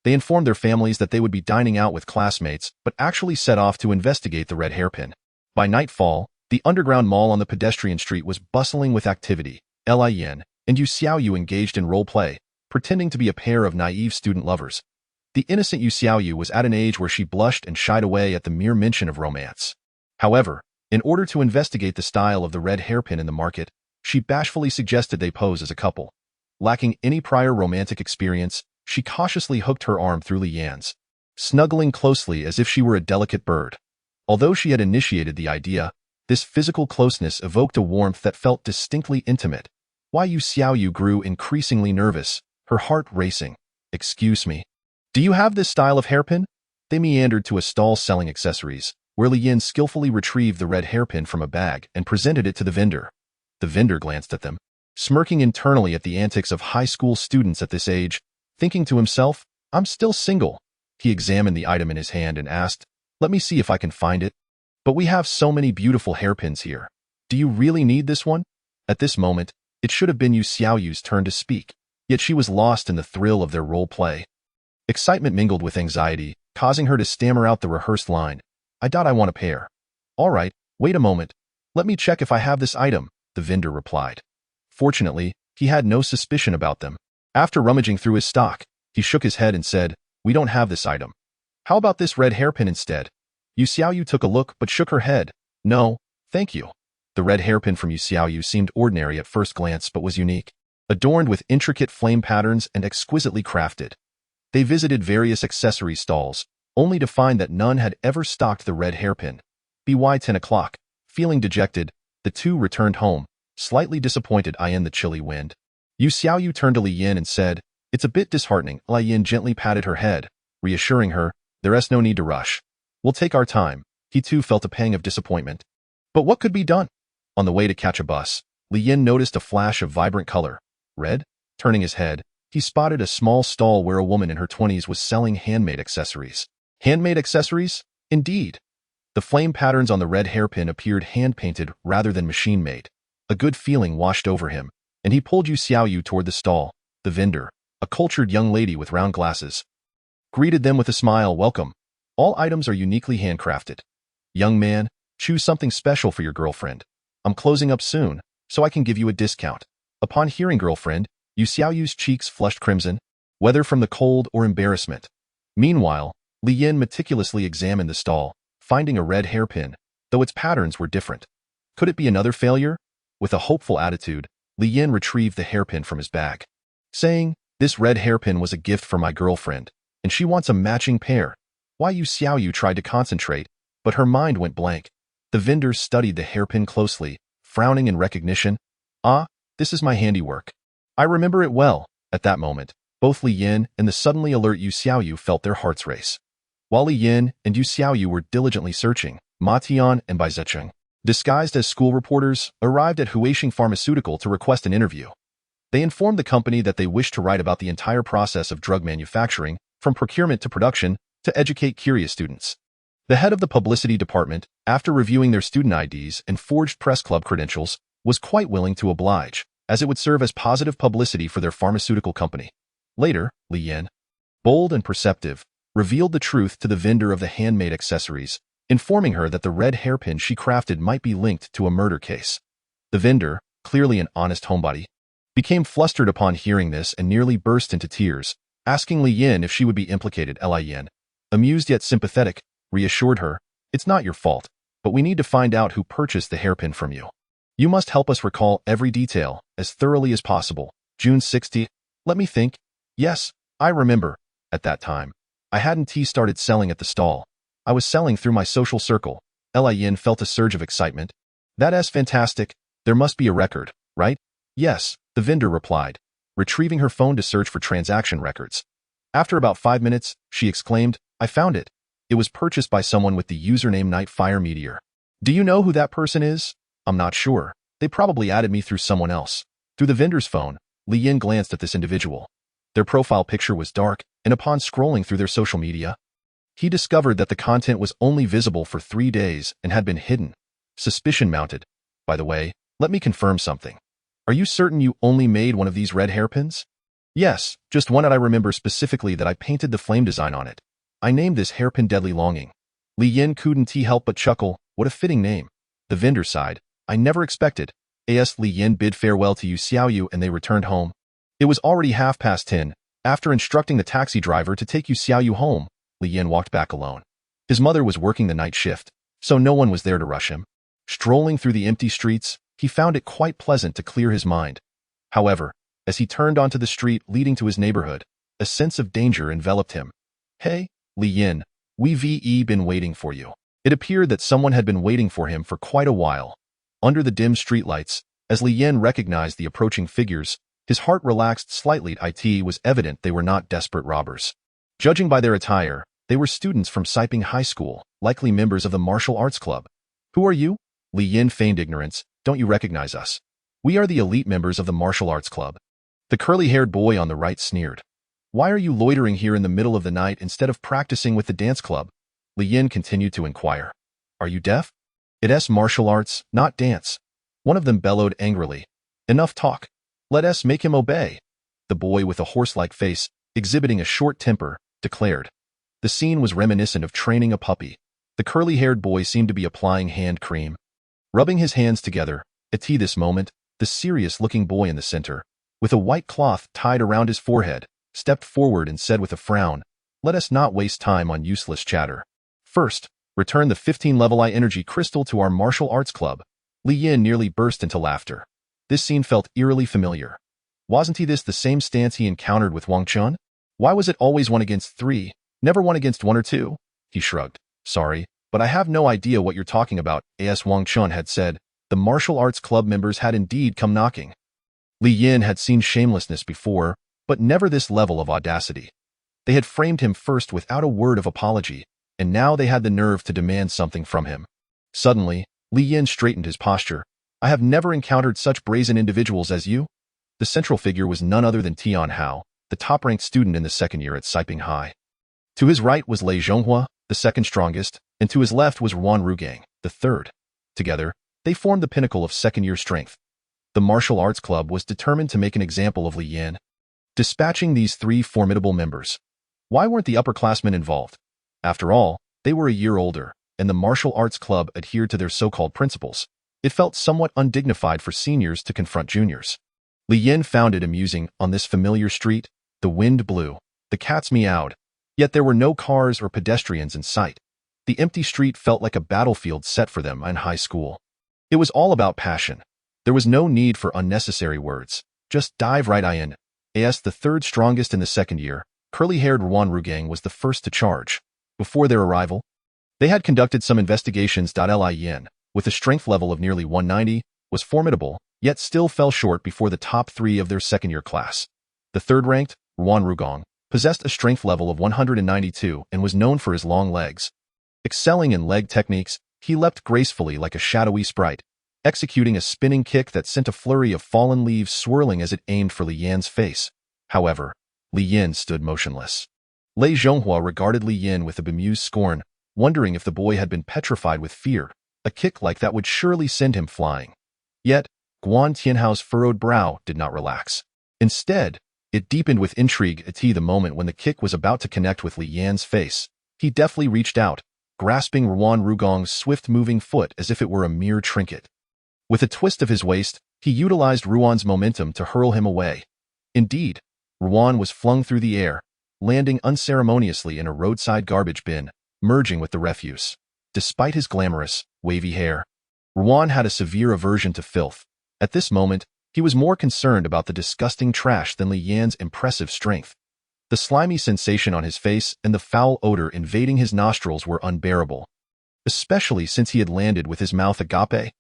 They informed their families that they would be dining out with classmates, but actually set off to investigate the red hairpin. By nightfall, the underground mall on the pedestrian street was bustling with activity. Li Yin and Yu Xiaoyu engaged in role play, pretending to be a pair of naive student lovers. The innocent Yu Xiaoyu was at an age where she blushed and shied away at the mere mention of romance. However, in order to investigate the style of the red hairpin in the market, she bashfully suggested they pose as a couple. Lacking any prior romantic experience, she cautiously hooked her arm through Li Yan's, snuggling closely as if she were a delicate bird. Although she had initiated the idea, this physical closeness evoked a warmth that felt distinctly intimate. Why Yu Xiaoyu grew increasingly nervous, her heart racing. Excuse me. Do you have this style of hairpin? They meandered to a stall selling accessories, where Li Yin skillfully retrieved the red hairpin from a bag and presented it to the vendor. The vendor glanced at them, smirking internally at the antics of high school students at this age, thinking to himself, I'm still single. He examined the item in his hand and asked, let me see if I can find it. But we have so many beautiful hairpins here. Do you really need this one? At this moment, it should have been Yu Xiaoyu's turn to speak, yet she was lost in the thrill of their role play. Excitement mingled with anxiety, causing her to stammer out the rehearsed line. I want a pair. All right, wait a moment. Let me check if I have this item, the vendor replied. Fortunately, he had no suspicion about them. After rummaging through his stock, he shook his head and said, we don't have this item. How about this red hairpin instead? Yu Xiaoyu took a look but shook her head. No, thank you. The red hairpin from Yu Xiaoyu seemed ordinary at first glance but was unique, adorned with intricate flame patterns and exquisitely crafted. They visited various accessory stalls, only to find that none had ever stocked the red hairpin. By 10 o'clock, feeling dejected, the two returned home, slightly disappointed in the chilly wind. Yu Xiaoyu turned to Li Yin and said, it's a bit disheartening. Li Yin gently patted her head, reassuring her, there's no need to rush. We'll take our time. He too felt a pang of disappointment. But what could be done? On the way to catch a bus, Li Yin noticed a flash of vibrant color. Red? Turning his head, he spotted a small stall where a woman in her 20s was selling handmade accessories. Handmade accessories? Indeed. The flame patterns on the red hairpin appeared hand-painted rather than machine-made. A good feeling washed over him, and he pulled Yu Xiaoyu toward the stall. The vendor, a cultured young lady with round glasses, greeted them with a smile. Welcome. All items are uniquely handcrafted. Young man, choose something special for your girlfriend. I'm closing up soon, so I can give you a discount. Upon hearing girlfriend, Yu Xiaoyu's cheeks flushed crimson, whether from the cold or embarrassment. Meanwhile, Li Yin meticulously examined the stall, finding a red hairpin, though its patterns were different. Could it be another failure? With a hopeful attitude, Li Yin retrieved the hairpin from his bag, saying, "This red hairpin was a gift for my girlfriend, and she wants a matching pair." Why Yu Xiaoyu tried to concentrate, but her mind went blank. The vendor studied the hairpin closely, frowning in recognition. "Ah, this is my handiwork. I remember it well." At that moment, both Li Yin and the suddenly alert Yu Xiaoyu felt their hearts race. While Li Yin and Yu Xiaoyu were diligently searching, Ma Tian and Bai Zecheng, disguised as school reporters, arrived at Huixing Pharmaceutical to request an interview. They informed the company that they wished to write about the entire process of drug manufacturing, from procurement to production, to educate curious students. The head of the publicity department, after reviewing their student IDs and forged press club credentials, was quite willing to oblige, as it would serve as positive publicity for their pharmaceutical company. Later, Li Yin, bold and perceptive, revealed the truth to the vendor of the handmade accessories, informing her that the red hairpin she crafted might be linked to a murder case. The vendor, clearly an honest homebody, became flustered upon hearing this and nearly burst into tears, asking Li Yin if she would be implicated. Li Yin, amused yet sympathetic, reassured her, "It's not your fault, but we need to find out who purchased the hairpin from you. You must help us recall every detail as thoroughly as possible." June 60. Let me think. Yes, I remember. At that time, I hadn't started selling at the stall. I was selling through my social circle. Li Yin felt a surge of excitement. "That's fantastic. There must be a record, right?" "Yes," the vendor replied, retrieving her phone to search for transaction records. After about 5 minutes, she exclaimed, "I found it. It was purchased by someone with the username Nightfire Meteor. Do you know who that person is?" "I'm not sure. They probably added me through someone else." Through the vendor's phone, Li Yin glanced at this individual. Their profile picture was dark, and upon scrolling through their social media, he discovered that the content was only visible for 3 days and had been hidden. Suspicion mounted. "By the way, let me confirm something. Are you certain you only made one of these red hairpins?" "Yes, just one, and I remember specifically that I painted the flame design on it. I named this hairpin Deadly Longing." Li Yin couldn't help but chuckle. What a fitting name. The vendor sighed. "I never expected." As Li Yin bid farewell to Yu Xiaoyu and they returned home. It was already 10:30. After instructing the taxi driver to take Yu Xiaoyu home, Li Yin walked back alone. His mother was working the night shift, so no one was there to rush him. Strolling through the empty streets, he found it quite pleasant to clear his mind. However, as he turned onto the street leading to his neighborhood, a sense of danger enveloped him. "Hey, Li Yin, we've been waiting for you." It appeared that someone had been waiting for him for quite a while. Under the dim streetlights, as Li Yin recognized the approaching figures, his heart relaxed slightly. It was evident they were not desperate robbers. Judging by their attire, they were students from Siping High School, likely members of the martial arts club. "Who are you?" Li Yin feigned ignorance. "Don't you recognize us? We are the elite members of the martial arts club." The curly-haired boy on the right sneered. "Why are you loitering here in the middle of the night instead of practicing with the dance club?" Li Yin continued to inquire. "Are you deaf? It's martial arts, not dance." One of them bellowed angrily. "Enough talk. Let us make him obey." The boy with a horse-like face, exhibiting a short temper, declared. The scene was reminiscent of training a puppy. The curly-haired boy seemed to be applying hand cream. Rubbing his hands together, at this moment, the serious-looking boy in the center, with a white cloth tied around his forehead, stepped forward and said with a frown, "Let us not waste time on useless chatter. First, return the 15-level I energy crystal to our martial arts club." Li Yin nearly burst into laughter. This scene felt eerily familiar. Wasn't this the same stance he encountered with Wang Chun? Why was it always 1 against 3, never 1 against 1 or 2? He shrugged. "Sorry, but I have no idea what you're talking about." As Wang Chun had said, the martial arts club members had indeed come knocking. Li Yin had seen shamelessness before, but never this level of audacity. They had framed him first without a word of apology, and now they had the nerve to demand something from him. Suddenly, Li Yin straightened his posture. "I have never encountered such brazen individuals as you." The central figure was none other than Tian Hao, the top-ranked student in the 2nd year at Siping High. To his right was Lei Zhonghua, the 2nd strongest, and to his left was Wan Rugang, the 3rd. Together, they formed the pinnacle of 2nd-year strength. the martial arts club was determined to make an example of Li Yan, dispatching these three formidable members. Why weren't the upperclassmen involved? After all, they were a year older, and the martial arts club adhered to their so-called principles. It felt somewhat undignified for seniors to confront juniors. Li Yan found it amusing. On this familiar street, the wind blew, the cats meowed, yet there were no cars or pedestrians in sight. The empty street felt like a battlefield set for them in high school. It was all about passion. There was no need for unnecessary words. Just dive right in. As the third strongest in the second year, curly-haired Ruan Rugang was the first to charge. Before their arrival, they had conducted some investigations. Li Yan, with a strength level of nearly 190, was formidable, yet still fell short before the top three of their second-year class. The third-ranked, Ruan Rugang, possessed a strength level of 192 and was known for his long legs. Excelling in leg techniques, he leapt gracefully like a shadowy sprite, executing a spinning kick that sent a flurry of fallen leaves swirling as it aimed for Li Yan's face. However, Li Yan stood motionless. Lei Zhonghua regarded Li Yan with a bemused scorn, wondering if the boy had been petrified with fear. A kick like that would surely send him flying. Yet, Guan Tianhao's furrowed brow did not relax. Instead, it deepened with intrigue. At the moment when the kick was about to connect with Li Yan's face, he deftly reached out, grasping Ruan Rugong's swift-moving foot as if it were a mere trinket. With a twist of his waist, he utilized Ruan's momentum to hurl him away. Indeed, Ruan was flung through the air, landing unceremoniously in a roadside garbage bin, merging with the refuse. Despite his glamorous, wavy hair, Ruan had a severe aversion to filth. At this moment, he was more concerned about the disgusting trash than Li Yan's impressive strength. The slimy sensation on his face and the foul odor invading his nostrils were unbearable, especially since he had landed with his mouth agape.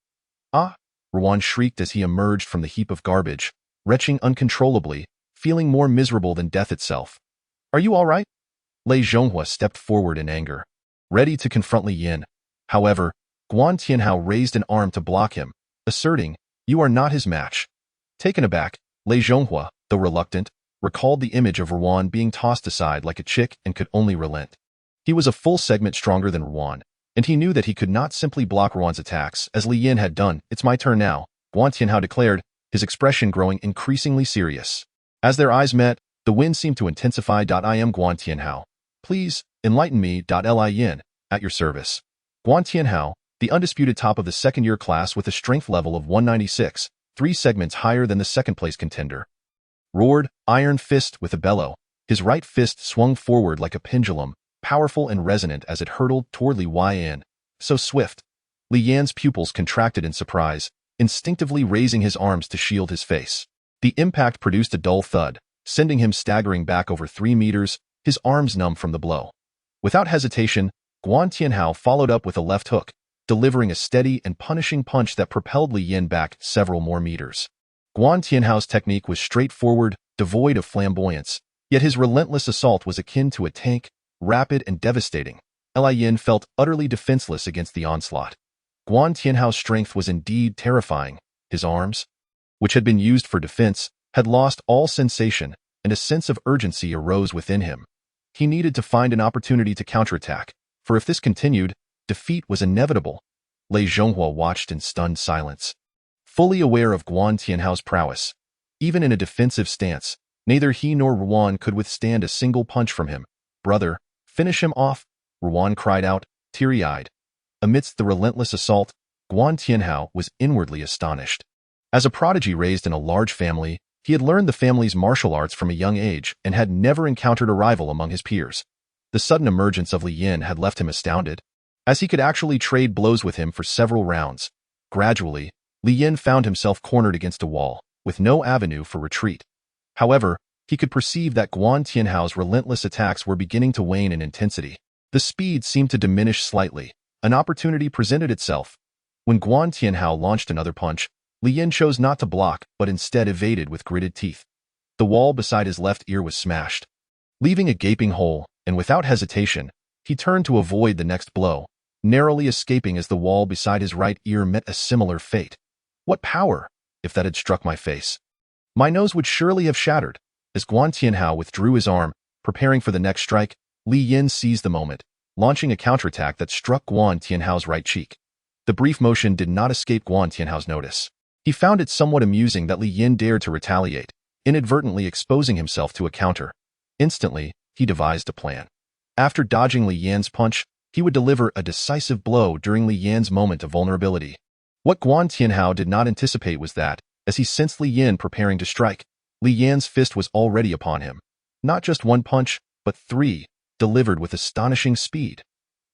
Ah! Ruan shrieked as he emerged from the heap of garbage, retching uncontrollably, feeling more miserable than death itself. Are you all right? Lei Zhonghua stepped forward in anger, ready to confront Li Yan. However, Guan Tianhao raised an arm to block him, asserting, "You are not his match." Taken aback, Lei Zhonghua, though reluctant, recalled the image of Ruan being tossed aside like a chick and could only relent. He was a full segment stronger than Ruan, and he knew that he could not simply block Ruan's attacks as Li Yan had done. "It's my turn now," Guan Tianhao declared, his expression growing increasingly serious. As their eyes met, the wind seemed to intensify. I am Guan Tianhao. Please, enlighten me. Li Yan, at your service. Guan Tianhao, the undisputed top of the second-year class with a strength level of 196, 3 segments higher than the second-place contender, roared, iron fist with a bellow. His right fist swung forward like a pendulum, powerful and resonant as it hurtled toward Li Yan. So swift. Li Yan's pupils contracted in surprise, instinctively raising his arms to shield his face. The impact produced a dull thud, sending him staggering back over 3 meters, his arms numb from the blow. Without hesitation, Guan Tianhao followed up with a left hook, delivering a steady and punishing punch that propelled Li Yan back several more meters. Guan Tianhao's technique was straightforward, devoid of flamboyance, yet his relentless assault was akin to a tank, rapid and devastating. Li Yan felt utterly defenseless against the onslaught. Guan Tianhao's strength was indeed terrifying. His arms, which had been used for defense, had lost all sensation, and a sense of urgency arose within him. He needed to find an opportunity to counterattack, for if this continued, defeat was inevitable. Lei Zhonghua watched in stunned silence, fully aware of Guan Tianhao's prowess. Even in a defensive stance, neither he nor Ruan could withstand a single punch from him. "Brother, finish him off," Ruan cried out, teary-eyed. Amidst the relentless assault, Guan Tianhao was inwardly astonished. As a prodigy raised in a large family, he had learned the family's martial arts from a young age and had never encountered a rival among his peers. The sudden emergence of Li Yan had left him astounded, as he could actually trade blows with him for several rounds. Gradually, Li Yan found himself cornered against a wall, with no avenue for retreat. However, he could perceive that Guan Tianhao's relentless attacks were beginning to wane in intensity. The speed seemed to diminish slightly. An opportunity presented itself. When Guan Tianhao launched another punch, Li Yan chose not to block, but instead evaded with gritted teeth. The wall beside his left ear was smashed, leaving a gaping hole, and without hesitation, he turned to avoid the next blow, narrowly escaping as the wall beside his right ear met a similar fate. What power, if that had struck my face! My nose would surely have shattered. As Guan Tianhao withdrew his arm, preparing for the next strike, Li Yan seized the moment, launching a counterattack that struck Guan Tianhao's right cheek. The brief motion did not escape Guan Tianhao's notice. He found it somewhat amusing that Li Yin dared to retaliate, inadvertently exposing himself to a counter. Instantly, he devised a plan. After dodging Li Yan's punch, he would deliver a decisive blow during Li Yan's moment of vulnerability. What Guan Tianhao did not anticipate was that, as he sensed Li Yan preparing to strike, Li Yan's fist was already upon him. Not just one punch, but three, delivered with astonishing speed.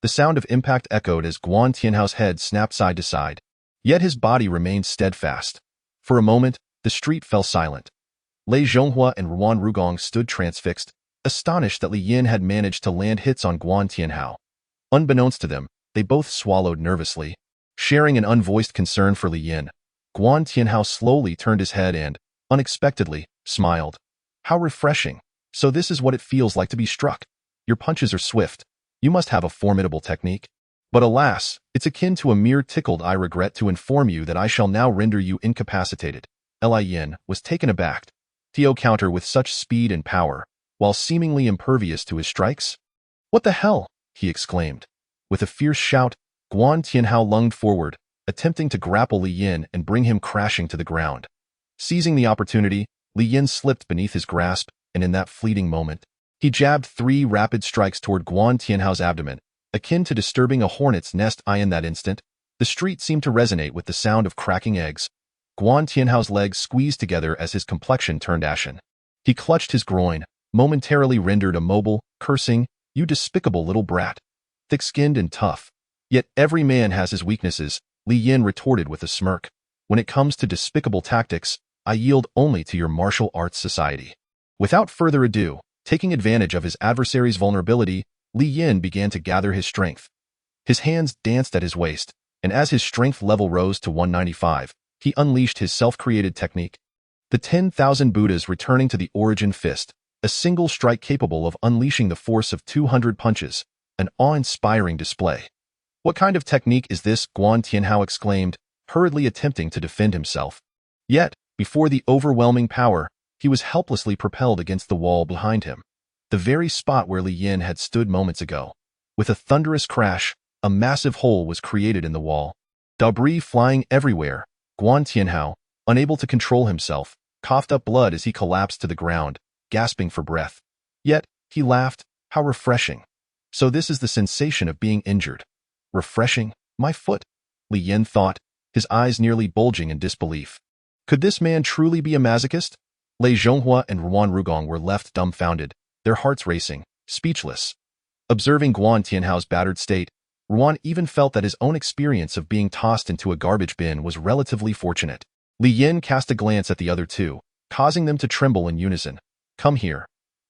The sound of impact echoed as Guan Tianhao's head snapped side to side. Yet his body remained steadfast. For a moment, the street fell silent. Lei Zhonghua and Ruan Rugong stood transfixed, astonished that Li Yin had managed to land hits on Guan Tianhao. Unbeknownst to them, they both swallowed nervously. Sharing an unvoiced concern for Li Yin, Guan Tianhao slowly turned his head and, unexpectedly, smiled. How refreshing. So this is what it feels like to be struck. Your punches are swift. You must have a formidable technique. But alas, it's akin to a mere tickled. I regret to inform you that I shall now render you incapacitated. Li Yin was taken aback. Tio counter with such speed and power, while seemingly impervious to his strikes? What the hell? He exclaimed. With a fierce shout, Guan Tianhao lunged forward, attempting to grapple Li Yin and bring him crashing to the ground. Seizing the opportunity, Li Yin slipped beneath his grasp, and in that fleeting moment, he jabbed 3 rapid strikes toward Guan Tianhao's abdomen, akin to disturbing a hornet's nest. In that instant, the street seemed to resonate with the sound of cracking eggs. Guan Tianhao's legs squeezed together as his complexion turned ashen. He clutched his groin, momentarily rendered immobile, cursing, "You despicable little brat." Thick-skinned and tough. Yet every man has his weaknesses, Li Yin retorted with a smirk. When it comes to despicable tactics, I yield only to your martial arts society. Without further ado, taking advantage of his adversary's vulnerability, Li Yin began to gather his strength. His hands danced at his waist, and as his strength level rose to 195, he unleashed his self-created technique. The 10,000 Buddhas returning to the origin fist, a single strike capable of unleashing the force of 200 punches, an awe-inspiring display. What kind of technique is this? Guan Tianhao exclaimed, hurriedly attempting to defend himself. Yet, before the overwhelming power, he was helplessly propelled against the wall behind him, the very spot where Li Yin had stood moments ago. With a thunderous crash, a massive hole was created in the wall. Debris flying everywhere, Guan Tianhao, unable to control himself, coughed up blood as he collapsed to the ground, gasping for breath. Yet, he laughed. How refreshing. So this is the sensation of being injured. Refreshing? My foot? Li Yin thought, his eyes nearly bulging in disbelief. Could this man truly be a masochist? Lei Zhonghua and Ruan Rugong were left dumbfounded, their hearts racing, speechless. Observing Guan Tianhao's battered state, Ruan even felt that his own experience of being tossed into a garbage bin was relatively fortunate. Li Yin cast a glance at the other two, causing them to tremble in unison. Come here.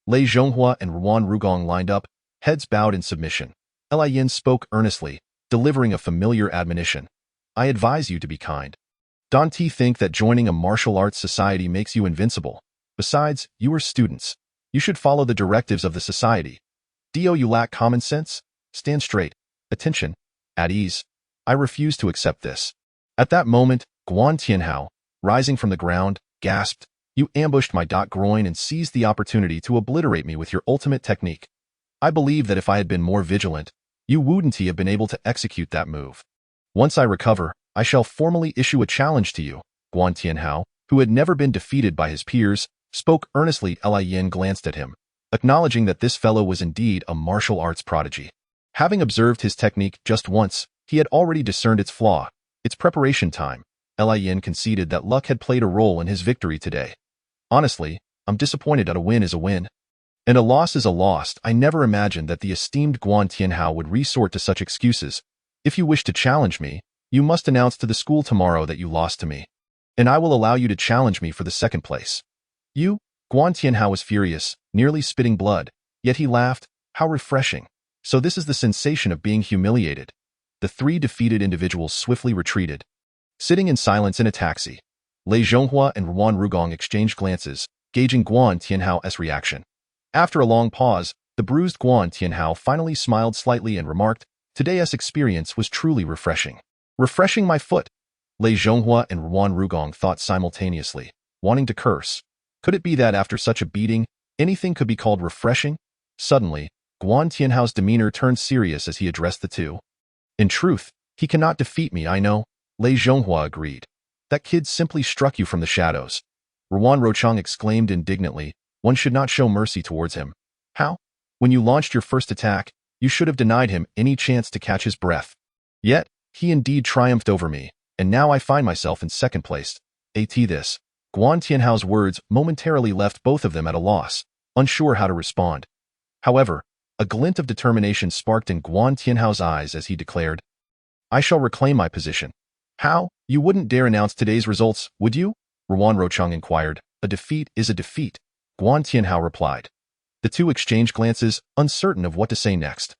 Lei Zhonghua and Ruan Rugong lined up, heads bowed in submission. Li Yin spoke earnestly, delivering a familiar admonition. I advise you to be kind. Don't think that joining a martial arts society makes you invincible. Besides, you are students. You should follow the directives of the society. You lack common sense? Stand straight. Attention. At ease. I refuse to accept this. At that moment, Guan Tianhao, rising from the ground, gasped, You ambushed my groin and seized the opportunity to obliterate me with your ultimate technique. I believe that if I had been more vigilant, you wouldn't have been able to execute that move. Once I recover, I shall formally issue a challenge to you. Guan Tianhao, who had never been defeated by his peers, spoke earnestly. Li Yin glanced at him, acknowledging that this fellow was indeed a martial arts prodigy. Having observed his technique just once, he had already discerned its flaw. It's preparation time. Li Yin conceded that luck had played a role in his victory today. Honestly, I'm disappointed that a win is a win. And a loss is a loss. I never imagined that the esteemed Guan Tianhao would resort to such excuses. If you wish to challenge me, you must announce to the school tomorrow that you lost to me. And I will allow you to challenge me for the second place. You? Guan Tianhao was furious, nearly spitting blood, yet he laughed. How refreshing. So this is the sensation of being humiliated. The 3 defeated individuals swiftly retreated. Sitting in silence in a taxi, Lei Zhonghua and Ruan Rugong exchanged glances, gauging Guan Tianhao's reaction. After a long pause, the bruised Guan Tianhao finally smiled slightly and remarked, Today's experience was truly refreshing. Refreshing my foot. Lei Zhonghua and Ruan Rugong thought simultaneously, wanting to curse. Could it be that after such a beating, anything could be called refreshing? Suddenly, Guan Tianhao's demeanor turned serious as he addressed the two. In truth, he cannot defeat me, I know, Lei Zhonghua agreed. That kid simply struck you from the shadows. Ruan Rochang exclaimed indignantly. One should not show mercy towards him. How? When you launched your first attack, you should have denied him any chance to catch his breath. Yet, he indeed triumphed over me, and now I find myself in second place. This. Guan Tianhao's words momentarily left both of them at a loss, unsure how to respond. However, a glint of determination sparked in Guan Tianhao's eyes as he declared, I shall reclaim my position. How? You wouldn't dare announce today's results, would you? Ruan Rochang inquired. A defeat is a defeat, Guan Tianhao replied. The two exchanged glances, uncertain of what to say next.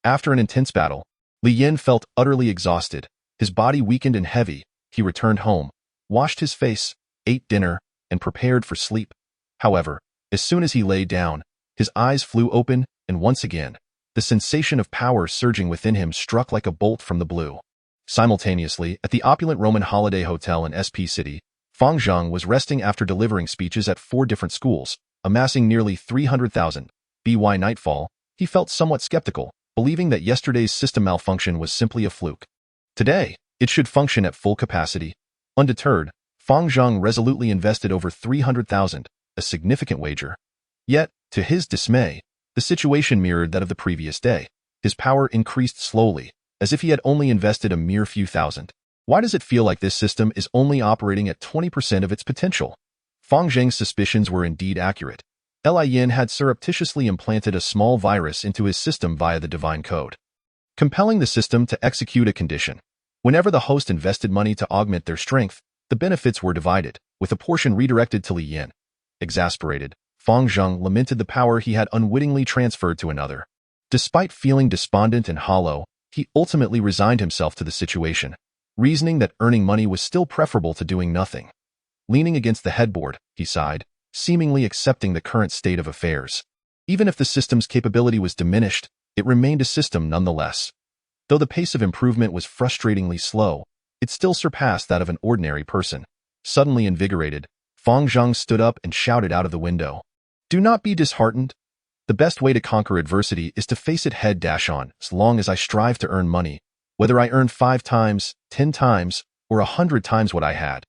After an intense battle, Li Yin felt utterly exhausted. His body weakened and heavy. He returned home, washed his face, ate dinner, and prepared for sleep. However, as soon as he lay down, his eyes flew open, and once again, the sensation of power surging within him struck like a bolt from the blue. Simultaneously, at the opulent Roman holiday hotel in SP City, Fang Zheng was resting after delivering speeches at 4 different schools, amassing nearly 300,000. By nightfall, he felt somewhat skeptical, believing that yesterday's system malfunction was simply a fluke. Today, it should function at full capacity. Undeterred, Fang Zheng resolutely invested over 300,000, a significant wager. Yet, to his dismay, the situation mirrored that of the previous day. His power increased slowly, as if he had only invested a mere few thousand. Why does it feel like this system is only operating at 20% of its potential? Fang Zheng's suspicions were indeed accurate. Li Yin had surreptitiously implanted a small virus into his system via the divine code, compelling the system to execute a condition. Whenever the host invested money to augment their strength, the benefits were divided, with a portion redirected to Li Yin. Exasperated, Fang Zheng lamented the power he had unwittingly transferred to another. Despite feeling despondent and hollow, he ultimately resigned himself to the situation, reasoning that earning money was still preferable to doing nothing. Leaning against the headboard, he sighed, seemingly accepting the current state of affairs. Even if the system's capability was diminished, it remained a system nonetheless. Though the pace of improvement was frustratingly slow, it still surpassed that of an ordinary person. Suddenly invigorated, Fang Zheng stood up and shouted out of the window. Do not be disheartened. The best way to conquer adversity is to face it head-on. As long as I strive to earn money, whether I earn 5 times, 10 times, or 100 times what I had,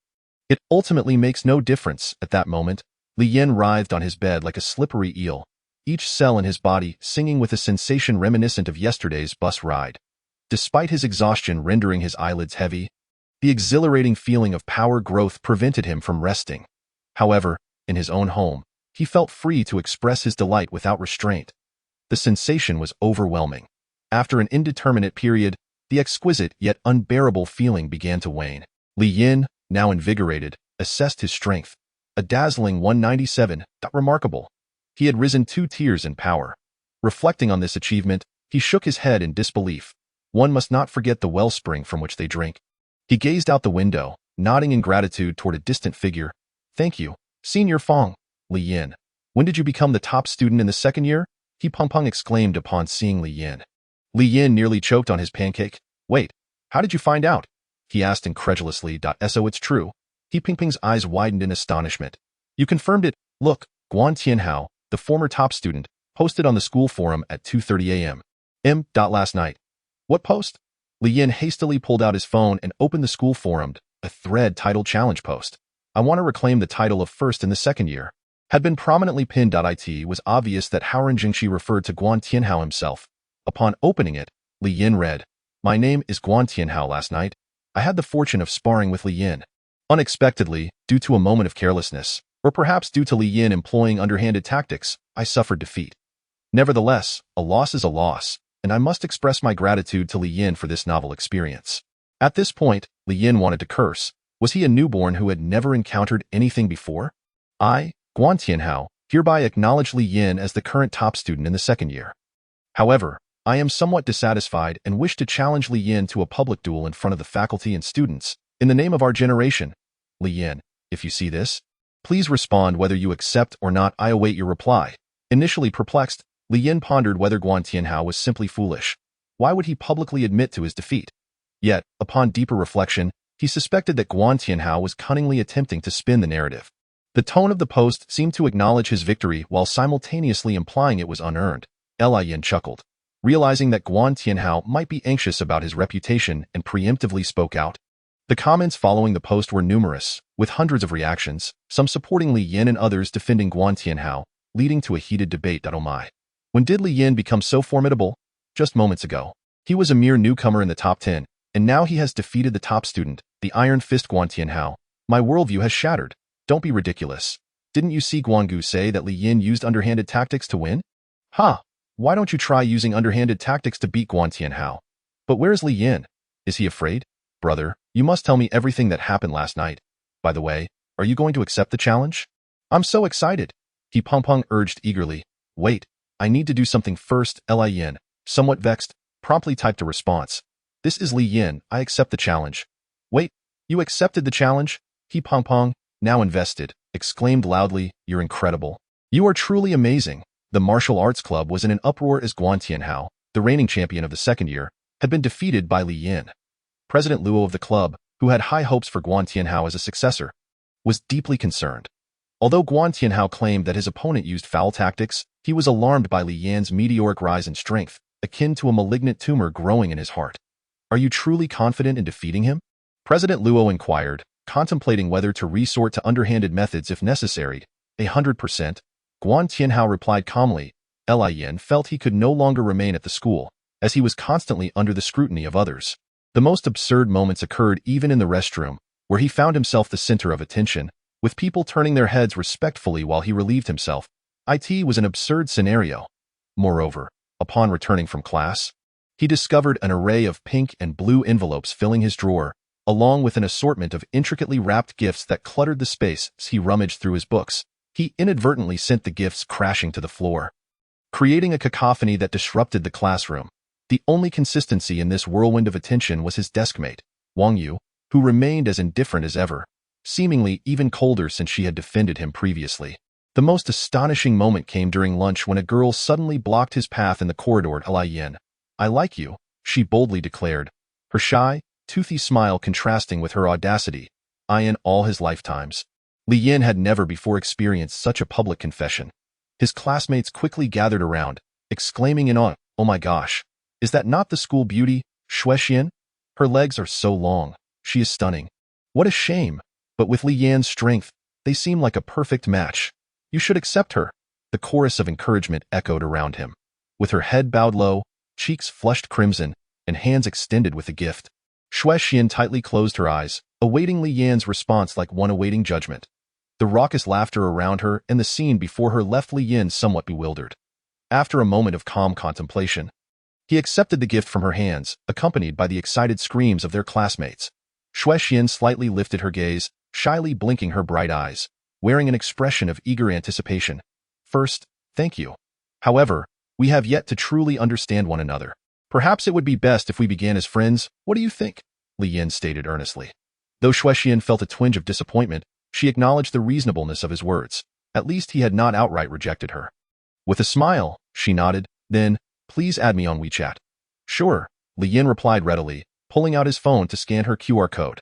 it ultimately makes no difference. At that moment, Li Yin writhed on his bed like a slippery eel, each cell in his body singing with a sensation reminiscent of yesterday's bus ride. Despite his exhaustion rendering his eyelids heavy, the exhilarating feeling of power growth prevented him from resting. However, in his own home, he felt free to express his delight without restraint. The sensation was overwhelming. After an indeterminate period, the exquisite yet unbearable feeling began to wane. Li Yin, now invigorated, assessed his strength. A dazzling 197, remarkable. He had risen 2 tiers in power. Reflecting on this achievement, he shook his head in disbelief. One must not forget the wellspring from which they drink. He gazed out the window, nodding in gratitude toward a distant figure. Thank you, Senior Fang. Li Yin. When did you become the top student in the 2nd year? He Peng exclaimed upon seeing Li Yin. Li Yin nearly choked on his pancake. Wait, how did you find out? He asked incredulously. So it's true. He Peng's eyes widened in astonishment. You confirmed it. Look, Guan Tianhao, the former top student, posted on the school forum at 2:30 a.m. Last night. What post? Li Yin hastily pulled out his phone and opened the school forum, a thread titled Challenge Post. I want to reclaim the title of first in the 2nd year. Had been prominently pinned. It was obvious that Haoran Jingxi referred to Guan Tianhao himself. Upon opening it, Li Yin read, My name is Guan Tianhao. Last night, I had the fortune of sparring with Li Yin. Unexpectedly, due to a moment of carelessness, or perhaps due to Li Yin employing underhanded tactics, I suffered defeat. Nevertheless, a loss is a loss, and I must express my gratitude to Li Yin for this novel experience. At this point, Li Yin wanted to curse. Was he a newborn who had never encountered anything before? I, Guan Tianhao, hereby acknowledge Li Yin as the current top student in the 2nd year. However, I am somewhat dissatisfied and wish to challenge Li Yin to a public duel in front of the faculty and students, in the name of our generation. Li Yin, if you see this, please respond whether you accept or not. I await your reply. Initially perplexed, Li Yin pondered whether Guan Tianhao was simply foolish. Why would he publicly admit to his defeat? Yet, upon deeper reflection, he suspected that Guan Tianhao was cunningly attempting to spin the narrative. The tone of the post seemed to acknowledge his victory while simultaneously implying it was unearned. Li Yin chuckled, realizing that Guan Tianhao might be anxious about his reputation and preemptively spoke out. The comments following the post were numerous, with hundreds of reactions, some supporting Li Yin and others defending Guan Tianhao, leading to a heated debate. Oh my. When did Li Yin become so formidable? Just moments ago. He was a mere newcomer in the top 10, and now he has defeated the top student, the Iron Fist Guan Tianhao. My worldview has shattered. Don't be ridiculous. Didn't you see Guangu say that Li Yin used underhanded tactics to win? Ha! Why don't you try using underhanded tactics to beat Guan Tianhao? But where's Li Yin? Is he afraid? Brother, you must tell me everything that happened last night. By the way, are you going to accept the challenge? I'm so excited. He Peng urged eagerly. Wait, I need to do something first. Li Yin, somewhat vexed, promptly typed a response. This is Li Yin, I accept the challenge. Wait, you accepted the challenge? He Peng, now invested, exclaimed loudly, you're incredible. You are truly amazing. The martial arts club was in an uproar as Guan Tianhao, the reigning champion of the second year, had been defeated by Li Yin. President Luo of the club, who had high hopes for Guan Tianhao as a successor, was deeply concerned. Although Guan Tianhao claimed that his opponent used foul tactics, he was alarmed by Li Yan's meteoric rise in strength, akin to a malignant tumor growing in his heart. Are you truly confident in defeating him? President Luo inquired, contemplating whether to resort to underhanded methods if necessary. 100%. Guan Tianhao replied calmly. Li Yin felt he could no longer remain at the school, as he was constantly under the scrutiny of others. The most absurd moments occurred even in the restroom, where he found himself the center of attention, with people turning their heads respectfully while he relieved himself. It was an absurd scenario. Moreover, upon returning from class, he discovered an array of pink and blue envelopes filling his drawer, along with an assortment of intricately wrapped gifts that cluttered the space as he rummaged through his books. He inadvertently sent the gifts crashing to the floor, creating a cacophony that disrupted the classroom. The only consistency in this whirlwind of attention was his deskmate, Wang Yu, who remained as indifferent as ever, seemingly even colder since she had defended him previously. The most astonishing moment came during lunch when a girl suddenly blocked his path in the corridor. Li Yin, I like you, she boldly declared, her shy, toothy smile contrasting with her audacity. In all his lifetimes, Li Yin had never before experienced such a public confession. His classmates quickly gathered around, exclaiming in awe, oh my gosh, is that not the school beauty, Xuexian? Her legs are so long, she is stunning. What a shame, but with Li Yan's strength, they seem like a perfect match. You should accept her. The chorus of encouragement echoed around him. With her head bowed low, cheeks flushed crimson, and hands extended with a gift, Xuexian tightly closed her eyes, awaiting Li Yan's response like one awaiting judgment. The raucous laughter around her and the scene before her left Li Yin somewhat bewildered. After a moment of calm contemplation, he accepted the gift from her hands, accompanied by the excited screams of their classmates. Xuexian slightly lifted her gaze, shyly blinking her bright eyes, wearing an expression of eager anticipation. First, thank you. However, we have yet to truly understand one another. Perhaps it would be best if we began as friends. What do you think? Li Yin stated earnestly. Though Xuexian felt a twinge of disappointment, she acknowledged the reasonableness of his words. At least he had not outright rejected her. With a smile, she nodded, then, please add me on WeChat. Sure, Li Yin replied readily, pulling out his phone to scan her QR code.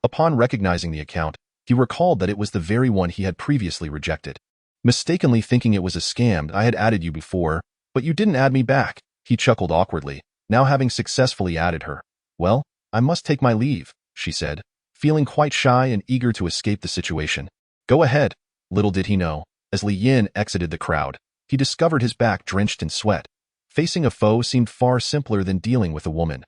Upon recognizing the account, he recalled that it was the very one he had previously rejected. Mistakenly thinking it was a scam, I had added you before, but you didn't add me back, he chuckled awkwardly, now having successfully added her. Well, I must take my leave, she said, feeling quite shy and eager to escape the situation. Go ahead. Little did he know, as Li Yin exited the crowd, he discovered his back drenched in sweat. Facing a foe seemed far simpler than dealing with a woman.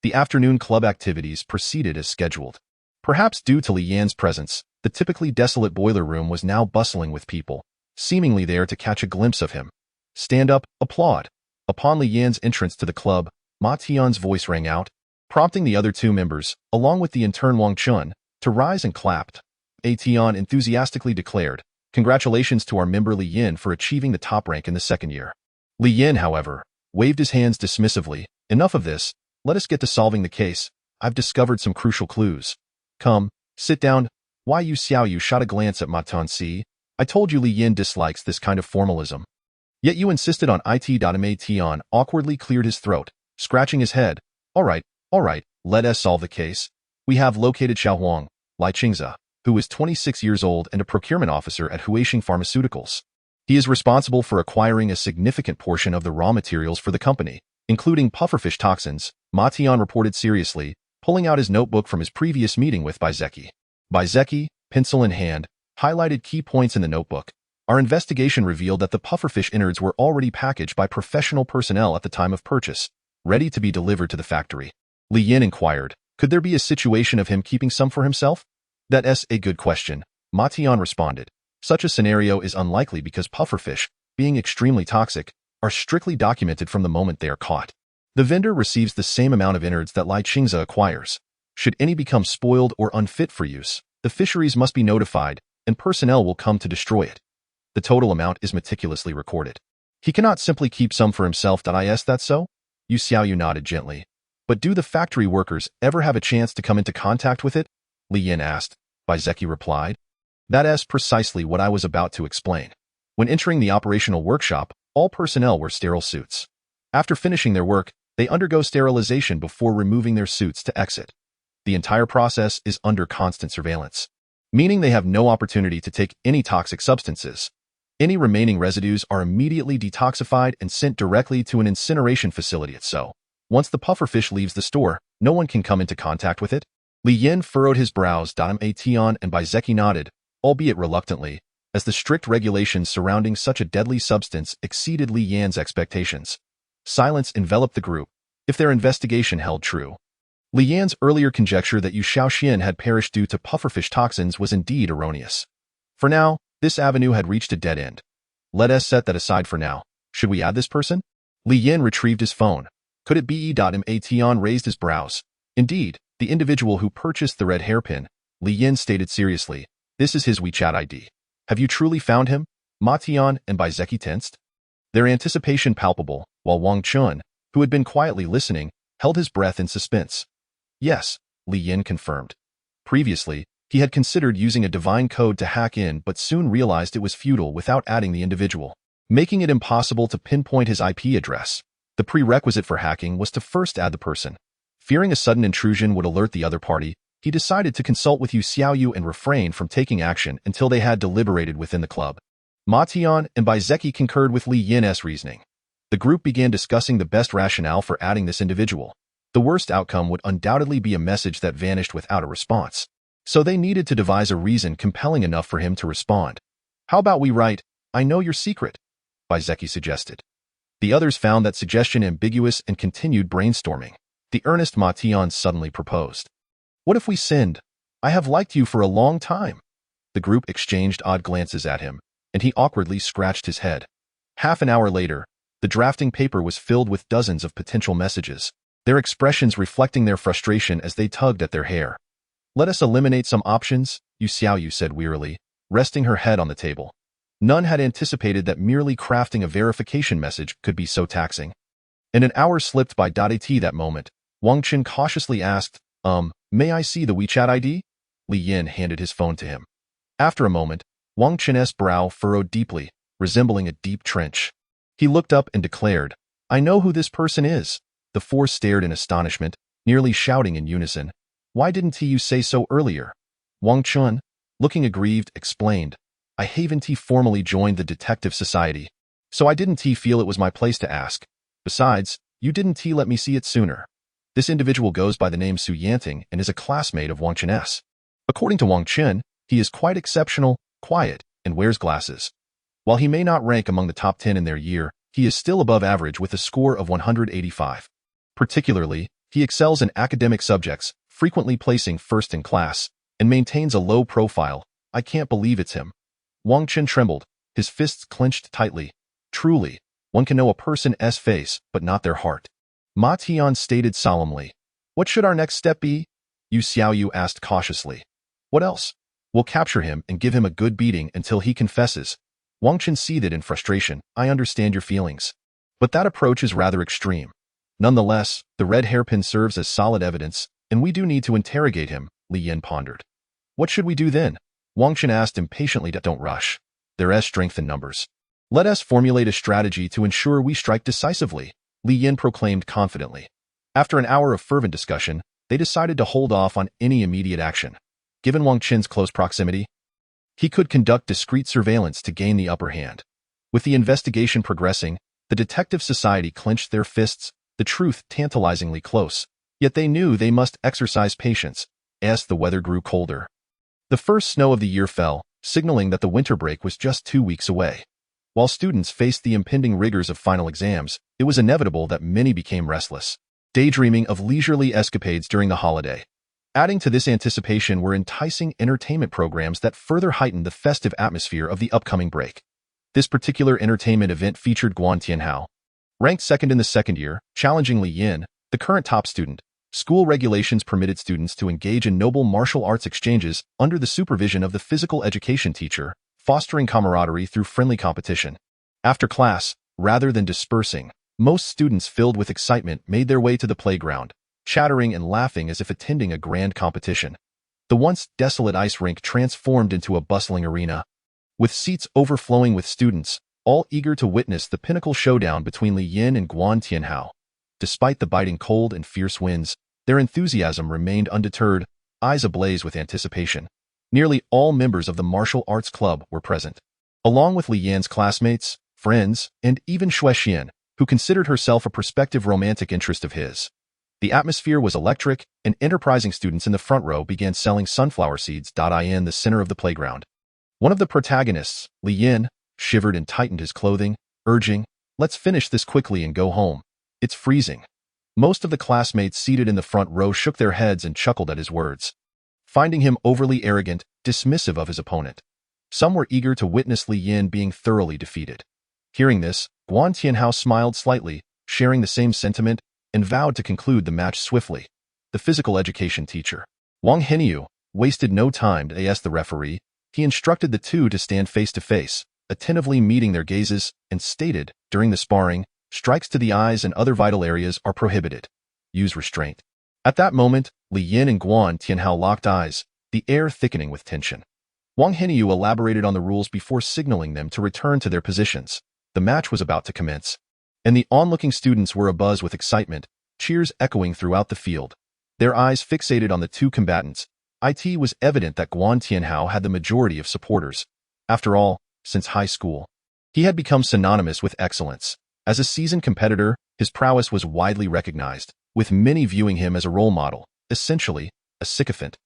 The afternoon club activities proceeded as scheduled. Perhaps due to Li Yan's presence, the typically desolate boiler room was now bustling with people, seemingly there to catch a glimpse of him. Stand up, applaud. Upon Li Yan's entrance to the club, Ma Tian's voice rang out, prompting the other two members, along with the intern Wang Chun, to rise and clapped. Tian enthusiastically declared, congratulations to our member Li Yin for achieving the top rank in the second year. Li Yin, however, waved his hands dismissively. Enough of this, let us get to solving the case. I've discovered some crucial clues. Come, sit down. Why you Xiao Yu shot a glance at Ma Tian. I told you Li Yin dislikes this kind of formalism. Yet you insisted on it. Ma Tian awkwardly cleared his throat, scratching his head. All right, let us solve the case. We have located Xiao Huang, Lai Qingza, who is 26 years old and a procurement officer at Huixing Pharmaceuticals. He is responsible for acquiring a significant portion of the raw materials for the company, including pufferfish toxins, Ma Tian reported seriously, pulling out his notebook from his previous meeting with Baizeki. Baizeki, pencil in hand, highlighted key points in the notebook. Our investigation revealed that the pufferfish innards were already packaged by professional personnel at the time of purchase, ready to be delivered to the factory. Li Yin inquired, could there be a situation of him keeping some for himself? That's a good question, Ma Tian responded. Such a scenario is unlikely because pufferfish, being extremely toxic, are strictly documented from the moment they are caught. The vendor receives the same amount of innards that Lai Qingze acquires. Should any become spoiled or unfit for use, the fisheries must be notified, and personnel will come to destroy it. The total amount is meticulously recorded. He cannot simply keep some for himself. Is that so? Yu Xiaoyu nodded gently. But do the factory workers ever have a chance to come into contact with it? Li Yin asked. Baizeki replied. That is precisely what I was about to explain. When entering the operational workshop, all personnel wear sterile suits. After finishing their work, they undergo sterilization before removing their suits to exit. The entire process is under constant surveillance, meaning they have no opportunity to take any toxic substances. Any remaining residues are immediately detoxified and sent directly to an incineration facility. Once the pufferfish leaves the store, no one can come into contact with it. Li Yin furrowed his brows. Tian and Baizeki nodded, albeit reluctantly, as the strict regulations surrounding such a deadly substance exceeded Li Yan's expectations. Silence enveloped the group, if their investigation held true. Li Yan's earlier conjecture that Yu Shaoxian had perished due to pufferfish toxins was indeed erroneous. For now, this avenue had reached a dead end. Let us set that aside for now. Should we add this person? Li Yin retrieved his phone. Could it be? Ma Tian raised his brows. Indeed, the individual who purchased the red hairpin, Li Yin stated seriously. This is his WeChat ID. Have you truly found him? Ma Tian and Baizeki tensed, their anticipation palpable, while Wang Chun, who had been quietly listening, held his breath in suspense. Yes, Li Yin confirmed. Previously, he had considered using a divine code to hack in but soon realized it was futile without adding the individual, making it impossible to pinpoint his IP address. The prerequisite for hacking was to first add the person. Fearing a sudden intrusion would alert the other party, he decided to consult with Yu Xiaoyu and refrain from taking action until they had deliberated within the club. Ma Tian and Baizeki concurred with Li Yin's reasoning. The group began discussing the best rationale for adding this individual. The worst outcome would undoubtedly be a message that vanished without a response. So they needed to devise a reason compelling enough for him to respond. How about we write, I know your secret, Baizeki suggested. The others found that suggestion ambiguous and continued brainstorming. The earnest Ma Tian suddenly proposed. What if we send, I have liked you for a long time? The group exchanged odd glances at him, and he awkwardly scratched his head. Half an hour later, the drafting paper was filled with dozens of potential messages, their expressions reflecting their frustration as they tugged at their hair. Let us eliminate some options, Yu Xiaoyu said wearily, resting her head on the table. None had anticipated that merely crafting a verification message could be so taxing. And an hour slipped by. At that moment, Wang Qin cautiously asked, may I see the WeChat ID? Li Yin handed his phone to him. After a moment, Wang Qin's brow furrowed deeply, resembling a deep trench. He looked up and declared, I know who this person is. The four stared in astonishment, nearly shouting in unison. Why didn't you say so earlier? Wang Chun, looking aggrieved, explained, I haven't formally joined the detective society, so I didn't feel it was my place to ask. Besides, you didn't let me see it sooner. This individual goes by the name Su Yanting and is a classmate of Wang Chen's. According to Wang Chen, he is quite exceptional, quiet, and wears glasses. While he may not rank among the top 10 in their year, he is still above average with a score of 185. Particularly, he excels in academic subjects, frequently placing first in class, and maintains a low profile. I can't believe it's him. Wang Chen trembled, his fists clenched tightly. Truly, one can know a person's face, but not their heart. Ma Tian stated solemnly. What should our next step be? Yu Xiaoyu asked cautiously. What else? We'll capture him and give him a good beating until he confesses. Wang Chen seethed in frustration. I understand your feelings, but that approach is rather extreme. Nonetheless, the red hairpin serves as solid evidence, and we do need to interrogate him, Li Yin pondered. What should we do then? Wang Chen asked impatiently. Don't rush. There is strength in numbers. Let us formulate a strategy to ensure we strike decisively, Li Yin proclaimed confidently. After an hour of fervent discussion, they decided to hold off on any immediate action. Given Wang Chen's close proximity, he could conduct discreet surveillance to gain the upper hand. With the investigation progressing, the detective society clenched their fists, the truth tantalizingly close. Yet they knew they must exercise patience, as the weather grew colder. The first snow of the year fell, signaling that the winter break was just 2 weeks away. While students faced the impending rigors of final exams, it was inevitable that many became restless, daydreaming of leisurely escapades during the holiday. Adding to this anticipation were enticing entertainment programs that further heightened the festive atmosphere of the upcoming break. This particular entertainment event featured Guan Tianhao. Ranked second in the second year, challenging Li Yin, the current top student. School regulations permitted students to engage in noble martial arts exchanges under the supervision of the physical education teacher, fostering camaraderie through friendly competition. After class, rather than dispersing, most students filled with excitement made their way to the playground, chattering and laughing as if attending a grand competition. The once desolate ice rink transformed into a bustling arena, with seats overflowing with students, all eager to witness the pinnacle showdown between Li Yin and Guan Tianhao. Despite the biting cold and fierce winds, their enthusiasm remained undeterred, eyes ablaze with anticipation. Nearly all members of the martial arts club were present, along with Li Yan's classmates, friends, and even Xue Xian, who considered herself a prospective romantic interest of his. The atmosphere was electric, and enterprising students in the front row began selling sunflower seeds in the center of the playground. One of the protagonists, Li Yin, shivered and tightened his clothing, urging, "Let's finish this quickly and go home. It's freezing." Most of the classmates seated in the front row shook their heads and chuckled at his words, finding him overly arrogant, dismissive of his opponent. Some were eager to witness Li Yin being thoroughly defeated. Hearing this, Guan Tianhao smiled slightly, sharing the same sentiment, and vowed to conclude the match swiftly. The physical education teacher, Wang Henyu, wasted no time to ask the referee. He instructed the two to stand face to face, attentively meeting their gazes, and stated, during the sparring, "Strikes to the eyes and other vital areas are prohibited. Use restraint." At that moment, Li Yin and Guan Tianhao locked eyes, the air thickening with tension. Wang Henyu elaborated on the rules before signaling them to return to their positions. The match was about to commence, and the onlooking students were abuzz with excitement, cheers echoing throughout the field. Their eyes fixated on the two combatants. It was evident that Guan Tianhao had the majority of supporters. After all, since high school, he had become synonymous with excellence. As a seasoned competitor, his prowess was widely recognized, with many viewing him as a role model, essentially, a sycophant.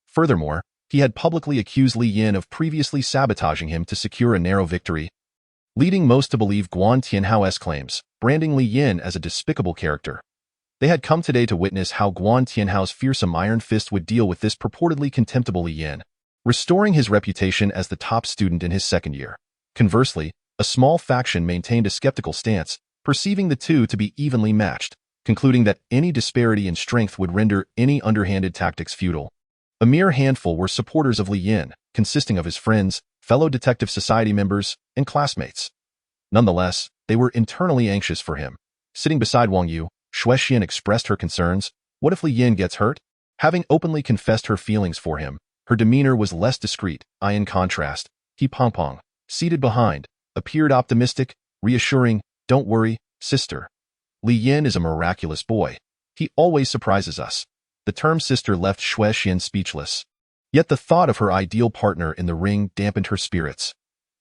Furthermore, he had publicly accused Li Yin of previously sabotaging him to secure a narrow victory, leading most to believe Guan Tianhao's claims, branding Li Yin as a despicable character. They had come today to witness how Guan Tianhao's fearsome iron fist would deal with this purportedly contemptible Li Yin, restoring his reputation as the top student in his second year. Conversely, a small faction maintained a skeptical stance, perceiving the two to be evenly matched, concluding that any disparity in strength would render any underhanded tactics futile. A mere handful were supporters of Li Yin, consisting of his friends, fellow detective society members, and classmates. Nonetheless, they were internally anxious for him. Sitting beside Wang Yu, Xue Xian expressed her concerns. What if Li Yin gets hurt? Having openly confessed her feelings for him, her demeanor was less discreet. In contrast, He Pongpong, seated behind, appeared optimistic, reassuring, "Don't worry, sister. Li Yin is a miraculous boy. He always surprises us." The term sister left Xue Xian speechless. Yet the thought of her ideal partner in the ring dampened her spirits.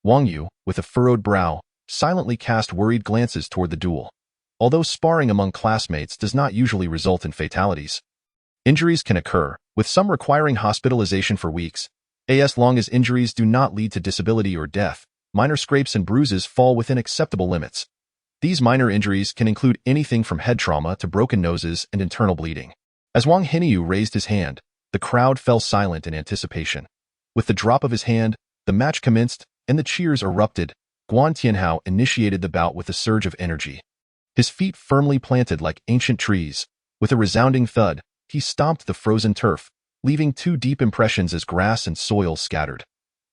Wang Yu, with a furrowed brow, silently cast worried glances toward the duel. Although sparring among classmates does not usually result in fatalities, injuries can occur, with some requiring hospitalization for weeks. As long as injuries do not lead to disability or death, minor scrapes and bruises fall within acceptable limits. These minor injuries can include anything from head trauma to broken noses and internal bleeding. As Wang Henyu raised his hand, the crowd fell silent in anticipation. With the drop of his hand, the match commenced, and the cheers erupted. Guan Tianhao initiated the bout with a surge of energy. His feet firmly planted like ancient trees. With a resounding thud, he stomped the frozen turf, leaving two deep impressions as grass and soil scattered.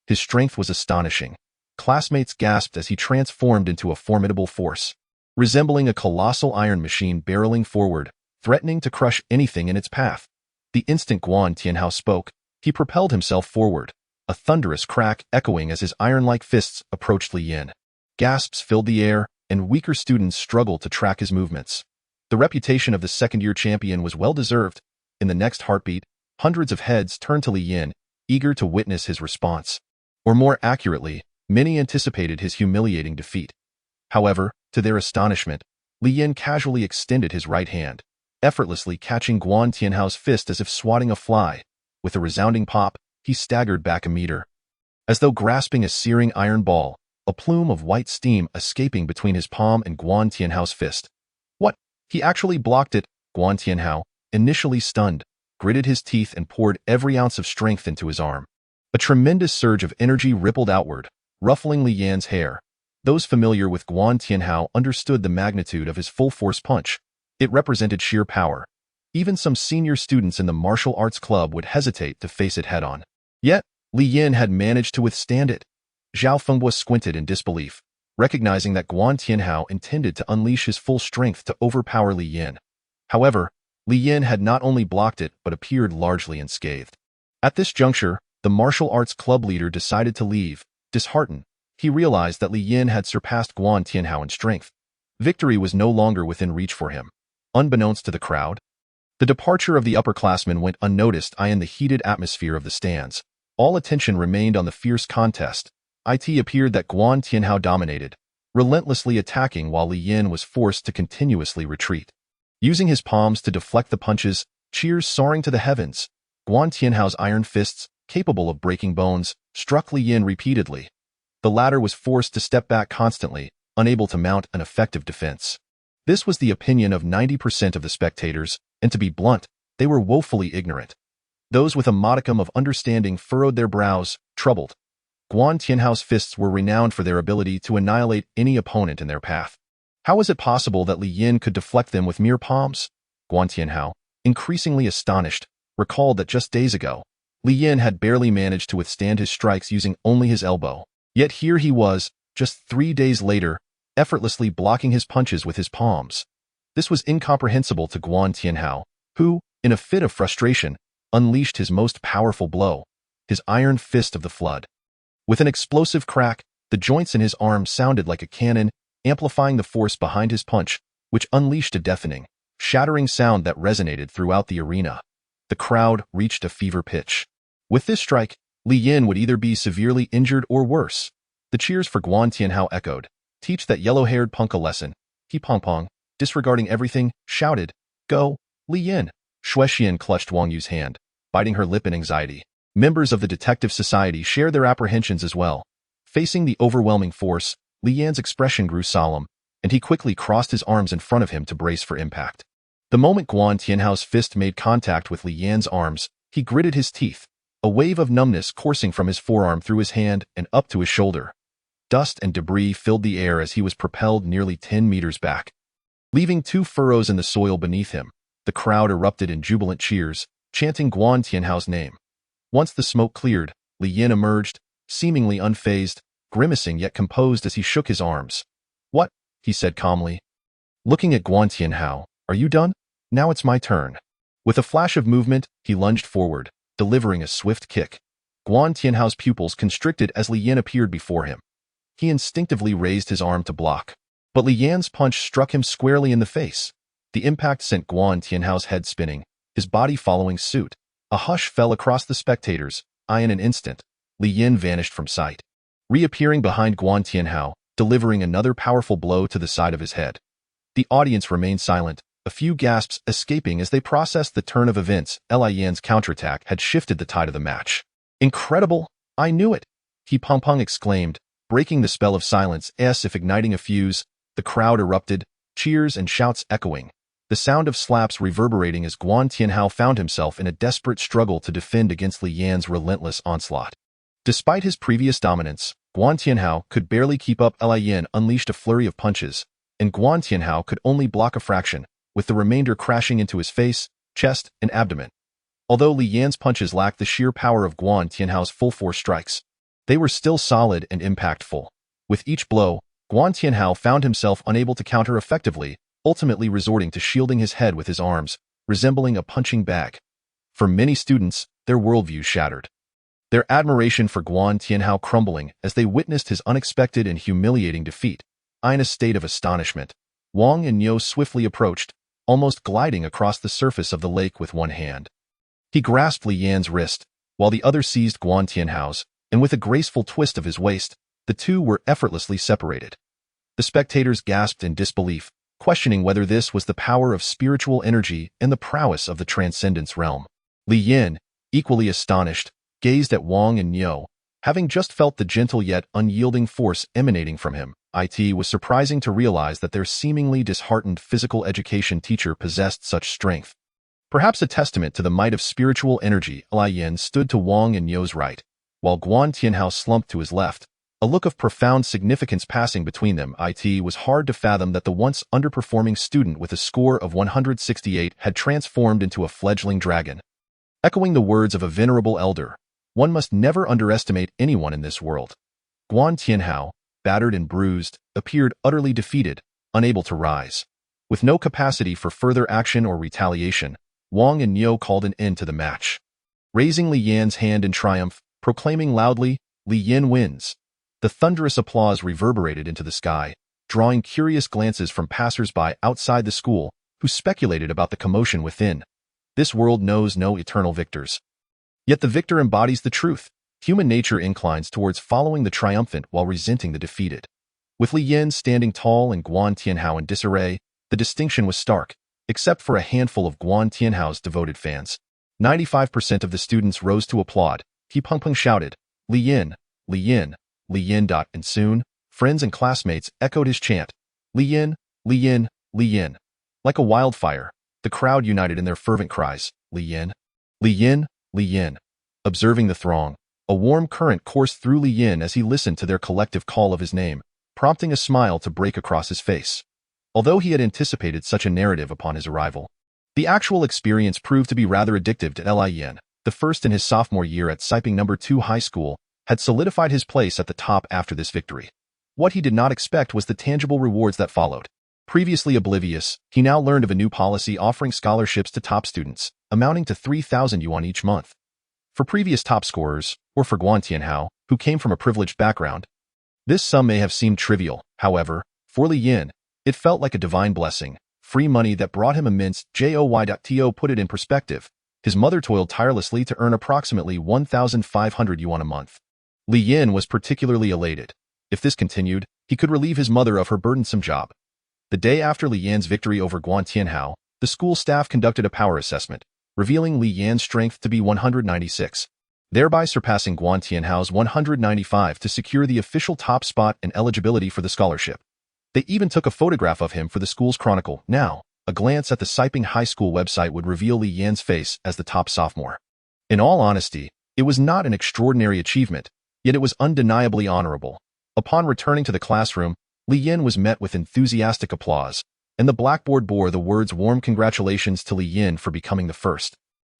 His strength was astonishing. Classmates gasped as he transformed into a formidable force, resembling a colossal iron machine barreling forward, threatening to crush anything in its path. The instant Guan Tianhao spoke, he propelled himself forward, a thunderous crack echoing as his iron-like fists approached Li Yin. Gasps filled the air, and weaker students struggled to track his movements. The reputation of the second-year champion was well-deserved. In the next heartbeat, hundreds of heads turned to Li Yin, eager to witness his response. Or more accurately, many anticipated his humiliating defeat. However, to their astonishment, Li Yin casually extended his right hand. effortlessly catching Guan Tianhao's fist as if swatting a fly. With a resounding pop, he staggered back a meter. As though grasping a searing iron ball, a plume of white steam escaping between his palm and Guan Tianhao's fist. What? He actually blocked it. Guan Tianhao, initially stunned, gritted his teeth and poured every ounce of strength into his arm. A tremendous surge of energy rippled outward, ruffling Li Yan's hair. Those familiar with Guan Tianhao understood the magnitude of his full-force punch. It represented sheer power. Even some senior students in the martial arts club would hesitate to face it head-on. Yet, Li Yan had managed to withstand it. Zhao Fengbo squinted in disbelief, recognizing that Guan Tianhao intended to unleash his full strength to overpower Li Yan. However, Li Yan had not only blocked it but appeared largely unscathed. At this juncture, the martial arts club leader decided to leave. Disheartened, he realized that Li Yan had surpassed Guan Tianhao in strength. Victory was no longer within reach for him. Unbeknownst to the crowd, the departure of the upperclassmen went unnoticed in the heated atmosphere of the stands. All attention remained on the fierce contest. It appeared that Guan Tianhao dominated, relentlessly attacking while Li Yan was forced to continuously retreat. Using his palms to deflect the punches, cheers soaring to the heavens, Guan Tianhao's iron fists, capable of breaking bones, struck Li Yan repeatedly. The latter was forced to step back constantly, unable to mount an effective defense. This was the opinion of 90% of the spectators, and to be blunt, they were woefully ignorant. Those with a modicum of understanding furrowed their brows, troubled. Guan Tianhao's fists were renowned for their ability to annihilate any opponent in their path. How was it possible that Li Yan could deflect them with mere palms? Guan Tianhao, increasingly astonished, recalled that just days ago, Li Yan had barely managed to withstand his strikes using only his elbow. Yet here he was, just 3 days later, effortlessly blocking his punches with his palms. This was incomprehensible to Guan Tianhao, who, in a fit of frustration, unleashed his most powerful blow, his iron fist of the flood. With an explosive crack, the joints in his arm sounded like a cannon, amplifying the force behind his punch, which unleashed a deafening, shattering sound that resonated throughout the arena. The crowd reached a fever pitch. With this strike, Li Yan would either be severely injured or worse. The cheers for Guan Tianhao echoed. Teach that yellow-haired punk a lesson. He pong-pong, disregarding everything, shouted, Go, Li Yan. Shuexian clutched Wang Yu's hand, biting her lip in anxiety. Members of the detective society shared their apprehensions as well. Facing the overwhelming force, Li Yan's expression grew solemn, and he quickly crossed his arms in front of him to brace for impact. The moment Guan Tianhao's fist made contact with Li Yan's arms, he gritted his teeth, a wave of numbness coursing from his forearm through his hand and up to his shoulder. Dust and debris filled the air as he was propelled nearly 10 meters back. Leaving 2 furrows in the soil beneath him, the crowd erupted in jubilant cheers, chanting Guan Tianhao's name. Once the smoke cleared, Li Yan emerged, seemingly unfazed, grimacing yet composed as he shook his arms. What? He said calmly. Looking at Guan Tianhao, are you done? Now it's my turn. With a flash of movement, he lunged forward, delivering a swift kick. Guan Tianhao's pupils constricted as Li Yan appeared before him. He instinctively raised his arm to block, but Li Yan's punch struck him squarely in the face. The impact sent Guan Tianhao's head spinning, his body following suit. A hush fell across the spectators. In an instant, Li Yan vanished from sight, reappearing behind Guan Tianhao, delivering another powerful blow to the side of his head. The audience remained silent, a few gasps escaping as they processed the turn of events. Li Yan's counterattack had shifted the tide of the match. Incredible! I knew it! He pong-pong exclaimed, breaking the spell of silence as if igniting a fuse. The crowd erupted, cheers and shouts echoing, the sound of slaps reverberating as Guan Tianhao found himself in a desperate struggle to defend against Li Yan's relentless onslaught. Despite his previous dominance, Guan Tianhao could barely keep up. Li Yan unleashed a flurry of punches, and Guan Tianhao could only block a fraction, with the remainder crashing into his face, chest, and abdomen. Although Li Yan's punches lacked the sheer power of Guan Tianhao's full-force strikes, they were still solid and impactful. With each blow, Guan Tianhao found himself unable to counter effectively, ultimately resorting to shielding his head with his arms, resembling a punching bag. For many students, their worldview shattered. Their admiration for Guan Tianhao crumbling as they witnessed his unexpected and humiliating defeat. In a state of astonishment, Wang and Niu swiftly approached, almost gliding across the surface of the lake with one hand. He grasped Li Yan's wrist, while the other seized Guan Tianhao's, and with a graceful twist of his waist, the two were effortlessly separated. The spectators gasped in disbelief, questioning whether this was the power of spiritual energy and the prowess of the transcendence realm. Li Yin, equally astonished, gazed at Wang and Niu, having just felt the gentle yet unyielding force emanating from him. It was surprising to realize that their seemingly disheartened physical education teacher possessed such strength. Perhaps a testament to the might of spiritual energy, Li Yin stood to Wang and Niu's right, while Guan Tianhao slumped to his left, a look of profound significance passing between them. It was hard to fathom that the once underperforming student with a score of 168 had transformed into a fledgling dragon. Echoing the words of a venerable elder, one must never underestimate anyone in this world. Guan Tianhao, battered and bruised, appeared utterly defeated, unable to rise. With no capacity for further action or retaliation, Wang and Niu called an end to the match. Raising Li Yan's hand in triumph, proclaiming loudly, "Li Yin wins," the thunderous applause reverberated into the sky, drawing curious glances from passers-by outside the school who speculated about the commotion within. This world knows no eternal victors. Yet the victor embodies the truth. Human nature inclines towards following the triumphant while resenting the defeated. With Li Yin standing tall and Guan Tianhao in disarray, the distinction was stark, except for a handful of Guan Tianhao's devoted fans. 95% of the students rose to applaud. He Peng Peng shouted, "Li Yin, Li Yin, Li Yin." And soon, friends and classmates echoed his chant, "Li Yin, Li Yin, Li Yin." Like a wildfire, the crowd united in their fervent cries, "Li Yin, Li Yin, Li Yin." Observing the throng, a warm current coursed through Li Yin as he listened to their collective call of his name, prompting a smile to break across his face. Although he had anticipated such a narrative upon his arrival, the actual experience proved to be rather addictive to Li Yin. The first in his sophomore year at Siping No. 2 High School had solidified his place at the top after this victory. What he did not expect was the tangible rewards that followed. Previously oblivious, he now learned of a new policy offering scholarships to top students, amounting to 3,000 yuan each month. For previous top scorers, or for Guan Tianhao, who came from a privileged background, this sum may have seemed trivial. However, for Li Yin, it felt like a divine blessing, free money that brought him immense joy. To put it in perspective, his mother toiled tirelessly to earn approximately 1,500 yuan a month. Li Yin was particularly elated. If this continued, he could relieve his mother of her burdensome job. The day after Li Yan's victory over Guan Tianhao, the school staff conducted a power assessment, revealing Li Yan's strength to be 196, thereby surpassing Guan Tianhao's 195 to secure the official top spot and eligibility for the scholarship. They even took a photograph of him for the school's chronicle. Now, a glance at the Siping High School website would reveal Li Yan's face as the top sophomore. In all honesty, it was not an extraordinary achievement, yet it was undeniably honorable. Upon returning to the classroom, Li Yin was met with enthusiastic applause, and the blackboard bore the words "warm congratulations to Li Yin for becoming the first."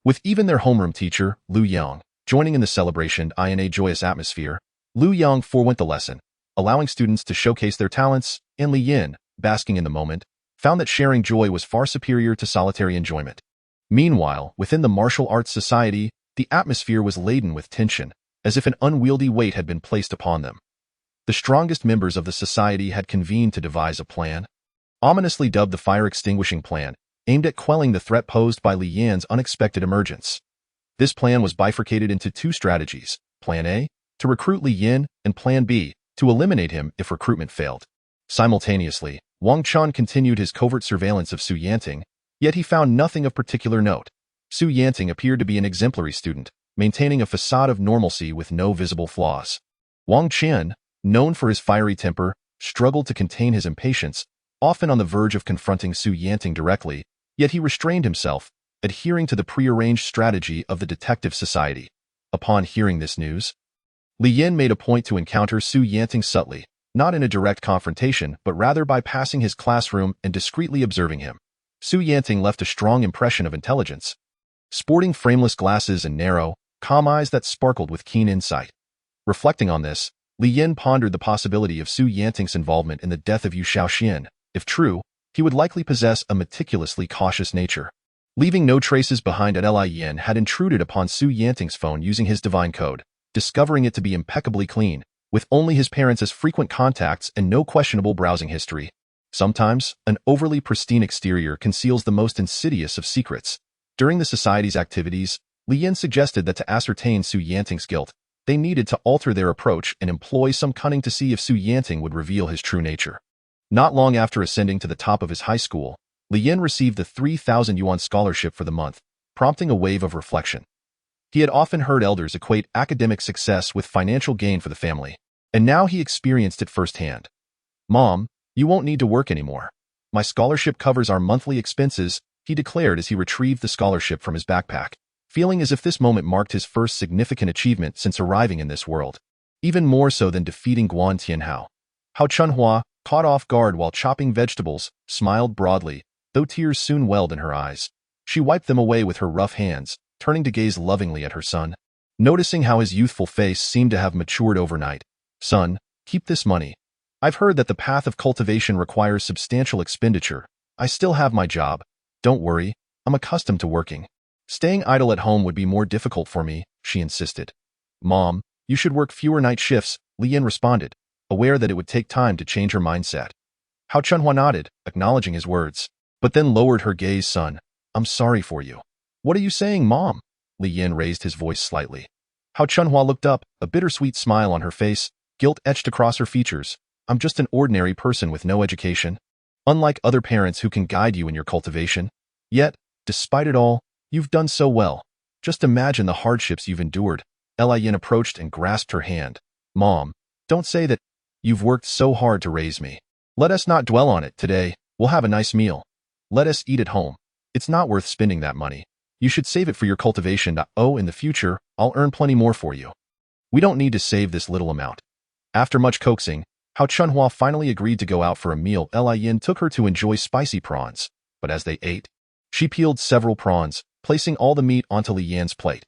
With even their homeroom teacher, Lu Yang, joining in the celebration in a joyous atmosphere, Lu Yang forewent the lesson, allowing students to showcase their talents, and Li Yin, basking in the moment, found that sharing joy was far superior to solitary enjoyment. Meanwhile, within the martial arts society, the atmosphere was laden with tension, as if an unwieldy weight had been placed upon them. The strongest members of the society had convened to devise a plan, ominously dubbed the Fire Extinguishing Plan, aimed at quelling the threat posed by Li Yan's unexpected emergence. This plan was bifurcated into two strategies: Plan A, to recruit Li Yin, and Plan B, to eliminate him if recruitment failed. Simultaneously, Wang Chun continued his covert surveillance of Su Yanting, yet he found nothing of particular note. Su Yanting appeared to be an exemplary student, maintaining a facade of normalcy with no visible flaws. Wang Qian, known for his fiery temper, struggled to contain his impatience, often on the verge of confronting Su Yanting directly, yet he restrained himself, adhering to the prearranged strategy of the detective society. Upon hearing this news, Li Yin made a point to encounter Su Yanting subtly, not in a direct confrontation but rather by passing his classroom and discreetly observing him. Su Yanting left a strong impression of intelligence, sporting frameless glasses and narrow, calm eyes that sparkled with keen insight. Reflecting on this, Li Yin pondered the possibility of Su Yanting's involvement in the death of Yu Shaoxian. If true, he would likely possess a meticulously cautious nature. Leaving no traces behind, Li Yin had intruded upon Su Yanting's phone using his divine code, discovering it to be impeccably clean, with only his parents as frequent contacts and no questionable browsing history. Sometimes, an overly pristine exterior conceals the most insidious of secrets. During the society's activities, Li Yin suggested that to ascertain Su Yanting's guilt, they needed to alter their approach and employ some cunning to see if Su Yanting would reveal his true nature. Not long after ascending to the top of his high school, Li Yin received the 3,000 yuan scholarship for the month, prompting a wave of reflection. He had often heard elders equate academic success with financial gain for the family, and now he experienced it firsthand. "Mom, you won't need to work anymore. My scholarship covers our monthly expenses," he declared as he retrieved the scholarship from his backpack, feeling as if this moment marked his first significant achievement since arriving in this world, even more so than defeating Guan Tianhao. Hao Chunhua, caught off guard while chopping vegetables, smiled broadly, though tears soon welled in her eyes. She wiped them away with her rough hands, turning to gaze lovingly at her son. Noticing how his youthful face seemed to have matured overnight, "Son, keep this money. I've heard that the path of cultivation requires substantial expenditure. I still have my job. Don't worry, I'm accustomed to working. Staying idle at home would be more difficult for me," she insisted. "Mom, you should work fewer night shifts," Li Yin responded, aware that it would take time to change her mindset. Hao Chunhua nodded, acknowledging his words, but then lowered her gaze. "Son, I'm sorry for you." "What are you saying, Mom?" Li Yin raised his voice slightly. Hao Chunhua looked up, a bittersweet smile on her face, guilt etched across her features. "I'm just an ordinary person with no education, unlike other parents who can guide you in your cultivation. Yet, despite it all, you've done so well. Just imagine the hardships you've endured." Li Yin approached and grasped her hand. "Mom, don't say that. You've worked so hard to raise me. Let us not dwell on it today. We'll have a nice meal. Let us eat at home. It's not worth spending that money. You should save it for your cultivation. Oh, in the future, I'll earn plenty more for you. We don't need to save this little amount." After much coaxing, Hao Chunhua finally agreed to go out for a meal. Li Yin took her to enjoy spicy prawns, but as they ate, she peeled several prawns, placing all the meat onto Li Yan's plate.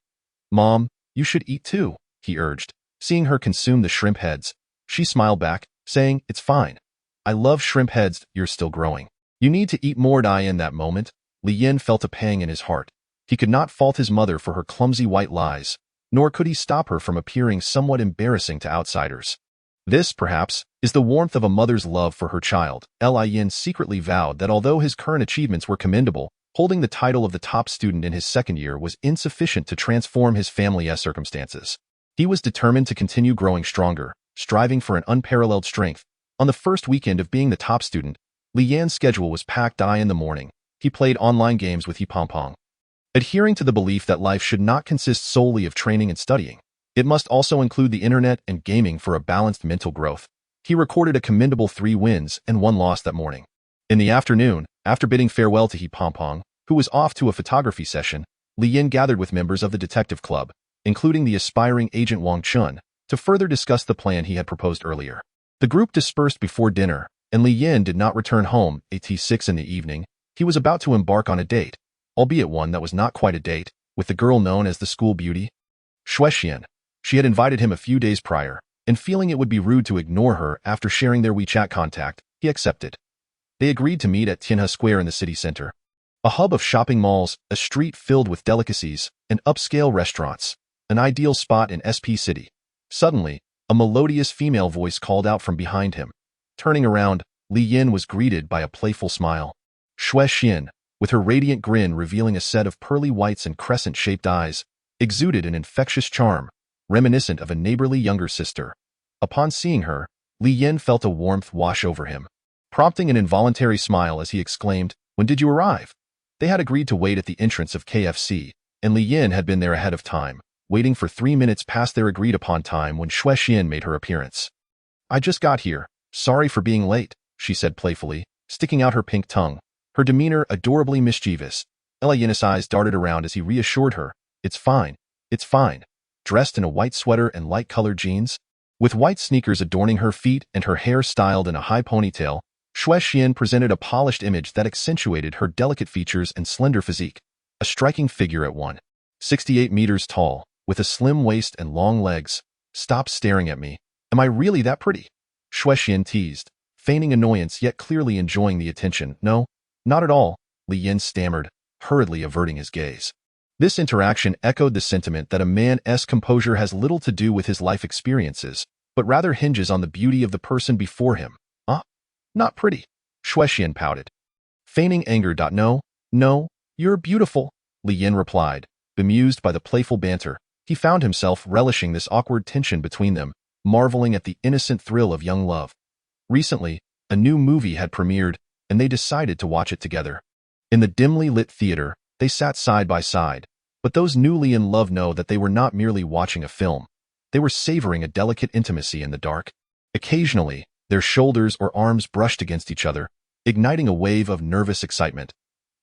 "Mom, you should eat too," he urged. Seeing her consume the shrimp heads, she smiled back, saying, "It's fine. I love shrimp heads. You're still growing. You need to eat more." In that moment, Li Yin felt a pang in his heart. He could not fault his mother for her clumsy white lies, nor could he stop her from appearing somewhat embarrassing to outsiders. This, perhaps, is the warmth of a mother's love for her child. Li Yin secretly vowed that although his current achievements were commendable, holding the title of the top student in his second year was insufficient to transform his family's circumstances. He was determined to continue growing stronger, striving for an unparalleled strength. On the first weekend of being the top student, Li Yan's schedule was packed. In the morning, he played online games with He Pong. Adhering to the belief that life should not consist solely of training and studying, it must also include the internet and gaming for a balanced mental growth. He recorded a commendable 3 wins and 1 loss that morning. In the afternoon, after bidding farewell to He Pong, who was off to a photography session, Li Yin gathered with members of the detective club, including the aspiring agent Wang Chun, to further discuss the plan he had proposed earlier. The group dispersed before dinner, and Li Yin did not return home at 6 in the evening. He was about to embark on a date, albeit one that was not quite a date, with the girl known as the school beauty, Xuexian. She had invited him a few days prior, and feeling it would be rude to ignore her after sharing their WeChat contact, he accepted. They agreed to meet at Tianhe Square in the city center, a hub of shopping malls, a street filled with delicacies, and upscale restaurants, an ideal spot in SP City. Suddenly, a melodious female voice called out from behind him. Turning around, Li Yin was greeted by a playful smile. Xuexian, with her radiant grin revealing a set of pearly whites and crescent-shaped eyes, exuded an infectious charm, reminiscent of a neighborly younger sister. Upon seeing her, Li Yin felt a warmth wash over him, prompting an involuntary smile as he exclaimed, "When did you arrive?" They had agreed to wait at the entrance of KFC, and Li Yin had been there ahead of time, waiting for 3 minutes past their agreed-upon time when Xuexian made her appearance. "I just got here. Sorry for being late," she said playfully, sticking out her pink tongue, her demeanor adorably mischievous. Li Yin's eyes darted around as he reassured her, "It's fine. It's fine." Dressed in a white sweater and light-colored jeans, with white sneakers adorning her feet and her hair styled in a high ponytail, Xuexian presented a polished image that accentuated her delicate features and slender physique. A striking figure at 1.68 meters tall, with a slim waist and long legs. "Stop staring at me. Am I really that pretty?" Xuexian teased, feigning annoyance yet clearly enjoying the attention. "No, not at all," Li Yin stammered, hurriedly averting his gaze. This interaction echoed the sentiment that a man's composure has little to do with his life experiences, but rather hinges on the beauty of the person before him. Not pretty," Xuexian pouted, feigning anger. No, you're beautiful," Li Yin replied, bemused by the playful banter. He found himself relishing this awkward tension between them, marveling at the innocent thrill of young love. Recently, A new movie had premiered, and they decided to watch it together. In the dimly lit theater, they sat side by side, but those newly in love know that they were not merely watching a film. They were savoring a delicate intimacy in the dark. Occasionally, their shoulders or arms brushed against each other, igniting a wave of nervous excitement.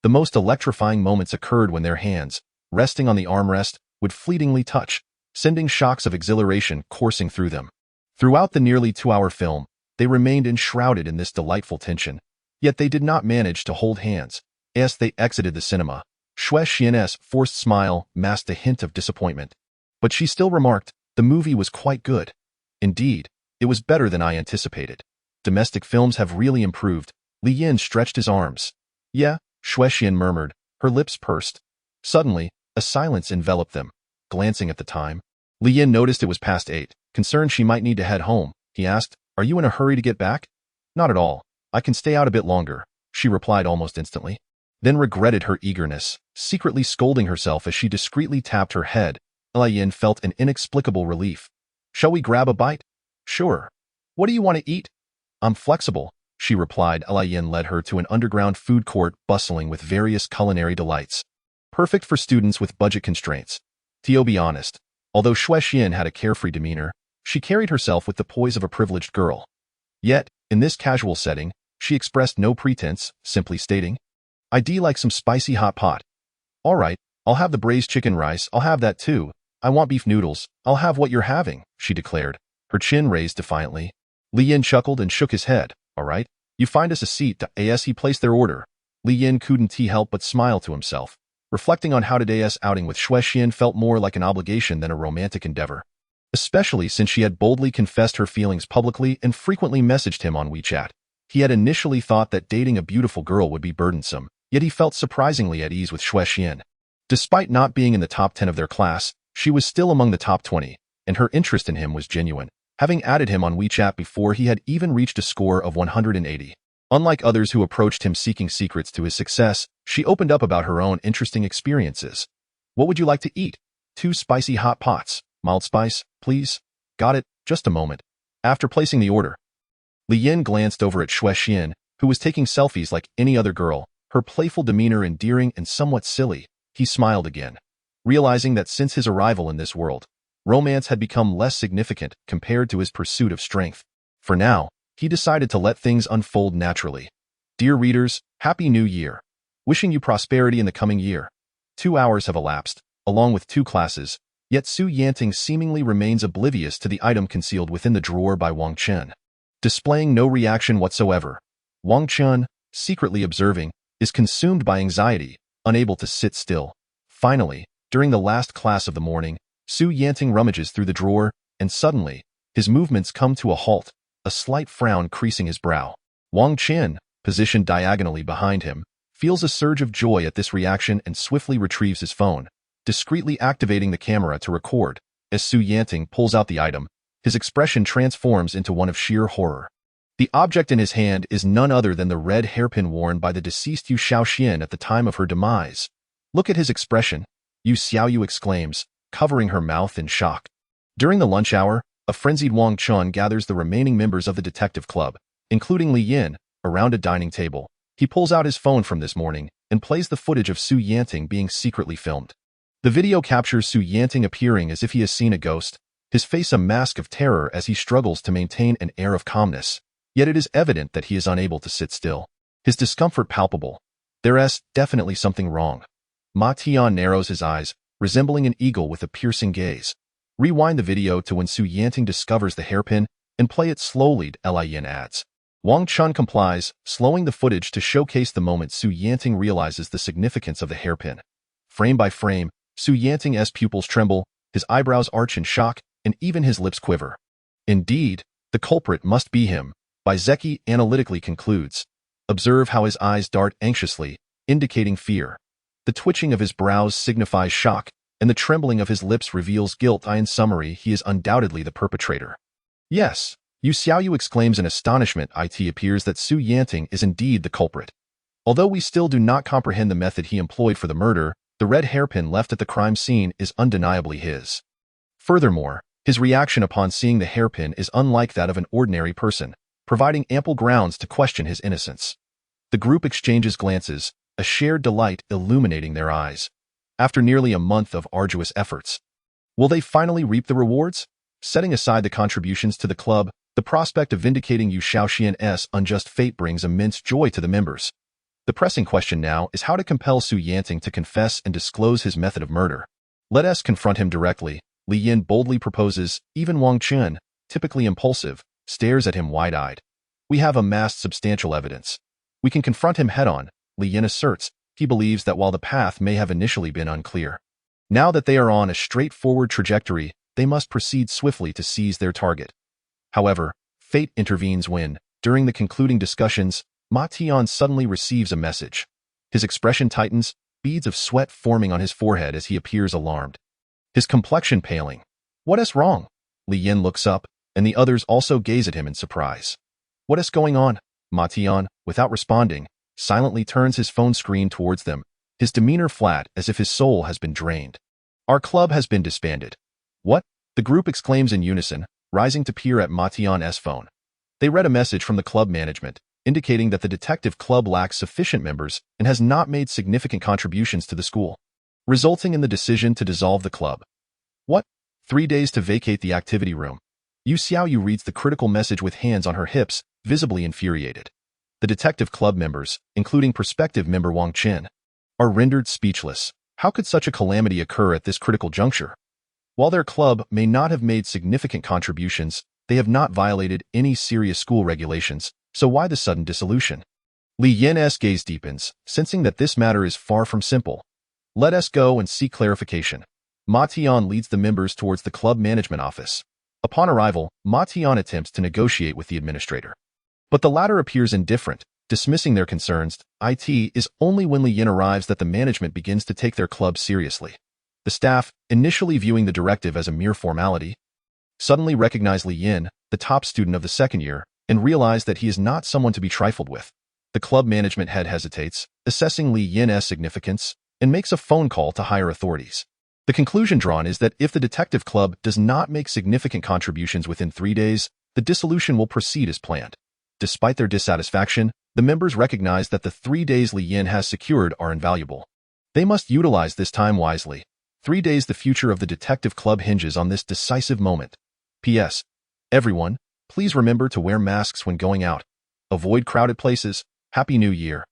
The most electrifying moments occurred when their hands, resting on the armrest, would fleetingly touch, sending shocks of exhilaration coursing through them. Throughout the nearly 2-hour film, they remained enshrouded in this delightful tension, yet they did not manage to hold hands. As they exited the cinema, Xue Xian's forced smile masked a hint of disappointment. But she still remarked, the movie was quite good. Indeed, it was better than I anticipated. Domestic films have really improved. Li Yin stretched his arms. Yeah, Xue Xian murmured, her lips pursed. Suddenly, a silence enveloped them. Glancing at the time, Li Yin noticed it was past 8. Concerned she might need to head home, he asked, are you in a hurry to get back? Not at all. I can stay out a bit longer, she replied almost instantly. Then regretted her eagerness, secretly scolding herself as she discreetly tapped her head. Li Yin felt an inexplicable relief. Shall we grab a bite? Sure. What do you want to eat? I'm flexible, she replied. Li Yin led her to an underground food court bustling with various culinary delights. Perfect for students with budget constraints. To be honest, although Xue Xian had a carefree demeanor, she carried herself with the poise of a privileged girl. Yet, in this casual setting, she expressed no pretense, simply stating, I'd like some spicy hot pot. All right, I'll have the braised chicken rice, I'll have that too. I want beef noodles, I'll have what you're having, she declared, her chin raised defiantly. Li Yin chuckled and shook his head. All right, you find us a seat. As he placed their order, Li Yin couldn't help but smile to himself, reflecting on how today's outing with Xue Xian felt more like an obligation than a romantic endeavor. Especially since she had boldly confessed her feelings publicly and frequently messaged him on WeChat. He had initially thought that dating a beautiful girl would be burdensome, yet he felt surprisingly at ease with Xue Xian. Despite not being in the top 10 of their class, she was still among the top 20, and her interest in him was genuine, having added him on WeChat before he had even reached a score of 180. Unlike others who approached him seeking secrets to his success, she opened up about her own interesting experiences. What would you like to eat? 2 spicy hot pots. Mild spice, please. Got it, just a moment. After placing the order, Li Yin glanced over at Xue Xian, who was taking selfies like any other girl, her playful demeanor endearing and somewhat silly. He smiled again, realizing that since his arrival in this world, romance had become less significant compared to his pursuit of strength. For now, he decided to let things unfold naturally. Dear readers, Happy New Year. Wishing you prosperity in the coming year. 2 hours have elapsed, along with 2 classes, yet Su Yanting seemingly remains oblivious to the item concealed within the drawer by Wang Chen. Displaying no reaction whatsoever, Wang Chen, secretly observing, is consumed by anxiety, unable to sit still. Finally, during the last class of the morning, Su Yanting rummages through the drawer, and suddenly, his movements come to a halt, a slight frown creasing his brow. Wang Chen, positioned diagonally behind him, feels a surge of joy at this reaction and swiftly retrieves his phone, discreetly activating the camera to record. As Su Yanting pulls out the item, his expression transforms into one of sheer horror. The object in his hand is none other than the red hairpin worn by the deceased Yu Xiaoxian at the time of her demise. Look at his expression, Yu Xiaoyu exclaims, covering her mouth in shock. During the lunch hour, a frenzied Wang Chun gathers the remaining members of the detective club, including Li Yin, around a dining table. He pulls out his phone from this morning and plays the footage of Su Yanting being secretly filmed. The video captures Su Yanting appearing as if he has seen a ghost, his face a mask of terror as he struggles to maintain an air of calmness. Yet it is evident that he is unable to sit still. His discomfort palpable. There's definitely something wrong. Ma Tian narrows his eyes, resembling an eagle with a piercing gaze. Rewind the video to when Su Yanting discovers the hairpin and play it slowly, Li Yin adds. Wang Chun complies, slowing the footage to showcase the moment Su Yanting realizes the significance of the hairpin. Frame by frame, Su Yanting's pupils tremble, his eyebrows arch in shock, and even his lips quiver. Indeed, the culprit must be him, Zeki analytically concludes. Observe how his eyes dart anxiously, indicating fear. The twitching of his brows signifies shock, and the trembling of his lips reveals guilt. In summary, he is undoubtedly the perpetrator. Yes, Yu Xiaoyu exclaims in astonishment. It appears that Su Yanting is indeed the culprit. Although we still do not comprehend the method he employed for the murder, the red hairpin left at the crime scene is undeniably his. Furthermore, his reaction upon seeing the hairpin is unlike that of an ordinary person. providing ample grounds to question his innocence. The group exchanges glances, a shared delight illuminating their eyes. After nearly a month of arduous efforts, will they finally reap the rewards? Setting aside the contributions to the club, the prospect of vindicating Yu Shaoxian's unjust fate brings immense joy to the members. The pressing question now is how to compel Su Yanting to confess and disclose his method of murder. Let us confront him directly, Li Yin boldly proposes. Even Wang Chen, typically impulsive, stares at him wide-eyed. We have amassed substantial evidence. We can confront him head-on, Li Yin asserts. He believes that while the path may have initially been unclear, now that they are on a straightforward trajectory, they must proceed swiftly to seize their target. However, fate intervenes when, during the concluding discussions, Ma Tian suddenly receives a message. His expression tightens, beads of sweat forming on his forehead as he appears alarmed. His complexion paling. What is wrong? Li Yin looks up, and the others also gaze at him in surprise. What is going on? Ma Tian, without responding, silently turns his phone screen towards them, his demeanor flat as if his soul has been drained. Our club has been disbanded. What? The group exclaims in unison, rising to peer at Ma Tian's phone. They read a message from the club management, indicating that the detective club lacks sufficient members and has not made significant contributions to the school, resulting in the decision to dissolve the club. What? 3 days to vacate the activity room. Yu Xiaoyu reads the critical message with hands on her hips, visibly infuriated. The detective club members, including prospective member Wang Chen, are rendered speechless. How could such a calamity occur at this critical juncture? While their club may not have made significant contributions, they have not violated any serious school regulations, so why the sudden dissolution? Li Yin's gaze deepens, sensing that this matter is far from simple. Let us go and seek clarification. Ma Tian leads the members towards the club management office. Upon arrival, Ma Tian attempts to negotiate with the administrator, but the latter appears indifferent, dismissing their concerns. It is only when Li Yin arrives that the management begins to take their club seriously. The staff, initially viewing the directive as a mere formality, suddenly recognize Li Yin, the top student of the second year, and realize that he is not someone to be trifled with. The club management head hesitates, assessing Li Yin's significance, and makes a phone call to higher authorities. The conclusion drawn is that if the detective club does not make significant contributions within 3 days, the dissolution will proceed as planned. Despite their dissatisfaction, the members recognize that the 3 days Li Yin has secured are invaluable. They must utilize this time wisely. 3 days. The future of the detective club hinges on this decisive moment. P.S. Everyone, please remember to wear masks when going out. Avoid crowded places. Happy New Year.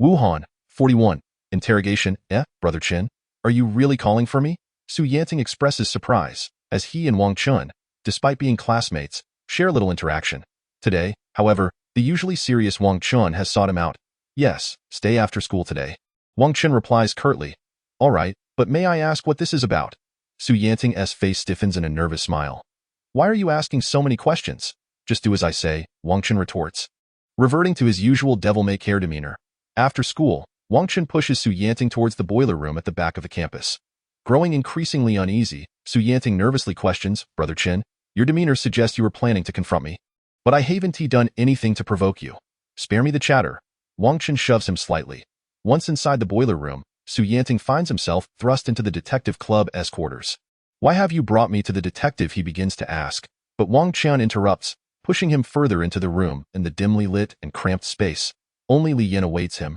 Wuhan, 41. Interrogation. Brother Chen, are you really calling for me? Su Yanting expresses surprise, as he and Wang Chen, despite being classmates, share little interaction. Today, however, the usually serious Wang Chen has sought him out. Yes, stay after school today. Wang Chen replies curtly. All right, but may I ask what this is about? Su Yanting's face stiffens in a nervous smile. Why are you asking so many questions? Just do as I say, Wang Chen retorts. Reverting to his usual devil-may-care demeanor. After school, Wang Chen pushes Su Yanting towards the boiler room at the back of the campus. Growing increasingly uneasy, Su Yanting nervously questions, Brother Chen, your demeanor suggests you were planning to confront me. But I haven't done anything to provoke you. Spare me the chatter. Wang Chen shoves him slightly. Once inside the boiler room, Su Yanting finds himself thrust into the detective club's quarters. Why have you brought me to the detective? He begins to ask, but Wang Chen interrupts, pushing him further into the room in the dimly lit and cramped space. Only Li Yin awaits him.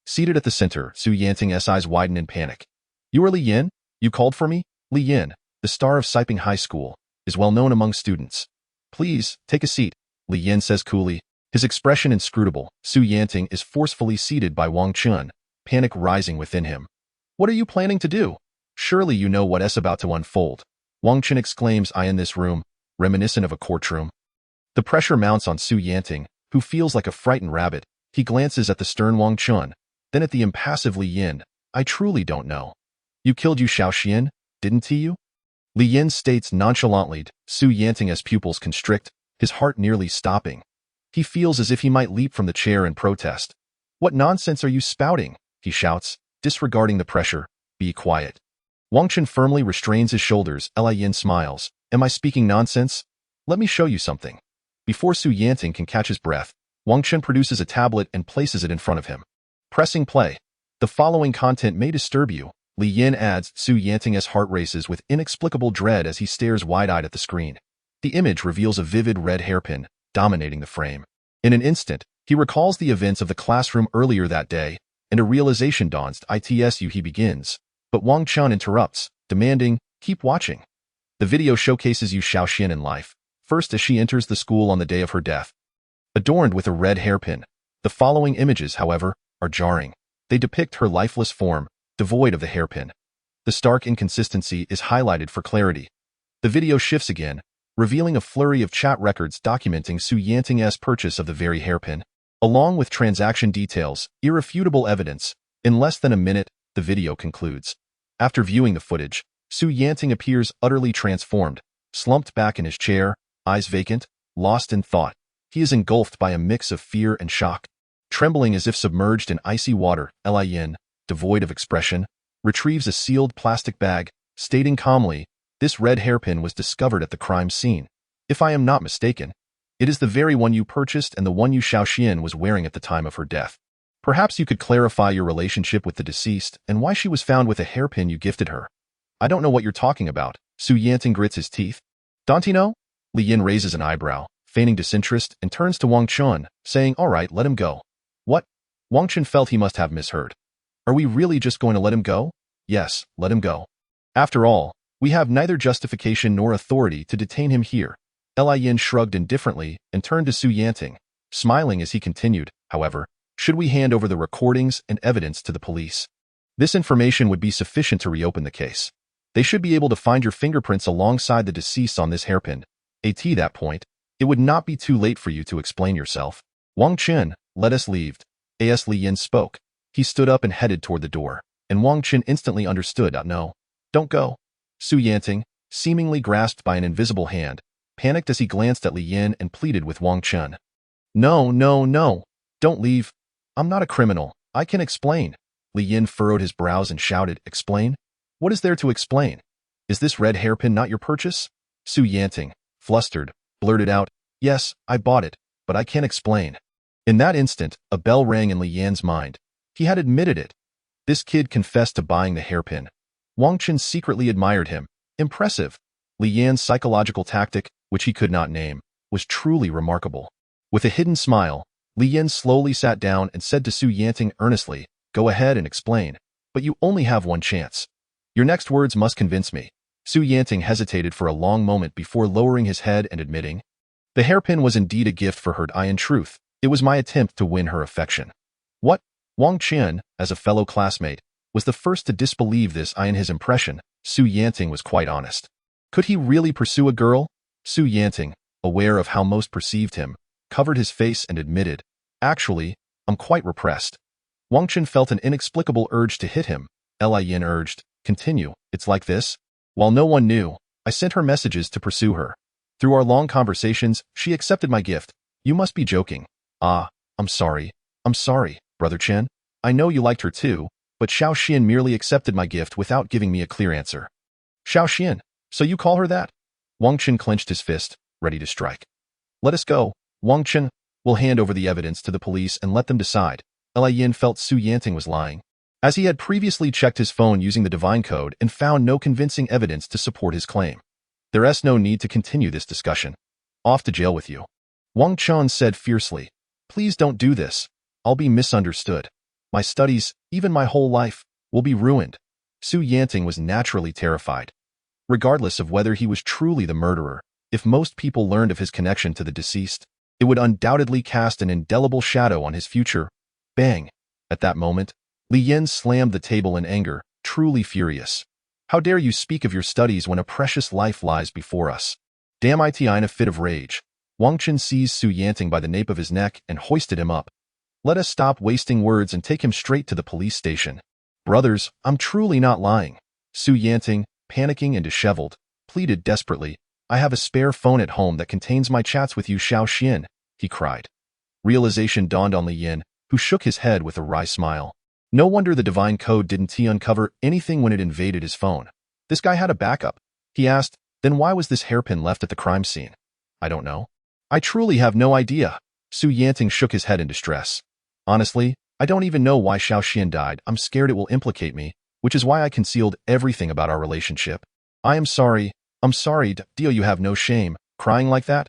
Seated at the center, Su Yanting's eyes widen in panic. You are Li Yin? You called for me? Li Yin, the star of Siping High School, is well known among students. Please, take a seat, Li Yin says coolly, his expression inscrutable. Su Yanting is forcefully seated by Wang Chen, panic rising within him. What are you planning to do? Surely you know what is about to unfold. Wang Chen exclaims, I in this room, reminiscent of a courtroom. The pressure mounts on Su Yanting, who feels like a frightened rabbit. He glances at the stern Wang Chen, then at the impassive Li Yin. I truly don't know. You killed Yu Shaoxian, didn't you? Li Yin states nonchalantly. Su Yanting's pupils constrict, his heart nearly stopping. He feels as if he might leap from the chair in protest. What nonsense are you spouting? He shouts, disregarding the pressure. Be quiet. Wang Chen firmly restrains his shoulders. Li Yin smiles. Am I speaking nonsense? Let me show you something. Before Su Yanting can catch his breath, Wang Chen produces a tablet and places it in front of him. Pressing play. The following content may disturb you, Li Yin adds. Su Yanting's heart races with inexplicable dread as he stares wide-eyed at the screen. The image reveals a vivid red hairpin, dominating the frame. In an instant, he recalls the events of the classroom earlier that day, and a realization dawns. He begins, but Wang Chun interrupts, demanding, "Keep watching." The video showcases Yu Xiaoxian in life, first as she enters the school on the day of her death, adorned with a red hairpin. The following images, however, are jarring. They depict her lifeless form, devoid of the hairpin. The stark inconsistency is highlighted for clarity. The video shifts again, revealing a flurry of chat records documenting Su Yanting's purchase of the very hairpin, along with transaction details, irrefutable evidence. In less than a minute, the video concludes. After viewing the footage, Su Yanting appears utterly transformed, slumped back in his chair, eyes vacant, lost in thought. He is engulfed by a mix of fear and shock. Trembling as if submerged in icy water, Lin, devoid of expression, retrieves a sealed plastic bag, stating calmly, "This red hairpin was discovered at the crime scene. If I am not mistaken, it is the very one you purchased and the one Yu Xiaoxian was wearing at the time of her death. Perhaps you could clarify your relationship with the deceased and why she was found with a hairpin you gifted her." "I don't know what you're talking about." Su Yanting grits his teeth. "Don't you know?" Lin raises an eyebrow, feigning disinterest, and turns to Wang Chun, saying, "All right, let him go." "What?" Wang Chun felt he must have misheard. "Are we really just going to let him go?" "Yes, let him go. After all, we have neither justification nor authority to detain him here." Lin shrugged indifferently and turned to Su Yanting, smiling as he continued, "However, should we hand over the recordings and evidence to the police? This information would be sufficient to reopen the case. They should be able to find your fingerprints alongside the deceased on this hairpin. At that point, it would not be too late for you to explain yourself." "Wang Chun, let us leave." As Lin spoke, he stood up and headed toward the door, and Wang Chun instantly understood. "No, don't go." Su Yanting, seemingly grasped by an invisible hand, panicked as he glanced at Lin and pleaded with Wang Chun. "No, no, no. Don't leave. I'm not a criminal. I can explain." Lin furrowed his brows and shouted, "Explain? What is there to explain? Is this red hairpin not your purchase?" Su Yanting, flustered, blurted out, "Yes, I bought it, but I can't explain." In that instant, a bell rang in Lian's mind. He had admitted it. This kid confessed to buying the hairpin. Wang Chun secretly admired him. Impressive. Lian's psychological tactic, which he could not name, was truly remarkable. With a hidden smile, Lian slowly sat down and said to Su Yanting earnestly, "Go ahead and explain, but you only have one chance. Your next words must convince me." Su Yanting hesitated for a long moment before lowering his head and admitting, "The hairpin was indeed a gift for her. In truth, it was my attempt to win her affection." "What?" Wang Chun, as a fellow classmate, was the first to disbelieve this. In his impression, Su Yanting was quite honest. Could he really pursue a girl? Su Yanting, aware of how most perceived him, covered his face and admitted, "Actually, I'm quite repressed." Wang Chun felt an inexplicable urge to hit him. Lin urged, "Continue. It's like this." "While no one knew, I sent her messages to pursue her. Through our long conversations, she accepted my gift." "You must be joking." "Ah, I'm sorry, Brother Chen. I know you liked her too, but Xiaoxian merely accepted my gift without giving me a clear answer." "Xiaoxian? So you call her that?" Wang Chun clenched his fist, ready to strike. "Let us go, Wang Chun. We'll hand over the evidence to the police and let them decide." Lin felt Su Yanting was lying, as he had previously checked his phone using the divine code and found no convincing evidence to support his claim. "There's no need to continue this discussion. Off to jail with you." Wang Chun said fiercely, "Please don't do this. I'll be misunderstood. My studies, even my whole life, will be ruined." Su Yanting was naturally terrified. Regardless of whether he was truly the murderer, if most people learned of his connection to the deceased, it would undoubtedly cast an indelible shadow on his future. Bang! At that moment, Lin slammed the table in anger, truly furious. "How dare you speak of your studies when a precious life lies before us?" Damn it! In a fit of rage, Wang Chun seized Su Yanting by the nape of his neck and hoisted him up. "Let us stop wasting words and take him straight to the police station." "Brothers, I'm truly not lying." Su Yanting, panicking and disheveled, pleaded desperately, "I have a spare phone at home that contains my chats with Yu Xiaoxian," he cried. Realization dawned on Lin, who shook his head with a wry smile. No wonder the divine code didn't uncover anything when it invaded his phone. This guy had a backup. He asked, "Then why was this hairpin left at the crime scene?" "I don't know. I truly have no idea." Su Yanting shook his head in distress. "Honestly, I don't even know why Xiaoxian died. I'm scared it will implicate me, which is why I concealed everything about our relationship." "I am sorry. I'm sorry, Dio. You have no shame, crying like that."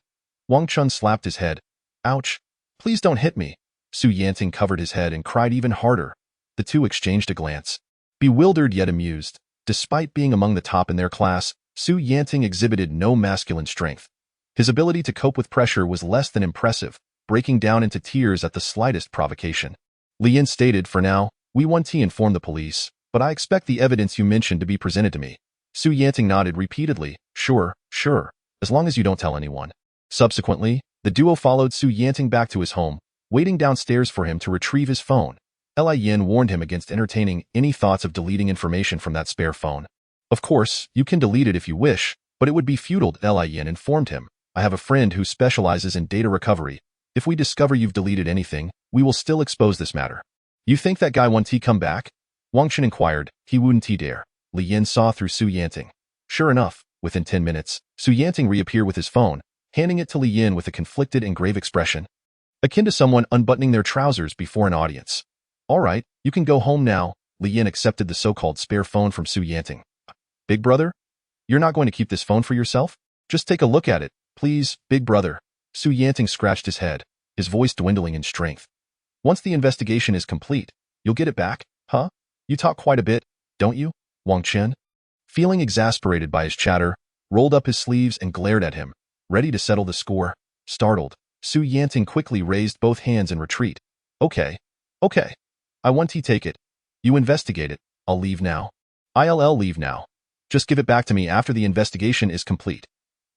Wang Chun slapped his head. Ouch. Please don't hit me. Su Yanting covered his head and cried even harder. The two exchanged a glance. Bewildered yet amused. Despite being among the top in their class, Su Yanting exhibited no masculine strength. His ability to cope with pressure was less than impressive, breaking down into tears at the slightest provocation. Li Yin stated, for now, we want to inform the police, but I expect the evidence you mentioned to be presented to me. Su Yanting nodded repeatedly, sure, as long as you don't tell anyone. Subsequently, the duo followed Su Yanting back to his home, waiting downstairs for him to retrieve his phone. Li Yin warned him against entertaining any thoughts of deleting information from that spare phone. Of course, you can delete it if you wish, but it would be futile, Li Yin informed him. I have a friend who specializes in data recovery. If we discover you've deleted anything, we will still expose this matter. You think that guy won't come back? Wang Chen inquired. He wouldn't dare. Li Yin saw through Su Yanting. Sure enough, within 10 minutes, Su Yanting reappeared with his phone, handing it to Li Yin with a conflicted and grave expression, akin to someone unbuttoning their trousers before an audience. All right, you can go home now. Li Yin accepted the so-called spare phone from Su Yanting. Big brother? You're not going to keep this phone for yourself? Just take a look at it, please, big brother. Su Yanting scratched his head, his voice dwindling in strength. Once the investigation is complete, you'll get it back, huh? You talk quite a bit, don't you? Wang Chen, feeling exasperated by his chatter, rolled up his sleeves and glared at him, ready to settle the score. Startled, Su Yanting quickly raised both hands in retreat. Okay. I want to take it. You investigate it. I'll leave now. I'll leave now. Just give it back to me after the investigation is complete.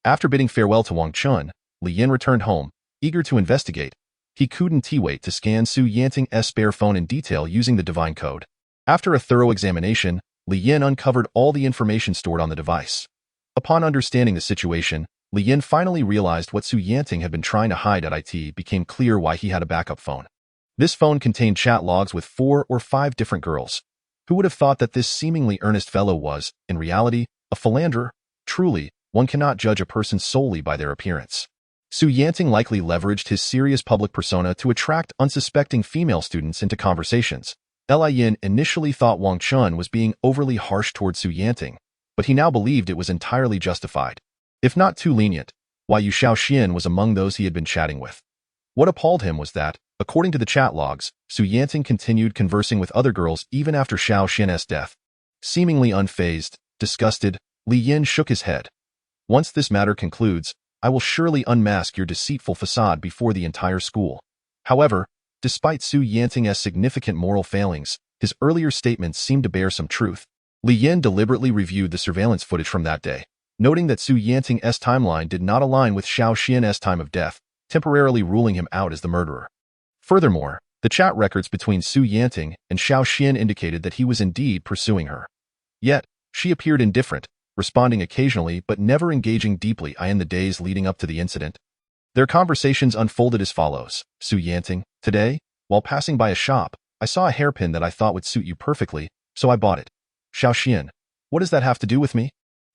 After bidding farewell to Wang Chun, Li Yin returned home, eager to investigate. He couldn't wait to scan Su Yanting's spare phone in detail using the divine code. After a thorough examination, Li Yin uncovered all the information stored on the device. Upon understanding the situation, Li Yin finally realized what Su Yanting had been trying to hide. It became clear why he had a backup phone. This phone contained chat logs with 4 or 5 different girls. Who would have thought that this seemingly earnest fellow was, in reality, a philanderer? Truly, one cannot judge a person solely by their appearance. Su Yanting likely leveraged his serious public persona to attract unsuspecting female students into conversations. Li Yin initially thought Wang Chun was being overly harsh towards Su Yanting, but he now believed it was entirely justified. If not too lenient, Yu Shaoxian was among those he had been chatting with. What appalled him was that, according to the chat logs, Su Yanting continued conversing with other girls even after Shaoxian's death. Seemingly unfazed, disgusted, Li Yin shook his head. Once this matter concludes, I will surely unmask your deceitful facade before the entire school. However, despite Su Yanting's significant moral failings, his earlier statements seemed to bear some truth. Li Yin deliberately reviewed the surveillance footage from that day, noting that Su Yanting's timeline did not align with Shaoxian's time of death, temporarily ruling him out as the murderer. Furthermore, the chat records between Su Yanting and Shaoxian indicated that he was indeed pursuing her. Yet, she appeared indifferent, responding occasionally but never engaging deeply in the days leading up to the incident. Their conversations unfolded as follows. Su Yanting, today, while passing by a shop, I saw a hairpin that I thought would suit you perfectly, so I bought it. Shaoxian, what does that have to do with me?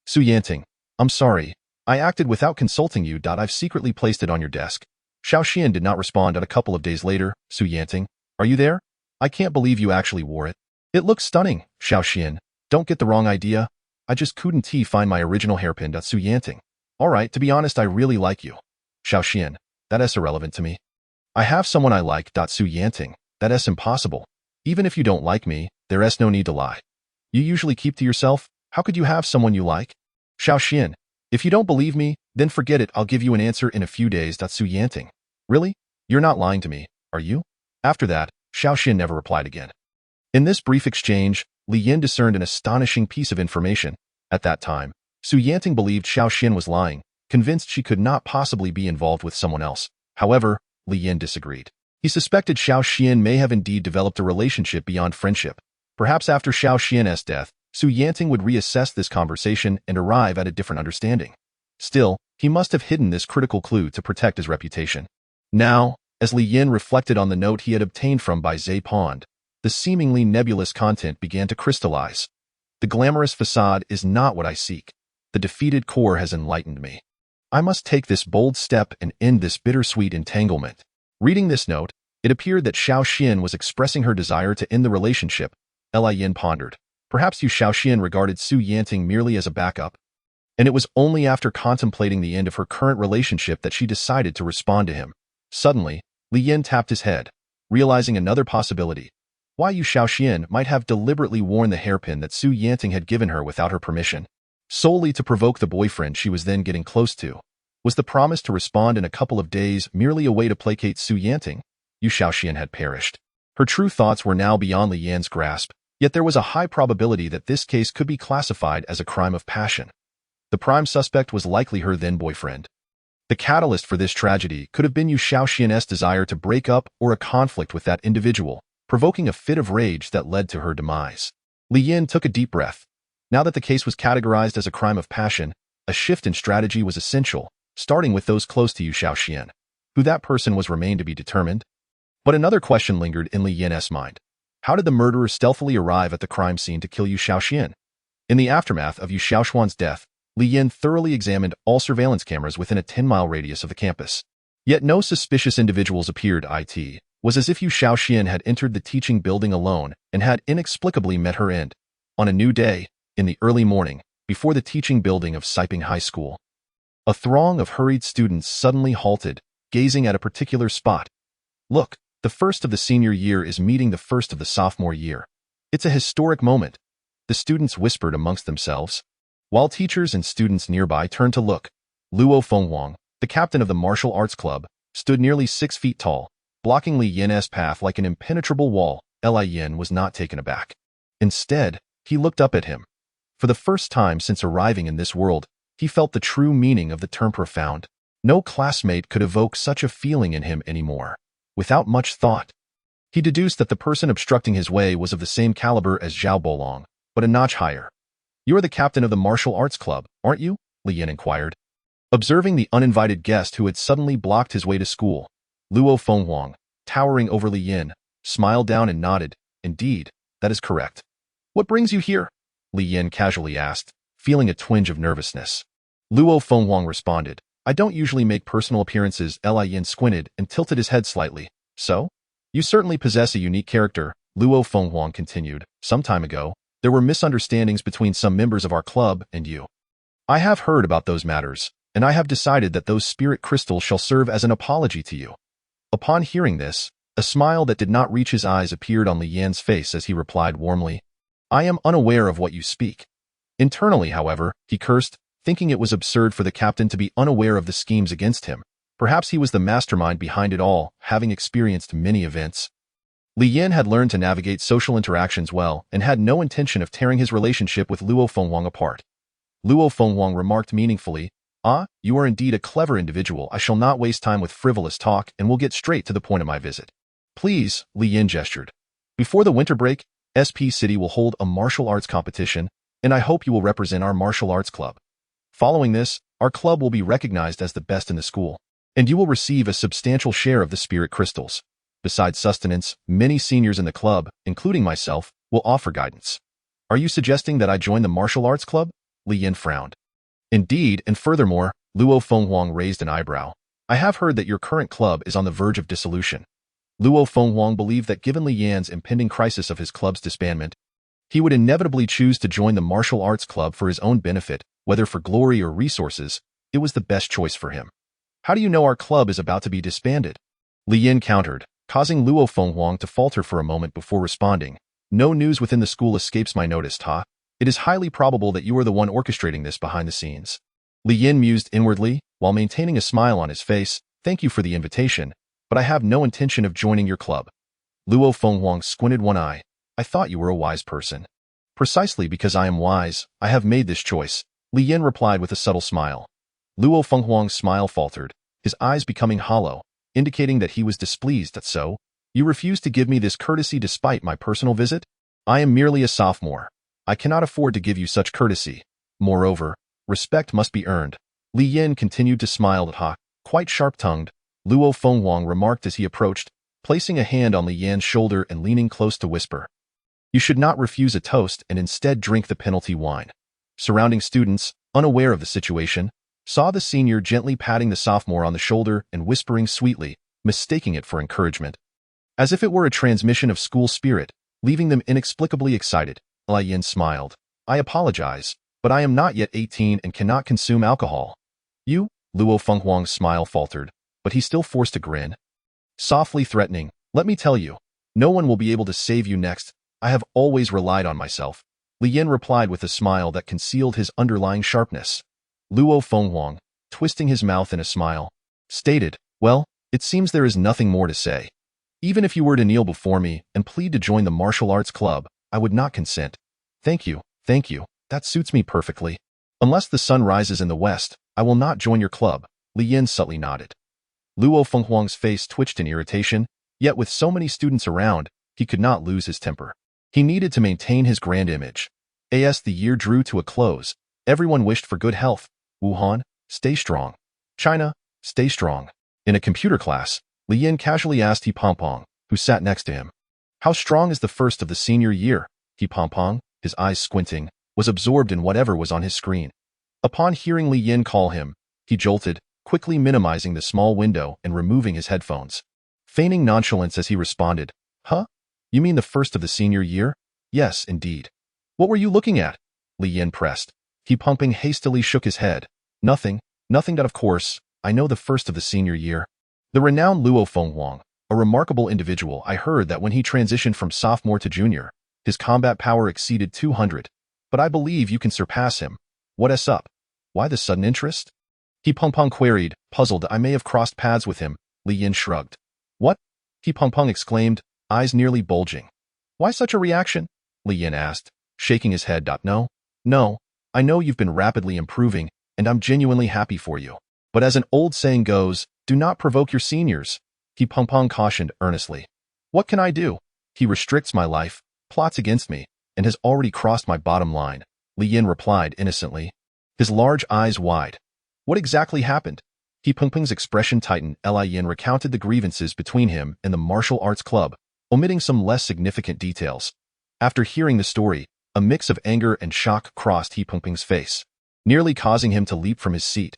Su Yanting, I'm sorry. I acted without consulting you. I've secretly placed it on your desk. Shaoxian did not respond. A couple of days later, Su Yanting, are you there? I can't believe you actually wore it. It looks stunning, Shaoxian. Don't get the wrong idea. I just couldn't find my original hairpin. Su Yanting. Alright, to be honest, I really like you. Shaoxian, that's irrelevant to me. I have someone I like. Su Yanting, that's impossible. Even if you don't like me, there's no need to lie. You usually keep to yourself. How could you have someone you like? Shaoxian, if you don't believe me, then forget it. I'll give you an answer in a few days. Su Yanting. Really? You're not lying to me, are you? After that, Shaoxian never replied again. In this brief exchange, Li Yin discerned an astonishing piece of information. At that time, Su Yanting believed Shaoxian was lying, convinced she could not possibly be involved with someone else. However, Li Yin disagreed. He suspected Shaoxian may have indeed developed a relationship beyond friendship. Perhaps after Shaoxian's death, Su Yanting would reassess this conversation and arrive at a different understanding. Still, he must have hidden this critical clue to protect his reputation. Now, as Li Yin reflected on the note he had obtained from Bai Zhe Pond, the seemingly nebulous content began to crystallize. The glamorous facade is not what I seek. The defeated core has enlightened me. I must take this bold step and end this bittersweet entanglement. Reading this note, it appeared that Shaoxian was expressing her desire to end the relationship. Li Yin pondered. Perhaps Shaoxian regarded Su Yanting merely as a backup. And it was only after contemplating the end of her current relationship that she decided to respond to him. Suddenly, Li Yin tapped his head, realizing another possibility. Why Yu Shaoxian might have deliberately worn the hairpin that Su Yanting had given her without her permission, solely to provoke the boyfriend she was then getting close to. Was the promise to respond in a couple of days merely a way to placate Su Yanting? Yu Shaoxian had perished. Her true thoughts were now beyond Li Yan's grasp, yet there was a high probability that this case could be classified as a crime of passion. The prime suspect was likely her then-boyfriend. The catalyst for this tragedy could have been Yu Shaoxian's desire to break up or a conflict with that individual, provoking a fit of rage that led to her demise. Li Yin took a deep breath. Now that the case was categorized as a crime of passion, a shift in strategy was essential, starting with those close to Yu Shaoxian. Who that person was remained to be determined. But another question lingered in Li Yin's mind. How did the murderer stealthily arrive at the crime scene to kill Yu Shaoxian? In the aftermath of Yu Shaoxuan's death, Li Yin thoroughly examined all surveillance cameras within a 10-mile radius of the campus. Yet no suspicious individuals appeared. It was as if Yu Shaoxian had entered the teaching building alone and had inexplicably met her end. On a new day, in the early morning, before the teaching building of Siping High School, a throng of hurried students suddenly halted, gazing at a particular spot. Look, the first of the senior year is meeting the first of the sophomore year. It's a historic moment, the students whispered amongst themselves. While teachers and students nearby turned to look, Luo Fenghuang, the captain of the martial arts club, stood nearly 6 feet tall, blocking Li Yin's path like an impenetrable wall. Li Yin was not taken aback. Instead, he looked up at him. For the first time since arriving in this world, he felt the true meaning of the term profound. No classmate could evoke such a feeling in him anymore. Without much thought, he deduced that the person obstructing his way was of the same caliber as Zhao Bolong, but a notch higher. You're the captain of the martial arts club, aren't you? Li Yin inquired. Observing the uninvited guest who had suddenly blocked his way to school, Luo Fenghuang, towering over Li Yin, smiled down and nodded. Indeed, that is correct. What brings you here? Li Yin casually asked, feeling a twinge of nervousness. Luo Fenghuang responded, I don't usually make personal appearances. Li Yin squinted and tilted his head slightly. So? You certainly possess a unique character, Luo Fenghuang continued. Some time ago, there were misunderstandings between some members of our club and you. I have heard about those matters, and I have decided that those spirit crystals shall serve as an apology to you. Upon hearing this, a smile that did not reach his eyes appeared on Li Yan's face as he replied warmly, I am unaware of what you speak. Internally, however, he cursed, thinking it was absurd for the captain to be unaware of the schemes against him. Perhaps he was the mastermind behind it all, having experienced many events. Li Yin had learned to navigate social interactions well and had no intention of tearing his relationship with Luo Fenghuang apart. Luo Fenghuang remarked meaningfully, you are indeed a clever individual. I shall not waste time with frivolous talk and will get straight to the point of my visit. Please, Li Yin gestured. Before the winter break, SP City will hold a martial arts competition, and I hope you will represent our martial arts club. Following this, our club will be recognized as the best in the school, and you will receive a substantial share of the spirit crystals. Besides sustenance, many seniors in the club, including myself, will offer guidance. Are you suggesting that I join the martial arts club? Li Yin frowned. Indeed, and furthermore, Luo Fenghuang raised an eyebrow. I have heard that your current club is on the verge of dissolution. Luo Fenghuang believed that given Li Yan's impending crisis of his club's disbandment, he would inevitably choose to join the martial arts club for his own benefit, whether for glory or resources. It was the best choice for him. How do you know our club is about to be disbanded? Li Yin countered, causing Luo Fenghuang to falter for a moment before responding. No news within the school escapes my notice, It is highly probable that you are the one orchestrating this behind the scenes. Li Yin mused inwardly, while maintaining a smile on his face. Thank you for the invitation, but I have no intention of joining your club. Luo Fenghuang squinted one eye. I thought you were a wise person. Precisely because I am wise, I have made this choice, Li Yin replied with a subtle smile. Luo Fenghuang's smile faltered, his eyes becoming hollow, indicating that he was displeased. So, you refuse to give me this courtesy despite my personal visit? I am merely a sophomore. I cannot afford to give you such courtesy. Moreover, respect must be earned. Li Yin continued to smile at quite sharp-tongued. Luo Fenghuang remarked as he approached, placing a hand on Li Yan's shoulder and leaning close to whisper. You should not refuse a toast and instead drink the penalty wine. Surrounding students, unaware of the situation, saw the senior gently patting the sophomore on the shoulder and whispering sweetly, mistaking it for encouragement. As if it were a transmission of school spirit, leaving them inexplicably excited. Li Yin smiled. I apologize. But I am not yet 18 and cannot consume alcohol. You? Luo Fenghuang's smile faltered, but he still forced a grin. Softly threatening, let me tell you, no one will be able to save you next. I have always relied on myself. Li Yin replied with a smile that concealed his underlying sharpness. Luo Fenghuang, twisting his mouth in a smile, stated, well, it seems there is nothing more to say. Even if you were to kneel before me and plead to join the martial arts club, I would not consent. Thank you, that suits me perfectly. Unless the sun rises in the west, I will not join your club. Li Yin subtly nodded. Luo Fenghuang's face twitched in irritation, yet with so many students around, he could not lose his temper. He needed to maintain his grand image. As the year drew to a close, everyone wished for good health. Wuhan, stay strong. China, stay strong. In a computer class, Li Yin casually asked He Pongpong, who sat next to him. How strong is the first of the senior year? He Pongpong, his eyes squinting, was absorbed in whatever was on his screen. Upon hearing Li Yin call him, he jolted, quickly minimizing the small window and removing his headphones. Feigning nonchalance as he responded, huh? You mean the first of the senior year? Yes, indeed. What were you looking at? Li Yin pressed. He Pongpong hastily shook his head. Nothing that of course, I know the first of the senior year. The renowned Luo Fenghuang, a remarkable individual. I heard that when he transitioned from sophomore to junior, his combat power exceeded 200. But I believe you can surpass him. What's up? Why the sudden interest? He Pongpong queried, puzzled. I may have crossed paths with him. Li Yin shrugged. What? He Pongpong exclaimed, eyes nearly bulging. Why such a reaction? Li Yin asked, shaking his head. No, I know you've been rapidly improving, and I'm genuinely happy for you. But as an old saying goes, do not provoke your seniors. He Pongpong cautioned earnestly. What can I do? He restricts my life, plots against me, and has already crossed my bottom line. Li Yin replied innocently, his large eyes wide. What exactly happened? He Pongpong's expression tightened. Li Yin recounted the grievances between him and the martial arts club, omitting some less significant details. After hearing the story, a mix of anger and shock crossed He Pongpong's face, nearly causing him to leap from his seat.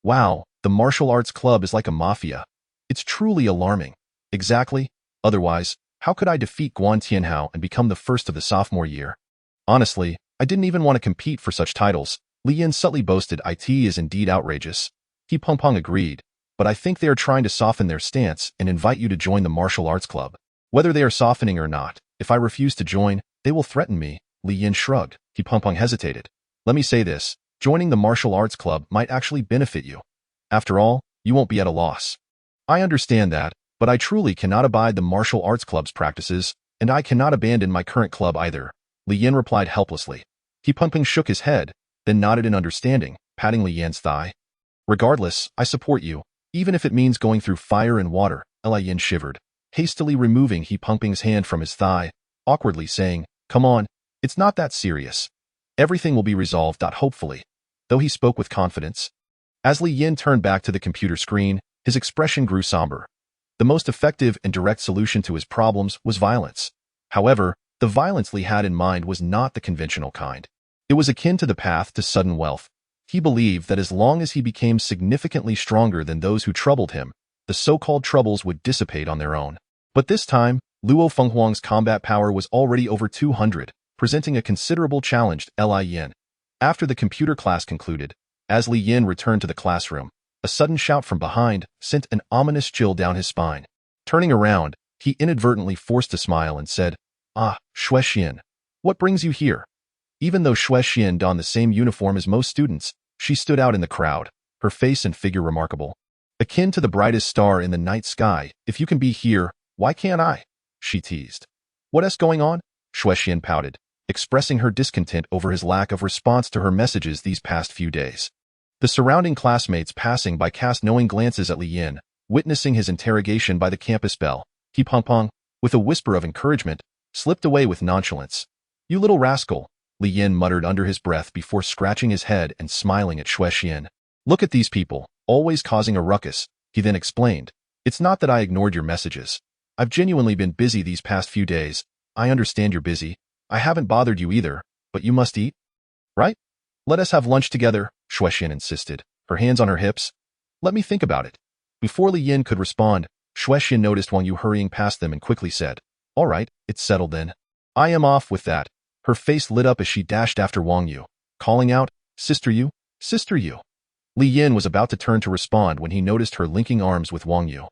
Wow, the martial arts club is like a mafia. It's truly alarming. Exactly. Otherwise, how could I defeat Guan Tianhao and become the first of the sophomore year? Honestly, I didn't even want to compete for such titles. Li Yin subtly boasted. It is indeed outrageous. He Pongpong agreed, but I think they are trying to soften their stance and invite you to join the martial arts club. Whether they are softening or not, if I refuse to join, they will threaten me. Li Yin shrugged. He Pongpong hesitated. Let me say this, joining the martial arts club might actually benefit you. After all, you won't be at a loss. I understand that, but I truly cannot abide the martial arts club's practices, and I cannot abandon my current club either. Li Yin replied helplessly. He Pongpong shook his head, then nodded in understanding, patting Li Yin's thigh. Regardless, I support you, even if it means going through fire and water. Li Yin shivered, hastily removing He Pongpong's hand from his thigh, awkwardly saying, come on, it's not that serious. Everything will be resolved. Hopefully. Though he spoke with confidence. As Li Yin turned back to the computer screen, his expression grew somber. The most effective and direct solution to his problems was violence. However, the violence Li had in mind was not the conventional kind. It was akin to the path to sudden wealth. He believed that as long as he became significantly stronger than those who troubled him, the so-called troubles would dissipate on their own. But this time, Luo Fenghuang's combat power was already over 200, presenting a considerable challenge to Li Yin. After the computer class concluded, as Li Yin returned to the classroom, a sudden shout from behind sent an ominous chill down his spine. Turning around, he inadvertently forced a smile and said, Ah, Xuexian, what brings you here? Even though Xuexian donned the same uniform as most students, she stood out in the crowd, her face and figure remarkable. Akin to the brightest star in the night sky. If you can be here, why can't I? She teased. What's going on? Xuexian pouted, expressing her discontent over his lack of response to her messages these past few days. The surrounding classmates passing by cast knowing glances at Li Yin, witnessing his interrogation by the campus bell. He Pongpong, with a whisper of encouragement, slipped away with nonchalance. You little rascal, Li Yin muttered under his breath before scratching his head and smiling at Xuexian. Look at these people, always causing a ruckus, he then explained. It's not that I ignored your messages. I've genuinely been busy these past few days. I understand you're busy. I haven't bothered you either, but you must eat, right? Let us have lunch together, Xuexian insisted, her hands on her hips. Let me think about it. Before Li Yin could respond, Xuexian noticed Wang Yu hurrying past them and quickly said, All right, it's settled then. I am off with that. Her face lit up as she dashed after Wang Yu, calling out, Sister Yu, Sister Yu. Li Yin was about to turn to respond when he noticed her linking arms with Wang Yu,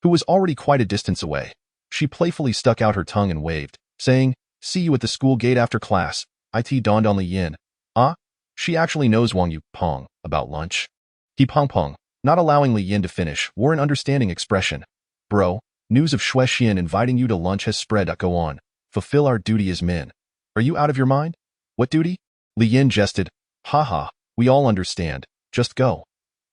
who was already quite a distance away. She playfully stuck out her tongue and waved, saying, See you at the school gate after class. It dawned on Li Yin. Ah? She actually knows Wang Yu, Pong, about lunch. He pong, not allowing Li Yin to finish, wore an understanding expression. Bro, news of Xue Xian inviting you to lunch has spread. Go on. Fulfill our duty as men. Are you out of your mind? What duty? Li Yin jested. Haha, we all understand. Just go.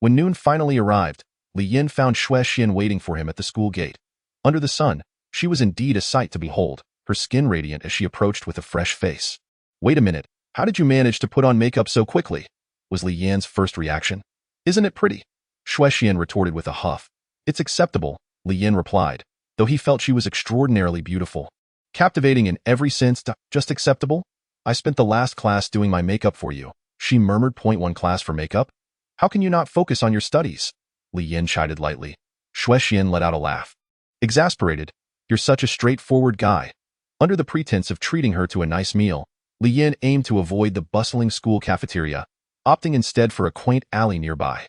When noon finally arrived, Li Yin found Xue Xian waiting for him at the school gate. Under the sun, she was indeed a sight to behold, her skin radiant as she approached with a fresh face. Wait a minute, how did you manage to put on makeup so quickly? Was Li Yan's first reaction. Isn't it pretty? Xue Xian retorted with a huff. It's acceptable, Li Yin replied, though he felt she was extraordinarily beautiful. Captivating in every sense, just acceptable? I spent the last class doing my makeup for you, she murmured. .1 class for makeup? How can you not focus on your studies? Li Yin chided lightly. Xue Xian let out a laugh. Exasperated, you're such a straightforward guy. Under the pretense of treating her to a nice meal, Li Yin aimed to avoid the bustling school cafeteria, opting instead for a quaint alley nearby.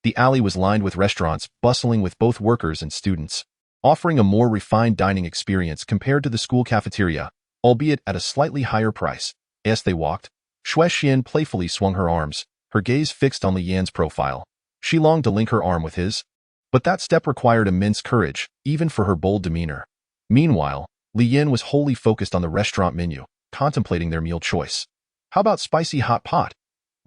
The alley was lined with restaurants bustling with both workers and students, offering a more refined dining experience compared to the school cafeteria, albeit at a slightly higher price. As they walked, Xue Xian playfully swung her arms, her gaze fixed on Li Yan's profile. She longed to link her arm with his, but that step required immense courage, even for her bold demeanor. Meanwhile, Li Yin was wholly focused on the restaurant menu, contemplating their meal choice. How about spicy hot pot?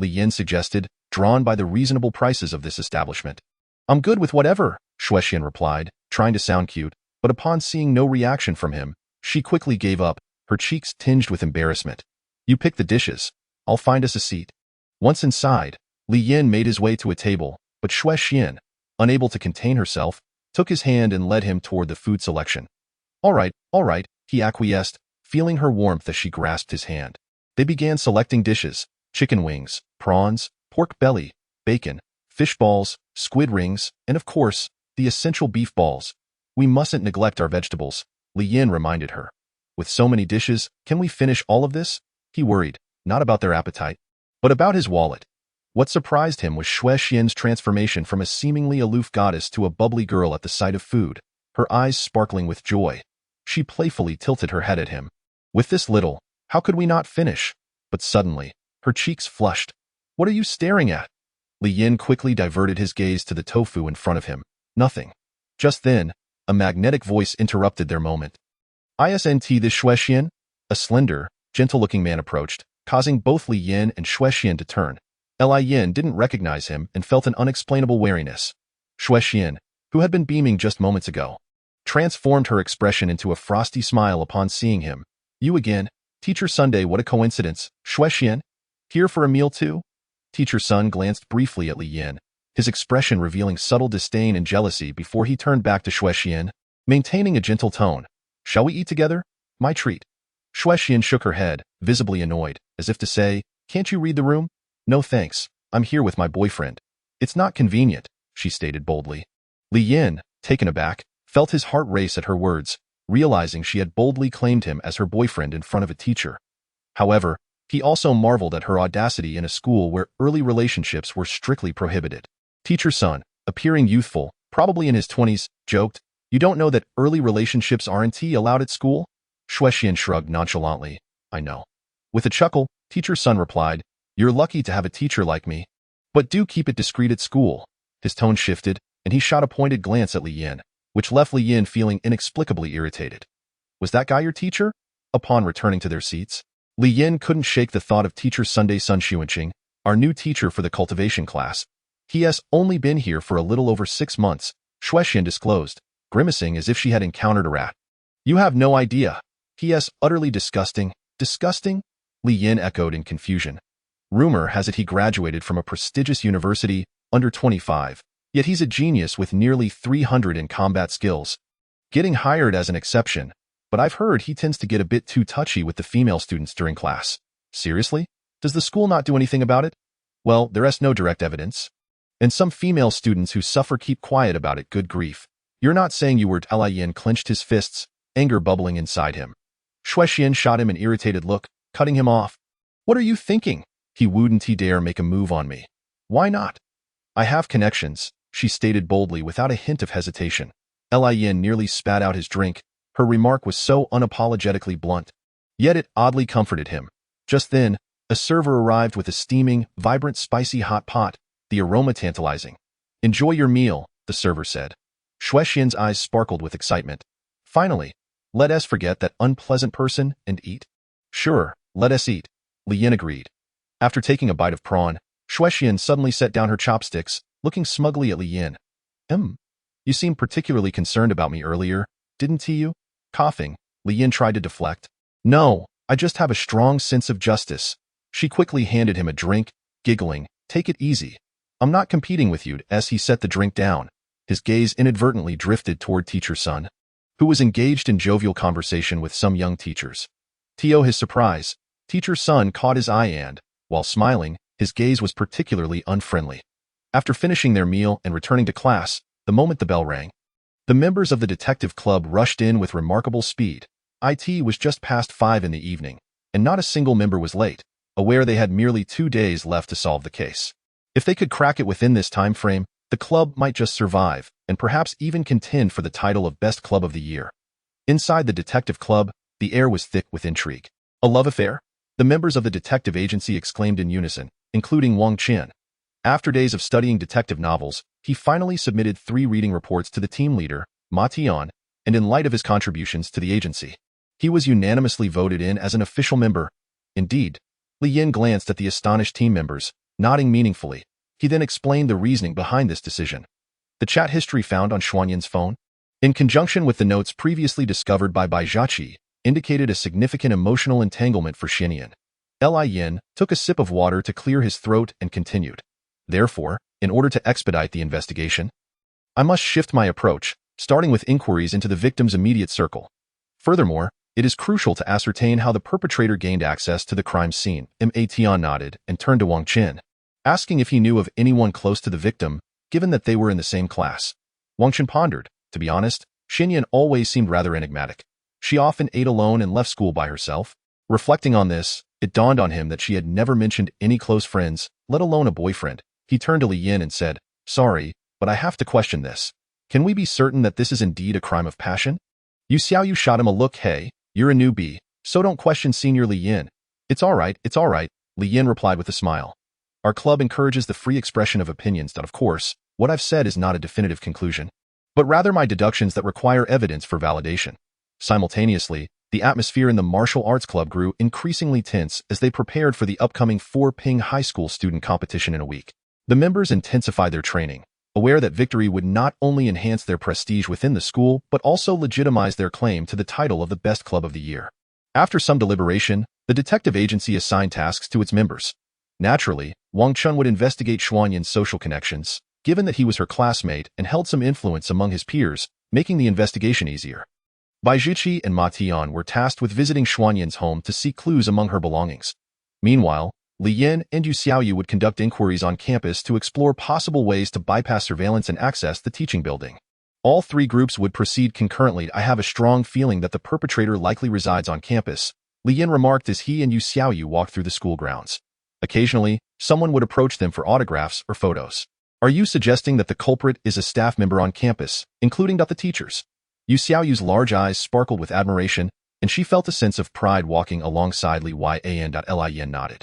Li Yin suggested, drawn by the reasonable prices of this establishment. I'm good with whatever, Xue Xian replied, trying to sound cute, but upon seeing no reaction from him, she quickly gave up, her cheeks tinged with embarrassment. You pick the dishes. I'll find us a seat. Once inside, Li Yin made his way to a table, but Xue Xian, unable to contain herself, took his hand and led him toward the food selection. All right, he acquiesced, feeling her warmth as she grasped his hand. They began selecting dishes: chicken wings, prawns, pork belly, bacon, fish balls, squid rings, and of course, the essential beef balls. We mustn't neglect our vegetables, Li Yin reminded her. With so many dishes, can we finish all of this? He worried, not about their appetite, but about his wallet. What surprised him was Xue Xian's transformation from a seemingly aloof goddess to a bubbly girl at the sight of food, her eyes sparkling with joy. She playfully tilted her head at him. With this little, how could we not finish? But suddenly, her cheeks flushed. What are you staring at? Li Yin quickly diverted his gaze to the tofu in front of him. Nothing. Just then, a magnetic voice interrupted their moment. Isn't this Xue Xian? A slender, gentle-looking man approached, causing both Li Yin and Xue Xian to turn. Li Yin didn't recognize him and felt an unexplainable wariness. Xue Xian, who had been beaming just moments ago, transformed her expression into a frosty smile upon seeing him. You again, Teacher Sunday, what a coincidence. Xue Xian, here for a meal too? Teacher Sun glanced briefly at Li Yin, his expression revealing subtle disdain and jealousy before he turned back to Xue Xian, maintaining a gentle tone. Shall we eat together? My treat. Xue Xian shook her head, visibly annoyed, as if to say, can't you read the room? No thanks, I'm here with my boyfriend. It's not convenient, she stated boldly. Li Yin, taken aback, felt his heart race at her words, realizing she had boldly claimed him as her boyfriend in front of a teacher. However, he also marveled at her audacity in a school where early relationships were strictly prohibited. Teacher Sun, appearing youthful, probably in his 20s, joked, You don't know that early relationships aren't allowed at school? Xue Xian shrugged nonchalantly. I know. With a chuckle, Teacher Sun replied, You're lucky to have a teacher like me. But do keep it discreet at school. His tone shifted, and he shot a pointed glance at Li Yin, which left Li Yin feeling inexplicably irritated. Was that guy your teacher? Upon returning to their seats, Li Yin couldn't shake the thought of Teacher Sunday Sun Xuanqing, our new teacher for the cultivation class. He has only been here for a little over 6 months, Xue Xian disclosed, grimacing as if she had encountered a rat. You have no idea. He is utterly disgusting. Disgusting? Li Yin echoed in confusion. Rumor has it he graduated from a prestigious university, under 25, yet he's a genius with nearly 300 in combat skills. Getting hired as an exception, but I've heard he tends to get a bit too touchy with the female students during class. Seriously? Does the school not do anything about it? Well, there is no direct evidence. And some female students who suffer keep quiet about it, good grief. You're not saying you were? Li Yin clenched his fists, anger bubbling inside him. Xue Xian shot him an irritated look, cutting him off. What are you thinking? He wouldn't dare make a move on me. Why not? I have connections, she stated boldly without a hint of hesitation. Lin nearly spat out his drink. Her remark was so unapologetically blunt. Yet it oddly comforted him. Just then, a server arrived with a steaming, vibrant, spicy hot pot, the aroma tantalizing. Enjoy your meal, the server said. Shuexian's eyes sparkled with excitement. Finally, let us forget that unpleasant person and eat. Sure, let us eat, Lian agreed. After taking a bite of prawn, Shuexian suddenly set down her chopsticks, looking smugly at Lian. You seemed particularly concerned about me earlier, didn't you? Coughing, Lian tried to deflect. No, I just have a strong sense of justice. She quickly handed him a drink, giggling, take it easy. I'm not competing with you, as he set the drink down. His gaze inadvertently drifted toward Teacher Sun, who was engaged in jovial conversation with some young teachers. To his surprise, Teacher Sun caught his eye and, while smiling, his gaze was particularly unfriendly. After finishing their meal and returning to class, the moment the bell rang, the members of the detective club rushed in with remarkable speed. It was just past 5 in the evening, and not a single member was late, aware they had merely 2 days left to solve the case. If they could crack it within this time frame, the club might just survive, and perhaps even contend for the title of Best Club of the Year. Inside the detective club, the air was thick with intrigue. A love affair? The members of the detective agency exclaimed in unison, including Wang Qian. After days of studying detective novels, he finally submitted 3 reading reports to the team leader, Ma Tian, and in light of his contributions to the agency, he was unanimously voted in as an official member. Indeed, Li Yin glanced at the astonished team members, nodding meaningfully. He then explained the reasoning behind this decision. The chat history found on Xuanyan's phone, in conjunction with the notes previously discovered by Bai Zhachi, indicated a significant emotional entanglement for Xuanyan. Li Yin took a sip of water to clear his throat and continued. Therefore, in order to expedite the investigation, I must shift my approach, starting with inquiries into the victim's immediate circle. Furthermore, it is crucial to ascertain how the perpetrator gained access to the crime scene. Ma Tian nodded and turned to Wang Qian, asking if he knew of anyone close to the victim, given that they were in the same class. Wang Qian pondered. To be honest, Xinyan always seemed rather enigmatic. She often ate alone and left school by herself. Reflecting on this, it dawned on him that she had never mentioned any close friends, let alone a boyfriend. He turned to Li Yin and said, sorry, but I have to question this. Can we be certain that this is indeed a crime of passion? Yu Xiaoyu shot him a look. Hey, you're a newbie, so don't question Senior Li Yin. It's all right, Li Yin replied with a smile. Our club encourages the free expression of opinions that, of course, what I've said is not a definitive conclusion, but rather my deductions that require evidence for validation. Simultaneously, the atmosphere in the martial arts club grew increasingly tense as they prepared for the upcoming 4-Ping High School student competition in a week. The members intensified their training, aware that victory would not only enhance their prestige within the school but also legitimize their claim to the title of the Best Club of the Year. After some deliberation, the detective agency assigned tasks to its members. Naturally, Wang Chun would investigate Xuanyan's social connections, given that he was her classmate and held some influence among his peers, making the investigation easier. Bai Zhiqi and Ma Tian were tasked with visiting Xuanyan's home to seek clues among her belongings. Meanwhile, Li Yin and Yu Xiaoyu would conduct inquiries on campus to explore possible ways to bypass surveillance and access the teaching building. All 3 groups would proceed concurrently. I have a strong feeling that the perpetrator likely resides on campus, Li Yin remarked as he and Yu Xiaoyu walked through the school grounds. Occasionally, someone would approach them for autographs or photos. Are you suggesting that the culprit is a staff member on campus, including the teachers? Yu Xiaoyu's large eyes sparkled with admiration, and she felt a sense of pride walking alongside Li Yan. Li Yin nodded.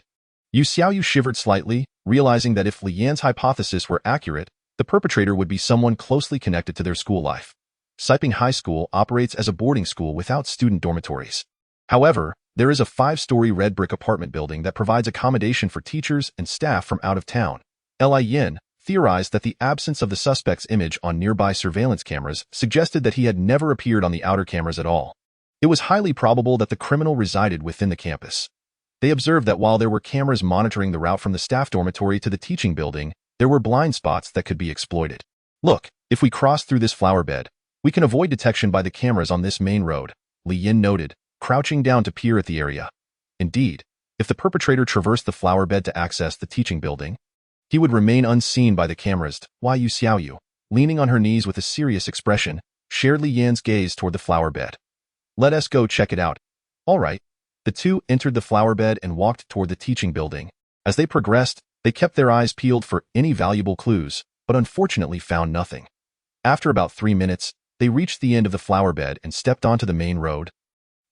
Yu Xiaoyu shivered slightly, realizing that if Li Yan's hypothesis were accurate, the perpetrator would be someone closely connected to their school life. Siping High School operates as a boarding school without student dormitories. However, there is a 5-story red brick apartment building that provides accommodation for teachers and staff from out of town. Li Yin theorized that the absence of the suspect's image on nearby surveillance cameras suggested that he had never appeared on the outer cameras at all. It was highly probable that the criminal resided within the campus. They observed that while there were cameras monitoring the route from the staff dormitory to the teaching building, there were blind spots that could be exploited. Look, if we cross through this flower bed, we can avoid detection by the cameras on this main road, Li Yin noted, crouching down to peer at the area. Indeed, if the perpetrator traversed the flower bed to access the teaching building, he would remain unseen by the cameras. Yu Xiaoyu, leaning on her knees with a serious expression, shared Li Yan's gaze toward the flower bed. Let us go check it out. All right. The two entered the flower bed and walked toward the teaching building, As they progressed, they kept their eyes peeled for any valuable clues, but unfortunately found nothing. After about 3 minutes, they reached the end of the flower bed and stepped onto the main road.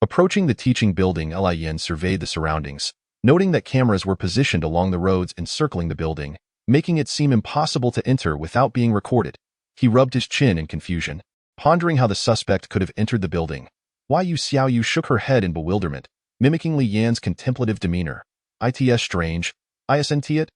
Approaching the teaching building, Lian surveyed the surroundings, noting that cameras were positioned along the roads encircling the building, making it seem impossible to enter without being recorded. He rubbed his chin in confusion, pondering how the suspect could have entered the building. Yu Xiaoyu shook her head in bewilderment, mimicking Li Yan's contemplative demeanor. It's strange. Isn't it?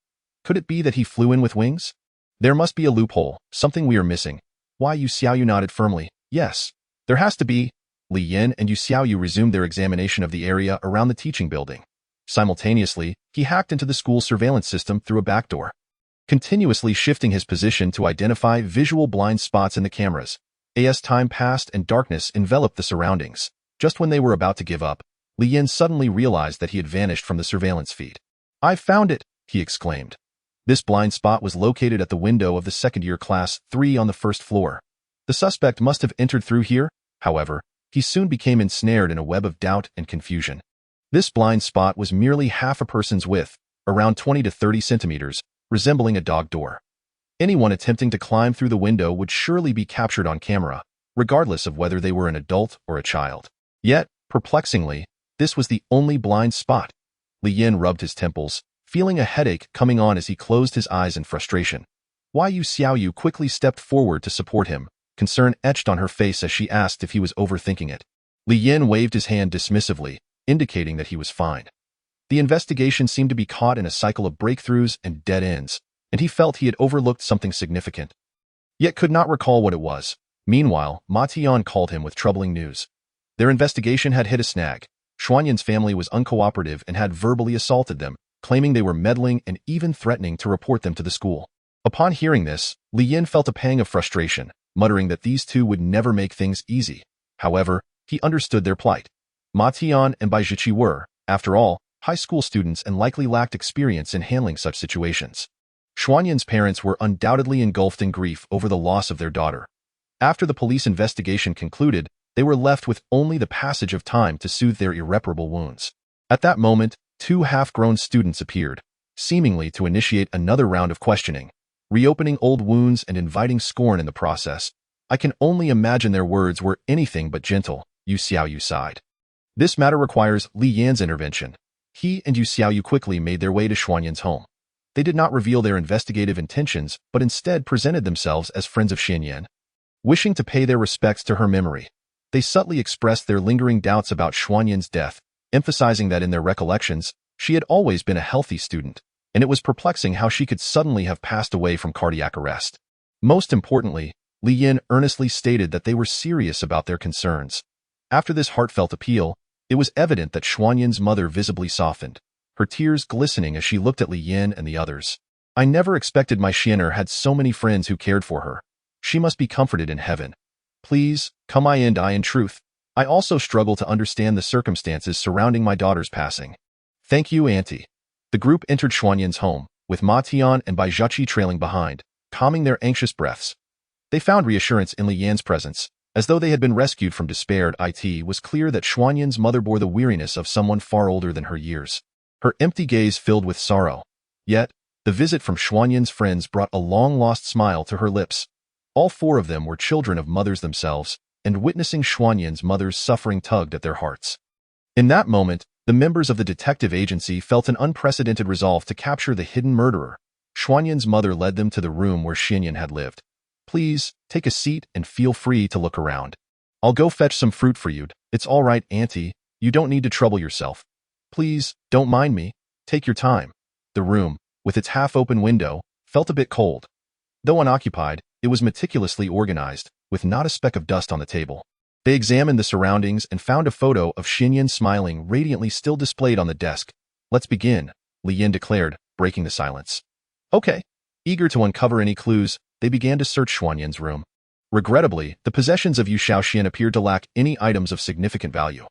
Could it be that he flew in with wings? There must be a loophole, something we are missing. Yu Xiaoyu nodded firmly. Yes, there has to be. Li Yan and Yu Xiaoyu resumed their examination of the area around the teaching building. Simultaneously, he hacked into the school surveillance system through a back door, continuously shifting his position to identify visual blind spots in the cameras. As time passed and darkness enveloped the surroundings, just when they were about to give up, Li Yan suddenly realized that he had vanished from the surveillance feed. "I found it!" he exclaimed. This blind spot was located at the window of the second-year class 3 on the first floor. The suspect must have entered through here. However, he soon became ensnared in a web of doubt and confusion. This blind spot was merely half a person's width, around 20 to 30 centimeters, resembling a dog door. Anyone attempting to climb through the window would surely be captured on camera, regardless of whether they were an adult or a child. Yet, perplexingly, this was the only blind spot. Li Yan rubbed his temples, feeling a headache coming on as he closed his eyes in frustration. Yu Xiaoyu quickly stepped forward to support him, concern etched on her face as she asked if he was overthinking it. Li Yan waved his hand dismissively, indicating that he was fine. The investigation seemed to be caught in a cycle of breakthroughs and dead ends, and he felt he had overlooked something significant, yet could not recall what it was. Meanwhile, Ma Tian called him with troubling news. Their investigation had hit a snag. Xuanyan's family was uncooperative and had verbally assaulted them, claiming they were meddling and even threatening to report them to the school. Upon hearing this, Li Yan felt a pang of frustration, muttering that these two would never make things easy. However, he understood their plight. Ma Tian and Bai Zhiqi were, after all, high school students and likely lacked experience in handling such situations. Xuanyan's parents were undoubtedly engulfed in grief over the loss of their daughter. After the police investigation concluded, they were left with only the passage of time to soothe their irreparable wounds. At that moment, 2 half-grown students appeared, seemingly to initiate another round of questioning, reopening old wounds and inviting scorn in the process. I can only imagine their words were anything but gentle. Yu Xiaoyu sighed. This matter requires Li Yan's intervention. He and Yu Xiaoyu quickly made their way to Xuanyan's home. They did not reveal their investigative intentions, but instead presented themselves as friends of Xuanyan. Wishing to pay their respects to her memory, they subtly expressed their lingering doubts about Xuanyan's death, emphasizing that in their recollections, she had always been a healthy student, and it was perplexing how she could suddenly have passed away from cardiac arrest. Most importantly, Li Yan earnestly stated that they were serious about their concerns. After this heartfelt appeal, it was evident that Xuanyan's mother visibly softened, her tears glistening as she looked at Li Yan and the others. "I never expected my Xianer had so many friends who cared for her. She must be comforted in heaven. Please, come and I in truth. I also struggle to understand the circumstances surrounding my daughter's passing." "Thank you, Auntie." The group entered Xuanyan's home, with Ma Tian and Bai Zhiqi trailing behind, calming their anxious breaths. They found reassurance in Li Yan's presence. As though they had been rescued from despair, it was clear that Xuanyan's mother bore the weariness of someone far older than her years. Her empty gaze filled with sorrow. Yet, the visit from Xuanyan's friends brought a long-lost smile to her lips. All 4 of them were children of mothers themselves, and witnessing Xuanyan's mother's suffering tugged at their hearts. In that moment, the members of the detective agency felt an unprecedented resolve to capture the hidden murderer. Xuanyan's mother led them to the room where Xuanyan had lived. "Please, take a seat and feel free to look around. I'll go fetch some fruit for you. It's all right, Auntie. You don't need to trouble yourself. Please, don't mind me. Take your time." The room, with its half-open window, felt a bit cold. Though unoccupied, it was meticulously organized, with not a speck of dust on the table. They examined the surroundings and found a photo of Xuanyan smiling radiantly still displayed on the desk. "Let's begin," Li Yan declared, breaking the silence. "Okay." Eager to uncover any clues, they began to search Xuanyan's room. Regrettably, the possessions of Yu Xiaoxian appeared to lack any items of significant value.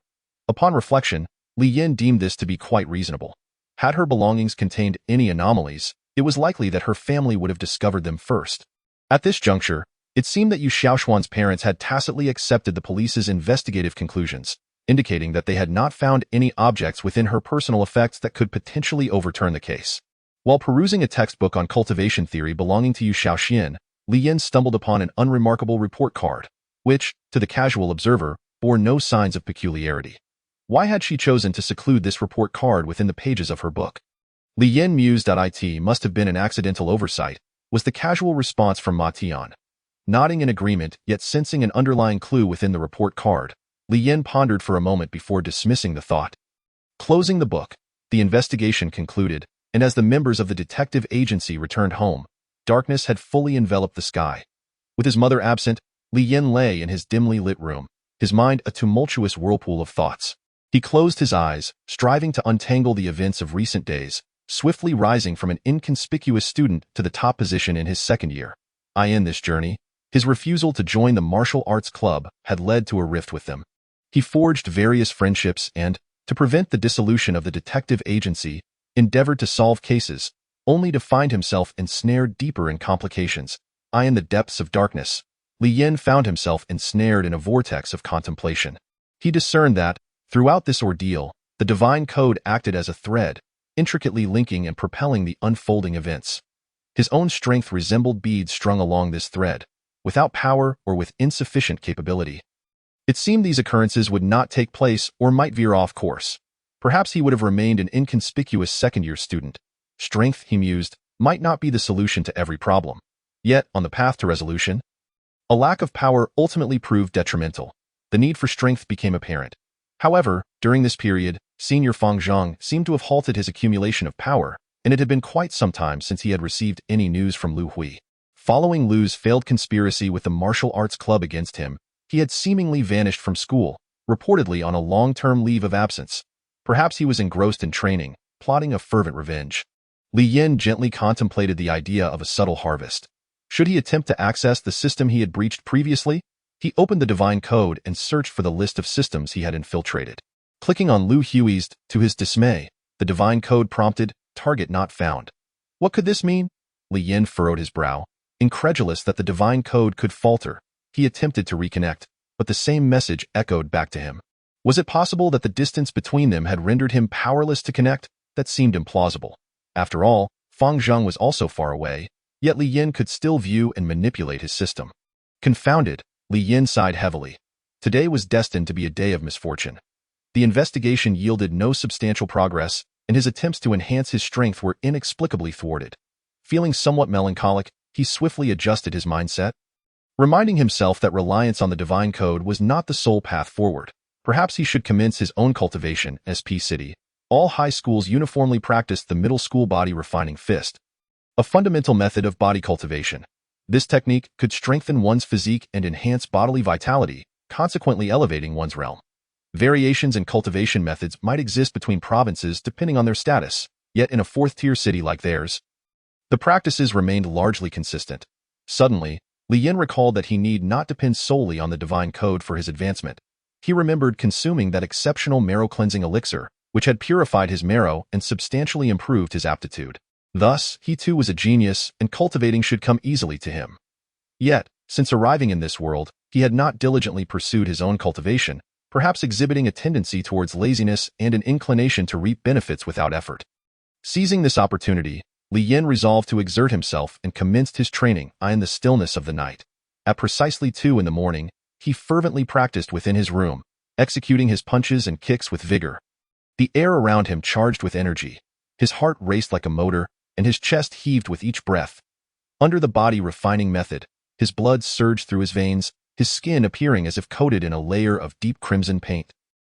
Upon reflection, Li Yan deemed this to be quite reasonable. Had her belongings contained any anomalies, it was likely that her family would have discovered them first. At this juncture, it seemed that Yu Xiaoxuan's parents had tacitly accepted the police's investigative conclusions, indicating that they had not found any objects within her personal effects that could potentially overturn the case. While perusing a textbook on cultivation theory belonging to Yu Shaoxian, Li Yin stumbled upon an unremarkable report card, which, to the casual observer, bore no signs of peculiarity. Why had she chosen to seclude this report card within the pages of her book? Li Yin mused that it must have been an accidental oversight, was the casual response from Ma Tian. Nodding in agreement, yet sensing an underlying clue within the report card, Li Yin pondered for a moment before dismissing the thought. Closing the book, the investigation concluded, and as the members of the detective agency returned home, darkness had fully enveloped the sky. With his mother absent, Li Yin lay in his dimly lit room, his mind a tumultuous whirlpool of thoughts. He closed his eyes, striving to untangle the events of recent days, swiftly rising from an inconspicuous student to the top position in his second year. In this journey, his refusal to join the martial arts club had led to a rift with them. He forged various friendships and, to prevent the dissolution of the detective agency, endeavored to solve cases, only to find himself ensnared deeper in complications. In the depths of darkness, Li Yin found himself ensnared in a vortex of contemplation. He discerned that, throughout this ordeal, the divine code acted as a thread, intricately linking and propelling the unfolding events. His own strength resembled beads strung along this thread, without power or with insufficient capability. It seemed these occurrences would not take place or might veer off course. Perhaps he would have remained an inconspicuous second-year student. Strength, he mused, might not be the solution to every problem. Yet, on the path to resolution, a lack of power ultimately proved detrimental. The need for strength became apparent. However, during this period, Senior Fang Zhang seemed to have halted his accumulation of power, and it had been quite some time since he had received any news from Lu Hui. Following Lu's failed conspiracy with the martial arts club against him, he had seemingly vanished from school, reportedly on a long-term leave of absence. Perhaps he was engrossed in training, plotting a fervent revenge. Li Yin gently contemplated the idea of a subtle harvest. Should he attempt to access the system he had breached previously? He opened the divine code and searched for the list of systems he had infiltrated. Clicking on Lu Hui's, to his dismay, the divine code prompted, "Target not found." What could this mean? Li Yin furrowed his brow. Incredulous that the divine code could falter, he attempted to reconnect, but the same message echoed back to him. Was it possible that the distance between them had rendered him powerless to connect? That seemed implausible. After all, Fang Zhang was also far away, yet Li Yin could still view and manipulate his system. Confounded, Li Yin sighed heavily. Today was destined to be a day of misfortune. The investigation yielded no substantial progress, and his attempts to enhance his strength were inexplicably thwarted. Feeling somewhat melancholic, he swiftly adjusted his mindset, reminding himself that reliance on the divine code was not the sole path forward. Perhaps he should commence his own cultivation. SP City. All high schools uniformly practiced the middle school body refining fist, a fundamental method of body cultivation. This technique could strengthen one's physique and enhance bodily vitality, consequently elevating one's realm. Variations in cultivation methods might exist between provinces depending on their status, yet in a fourth-tier city like theirs, the practices remained largely consistent. Suddenly, Li Yin recalled that he need not depend solely on the divine code for his advancement. He remembered consuming that exceptional marrow-cleansing elixir, which had purified his marrow and substantially improved his aptitude. Thus, he too was a genius, and cultivating should come easily to him. Yet, since arriving in this world, he had not diligently pursued his own cultivation, perhaps exhibiting a tendency towards laziness and an inclination to reap benefits without effort. Seizing this opportunity, Li Yin resolved to exert himself and commenced his training in the stillness of the night. At precisely 2 a.m, he fervently practiced within his room, executing his punches and kicks with vigor. The air around him charged with energy. His heart raced like a motor, and his chest heaved with each breath. Under the body refining method, his blood surged through his veins, his skin appearing as if coated in a layer of deep crimson paint,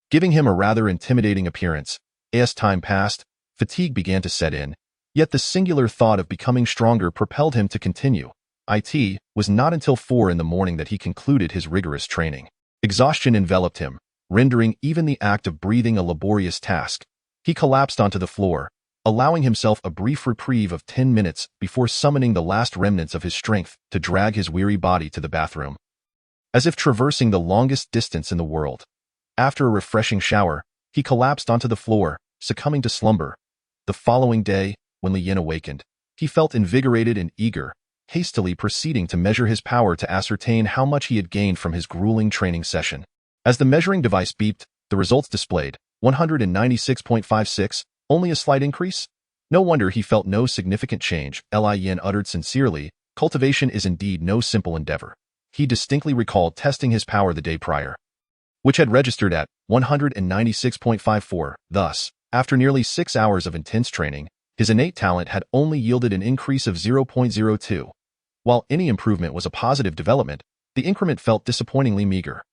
giving him a rather intimidating appearance. As time passed, fatigue began to set in, yet the singular thought of becoming stronger propelled him to continue. It was not until 4 a.m. that he concluded his rigorous training. Exhaustion enveloped him, rendering even the act of breathing a laborious task. He collapsed onto the floor, allowing himself a brief reprieve of 10 minutes before summoning the last remnants of his strength to drag his weary body to the bathroom. As if traversing the longest distance in the world. After a refreshing shower, he collapsed onto the floor, succumbing to slumber. The following day, when Li Yin awakened, he felt invigorated and eager, hastily proceeding to measure his power to ascertain how much he had gained from his grueling training session. As the measuring device beeped, the results displayed 196.56, only a slight increase. No wonder he felt no significant change. Li Yin uttered sincerely, cultivation is indeed no simple endeavor. He distinctly recalled testing his power the day prior, which had registered at 196.54. Thus, after nearly 6 hours of intense training, his innate talent had only yielded an increase of 0.02. While any improvement was a positive development, the increment felt disappointingly meager.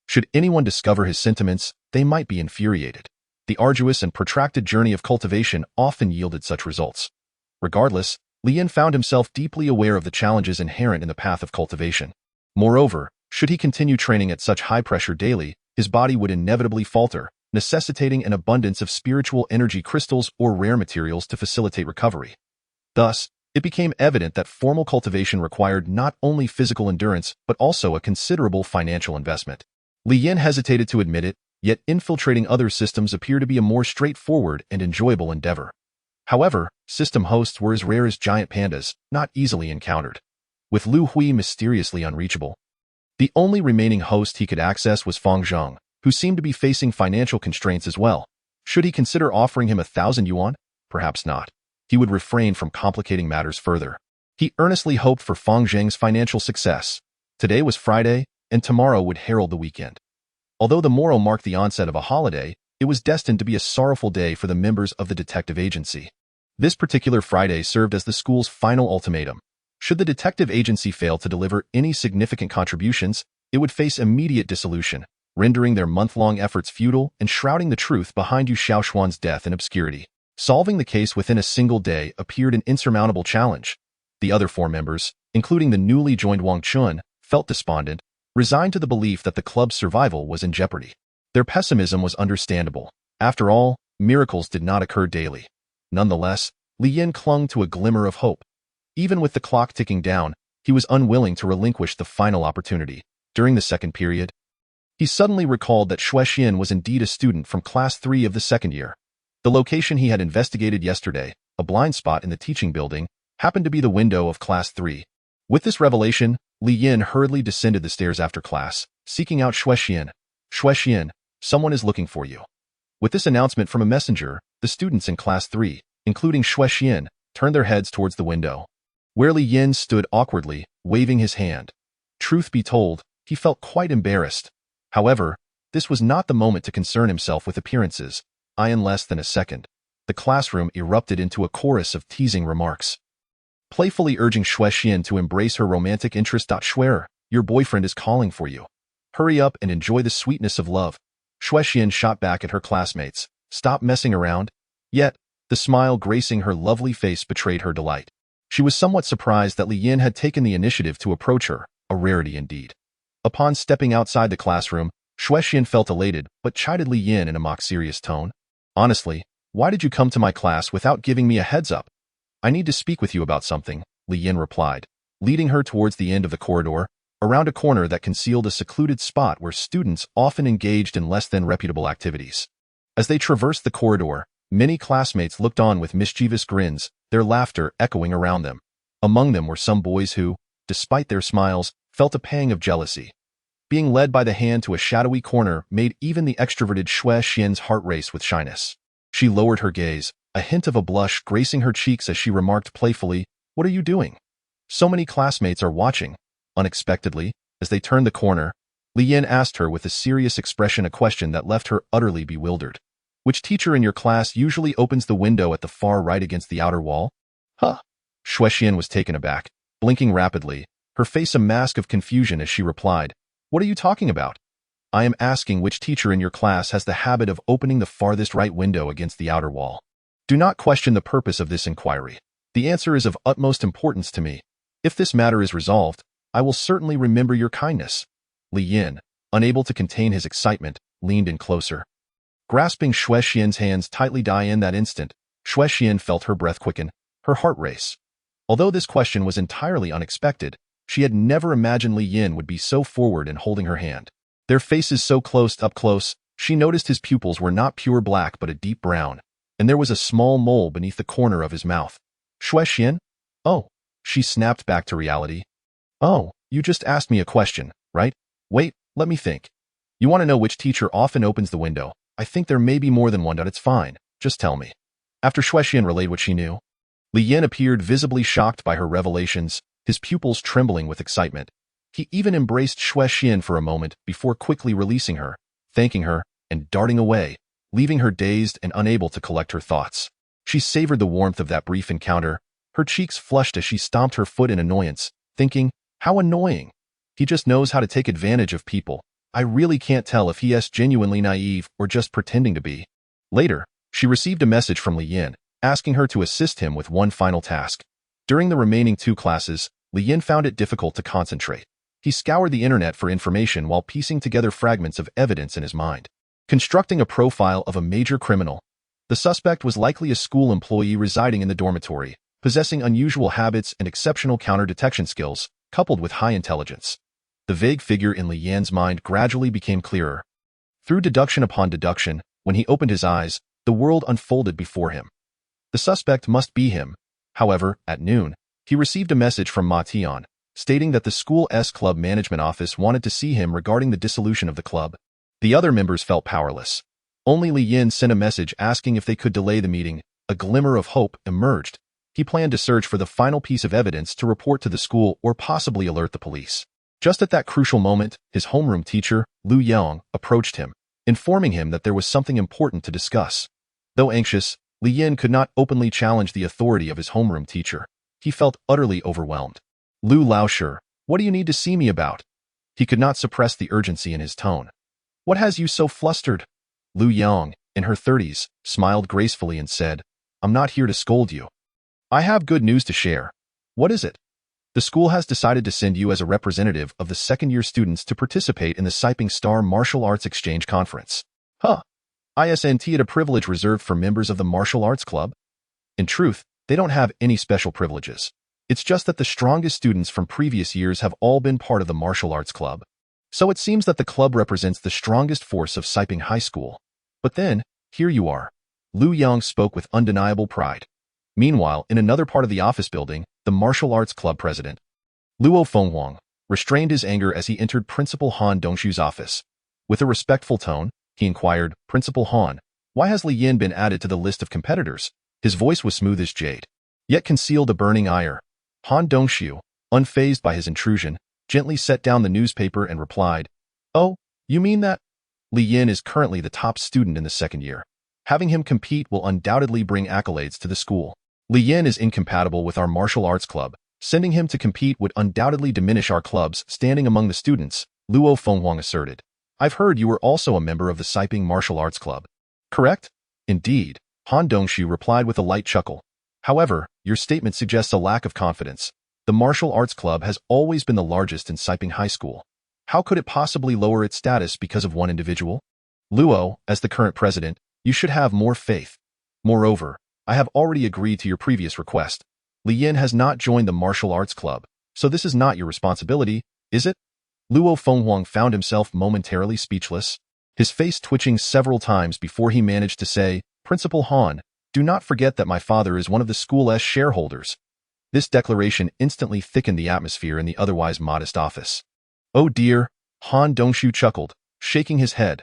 Should anyone discover his sentiments, they might be infuriated. The arduous and protracted journey of cultivation often yielded such results. Regardless, Li Yin found himself deeply aware of the challenges inherent in the path of cultivation. Moreover, should he continue training at such high pressure daily, his body would inevitably falter, necessitating an abundance of spiritual energy crystals or rare materials to facilitate recovery. Thus, it became evident that formal cultivation required not only physical endurance but also a considerable financial investment. Li Yin hesitated to admit it, yet infiltrating other systems appeared to be a more straightforward and enjoyable endeavor. However, system hosts were as rare as giant pandas, not easily encountered. With Lu Hui mysteriously unreachable, the only remaining host he could access was Fang Zheng, who seemed to be facing financial constraints as well. Should he consider offering him 1,000 yuan? Perhaps not. He would refrain from complicating matters further. He earnestly hoped for Fang Zheng's financial success. Today was Friday, and tomorrow would herald the weekend. Although the morrow marked the onset of a holiday, it was destined to be a sorrowful day for the members of the detective agency. This particular Friday served as the school's final ultimatum. Should the detective agency fail to deliver any significant contributions, it would face immediate dissolution, rendering their month-long efforts futile and shrouding the truth behind Yu Xiaoshuan's death in obscurity. Solving the case within a single day appeared an insurmountable challenge. The other 4 members, including the newly joined Wang Chun, felt despondent, resigned to the belief that the club's survival was in jeopardy. Their pessimism was understandable. After all, miracles did not occur daily. Nonetheless, Li Yin clung to a glimmer of hope. Even with the clock ticking down, he was unwilling to relinquish the final opportunity. During the second period, he suddenly recalled that Xue Xian was indeed a student from Class 3 of the second year. The location he had investigated yesterday, a blind spot in the teaching building, happened to be the window of Class 3. With this revelation, Li Yin hurriedly descended the stairs after class, seeking out Xue Xian. Xue Xian, someone is looking for you. With this announcement from a messenger, the students in Class 3, including Xue Xian, turned their heads towards the window, where Li Yin stood awkwardly, waving his hand. Truth be told, he felt quite embarrassed. However, this was not the moment to concern himself with appearances. In less than a second, the classroom erupted into a chorus of teasing remarks, playfully urging Xue Xian to embrace her romantic interest. Xue, your boyfriend is calling for you. Hurry up and enjoy the sweetness of love. Xue Xian shot back at her classmates. Stop messing around. Yet, the smile gracing her lovely face betrayed her delight. She was somewhat surprised that Li Yin had taken the initiative to approach her, a rarity indeed. Upon stepping outside the classroom, Xue Xian felt elated, but chided Li Yin in a mock-serious tone. Honestly, why did you come to my class without giving me a heads up? I need to speak with you about something, Li Yin replied, leading her towards the end of the corridor, around a corner that concealed a secluded spot where students often engaged in less than reputable activities. As they traversed the corridor, many classmates looked on with mischievous grins, their laughter echoing around them. Among them were some boys who, despite their smiles, felt a pang of jealousy. Being led by the hand to a shadowy corner made even the extroverted Xue Xian's heart race with shyness. She lowered her gaze, a hint of a blush gracing her cheeks as she remarked playfully, "What are you doing? So many classmates are watching." Unexpectedly, as they turned the corner, Li Yin asked her with a serious expression a question that left her utterly bewildered. Which teacher in your class usually opens the window at the far right against the outer wall? Huh. Xue Xian was taken aback, blinking rapidly, her face a mask of confusion as she replied, "What are you talking about? I am asking which teacher in your class has the habit of opening the farthest right window against the outer wall. Do not question the purpose of this inquiry. The answer is of utmost importance to me. If this matter is resolved, I will certainly remember your kindness." Li Yin, unable to contain his excitement, leaned in closer. Grasping Xue Xian's hands tightly in that instant, Xue Xian felt her breath quicken, her heart race. Although this question was entirely unexpected, she had never imagined Li Yin would be so forward in holding her hand. Their faces so up close, she noticed his pupils were not pure black but a deep brown, and there was a small mole beneath the corner of his mouth. "Xue Xian? Oh," she snapped back to reality. "Oh, you just asked me a question, right? Wait, let me think. You want to know which teacher often opens the window? I think there may be more than one. It's fine. Just tell me." After Xuexian relayed what she knew, Li Yin appeared visibly shocked by her revelations, his pupils trembling with excitement. He even embraced Xuexian for a moment before quickly releasing her, thanking her, and darting away, leaving her dazed and unable to collect her thoughts. She savored the warmth of that brief encounter, her cheeks flushed as she stomped her foot in annoyance, thinking, how annoying. He just knows how to take advantage of people. I really can't tell if he is genuinely naive or just pretending to be. Later, she received a message from Li Yin, asking her to assist him with one final task. During the remaining 2 classes, Li Yin found it difficult to concentrate. He scoured the internet for information while piecing together fragments of evidence in his mind. Constructing a profile of a major criminal. The suspect was likely a school employee residing in the dormitory, possessing unusual habits and exceptional counter-detection skills, coupled with high intelligence. The vague figure in Li Yan's mind gradually became clearer. Through deduction upon deduction, when he opened his eyes, the world unfolded before him. The suspect must be him. However, at noon, he received a message from Ma Tian, stating that the school's club management office wanted to see him regarding the dissolution of the club. The other members felt powerless. Only Li Yin sent a message asking if they could delay the meeting. A glimmer of hope emerged. He planned to search for the final piece of evidence to report to the school or possibly alert the police. Just at that crucial moment, his homeroom teacher, Lu Yang, approached him, informing him that there was something important to discuss. Though anxious, Li Yin could not openly challenge the authority of his homeroom teacher. He felt utterly overwhelmed. Lu Laoshi, what do you need to see me about? He could not suppress the urgency in his tone. What has you so flustered? Lu Yang, in her 30s, smiled gracefully and said, I'm not here to scold you. I have good news to share. What is it? The school has decided to send you as a representative of the second-year students to participate in the Siping Star Martial Arts Exchange Conference. Huh. Isn't it a privilege reserved for members of the martial arts club? In truth, they don't have any special privileges. It's just that the strongest students from previous years have all been part of the martial arts club. So it seems that the club represents the strongest force of Siping High School. But then, here you are. Lu Yang spoke with undeniable pride. Meanwhile, in another part of the office building, the martial arts club president, Luo Fenghuang, restrained his anger as he entered Principal Han Dongshu's office. With a respectful tone, he inquired, Principal Han, why has Li Yin been added to the list of competitors? His voice was smooth as jade, yet concealed a burning ire. Han Dongshu, unfazed by his intrusion, gently set down the newspaper and replied, Oh, you mean that? Li Yin is currently the top student in the second year. Having him compete will undoubtedly bring accolades to the school. Li Yin is incompatible with our martial arts club. Sending him to compete would undoubtedly diminish our club's standing among the students, Luo Fenghuang asserted. I've heard you were also a member of the Siping Martial Arts Club. Correct? Indeed, Han Dongshu replied with a light chuckle. However, your statement suggests a lack of confidence. The martial arts club has always been the largest in Siping High School. How could it possibly lower its status because of one individual? Luo, as the current president, you should have more faith. Moreover, I have already agreed to your previous request. Li Yin has not joined the martial arts club, so this is not your responsibility, is it? Luo Fenghuang found himself momentarily speechless, his face twitching several times before he managed to say, Principal Han, do not forget that my father is one of the school's shareholders. This declaration instantly thickened the atmosphere in the otherwise modest office. Oh dear, Han Dongshu chuckled, shaking his head.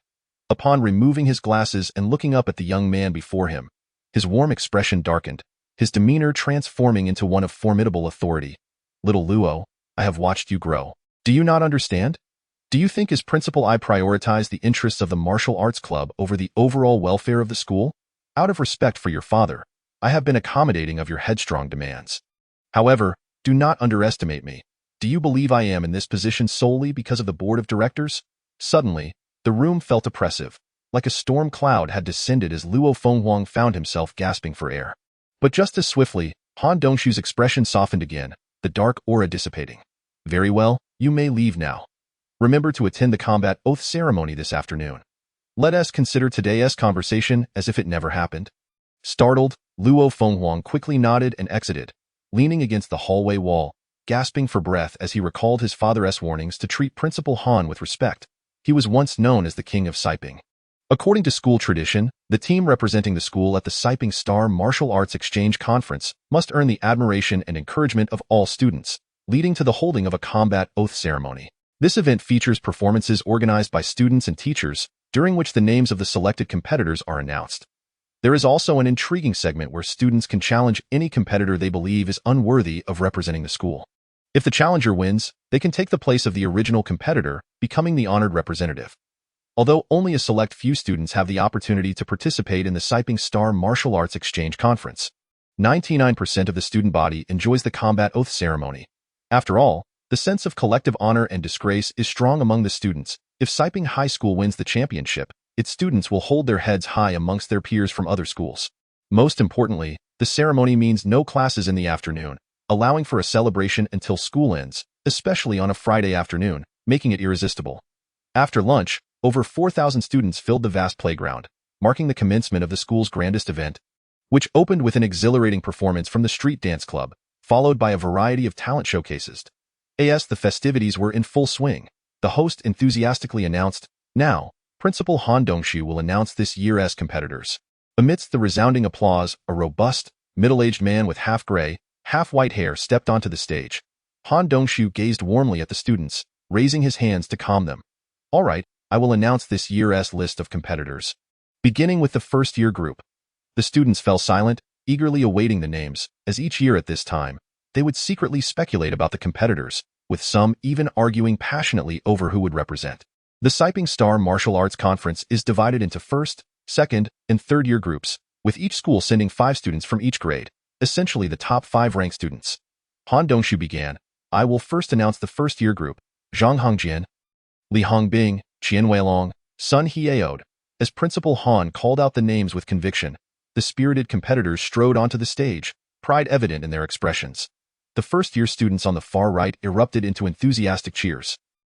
Upon removing his glasses and looking up at the young man before him, his warm expression darkened, his demeanor transforming into one of formidable authority. Little Luo, I have watched you grow. Do you not understand? Do you think as principal I prioritize the interests of the martial arts club over the overall welfare of the school? Out of respect for your father, I have been accommodating of your headstrong demands. However, do not underestimate me. Do you believe I am in this position solely because of the board of directors? Suddenly, the room felt oppressive, like a storm cloud had descended as Luo Fenghuang found himself gasping for air. But just as swiftly, Han Dongshu's expression softened again, the dark aura dissipating. Very well, you may leave now. Remember to attend the combat oath ceremony this afternoon. Let us consider today's conversation as if it never happened. Startled, Luo Fenghuang quickly nodded and exited, leaning against the hallway wall, gasping for breath as he recalled his father's warnings to treat Principal Han with respect. He was once known as the King of Siping. According to school tradition, the team representing the school at the Siping Star Martial Arts Exchange Conference must earn the admiration and encouragement of all students, leading to the holding of a combat oath ceremony. This event features performances organized by students and teachers, during which the names of the selected competitors are announced. There is also an intriguing segment where students can challenge any competitor they believe is unworthy of representing the school. If the challenger wins, they can take the place of the original competitor, becoming the honored representative. Although only a select few students have the opportunity to participate in the Siping Star Martial Arts Exchange Conference, 99% of the student body enjoys the combat oath ceremony. After all, the sense of collective honor and disgrace is strong among the students. If Siping High School wins the championship, its students will hold their heads high amongst their peers from other schools. Most importantly, the ceremony means no classes in the afternoon, allowing for a celebration until school ends, especially on a Friday afternoon, making it irresistible. After lunch, over 4,000 students filled the vast playground, marking the commencement of the school's grandest event, which opened with an exhilarating performance from the street dance club, followed by a variety of talent showcases. As the festivities were in full swing, the host enthusiastically announced, "Now, Principal Han Dongshu will announce this year's competitors." Amidst the resounding applause, a robust, middle-aged man with half-gray, half-white hair stepped onto the stage. Han Dongshu gazed warmly at the students, raising his hands to calm them. "All right, I will announce this year's list of competitors." Beginning with the first-year group. The students fell silent, eagerly awaiting the names, as each year at this time, they would secretly speculate about the competitors, with some even arguing passionately over who would represent. The Siping Star Martial Arts Conference is divided into first, second, and third-year groups, with each school sending 5 students from each grade, essentially the top 5 ranked students. Han Dongshu began. "I will first announce the first-year group: Zhang Hongjian, Li Hongbing, Qian Weilong, Sun Hyeod." As Principal Han called out the names with conviction, the spirited competitors strode onto the stage, pride evident in their expressions. The first-year students on the far right erupted into enthusiastic cheers,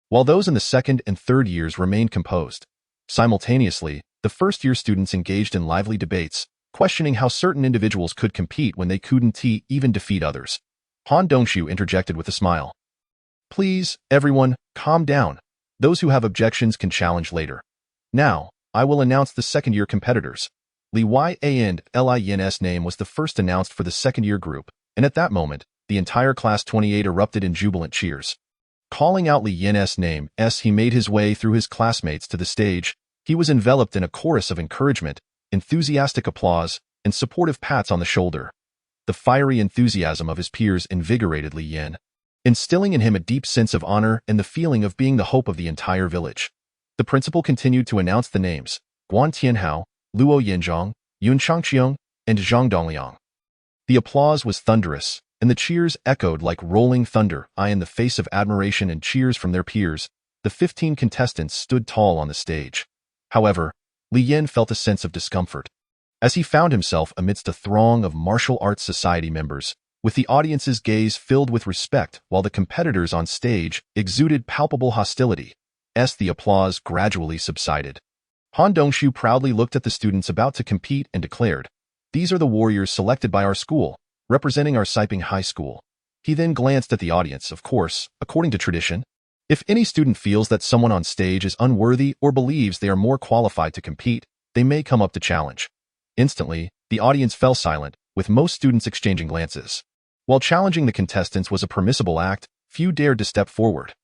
while those in the second and third years remained composed. Simultaneously, the first-year students engaged in lively debates, questioning how certain individuals could compete when they couldn't even defeat others. Han Dongshu interjected with a smile. "Please, everyone, calm down. Those who have objections can challenge later. Now, I will announce the second-year competitors." Li Yi and Lin's name was the first announced for the second-year group, and at that moment, the entire Class 28 erupted in jubilant cheers. Calling out Li Yin's name as he made his way through his classmates to the stage, he was enveloped in a chorus of encouragement, enthusiastic applause, and supportive pats on the shoulder. The fiery enthusiasm of his peers invigorated Li Yin, instilling in him a deep sense of honor and the feeling of being the hope of the entire village. The principal continued to announce the names: Guan Tianhao, Luo Yinzhong, Yun Changqiong, and Zhang Dongliang. The applause was thunderous, and the cheers echoed like rolling thunder. In the face of admiration and cheers from their peers, the 15 contestants stood tall on the stage. However, Li Yin felt a sense of discomfort, as he found himself amidst a throng of martial arts society members, with the audience's gaze filled with respect while the competitors on stage exuded palpable hostility. The applause gradually subsided. Han Dongshu proudly looked at the students about to compete and declared, "These are the warriors selected by our school, representing our Siping High School." He then glanced at the audience. Of course, according to tradition, if any student feels that someone on stage is unworthy or believes they are more qualified to compete, they may come up to challenge. Instantly, the audience fell silent, with most students exchanging glances. While challenging the contestants was a permissible act, few dared to step forward.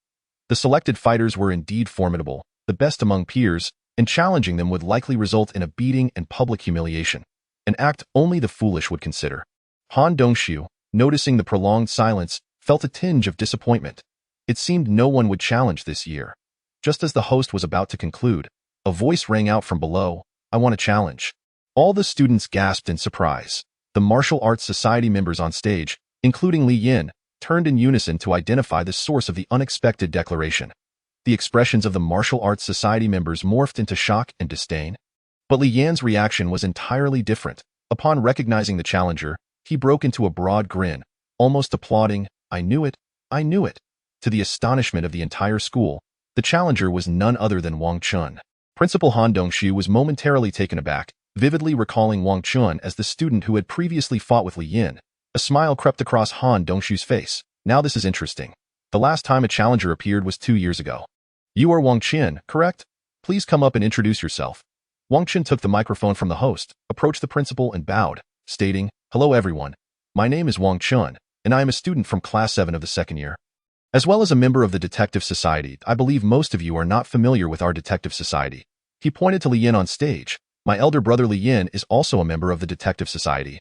The selected fighters were indeed formidable, the best among peers, and challenging them would likely result in a beating and public humiliation, an act only the foolish would consider. Han Dongshu, noticing the prolonged silence, felt a tinge of disappointment. It seemed no one would challenge this year. Just as the host was about to conclude, a voice rang out from below, "I want a challenge." All the students gasped in surprise. The martial arts society members on stage, including Li Yin, turned in unison to identify the source of the unexpected declaration. The expressions of the martial arts society members morphed into shock and disdain. But Li Yin's reaction was entirely different. Upon recognizing the challenger, he broke into a broad grin, almost applauding, "I knew it, I knew it." To the astonishment of the entire school, the challenger was none other than Wang Chun. Principal Han Dongshu was momentarily taken aback, vividly recalling Wang Chun as the student who had previously fought with Li Yin. A smile crept across Han Dongshu's face. "Now this is interesting. The last time a challenger appeared was 2 years ago. You are Wang Chun, correct? Please come up and introduce yourself." Wang Chun took the microphone from the host, approached the principal and bowed, stating, "Hello everyone. My name is Wang Chun, and I am a student from Class 7 of the second year, as well as a member of the Detective Society. I believe most of you are not familiar with our Detective Society." He pointed to Li Yin on stage, My elder brother Li Yin is also a member of the Detective Society.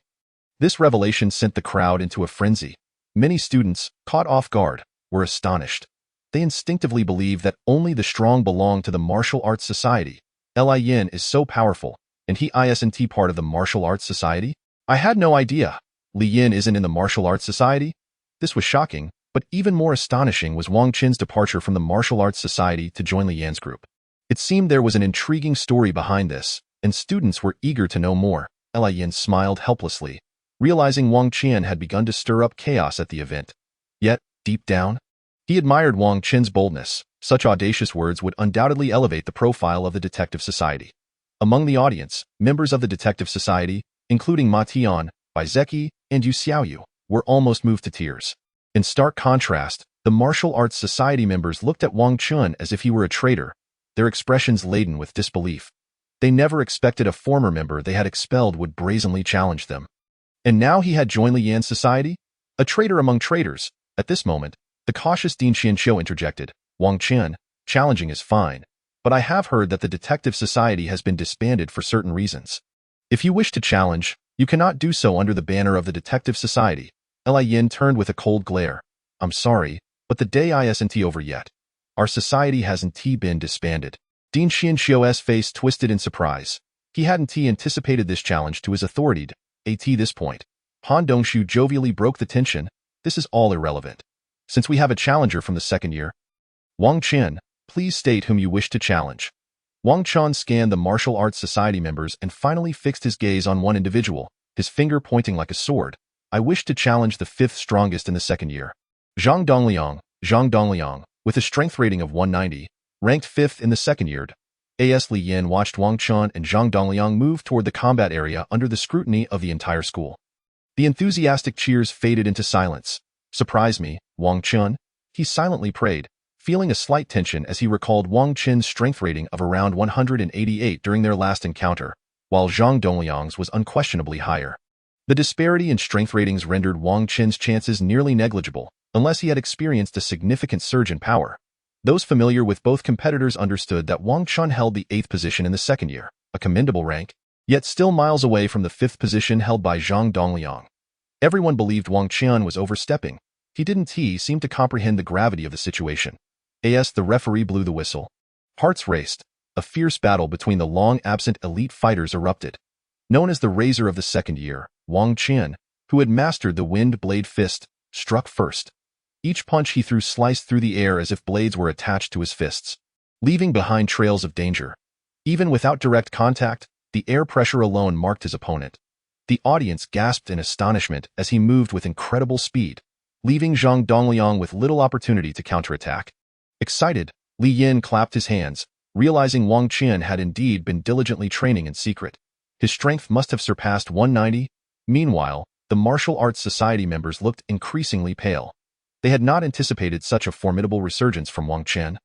This revelation sent the crowd into a frenzy. Many students, caught off guard, were astonished. They instinctively believed that only the strong belong to the martial arts society. Li Yin is so powerful, and he isn't part of the martial arts society? I had no idea. Li Yin isn't in the martial arts society? This was shocking, but even more astonishing was Wang Qin's departure from the martial arts society to join Li Yan's group. It seemed there was an intriguing story behind this, and students were eager to know more. Li Yin smiled helplessly, realizing Wang Qian had begun to stir up chaos at the event. Yet, deep down, he admired Wang Qin's boldness. Such audacious words would undoubtedly elevate the profile of the Detective Society. Among the audience, members of the Detective Society, including Ma Tian, Bai Zeki, and Yu Xiaoyu, were almost moved to tears. In stark contrast, the Martial Arts Society members looked at Wang Qin as if he were a traitor, their expressions laden with disbelief. They never expected a former member they had expelled would brazenly challenge them. And now he had joined Li Yan's society? A traitor among traitors. At this moment, the cautious Ding Xianqiu interjected. Wang Qin, challenging is fine, but I have heard that the Detective Society has been disbanded for certain reasons. If you wish to challenge, you cannot do so under the banner of the Detective Society. Li Yin turned with a cold glare. I'm sorry, but the day isn't over yet. Our society hasn't been disbanded. Ding Xianqiu's face twisted in surprise. He hadn't anticipated this challenge to his authority. At this point, Han Dongshu jovially broke the tension. This is all irrelevant. Since we have a challenger from the second year, Wang Qin, please state whom you wish to challenge. Wang Qin scanned the martial arts society members and finally fixed his gaze on one individual, his finger pointing like a sword. I wish to challenge the fifth strongest in the second year. Zhang Dongliang, with a strength rating of 190, ranked fifth in the second year. Li Yin watched Wang Qin and Zhang Dongliang move toward the combat area under the scrutiny of the entire school. The enthusiastic cheers faded into silence. Surprise me, Wang Qin, he silently prayed, feeling a slight tension as he recalled Wang Qin's strength rating of around 188 during their last encounter, while Zhang Dongliang's was unquestionably higher. The disparity in strength ratings rendered Wang Qin's chances nearly negligible, unless he had experienced a significant surge in power. Those familiar with both competitors understood that Wang Qin held the 8th position in the second year, a commendable rank, yet still miles away from the 5th position held by Zhang Dongliang. Everyone believed Wang Qin was overstepping. He seemed to comprehend the gravity of the situation. The referee blew the whistle. Hearts raced. A fierce battle between the long-absent elite fighters erupted. Known as the Razor of the second year, Wang Qin, who had mastered the wind blade fist, struck first. Each punch he threw sliced through the air as if blades were attached to his fists, leaving behind trails of danger. Even without direct contact, the air pressure alone marked his opponent. The audience gasped in astonishment as he moved with incredible speed, leaving Zhang Dongliang with little opportunity to counterattack. Excited, Li Yin clapped his hands, realizing Wang Qin had indeed been diligently training in secret. His strength must have surpassed 190. Meanwhile, the martial arts society members looked increasingly pale. They had not anticipated such a formidable resurgence from Wang Qin,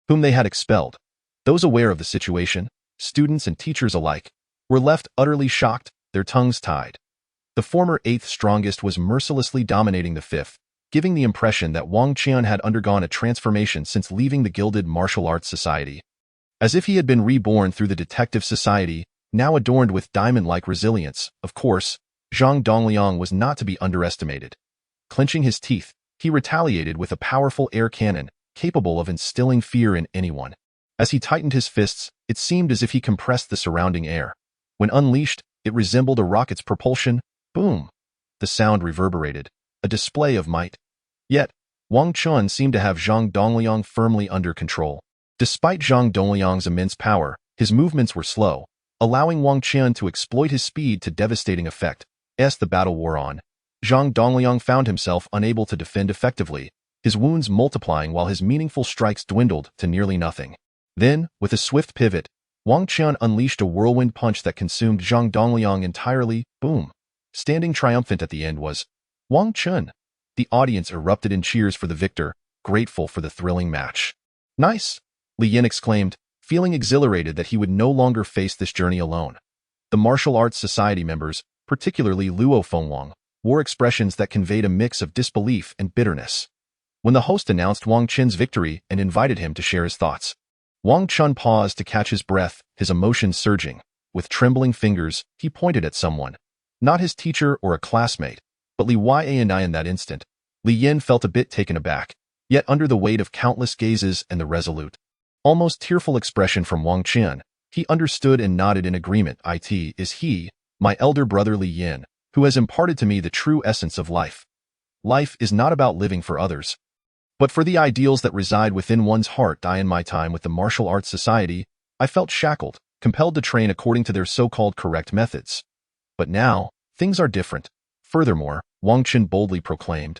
whom they had expelled. Those aware of the situation, students and teachers alike, were left utterly shocked, their tongues tied. The former 8th strongest was mercilessly dominating the 5th, giving the impression that Wang Qin had undergone a transformation since leaving the Gilded Martial Arts Society. As if he had been reborn through the Detective Society, now adorned with diamond-like resilience. Of course, Zhang Dongliang was not to be underestimated. Clenching his teeth, he retaliated with a powerful air cannon, capable of instilling fear in anyone. As he tightened his fists, it seemed as if he compressed the surrounding air. When unleashed, it resembled a rocket's propulsion. Boom! The sound reverberated, a display of might. Yet, Wang Qin seemed to have Zhang Dongliang firmly under control. Despite Zhang Dongliang's immense power, his movements were slow, allowing Wang Qin to exploit his speed to devastating effect. As the battle wore on, Zhang Dongliang found himself unable to defend effectively, his wounds multiplying while his meaningful strikes dwindled to nearly nothing. Then, with a swift pivot, Wang Qin unleashed a whirlwind punch that consumed Zhang Dongliang entirely. Boom! Standing triumphant at the end was Wang Qin. The audience erupted in cheers for the victor, grateful for the thrilling match. Nice! Li Yin exclaimed, feeling exhilarated that he would no longer face this journey alone. The martial arts society members, particularly Luo Fengwang, wore expressions that conveyed a mix of disbelief and bitterness. When the host announced Wang Qin's victory and invited him to share his thoughts, Wang Qin paused to catch his breath, his emotions surging. With trembling fingers, he pointed at someone. Not his teacher or a classmate, but Li Yan. In that instant, Li Yin felt a bit taken aback, yet under the weight of countless gazes and the resolute, almost tearful expression from Wang Qian, he understood and nodded in agreement. It is he, my elder brother Li Yin, who has imparted to me the true essence of life. Life is not about living for others, but for the ideals that reside within one's heart. In my time with the Martial Arts Society, I felt shackled, compelled to train according to their so-called correct methods. But now, things are different. Furthermore, Wang Qian boldly proclaimed,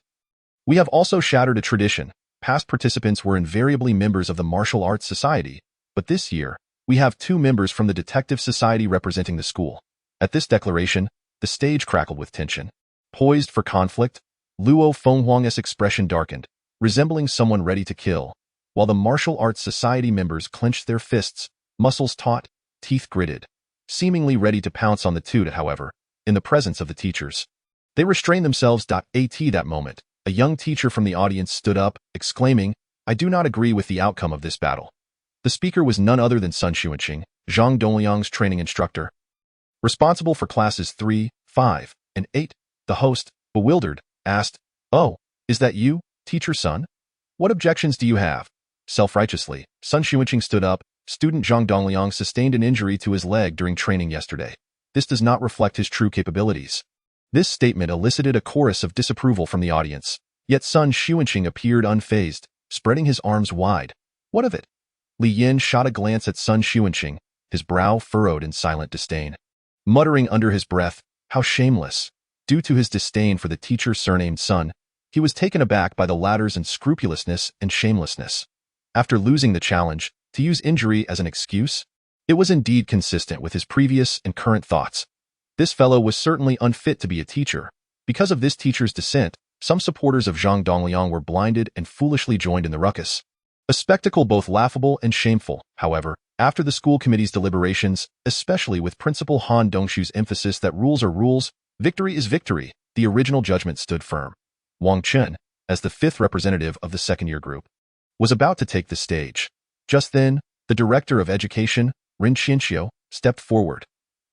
we have also shattered a tradition. Past participants were invariably members of the Martial Arts Society, but this year, we have 2 members from the Detective Society representing the school. At this declaration, the stage crackled with tension. Poised for conflict, Luo Fenghuang's expression darkened, resembling someone ready to kill, while the Martial Arts Society members clenched their fists, muscles taut, teeth gritted, seemingly ready to pounce on the two. However, in the presence of the teachers, they restrained themselves. At that moment, a young teacher from the audience stood up, exclaiming, I do not agree with the outcome of this battle. The speaker was none other than Sun Xuanqing, Zhang Dongliang's training instructor, responsible for classes 3, 5, and 8. The host, bewildered, asked, oh, is that you, teacher Sun? What objections do you have? Self-righteously, Sun Xuanqing stood up. Student Zhang Dongliang sustained an injury to his leg during training yesterday. This does not reflect his true capabilities. This statement elicited a chorus of disapproval from the audience, yet Sun Xuanqing appeared unfazed, spreading his arms wide. What of it? Li Yin shot a glance at Sun Xuanqing, his brow furrowed in silent disdain. Muttering under his breath, how shameless. Due to his disdain for the teacher surnamed Sun, he was taken aback by the latter's unscrupulousness and shamelessness. After losing the challenge, to use injury as an excuse? It was indeed consistent with his previous and current thoughts. This fellow was certainly unfit to be a teacher. Because of this teacher's dissent, some supporters of Zhang Dongliang were blinded and foolishly joined in the ruckus. A spectacle both laughable and shameful. However, after the school committee's deliberations, especially with Principal Han Dongshu's emphasis that rules are rules, victory is victory, the original judgment stood firm. Wang Qian, as the 5th representative of the second-year group, was about to take the stage. Just then, the director of education, Ren Qianxiu, stepped forward.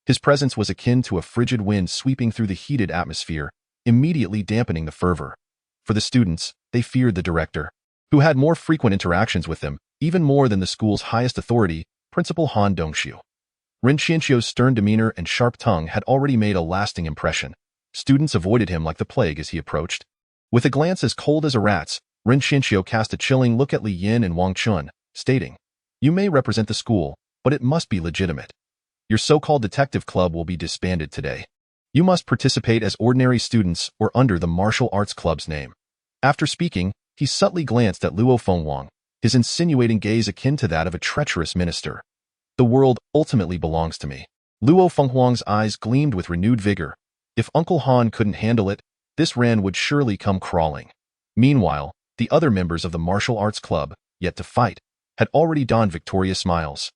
His presence was akin to a frigid wind sweeping through the heated atmosphere, immediately dampening the fervor. For the students, they feared the director, who had more frequent interactions with them, even more than the school's highest authority, Principal Han Dongshu. Ren Qianxiu's stern demeanor and sharp tongue had already made a lasting impression. Students avoided him like the plague as he approached. With a glance as cold as a rat's, Ren Qianxiu cast a chilling look at Li Yin and Wang Qian, stating, you may represent the school, but it must be legitimate. Your so-called detective club will be disbanded today. You must participate as ordinary students or under the martial arts club's name. After speaking, he subtly glanced at Luo Fenghuang, his insinuating gaze akin to that of a treacherous minister. The world ultimately belongs to me. Luo Fenghuang's eyes gleamed with renewed vigor. If Uncle Han couldn't handle it, this Ren would surely come crawling. Meanwhile, the other members of the martial arts club, yet to fight, had already donned victorious smiles.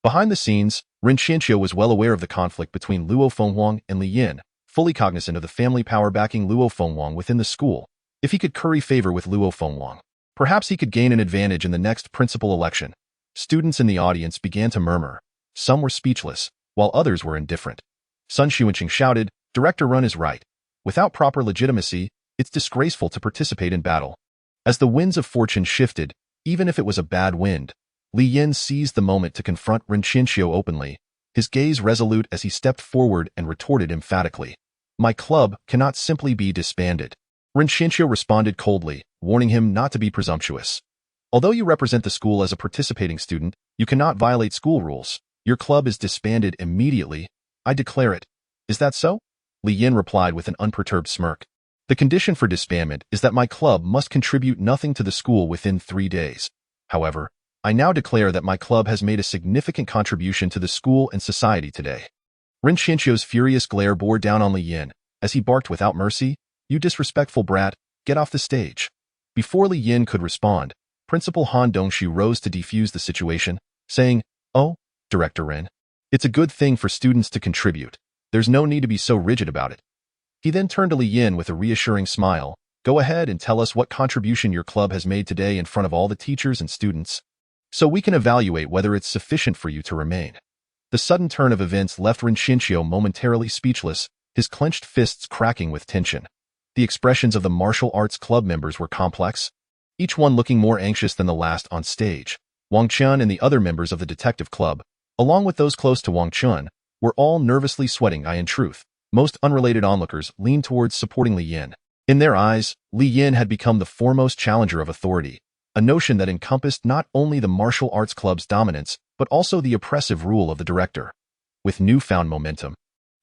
Behind the scenes, Ren Qianxiu was well aware of the conflict between Luo Fenghuang and Li Yin, fully cognizant of the family power backing Luo Fenghuang within the school. If he could curry favor with Luo Fenghuang, perhaps he could gain an advantage in the next principal election. Students in the audience began to murmur. Some were speechless, while others were indifferent. Sun Xuanqing shouted, Director Run is right. Without proper legitimacy, it's disgraceful to participate in battle. As the winds of fortune shifted, even if it was a bad wind, Li Yin seized the moment to confront Ren Qianxiu openly, his gaze resolute as he stepped forward and retorted emphatically. My club cannot simply be disbanded. Ren Qianxiu responded coldly, warning him not to be presumptuous. Although you represent the school as a participating student, you cannot violate school rules. Your club is disbanded immediately. I declare it. Is that so? Li Yin replied with an unperturbed smirk. The condition for disbandment is that my club must contribute nothing to the school within 3 days. However, I now declare that my club has made a significant contribution to the school and society today. Ren Qianxiu's furious glare bore down on Li Yin, as he barked without mercy, You disrespectful brat, get off the stage. Before Li Yin could respond, Principal Han Dongshu rose to defuse the situation, saying, Oh, Director Ren, it's a good thing for students to contribute. There's no need to be so rigid about it. He then turned to Li Yin with a reassuring smile. Go ahead and tell us what contribution your club has made today in front of all the teachers and students, so we can evaluate whether it's sufficient for you to remain. The sudden turn of events left Ren Xinqiu momentarily speechless, his clenched fists cracking with tension. The expressions of the martial arts club members were complex, each one looking more anxious than the last on stage. Wang Chun and the other members of the detective club, along with those close to Wang Chun, were all nervously sweating. In truth, most unrelated onlookers leaned towards supporting Li Yin. In their eyes, Li Yin had become the foremost challenger of authority, a notion that encompassed not only the martial arts club's dominance, but also the oppressive rule of the director. With newfound momentum,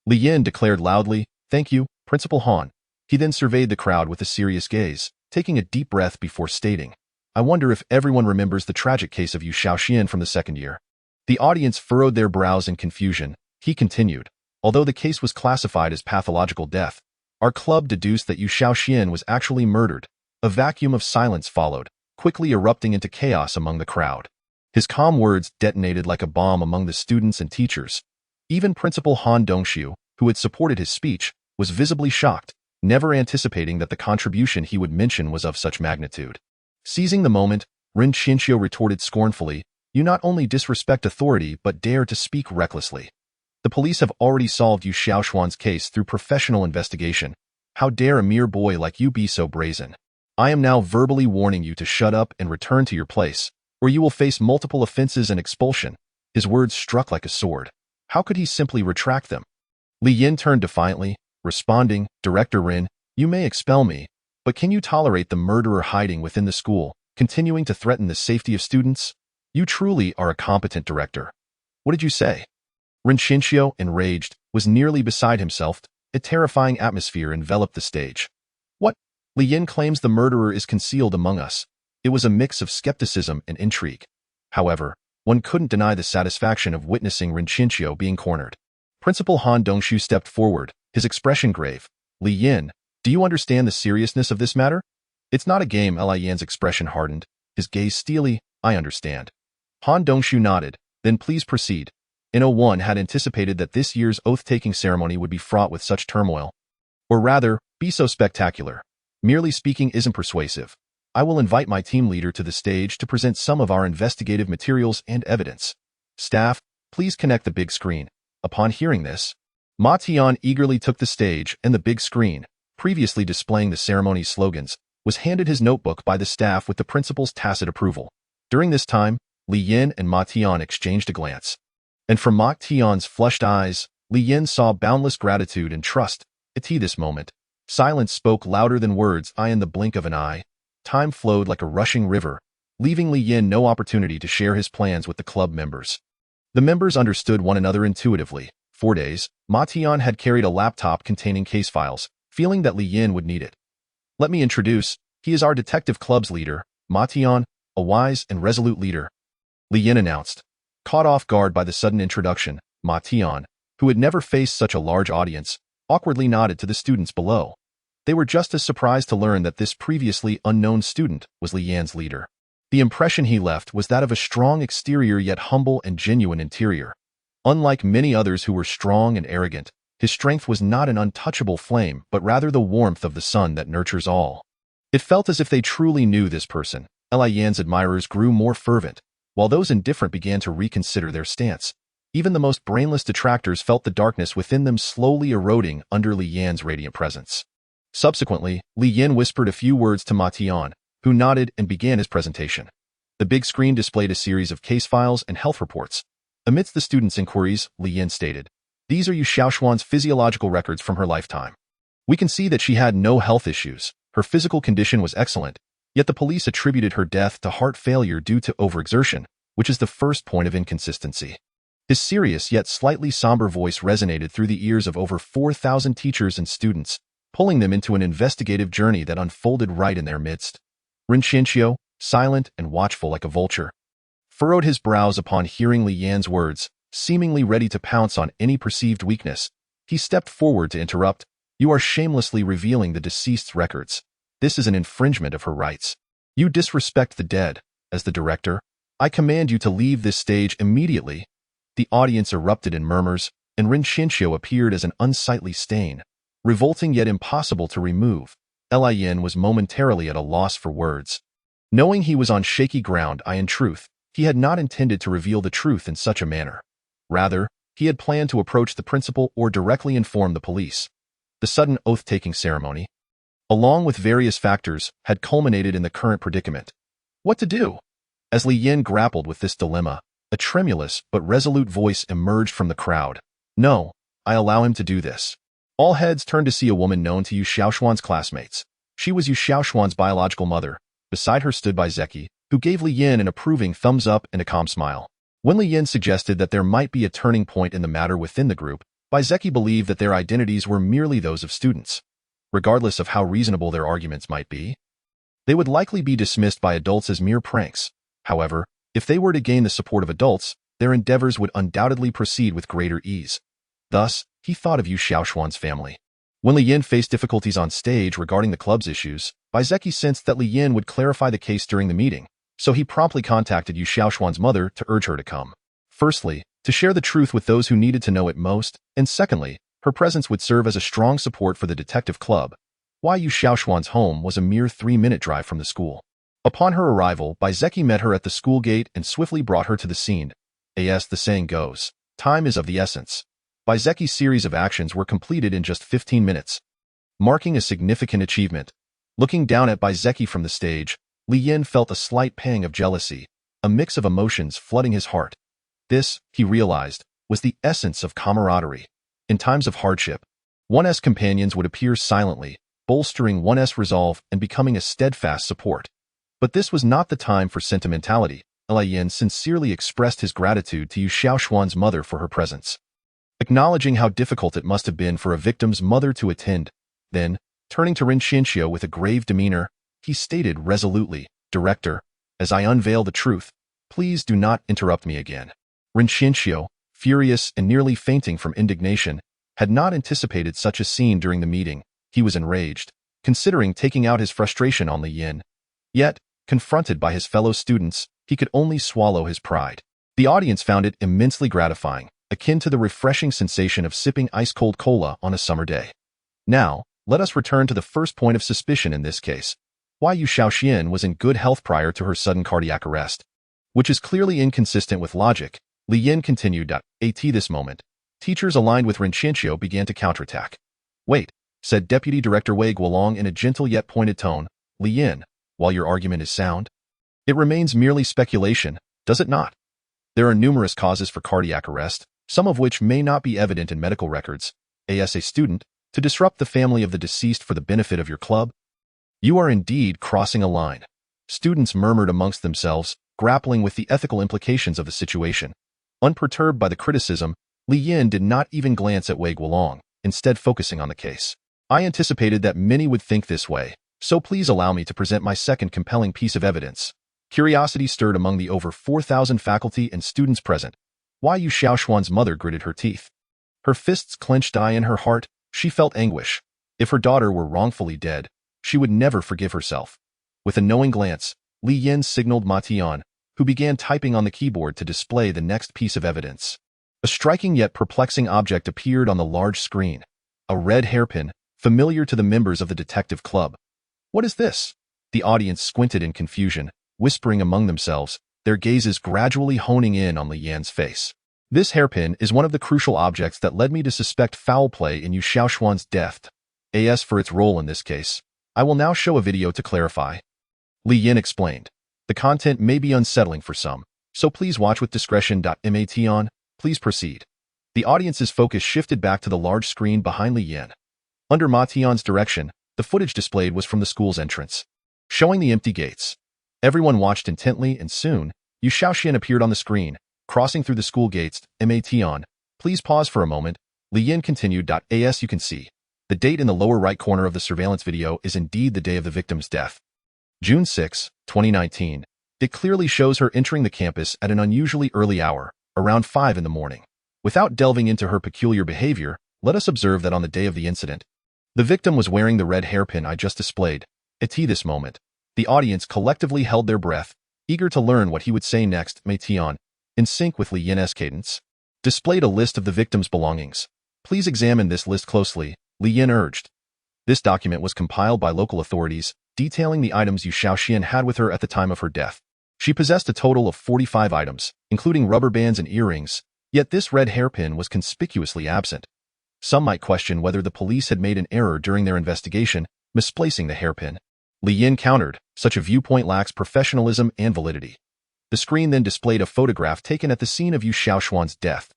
Li Yin declared loudly, "Thank you, Principal Han." He then surveyed the crowd with a serious gaze, taking a deep breath before stating, "I wonder if everyone remembers the tragic case of Yu Shaoxian from the second year." The audience furrowed their brows in confusion. He continued, "Although the case was classified as pathological death, our club deduced that Yu Shaoxian was actually murdered." A vacuum of silence followed, quickly erupting into chaos among the crowd. His calm words detonated like a bomb among the students and teachers. Even Principal Han Dongxiu, who had supported his speech, was visibly shocked, never anticipating that the contribution he would mention was of such magnitude. Seizing the moment, Ren Xinqiu retorted scornfully, "You not only disrespect authority but dare to speak recklessly. The police have already solved Yu Xiaoxuan's case through professional investigation. How dare a mere boy like you be so brazen? I am now verbally warning you to shut up and return to your place, or you will face multiple offenses and expulsion." His words struck like a sword. How could he simply retract them? Li Yin turned defiantly, responding, "Director Ren, you may expel me, but can you tolerate the murderer hiding within the school, continuing to threaten the safety of students? You truly are a competent director." "What did you say?" Ren Xinqiu, enraged, was nearly beside himself. A terrifying atmosphere enveloped the stage. "What? Li Yin claims the murderer is concealed among us." It was a mix of skepticism and intrigue. However, one couldn't deny the satisfaction of witnessing Ren Xinqiu being cornered. Principal Han Dongxiu stepped forward, his expression grave. "Li Yin, do you understand the seriousness of this matter? It's not a game." Li Yin's expression hardened, his gaze steely. "I understand." Han Dongxiu nodded, "Then please proceed." No one had anticipated that this year's oath-taking ceremony would be fraught with such turmoil. Or rather, be so spectacular. Merely speaking isn't persuasive. I will invite my team leader to the stage to present some of our investigative materials and evidence. Staff, please connect the big screen. Upon hearing this, Ma Tian eagerly took the stage, and the big screen, previously displaying the ceremony's slogans, was handed his notebook by the staff with the principal's tacit approval. During this time, Li Yin and Ma Tian exchanged a glance. And from Ma Tian's flushed eyes, Li Yin saw boundless gratitude and trust. At this moment, silence spoke louder than words. In the blink of an eye, time flowed like a rushing river, leaving Li Yin no opportunity to share his plans with the club members. The members understood one another intuitively. 4 days, Ma Tian had carried a laptop containing case files, feeling that Li Yin would need it. "Let me introduce, he is our detective club's leader, Ma Tian, a wise and resolute leader," Li Yin announced. Caught off guard by the sudden introduction, Ma Tian, who had never faced such a large audience, awkwardly nodded to the students below. They were just as surprised to learn that this previously unknown student was Li Yan's leader. The impression he left was that of a strong exterior yet humble and genuine interior. Unlike many others who were strong and arrogant, his strength was not an untouchable flame but rather the warmth of the sun that nurtures all. It felt as if they truly knew this person. Li Yan's admirers grew more fervent, while those indifferent began to reconsider their stance. Even the most brainless detractors felt the darkness within them slowly eroding under Li Yan's radiant presence. Subsequently, Li Yin whispered a few words to Ma Tian, who nodded and began his presentation. The big screen displayed a series of case files and health reports. Amidst the students' inquiries, Li Yin stated, "These are Yu Xiaoxuan's physiological records from her lifetime. We can see that she had no health issues. Her physical condition was excellent, yet the police attributed her death to heart failure due to overexertion, which is the first point of inconsistency." His serious yet slightly somber voice resonated through the ears of over 4,000 teachers and students, pulling them into an investigative journey that unfolded right in their midst. Ren Xinqiu, silent and watchful like a vulture, furrowed his brows upon hearing Li Yan's words, seemingly ready to pounce on any perceived weakness. He stepped forward to interrupt. "You are shamelessly revealing the deceased's records. This is an infringement of her rights. You disrespect the dead. As the director, I command you to leave this stage immediately." The audience erupted in murmurs, and Ren Xinqiu appeared as an unsightly stain, revolting yet impossible to remove. Li Yin was momentarily at a loss for words. Knowing he was on shaky ground, in truth, he had not intended to reveal the truth in such a manner. Rather, he had planned to approach the principal or directly inform the police. The sudden oath-taking ceremony, along with various factors, had culminated in the current predicament. What to do? As Li Yin grappled with this dilemma, a tremulous but resolute voice emerged from the crowd. No, I allow him to do this. All heads turned to see a woman known to Yu Xiaoshuan's classmates. She was Yu Xiaoshuan's biological mother. Beside her stood Baizeki, who gave Li Yin an approving thumbs up and a calm smile. When Li Yin suggested that there might be a turning point in the matter within the group, Baizeki believed that their identities were merely those of students. Regardless of how reasonable their arguments might be, they would likely be dismissed by adults as mere pranks. However, if they were to gain the support of adults, their endeavors would undoubtedly proceed with greater ease. Thus, he thought of Yu Xiaoshuan's family. When Li Yin faced difficulties on stage regarding the club's issues, Baizeki sensed that Li Yin would clarify the case during the meeting, so he promptly contacted Yu Xiaoshuan's mother to urge her to come. Firstly, to share the truth with those who needed to know it most, and secondly, her presence would serve as a strong support for the detective club. Why Yu Xiaoshuan's home was a mere 3-minute drive from the school. Upon her arrival, Baizeki met her at the school gate and swiftly brought her to the scene. As the saying goes, time is of the essence. Baizeki's series of actions were completed in just 15 minutes, marking a significant achievement. Looking down at Baizeki from the stage, Li Yin felt a slight pang of jealousy, a mix of emotions flooding his heart. This, he realized, was the essence of camaraderie. In times of hardship, one's companions would appear silently, bolstering one's resolve and becoming a steadfast support. But this was not the time for sentimentality. Li Yin sincerely expressed his gratitude to Yu Xiaoshuan's mother for her presence, acknowledging how difficult it must have been for a victim's mother to attend. Then, turning to Ren Xianxiu with a grave demeanor, he stated resolutely, "Director, as I unveil the truth, please do not interrupt me again." Ren Xianxiu, furious and nearly fainting from indignation, had not anticipated such a scene during the meeting. He was enraged, considering taking out his frustration on Li Yin. Yet, confronted by his fellow students, he could only swallow his pride. The audience found it immensely gratifying, akin to the refreshing sensation of sipping ice-cold cola on a summer day. Now, let us return to the first point of suspicion in this case. Why Yu Xiaoxian was in good health prior to her sudden cardiac arrest, which is clearly inconsistent with logic. Li Yin continued. At this moment, teachers aligned with Ren Xianxiu began to counterattack. "Wait," said Deputy Director Wei Guolong in a gentle yet pointed tone. "Li Yin, while your argument is sound, it remains merely speculation, does it not? There are numerous causes for cardiac arrest, some of which may not be evident in medical records. As a student, to disrupt the family of the deceased for the benefit of your club? You are indeed crossing a line." Students murmured amongst themselves, grappling with the ethical implications of the situation. Unperturbed by the criticism, Li Yin did not even glance at Wei Guolong, instead focusing on the case. "I anticipated that many would think this way, so please allow me to present my second compelling piece of evidence." Curiosity stirred among the over 4,000 faculty and students present. Why Yu Xiaoshuan's mother gritted her teeth. Her fists clenched. In her heart, she felt anguish. If her daughter were wrongfully dead, she would never forgive herself. With a knowing glance, Li Yin signaled Ma Tian, who began typing on the keyboard to display the next piece of evidence. A striking yet perplexing object appeared on the large screen. A red hairpin, familiar to the members of the detective club. "What is this?" The audience squinted in confusion, whispering among themselves, their gazes gradually honing in on Li Yan's face. "This hairpin is one of the crucial objects that led me to suspect foul play in Yu Xiaoshuan's death. As for its role in this case, I will now show a video to clarify." Li Yin explained. "The content may be unsettling for some, so please watch with discretion. Mation, please proceed." The audience's focus shifted back to the large screen behind Li Yin. Under Ma Tian's direction, the footage displayed was from the school's entrance, showing the empty gates. Everyone watched intently, and soon, Yu Xiaoxian appeared on the screen, crossing through the school gates. Mation, please pause for a moment. Li Yin continued. As you can see, the date in the lower right corner of the surveillance video is indeed the day of the victim's death. June 6, 2019. It clearly shows her entering the campus at an unusually early hour, around 5 in the morning. Without delving into her peculiar behavior, let us observe that on the day of the incident, the victim was wearing the red hairpin I just displayed. At this moment, the audience collectively held their breath, eager to learn what he would say next. Mation, in sync with Li Yin's cadence, displayed a list of the victim's belongings. "Please examine this list closely," Li Yin urged. This document was compiled by local authorities, detailing the items Yu Xiaoxian had with her at the time of her death. She possessed a total of 45 items, including rubber bands and earrings. Yet this red hairpin was conspicuously absent. Some might question whether the police had made an error during their investigation, misplacing the hairpin. Li Yin countered, such a viewpoint lacks professionalism and validity. The screen then displayed a photograph taken at the scene of Yu Xiaoshuan's death.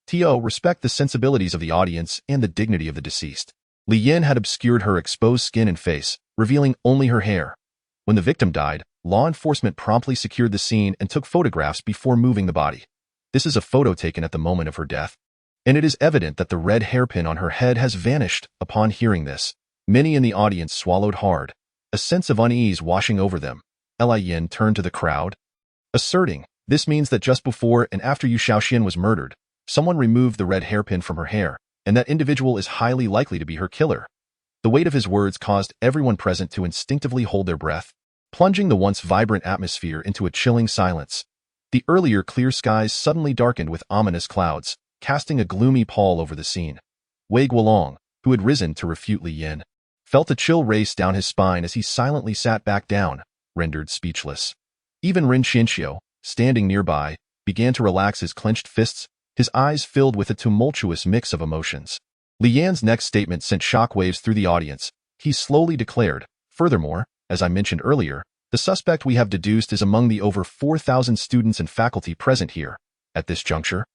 To respect the sensibilities of the audience and the dignity of the deceased. Li Yin had obscured her exposed skin and face, revealing only her hair. When the victim died, law enforcement promptly secured the scene and took photographs before moving the body. This is a photo taken at the moment of her death. And it is evident that the red hairpin on her head has vanished. Upon hearing this, many in the audience swallowed hard, a sense of unease washing over them. Li Yin turned to the crowd, asserting, "This means that just before and after Yu Xiaoxian was murdered, someone removed the red hairpin from her hair, and that individual is highly likely to be her killer." The weight of his words caused everyone present to instinctively hold their breath, plunging the once vibrant atmosphere into a chilling silence. The earlier clear skies suddenly darkened with ominous clouds, casting a gloomy pall over the scene. Wei Guolong, who had risen to refute Li Yin, felt a chill race down his spine as he silently sat back down, rendered speechless. Even Ren Xianxiu, standing nearby, began to relax his clenched fists, his eyes filled with a tumultuous mix of emotions. Li Yan's next statement sent shockwaves through the audience. He slowly declared, "Furthermore, as I mentioned earlier, the suspect we have deduced is among the over 4,000 students and faculty present here." At this juncture,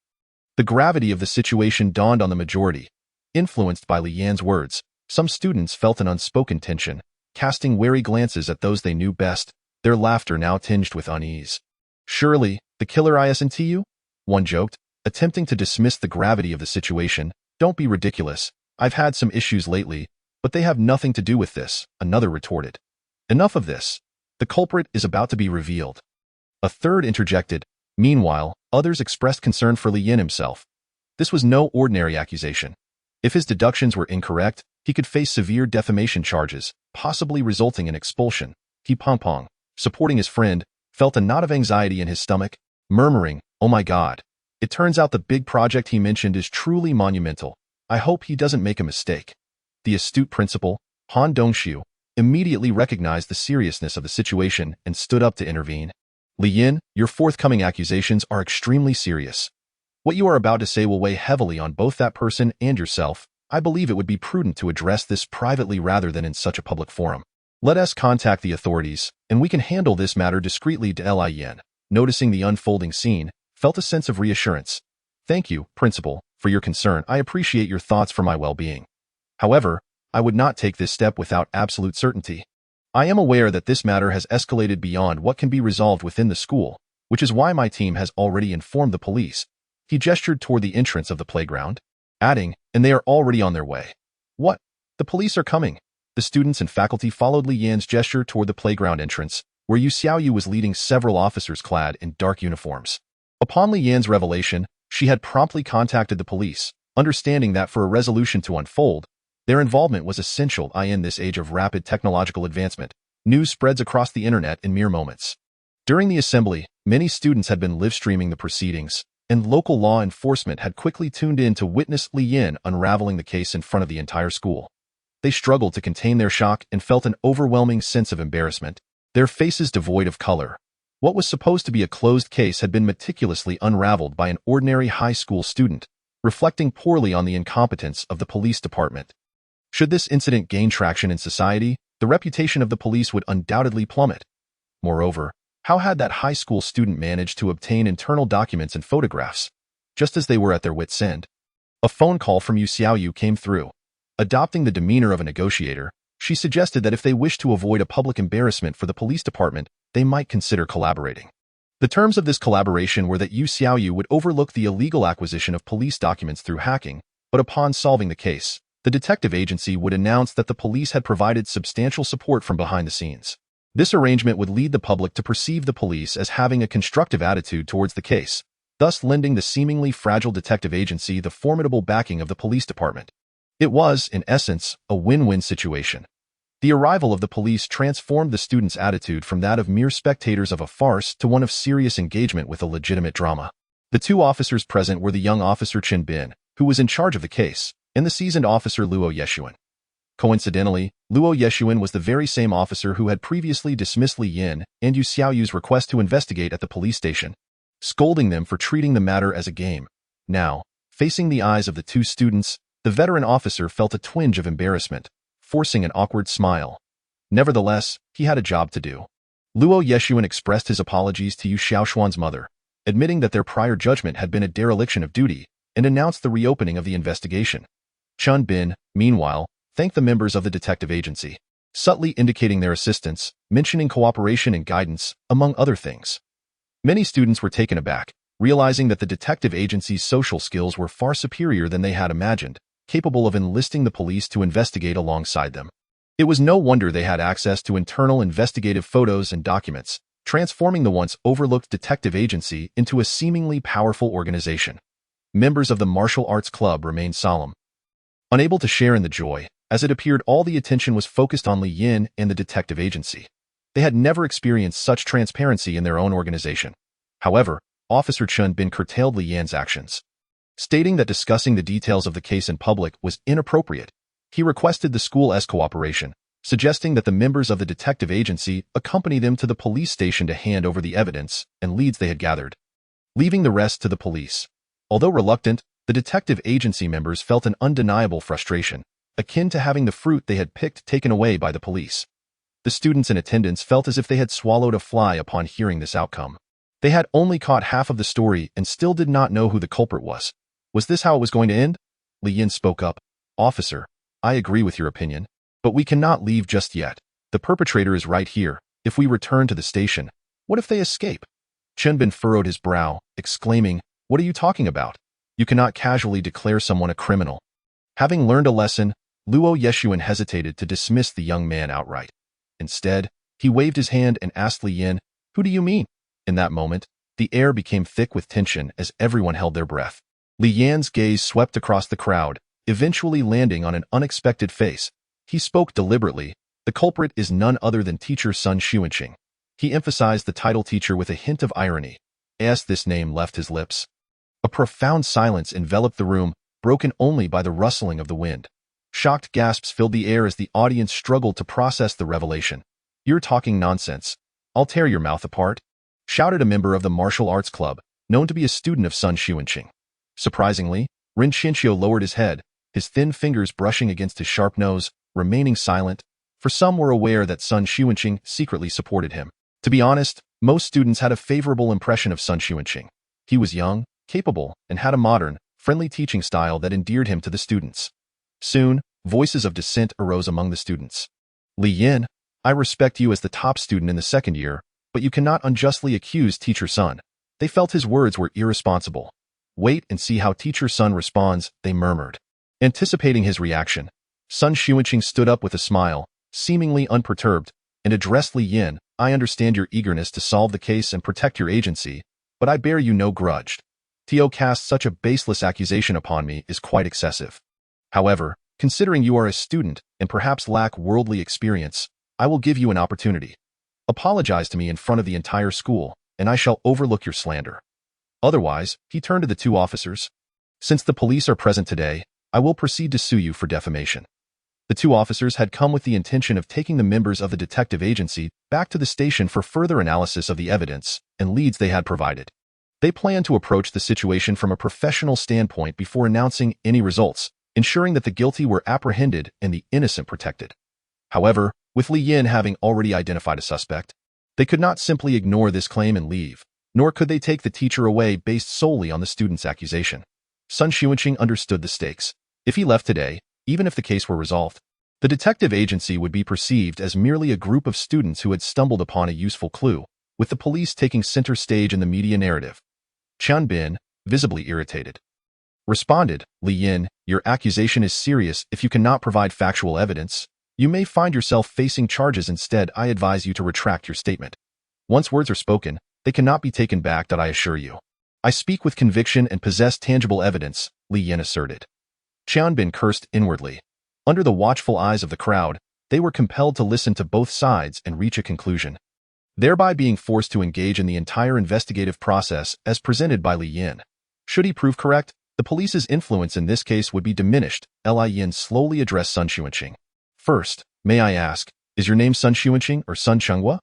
the gravity of the situation dawned on the majority. Influenced by Li Yan's words, some students felt an unspoken tension, casting wary glances at those they knew best, their laughter now tinged with unease. "Surely, the killer isn't you?" one joked, attempting to dismiss the gravity of the situation. "Don't be ridiculous. I've had some issues lately, but they have nothing to do with this," another retorted. "Enough of this. The culprit is about to be revealed." A third interjected. Meanwhile, others expressed concern for Li Yin himself. This was no ordinary accusation. If his deductions were incorrect, he could face severe defamation charges, possibly resulting in expulsion. He Pong, supporting his friend, felt a knot of anxiety in his stomach, murmuring, "Oh my God. It turns out the big project he mentioned is truly monumental. I hope he doesn't make a mistake." The astute principal, Han Dongxiu, immediately recognized the seriousness of the situation and stood up to intervene. "Li Yin, your forthcoming accusations are extremely serious. What you are about to say will weigh heavily on both that person and yourself. I believe it would be prudent to address this privately rather than in such a public forum. Let us contact the authorities, and we can handle this matter discreetly." Li Yin, noticing the unfolding scene, felt a sense of reassurance. "Thank you, Principal, for your concern. I appreciate your thoughts for my well-being. However, I would not take this step without absolute certainty. I am aware that this matter has escalated beyond what can be resolved within the school, which is why my team has already informed the police." He gestured toward the entrance of the playground, adding, "And they are already on their way." "What? The police are coming." The students and faculty followed Li Yan's gesture toward the playground entrance, where Yu Xiaoyu was leading several officers clad in dark uniforms. Upon Li Yan's revelation, she had promptly contacted the police, understanding that for a resolution to unfold, their involvement was essential. In this age of rapid technological advancement, news spreads across the internet in mere moments. During the assembly, many students had been live-streaming the proceedings, and local law enforcement had quickly tuned in to witness Li Yin unraveling the case in front of the entire school. They struggled to contain their shock and felt an overwhelming sense of embarrassment, their faces devoid of color. What was supposed to be a closed case had been meticulously unraveled by an ordinary high school student, reflecting poorly on the incompetence of the police department. Should this incident gain traction in society, the reputation of the police would undoubtedly plummet. Moreover, how had that high school student managed to obtain internal documents and photographs, just as they were at their wits' end? A phone call from Yu Xiaoyu came through. Adopting the demeanor of a negotiator, she suggested that if they wished to avoid a public embarrassment for the police department, they might consider collaborating. The terms of this collaboration were that Yu Xiaoyu would overlook the illegal acquisition of police documents through hacking, but upon solving the case, the detective agency would announce that the police had provided substantial support from behind the scenes. This arrangement would lead the public to perceive the police as having a constructive attitude towards the case, thus lending the seemingly fragile detective agency the formidable backing of the police department. It was, in essence, a win-win situation. The arrival of the police transformed the students' attitude from that of mere spectators of a farce to one of serious engagement with a legitimate drama. The two officers present were the young officer Chen Bin, who was in charge of the case, and the seasoned officer Luo Yeshuan. Coincidentally, Luo Yeshuan was the very same officer who had previously dismissed Li Yin and Yu Xiaoyu's request to investigate at the police station, scolding them for treating the matter as a game. Now, facing the eyes of the two students, the veteran officer felt a twinge of embarrassment, forcing an awkward smile. Nevertheless, he had a job to do. Luo Yeshuan expressed his apologies to Yu Xiaoshuan's mother, admitting that their prior judgment had been a dereliction of duty, and announced the reopening of the investigation. Chun Bin, meanwhile, thanked the members of the detective agency, subtly indicating their assistance, mentioning cooperation and guidance, among other things. Many students were taken aback, realizing that the detective agency's social skills were far superior than they had imagined, capable of enlisting the police to investigate alongside them. It was no wonder they had access to internal investigative photos and documents, transforming the once overlooked detective agency into a seemingly powerful organization. Members of the martial arts club remained solemn, unable to share in the joy, as it appeared all the attention was focused on Li Yin and the detective agency. They had never experienced such transparency in their own organization. However, Officer Chun Bin curtailed Li Yan's actions, stating that discussing the details of the case in public was inappropriate. He requested the school's cooperation, suggesting that the members of the detective agency accompany them to the police station to hand over the evidence and leads they had gathered, leaving the rest to the police. Although reluctant, the detective agency members felt an undeniable frustration, akin to having the fruit they had picked taken away by the police. The students in attendance felt as if they had swallowed a fly upon hearing this outcome. They had only caught half of the story and still did not know who the culprit was. Was this how it was going to end? Li Yin spoke up. Officer, I agree with your opinion, but we cannot leave just yet. The perpetrator is right here. If we return to the station, what if they escape? Chun Bin furrowed his brow, exclaiming, what are you talking about? You cannot casually declare someone a criminal. Having learned a lesson, Luo Yeshuan hesitated to dismiss the young man outright. Instead, he waved his hand and asked Li Yin, who do you mean? In that moment, the air became thick with tension as everyone held their breath. Li Yan's gaze swept across the crowd, eventually landing on an unexpected face. He spoke deliberately. The culprit is none other than teacher Sun Xuanqing. He emphasized the title teacher with a hint of irony. As this name left his lips, a profound silence enveloped the room, broken only by the rustling of the wind. Shocked gasps filled the air as the audience struggled to process the revelation. You're talking nonsense. I'll tear your mouth apart, shouted a member of the martial arts club, known to be a student of Sun Xuanqing. Surprisingly, Ren Shinxiu lowered his head, his thin fingers brushing against his sharp nose, remaining silent, for some were aware that Sun Xuanqing secretly supported him. To be honest, most students had a favorable impression of Sun Xuanqing. He was young, capable, and had a modern, friendly teaching style that endeared him to the students. Soon, voices of dissent arose among the students. Li Yin, I respect you as the top student in the second year, but you cannot unjustly accuse Teacher Sun. They felt his words were irresponsible. Wait and see how Teacher Sun responds, they murmured. Anticipating his reaction, Sun Xuanqing stood up with a smile, seemingly unperturbed, and addressed Li Yin, I understand your eagerness to solve the case and protect your agency, but I bear you no grudge. To cast such a baseless accusation upon me is quite excessive. However, considering you are a student and perhaps lack worldly experience, I will give you an opportunity. Apologize to me in front of the entire school, and I shall overlook your slander. Otherwise, he turned to the two officers. Since the police are present today, I will proceed to sue you for defamation. The two officers had come with the intention of taking the members of the detective agency back to the station for further analysis of the evidence and leads they had provided. They planned to approach the situation from a professional standpoint before announcing any results, ensuring that the guilty were apprehended and the innocent protected. However, with Li Yin having already identified a suspect, they could not simply ignore this claim and leave, nor could they take the teacher away based solely on the student's accusation. Sun Xuanqing understood the stakes. If he left today, even if the case were resolved, the detective agency would be perceived as merely a group of students who had stumbled upon a useful clue, with the police taking center stage in the media narrative. Chun Bin, visibly irritated, responded, Li Yin, your accusation is serious. If you cannot provide factual evidence, you may find yourself facing charges. Instead, I advise you to retract your statement. Once words are spoken, they cannot be taken back, that I assure you. I speak with conviction and possess tangible evidence, Li Yin asserted. Chun Bin cursed inwardly. Under the watchful eyes of the crowd, they were compelled to listen to both sides and reach a conclusion, thereby being forced to engage in the entire investigative process as presented by Li Yin. Should he prove correct, the police's influence in this case would be diminished. Li Yin slowly addressed Sun Xuanqing. First, may I ask, is your name Sun Xuanqing or Sun Chenghua?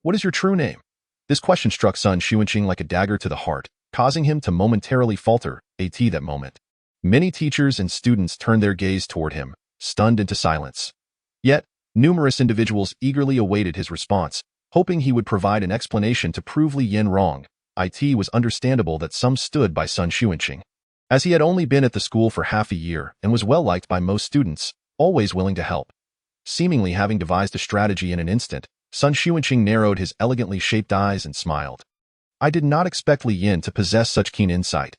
What is your true name? This question struck Sun Xuanqing like a dagger to the heart, causing him to momentarily falter at that moment. Many teachers and students turned their gaze toward him, stunned into silence. Yet, numerous individuals eagerly awaited his response, hoping he would provide an explanation to prove Li Yin wrong. It was understandable that some stood by Sun Xuanqing, as he had only been at the school for half a year and was well liked by most students, always willing to help. Seemingly having devised a strategy in an instant, Sun Xuanqing narrowed his elegantly shaped eyes and smiled. I did not expect Li Yin to possess such keen insight.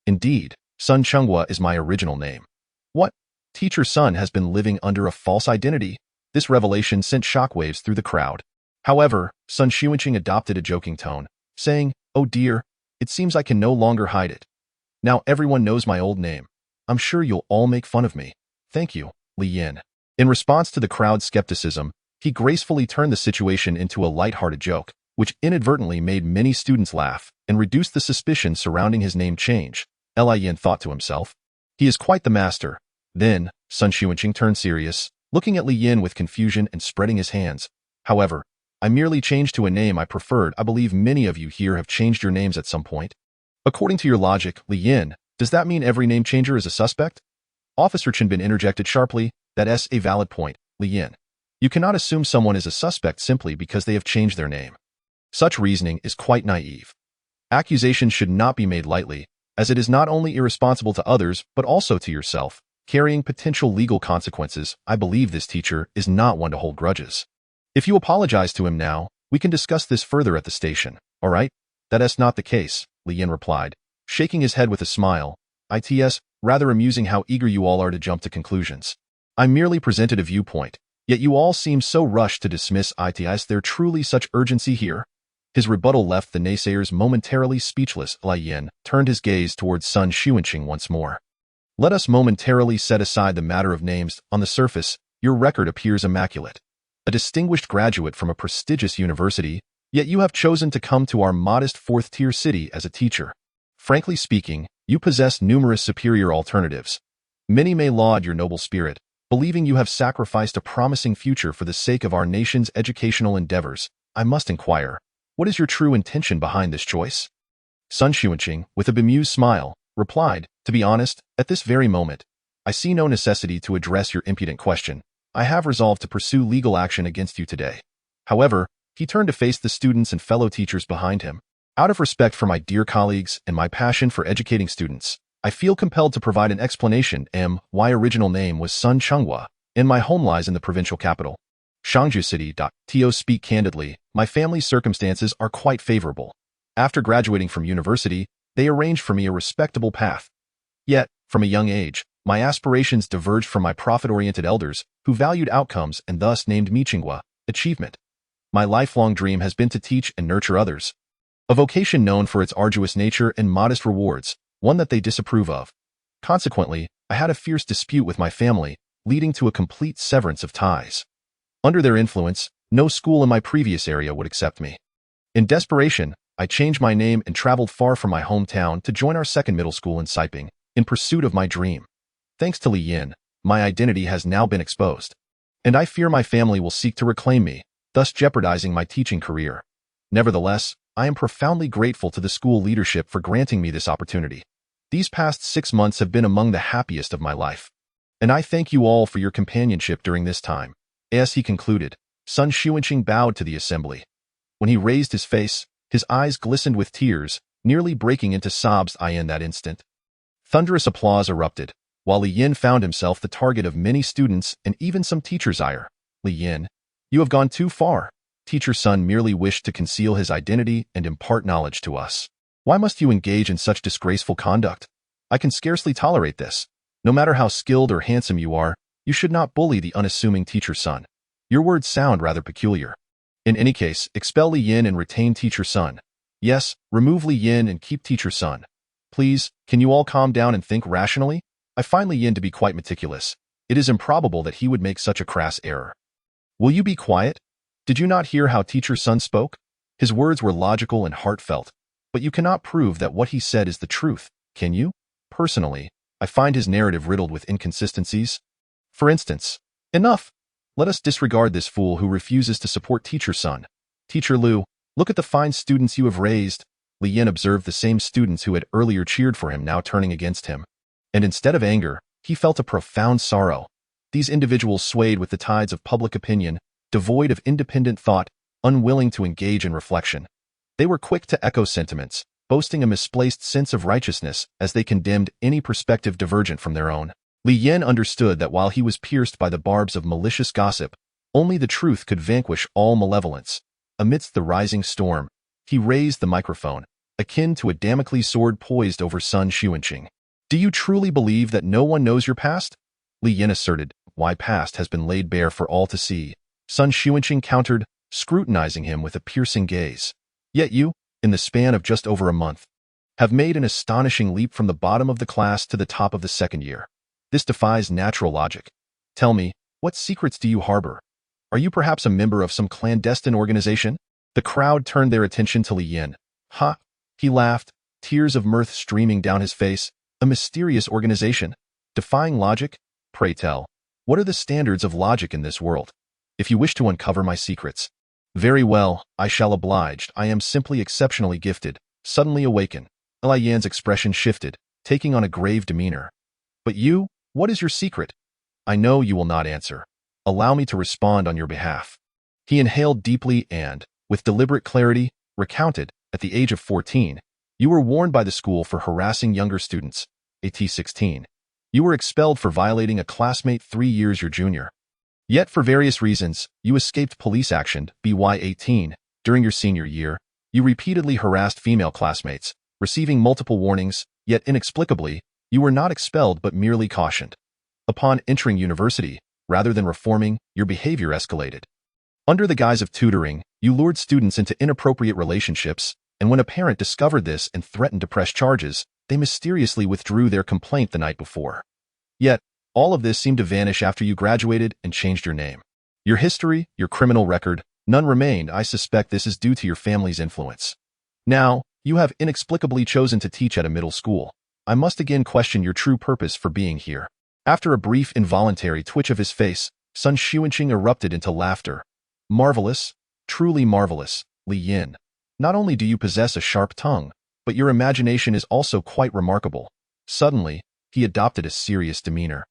Indeed, Sun Chunghua is my original name. What? Teacher Sun has been living under a false identity? This revelation sent shockwaves through the crowd. However, Sun Xuanqing adopted a joking tone, saying, "Oh dear, it seems I can no longer hide it. Now everyone knows my old name. I'm sure you'll all make fun of me. Thank you, Li Yin." In response to the crowd's skepticism, he gracefully turned the situation into a light-hearted joke, which inadvertently made many students laugh and reduced the suspicion surrounding his name change. Li Yin thought to himself. He is quite the master. Then, Sun Xuanqing turned serious, looking at Li Yin with confusion and spreading his hands. However, I merely changed to a name I preferred. I believe many of you here have changed your names at some point. According to your logic, Li Yin, does that mean every name changer is a suspect? Officer Chinbin interjected sharply. That's a valid point, Li Yin. You cannot assume someone is a suspect simply because they have changed their name. Such reasoning is quite naive. Accusations should not be made lightly, as it is not only irresponsible to others but also to yourself, carrying potential legal consequences. I believe this teacher is not one to hold grudges. If you apologize to him now, we can discuss this further at the station, all right? That's not the case, Li Yin replied, shaking his head with a smile. It's rather amusing how eager you all are to jump to conclusions. I merely presented a viewpoint, yet you all seem so rushed to dismiss it. Is there truly such urgency here? His rebuttal left the naysayers momentarily speechless. Li Yin turned his gaze towards Sun Xuanqing once more. Let us momentarily set aside the matter of names. On the surface, your record appears immaculate. A distinguished graduate from a prestigious university, yet you have chosen to come to our modest fourth-tier city as a teacher. Frankly speaking, you possess numerous superior alternatives. Many may laud your noble spirit, believing you have sacrificed a promising future for the sake of our nation's educational endeavors. I must inquire, what is your true intention behind this choice? Sun Xuanqing, with a bemused smile, replied, to be honest, at this very moment, I see no necessity to address your impudent question. I have resolved to pursue legal action against you today. However, he turned to face the students and fellow teachers behind him. Out of respect for my dear colleagues and my passion for educating students, I feel compelled to provide an explanation. My original name was Sun Chunghua, and my home lies in the provincial capital, Shangju City. To speak candidly, my family's circumstances are quite favorable. After graduating from university, they arranged for me a respectable path. Yet, from a young age, my aspirations diverged from my profit-oriented elders, who valued outcomes and thus named me Chunghua, achievement. My lifelong dream has been to teach and nurture others. A vocation known for its arduous nature and modest rewards, one that they disapprove of. Consequently, I had a fierce dispute with my family, leading to a complete severance of ties. Under their influence, no school in my previous area would accept me. In desperation, I changed my name and traveled far from my hometown to join our second middle school in Siping, in pursuit of my dream. Thanks to Li Yin, my identity has now been exposed, and I fear my family will seek to reclaim me, thus jeopardizing my teaching career. Nevertheless, I am profoundly grateful to the school leadership for granting me this opportunity. These past 6 months have been among the happiest of my life, and I thank you all for your companionship during this time. As he concluded, Sun Xuanqing bowed to the assembly. When he raised his face, his eyes glistened with tears, nearly breaking into sobs. In that instant, thunderous applause erupted, while Li Yin found himself the target of many students and even some teachers' ire. Li Yin, you have gone too far. Teacher Sun merely wished to conceal his identity and impart knowledge to us. Why must you engage in such disgraceful conduct? I can scarcely tolerate this. No matter how skilled or handsome you are, you should not bully the unassuming Teacher Sun. Your words sound rather peculiar. In any case, expel Li Yin and retain Teacher Sun. Yes, remove Li Yin and keep Teacher Sun. Please, can you all calm down and think rationally? I find Li Yin to be quite meticulous. It is improbable that he would make such a crass error. Will you be quiet? Did you not hear how Teacher Sun spoke? His words were logical and heartfelt, but you cannot prove that what he said is the truth, can you? Personally, I find his narrative riddled with inconsistencies. For instance, enough! Let us disregard this fool who refuses to support Teacher Sun. Teacher Lu, look at the fine students you have raised. Li Yin observed the same students who had earlier cheered for him now turning against him. And instead of anger, he felt a profound sorrow. These individuals swayed with the tides of public opinion, devoid of independent thought, unwilling to engage in reflection. They were quick to echo sentiments, boasting a misplaced sense of righteousness as they condemned any perspective divergent from their own. Li Yin understood that while he was pierced by the barbs of malicious gossip, only the truth could vanquish all malevolence. Amidst the rising storm, he raised the microphone, akin to a Damocles sword poised over Sun Xuanqing. Do you truly believe that no one knows your past? Li Yin asserted, why past has been laid bare for all to see. Sun Xuanqing countered, scrutinizing him with a piercing gaze. Yet you, in the span of just over a month, have made an astonishing leap from the bottom of the class to the top of the second year. This defies natural logic. Tell me, what secrets do you harbor? Are you perhaps a member of some clandestine organization? The crowd turned their attention to Li Yin. Ha! He laughed, tears of mirth streaming down his face. A mysterious organization? Defying logic? Pray tell, what are the standards of logic in this world? If you wish to uncover my secrets, very well, I shall oblige. I am simply exceptionally gifted. Suddenly awaken. Li Yin's expression shifted, taking on a grave demeanor. But you, what is your secret? I know you will not answer. Allow me to respond on your behalf. He inhaled deeply and, with deliberate clarity, recounted, at the age of 14, you were warned by the school for harassing younger students, AT 16. You were expelled for violating a classmate 3 years your junior. Yet for various reasons, you escaped police action, BY 18. During your senior year, you repeatedly harassed female classmates, receiving multiple warnings, yet inexplicably, you were not expelled but merely cautioned. Upon entering university, rather than reforming, your behavior escalated. Under the guise of tutoring, you lured students into inappropriate relationships, and when a parent discovered this and threatened to press charges, they mysteriously withdrew their complaint the night before. Yet, all of this seemed to vanish after you graduated and changed your name. Your history, your criminal record, none remained. I suspect this is due to your family's influence. Now, you have inexplicably chosen to teach at a middle school. I must again question your true purpose for being here. After a brief involuntary twitch of his face, Sun Xuanqing erupted into laughter. Marvelous, truly marvelous, Li Yin. Not only do you possess a sharp tongue, but your imagination is also quite remarkable. Suddenly, he adopted a serious demeanor.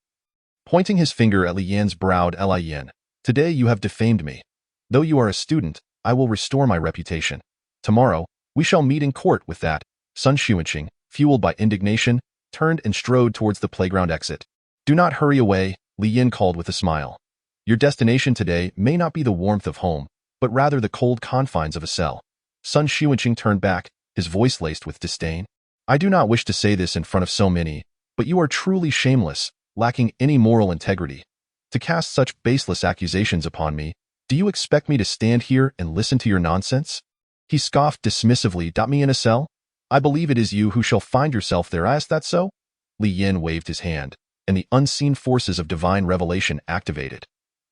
Pointing his finger at Li Yin's brow, Li Yin, today you have defamed me. Though you are a student, I will restore my reputation. Tomorrow, we shall meet in court. With that, Sun Xuanqing, fueled by indignation, turned and strode towards the playground exit. Do not hurry away, Li Yin called with a smile. Your destination today may not be the warmth of home, but rather the cold confines of a cell. Sun Xuanqing turned back, his voice laced with disdain. I do not wish to say this in front of so many, but you are truly shameless, lacking any moral integrity. To cast such baseless accusations upon me, do you expect me to stand here and listen to your nonsense? He scoffed dismissively. Me in a cell? I believe it is you who shall find yourself there. Is that so? Li Yin waved his hand, and the unseen forces of divine revelation activated.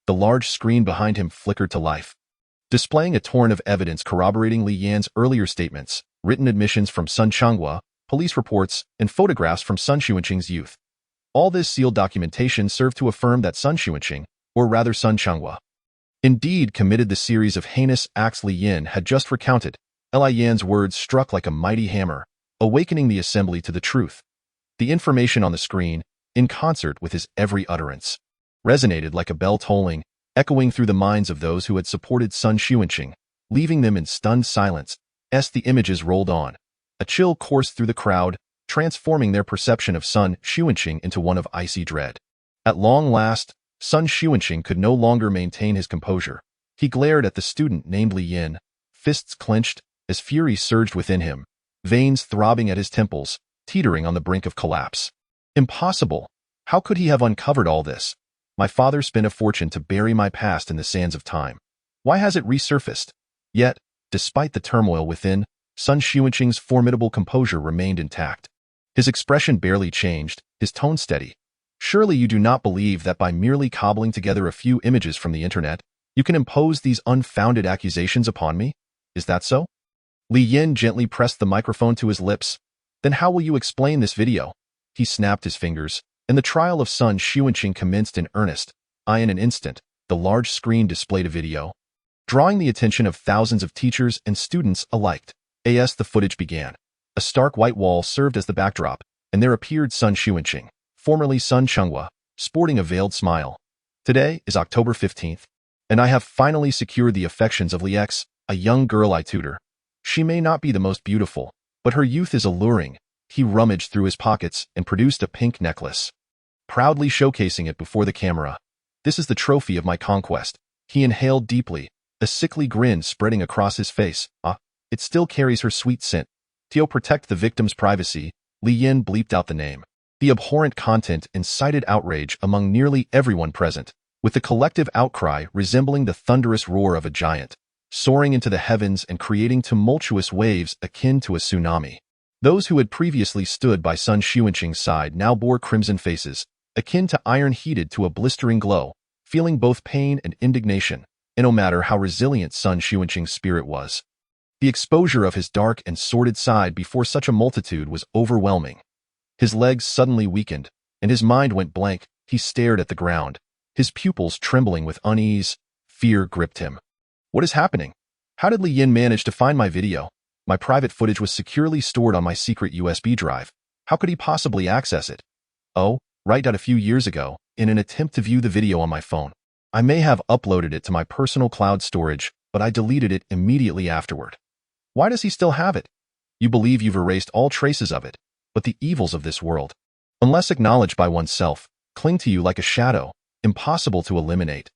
The large screen behind him flickered to life, displaying a torrent of evidence corroborating Li Yan's earlier statements, written admissions from Sun Changhua, police reports, and photographs from Sun Xuanqing's youth. All this sealed documentation served to affirm that Sun Xuanqing, or rather Sun Changhua, indeed committed the series of heinous acts Li Yin had just recounted. Li Yan's words struck like a mighty hammer, awakening the assembly to the truth. The information on the screen, in concert with his every utterance, resonated like a bell tolling, echoing through the minds of those who had supported Sun Xuanqing, leaving them in stunned silence. As the images rolled on, a chill coursed through the crowd, transforming their perception of Sun Xuanqing into one of icy dread. At long last, Sun Xuanqing could no longer maintain his composure. He glared at the student named Li Yin, fists clenched, as fury surged within him, veins throbbing at his temples, teetering on the brink of collapse. Impossible! How could he have uncovered all this? My father spent a fortune to bury my past in the sands of time. Why has it resurfaced? Yet, despite the turmoil within, Sun Xuanqing's formidable composure remained intact. His expression barely changed, his tone steady. Surely you do not believe that by merely cobbling together a few images from the internet, you can impose these unfounded accusations upon me? Is that so? Li Yin gently pressed the microphone to his lips. Then how will you explain this video? He snapped his fingers, and the trial of Sun Xuanqing commenced in earnest. In an instant, the large screen displayed a video, drawing the attention of thousands of teachers and students alike. As the footage began, a stark white wall served as the backdrop, and there appeared Sun Xuanqing, formerly Sun Chunghua, sporting a veiled smile. Today is October 15th, and I have finally secured the affections of Liex, a young girl I tutor. She may not be the most beautiful, but her youth is alluring. He rummaged through his pockets and produced a pink necklace, proudly showcasing it before the camera. This is the trophy of my conquest. He inhaled deeply, a sickly grin spreading across his face. It still carries her sweet scent. To protect the victim's privacy, Li Yin bleeped out the name. The abhorrent content incited outrage among nearly everyone present, with the collective outcry resembling the thunderous roar of a giant, soaring into the heavens and creating tumultuous waves akin to a tsunami. Those who had previously stood by Sun Xuanqing's side now bore crimson faces, akin to iron heated to a blistering glow, feeling both pain and indignation, and no matter how resilient Sun Xuanqing's spirit was. The exposure of his dark and sordid side before such a multitude was overwhelming. His legs suddenly weakened, and his mind went blank. He stared at the ground, his pupils trembling with unease. Fear gripped him. What is happening? How did Li Yin manage to find my video? My private footage was securely stored on my secret USB drive. How could he possibly access it? Oh, right, a few years ago, in an attempt to view the video on my phone. I may have uploaded it to my personal cloud storage, but I deleted it immediately afterward. Why does he still have it? You believe you've erased all traces of it, but the evils of this world, unless acknowledged by oneself, cling to you like a shadow, impossible to eliminate.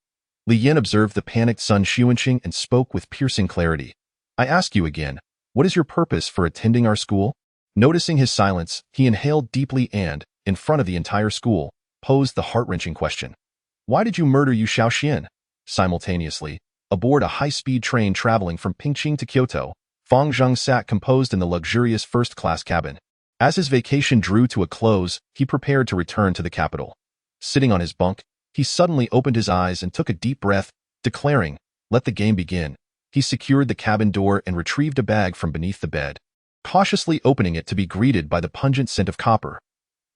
Li Yin observed the panicked Sun Xuanqing and spoke with piercing clarity. I ask you again, what is your purpose for attending our school? Noticing his silence, he inhaled deeply and, in front of the entire school, posed the heart-wrenching question. Why did you murder Yu Shaoxian? Simultaneously, aboard a high-speed train traveling from Pingqing to Kyoto, Fang Zheng sat composed in the luxurious first-class cabin. As his vacation drew to a close, he prepared to return to the capital. Sitting on his bunk, he suddenly opened his eyes and took a deep breath, declaring, "Let the game begin." He secured the cabin door and retrieved a bag from beneath the bed, cautiously opening it to be greeted by the pungent scent of copper.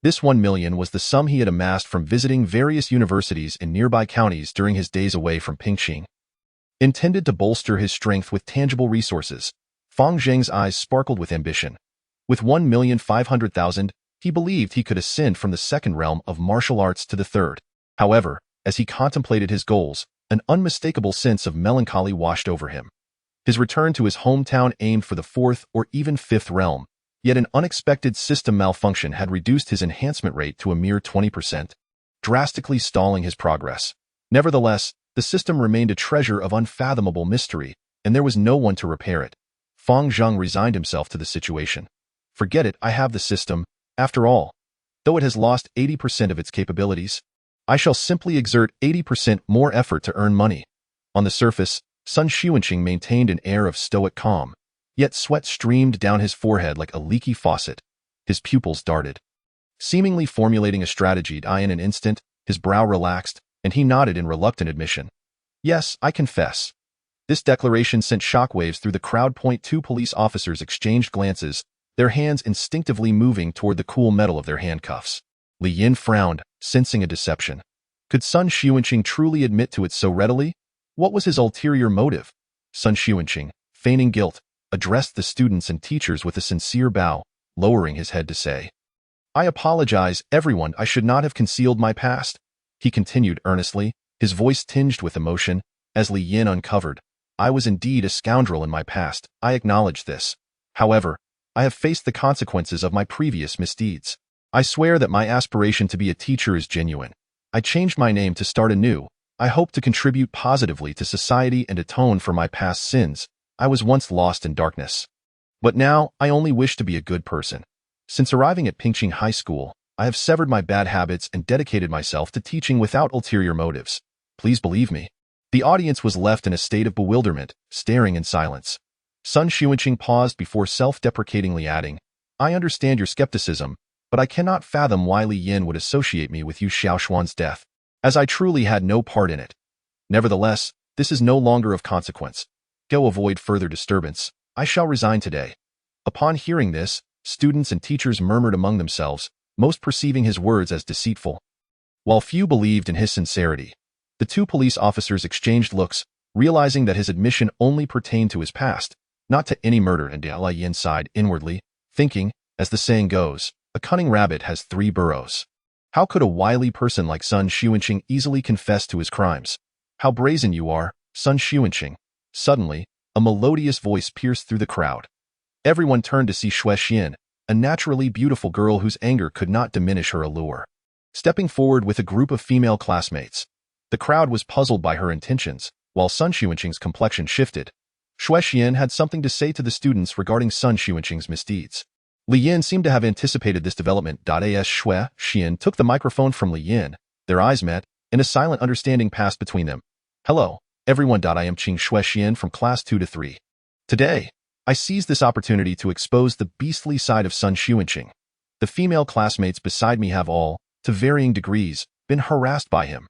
This 1 million was the sum he had amassed from visiting various universities in nearby counties during his days away from Pingqing. Intended to bolster his strength with tangible resources, Fang Zheng's eyes sparkled with ambition. With 1,500,000, he believed he could ascend from the second realm of martial arts to the third. However, as he contemplated his goals, an unmistakable sense of melancholy washed over him. His return to his hometown aimed for the fourth or even fifth realm, yet an unexpected system malfunction had reduced his enhancement rate to a mere 20%, drastically stalling his progress. Nevertheless, the system remained a treasure of unfathomable mystery, and there was no one to repair it. Fang Zheng resigned himself to the situation. Forget it, I have the system. After all, though it has lost 80% of its capabilities, I shall simply exert 80% more effort to earn money. On the surface, Sun Xuanqing maintained an air of stoic calm, yet sweat streamed down his forehead like a leaky faucet. His pupils darted. Seemingly formulating a strategy in an instant, his brow relaxed, and he nodded in reluctant admission. Yes, I confess. This declaration sent shockwaves through the crowd. Two police officers exchanged glances, their hands instinctively moving toward the cool metal of their handcuffs. Li Yin frowned, sensing a deception. Could Sun Xuanqing truly admit to it so readily? What was his ulterior motive? Sun Xuanqing, feigning guilt, addressed the students and teachers with a sincere bow, lowering his head to say, I apologize, everyone, I should not have concealed my past. He continued earnestly, his voice tinged with emotion, as Li Yin uncovered. I was indeed a scoundrel in my past, I acknowledge this. However, I have faced the consequences of my previous misdeeds. I swear that my aspiration to be a teacher is genuine. I changed my name to start anew. I hope to contribute positively to society and atone for my past sins. I was once lost in darkness. But now, I only wish to be a good person. Since arriving at Pingqing High School, I have severed my bad habits and dedicated myself to teaching without ulterior motives. Please believe me. The audience was left in a state of bewilderment, staring in silence. Sun Xuanqing paused before self-deprecatingly adding, I understand your skepticism, but I cannot fathom why Li Yin would associate me with Yu Shaoxuan's death, as I truly had no part in it. Nevertheless, this is no longer of consequence. Go avoid further disturbance. I shall resign today. Upon hearing this, students and teachers murmured among themselves, most perceiving his words as deceitful. While few believed in his sincerity, the two police officers exchanged looks, realizing that his admission only pertained to his past, Not to any murder. And Li Yin sighed inwardly, thinking, as the saying goes, a cunning rabbit has 3 burrows. How could a wily person like Sun Xuanqing easily confess to his crimes? How brazen you are, Sun Xuanqing. Suddenly, a melodious voice pierced through the crowd. Everyone turned to see Xue Xian, a naturally beautiful girl whose anger could not diminish her allure. Stepping forward with a group of female classmates, the crowd was puzzled by her intentions, while Sun Xuanqing's complexion shifted. Xue Xian had something to say to the students regarding Sun Xuanqing's misdeeds. Li Yin seemed to have anticipated this development. As Xue Xian took the microphone from Li Yin, their eyes met, and a silent understanding passed between them. Hello, everyone. I am Xue Xian from class 2 to 3. Today, I seized this opportunity to expose the beastly side of Sun Xuanqing. The female classmates beside me have all, to varying degrees, been harassed by him.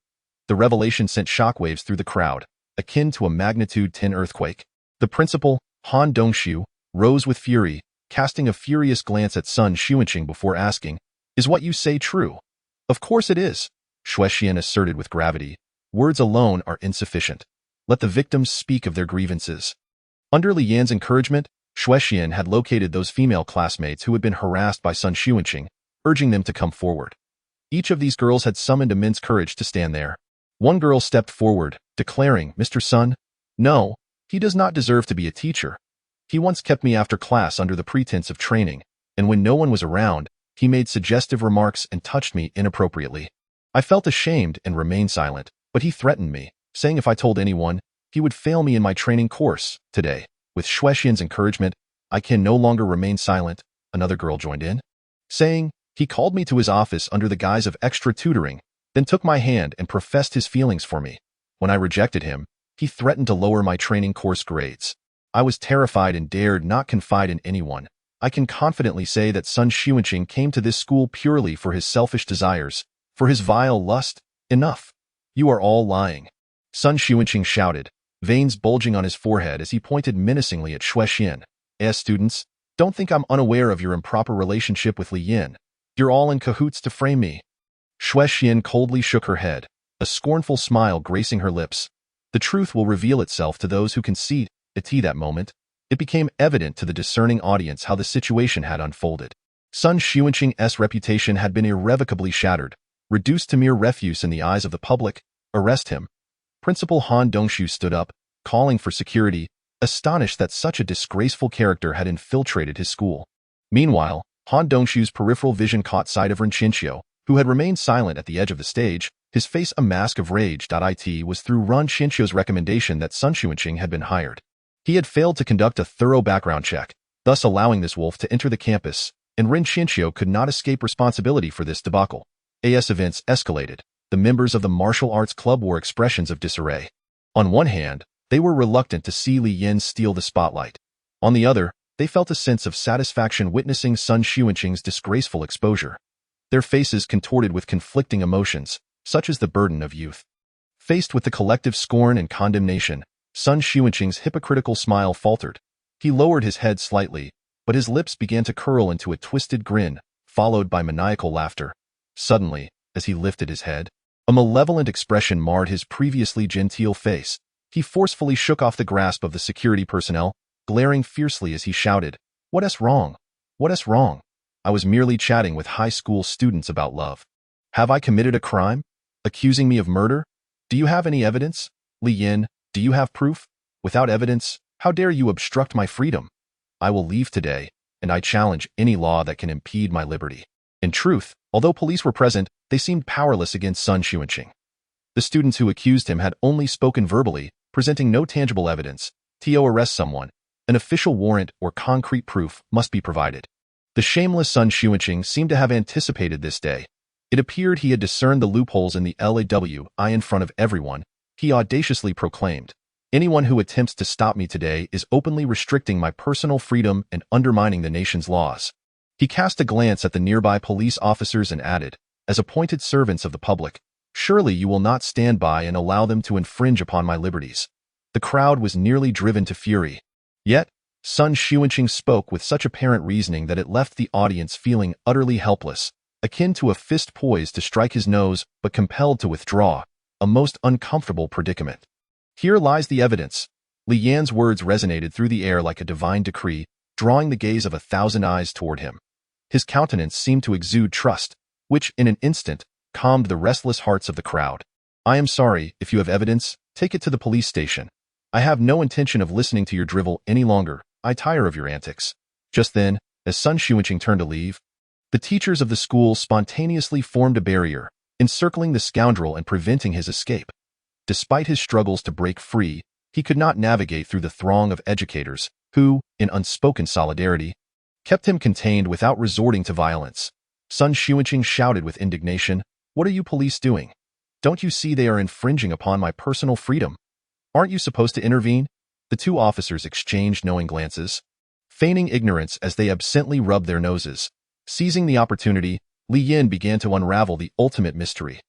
The revelation sent shockwaves through the crowd, akin to a magnitude 10 earthquake. The principal, Han Dongxiu, rose with fury, casting a furious glance at Sun Xuanqing before asking, "Is what you say true?" "Of course it is," Xue Xian asserted with gravity. "Words alone are insufficient. Let the victims speak of their grievances." Under Li Yan's encouragement, Xue Xian had located those female classmates who had been harassed by Sun Xuanqing, urging them to come forward. Each of these girls had summoned immense courage to stand there. One girl stepped forward, declaring, "Mr. Sun, no, he does not deserve to be a teacher. He once kept me after class under the pretense of training, and when no one was around, he made suggestive remarks and touched me inappropriately. I felt ashamed and remained silent, but he threatened me, saying if I told anyone, he would fail me in my training course. Today, with Xue Xian's encouragement, I can no longer remain silent," another girl joined in, saying, "He called me to his office under the guise of extra tutoring, then took my hand and professed his feelings for me. When I rejected him, he threatened to lower my training course grades. I was terrified and dared not confide in anyone. I can confidently say that Sun Xuanqing came to this school purely for his selfish desires, for his vile lust. Enough. You are all lying." Sun Xuanqing shouted, veins bulging on his forehead as he pointed menacingly at Xue Xian. Students, don't think I'm unaware of your improper relationship with Li Yin. You're all in cahoots to frame me." Xue Xian coldly shook her head, a scornful smile gracing her lips. The truth will reveal itself to those who can see it. That moment, it became evident to the discerning audience how the situation had unfolded. Sun Xuanqing's reputation had been irrevocably shattered, reduced to mere refuse in the eyes of the public. "Arrest him." Principal Han Dongxiu stood up, calling for security, astonished that such a disgraceful character had infiltrated his school. Meanwhile, Han Dongxiu's peripheral vision caught sight of Ren Qianqiu, who had remained silent at the edge of the stage, his face a mask of rage. It was through Ren Qianqiu's recommendation that Sun Xuanqing had been hired. He had failed to conduct a thorough background check, thus allowing this wolf to enter the campus, and Ren Qianqiu could not escape responsibility for this debacle. As events escalated, the members of the martial arts club wore expressions of disarray. On one hand, they were reluctant to see Li Yin steal the spotlight. On the other, they felt a sense of satisfaction witnessing Sun Xuanqing's disgraceful exposure. Their faces contorted with conflicting emotions, such as the burden of youth. Faced with the collective scorn and condemnation, Sun Xuanqing's hypocritical smile faltered. He lowered his head slightly, but his lips began to curl into a twisted grin, followed by maniacal laughter. Suddenly, as he lifted his head, a malevolent expression marred his previously genteel face. He forcefully shook off the grasp of the security personnel, glaring fiercely as he shouted, "What's wrong? What's wrong? I was merely chatting with high school students about love. Have I committed a crime? Accusing me of murder? Do you have any evidence? Li Yin, do you have proof? Without evidence, how dare you obstruct my freedom? I will leave today, and I challenge any law that can impede my liberty." In truth, although police were present, they seemed powerless against Sun Xuanqing. The students who accused him had only spoken verbally, presenting no tangible evidence. To arrest someone, an official warrant or concrete proof must be provided. The shameless Sun Xuanqing seemed to have anticipated this day. It appeared he had discerned the loopholes in the law in front of everyone. He audaciously proclaimed, "Anyone who attempts to stop me today is openly restricting my personal freedom and undermining the nation's laws." He cast a glance at the nearby police officers and added, "As appointed servants of the public, surely you will not stand by and allow them to infringe upon my liberties." The crowd was nearly driven to fury. Yet, Sun Xuanqing spoke with such apparent reasoning that it left the audience feeling utterly helpless, akin to a fist poised to strike his nose but compelled to withdraw, a most uncomfortable predicament. "Here lies the evidence," Li Yan's words resonated through the air like a divine decree, drawing the gaze of 1,000 eyes toward him. His countenance seemed to exude trust, which, in an instant, calmed the restless hearts of the crowd. I am sorry, if you have evidence, take it to the police station. I have no intention of listening to your drivel any longer. I tire of your antics. Just then, as Sun Xuanqing turned to leave, the teachers of the school spontaneously formed a barrier, encircling the scoundrel and preventing his escape. Despite his struggles to break free, he could not navigate through the throng of educators who, in unspoken solidarity, kept him contained without resorting to violence. Sun Xuanqing shouted with indignation, "What are you police doing? Don't you see they are infringing upon my personal freedom? Aren't you supposed to intervene?" The two officers exchanged knowing glances, feigning ignorance as they absently rubbed their noses. Seizing the opportunity, Li Yan began to unravel the ultimate mystery.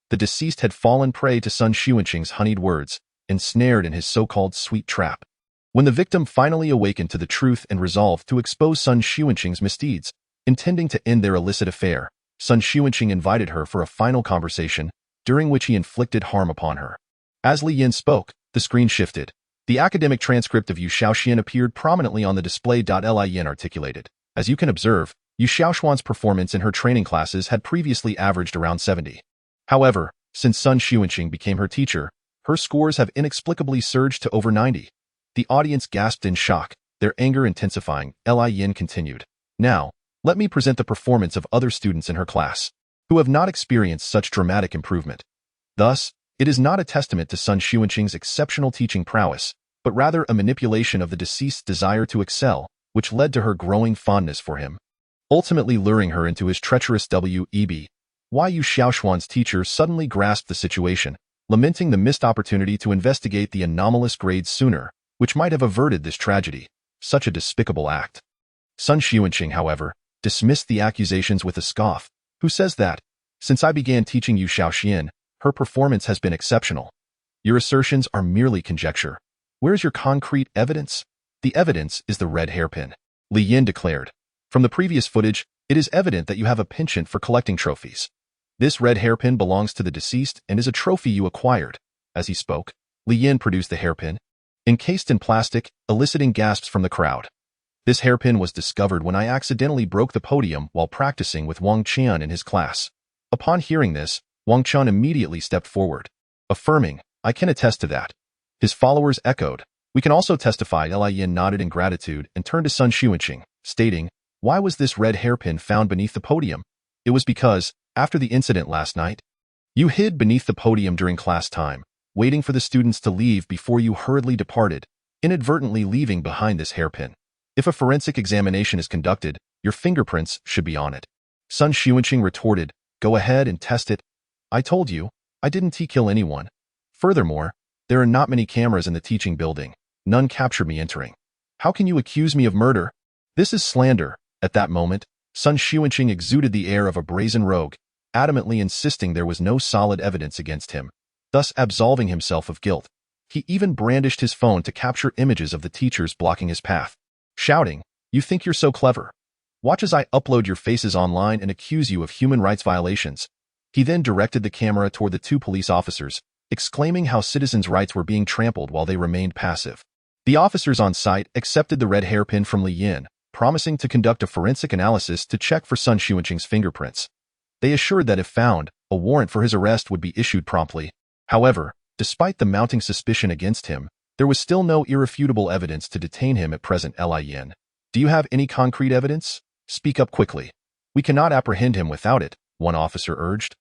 The deceased had fallen prey to Sun Xuanqing's honeyed words, ensnared in his so-called sweet trap. When the victim finally awakened to the truth and resolved to expose Sun Xuanqing's misdeeds, intending to end their illicit affair, Sun Xuanqing invited her for a final conversation, during which he inflicted harm upon her. As Li Yan spoke, the screen shifted. The academic transcript of Yu Xiaoxian appeared prominently on the display. Li Yan articulated, "As you can observe, Yu Xiaoxuan's performance in her training classes had previously averaged around 70. However, since Sun Xuanqing became her teacher, her scores have inexplicably surged to over 90. The audience gasped in shock, their anger intensifying. Li Yan continued, "Now, let me present the performance of other students in her class, who have not experienced such dramatic improvement. Thus, it is not a testament to Sun Xuanqing's exceptional teaching prowess, but rather a manipulation of the deceased's desire to excel, which led to her growing fondness for him, ultimately luring her into his treacherous web. Why Yu Xiaoxuan's teacher suddenly grasped the situation, lamenting the missed opportunity to investigate the anomalous grades sooner, which might have averted this tragedy. Such a despicable act. Sun Xuanqing, however, dismissed the accusations with a scoff, who says that, since I began teaching Yu Xiaoxian, her performance has been exceptional. Your assertions are merely conjecture. Where's your concrete evidence? The evidence is the red hairpin. Li Yan declared. From the previous footage, it is evident that you have a penchant for collecting trophies. This red hairpin belongs to the deceased and is a trophy you acquired. As he spoke, Li Yan produced the hairpin, encased in plastic, eliciting gasps from the crowd. This hairpin was discovered when I accidentally broke the podium while practicing with Wang Qian in his class. Upon hearing this, Wang Qian immediately stepped forward, affirming, I can attest to that. His followers echoed, we can also testify. Li Yan nodded in gratitude and turned to Sun Xuanqing, stating, why was this red hairpin found beneath the podium? It was because, after the incident last night, you hid beneath the podium during class time, waiting for the students to leave before you hurriedly departed, inadvertently leaving behind this hairpin. If a forensic examination is conducted, your fingerprints should be on it. Sun Xuanqing retorted, go ahead and test it. I told you, I didn't kill anyone. Furthermore, there are not many cameras in the teaching building. None captured me entering. How can you accuse me of murder? This is slander. At that moment, Sun Xuanqing exuded the air of a brazen rogue, adamantly insisting there was no solid evidence against him, thus absolving himself of guilt. He even brandished his phone to capture images of the teachers blocking his path, shouting, you think you're so clever? Watch as I upload your faces online and accuse you of human rights violations. He then directed the camera toward the two police officers, exclaiming how citizens' rights were being trampled while they remained passive. The officers on site accepted the red hairpin from Li Yan, promising to conduct a forensic analysis to check for Sun Xuanqing's fingerprints. They assured that if found, a warrant for his arrest would be issued promptly. However, despite the mounting suspicion against him, there was still no irrefutable evidence to detain him at present. Li Yan, do you have any concrete evidence? Speak up quickly. We cannot apprehend him without it, one officer urged.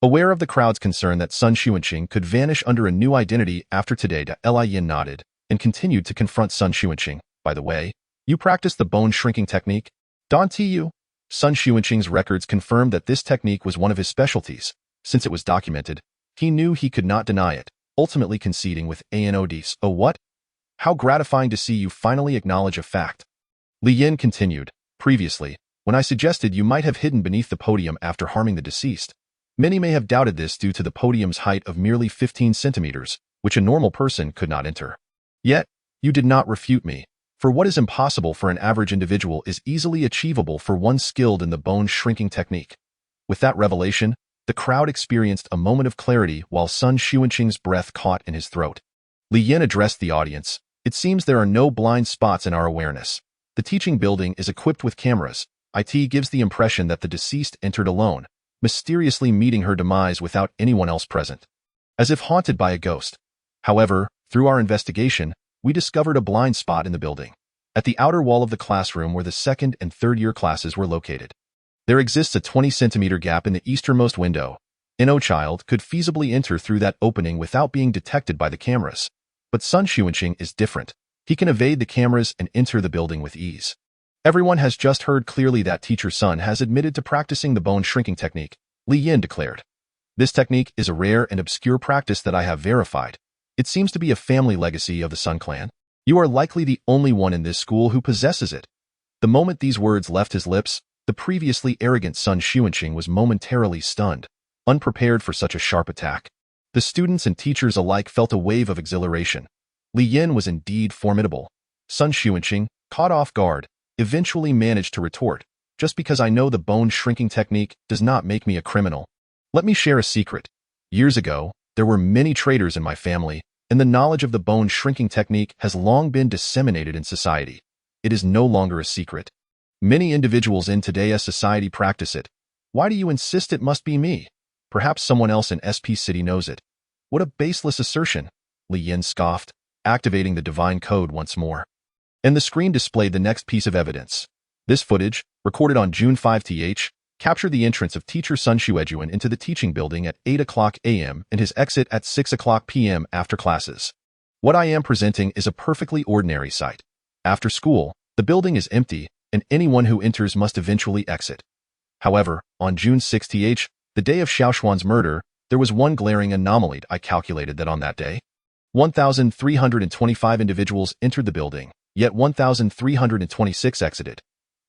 Aware of the crowd's concern that Sun Xuanqing could vanish under a new identity after today, Li Yan nodded and continued to confront Sun Xuanqing. By the way, you practice the bone shrinking technique? Don't you? Sun Xuanqing's records confirmed that this technique was one of his specialties. Since it was documented, he knew he could not deny it, ultimately conceding with anods. Oh what? How gratifying to see you finally acknowledge a fact. Li Yan continued, previously, when I suggested you might have hidden beneath the podium after harming the deceased, many may have doubted this due to the podium's height of merely 15 centimeters, which a normal person could not enter. Yet, you did not refute me, for what is impossible for an average individual is easily achievable for one skilled in the bone shrinking technique. With that revelation, the crowd experienced a moment of clarity while Sun Xuanqing's breath caught in his throat. Li Yan addressed the audience, It seems there are no blind spots in our awareness. The teaching building is equipped with cameras. It gives the impression that the deceased entered alone, mysteriously meeting her demise without anyone else present, as if haunted by a ghost. However, through our investigation, we discovered a blind spot in the building, at the outer wall of the classroom where the second and third year classes were located. There exists a 20-centimeter gap in the easternmost window. No child could feasibly enter through that opening without being detected by the cameras. But Sun Xuanqing is different. He can evade the cameras and enter the building with ease. Everyone has just heard clearly that Teacher Sun has admitted to practicing the bone shrinking technique, Li Yin declared. This technique is a rare and obscure practice that I have verified. It seems to be a family legacy of the Sun clan. You are likely the only one in this school who possesses it. The moment these words left his lips, the previously arrogant Sun Xuanqing was momentarily stunned, unprepared for such a sharp attack. The students and teachers alike felt a wave of exhilaration. Li Yin was indeed formidable. Sun Xuanqing, caught off guard, eventually managed to retort, "Just because I know the bone shrinking technique does not make me a criminal. Let me share a secret. Years ago, there were many traders in my family, and the knowledge of the bone shrinking technique has long been disseminated in society. It is no longer a secret. Many individuals in today's society practice it. Why do you insist it must be me? Perhaps someone else in SP City knows it." What a baseless assertion, Li Yin scoffed, activating the divine code once more. And the screen displayed the next piece of evidence. This footage, recorded on June 5th, captured the entrance of Teacher Sun Xuejuan into the teaching building at 8 o'clock a.m. and his exit at 6 o'clock p.m. after classes. What I am presenting is a perfectly ordinary sight. After school, the building is empty, and anyone who enters must eventually exit. However, on June 6th, the day of Xiaoshuan's murder, there was one glaring anomaly. I calculated that on that day, 1,325 individuals entered the building, yet 1,326 exited.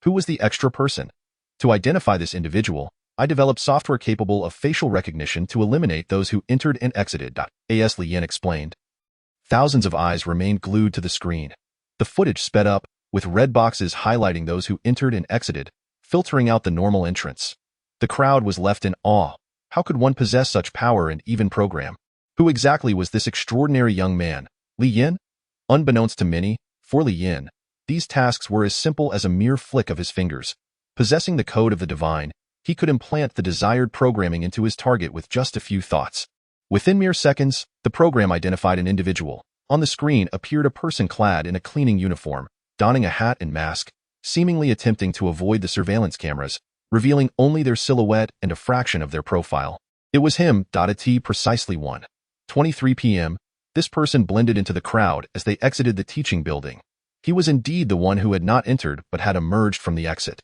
Who was the extra person? To identify this individual, I developed software capable of facial recognition to eliminate those who entered and exited. As Li Yin explained. Thousands of eyes remained glued to the screen. The footage sped up, with red boxes highlighting those who entered and exited, filtering out the normal entrance. The crowd was left in awe. How could one possess such power and even program? Who exactly was this extraordinary young man, Li Yin? Unbeknownst to many, for Li Yin, these tasks were as simple as a mere flick of his fingers. Possessing the code of the divine, he could implant the desired programming into his target with just a few thoughts. Within mere seconds, the program identified an individual. On the screen appeared a person clad in a cleaning uniform, donning a hat and mask, seemingly attempting to avoid the surveillance cameras, revealing only their silhouette and a fraction of their profile. It was him. At precisely 1:23 p.m., this person blended into the crowd as they exited the teaching building. He was indeed the one who had not entered but had emerged from the exit.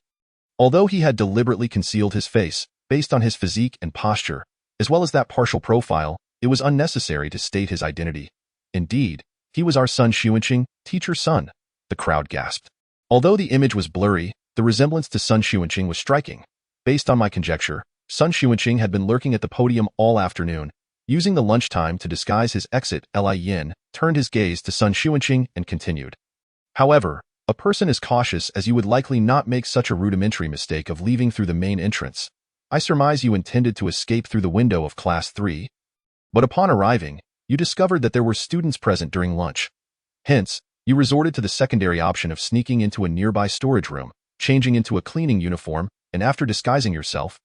Although he had deliberately concealed his face, based on his physique and posture, as well as that partial profile, it was unnecessary to state his identity. Indeed, he was our Sun Xuanqing, Teacher Sun, the crowd gasped. Although the image was blurry, the resemblance to Sun Xuanqing was striking. Based on my conjecture, Sun Xuanqing had been lurking at the podium all afternoon, using the lunchtime to disguise his exit. Li Yin turned his gaze to Sun Xuanqing and continued. However, a person as cautious as you would likely not make such a rudimentary mistake of leaving through the main entrance. I surmise you intended to escape through the window of Class 3. But upon arriving, you discovered that there were students present during lunch. Hence, you resorted to the secondary option of sneaking into a nearby storage room, changing into a cleaning uniform, and after disguising yourself,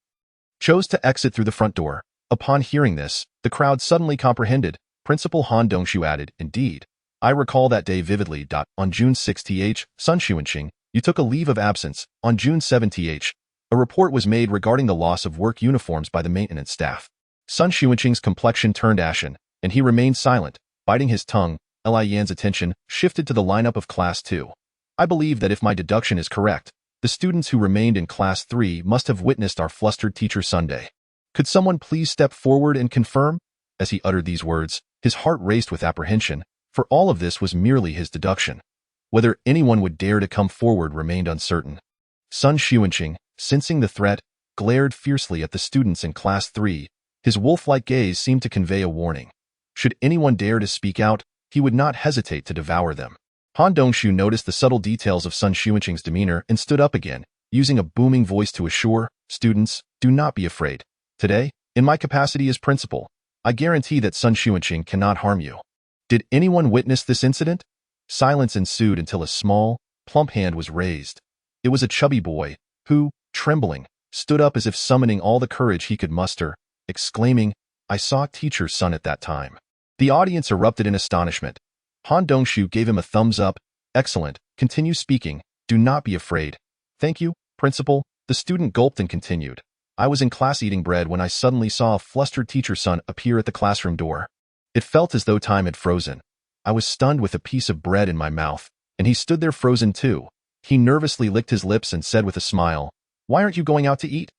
chose to exit through the front door. Upon hearing this, the crowd suddenly comprehended. Principal Han Dongshu added, "Indeed, I recall that day vividly. On June 6th, Sun Xuanqing, you took a leave of absence. On June 7th, a report was made regarding the loss of work uniforms by the maintenance staff." Sun Xuanqing's complexion turned ashen, and he remained silent, biting his tongue. Li Yan's attention shifted to the lineup of Class 2. I believe that if my deduction is correct, the students who remained in Class 3 must have witnessed our flustered Teacher Sunday. Could someone please step forward and confirm? As he uttered these words, his heart raced with apprehension, for all of this was merely his deduction. Whether anyone would dare to come forward remained uncertain. Sun Xuanqing, sensing the threat, glared fiercely at the students in Class 3. His wolf-like gaze seemed to convey a warning. Should anyone dare to speak out, he would not hesitate to devour them. Han Dongshu noticed the subtle details of Sun Xuanqing's demeanor and stood up again, using a booming voice to assure, "Students, do not be afraid. Today, in my capacity as principal, I guarantee that Sun Xuanqing cannot harm you." Did anyone witness this incident? Silence ensued until a small, plump hand was raised. It was a chubby boy, who, trembling, stood up as if summoning all the courage he could muster, exclaiming, "I saw teacher's son at that time." The audience erupted in astonishment. Han Dongshu gave him a thumbs up. "Excellent, continue speaking, do not be afraid." "Thank you, principal," the student gulped and continued. "I was in class eating bread when I suddenly saw a flustered teacher's son appear at the classroom door. It felt as though time had frozen. I was stunned with a piece of bread in my mouth, and he stood there frozen too. He nervously licked his lips and said with a smile, 'Why aren't you going out to eat?'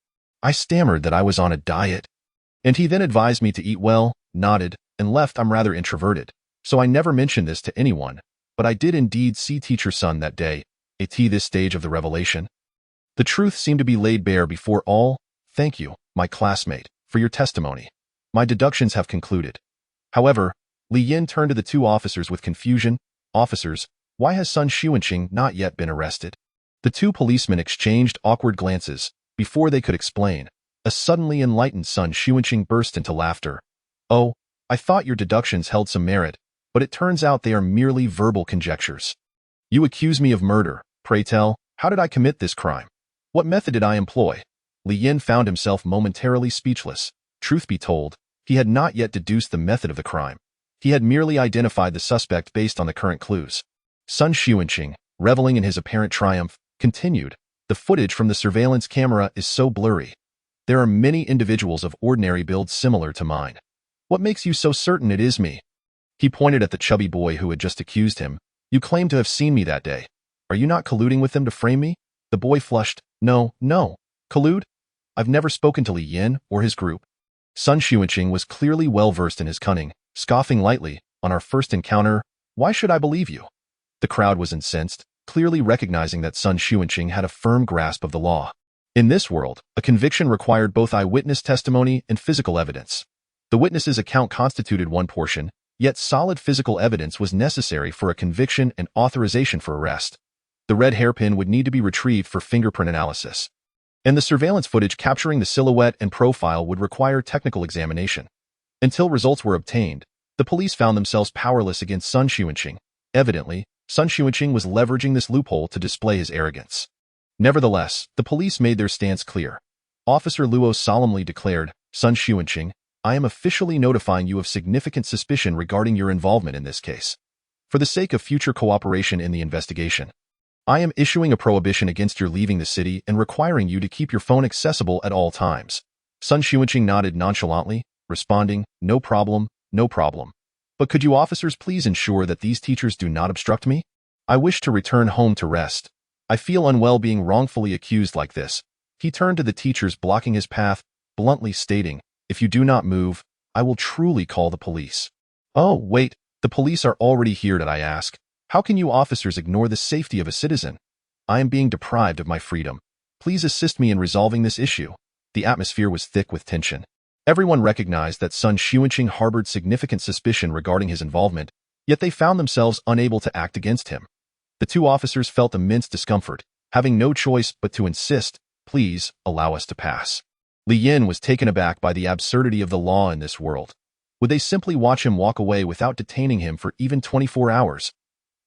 I stammered that I was on a diet. And he then advised me to eat well, nodded, and left. I'm rather introverted, so I never mentioned this to anyone, but I did indeed see teacher's son that day, at this stage of the revelation. The truth seemed to be laid bare before all. Thank you, my classmate, for your testimony. My deductions have concluded." However, Li Yin turned to the two officers with confusion. "Officers, why has Sun Xuanqing not yet been arrested?" The two policemen exchanged awkward glances. Before they could explain, a suddenly enlightened Sun Xuanqing burst into laughter. "Oh, I thought your deductions held some merit, but it turns out they are merely verbal conjectures. You accuse me of murder. Pray tell, how did I commit this crime? What method did I employ?" Li Yin found himself momentarily speechless. Truth be told, he had not yet deduced the method of the crime. He had merely identified the suspect based on the current clues. Sun Xuanqing, reveling in his apparent triumph, continued, "The footage from the surveillance camera is so blurry. There are many individuals of ordinary build similar to mine. What makes you so certain it is me?" He pointed at the chubby boy who had just accused him. "You claim to have seen me that day. Are you not colluding with them to frame me?" The boy flushed. No. Collude? I've never spoken to Li Yin or his group." Sun Xuanqing was clearly well versed in his cunning, scoffing lightly, "On our first encounter, why should I believe you?" The crowd was incensed, clearly recognizing that Sun Xuanqing had a firm grasp of the law. In this world, a conviction required both eyewitness testimony and physical evidence. The witness's account constituted one portion, yet solid physical evidence was necessary for a conviction and authorization for arrest. The red hairpin would need to be retrieved for fingerprint analysis, and the surveillance footage capturing the silhouette and profile would require technical examination. Until results were obtained, the police found themselves powerless against Sun Xuanqing. Evidently, Sun Xuanqing was leveraging this loophole to display his arrogance. Nevertheless, the police made their stance clear. Officer Luo solemnly declared, "Sun Xuanqing, I am officially notifying you of significant suspicion regarding your involvement in this case. For the sake of future cooperation in the investigation, I am issuing a prohibition against your leaving the city and requiring you to keep your phone accessible at all times." Sun Xuanqing nodded nonchalantly, responding, No problem. But could you officers please ensure that these teachers do not obstruct me? I wish to return home to rest. I feel unwell being wrongfully accused like this." He turned to the teachers blocking his path, bluntly stating, "If you do not move, I will truly call the police." "Oh, wait, the police are already here, did I ask? How can you officers ignore the safety of a citizen? I am being deprived of my freedom. Please assist me in resolving this issue." The atmosphere was thick with tension. Everyone recognized that Sun Xuanqing harbored significant suspicion regarding his involvement, yet they found themselves unable to act against him. The two officers felt immense discomfort, having no choice but to insist, "Please, allow us to pass." Li Yin was taken aback by the absurdity of the law in this world. Would they simply watch him walk away without detaining him for even 24 hours?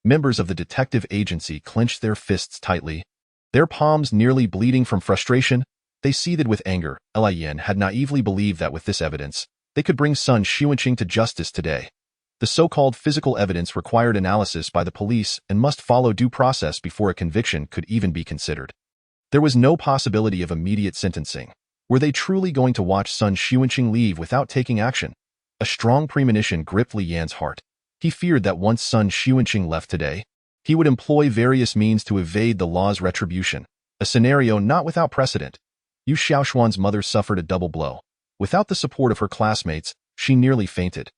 Members of the detective agency clenched their fists tightly, their palms nearly bleeding from frustration. They seethed with anger. Li Yin had naively believed that with this evidence, they could bring Sun Xuanqing to justice today. The so-called physical evidence required analysis by the police and must follow due process before a conviction could even be considered. There was no possibility of immediate sentencing. Were they truly going to watch Sun Xuanqing leave without taking action? A strong premonition gripped Li Yan's heart. He feared that once Sun Xuanqing left today, he would employ various means to evade the law's retribution, a scenario not without precedent. Yu Xiaoshuan's mother suffered a double blow. Without the support of her classmates, she nearly fainted.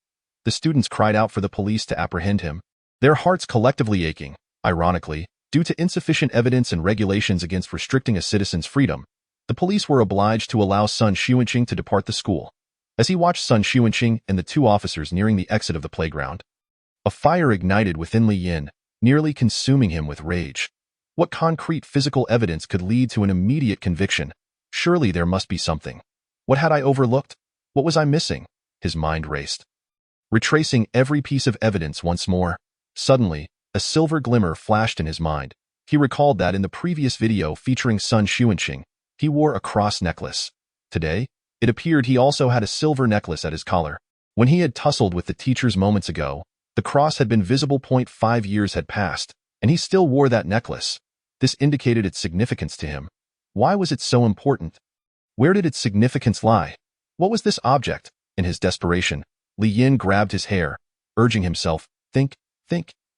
The students cried out for the police to apprehend him, their hearts collectively aching. Ironically, due to insufficient evidence and regulations against restricting a citizen's freedom, the police were obliged to allow Sun Xuanqing to depart the school. As he watched Sun Xuanqing and the two officers nearing the exit of the playground, a fire ignited within Li Yin, nearly consuming him with rage. What concrete physical evidence could lead to an immediate conviction? Surely there must be something. What had I overlooked? What was I missing? His mind raced, retracing every piece of evidence once more. Suddenly, A silver glimmer flashed in his mind. He recalled that in the previous video featuring Sun Xuanqing, he wore a cross necklace. Today, it appeared he also had a silver necklace at his collar. When he had tussled with the teachers moments ago, the cross had been visible. 5 years had passed, and he still wore that necklace. This indicated its significance to him. Why was it so important? Where did its significance lie? What was this object? In his desperation, Li Yin grabbed his hair, urging himself, think,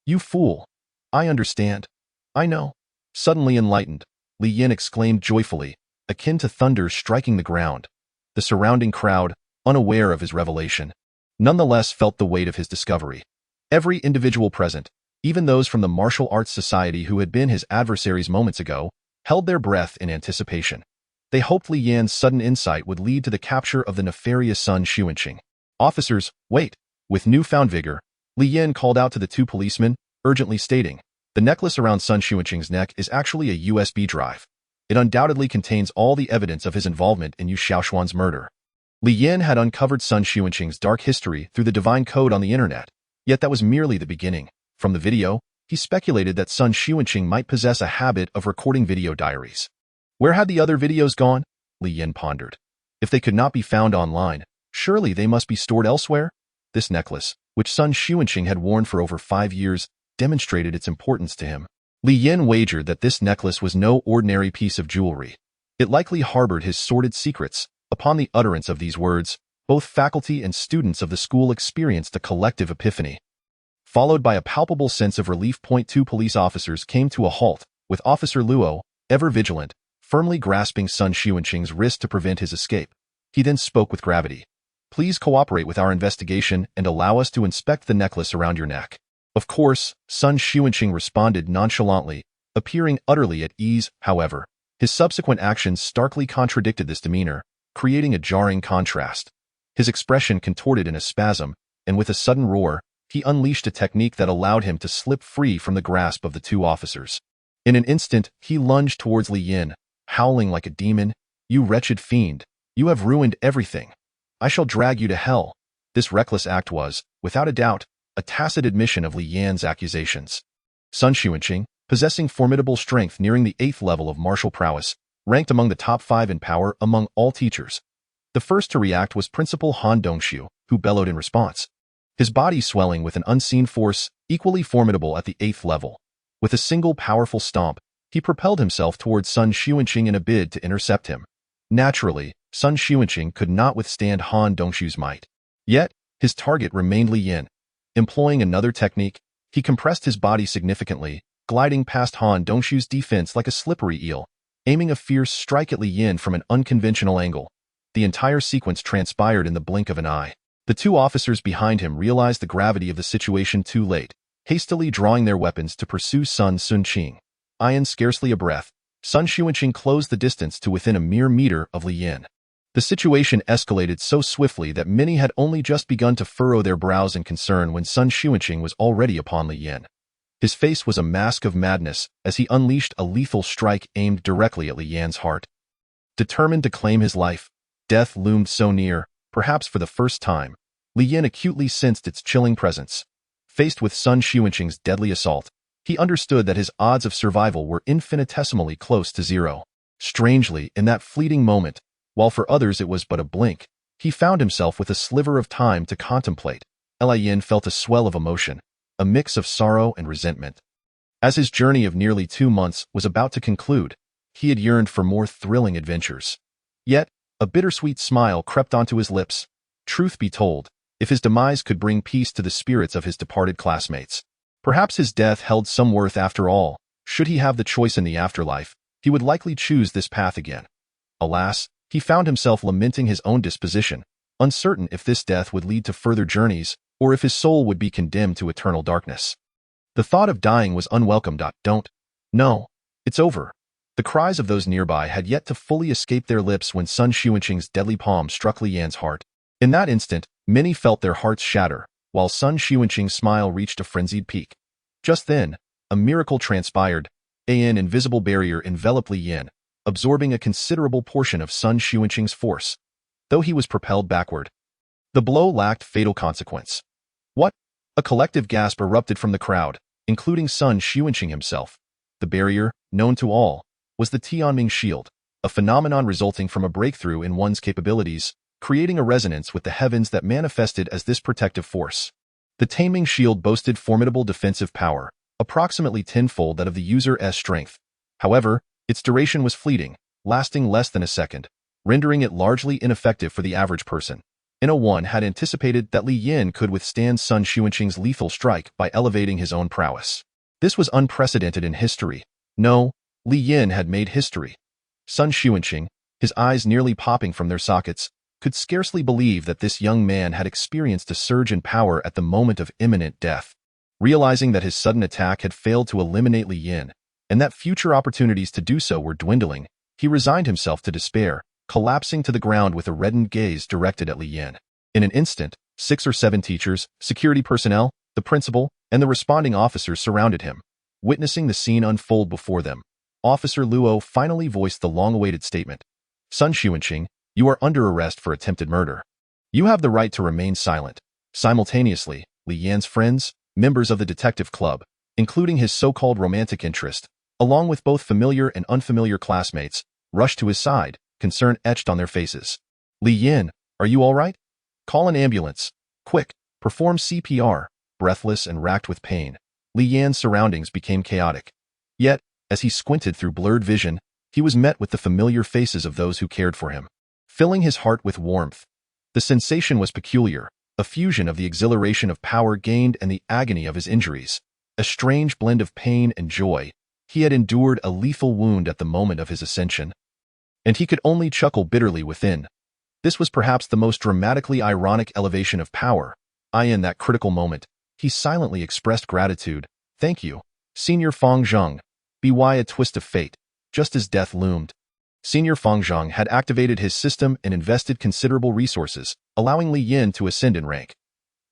you fool. I understand. I know. Suddenly enlightened, Li Yin exclaimed joyfully, akin to thunder striking the ground. The surrounding crowd, unaware of his revelation, nonetheless felt the weight of his discovery. Every individual present, even those from the martial arts society who had been his adversaries moments ago, held their breath in anticipation. They hoped Li Yan's sudden insight would lead to the capture of the nefarious Sun Xuanqing. Officers, wait! With newfound vigor, Li Yan called out to the 2 policemen, urgently stating, the necklace around Sun Xuanqing's neck is actually a USB drive. It undoubtedly contains all the evidence of his involvement in Yu Xiaoshuan's murder. Li Yan had uncovered Sun Xuanqing's dark history through the divine code on the internet, yet that was merely the beginning. From the video, he speculated that Sun Xuanqing might possess a habit of recording video diaries. Where had the other videos gone? Li Yin pondered. If they could not be found online, surely they must be stored elsewhere? This necklace, which Sun Xuanqing had worn for over 5 years, demonstrated its importance to him. Li Yin wagered that this necklace was no ordinary piece of jewelry. It likely harbored his sordid secrets. Upon the utterance of these words, both faculty and students of the school experienced a collective epiphany, followed by a palpable sense of relief. 2 police officers came to a halt, with Officer Luo, ever vigilant, firmly grasping Sun Xuanqing's wrist to prevent his escape. He then spoke with gravity. Please cooperate with our investigation and allow us to inspect the necklace around your neck. Of course, Sun Xuanqing responded nonchalantly, appearing utterly at ease. However, his subsequent actions starkly contradicted this demeanor, creating a jarring contrast. His expression contorted in a spasm, and with a sudden roar, he unleashed a technique that allowed him to slip free from the grasp of the 2 officers. In an instant, he lunged towards Li Yin, howling like a demon, "You wretched fiend, you have ruined everything. I shall drag you to hell." This reckless act was, without a doubt, a tacit admission of Li Yan's accusations. Sun Xuanqing, possessing formidable strength nearing the 8th level of martial prowess, ranked among the top 5 in power among all teachers. The first to react was Principal Han Dongxiu, who bellowed in response, his body swelling with an unseen force equally formidable at the 8th level. With a single powerful stomp, he propelled himself towards Sun Xuanqing in a bid to intercept him. Naturally, Sun Xuanqing could not withstand Han Dongxiu's might. Yet, his target remained Li Yin. Employing another technique, he compressed his body significantly, gliding past Han Dongxiu's defense like a slippery eel, aiming a fierce strike at Li Yin from an unconventional angle. The entire sequence transpired in the blink of an eye. The 2 officers behind him realized the gravity of the situation too late, hastily drawing their weapons to pursue Sun Xuanqing. Scarcely a breath, Sun Xuanqing closed the distance to within a mere meter of Li Yin. The situation escalated so swiftly that many had only just begun to furrow their brows in concern when Sun Xuanqing was already upon Li Yin. His face was a mask of madness as he unleashed a lethal strike aimed directly at Li Yan's heart. Determined to claim his life, death loomed so near. Perhaps for the first time, Li Yin acutely sensed its chilling presence. Faced with Sun Xuanqing's deadly assault, he understood that his odds of survival were infinitesimally close to 0. Strangely, in that fleeting moment, while for others it was but a blink, he found himself with a sliver of time to contemplate. Li Yin felt a swell of emotion, a mix of sorrow and resentment. As his journey of nearly 2 months was about to conclude, he had yearned for more thrilling adventures. Yet, a bittersweet smile crept onto his lips. Truth be told, if his demise could bring peace to the spirits of his departed classmates, perhaps his death held some worth after all. Should he have the choice in the afterlife, he would likely choose this path again. Alas, he found himself lamenting his own disposition, uncertain if this death would lead to further journeys, or if his soul would be condemned to eternal darkness. The thought of dying was unwelcome. Don't. No. It's over. The cries of those nearby had yet to fully escape their lips when Sun Xuanqing's deadly palm struck Li Yan's heart. In that instant, many felt their hearts shatter, while Sun Xuanqing's smile reached a frenzied peak. Just then, a miracle transpired. An invisible barrier enveloped Li Yan, absorbing a considerable portion of Sun Xuanqing's force. Though he was propelled backward, the blow lacked fatal consequence. What? A collective gasp erupted from the crowd. including Sun Xuanqing himself. The barrier, known to all, was the Tianming shield, a phenomenon resulting from a breakthrough in one's capabilities, creating a resonance with the heavens that manifested as this protective force. The Tianming shield boasted formidable defensive power, approximately tenfold that of the user's strength. However, its duration was fleeting, lasting less than a second, rendering it largely ineffective for the average person. One had anticipated that Li Yin could withstand Sun Xuanqing's lethal strike by elevating his own prowess. This was unprecedented in history. No, Li Yin had made history. Sun Xuanqing, his eyes nearly popping from their sockets, could scarcely believe that this young man had experienced a surge in power at the moment of imminent death. Realizing that his sudden attack had failed to eliminate Li Yin, and that future opportunities to do so were dwindling, he resigned himself to despair, collapsing to the ground with a reddened gaze directed at Li Yin. In an instant, 6 or 7 teachers, security personnel, the principal, and the responding officers surrounded him. Witnessing the scene unfold before them, Officer Luo finally voiced the long-awaited statement. Sun Xuanqing, you are under arrest for attempted murder. You have the right to remain silent. Simultaneously, Li Yin's friends, members of the detective club, including his so-called romantic interest, along with both familiar and unfamiliar classmates, rushed to his side, concern etched on their faces. Li Yin, are you all right? Call an ambulance. Quick, perform CPR. Breathless and racked with pain, Li Yin's surroundings became chaotic. Yet, as he squinted through blurred vision, he was met with the familiar faces of those who cared for him, filling his heart with warmth. The sensation was peculiar, a fusion of the exhilaration of power gained and the agony of his injuries, a strange blend of pain and joy. He had endured a lethal wound at the moment of his ascension, and he could only chuckle bitterly within. This was perhaps the most dramatically ironic elevation of power. In that critical moment, he silently expressed gratitude. Thank you, Senior Fang Zheng. By a twist of fate, just as death loomed, Senior Fang Zheng had activated his system and invested considerable resources, allowing Li Yin to ascend in rank.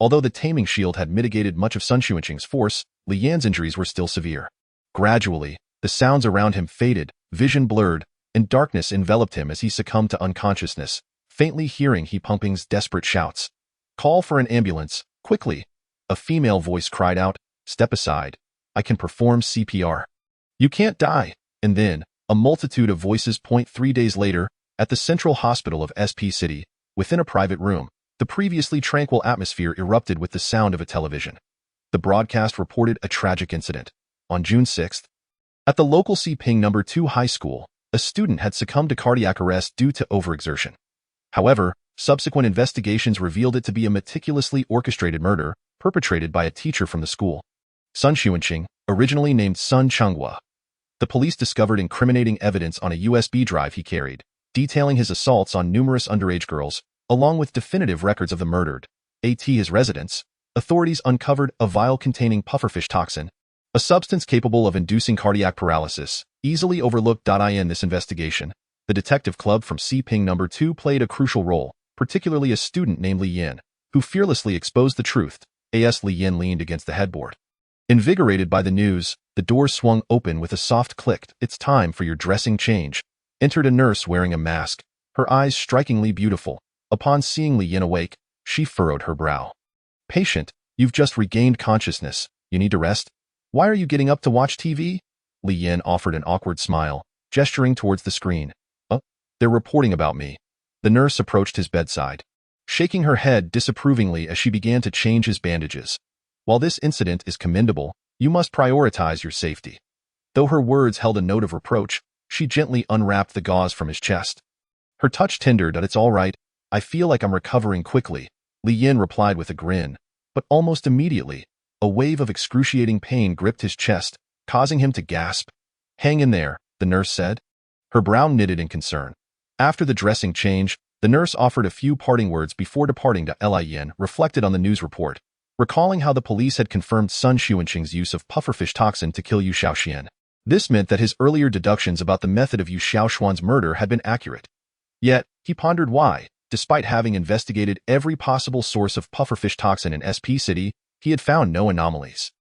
Although the Taming Shield had mitigated much of Sun Xuanqing's force, Li Yin's injuries were still severe. Gradually, the sounds around him faded, vision blurred, and darkness enveloped him as he succumbed to unconsciousness, faintly hearing He Pumping's desperate shouts. Call for an ambulance, quickly. A female voice cried out, step aside. I can perform CPR. You can't die. And then, a multitude of voices. 3 days later, at the Central Hospital of SP City, within a private room, the previously tranquil atmosphere erupted with the sound of a television. The broadcast reported a tragic incident. On June 6th, at the local Ping No. 2 high school, a student had succumbed to cardiac arrest due to overexertion. However, subsequent investigations revealed it to be a meticulously orchestrated murder perpetrated by a teacher from the school. Sun Xuanqing, originally named Sun Changhua. The police discovered incriminating evidence on a USB drive he carried, detailing his assaults on numerous underage girls, along with definitive records of the murdered. At his residence, authorities uncovered a vial containing pufferfish toxin, a substance capable of inducing cardiac paralysis, easily overlooked. In this investigation, the detective club from Ping No. 2 played a crucial role, particularly a student named Li Yin, who fearlessly exposed the truth. Li Yin leaned against the headboard. Invigorated by the news, the door swung open with a soft click. It's time for your dressing change. Entered a nurse wearing a mask, her eyes strikingly beautiful. Upon seeing Li Yin awake, she furrowed her brow. Patient, you've just regained consciousness. You need to rest? Why are you getting up to watch TV? Li Yin offered an awkward smile, gesturing towards the screen. They're reporting about me. The nurse approached his bedside, shaking her head disapprovingly as she began to change his bandages. While this incident is commendable, you must prioritize your safety. Though her words held a note of reproach, she gently unwrapped the gauze from his chest. Her touch tender. It's all right. I feel like I'm recovering quickly, Li Yin replied with a grin. But almost immediately, a wave of excruciating pain gripped his chest, causing him to gasp. Hang in there, the nurse said. Her brow knitted in concern. After the dressing change, the nurse offered a few parting words before departing. Li Yin reflected on the news report, recalling how the police had confirmed Sun Xuanqing's use of pufferfish toxin to kill Yu Xiaoxian. This meant that his earlier deductions about the method of Yu Xiaoxuan's murder had been accurate. Yet, he pondered why, despite having investigated every possible source of pufferfish toxin in SP City, he had found no anomalies.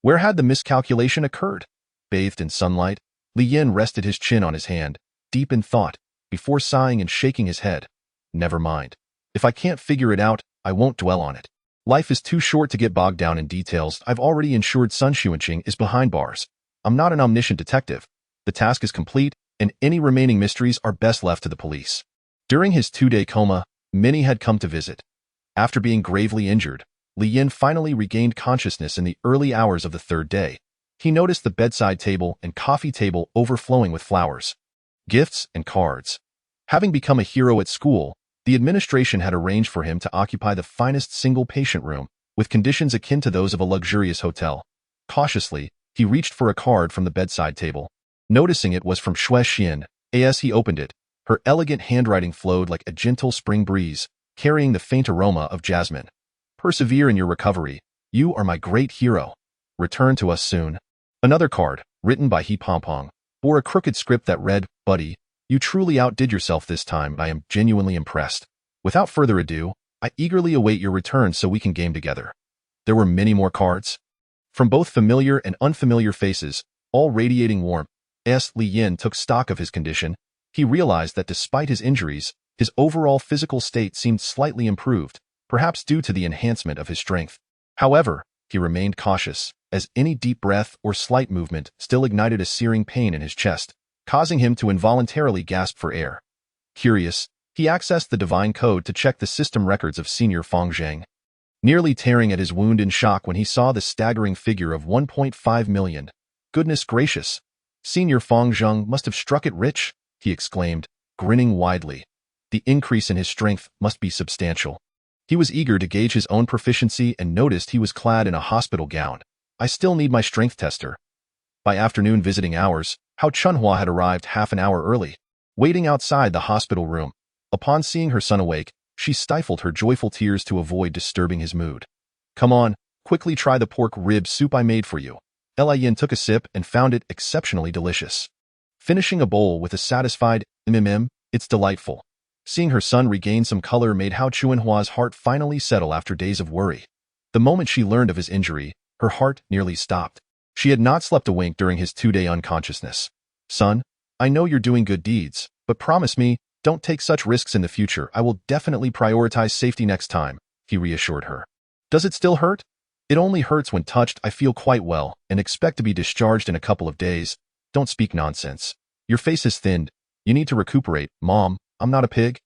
Where had the miscalculation occurred? Bathed in sunlight, Li Yin rested his chin on his hand, deep in thought, before sighing and shaking his head. Never mind. If I can't figure it out, I won't dwell on it. Life is too short to get bogged down in details. I've already ensured Sun Xuanqing is behind bars. I'm not an omniscient detective. The task is complete, and any remaining mysteries are best left to the police. During his 2-day coma, many had come to visit. After being gravely injured, Li Yin finally regained consciousness in the early hours of the 3rd day. He noticed the bedside table and coffee table overflowing with flowers, gifts, and cards. Having become a hero at school, the administration had arranged for him to occupy the finest single-patient room, with conditions akin to those of a luxurious hotel. Cautiously, he reached for a card from the bedside table. Noticing it was from Xue Xian, as he opened it, her elegant handwriting flowed like a gentle spring breeze, carrying the faint aroma of jasmine. Persevere in your recovery. You are my great hero. Return to us soon. Another card, written by He Pompong, bore a crooked script that read, Buddy, you truly outdid yourself this time. I am genuinely impressed. Without further ado, I eagerly await your return so we can game together. There were many more cards. From both familiar and unfamiliar faces, all radiating warmth, as Li Yin took stock of his condition, he realized that despite his injuries, his overall physical state seemed slightly improved, perhaps due to the enhancement of his strength. However, he remained cautious, as any deep breath or slight movement still ignited a searing pain in his chest, causing him to involuntarily gasp for air. Curious, he accessed the divine code to check the system records of Senior Fang Zhang, nearly tearing at his wound in shock when he saw the staggering figure of 1.5 million. Goodness gracious! Senior Fang Zhang must have struck it rich, he exclaimed, grinning widely. The increase in his strength must be substantial. He was eager to gauge his own proficiency and noticed he was clad in a hospital gown. I still need my strength tester. By afternoon visiting hours, Hao Chunhua had arrived half an hour early, waiting outside the hospital room. Upon seeing her son awake, she stifled her joyful tears to avoid disturbing his mood. Come on, quickly try the pork rib soup I made for you. Li Yin took a sip and found it exceptionally delicious. Finishing a bowl with a satisfied, it's delightful. Seeing her son regain some color made Hao Chunhua's heart finally settle after days of worry. The moment she learned of his injury, her heart nearly stopped. She had not slept a wink during his 2-day unconsciousness. Son, I know you're doing good deeds, but promise me, don't take such risks in the future. I will definitely prioritize safety next time, he reassured her. Does it still hurt? It only hurts when touched. I feel quite well and expect to be discharged in a couple of days. Don't speak nonsense. Your face is thinned. You need to recuperate. Mom, I'm not a pig.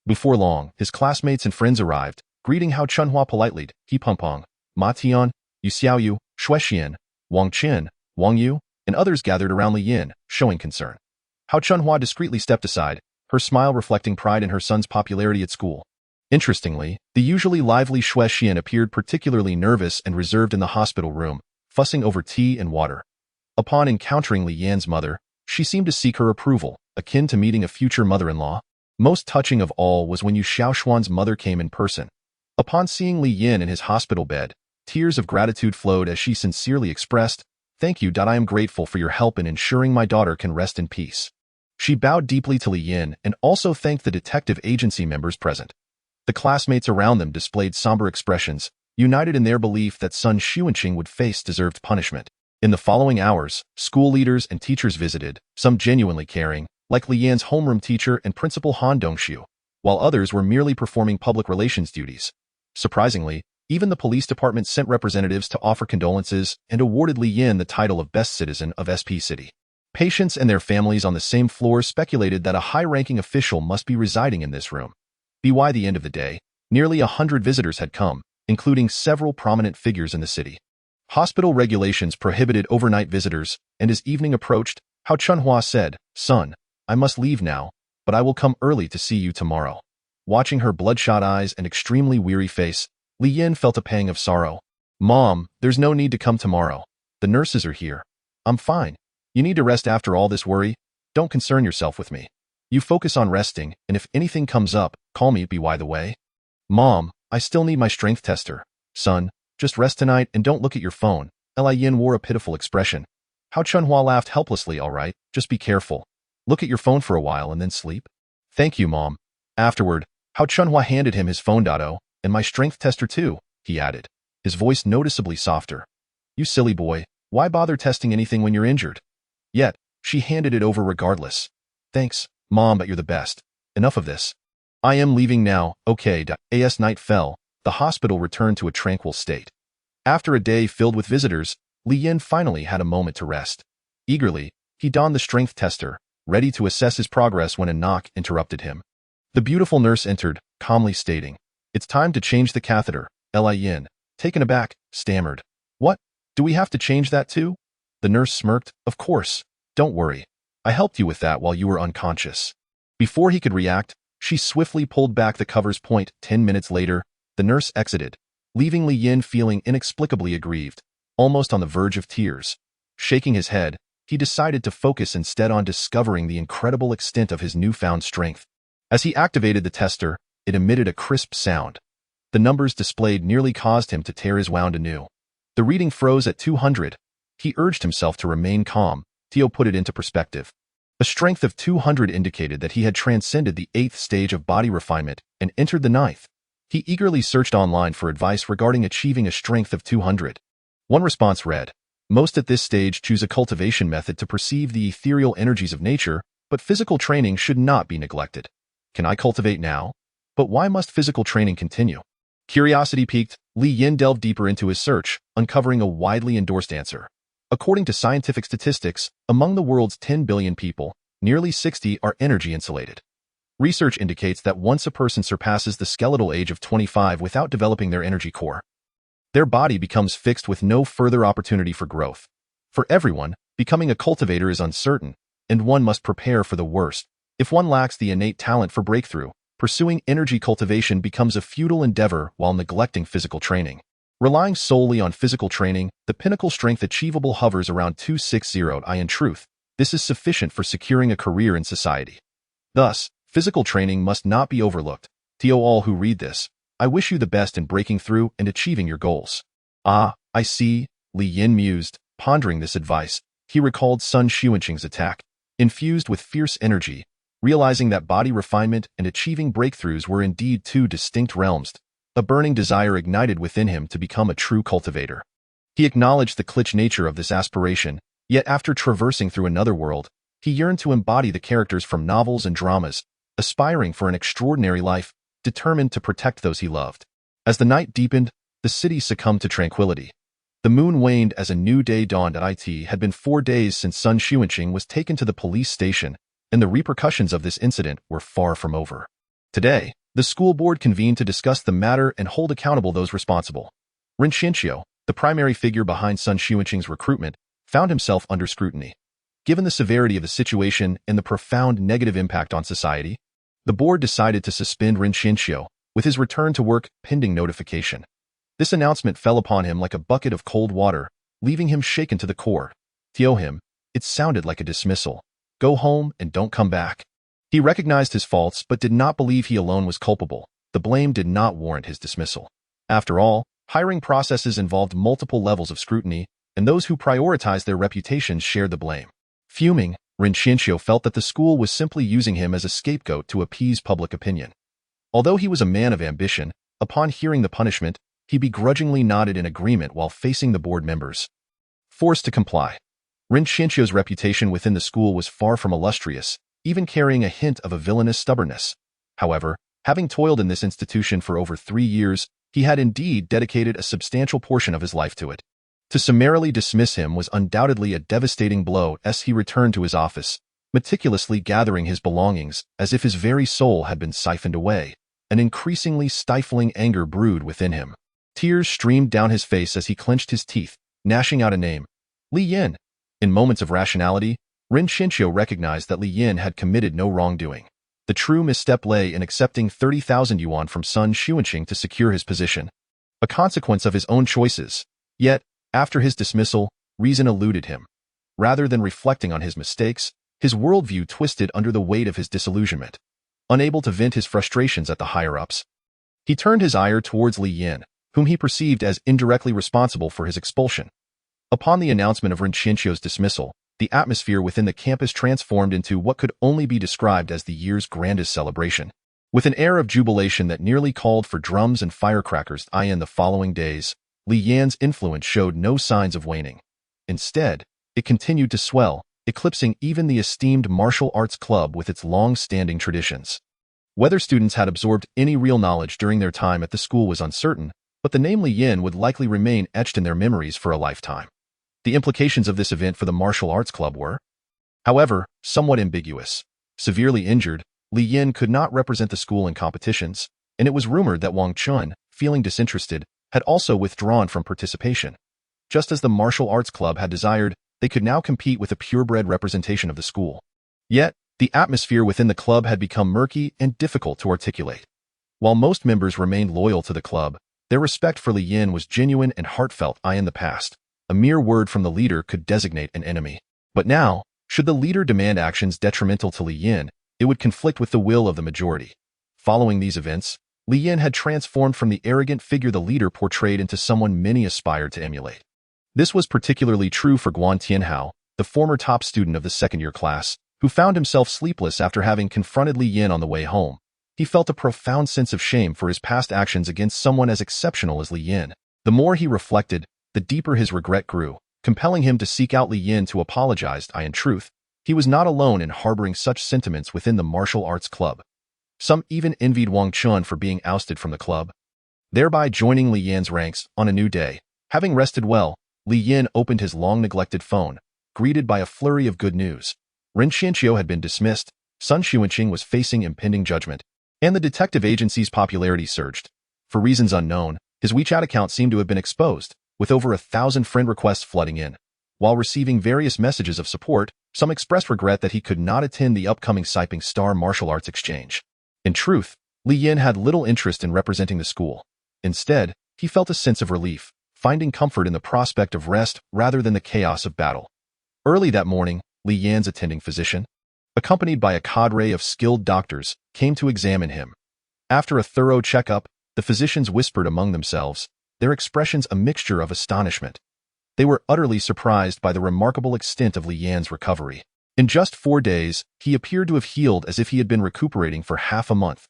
Before long, his classmates and friends arrived, greeting Hao Chunhua politely. He Pumpong, Ma Tian, Yu Xiaoyu, Xue Xian, Wang Qin, Wang Yu, and others gathered around Li Yin, showing concern. Hao Chunhua discreetly stepped aside, her smile reflecting pride in her son's popularity at school. Interestingly, the usually lively Xue Xian appeared particularly nervous and reserved in the hospital room, fussing over tea and water. Upon encountering Li Yan's mother, she seemed to seek her approval, akin to meeting a future mother-in-law. Most touching of all was when Yu Xiaoshuan's mother came in person. Upon seeing Li Yin in his hospital bed, tears of gratitude flowed as she sincerely expressed, Thank you. I am grateful for your help in ensuring my daughter can rest in peace. She bowed deeply to Li Yin and also thanked the detective agency members present. The classmates around them displayed somber expressions, united in their belief that Sun Xuanqing would face deserved punishment. In the following hours, school leaders and teachers visited, some genuinely caring, like Li Yan's homeroom teacher and Principal Han Dongxiu, while others were merely performing public relations duties. Surprisingly, even the police department sent representatives to offer condolences and awarded Li Yin the title of Best Citizen of SP City. Patients and their families on the same floor speculated that a high-ranking official must be residing in this room. By the end of the day, nearly 100 visitors had come, including several prominent figures in the city. Hospital regulations prohibited overnight visitors, and as evening approached, Hao Chunhua said, Son, I must leave now, but I will come early to see you tomorrow. Watching her bloodshot eyes and extremely weary face, Li Yin felt a pang of sorrow. Mom, there's no need to come tomorrow. The nurses are here. I'm fine. You need to rest after all this worry. Don't concern yourself with me. You focus on resting, and if anything comes up, call me. By the way. Mom, I still need my strength tester. Son, just rest tonight and don't look at your phone. Li Yin wore a pitiful expression. Hao Chunhua laughed helplessly. All right, just be careful. Look at your phone for a while and then sleep. Thank you, Mom. Afterward, Hao Chunhua handed him his phone. And my strength tester too, he added, his voice noticeably softer. You silly boy, why bother testing anything when you're injured? Yet, she handed it over regardless. Thanks, Mom, but you're the best. Enough of this. I am leaving now. Okay. As night fell, the hospital returned to a tranquil state. After a day filled with visitors, Li Yin finally had a moment to rest. Eagerly, he donned the strength tester, ready to assess his progress when a knock interrupted him. The beautiful nurse entered, calmly stating, "It's time to change the catheter." Li Yin, taken aback, stammered, "What? Do we have to change that too?" The nurse smirked, "Of course. Don't worry. I helped you with that while you were unconscious." Before he could react, she swiftly pulled back the cover's point. 10 minutes later, the nurse exited, leaving Li Yin feeling inexplicably aggrieved, almost on the verge of tears. Shaking his head, he decided to focus instead on discovering the incredible extent of his newfound strength. As he activated the tester, it emitted a crisp sound. The numbers displayed nearly caused him to tear his wound anew. The reading froze at 200. He urged himself to remain calm. Tio put it into perspective. A strength of 200 indicated that he had transcended the 8th stage of body refinement and entered the 9th. He eagerly searched online for advice regarding achieving a strength of 200. One response read, "Most at this stage choose a cultivation method to perceive the ethereal energies of nature, but physical training should not be neglected." Can I cultivate now? But why must physical training continue? Curiosity piqued, Li Yin delved deeper into his search, uncovering a widely endorsed answer. According to scientific statistics, among the world's 10 billion people, nearly 60 are energy insulated. Research indicates that once a person surpasses the skeletal age of 25 without developing their energy core, their body becomes fixed with no further opportunity for growth. For everyone, becoming a cultivator is uncertain, and one must prepare for the worst. If one lacks the innate talent for breakthrough, pursuing energy cultivation becomes a futile endeavor while neglecting physical training. Relying solely on physical training, the pinnacle strength achievable hovers around 260. In truth, this is sufficient for securing a career in society. Thus, physical training must not be overlooked. To all who read this, I wish you the best in breaking through and achieving your goals. Ah, I see, Li Yin mused, pondering this advice. He recalled Sun Xuanqing's attack, infused with fierce energy, realizing that body refinement and achieving breakthroughs were indeed two distinct realms. A burning desire ignited within him to become a true cultivator. He acknowledged the cliché nature of this aspiration, yet after traversing through another world, he yearned to embody the characters from novels and dramas, aspiring for an extraordinary life, determined to protect those he loved. As the night deepened, the city succumbed to tranquility. The moon waned as a new day dawned. It had been 4 days since Sun Xuanqing was taken to the police station, and the repercussions of this incident were far from over. Today, the school board convened to discuss the matter and hold accountable those responsible. Ren Xianqiu, the primary figure behind Sun Xuanqing's recruitment, found himself under scrutiny. Given the severity of the situation and the profound negative impact on society, the board decided to suspend Ren Xianqiu, with his return to work pending notification. This announcement fell upon him like a bucket of cold water, leaving him shaken to the core. To him, it sounded like a dismissal. Go home and don't come back. He recognized his faults but did not believe he alone was culpable. The blame did not warrant his dismissal. After all, hiring processes involved multiple levels of scrutiny, and those who prioritized their reputations shared the blame. Fuming, Ren Xianqiu felt that the school was simply using him as a scapegoat to appease public opinion. Although he was a man of ambition, upon hearing the punishment, he begrudgingly nodded in agreement while facing the board members. Forced to comply. Ren Xianqiu's reputation within the school was far from illustrious, even carrying a hint of a villainous stubbornness. However, having toiled in this institution for over 3 years, he had indeed dedicated a substantial portion of his life to it. To summarily dismiss him was undoubtedly a devastating blow as he returned to his office, meticulously gathering his belongings as if his very soul had been siphoned away. An increasingly stifling anger brewed within him. Tears streamed down his face as he clenched his teeth, gnashing out a name. Li Yin. In moments of rationality, Ren Xianqiu recognized that Li Yin had committed no wrongdoing. The true misstep lay in accepting 30,000 yuan from Sun Xuanqing to secure his position, a consequence of his own choices. Yet, after his dismissal, reason eluded him. Rather than reflecting on his mistakes, his worldview twisted under the weight of his disillusionment. Unable to vent his frustrations at the higher-ups, he turned his ire towards Li Yin, whom he perceived as indirectly responsible for his expulsion. Upon the announcement of Ren Xianqiu's dismissal, the atmosphere within the campus transformed into what could only be described as the year's grandest celebration. With an air of jubilation that nearly called for drums and firecrackers in the following days, Li Yan's influence showed no signs of waning. Instead, it continued to swell, eclipsing even the esteemed martial arts club with its long-standing traditions. Whether students had absorbed any real knowledge during their time at the school was uncertain, but the name Li Yin would likely remain etched in their memories for a lifetime. The implications of this event for the martial arts club were, however, somewhat ambiguous. Severely injured, Li Yin could not represent the school in competitions, and it was rumored that Wang Chun, feeling disinterested, had also withdrawn from participation. Just as the martial arts club had desired, they could now compete with a purebred representation of the school. Yet, the atmosphere within the club had become murky and difficult to articulate. While most members remained loyal to the club, their respect for Li Yin was genuine and heartfelt. In the past, a mere word from the leader could designate an enemy. But now, should the leader demand actions detrimental to Li Yin, it would conflict with the will of the majority. Following these events, Li Yin had transformed from the arrogant figure the leader portrayed into someone many aspired to emulate. This was particularly true for Guan Tianhao, the former top student of the second-year class, who found himself sleepless after having confronted Li Yin on the way home. He felt a profound sense of shame for his past actions against someone as exceptional as Li Yin. The more he reflected, the deeper his regret grew, compelling him to seek out Li Yin to apologize. In truth, he was not alone in harboring such sentiments within the martial arts club. Some even envied Wang Chun for being ousted from the club, thereby joining Li Yin's ranks on a new day. Having rested well, Li Yin opened his long-neglected phone, greeted by a flurry of good news. Ren Xianqiu had been dismissed, Sun Xuanqing was facing impending judgment, and the detective agency's popularity surged. For reasons unknown, his WeChat account seemed to have been exposed, with over 1,000 friend requests flooding in. While receiving various messages of support, some expressed regret that he could not attend the upcoming Siping Star Martial Arts Exchange. In truth, Li Yin had little interest in representing the school. Instead, he felt a sense of relief, finding comfort in the prospect of rest rather than the chaos of battle. Early that morning, Li Yin's attending physician, accompanied by a cadre of skilled doctors, came to examine him. After a thorough checkup, the physicians whispered among themselves, their expressions a mixture of astonishment. They were utterly surprised by the remarkable extent of Li Yin's recovery. In just 4 days, he appeared to have healed as if he had been recuperating for half a month.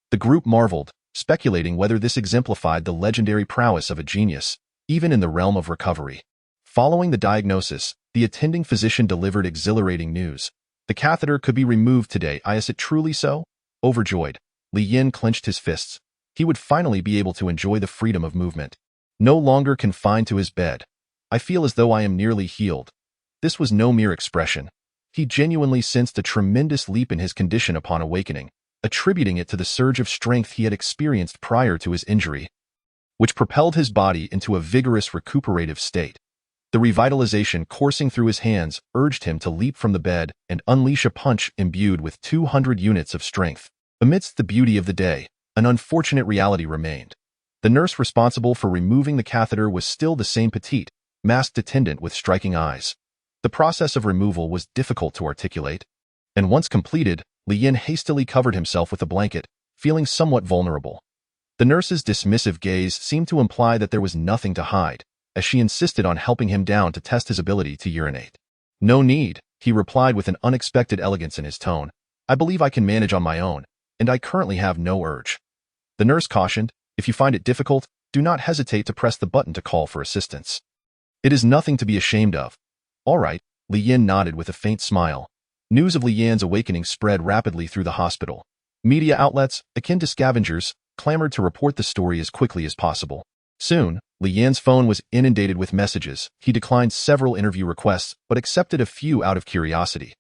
The group marveled, speculating whether this exemplified the legendary prowess of a genius, even in the realm of recovery. Following the diagnosis, the attending physician delivered exhilarating news. The catheter could be removed today. Is it truly so? Overjoyed, Li Yin clenched his fists. He would finally be able to enjoy the freedom of movement. No longer confined to his bed. I feel as though I am nearly healed. This was no mere expression. He genuinely sensed a tremendous leap in his condition upon awakening, attributing it to the surge of strength he had experienced prior to his injury, which propelled his body into a vigorous recuperative state. The revitalization coursing through his hands urged him to leap from the bed and unleash a punch imbued with 200 units of strength. Amidst the beauty of the day, an unfortunate reality remained. The nurse responsible for removing the catheter was still the same petite, masked attendant with striking eyes. The process of removal was difficult to articulate, and once completed, Li Yin hastily covered himself with a blanket, feeling somewhat vulnerable. The nurse's dismissive gaze seemed to imply that there was nothing to hide, as she insisted on helping him down to test his ability to urinate. No need, he replied with an unexpected elegance in his tone. I believe I can manage on my own, and I currently have no urge. The nurse cautioned, if you find it difficult, do not hesitate to press the button to call for assistance. It is nothing to be ashamed of. All right, Li Yin nodded with a faint smile. News of Li Yin's awakening spread rapidly through the hospital. Media outlets, akin to scavengers, clamored to report the story as quickly as possible. Soon, Li Yin's phone was inundated with messages. He declined several interview requests, but accepted a few out of curiosity.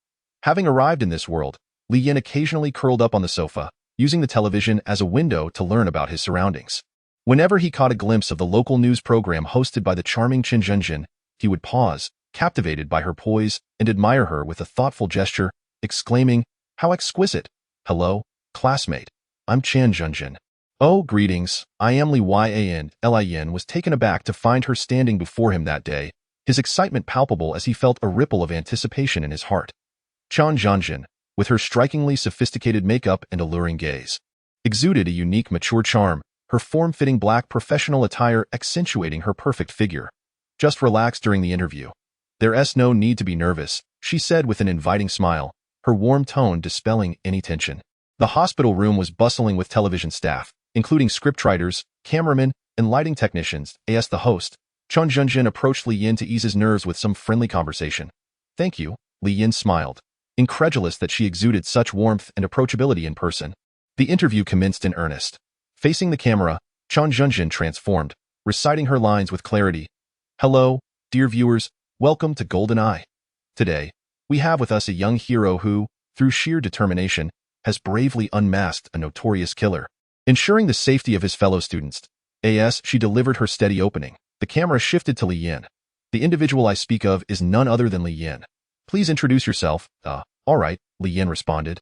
Having arrived in this world, Li Yin occasionally curled up on the sofa, using the television as a window to learn about his surroundings. Whenever he caught a glimpse of the local news program hosted by the charming Chen Zhenjin, he would pause, captivated by her poise, and admire her with a thoughtful gesture, exclaiming, "How exquisite! Hello, classmate. I'm Chen Zhenjin. Oh, greetings, I am Li Yan." Li Yin was taken aback to find her standing before him that day, his excitement palpable as he felt a ripple of anticipation in his heart. Chen Zhenjin, with her strikingly sophisticated makeup and alluring gaze, exuded a unique mature charm, her form-fitting black professional attire accentuating her perfect figure. Just relax during the interview. There's no need to be nervous, she said with an inviting smile, her warm tone dispelling any tension. The hospital room was bustling with television staff, including scriptwriters, cameramen, and lighting technicians. As the host, Chen Zhenjin approached Li Yin to ease his nerves with some friendly conversation. Thank you, Li Yin smiled, incredulous that she exuded such warmth and approachability in person. The interview commenced in earnest. Facing the camera, Chan Junjin transformed, reciting her lines with clarity. Hello, dear viewers, welcome to Golden Eye. Today, we have with us a young hero who, through sheer determination, has bravely unmasked a notorious killer, ensuring the safety of his fellow students. As she delivered her steady opening, the camera shifted to Li Yin. The individual I speak of is none other than Li Yin. Please introduce yourself. All right, Li Yin responded.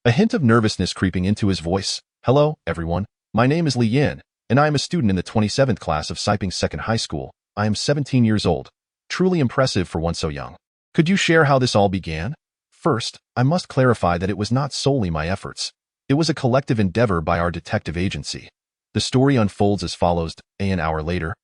A hint of nervousness creeping into his voice. Hello, everyone. My name is Li Yin, and I am a student in the 27th class of Siping Second High School. I am 17 years old. Truly impressive for one so young. Could you share how this all began? First, I must clarify that it was not solely my efforts. It was a collective endeavor by our detective agency. The story unfolds as follows. An hour later,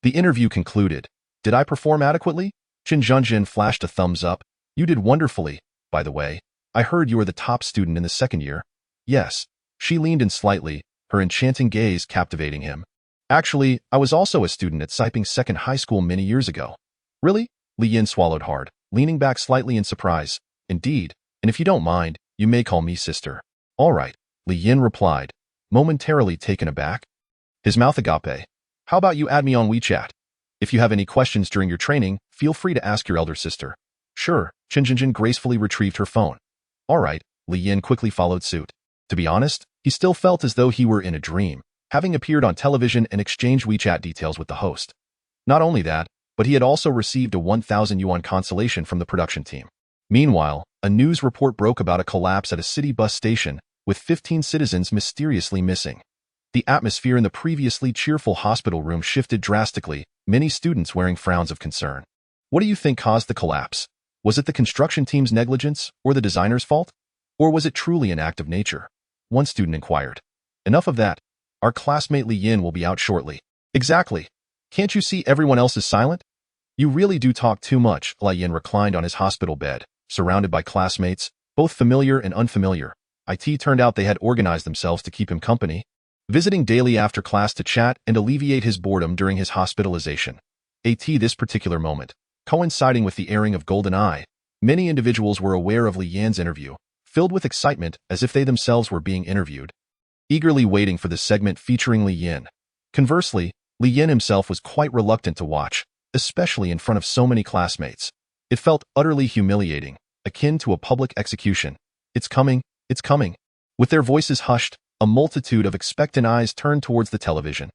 the interview concluded. Did I perform adequately? Chin Junjin flashed a thumbs up. You did wonderfully. By the way, I heard you were the top student in the second year. Yes. She leaned in slightly, her enchanting gaze captivating him. Actually, I was also a student at Siping Second High School many years ago. Really? Li Yin swallowed hard, leaning back slightly in surprise. Indeed, and if you don't mind, you may call me sister. All right, Li Yin replied, momentarily taken aback. His mouth agape. How about you add me on WeChat? If you have any questions during your training, feel free to ask your elder sister. Sure, Chin Junjin gracefully retrieved her phone. All right, Li Yin quickly followed suit. To be honest, he still felt as though he were in a dream, having appeared on television and exchanged WeChat details with the host. Not only that, but he had also received a 1,000 yuan consolation from the production team. Meanwhile, a news report broke about a collapse at a city bus station, with 15 citizens mysteriously missing. The atmosphere in the previously cheerful hospital room shifted drastically, many students wearing frowns of concern. What do you think caused the collapse? Was it the construction team's negligence, or the designer's fault? Or was it truly an act of nature? One student inquired. Enough of that. Our classmate Li Yin will be out shortly. Exactly. Can't you see everyone else is silent? You really do talk too much. Li Yin reclined on his hospital bed, surrounded by classmates, both familiar and unfamiliar. It turned out they had organized themselves to keep him company, visiting daily after class to chat and alleviate his boredom during his hospitalization. This particular moment, coinciding with the airing of Golden Eye, many individuals were aware of Li Yin's interview, filled with excitement as if they themselves were being interviewed, eagerly waiting for the segment featuring Li Yin. Conversely, Li Yin himself was quite reluctant to watch, especially in front of so many classmates. It felt utterly humiliating, akin to a public execution. It's coming, it's coming. With their voices hushed, a multitude of expectant eyes turned towards the television.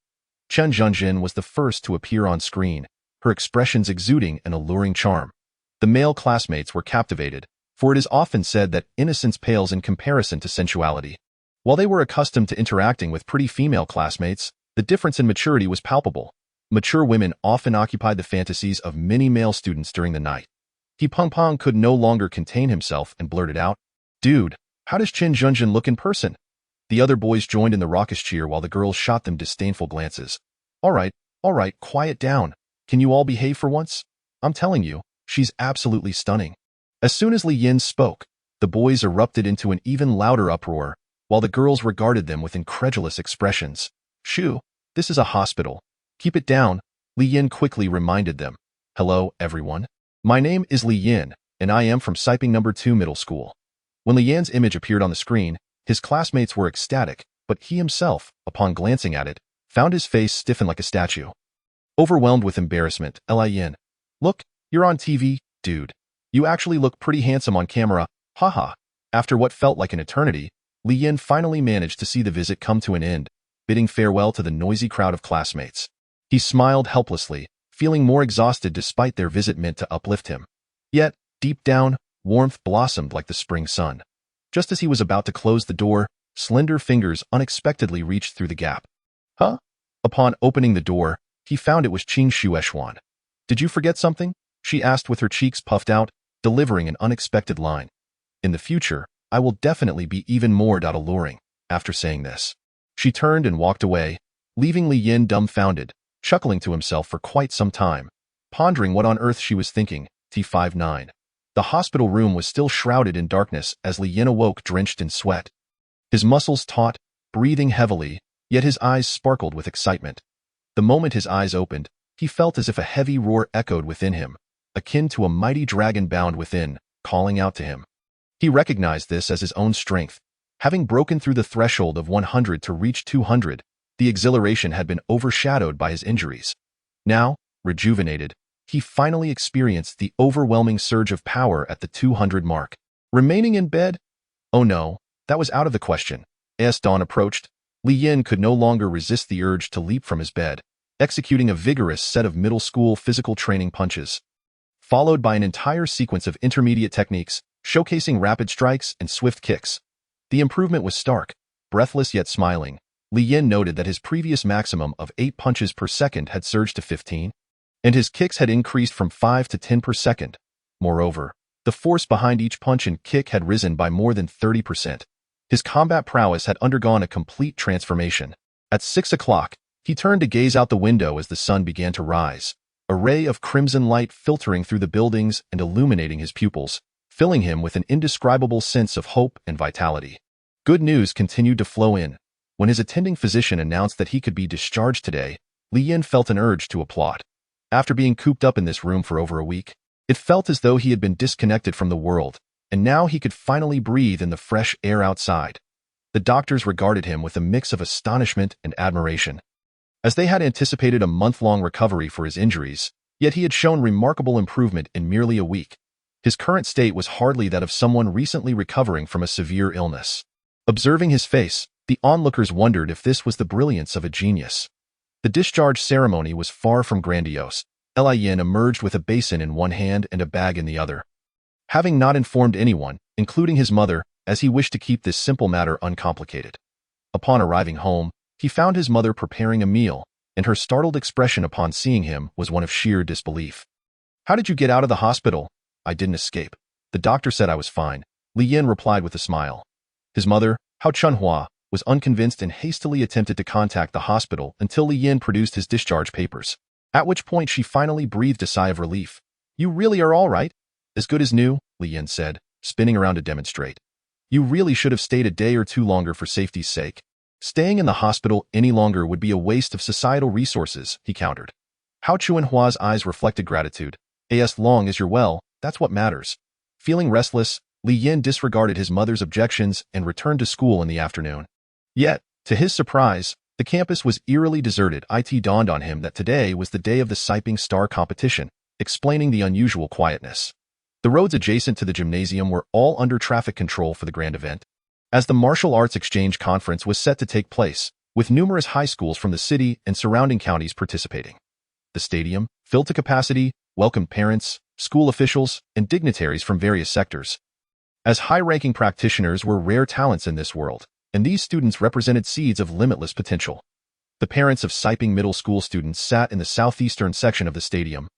Chen Junjin was the first to appear on screen, her expressions exuding an alluring charm. The male classmates were captivated, for it is often said that innocence pales in comparison to sensuality. While they were accustomed to interacting with pretty female classmates, the difference in maturity was palpable. Mature women often occupied the fantasies of many male students during the night. Peng Peng could no longer contain himself and blurted out, Dude, how does Chin Junjin look in person? The other boys joined in the raucous cheer while the girls shot them disdainful glances. All right, quiet down. Can you all behave for once? I'm telling you, she's absolutely stunning. As soon as Li Yin spoke, the boys erupted into an even louder uproar, while the girls regarded them with incredulous expressions. Shoo, this is a hospital. Keep it down, Li Yin quickly reminded them. Hello, everyone. My name is Li Yin, and I am from Siping No. 2 Middle School. When Li Yin's image appeared on the screen, his classmates were ecstatic, but he himself, upon glancing at it, found his face stiffen like a statue. Overwhelmed with embarrassment, Li Yin. Look, you're on TV, dude. You actually look pretty handsome on camera, haha. After what felt like an eternity, Li Yin finally managed to see the visit come to an end, bidding farewell to the noisy crowd of classmates. He smiled helplessly, feeling more exhausted despite their visit meant to uplift him. Yet, deep down, warmth blossomed like the spring sun. Just as he was about to close the door, slender fingers unexpectedly reached through the gap. Huh? Upon opening the door, he found it was Qing Shueshuan. Did you forget something? She asked with her cheeks puffed out, delivering an unexpected line. In the future, I will definitely be even more alluring. After saying this, she turned and walked away, leaving Li Yin dumbfounded, chuckling to himself for quite some time, pondering what on earth she was thinking. T59. The hospital room was still shrouded in darkness as Li Yin awoke drenched in sweat. His muscles taut, breathing heavily, yet his eyes sparkled with excitement. The moment his eyes opened, he felt as if a heavy roar echoed within him, akin to a mighty dragon bound within, calling out to him. He recognized this as his own strength. Having broken through the threshold of 100 to reach 200, the exhilaration had been overshadowed by his injuries. Now, rejuvenated, he finally experienced the overwhelming surge of power at the 200 mark. Remaining in bed? Oh no, that was out of the question. As dawn approached, Li Yin could no longer resist the urge to leap from his bed, executing a vigorous set of middle school physical training punches, followed by an entire sequence of intermediate techniques, showcasing rapid strikes and swift kicks. The improvement was stark. Breathless yet smiling, Li Yin noted that his previous maximum of 8 punches per second had surged to 15, and his kicks had increased from 5 to 10 per second. Moreover, the force behind each punch and kick had risen by more than 30%. His combat prowess had undergone a complete transformation. At 6 o'clock, he turned to gaze out the window as the sun began to rise, a ray of crimson light filtering through the buildings and illuminating his pupils, filling him with an indescribable sense of hope and vitality. Good news continued to flow in. When his attending physician announced that he could be discharged today, Li Yin felt an urge to applaud. After being cooped up in this room for over a week, it felt as though he had been disconnected from the world, and now he could finally breathe in the fresh air outside. The doctors regarded him with a mix of astonishment and admiration, as they had anticipated a month-long recovery for his injuries, yet he had shown remarkable improvement in merely a week. His current state was hardly that of someone recently recovering from a severe illness. Observing his face, the onlookers wondered if this was the brilliance of a genius. The discharge ceremony was far from grandiose. Li Yin emerged with a basin in one hand and a bag in the other, having not informed anyone, including his mother, as he wished to keep this simple matter uncomplicated. Upon arriving home, he found his mother preparing a meal, and her startled expression upon seeing him was one of sheer disbelief. "How did you get out of the hospital?" "I didn't escape. The doctor said I was fine," Li Yin replied with a smile. His mother, Hao Chunhua, was unconvinced and hastily attempted to contact the hospital until Li Yin produced his discharge papers, at which point she finally breathed a sigh of relief. "You really are all right?" "As good as new," Li Yin said, spinning around to demonstrate. "You really should have stayed a day or two longer for safety's sake. Staying in the hospital any longer would be a waste of societal resources," he countered. Hao Chunhua's eyes reflected gratitude. "As long as you're well, that's what matters." Feeling restless, Li Yin disregarded his mother's objections and returned to school in the afternoon. Yet, to his surprise, the campus was eerily deserted. It dawned on him that today was the day of the Siping Star competition, explaining the unusual quietness. The roads adjacent to the gymnasium were all under traffic control for the grand event, as the Martial Arts Exchange Conference was set to take place, with numerous high schools from the city and surrounding counties participating. The stadium, filled to capacity, welcomed parents, school officials, and dignitaries from various sectors, as high-ranking practitioners were rare talents in this world, and these students represented seeds of limitless potential. The parents of Siping Middle School students sat in the southeastern section of the stadium,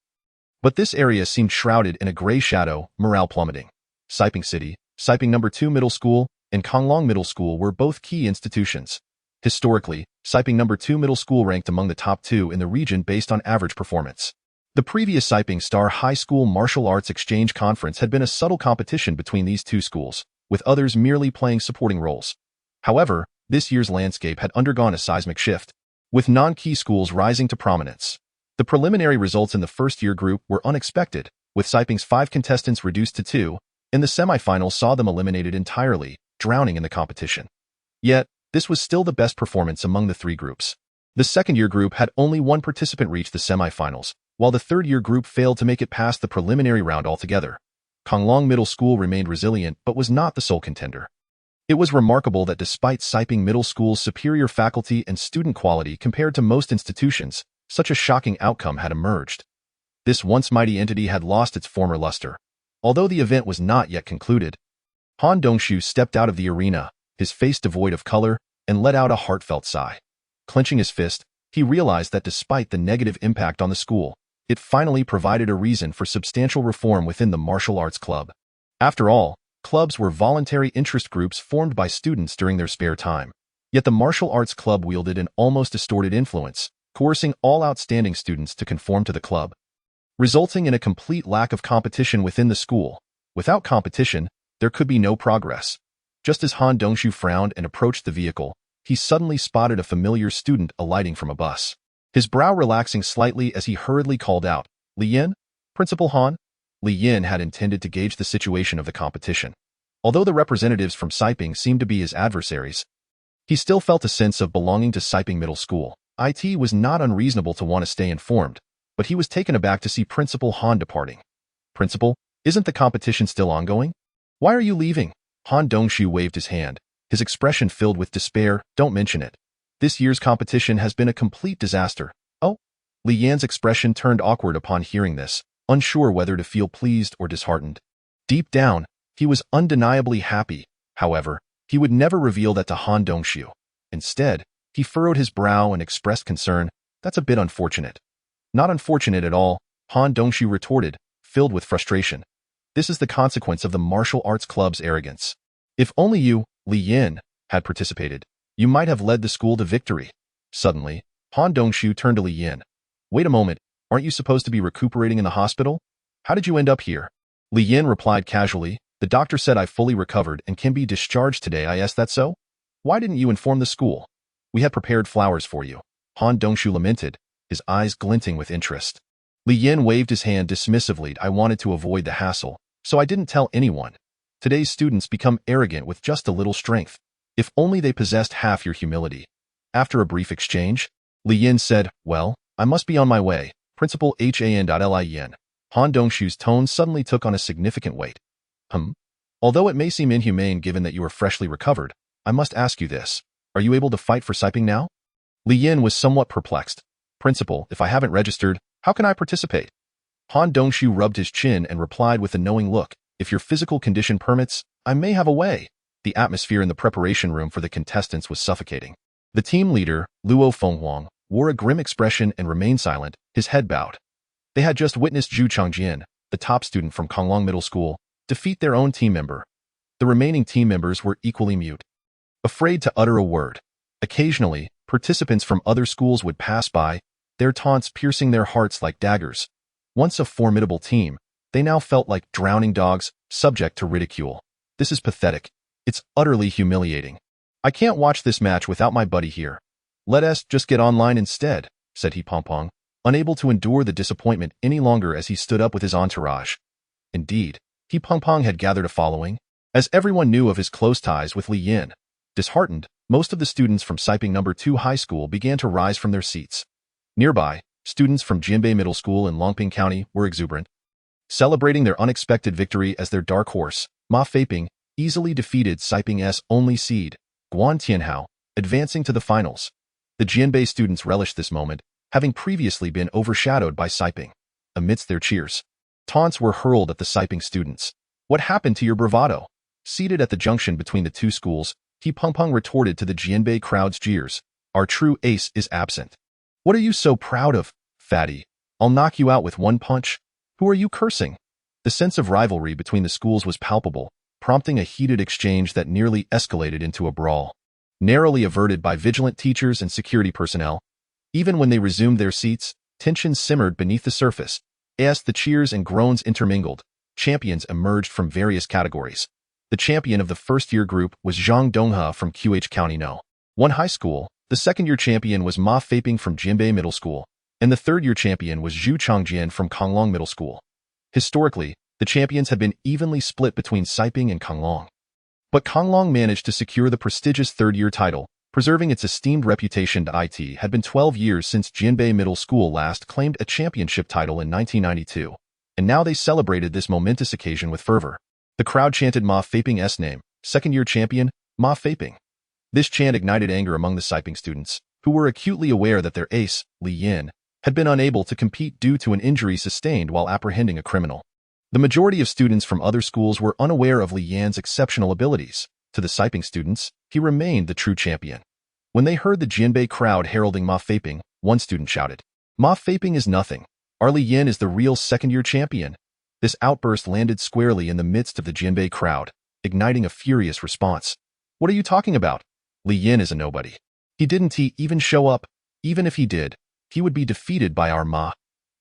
but this area seemed shrouded in a gray shadow, morale plummeting. Siping City, Siping No. 2 Middle School, and Konglong Middle School were both key institutions. Historically, Siping No. 2 Middle School ranked among the top 2 in the region based on average performance. The previous Siping Star High School Martial Arts Exchange Conference had been a subtle competition between these two schools, with others merely playing supporting roles. However, this year's landscape had undergone a seismic shift, with non-key schools rising to prominence. The preliminary results in the first-year group were unexpected, with Siping's 5 contestants reduced to 2, and the semifinals saw them eliminated entirely, drowning in the competition. Yet, this was still the best performance among the 3 groups. The second-year group had only 1 participant reach the semifinals, while the third-year group failed to make it past the preliminary round altogether. Konglong Middle School remained resilient but was not the sole contender. It was remarkable that despite Siping Middle School's superior faculty and student quality compared to most institutions, such a shocking outcome had emerged. This once mighty entity had lost its former luster. Although the event was not yet concluded, Han Dongshu stepped out of the arena, his face devoid of color, and let out a heartfelt sigh. Clenching his fist, he realized that despite the negative impact on the school, it finally provided a reason for substantial reform within the martial arts club. After all, clubs were voluntary interest groups formed by students during their spare time. Yet the martial arts club wielded an almost distorted influence, coercing all outstanding students to conform to the club, resulting in a complete lack of competition within the school. Without competition, there could be no progress. Just as Han Dongshu frowned and approached the vehicle, he suddenly spotted a familiar student alighting from a bus. His brow relaxing slightly as he hurriedly called out, "Li Yin? Principal Han?" Li Yin had intended to gauge the situation of the competition. Although the representatives from Siping seemed to be his adversaries, he still felt a sense of belonging to Siping Middle School. It was not unreasonable to want to stay informed, but he was taken aback to see Principal Han departing. Principal, isn't the competition still ongoing? Why are you leaving? Han Dongshu waved his hand, his expression filled with despair. Don't mention it. This year's competition has been a complete disaster. Oh? Li Yan's expression turned awkward upon hearing this, unsure whether to feel pleased or disheartened. Deep down, he was undeniably happy. However, he would never reveal that to Han Dongshu. Instead, he furrowed his brow and expressed concern. That's a bit unfortunate. Not unfortunate at all, Han Dongshu retorted, filled with frustration. This is the consequence of the martial arts club's arrogance. If only you, Li Yan, had participated, you might have led the school to victory. Suddenly, Han Dongshu turned to Li Yan. Wait a moment, aren't you supposed to be recuperating in the hospital? How did you end up here? Li Yan replied casually, the doctor said I fully recovered and can be discharged today. I asked that so? Why didn't you inform the school? We had prepared flowers for you. Han Dongshu lamented, his eyes glinting with interest. Li Yan waved his hand dismissively. I wanted to avoid the hassle, so I didn't tell anyone. Today's students become arrogant with just a little strength. If only they possessed half your humility. After a brief exchange, Li Yan said, well, I must be on my way. Principal Han.Lin. Han Dongshu's tone suddenly took on a significant weight. Although it may seem inhumane given that you are freshly recovered, I must ask you this. Are you able to fight for Siping now? Li Yan was somewhat perplexed. Principal, if I haven't registered, how can I participate? Han Dongshu rubbed his chin and replied with a knowing look. If your physical condition permits, I may have a way. The atmosphere in the preparation room for the contestants was suffocating. The team leader, Luo Fenghuang, wore a grim expression and remained silent, his head bowed. They had just witnessed Zhu Changjian, the top student from Konglong Middle School, defeat their own team member. The remaining team members were equally mute, afraid to utter a word. Occasionally, participants from other schools would pass by, their taunts piercing their hearts like daggers. Once a formidable team, they now felt like drowning dogs, subject to ridicule. This is pathetic. It's utterly humiliating. I can't watch this match without my buddy here. Let us just get online instead, said He Pongpong, unable to endure the disappointment any longer as he stood up with his entourage. Indeed, He Pongpong had gathered a following, as everyone knew of his close ties with Li Yan. Disheartened, most of the students from Siping No. 2 High School began to rise from their seats. Nearby, students from Jinbei Middle School in Longping County were exuberant, celebrating their unexpected victory as their dark horse, Ma Feiping, easily defeated Siping's only seed, Guan Tianhao, advancing to the finals. The Jinbei students relished this moment, having previously been overshadowed by Siping. Amidst their cheers, taunts were hurled at the Siping students. What happened to your bravado? Seated at the junction between the two schools, He Pongpong retorted to the Jinbei crowd's jeers. Our true ace is absent. What are you so proud of, fatty? I'll knock you out with one punch. Who are you cursing? The sense of rivalry between the schools was palpable, prompting a heated exchange that nearly escalated into a brawl. Narrowly averted by vigilant teachers and security personnel, even when they resumed their seats, tension simmered beneath the surface. As the cheers and groans intermingled, champions emerged from various categories. The champion of the first-year group was Zhang Donghe from QH County No. 1 High School, the second-year champion was Ma Feiping from Jinbei Middle School, and the third-year champion was Zhu Changjian from Konglong Middle School. Historically, the champions had been evenly split between Siping and Konglong. But Konglong managed to secure the prestigious third-year title, preserving its esteemed reputation. It had been 12 years since Jinbei Middle School last claimed a championship title in 1992, and now they celebrated this momentous occasion with fervor. The crowd chanted Ma Feiping's name, second-year champion, Ma Feiping. This chant ignited anger among the Siping students, who were acutely aware that their ace, Li Yan, had been unable to compete due to an injury sustained while apprehending a criminal. The majority of students from other schools were unaware of Li Yan's exceptional abilities. To the Siping students, he remained the true champion. When they heard the Jinbei crowd heralding Ma Feiping, one student shouted, Ma Feiping is nothing. Our Li Yan is the real second-year champion. This outburst landed squarely in the midst of the Jinbei crowd, igniting a furious response. What are you talking about? Li Yan is a nobody. He didn't even show up. Even if he did, he would be defeated by our Ma.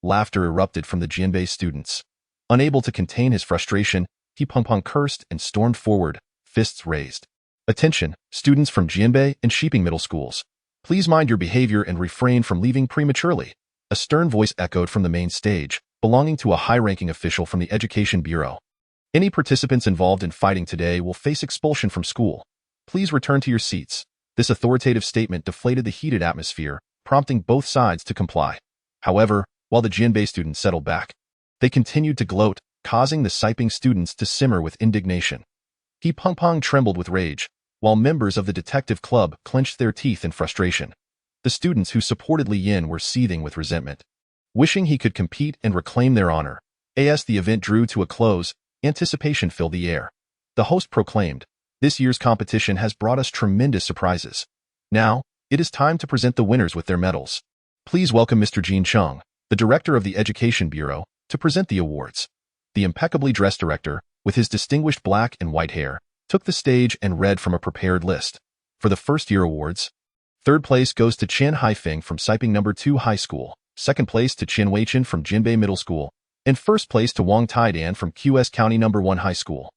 Laughter erupted from the Jinbei students. Unable to contain his frustration, He Pongpong cursed and stormed forward, fists raised. Attention, students from Jinbei and Shiping Middle Schools. Please mind your behavior and refrain from leaving prematurely. A stern voice echoed from the main stage, belonging to a high-ranking official from the Education Bureau. Any participants involved in fighting today will face expulsion from school. Please return to your seats. This authoritative statement deflated the heated atmosphere, prompting both sides to comply. However, while the Jinbei students settled back, they continued to gloat, causing the Siping students to simmer with indignation. He Peng Peng trembled with rage, while members of the detective club clenched their teeth in frustration. The students who supported Li Yin were seething with resentment. Wishing he could compete and reclaim their honor, as the event drew to a close, anticipation filled the air. The host proclaimed, "This year's competition has brought us tremendous surprises. Now, it is time to present the winners with their medals. Please welcome Mr. Jin Chung, the director of the Education Bureau, to present the awards." The impeccably dressed director, with his distinguished black and white hair, took the stage and read from a prepared list. For the first-year awards, third place goes to Chen Haifeng from Siping No. 2 High School, second place to Chen Weichen from Jinbei Middle School, and first place to Wang Taidan from QS County No. 1 High School.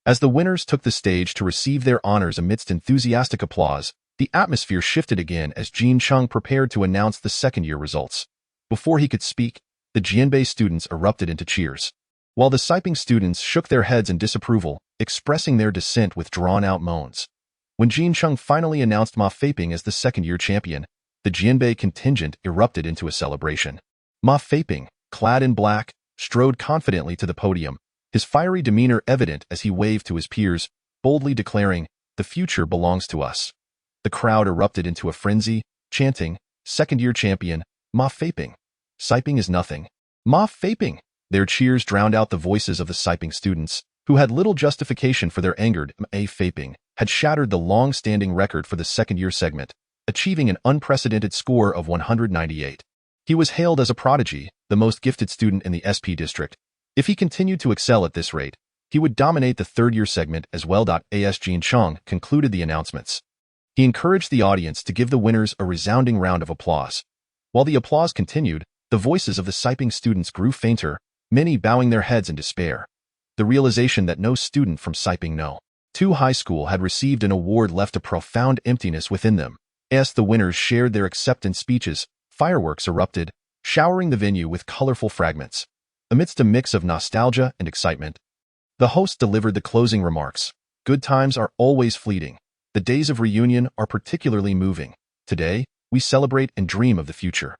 As the winners took the stage to receive their honors amidst enthusiastic applause, the atmosphere shifted again as Jin Chung prepared to announce the second-year results. Before he could speak, the Jinbei students erupted into cheers, while the Siping students shook their heads in disapproval, expressing their dissent with drawn-out moans. When Jin Chung finally announced Ma Feiping as the second-year champion, the Jinbei contingent erupted into a celebration. Ma Feiping, clad in black, strode confidently to the podium, his fiery demeanor evident as he waved to his peers, boldly declaring, "The future belongs to us." The crowd erupted into a frenzy, chanting, "Second-year champion, Ma Feiping. Siping is nothing. Ma Feiping." Their cheers drowned out the voices of the Siping students, who had little justification for their anger. Ma Feiping had shattered the long-standing record for the second-year segment, achieving an unprecedented score of 198. He was hailed as a prodigy, the most gifted student in the SP district. If he continued to excel at this rate, he would dominate the third-year segment as well. As Jin Chung concluded the announcements, he encouraged the audience to give the winners a resounding round of applause. While the applause continued, the voices of the Siping students grew fainter, many bowing their heads in despair. The realization that no student from Siping No. 2 High School had received an award left a profound emptiness within them. As the winners shared their acceptance speeches, fireworks erupted, showering the venue with colorful fragments. Amidst a mix of nostalgia and excitement, the host delivered the closing remarks. "Good times are always fleeting. The days of reunion are particularly moving. Today, we celebrate and dream of the future.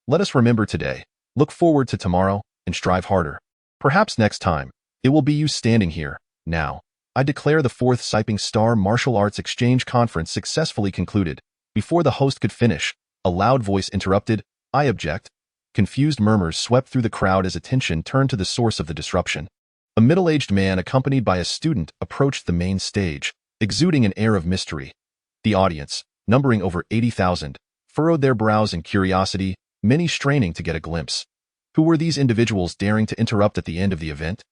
Let us remember today, look forward to tomorrow, and strive harder. Perhaps next time, it will be you standing here. Now, I declare the 4th Siping Star Martial Arts Exchange Conference successfully concluded." Before the host could finish, a loud voice interrupted, "I object." Confused murmurs swept through the crowd as attention turned to the source of the disruption. A middle-aged man accompanied by a student approached the main stage, exuding an air of mystery. The audience, numbering over 80,000, furrowed their brows in curiosity, many straining to get a glimpse. Who were these individuals daring to interrupt at the end of the event?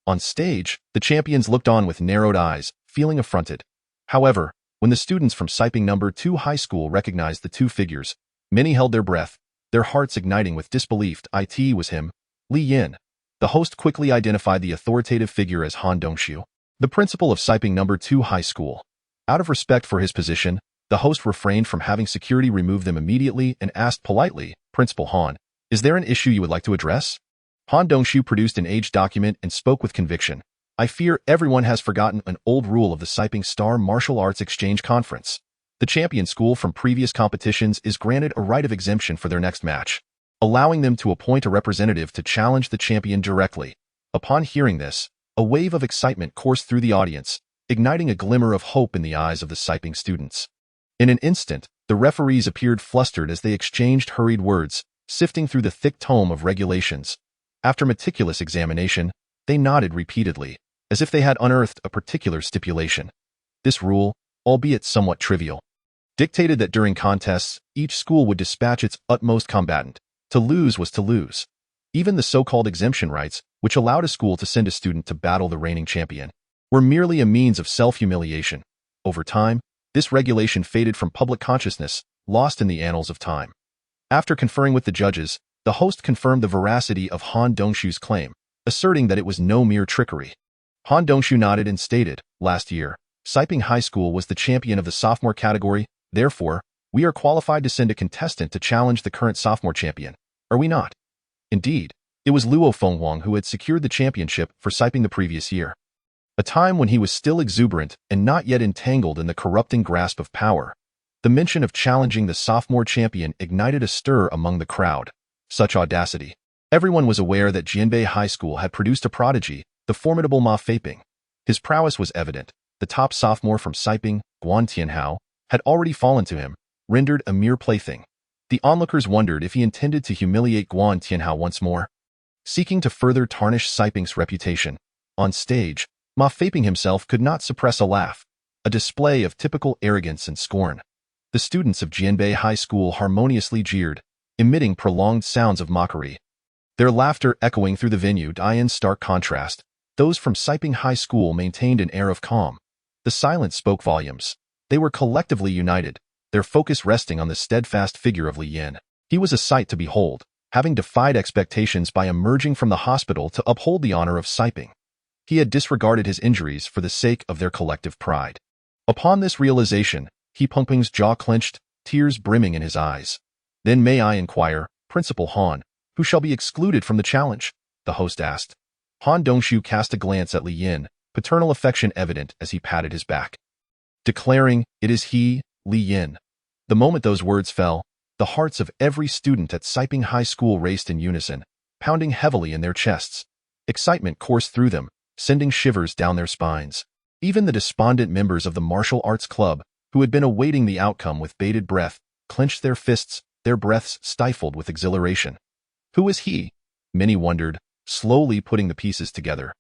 On stage, the champions looked on with narrowed eyes, feeling affronted. However, when the students from Siping No. 2 High School recognized the two figures, many held their breath, their hearts igniting with disbelief. It was him, Li Yin. The host quickly identified the authoritative figure as Han Dongshu, the principal of Siping No. 2 High School. Out of respect for his position, the host refrained from having security remove them immediately and asked politely, "Principal Han, is there an issue you would like to address?" Han Dongshu produced an aged document and spoke with conviction. "I fear everyone has forgotten an old rule of the Siping Star Martial Arts Exchange Conference. The champion school from previous competitions is granted a right of exemption for their next match, allowing them to appoint a representative to challenge the champion directly." Upon hearing this, a wave of excitement coursed through the audience, igniting a glimmer of hope in the eyes of the Siping students. In an instant, the referees appeared flustered as they exchanged hurried words, sifting through the thick tome of regulations. After meticulous examination, they nodded repeatedly, as if they had unearthed a particular stipulation. This rule, albeit somewhat trivial, dictated that during contests, each school would dispatch its utmost combatant. To lose was to lose. Even the so-called exemption rights, which allowed a school to send a student to battle the reigning champion, were merely a means of self-humiliation. Over time, this regulation faded from public consciousness, lost in the annals of time. After conferring with the judges, the host confirmed the veracity of Han Dongshu's claim, asserting that it was no mere trickery. Han Dongshu nodded and stated, "Last year, Siping High School was the champion of the sophomore category. Therefore, we are qualified to send a contestant to challenge the current sophomore champion. Are we not?" Indeed, it was Luo Fenghuang who had secured the championship for Siping the previous year. a time when he was still exuberant and not yet entangled in the corrupting grasp of power. The mention of challenging the sophomore champion ignited a stir among the crowd. Such audacity. Everyone was aware that Jianbei High School had produced a prodigy, the formidable Ma Feiping. His prowess was evident. The top sophomore from Siping, Guan Tianhao, had already fallen to him, rendered a mere plaything. The onlookers wondered if he intended to humiliate Guan Tianhao once more. Seeking to further tarnish Siping's reputation, on stage, Ma Feiping himself could not suppress a laugh, a display of typical arrogance and scorn. The students of Jianbei High School harmoniously jeered, emitting prolonged sounds of mockery. Their laughter echoing through the venue. In stark contrast, those from Siping High School maintained an air of calm. The silence spoke volumes. They were collectively united, their focus resting on the steadfast figure of Li Yin. He was a sight to behold, having defied expectations by emerging from the hospital to uphold the honor of Siping. He had disregarded his injuries for the sake of their collective pride. Upon this realization, He Pengpeng's jaw clenched, tears brimming in his eyes. Then may I inquire, Principal Han, who shall be excluded from the challenge? The host asked. Han Dongshu cast a glance at Li Yin, paternal affection evident as he patted his back, declaring, "It is he, Li Yin." The moment those words fell, the hearts of every student at Siping High School raced in unison, pounding heavily in their chests. Excitement coursed through them, sending shivers down their spines. Even the despondent members of the martial arts club, who had been awaiting the outcome with bated breath, clenched their fists, their breaths stifled with exhilaration. Who is he? Many wondered, slowly putting the pieces together.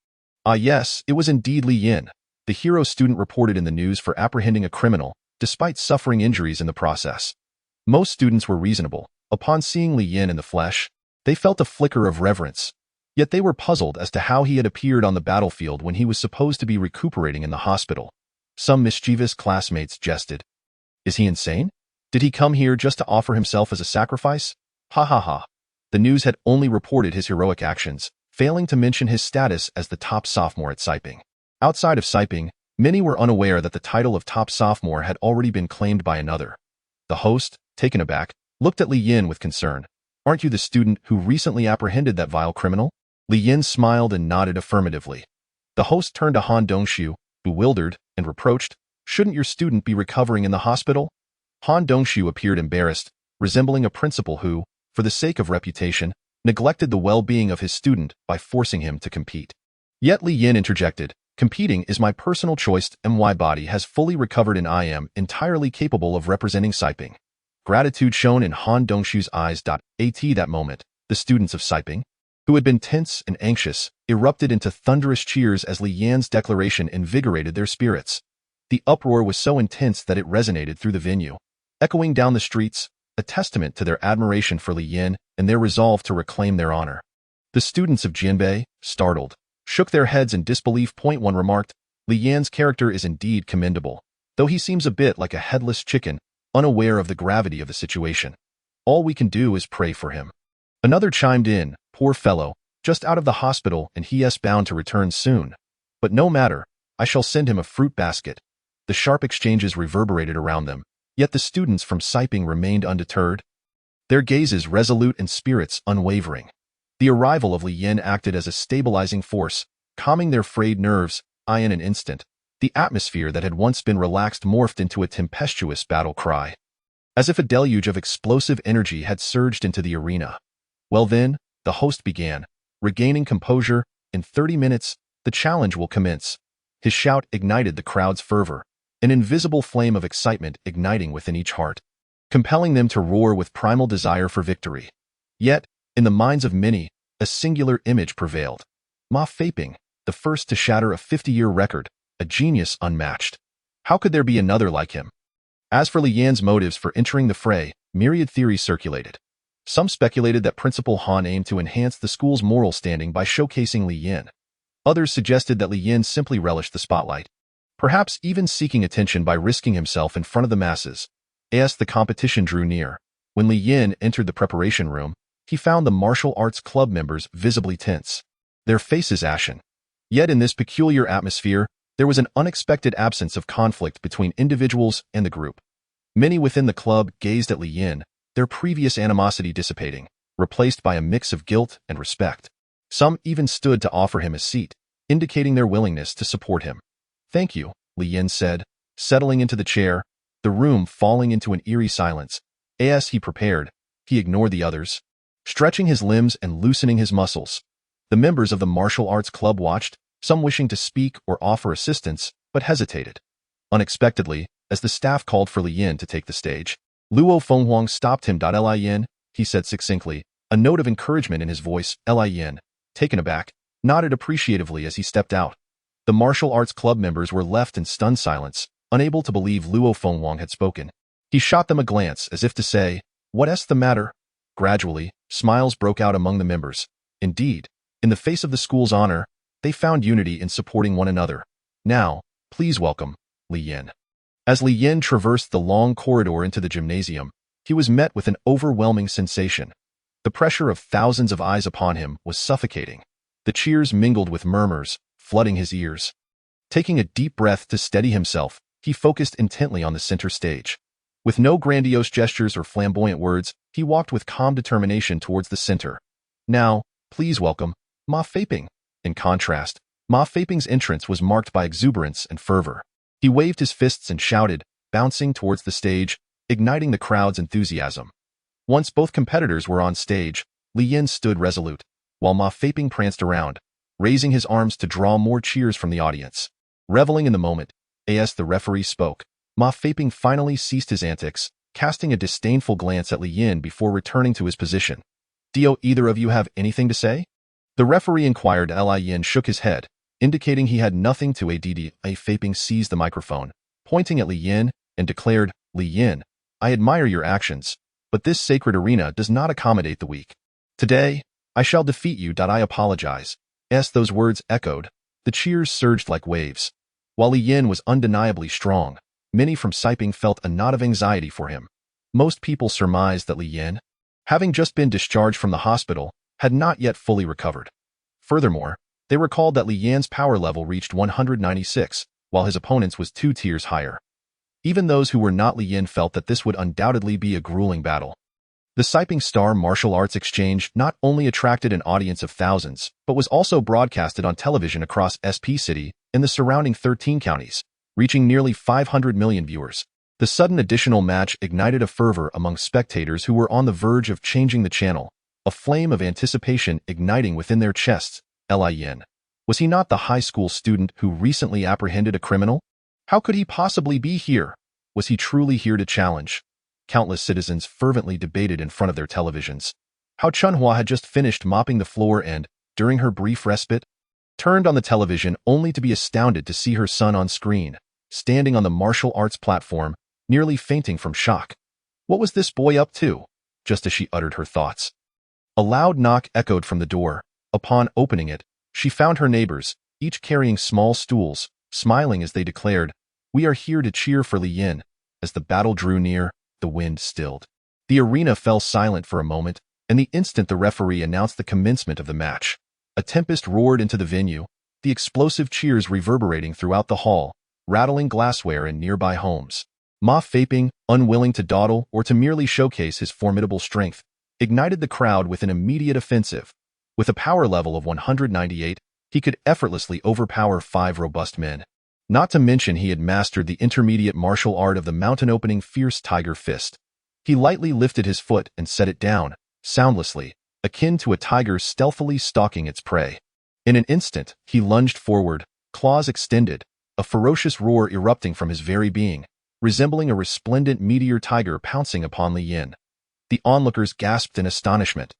Ah yes, it was indeed Li Yin, the hero student reported in the news for apprehending a criminal, despite suffering injuries in the process. Most students were reasonable. Upon seeing Li Yin in the flesh, they felt a flicker of reverence. Yet they were puzzled as to how he had appeared on the battlefield when he was supposed to be recuperating in the hospital. Some mischievous classmates jested. Is he insane? Did he come here just to offer himself as a sacrifice? Ha ha ha. The news had only reported his heroic actions, failing to mention his status as the top sophomore at Siping. Outside of Siping, many were unaware that the title of top sophomore had already been claimed by another. The host, taken aback, looked at Li Yin with concern. Aren't you the student who recently apprehended that vile criminal? Li Yin smiled and nodded affirmatively. The host turned to Han Dongshu, bewildered, and reproached, "Shouldn't your student be recovering in the hospital?" Han Dongshu appeared embarrassed, resembling a principal who, for the sake of reputation, neglected the well-being of his student by forcing him to compete. Yet Li Yin interjected, "Competing is my personal choice and my body has fully recovered and I am entirely capable of representing Siping." Gratitude shone in Han Dongshu's eyes. At that moment, the students of Siping, who had been tense and anxious, erupted into thunderous cheers as Li Yin's declaration invigorated their spirits. The uproar was so intense that it resonated through the venue, echoing down the streets, a testament to their admiration for Li Yin and their resolve to reclaim their honor. The students of Jianbei, startled, shook their heads in disbelief. One remarked, "Li Yin's character is indeed commendable, though he seems a bit like a headless chicken, unaware of the gravity of the situation. All we can do is pray for him." Another chimed in, "Poor fellow, just out of the hospital and he's bound to return soon. But no matter, I shall send him a fruit basket." The sharp exchanges reverberated around them, yet the students from Siping remained undeterred, their gazes resolute and spirits unwavering. The arrival of Li Yin acted as a stabilizing force, calming their frayed nerves. In an instant, the atmosphere that had once been relaxed morphed into a tempestuous battle cry, as if a deluge of explosive energy had surged into the arena. Well then, the host began, regaining composure. "In 30 minutes, the challenge will commence." His shout ignited the crowd's fervor, an invisible flame of excitement igniting within each heart, compelling them to roar with primal desire for victory. Yet, in the minds of many, a singular image prevailed. Ma Feiping, the first to shatter a 50-year record, a genius unmatched. How could there be another like him? As for Li Yin's motives for entering the fray, myriad theories circulated. Some speculated that Principal Han aimed to enhance the school's moral standing by showcasing Li Yin. Others suggested that Li Yin simply relished the spotlight, perhaps even seeking attention by risking himself in front of the masses. As the competition drew near, when Li Yin entered the preparation room, he found the martial arts club members visibly tense, their faces ashen. Yet in this peculiar atmosphere, there was an unexpected absence of conflict between individuals and the group. Many within the club gazed at Li Yin, their previous animosity dissipating, replaced by a mix of guilt and respect. Some even stood to offer him a seat, indicating their willingness to support him. "Thank you," Li Yin said, settling into the chair, the room falling into an eerie silence. As he prepared, he ignored the others, stretching his limbs and loosening his muscles. The members of the martial arts club watched, some wishing to speak or offer assistance, but hesitated. Unexpectedly, as the staff called for Li Yin to take the stage, Luo Fenghuang stopped him. "Li Yin," he said succinctly, a note of encouragement in his voice. Li Yin, taken aback, nodded appreciatively as he stepped out. The martial arts club members were left in stunned silence, unable to believe Luo Fenghuang had spoken. He shot them a glance as if to say, "What's the matter?" Gradually, smiles broke out among the members. Indeed, in the face of the school's honor, they found unity in supporting one another. "Now, please welcome Li Yin." As Li Yin traversed the long corridor into the gymnasium, he was met with an overwhelming sensation. The pressure of thousands of eyes upon him was suffocating. The cheers mingled with murmurs, flooding his ears. Taking a deep breath to steady himself, he focused intently on the center stage. With no grandiose gestures or flamboyant words, he walked with calm determination towards the center. "Now, please welcome Ma Feiping." In contrast, Ma Feiping's entrance was marked by exuberance and fervor. He waved his fists and shouted, bouncing towards the stage, igniting the crowd's enthusiasm. Once both competitors were on stage, Li Yin stood resolute, while Ma Feiping pranced around, raising his arms to draw more cheers from the audience. Reveling in the moment, as the referee spoke, Ma Feiping finally ceased his antics, casting a disdainful glance at Li Yin before returning to his position. "Do either of you have anything to say?" The referee inquired. Li Yin shook his head, indicating he had nothing to add. Feiping seized the microphone, pointing at Li Yin, and declared, "Li Yin, I admire your actions, but this sacred arena does not accommodate the weak. Today, I shall defeat you. I apologize." As those words echoed, the cheers surged like waves. While Li Yin was undeniably strong, many from Siping felt a knot of anxiety for him. Most people surmised that Li Yin, having just been discharged from the hospital, had not yet fully recovered. Furthermore, they recalled that Li Yin's power level reached 196, while his opponent's was 2 tiers higher. Even those who were not Li Yin felt that this would undoubtedly be a grueling battle. The Siping Star Martial Arts Exchange not only attracted an audience of thousands, but was also broadcasted on television across SP City and the surrounding 13 counties, reaching nearly 500 million viewers. The sudden additional match ignited a fervor among spectators who were on the verge of changing the channel, a flame of anticipation igniting within their chests. Li Yin, was he not the high school student who recently apprehended a criminal? How could he possibly be here? Was he truly here to challenge? Countless citizens fervently debated in front of their televisions. How Chunhua had just finished mopping the floor and, during her brief respite, turned on the television only to be astounded to see her son on screen, standing on the martial arts platform, nearly fainting from shock. What was this boy up to? Just as she uttered her thoughts, a loud knock echoed from the door. Upon opening it, she found her neighbors, each carrying small stools, smiling as they declared, "We are here to cheer for Li Yin." As the battle drew near, the wind stilled. The arena fell silent for a moment, and the instant the referee announced the commencement of the match, a tempest roared into the venue, the explosive cheers reverberating throughout the hall, rattling glassware in nearby homes. Ma Feiping, unwilling to dawdle or to merely showcase his formidable strength, ignited the crowd with an immediate offensive. With a power level of 198, he could effortlessly overpower 5 robust men. Not to mention he had mastered the intermediate martial art of the mountain-opening fierce tiger fist. He lightly lifted his foot and set it down, soundlessly, akin to a tiger stealthily stalking its prey. In an instant, he lunged forward, claws extended, a ferocious roar erupting from his very being, resembling a resplendent meteor tiger pouncing upon Li Yin. The onlookers gasped in astonishment.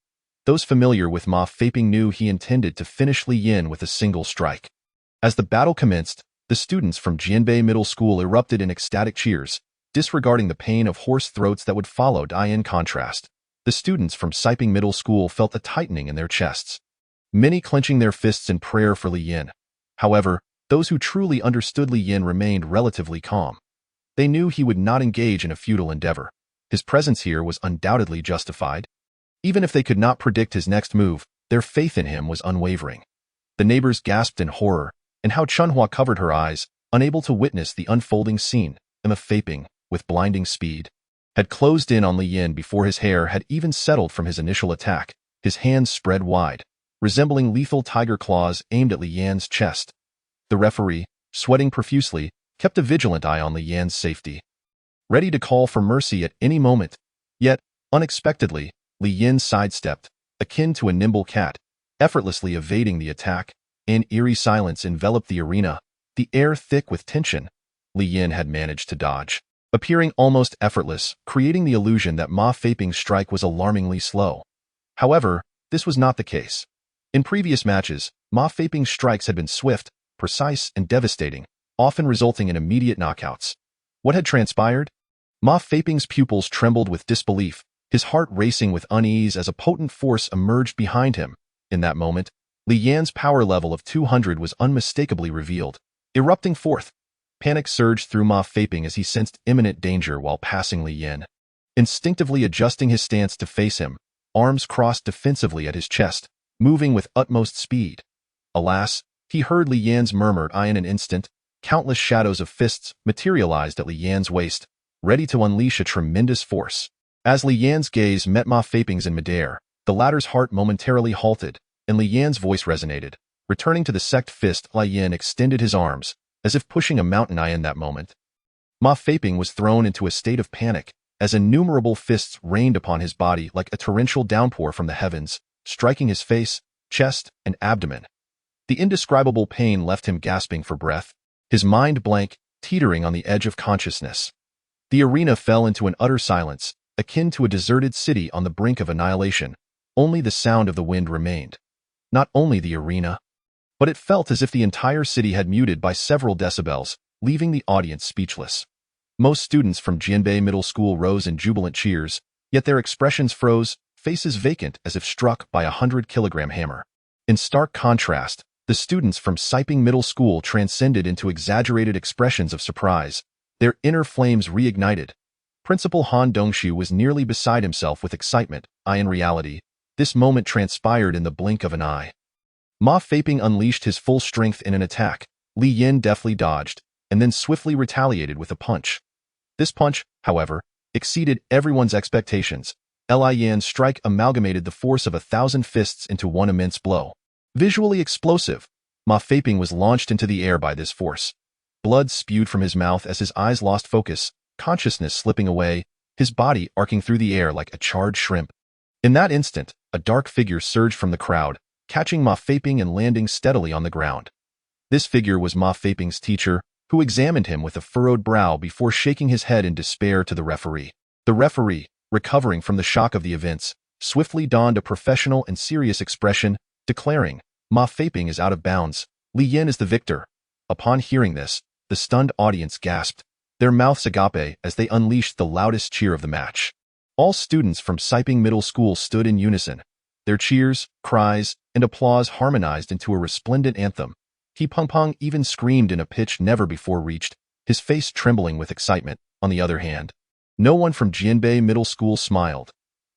Those familiar with Ma Feiping knew he intended to finish Li Yin with a single strike. As the battle commenced, the students from Jianbei Middle School erupted in ecstatic cheers, disregarding the pain of hoarse throats that would follow. In contrast, the students from Siping Middle School felt a tightening in their chests, many clenching their fists in prayer for Li Yin. However, those who truly understood Li Yin remained relatively calm. They knew he would not engage in a futile endeavor. His presence here was undoubtedly justified. Even if they could not predict his next move, their faith in him was unwavering. The neighbors gasped in horror, and how Chunhua covered her eyes, unable to witness the unfolding scene. Ma Feiping, with blinding speed, had closed in on Li Yin before his hair had even settled from his initial attack, his hands spread wide. resembling lethal tiger claws aimed at Li Yan's chest. The referee, sweating profusely, kept a vigilant eye on Li Yan's safety, ready to call for mercy at any moment. Yet, unexpectedly, Li Yan sidestepped, akin to a nimble cat, effortlessly evading the attack. An eerie silence enveloped the arena, the air thick with tension. Li Yan had managed to dodge, appearing almost effortless, creating the illusion that Ma Feiping's strike was alarmingly slow. However, this was not the case. In previous matches, Ma Feiping's strikes had been swift, precise, and devastating, often resulting in immediate knockouts. What had transpired? Ma Feiping's pupils trembled with disbelief, his heart racing with unease as a potent force emerged behind him. In that moment, Li Yan's power level of 200 was unmistakably revealed. Erupting forth, panic surged through Ma Feiping as he sensed imminent danger while passing Li Yan. Instinctively adjusting his stance to face him, arms crossed defensively at his chest, moving with utmost speed. Alas, he heard Li Yan's murmured "I." In an instant, countless shadows of fists materialized at Li Yan's waist, ready to unleash a tremendous force. As Li Yan's gaze met Ma Feiping's in midair, the latter's heart momentarily halted, and Li Yan's voice resonated. Returning to the sect fist, Li Yan extended his arms, as if pushing a mountain. In that moment, Ma Feiping was thrown into a state of panic, as innumerable fists rained upon his body like a torrential downpour from the heavens, striking his face, chest, and abdomen. The indescribable pain left him gasping for breath, his mind blank, teetering on the edge of consciousness. The arena fell into an utter silence, akin to a deserted city on the brink of annihilation. Only the sound of the wind remained. Not only the arena, but it felt as if the entire city had muted by several decibels, leaving the audience speechless. Most students from Jianbei Middle School rose in jubilant cheers, yet their expressions froze, faces vacant as if struck by a 100-kilogram hammer. In stark contrast, the students from Siping Middle School transcended into exaggerated expressions of surprise. Their inner flames reignited. Principal Han Dongshu was nearly beside himself with excitement. In reality, this moment transpired in the blink of an eye. Ma Feiping unleashed his full strength in an attack. Li Yan deftly dodged, and then swiftly retaliated with a punch. This punch, however, exceeded everyone's expectations. Li Yan's strike amalgamated the force of 1,000 fists into one immense blow. Visually explosive, Ma Feiping was launched into the air by this force. Blood spewed from his mouth as his eyes lost focus, consciousness slipping away, his body arcing through the air like a charred shrimp. In that instant, a dark figure surged from the crowd, catching Ma Feiping and landing steadily on the ground. This figure was Ma Feiping's teacher, who examined him with a furrowed brow before shaking his head in despair to the referee. The referee, recovering from the shock of the events, swiftly donned a professional and serious expression, declaring, "Ma Feiping is out of bounds. Li Yan is the victor." Upon hearing this, the stunned audience gasped, their mouths agape as they unleashed the loudest cheer of the match. All students from Siping Middle School stood in unison. Their cheers, cries, and applause harmonized into a resplendent anthem. He Peng Peng even screamed in a pitch never before reached, his face trembling with excitement. On the other hand, no one from Jianbei Middle School smiled.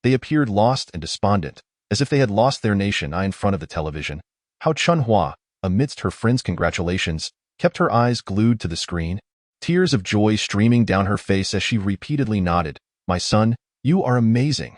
They appeared lost and despondent, as if they had lost their nation. In front of the television, Hao Chunhua, amidst her friends' congratulations, kept her eyes glued to the screen, tears of joy streaming down her face as she repeatedly nodded, "My son, you are amazing."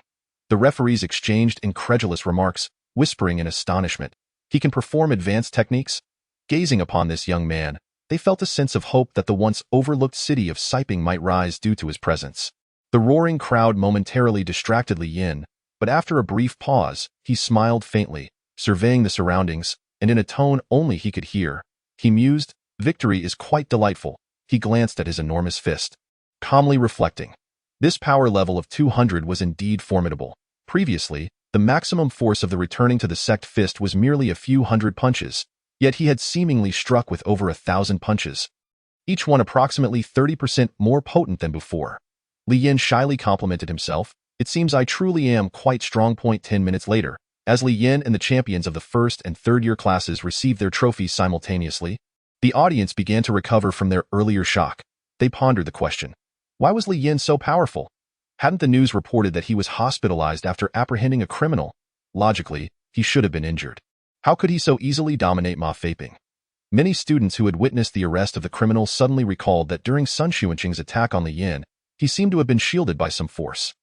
The referees exchanged incredulous remarks, whispering in astonishment, "He can perform advanced techniques?" Gazing upon this young man, they felt a sense of hope that the once overlooked city of Siping might rise due to his presence. The roaring crowd momentarily distracted Li Yan, but after a brief pause, he smiled faintly, surveying the surroundings, and in a tone only he could hear, he mused, "Victory is quite delightful." He glanced at his enormous fist, calmly reflecting. This power level of 200 was indeed formidable. Previously, the maximum force of the returning to the sect fist was merely a few hundred punches, yet he had seemingly struck with over 1,000 punches, each one approximately 30% more potent than before. Li Yan shyly complimented himself, "It seems I truly am quite strong." 10 minutes later, as Li Yan and the champions of the first and third year classes received their trophies simultaneously, the audience began to recover from their earlier shock. They pondered the question, why was Li Yan so powerful? Hadn't the news reported that he was hospitalized after apprehending a criminal? Logically, he should have been injured. How could he so easily dominate Ma Feiping? Many students who had witnessed the arrest of the criminal suddenly recalled that during Sun Xuanqing's attack on Li Yan, he seemed to have been shielded by some force.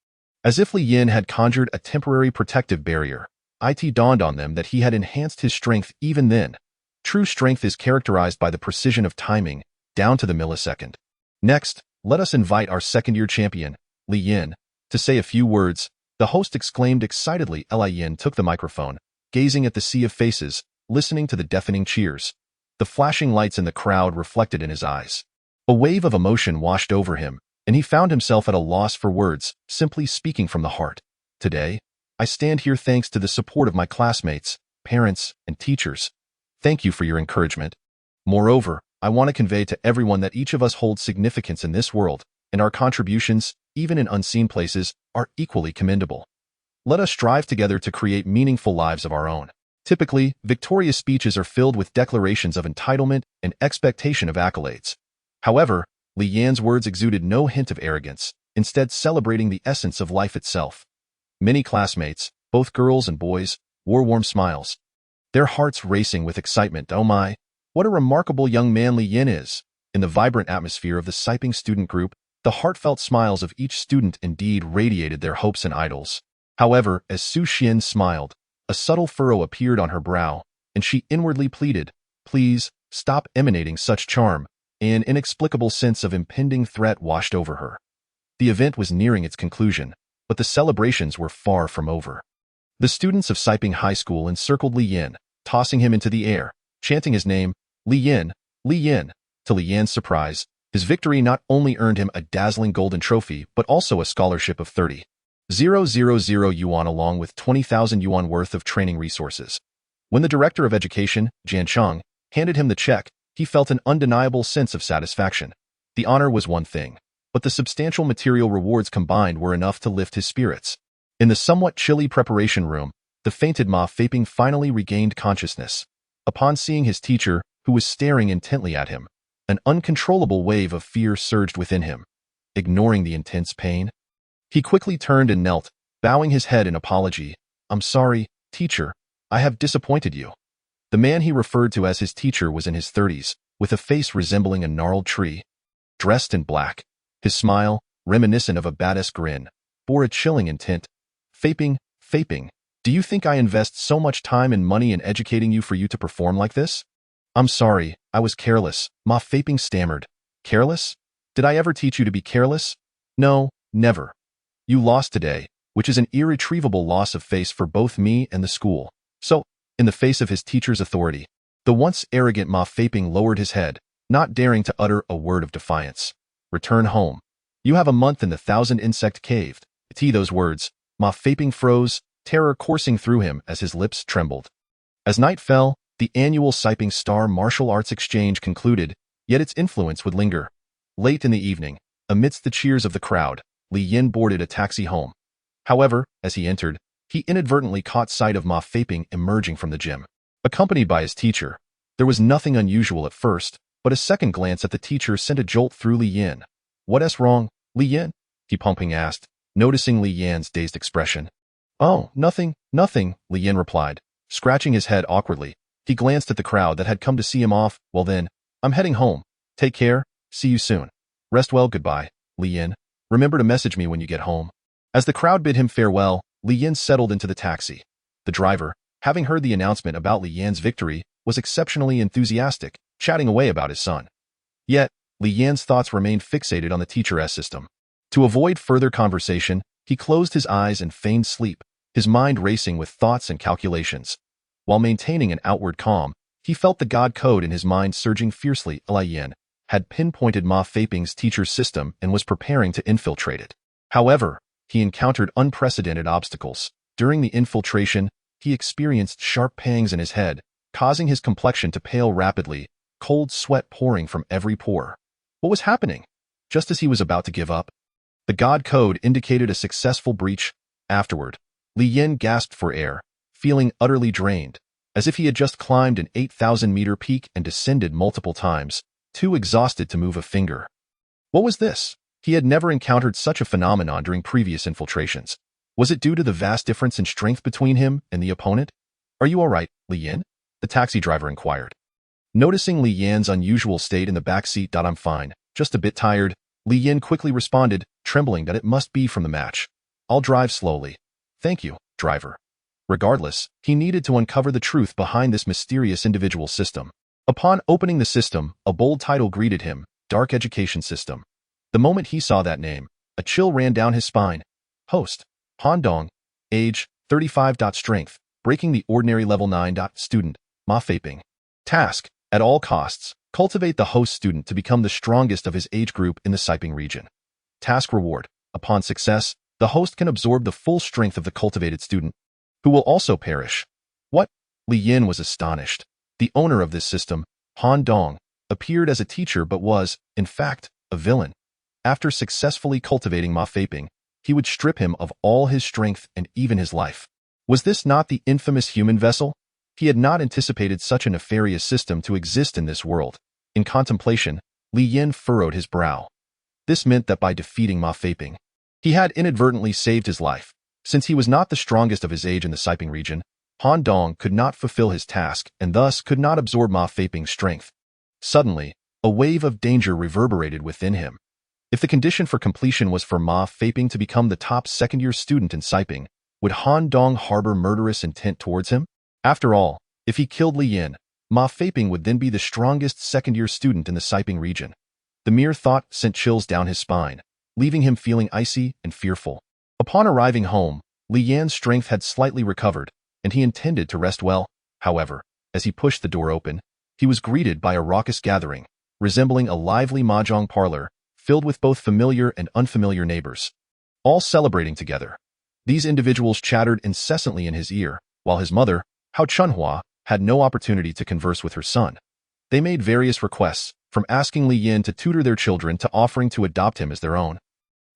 As if Li Yan had conjured a temporary protective barrier. It dawned on them that he had enhanced his strength even then. True strength is characterized by the precision of timing, down to the millisecond. Next, let us invite our second-year champion, Li Yin, to say a few words. The host exclaimed excitedly. Li Yin took the microphone, gazing at the sea of faces, listening to the deafening cheers. The flashing lights in the crowd reflected in his eyes. A wave of emotion washed over him, and he found himself at a loss for words, simply speaking from the heart. Today, I stand here thanks to the support of my classmates, parents, and teachers. Thank you for your encouragement. Moreover, I want to convey to everyone that each of us holds significance in this world, and our contributions, even in unseen places, are equally commendable. Let us strive together to create meaningful lives of our own. Typically, victorious speeches are filled with declarations of entitlement and expectation of accolades. However, Li Yan's words exuded no hint of arrogance, instead celebrating the essence of life itself. Many classmates, both girls and boys, wore warm smiles, their hearts racing with excitement. Oh my, what a remarkable young man Li Yin is! In the vibrant atmosphere of the Siping student group, the heartfelt smiles of each student indeed radiated their hopes and idols. However, as Su Xian smiled, a subtle furrow appeared on her brow, and she inwardly pleaded, "Please, stop emanating such charm." An inexplicable sense of impending threat washed over her. The event was nearing its conclusion, but the celebrations were far from over. The students of Siping High School encircled Li Yin, tossing him into the air, chanting his name, Li Yin, Li Yin. To Li Yan's surprise, his victory not only earned him a dazzling golden trophy but also a scholarship of 30,000 yuan along with 20,000 yuan worth of training resources. When the director of education, Jian Cheng, handed him the check, he felt an undeniable sense of satisfaction. The honor was one thing, but the substantial material rewards combined were enough to lift his spirits. In the somewhat chilly preparation room, the fainted Ma Faping finally regained consciousness. Upon seeing his teacher, who was staring intently at him, an uncontrollable wave of fear surged within him. Ignoring the intense pain, he quickly turned and knelt, bowing his head in apology. "I'm sorry, teacher. I have disappointed you." The man he referred to as his teacher was in his 30s, with a face resembling a gnarled tree. Dressed in black, his smile, reminiscent of a badass grin, bore a chilling intent. Faping, do you think I invest so much time and money in educating you for you to perform like this?" "I'm sorry, I was careless," Ma Faping stammered. "Careless? Did I ever teach you to be careless?" "No, never. You lost today, which is an irretrievable loss of face for both me and the school. So, in the face of his teacher's authority, the once arrogant Ma Faping lowered his head, not daring to utter a word of defiance. "Return home. You have a month in the 1,000-insect cave." To those words, Ma Faping froze, terror coursing through him as his lips trembled. As night fell, the annual Siping Star Martial Arts Exchange concluded, yet its influence would linger. Late in the evening, amidst the cheers of the crowd, Li Yin boarded a taxi home. However, as he entered, he inadvertently caught sight of Ma Faping emerging from the gym, accompanied by his teacher. There was nothing unusual at first, but a second glance at the teacher sent a jolt through Li Yin. "What's wrong, Li Yin?" he pumping asked, noticing Li Yan's dazed expression. "Oh, nothing, Li Yin replied, scratching his head awkwardly. He glanced at the crowd that had come to see him off. "Well then, I'm heading home. Take care, see you soon. Rest well, goodbye, Li Yin. Remember to message me when you get home." As the crowd bid him farewell, Li Yin settled into the taxi. The driver, having heard the announcement about Li Yan's victory, was exceptionally enthusiastic, chatting away about his son. Yet, Li Yan's thoughts remained fixated on the teacher-S system. To avoid further conversation, he closed his eyes and feigned sleep, his mind racing with thoughts and calculations. While maintaining an outward calm, he felt the God code in his mind surging fiercely. Li Yin had pinpointed Ma Faping's teacher's system and was preparing to infiltrate it. However, he encountered unprecedented obstacles. During the infiltration, he experienced sharp pangs in his head, causing his complexion to pale rapidly, cold sweat pouring from every pore. What was happening? Just as he was about to give up, the God code indicated a successful breach. Afterward, Li Yin gasped for air, feeling utterly drained, as if he had just climbed an 8,000-meter peak and descended multiple times, too exhausted to move a finger. What was this? He had never encountered such a phenomenon during previous infiltrations. Was it due to the vast difference in strength between him and the opponent? "Are you all right, Li Yin?" the taxi driver inquired. Noticing Li Yan's unusual state in the back seat. "I'm fine, just a bit tired," Li Yin quickly responded, trembling that it must be from the match. "I'll drive slowly. Thank you, driver." Regardless, he needed to uncover the truth behind this mysterious individual system. Upon opening the system, a bold title greeted him, Dark Education System. The moment he saw that name, a chill ran down his spine. Host, Han Dong, age, 35. Strength, breaking the ordinary level 9. Student, Ma Feiping. Task, at all costs, cultivate the host student to become the strongest of his age group in the Siping region. Task reward, upon success, the host can absorb the full strength of the cultivated student, who will also perish. What? Li Yin was astonished. The owner of this system, Han Dong, appeared as a teacher but was, in fact, a villain. After successfully cultivating Ma Feiping, he would strip him of all his strength and even his life. Was this not the infamous human vessel? He had not anticipated such a nefarious system to exist in this world. In contemplation, Li Yin furrowed his brow. This meant that by defeating Ma Feiping, he had inadvertently saved his life. Since he was not the strongest of his age in the Siping region, Han Dong could not fulfill his task and thus could not absorb Ma Feiping's strength. Suddenly, a wave of danger reverberated within him. If the condition for completion was for Ma Feiping to become the top second-year student in Siping, would Han Dong harbor murderous intent towards him? After all, if he killed Li Yin, Ma Feiping would then be the strongest second-year student in the Siping region. The mere thought sent chills down his spine, leaving him feeling icy and fearful. Upon arriving home, Li Yan's strength had slightly recovered, and he intended to rest well. However, as he pushed the door open, he was greeted by a raucous gathering, resembling a lively mahjong parlor, filled with both familiar and unfamiliar neighbors, all celebrating together. These individuals chattered incessantly in his ear, while his mother, Hao Chunhua, had no opportunity to converse with her son. They made various requests, from asking Li Yin to tutor their children to offering to adopt him as their own.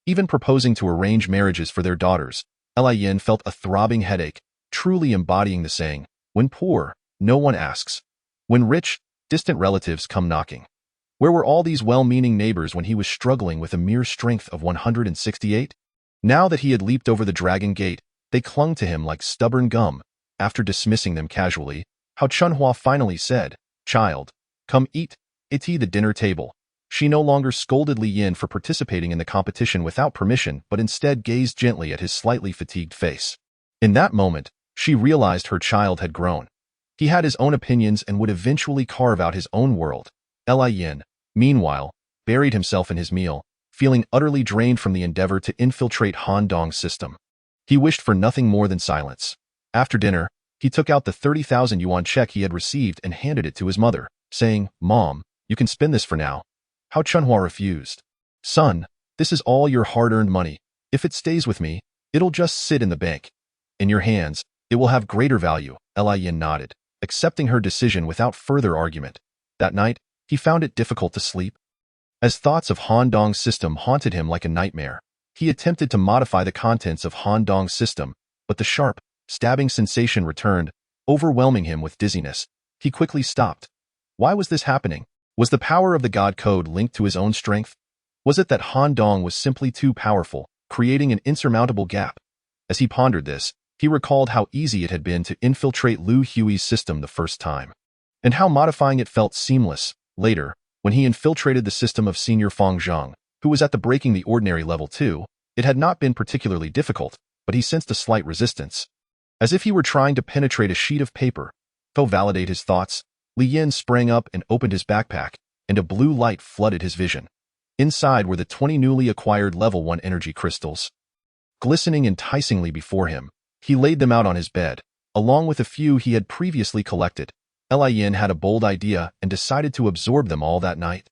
Even proposing to arrange marriages for their daughters, Li Yin felt a throbbing headache, truly embodying the saying, when poor, no one asks. When rich, distant relatives come knocking. Where were all these well-meaning neighbors when he was struggling with a mere strength of 168? Now that he had leaped over the dragon gate, they clung to him like stubborn gum. After dismissing them casually, Hao Chunhua finally said, "Child, come eat at the dinner table." She no longer scolded Li Yin for participating in the competition without permission, but instead gazed gently at his slightly fatigued face. In that moment, she realized her child had grown. He had his own opinions and would eventually carve out his own world. Li Yin, meanwhile, buried himself in his meal, feeling utterly drained from the endeavor to infiltrate Han Dong's system. He wished for nothing more than silence. After dinner, he took out the 30,000 yuan check he had received and handed it to his mother, saying, "Mom, you can spend this for now." Hao Chunhua refused. "Son, this is all your hard-earned money. If it stays with me, it'll just sit in the bank. In your hands, it will have greater value." Li Yin nodded, accepting her decision without further argument. That night, he found it difficult to sleep. As thoughts of Han Dong's system haunted him like a nightmare, he attempted to modify the contents of Han Dong's system, but the sharp, stabbing sensation returned, overwhelming him with dizziness. He quickly stopped. Why was this happening? Was the power of the God Code linked to his own strength? Was it that Han Dong was simply too powerful, creating an insurmountable gap? As he pondered this, he recalled how easy it had been to infiltrate Lu Hui's system the first time, and how modifying it felt seamless. Later, when he infiltrated the system of Senior Feng Zhang, who was at the breaking the ordinary level 2, it had not been particularly difficult, but he sensed a slight resistance. As if he were trying to penetrate a sheet of paper. To validate his thoughts, Li Yin sprang up and opened his backpack, and a blue light flooded his vision. Inside were the 20 newly acquired level 1 energy crystals. Glistening enticingly before him, he laid them out on his bed, along with a few he had previously collected. Li Yin had a bold idea and decided to absorb them all that night.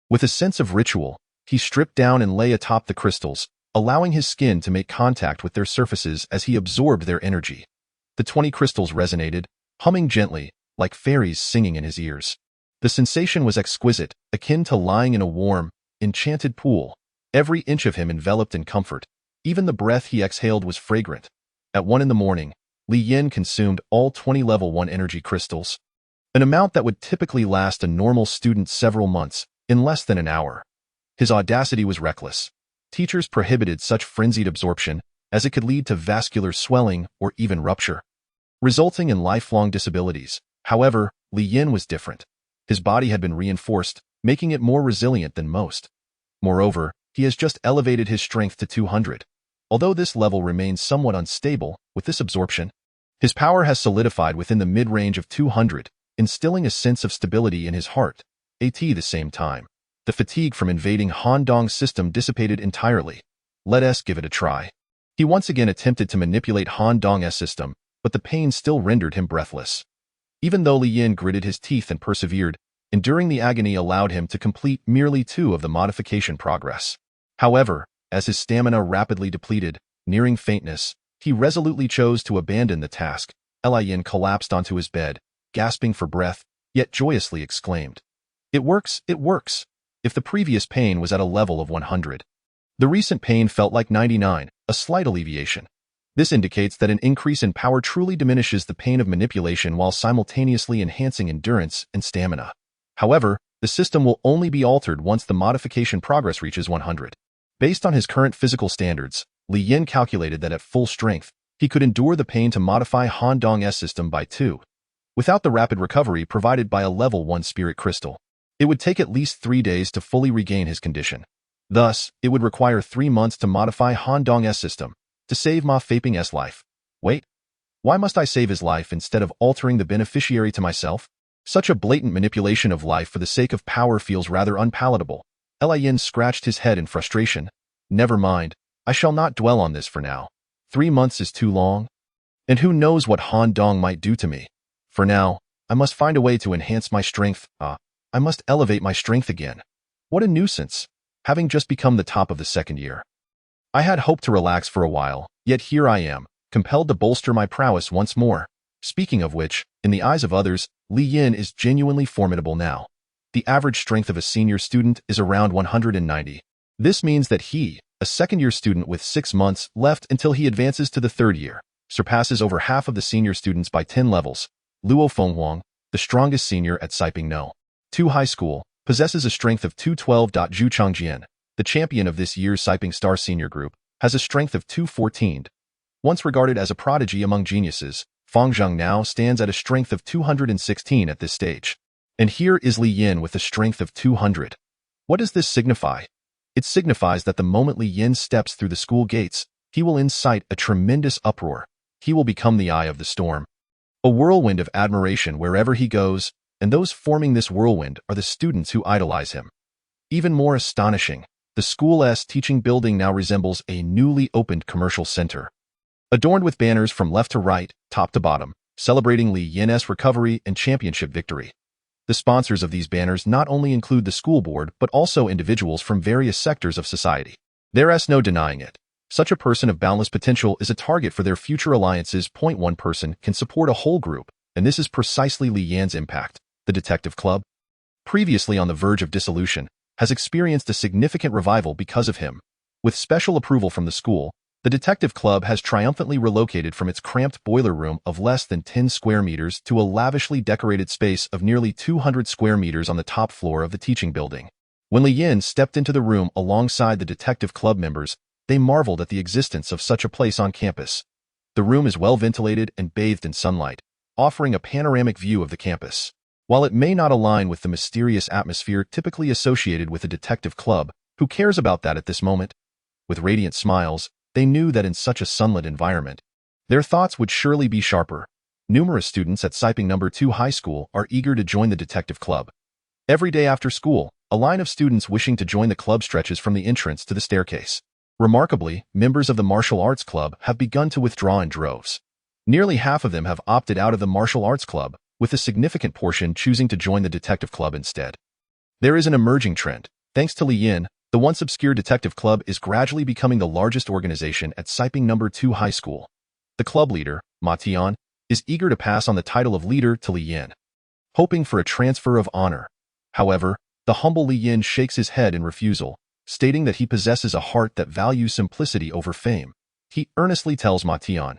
With a sense of ritual, he stripped down and lay atop the crystals, allowing his skin to make contact with their surfaces as he absorbed their energy. The 20 crystals resonated, humming gently, like fairies singing in his ears. The sensation was exquisite, akin to lying in a warm, enchanted pool. Every inch of him enveloped in comfort. Even the breath he exhaled was fragrant. At 1 in the morning, Li Yin consumed all 20 level 1 energy crystals, an amount that would typically last a normal student several months, in less than an hour. His audacity was reckless. Teachers prohibited such frenzied absorption, as it could lead to vascular swelling or even rupture, resulting in lifelong disabilities. However, Li Yin was different. His body had been reinforced, making it more resilient than most. Moreover, he has just elevated his strength to 200. Although this level remains somewhat unstable, with this absorption, His power has solidified within the mid-range of 200, instilling a sense of stability in his heart. At the same time, the fatigue from invading Han Dong's system dissipated entirely. Let us give it a try. He once again attempted to manipulate Han Dong's system, but the pain still rendered him breathless. Even though Li Yin gritted his teeth and persevered, enduring the agony allowed him to complete merely 2 of the modification progress. However, as his stamina rapidly depleted, nearing faintness, he resolutely chose to abandon the task. Li Yin collapsed onto his bed, gasping for breath, yet joyously exclaimed, "It works, it works!" If the previous pain was at a level of 100, the recent pain felt like 99, a slight alleviation. This indicates that an increase in power truly diminishes the pain of manipulation while simultaneously enhancing endurance and stamina. However, the system will only be altered once the modification progress reaches 100. Based on his current physical standards, Li Yin calculated that at full strength, he could endure the pain to modify Han Dong's system by 2. Without the rapid recovery provided by a level 1 spirit crystal, it would take at least 3 days to fully regain his condition. Thus, it would require 3 months to modify Han Dong's system to save Ma Feiping's life. Wait, why must I save his life instead of altering the beneficiary to myself? Such a blatant manipulation of life for the sake of power feels rather unpalatable. Li Yin scratched his head in frustration. Never mind, I shall not dwell on this for now. 3 months is too long. And who knows what Han Dong might do to me. For now, I must find a way to enhance my strength. I must elevate my strength again. What a nuisance, having just become the top of the 2nd year. I had hoped to relax for a while, yet here I am, compelled to bolster my prowess once more. Speaking of which, in the eyes of others, Li Yin is genuinely formidable now. The average strength of a senior student is around 190. This means that he, a 2nd-year student with 6 months left until he advances to the 3rd year, surpasses over half of the senior students by 10 levels. Luo Fenghuang, the strongest senior at Siping No. 2 High School, possesses a strength of 212. Zhu Changjian, the champion of this year's Siping Star Senior Group, has a strength of 214. Once regarded as a prodigy among geniuses, Fang Zheng now stands at a strength of 216 at this stage. And here is Li Yin with a strength of 200. What does this signify? It signifies that the moment Li Yin steps through the school gates, he will incite a tremendous uproar. He will become the eye of the storm. A whirlwind of admiration wherever he goes, and those forming this whirlwind are the students who idolize him. Even more astonishing, the school's teaching building now resembles a newly opened commercial center. Adorned with banners from left to right, top to bottom, celebrating Li Yin's recovery and championship victory. The sponsors of these banners not only include the school board but also individuals from various sectors of society. There's no denying it. Such a person of boundless potential is a target for their future alliances. One person can support a whole group, and this is precisely Li Yin's impact. The Detective Club, previously on the verge of dissolution, has experienced a significant revival because of him. With special approval from the school, the Detective Club has triumphantly relocated from its cramped boiler room of less than 10 square meters to a lavishly decorated space of nearly 200 square meters on the top floor of the teaching building. When Li Yin stepped into the room alongside the Detective Club members, they marveled at the existence of such a place on campus. The room is well ventilated and bathed in sunlight, offering a panoramic view of the campus. While it may not align with the mysterious atmosphere typically associated with a Detective Club, who cares about that at this moment? With radiant smiles, they knew that in such a sunlit environment, their thoughts would surely be sharper. Numerous students at Siping No. 2 High School are eager to join the Detective Club. Every day after school, a line of students wishing to join the club stretches from the entrance to the staircase. Remarkably, members of the martial arts club have begun to withdraw in droves. Nearly half of them have opted out of the martial arts club, with a significant portion choosing to join the Detective Club instead. There is an emerging trend. Thanks to Li Yin, the once obscure Detective Club is gradually becoming the largest organization at Siping No. 2 High School. The club leader, Ma Tian, is eager to pass on the title of leader to Li Yin, hoping for a transfer of honor. However, the humble Li Yin shakes his head in refusal, stating that he possesses a heart that values simplicity over fame. He earnestly tells Ma Tian,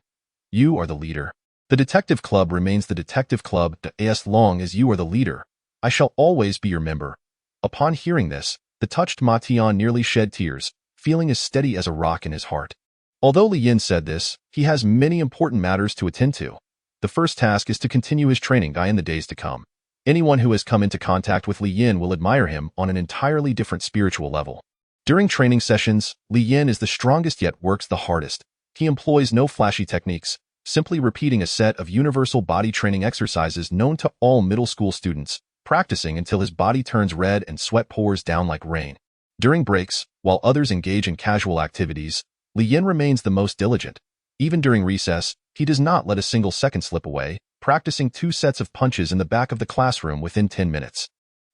"You are the leader. The Detective Club remains the Detective Club as long as you are the leader. I shall always be your member." Upon hearing this, the touched Ma Tian nearly shed tears, feeling as steady as a rock in his heart. Although Li Yin said this, he has many important matters to attend to. The first task is to continue his training in the days to come. Anyone who has come into contact with Li Yin will admire him on an entirely different spiritual level. During training sessions, Li Yin is the strongest yet works the hardest. He employs no flashy techniques, simply repeating a set of universal body training exercises known to all middle school students, practicing until his body turns red and sweat pours down like rain. During breaks, while others engage in casual activities, Li Yin remains the most diligent. Even during recess, he does not let a single second slip away, practicing 2 sets of punches in the back of the classroom within 10 minutes.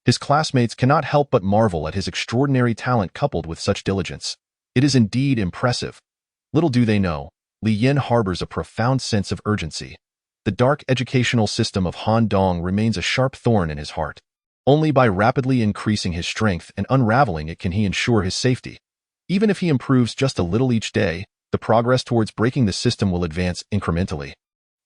His classmates cannot help but marvel at his extraordinary talent coupled with such diligence. It is indeed impressive. Little do they know, Li Yin harbors a profound sense of urgency. The dark educational system of Han Dong remains a sharp thorn in his heart. Only by rapidly increasing his strength and unraveling it can he ensure his safety. Even if he improves just a little each day, the progress towards breaking the system will advance incrementally.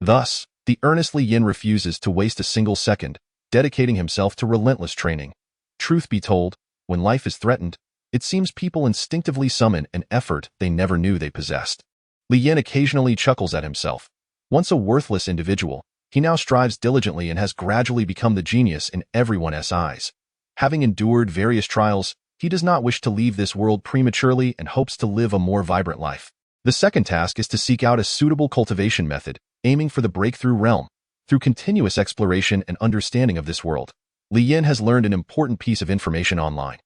Thus, the earnest Li Yin refuses to waste a single second, dedicating himself to relentless training. Truth be told, when life is threatened, it seems people instinctively summon an effort they never knew they possessed. Li Yin occasionally chuckles at himself. Once a worthless individual, he now strives diligently and has gradually become the genius in everyone's eyes. Having endured various trials, he does not wish to leave this world prematurely and hopes to live a more vibrant life. The second task is to seek out a suitable cultivation method, aiming for the breakthrough realm. Through continuous exploration and understanding of this world, Li Yin has learned an important piece of information online.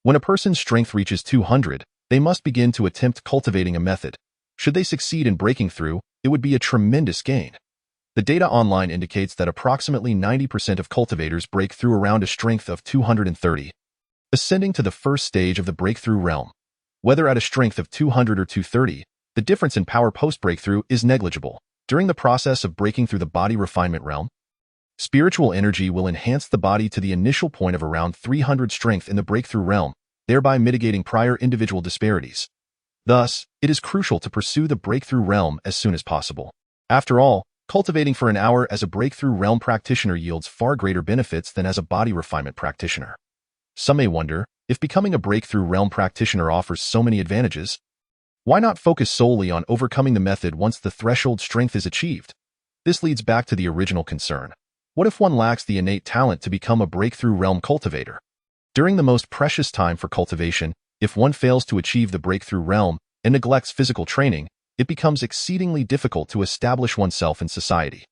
When a person's strength reaches 200, they must begin to attempt cultivating a method. Should they succeed in breaking through, it would be a tremendous gain. The data online indicates that approximately 90% of cultivators break through around a strength of 230, ascending to the first stage of the breakthrough realm. Whether at a strength of 200 or 230, the difference in power post-breakthrough is negligible. During the process of breaking through the body refinement realm, spiritual energy will enhance the body to the initial point of around 300 strength in the breakthrough realm, thereby mitigating prior individual disparities. Thus, it is crucial to pursue the breakthrough realm as soon as possible. After all, cultivating for an hour as a breakthrough realm practitioner yields far greater benefits than as a body refinement practitioner. Some may wonder, if becoming a breakthrough realm practitioner offers so many advantages, why not focus solely on overcoming the method once the threshold strength is achieved? This leads back to the original concern. What if one lacks the innate talent to become a breakthrough realm cultivator? During the most precious time for cultivation, if one fails to achieve the breakthrough realm and neglects physical training, it becomes exceedingly difficult to establish oneself in society.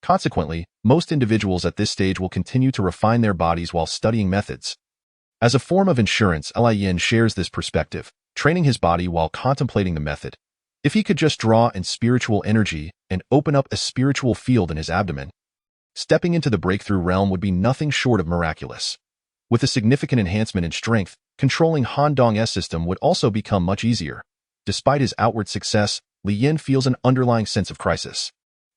Consequently, most individuals at this stage will continue to refine their bodies while studying methods. As a form of insurance, Li Yin shares this perspective, training his body while contemplating the method. If he could just draw in spiritual energy and open up a spiritual field in his abdomen, stepping into the breakthrough realm would be nothing short of miraculous. With a significant enhancement in strength, controlling Han Dong's system would also become much easier. Despite his outward success, Li Yin feels an underlying sense of crisis.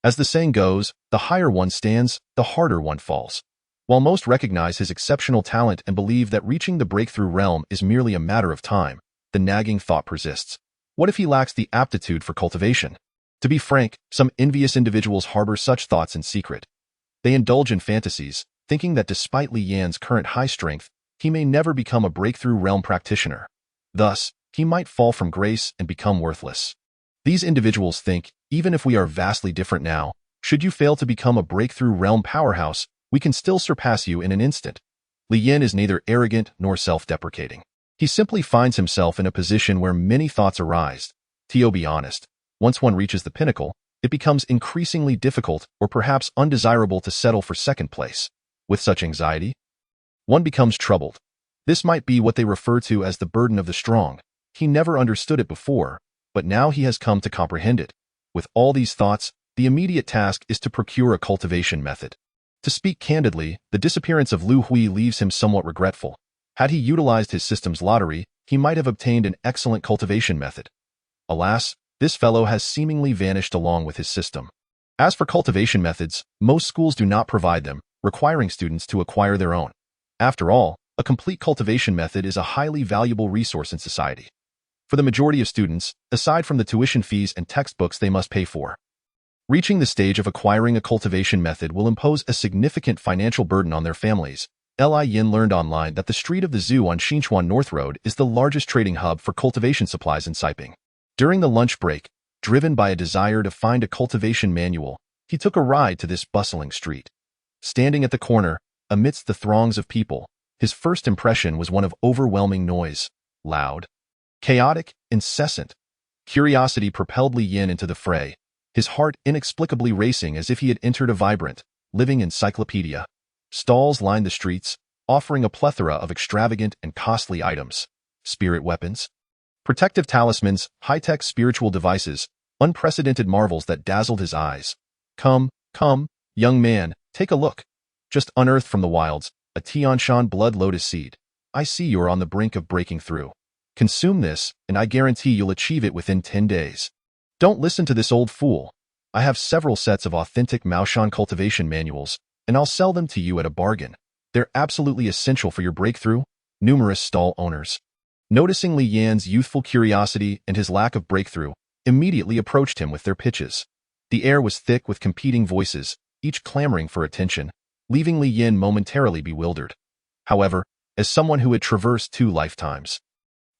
As the saying goes, the higher one stands, the harder one falls. While most recognize his exceptional talent and believe that reaching the breakthrough realm is merely a matter of time, the nagging thought persists. What if he lacks the aptitude for cultivation? To be frank, some envious individuals harbor such thoughts in secret. They indulge in fantasies, thinking that despite Li Yin's current high strength, he may never become a breakthrough realm practitioner. Thus, he might fall from grace and become worthless. These individuals think, even if we are vastly different now, should you fail to become a breakthrough realm powerhouse, we can still surpass you in an instant. Li Yin is neither arrogant nor self-deprecating. He simply finds himself in a position where many thoughts arise. To be honest, once one reaches the pinnacle, it becomes increasingly difficult or perhaps undesirable to settle for second place. With such anxiety, one becomes troubled. This might be what they refer to as the burden of the strong. He never understood it before, but now he has come to comprehend it. With all these thoughts, the immediate task is to procure a cultivation method. To speak candidly, the disappearance of Lu Hui leaves him somewhat regretful. Had he utilized his system's lottery, he might have obtained an excellent cultivation method. Alas, this fellow has seemingly vanished along with his system. As for cultivation methods, most schools do not provide them, requiring students to acquire their own. After all, a complete cultivation method is a highly valuable resource in society. For the majority of students, aside from the tuition fees and textbooks they must pay for, reaching the stage of acquiring a cultivation method will impose a significant financial burden on their families. Li Yin learned online that the street of the zoo on Xinchuan North Road is the largest trading hub for cultivation supplies in Siping. During the lunch break, driven by a desire to find a cultivation manual, he took a ride to this bustling street. Standing at the corner, amidst the throngs of people, his first impression was one of overwhelming noise, loud, chaotic, incessant. Curiosity propelled Li Yin into the fray. his heart inexplicably racing as if he had entered a vibrant, living encyclopedia. Stalls lined the streets, offering a plethora of extravagant and costly items. Spirit weapons, protective talismans, high-tech spiritual devices, unprecedented marvels that dazzled his eyes. Come, young man, take a look. Just unearthed from the wilds, a Tianshan blood lotus seed. I see you're on the brink of breaking through. Consume this, and I guarantee you'll achieve it within 10 days. Don't listen to this old fool. I have several sets of authentic Maoshan cultivation manuals, and I'll sell them to you at a bargain. They're absolutely essential for your breakthrough. Numerous stall owners, noticing Li Yan's youthful curiosity and his lack of breakthrough, immediately approached him with their pitches. The air was thick with competing voices, each clamoring for attention, leaving Li Yan momentarily bewildered. However, as someone who had traversed 2 lifetimes,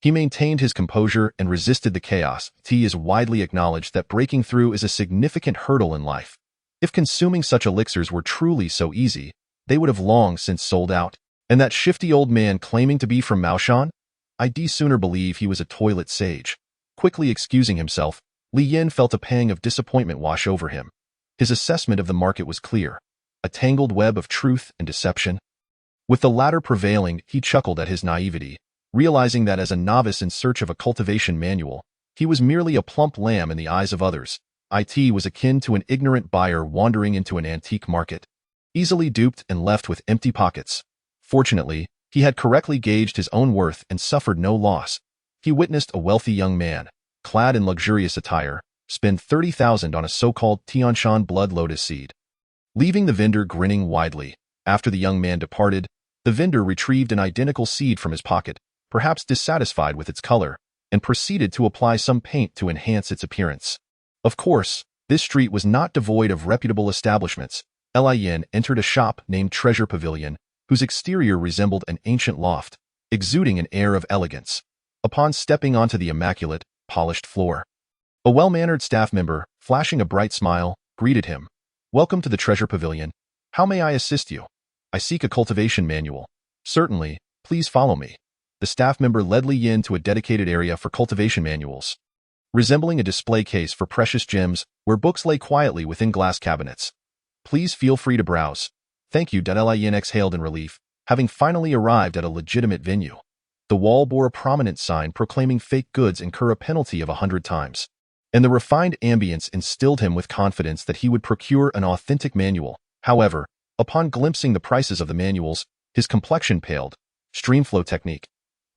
he maintained his composure and resisted the chaos. It is widely acknowledged that breaking through is a significant hurdle in life. If consuming such elixirs were truly so easy, they would have long since sold out. And that shifty old man claiming to be from Maoshan? I'd sooner believe he was a toilet sage. Quickly excusing himself, Li Yan felt a pang of disappointment wash over him. His assessment of the market was clear. A tangled web of truth and deception. With the latter prevailing, he chuckled at his naivety, realizing that as a novice in search of a cultivation manual, he was merely a plump lamb in the eyes of others. It was akin to an ignorant buyer wandering into an antique market, easily duped and left with empty pockets. Fortunately, he had correctly gauged his own worth and suffered no loss. He witnessed a wealthy young man, clad in luxurious attire, spend 30,000 on a so-called Tianshan blood lotus seed, leaving the vendor grinning widely. After the young man departed, the vendor retrieved an identical seed from his pocket, perhaps dissatisfied with its color, and proceeded to apply some paint to enhance its appearance. Of course, this street was not devoid of reputable establishments. Li Yan entered a shop named Treasure Pavilion, whose exterior resembled an ancient loft, exuding an air of elegance. Upon stepping onto the immaculate, polished floor, a well-mannered staff member, flashing a bright smile, greeted him. Welcome to the Treasure Pavilion. How may I assist you? I seek a cultivation manual. Certainly, please follow me. The staff member led Li Yan to a dedicated area for cultivation manuals, resembling a display case for precious gems where books lay quietly within glass cabinets. Please feel free to browse. Thank you. Li Yan exhaled in relief, having finally arrived at a legitimate venue. The wall bore a prominent sign proclaiming fake goods incur a penalty of 100 times, and the refined ambience instilled him with confidence that he would procure an authentic manual. However, upon glimpsing the prices of the manuals, his complexion paled. Streamflow technique.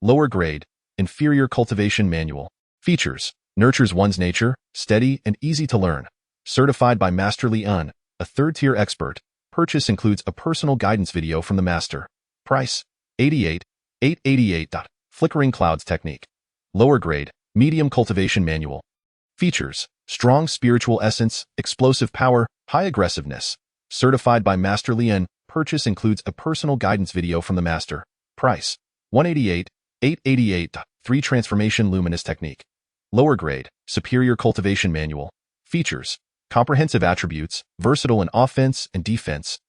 Lower grade, inferior cultivation manual. Features. Nurtures one's nature, steady and easy to learn. Certified by Master Li Yan, a third-tier expert. Purchase includes a personal guidance video from the master. Price, 88,888. Flickering clouds technique. Lower grade, medium cultivation manual. Features. Strong spiritual essence, explosive power, high aggressiveness. Certified by Master Li Yan. Purchase includes a personal guidance video from the master. Price, 188,888. 3 transformation luminous technique. Lower grade, superior cultivation manual. Features. Comprehensive attributes, versatile in offense and defense.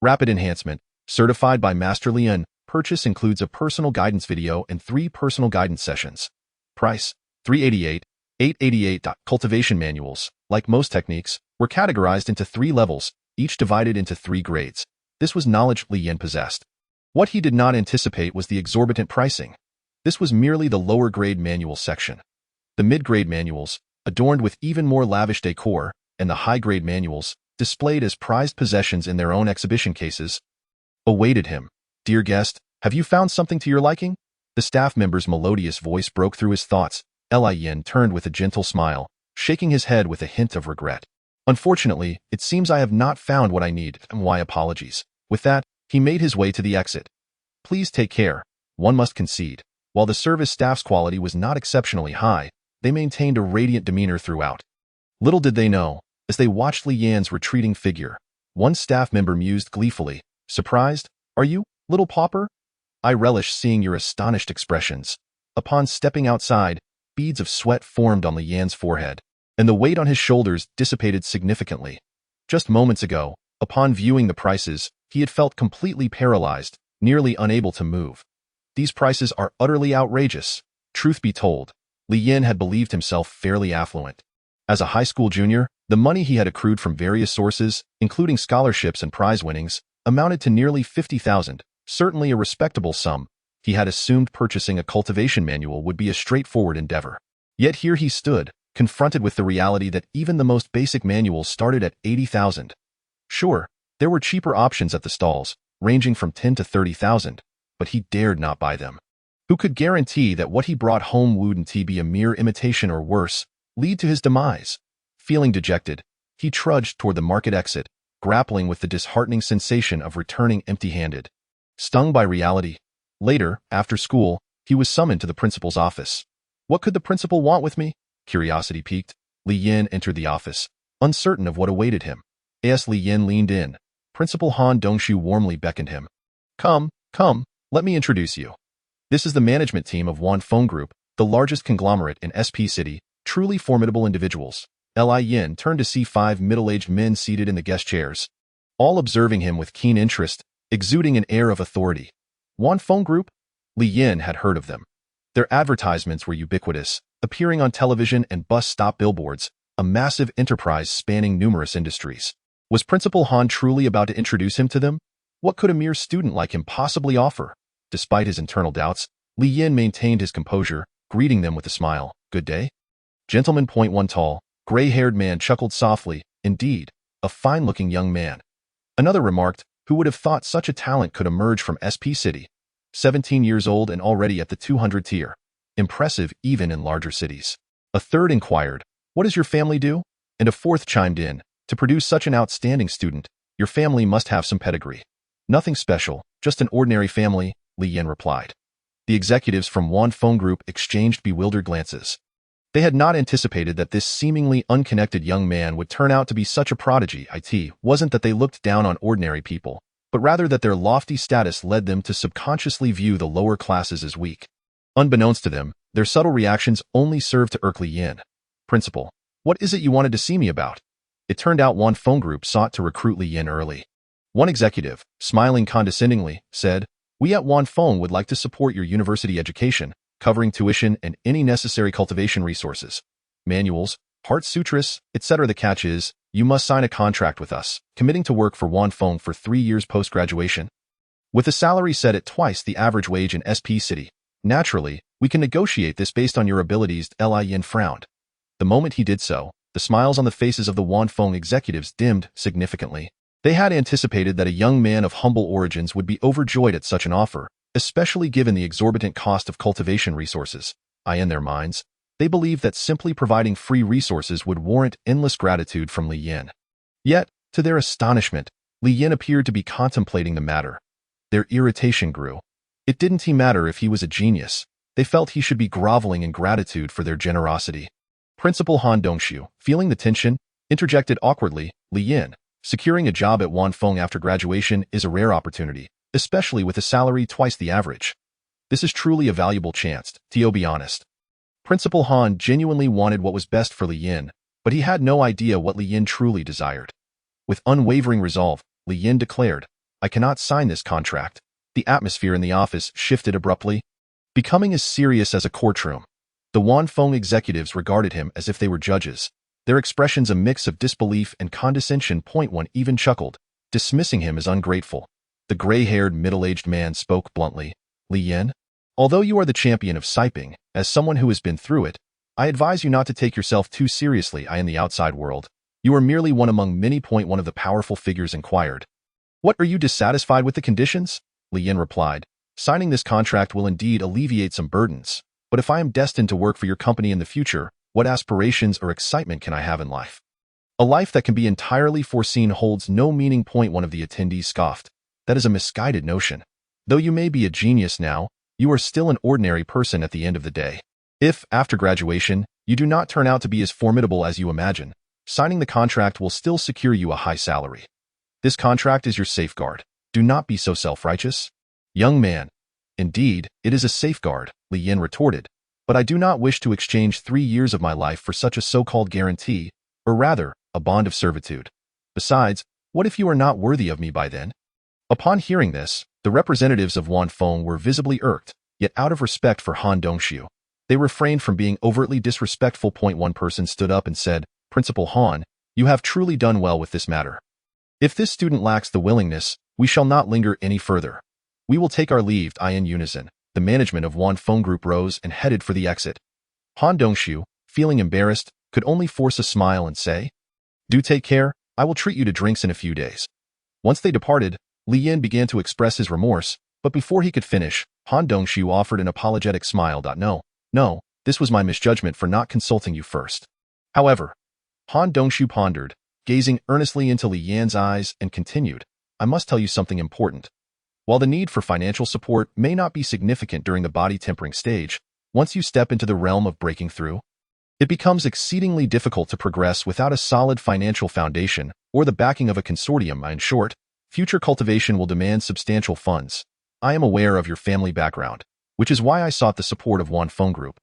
Rapid enhancement. Certified by Master Li Yan. Purchase includes a personal guidance video and 3 personal guidance sessions. Price, 388,888. Cultivation manuals, like most techniques, were categorized into 3 levels, each divided into 3 grades. This was knowledge Li Yan possessed. What he did not anticipate was the exorbitant pricing. This was merely the lower grade manual section. The mid-grade manuals, adorned with even more lavish decor, and the high-grade manuals, displayed as prized possessions in their own exhibition cases, awaited him. Dear guest, have you found something to your liking? The staff member's melodious voice broke through his thoughts. Li Yan turned with a gentle smile, shaking his head with a hint of regret. Unfortunately, it seems I have not found what I need. My apologies. With that, he made his way to the exit. Please take care. One must concede. While the service staff's quality was not exceptionally high, they maintained a radiant demeanor throughout. Little did they know, as they watched Li Yan's retreating figure, one staff member mused gleefully, "Surprised, are you, little pauper? I relish seeing your astonished expressions." Upon stepping outside, beads of sweat formed on Li Yan's forehead, and the weight on his shoulders dissipated significantly. Just moments ago, upon viewing the prices, he had felt completely paralyzed, nearly unable to move. These prices are utterly outrageous. Truth be told, Li Yan had believed himself fairly affluent. As a high school junior, the money he had accrued from various sources, including scholarships and prize winnings, amounted to nearly 50,000, certainly a respectable sum. He had assumed purchasing a cultivation manual would be a straightforward endeavor. Yet here he stood, confronted with the reality that even the most basic manuals started at 80,000. Sure, there were cheaper options at the stalls, ranging from 10 to 30,000, but he dared not buy them. Who could guarantee that what he brought home wouldn't be a mere imitation or worse, lead to his demise? Feeling dejected, he trudged toward the market exit, grappling with the disheartening sensation of returning empty-handed. Stung by reality, later, after school, he was summoned to the principal's office. What could the principal want with me? Curiosity piqued. Li Yin entered the office, uncertain of what awaited him. As Li Yin leaned in, Principal Han Dongshu warmly beckoned him. Come, let me introduce you. This is the management team of Wanfeng Group, the largest conglomerate in SP City, truly formidable individuals. Li Yin turned to see 5 middle-aged men seated in the guest chairs, all observing him with keen interest, exuding an air of authority. Wanfeng Group? Li Yin had heard of them. Their advertisements were ubiquitous, appearing on television and bus stop billboards, a massive enterprise spanning numerous industries. Was Principal Han truly about to introduce him to them? What could a mere student like him possibly offer? Despite his internal doubts, Li Yin maintained his composure, greeting them with a smile. Good day? Gentleman. One tall, gray-haired man chuckled softly. Indeed, a fine-looking young man. Another remarked, who would have thought such a talent could emerge from SP City? 17 years old and already at the 200 tier. Impressive even in larger cities. A third inquired, what does your family do? And a fourth chimed in, to produce such an outstanding student, your family must have some pedigree. Nothing special, just an ordinary family, Li Yin replied. The executives from Wanfeng Group exchanged bewildered glances. They had not anticipated that this seemingly unconnected young man would turn out to be such a prodigy. It wasn't that they looked down on ordinary people, but rather that their lofty status led them to subconsciously view the lower classes as weak. Unbeknownst to them, their subtle reactions only served to irk Li Yin. Principal, what is it you wanted to see me about? It turned out Wanfeng Group sought to recruit Li Yin early. One executive, smiling condescendingly, said, we at Wanfeng would like to support your university education, covering tuition and any necessary cultivation resources. Manuals, Heart Sutras, etc. The catch is, you must sign a contract with us, committing to work for Wanfeng for 3 years post-graduation. With a salary set at twice the average wage in SP City. Naturally, we can negotiate this based on your abilities. Li Yin frowned. The moment he did so, the smiles on the faces of the Wanfeng executives dimmed significantly. They had anticipated that a young man of humble origins would be overjoyed at such an offer, especially given the exorbitant cost of cultivation resources. In their minds, they believed that simply providing free resources would warrant endless gratitude from Li Yin. Yet, to their astonishment, Li Yin appeared to be contemplating the matter. Their irritation grew. It didn't matter if he was a genius. They felt he should be groveling in gratitude for their generosity. Principal Han Dongshu, feeling the tension, interjected awkwardly, Li Yin, securing a job at Wanfeng after graduation is a rare opportunity, especially with a salary twice the average. This is truly a valuable chance, to be honest. Principal Han genuinely wanted what was best for Li Yin, but he had no idea what Li Yin truly desired. With unwavering resolve, Li Yin declared, I cannot sign this contract. The atmosphere in the office shifted abruptly, becoming as serious as a courtroom. The Wanfeng executives regarded him as if they were judges, their expressions a mix of disbelief and condescension. One even chuckled, dismissing him as ungrateful. The gray-haired, middle-aged man spoke bluntly. Li Yin, although you are the champion of siping, as someone who has been through it, I advise you not to take yourself too seriously in the outside world. You are merely one among many. One of the powerful figures inquired. What, are you dissatisfied with the conditions? Li Yin replied, signing this contract will indeed alleviate some burdens, but if I am destined to work for your company in the future, what aspirations or excitement can I have in life? A life that can be entirely foreseen holds no meaning. One of the attendees scoffed. That is a misguided notion. Though you may be a genius now, you are still an ordinary person at the end of the day. If, after graduation, you do not turn out to be as formidable as you imagine, signing the contract will still secure you a high salary. This contract is your safeguard. Do not be so self-righteous. Young man, indeed, it is a safeguard, Li Yin retorted, but I do not wish to exchange 3 years of my life for such a so-called guarantee, or rather, a bond of servitude. Besides, what if you are not worthy of me by then? Upon hearing this, the representatives of Wanfeng were visibly irked, yet out of respect for Han Dongshu, they refrained from being overtly disrespectful. One person stood up and said, Principal Han, you have truly done well with this matter. If this student lacks the willingness, we shall not linger any further. We will take our leave. In unison, the management of Wan Feng Group rose and headed for the exit. Han Dongshu, feeling embarrassed, could only force a smile and say, "Do take care, I will treat you to drinks in a few days." Once they departed, Li Yin began to express his remorse, but before he could finish, Han Dongshu offered an apologetic smile. No, this was my misjudgment for not consulting you first. However, Han Dongshu pondered, gazing earnestly into Li Yan's eyes, and continued, "I must tell you something important. While the need for financial support may not be significant during the body tempering stage, once you step into the realm of breaking through, it becomes exceedingly difficult to progress without a solid financial foundation or the backing of a consortium. In short, future cultivation will demand substantial funds. I am aware of your family background, which is why I sought the support of Wan Feng Group,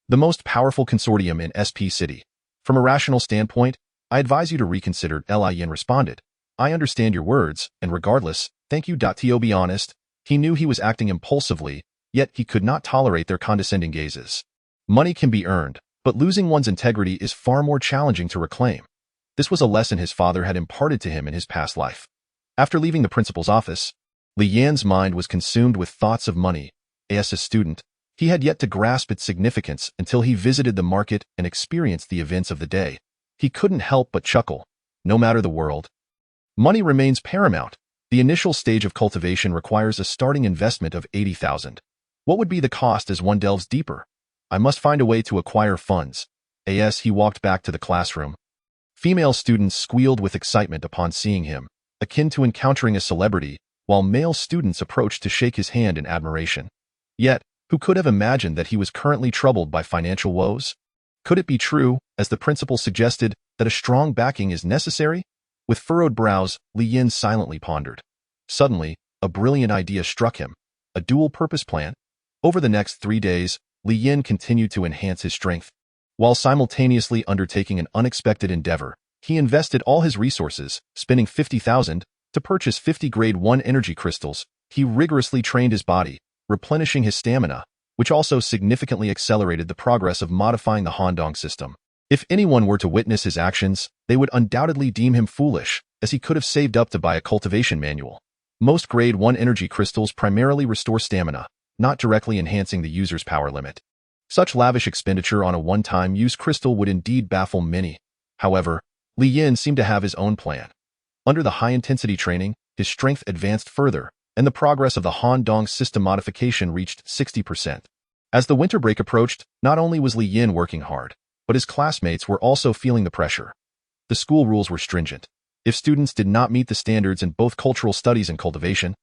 the most powerful consortium in SP City. From a rational standpoint, I advise you to reconsider." Li Yin responded, "I understand your words, and regardless, thank you." To be honest, he knew he was acting impulsively, yet he could not tolerate their condescending gazes. Money can be earned, but losing one's integrity is far more challenging to reclaim. This was a lesson his father had imparted to him in his past life. After leaving the principal's office, Li Yan's mind was consumed with thoughts of money. As a student, he had yet to grasp its significance until he visited the market and experienced the events of the day. He couldn't help but chuckle. No matter the world, money remains paramount. The initial stage of cultivation requires a starting investment of 80,000. What would be the cost as one delves deeper? I must find a way to acquire funds. As he walked back to the classroom, female students squealed with excitement upon seeing him, akin to encountering a celebrity, while male students approached to shake his hand in admiration. Yet, who could have imagined that he was currently troubled by financial woes? Could it be true, as the principal suggested, that a strong backing is necessary? With furrowed brows, Li Yin silently pondered. Suddenly, a brilliant idea struck him. A dual-purpose plan. Over the next 3 days, Li Yin continued to enhance his strength. While simultaneously undertaking an unexpected endeavor, he invested all his resources, spending 50,000, to purchase 50 Grade 1 energy crystals. He rigorously trained his body, replenishing his stamina, which also significantly accelerated the progress of modifying the Handong system. If anyone were to witness his actions, they would undoubtedly deem him foolish, as he could have saved up to buy a cultivation manual. Most Grade 1 energy crystals primarily restore stamina, not directly enhancing the user's power limit. Such lavish expenditure on a one-time use crystal would indeed baffle many. However, Li Yin seemed to have his own plan. Under the high-intensity training, his strength advanced further, and the progress of the Handong system modification reached 60%. As the winter break approached, not only was Li Yin working hard, but his classmates were also feeling the pressure. The school rules were stringent. If students did not meet the standards in both cultural studies and cultivation,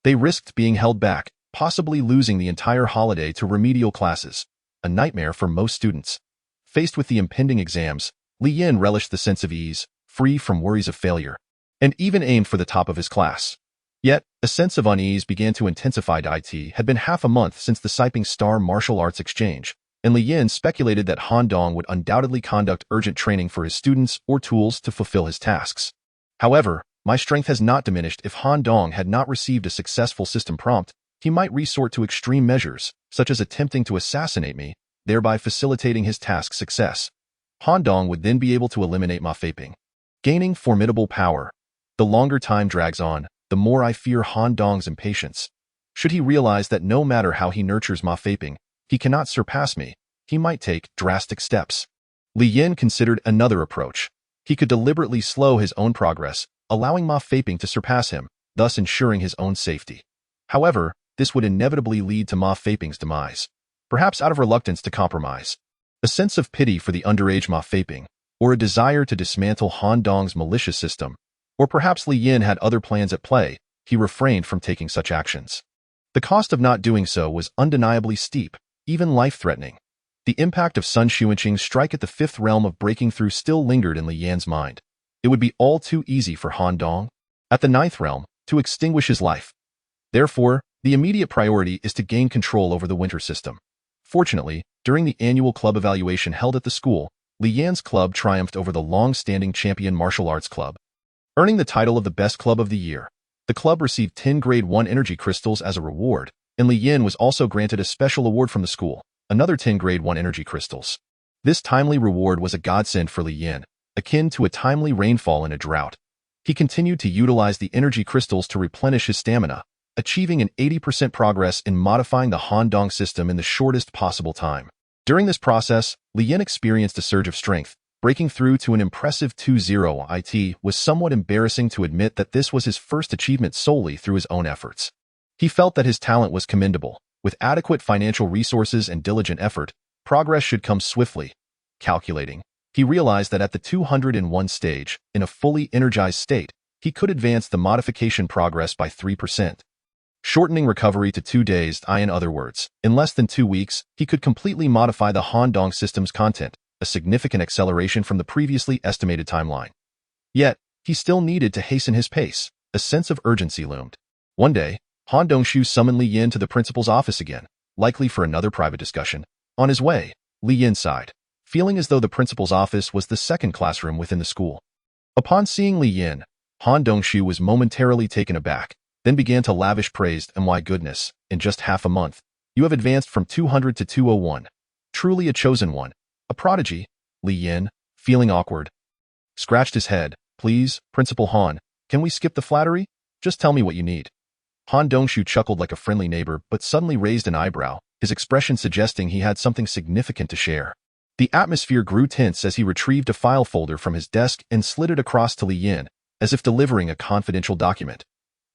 they risked being held back, possibly losing the entire holiday to remedial classes, a nightmare for most students. Faced with the impending exams, Li Yin relished the sense of ease, free from worries of failure, and even aimed for the top of his class. Yet, a sense of unease began to intensify. It had been half a month since the Siping Star Martial Arts Exchange, and Li Yin speculated that Handong would undoubtedly conduct urgent training for his students or tools to fulfill his tasks. However, my strength has not diminished. If Handong had not received a successful system prompt, he might resort to extreme measures, such as attempting to assassinate me, thereby facilitating his task's success. Handong would then be able to eliminate Ma Feiping, gaining formidable power. The longer time drags on, the more I fear Handong's impatience. Should he realize that no matter how he nurtures Ma Feiping, he cannot surpass me, he might take drastic steps. Li Yin considered another approach. He could deliberately slow his own progress, allowing Ma Feiping to surpass him, thus ensuring his own safety. However, this would inevitably lead to Ma Feiping's demise. Perhaps out of reluctance to compromise, a sense of pity for the underage Ma Feiping, or a desire to dismantle Handong's malicious system, or perhaps Li Yin had other plans at play, he refrained from taking such actions. The cost of not doing so was undeniably steep, even life-threatening. The impact of Sun Xuanqing's strike at the 5th realm of breaking through still lingered in Li Yan's mind. It would be all too easy for Handong, at the 9th realm, to extinguish his life. Therefore, the immediate priority is to gain control over the winter system. Fortunately, during the annual club evaluation held at the school, Li Yan's club triumphed over the long-standing champion martial arts club, earning the title of the best club of the year. The club received 10 Grade 1 energy crystals as a reward, and Li Yin was also granted a special award from the school, another 10 Grade 1 energy crystals. This timely reward was a godsend for Li Yin, akin to a timely rainfall in a drought. He continued to utilize the energy crystals to replenish his stamina, achieving an 80% progress in modifying the Han-Dong system in the shortest possible time. During this process, Li Yin experienced a surge of strength. Breaking through to an impressive 2.0 IT was somewhat embarrassing to admit that this was his first achievement solely through his own efforts. He felt that his talent was commendable. With adequate financial resources and diligent effort, progress should come swiftly. Calculating, he realized that at the 201 stage, in a fully energized state, he could advance the modification progress by 3%. Shortening recovery to 2 days, in other words, in less than 2 weeks, he could completely modify the Han-Dong system's content, a significant acceleration from the previously estimated timeline. Yet, he still needed to hasten his pace. A sense of urgency loomed. One day, Han Dongshu summoned Li Yin to the principal's office again, likely for another private discussion. On his way, Li Yin sighed, feeling as though the principal's office was the second classroom within the school. Upon seeing Li Yin, Han Dongshu was momentarily taken aback, then began to lavish praise. My goodness, in just half a month, you have advanced from 200 to 201. Truly a chosen one. A prodigy. Li Yin, feeling awkward, scratched his head. Please, Principal Han, can we skip the flattery? Just tell me what you need. Han Dongshu chuckled like a friendly neighbor, but suddenly raised an eyebrow, his expression suggesting he had something significant to share. The atmosphere grew tense as he retrieved a file folder from his desk and slid it across to Li Yin, as if delivering a confidential document.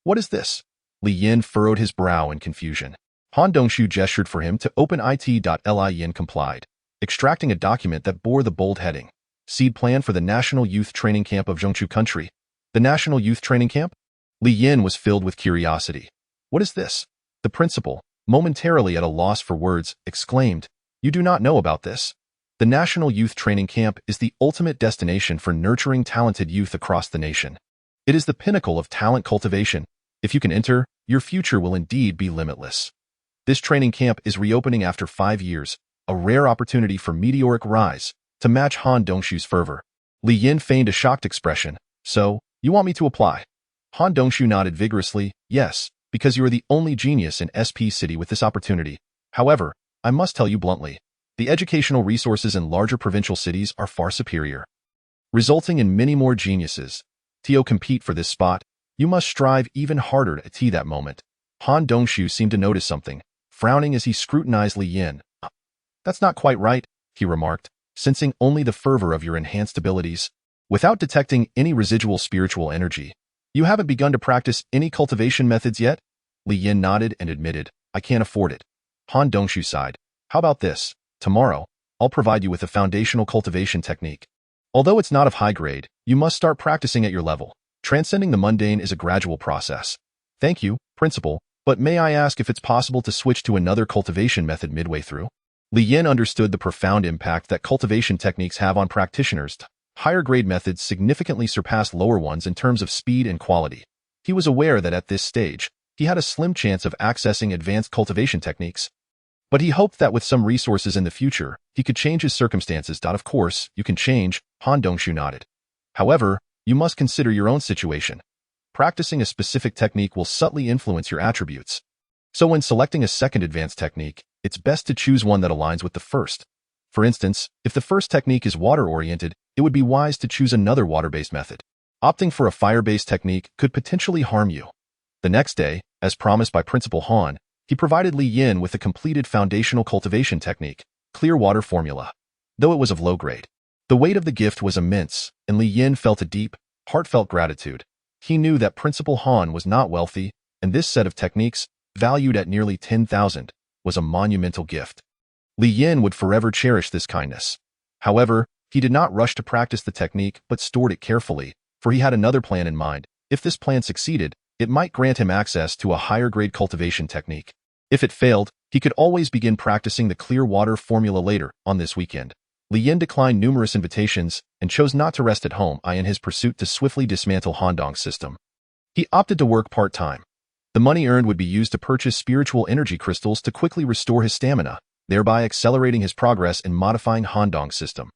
What is this? Li Yin furrowed his brow in confusion. Han Dongshu gestured for him to open it.Li Yin complied, extracting a document that bore the bold heading, Seed Plan for the National Youth Training Camp of Zhongchu Country. The National Youth Training Camp? Li Yin was filled with curiosity. What is this? The principal, momentarily at a loss for words, exclaimed, You do not know about this? The National Youth Training Camp is the ultimate destination for nurturing talented youth across the nation. It is the pinnacle of talent cultivation. If you can enter, your future will indeed be limitless. This training camp is reopening after 5 years, a rare opportunity for meteoric rise, to match Han Dongshu's fervor. Li Yin feigned a shocked expression. So, you want me to apply? Han Dongshu nodded vigorously. Yes, because you are the only genius in SP City with this opportunity. However, I must tell you bluntly, the educational resources in larger provincial cities are far superior, resulting in many more geniuses. To compete for this spot, you must strive even harder to achieve that moment. Han Dongshu seemed to notice something, frowning as he scrutinized Li Yin. That's not quite right, he remarked, sensing only the fervor of your enhanced abilities. Without detecting any residual spiritual energy, you haven't begun to practice any cultivation methods yet? Li Yin nodded and admitted, I can't afford it. Han Dongshu sighed. How about this? Tomorrow, I'll provide you with a foundational cultivation technique. Although it's not of high grade, you must start practicing at your level. Transcending the mundane is a gradual process. Thank you, Principal, but may I ask if it's possible to switch to another cultivation method midway through? Li Yin understood the profound impact that cultivation techniques have on practitioners. Higher-grade methods significantly surpass lower ones in terms of speed and quality. He was aware that at this stage, he had a slim chance of accessing advanced cultivation techniques. But he hoped that with some resources in the future, he could change his circumstances. Of course, you can change, Han Dongshu nodded. However, you must consider your own situation. Practicing a specific technique will subtly influence your attributes. So when selecting a second advanced technique, it's best to choose one that aligns with the first. For instance, if the first technique is water-oriented, it would be wise to choose another water-based method. Opting for a fire-based technique could potentially harm you. The next day, as promised by Principal Han, he provided Li Yin with a completed foundational cultivation technique, Clear Water Formula. Though it was of low grade, the weight of the gift was immense, and Li Yin felt a deep, heartfelt gratitude. He knew that Principal Han was not wealthy, and this set of techniques, valued at nearly 10,000, was a monumental gift. Li Yin would forever cherish this kindness. However, he did not rush to practice the technique but stored it carefully, for he had another plan in mind. If this plan succeeded, it might grant him access to a higher-grade cultivation technique. If it failed, he could always begin practicing the Clear Water Formula later, on this weekend. Li Yin declined numerous invitations and chose not to rest at home in his pursuit to swiftly dismantle Han-Dong's system. He opted to work part-time. The money earned would be used to purchase spiritual energy crystals to quickly restore his stamina, thereby accelerating his progress in modifying Han-Dong's system.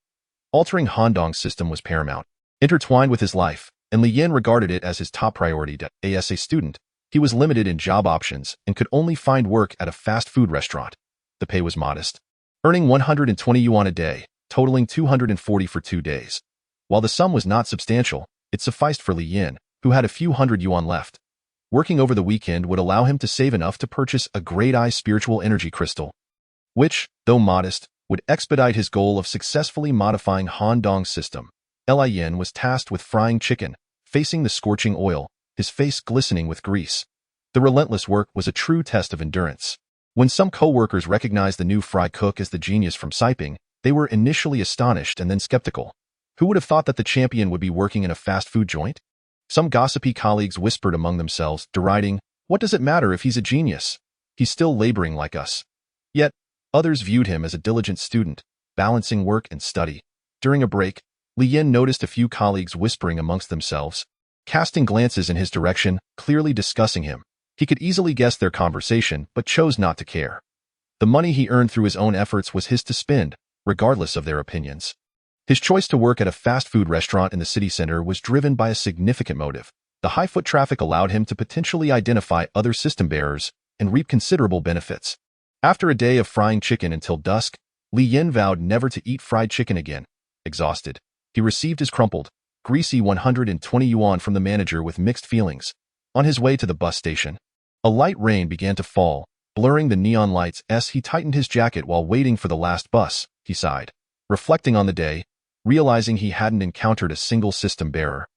Altering Han-Dong's system was paramount, intertwined with his life, and Li Yin regarded it as his top priority. As a student, he was limited in job options and could only find work at a fast food restaurant. The pay was modest, earning 120 yuan a day, totaling 240 for 2 days. While the sum was not substantial, it sufficed for Li Yin, who had a few hundred yuan left. Working over the weekend would allow him to save enough to purchase a Great Eye spiritual energy crystal, which, though modest, would expedite his goal of successfully modifying Han Dong's system. Li Yin was tasked with frying chicken, facing the scorching oil, his face glistening with grease. The relentless work was a true test of endurance. When some co-workers recognized the new fry cook as the genius from Siping, they were initially astonished and then skeptical. Who would have thought that the champion would be working in a fast food joint? Some gossipy colleagues whispered among themselves, deriding, "What does it matter if he's a genius? He's still laboring like us." Yet, others viewed him as a diligent student, balancing work and study. During a break, Li Yin noticed a few colleagues whispering amongst themselves, casting glances in his direction, clearly discussing him. He could easily guess their conversation, but chose not to care. The money he earned through his own efforts was his to spend, regardless of their opinions. His choice to work at a fast food restaurant in the city center was driven by a significant motive. The high foot traffic allowed him to potentially identify other system bearers and reap considerable benefits. After a day of frying chicken until dusk, Li Yin vowed never to eat fried chicken again. Exhausted, he received his crumpled, greasy 120 yuan from the manager with mixed feelings. On his way to the bus station, a light rain began to fall, blurring the neon lights as he tightened his jacket while waiting for the last bus. He sighed, reflecting on the day, realizing he hadn't encountered a single system bearer.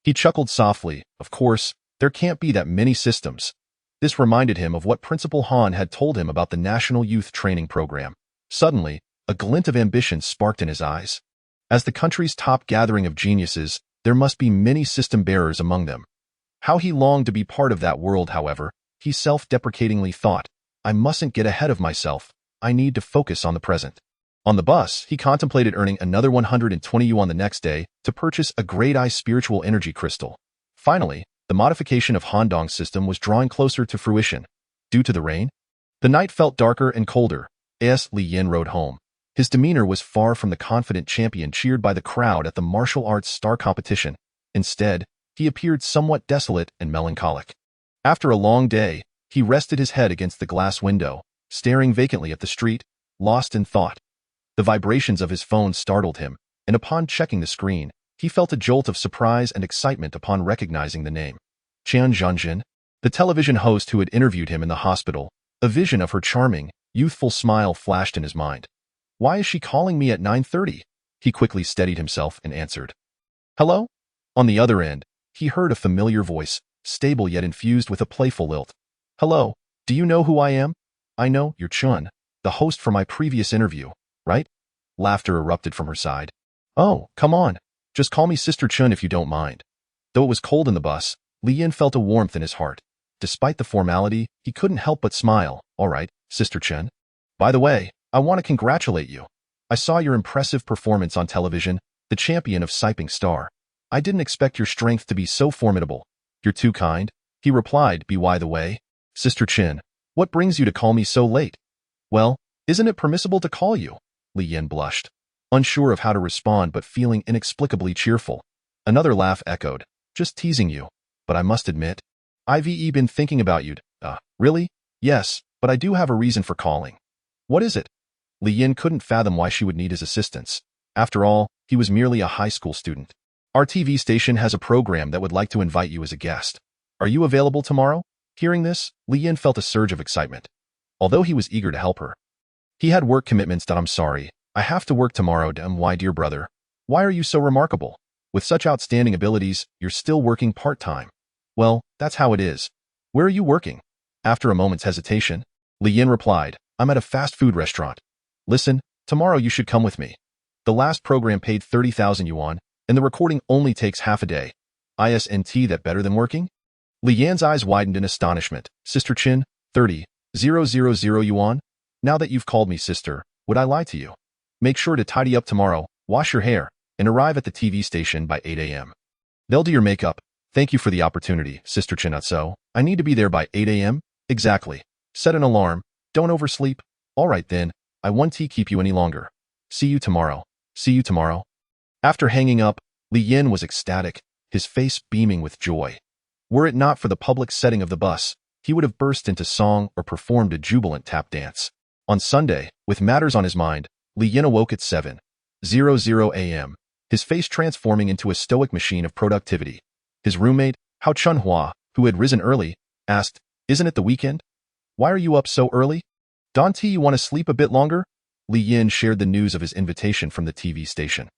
He chuckled softly. Of course, there can't be that many systems. This reminded him of what Principal Han had told him about the National Youth Training Program. Suddenly, a glint of ambition sparked in his eyes. As the country's top gathering of geniuses, there must be many system bearers among them. How he longed to be part of that world, however, he self-deprecatingly thought, "I mustn't get ahead of myself. I need to focus on the present." On the bus, he contemplated earning another 120 yuan the next day to purchase a Great Eye spiritual energy crystal. Finally, the modification of Han Dong's system was drawing closer to fruition. Due to the rain, the night felt darker and colder. As Li Yin rode home, his demeanor was far from the confident champion cheered by the crowd at the martial arts star competition. Instead, he appeared somewhat desolate and melancholic. After a long day, he rested his head against the glass window, staring vacantly at the street, lost in thought. The vibrations of his phone startled him, and upon checking the screen, he felt a jolt of surprise and excitement upon recognizing the name. Qian Zhanjin, the television host who had interviewed him in the hospital. A vision of her charming, youthful smile flashed in his mind. "Why is she calling me at 9:30? He quickly steadied himself and answered. "Hello?" On the other end, he heard a familiar voice, stable yet infused with a playful lilt. "Hello, do you know who I am?" "I know, you're Chun, the host for my previous interview, right?" Laughter erupted from her side. "Oh, come on. Just call me Sister Chun if you don't mind." Though it was cold in the bus, Li Yin felt a warmth in his heart. Despite the formality, he couldn't help but smile. "All right, Sister Chun. By the way, I want to congratulate you. I saw your impressive performance on television, the champion of Siping Star. I didn't expect your strength to be so formidable." "You're too kind," he replied. "By the way, Sister Chin, what brings you to call me so late?" "Well, isn't it permissible to call you?" Li Yin blushed, unsure of how to respond but feeling inexplicably cheerful. Another laugh echoed. "Just teasing you, but I must admit, I've been thinking about you." Really? Yes, but I do have a reason for calling." "What is it?" Li Yin couldn't fathom why she would need his assistance. After all, he was merely a high school student. "Our TV station has a program that would like to invite you as a guest. Are you available tomorrow?" Hearing this, Li Yin felt a surge of excitement. Although he was eager to help her, he had work commitments. "I'm sorry, I have to work tomorrow." "Why, dear brother? Why are you so remarkable? With such outstanding abilities, you're still working part-time." "Well, that's how it is." "Where are you working?" After a moment's hesitation, Li Yin replied, "I'm at a fast food restaurant." "Listen, tomorrow you should come with me. The last program paid 30,000 yuan, and the recording only takes half a day. Isn't that better than working?" Li Yan's eyes widened in astonishment. "Sister Chin, 30,000 yuan? Now that you've called me sister, would I lie to you? Make sure to tidy up tomorrow, wash your hair, and arrive at the TV station by 8 a.m. They'll do your makeup. Thank you for the opportunity, Sister Chin. So, I need to be there by 8 a.m.? Exactly. Set an alarm. Don't oversleep. All right then, I won't keep you any longer. See you tomorrow. See you tomorrow." After hanging up, Li Yin was ecstatic, his face beaming with joy. Were it not for the public setting of the bus, he would have burst into song or performed a jubilant tap dance. On Sunday, with matters on his mind, Li Yin awoke at 7:00 a.m. his face transforming into a stoic machine of productivity. His roommate, Hao Chunhua, who had risen early, asked, "Isn't it the weekend? Why are you up so early? Don't you want to sleep a bit longer?" Li Yin shared the news of his invitation from the TV station.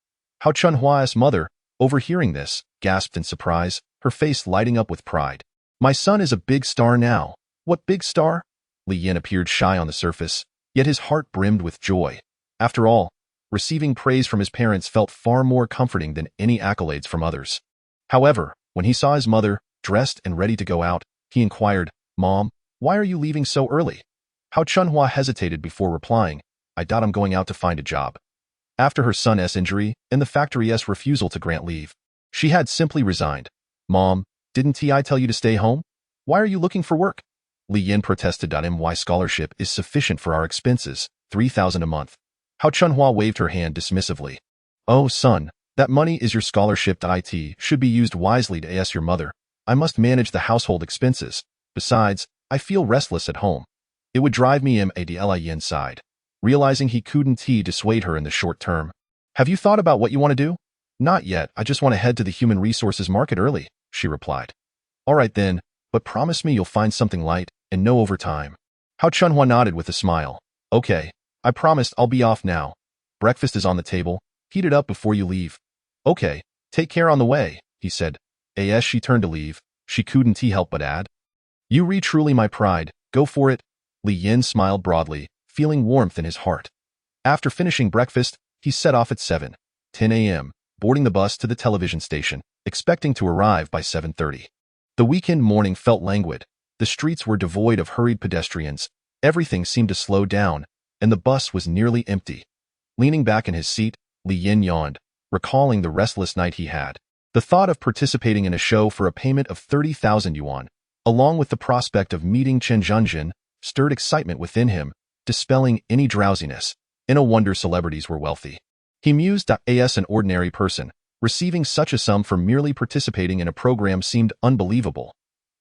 Hao Chunhua's mother, overhearing this, gasped in surprise, her face lighting up with pride. "My son is a big star now." "What big star?" Li Yin appeared shy on the surface, yet his heart brimmed with joy. After all, receiving praise from his parents felt far more comforting than any accolades from others. However, when he saw his mother, dressed and ready to go out, he inquired, "Mom, why are you leaving so early?" Hao Chunhua hesitated before replying, "I'm going out to find a job." After her son's injury and the factory's refusal to grant leave, she had simply resigned. "Mom, didn't I tell you to stay home? Why are you looking for work?" Li Yin protested. "My scholarship is sufficient for our expenses, 3,000 a month." Hao Chunhua waved her hand dismissively. "Oh, son, that money is your scholarship. It should be used wisely to ask your mother. I must manage the household expenses. Besides, I feel restless at home. It would drive me Li Yin sighed, realizing he couldn't dissuade her in the short term. "Have you thought about what you want to do?" "Not yet. I just want to head to the human resources market early," she replied. "All right then, but promise me you'll find something light and no overtime." Hao Chunhua nodded with a smile. "Okay, I promised. I'll be off now. Breakfast is on the table. Heat it up before you leave." "Okay, take care on the way," he said. As she turned to leave, she couldn't help but add, "You truly my pride. Go for it." Li Yin smiled broadly, feeling warmth in his heart. After finishing breakfast, he set off at 7:10 a.m., boarding the bus to the television station, expecting to arrive by 7:30. The weekend morning felt languid. The streets were devoid of hurried pedestrians, everything seemed to slow down, and the bus was nearly empty. Leaning back in his seat, Li Yin yawned, recalling the restless night he had. The thought of participating in a show for a payment of 30,000 yuan, along with the prospect of meeting Chen Zhenjin, stirred excitement within him, dispelling any drowsiness. No wonder celebrities were wealthy. He mused, as an ordinary person, receiving such a sum for merely participating in a program seemed unbelievable.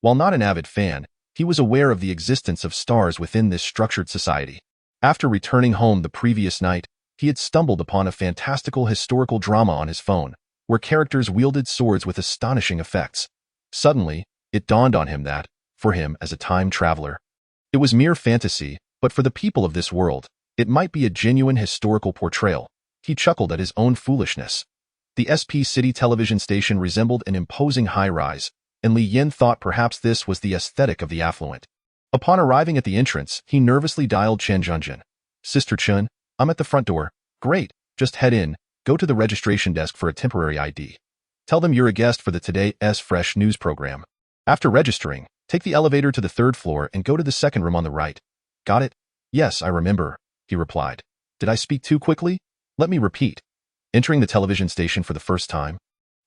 While not an avid fan, he was aware of the existence of stars within this structured society. After returning home the previous night, he had stumbled upon a fantastical historical drama on his phone, where characters wielded swords with astonishing effects. Suddenly, it dawned on him that, for him as a time traveler, it was mere fantasy, but for the people of this world, it might be a genuine historical portrayal. He chuckled at his own foolishness. The SP City television station resembled an imposing high-rise, and Li Yin thought perhaps this was the aesthetic of the affluent. Upon arriving at the entrance, he nervously dialed Chen Zhenjin. "Sister Chen, I'm at the front door." "Great, just head in, go to the registration desk for a temporary ID. Tell them you're a guest for the Today's Fresh News program. After registering, take the elevator to the 3rd floor and go to the 2nd room on the right." "Got it?" "Yes, I remember," he replied. "Did I speak too quickly? Let me repeat." Entering the television station for the first time,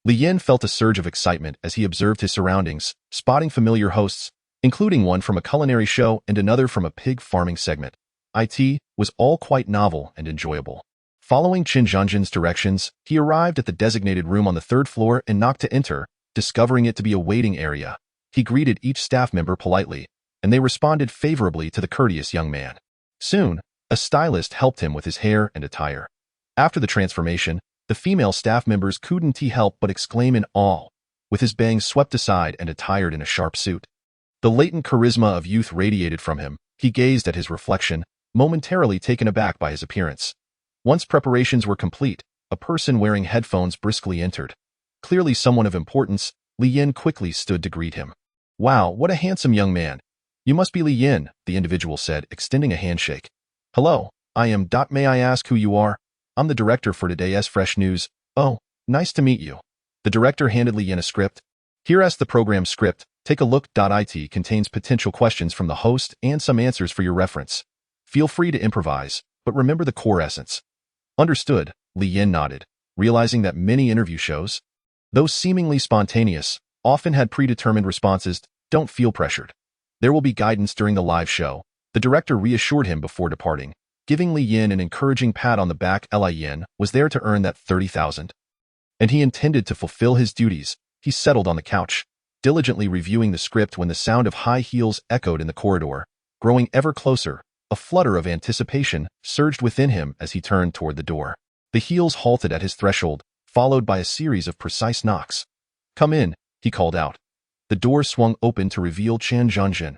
Li Yin felt a surge of excitement as he observed his surroundings, spotting familiar hosts, including one from a culinary show and another from a pig farming segment. It was all quite novel and enjoyable. Following Chen Zhenjin's directions, he arrived at the designated room on the 3rd floor and knocked to enter, discovering it to be a waiting area. He greeted each staff member politely, and they responded favorably to the courteous young man. Soon, a stylist helped him with his hair and attire. After the transformation, the female staff members couldn't help but exclaim in awe, with his bangs swept aside and attired in a sharp suit. The latent charisma of youth radiated from him. He gazed at his reflection, momentarily taken aback by his appearance. Once preparations were complete, a person wearing headphones briskly entered. Clearly someone of importance, Li Yin quickly stood to greet him. "Wow, what a handsome young man. You must be Li Yin," the individual said, extending a handshake. "Hello, I am. May I ask who you are?" "I'm the director for Today's Fresh News." "Oh, nice to meet you." The director handed Li Yin a script. "Here's the program script. Take a look. It contains potential questions from the host and some answers for your reference. Feel free to improvise, but remember the core essence." "Understood," Li Yin nodded, realizing that many interview shows, though seemingly spontaneous, often had predetermined responses. Don't feel pressured. There will be guidance during the live show, the director reassured him before departing, giving Li Yin an encouraging pat on the back. Li Yin was there to earn that 30,000, and he intended to fulfill his duties. He settled on the couch, diligently reviewing the script when the sound of high heels echoed in the corridor, growing ever closer. A flutter of anticipation surged within him as he turned toward the door. The heels halted at his threshold, followed by a series of precise knocks. "Come in," he called out. The door swung open to reveal Chen Zhenjin.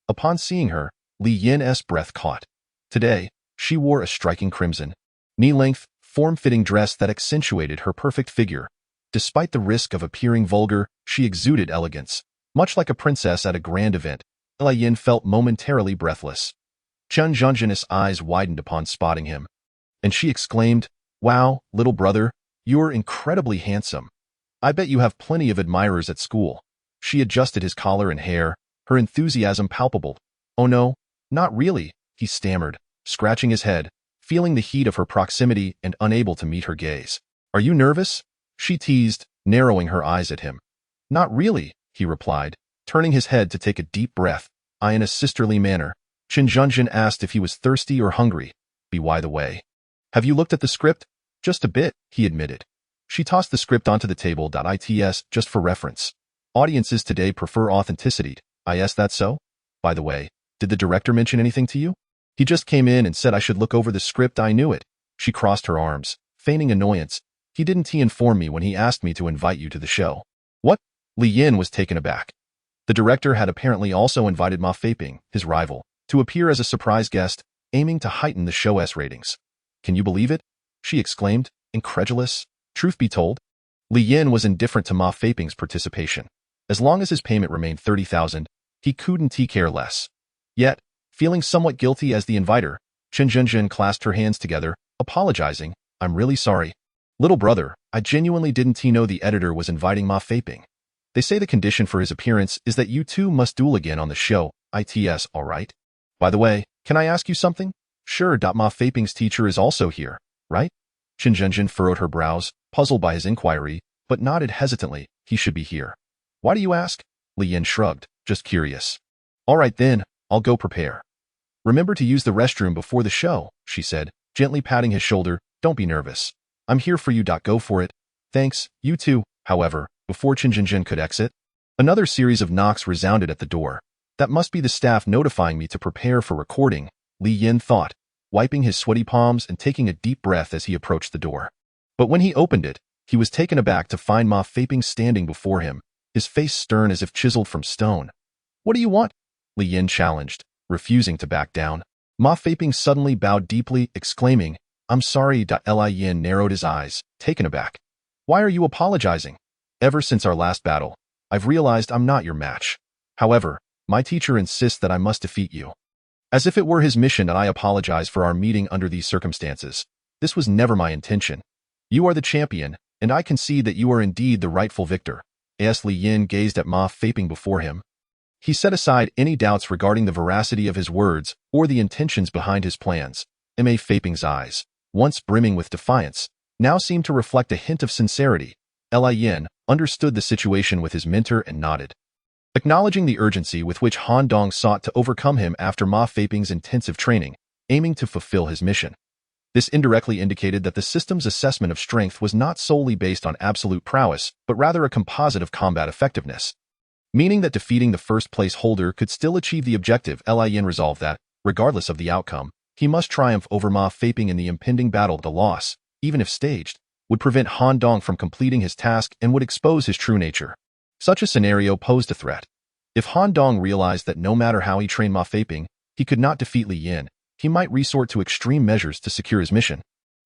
Upon seeing her, Li Yin's breath caught. Today, she wore a striking crimson, knee-length, form-fitting dress that accentuated her perfect figure. Despite the risk of appearing vulgar, she exuded elegance. Much like a princess at a grand event, Li Yin felt momentarily breathless. Chen Zhenjin's eyes widened upon spotting him, and she exclaimed, "Wow, little brother, you're incredibly handsome. I bet you have plenty of admirers at school." She adjusted his collar and hair, her enthusiasm palpable. "Oh no, not really," he stammered, scratching his head, feeling the heat of her proximity and unable to meet her gaze. "Are you nervous?" she teased, narrowing her eyes at him. "Not really," he replied, turning his head to take a deep breath. In a sisterly manner, Chen Zhenjin asked if he was thirsty or hungry. By the way, have you looked at the script? Just a bit, he admitted. She tossed the script onto the table. Its just for reference. Audiences today prefer authenticity. Is that so? By the way, did the director mention anything to you? He just came in and said I should look over the script. I knew it. She crossed her arms, feigning annoyance. He didn't inform me when he asked me to invite you to the show. What? Li Yin was taken aback. The director had apparently also invited Ma Feiping, his rival, to appear as a surprise guest, aiming to heighten the show's ratings. Can you believe it? She exclaimed, incredulous. Truth be told, Li Yin was indifferent to Ma Feiping's participation. As long as his payment remained 30,000, he couldn't care less. Yet, feeling somewhat guilty as the inviter, Chen Zhenjin clasped her hands together, apologizing. I'm really sorry. Little brother, I genuinely didn't know the editor was inviting Ma Feiping. They say the condition for his appearance is that you two must duel again on the show. It's all right. By the way, can I ask you something? Sure. Ma Feiping's teacher is also here, right? Chen Zhenjin furrowed her brows, puzzled by his inquiry, but nodded hesitantly. He should be here. Why do you ask? Li Yin shrugged, just curious. All right then, I'll go prepare. Remember to use the restroom before the show, she said, gently patting his shoulder. Don't be nervous. I'm here for you. Go for it. Thanks, you too. However, before Chen Zhenjin could exit, another series of knocks resounded at the door. That must be the staff notifying me to prepare for recording, Li Yin thought, wiping his sweaty palms and taking a deep breath as he approached the door. But when he opened it, he was taken aback to find Ma Feiping standing before him, his face stern as if chiseled from stone. What do you want? Li Yin challenged, refusing to back down. Ma Feiping suddenly bowed deeply, exclaiming, I'm sorry. Li Yin narrowed his eyes, taken aback. Why are you apologizing? Ever since our last battle, I've realized I'm not your match. However, my teacher insists that I must defeat you. As if it were his mission, and I apologize for our meeting under these circumstances. This was never my intention. You are the champion, and I concede that you are indeed the rightful victor. As Li Yin gazed at Ma Feiping before him, he set aside any doubts regarding the veracity of his words or the intentions behind his plans. Ma Feiping's eyes, once brimming with defiance, now seemed to reflect a hint of sincerity. Li Yin understood the situation with his mentor and nodded, acknowledging the urgency with which Han Dong sought to overcome him after Ma Feiping's intensive training, aiming to fulfill his mission. This indirectly indicated that the system's assessment of strength was not solely based on absolute prowess, but rather a composite of combat effectiveness, meaning that defeating the first-place holder could still achieve the objective. Li Yin resolved that, regardless of the outcome, he must triumph over Ma Feiping in the impending battle. The loss, even if staged, would prevent Han Dong from completing his task and would expose his true nature. Such a scenario posed a threat. If Han Dong realized that no matter how he trained Ma Feiping, he could not defeat Li Yin, he might resort to extreme measures to secure his mission,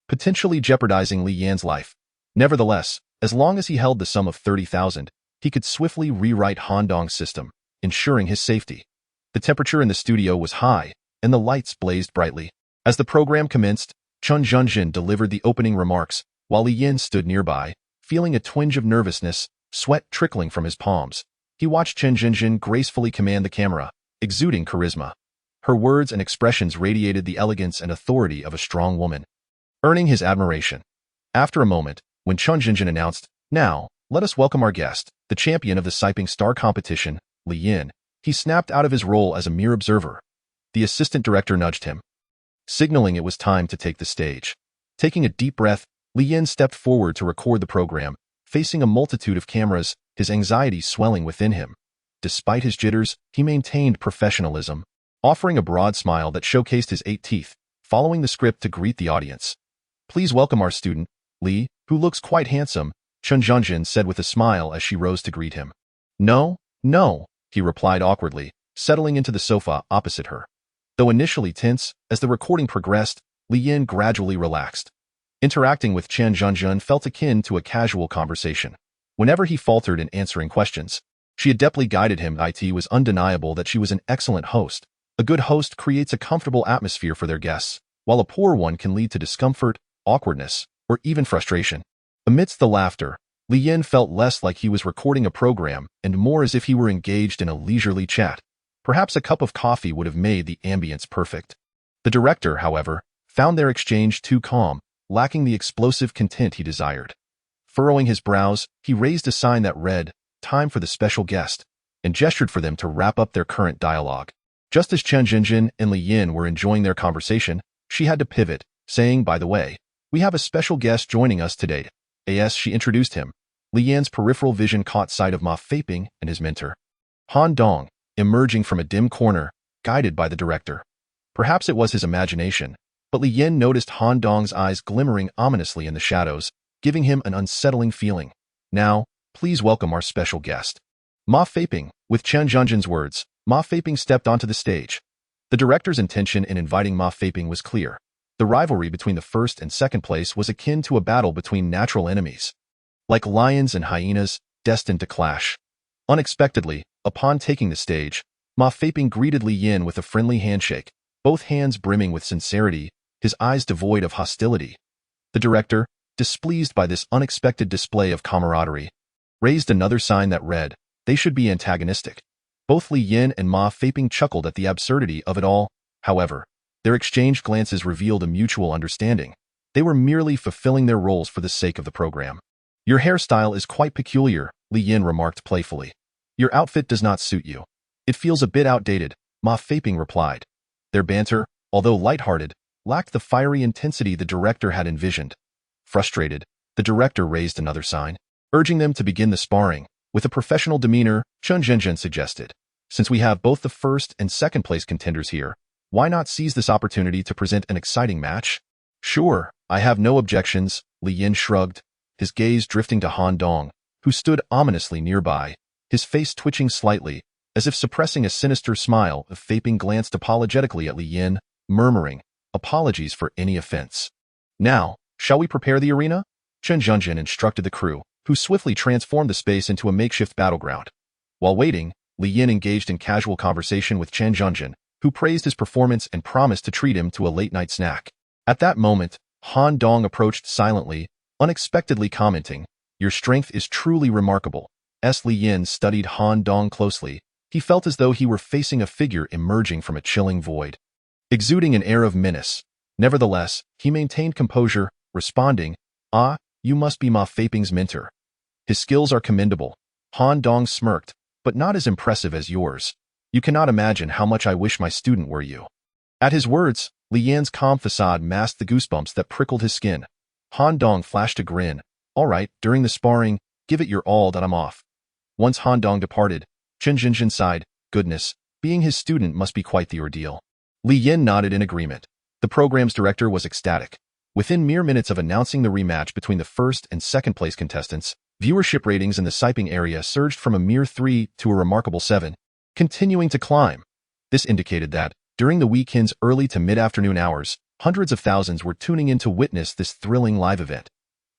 potentially jeopardizing Li Yin's life. Nevertheless, as long as he held the sum of 30,000, he could swiftly rewrite Han Dong's system, ensuring his safety. The temperature in the studio was high, and the lights blazed brightly. As the program commenced, Chen Zhenjin delivered the opening remarks, while Li Yin stood nearby, feeling a twinge of nervousness, sweat trickling from his palms. He watched Chen Zhenjin gracefully command the camera, exuding charisma. Her words and expressions radiated the elegance and authority of a strong woman, earning his admiration. After a moment, when Chen Zhenjin announced, Now, let us welcome our guest, the champion of the Siping Star competition, Li Yin, he snapped out of his role as a mere observer. The assistant director nudged him, signaling it was time to take the stage. Taking a deep breath, Li Yin stepped forward to record the program, facing a multitude of cameras, his anxiety swelling within him. Despite his jitters, he maintained professionalism, offering a broad smile that showcased his 8 teeth, following the script to greet the audience. Please welcome our student, Li, who who looks quite handsome, Chen Zhongjin said with a smile as she rose to greet him. No, no, he replied awkwardly, settling into the sofa opposite her. Though initially tense, as the recording progressed, Li Yin gradually relaxed. Interacting with Chen Zhongjin felt akin to a casual conversation. Whenever he faltered in answering questions, she adeptly guided him. It was undeniable that she was an excellent host. A good host creates a comfortable atmosphere for their guests, while a poor one can lead to discomfort, awkwardness, or even frustration. Amidst the laughter, Li Yin felt less like he was recording a program and more as if he were engaged in a leisurely chat. Perhaps a cup of coffee would have made the ambience perfect. The director, however, found their exchange too calm, lacking the explosive content he desired. Furrowing his brows, he raised a sign that read, "Time for the special guest," and gestured for them to wrap up their current dialogue. Just as Chen Zhongjin and Li Yin were enjoying their conversation, she had to pivot, saying, "By the way, we have a special guest joining us today." As she introduced him, Li Yin's peripheral vision caught sight of Ma Feiping and his mentor, Han Dong, emerging from a dim corner, guided by the director. Perhaps it was his imagination, but Li Yin noticed Han Dong's eyes glimmering ominously in the shadows, giving him an unsettling feeling. "Now, please welcome our special guest." Ma Feiping, with Chen Zhongjin's words, Ma Feiping stepped onto the stage. The director's intention in inviting Ma Feiping was clear. The rivalry between the first and second place was akin to a battle between natural enemies. Like lions and hyenas, destined to clash. Unexpectedly, upon taking the stage, Ma Feiping greeted Li Yin with a friendly handshake, both hands brimming with sincerity, his eyes devoid of hostility. The director, displeased by this unexpected display of camaraderie, raised another sign that read, "They should be antagonistic." Both Li Yin and Ma Feiping chuckled at the absurdity of it all. However, their exchanged glances revealed a mutual understanding. They were merely fulfilling their roles for the sake of the program. "Your hairstyle is quite peculiar," Li Yin remarked playfully. "Your outfit does not suit you. It feels a bit outdated," Ma Feiping replied. Their banter, although lighthearted, lacked the fiery intensity the director had envisioned. Frustrated, the director raised another sign, urging them to begin the sparring. With a professional demeanor, Chen Zhongjin suggested, "Since we have both the first and second place contenders here, why not seize this opportunity to present an exciting match?" "Sure, I have no objections," Li Yin shrugged, his gaze drifting to Han Dong, who stood ominously nearby, his face twitching slightly, as if suppressing a sinister smile. Feiping glanced apologetically at Li Yin, murmuring, "Apologies for any offense." "Now, shall we prepare the arena?" Chen Zhongjin instructed the crew, who swiftly transformed the space into a makeshift battleground. While waiting, Li Yin engaged in casual conversation with Chen Zhongjin, who praised his performance and promised to treat him to a late-night snack. At that moment, Han Dong approached silently, unexpectedly commenting, "Your strength is truly remarkable." As Li Yin studied Han Dong closely, he felt as though he were facing a figure emerging from a chilling void, exuding an air of menace. Nevertheless, he maintained composure, responding, "Ah, you must be Ma Feiping's mentor. His skills are commendable." Han Dong smirked, "But not as impressive as yours. You cannot imagine how much I wish my student were you." At his words, Li Yin's calm facade masked the goosebumps that prickled his skin. Han Dong flashed a grin. "All right, during the sparring, give it your all that I'm off." Once Han Dong departed, Chen Zhongjin sighed, "Goodness, being his student must be quite the ordeal." Li Yin nodded in agreement. The program's director was ecstatic. Within mere minutes of announcing the rematch between the first and second place contestants, viewership ratings in the Siping area surged from a mere 3 to a remarkable 7, continuing to climb. This indicated that, during the weekend's early to mid-afternoon hours, hundreds of thousands were tuning in to witness this thrilling live event.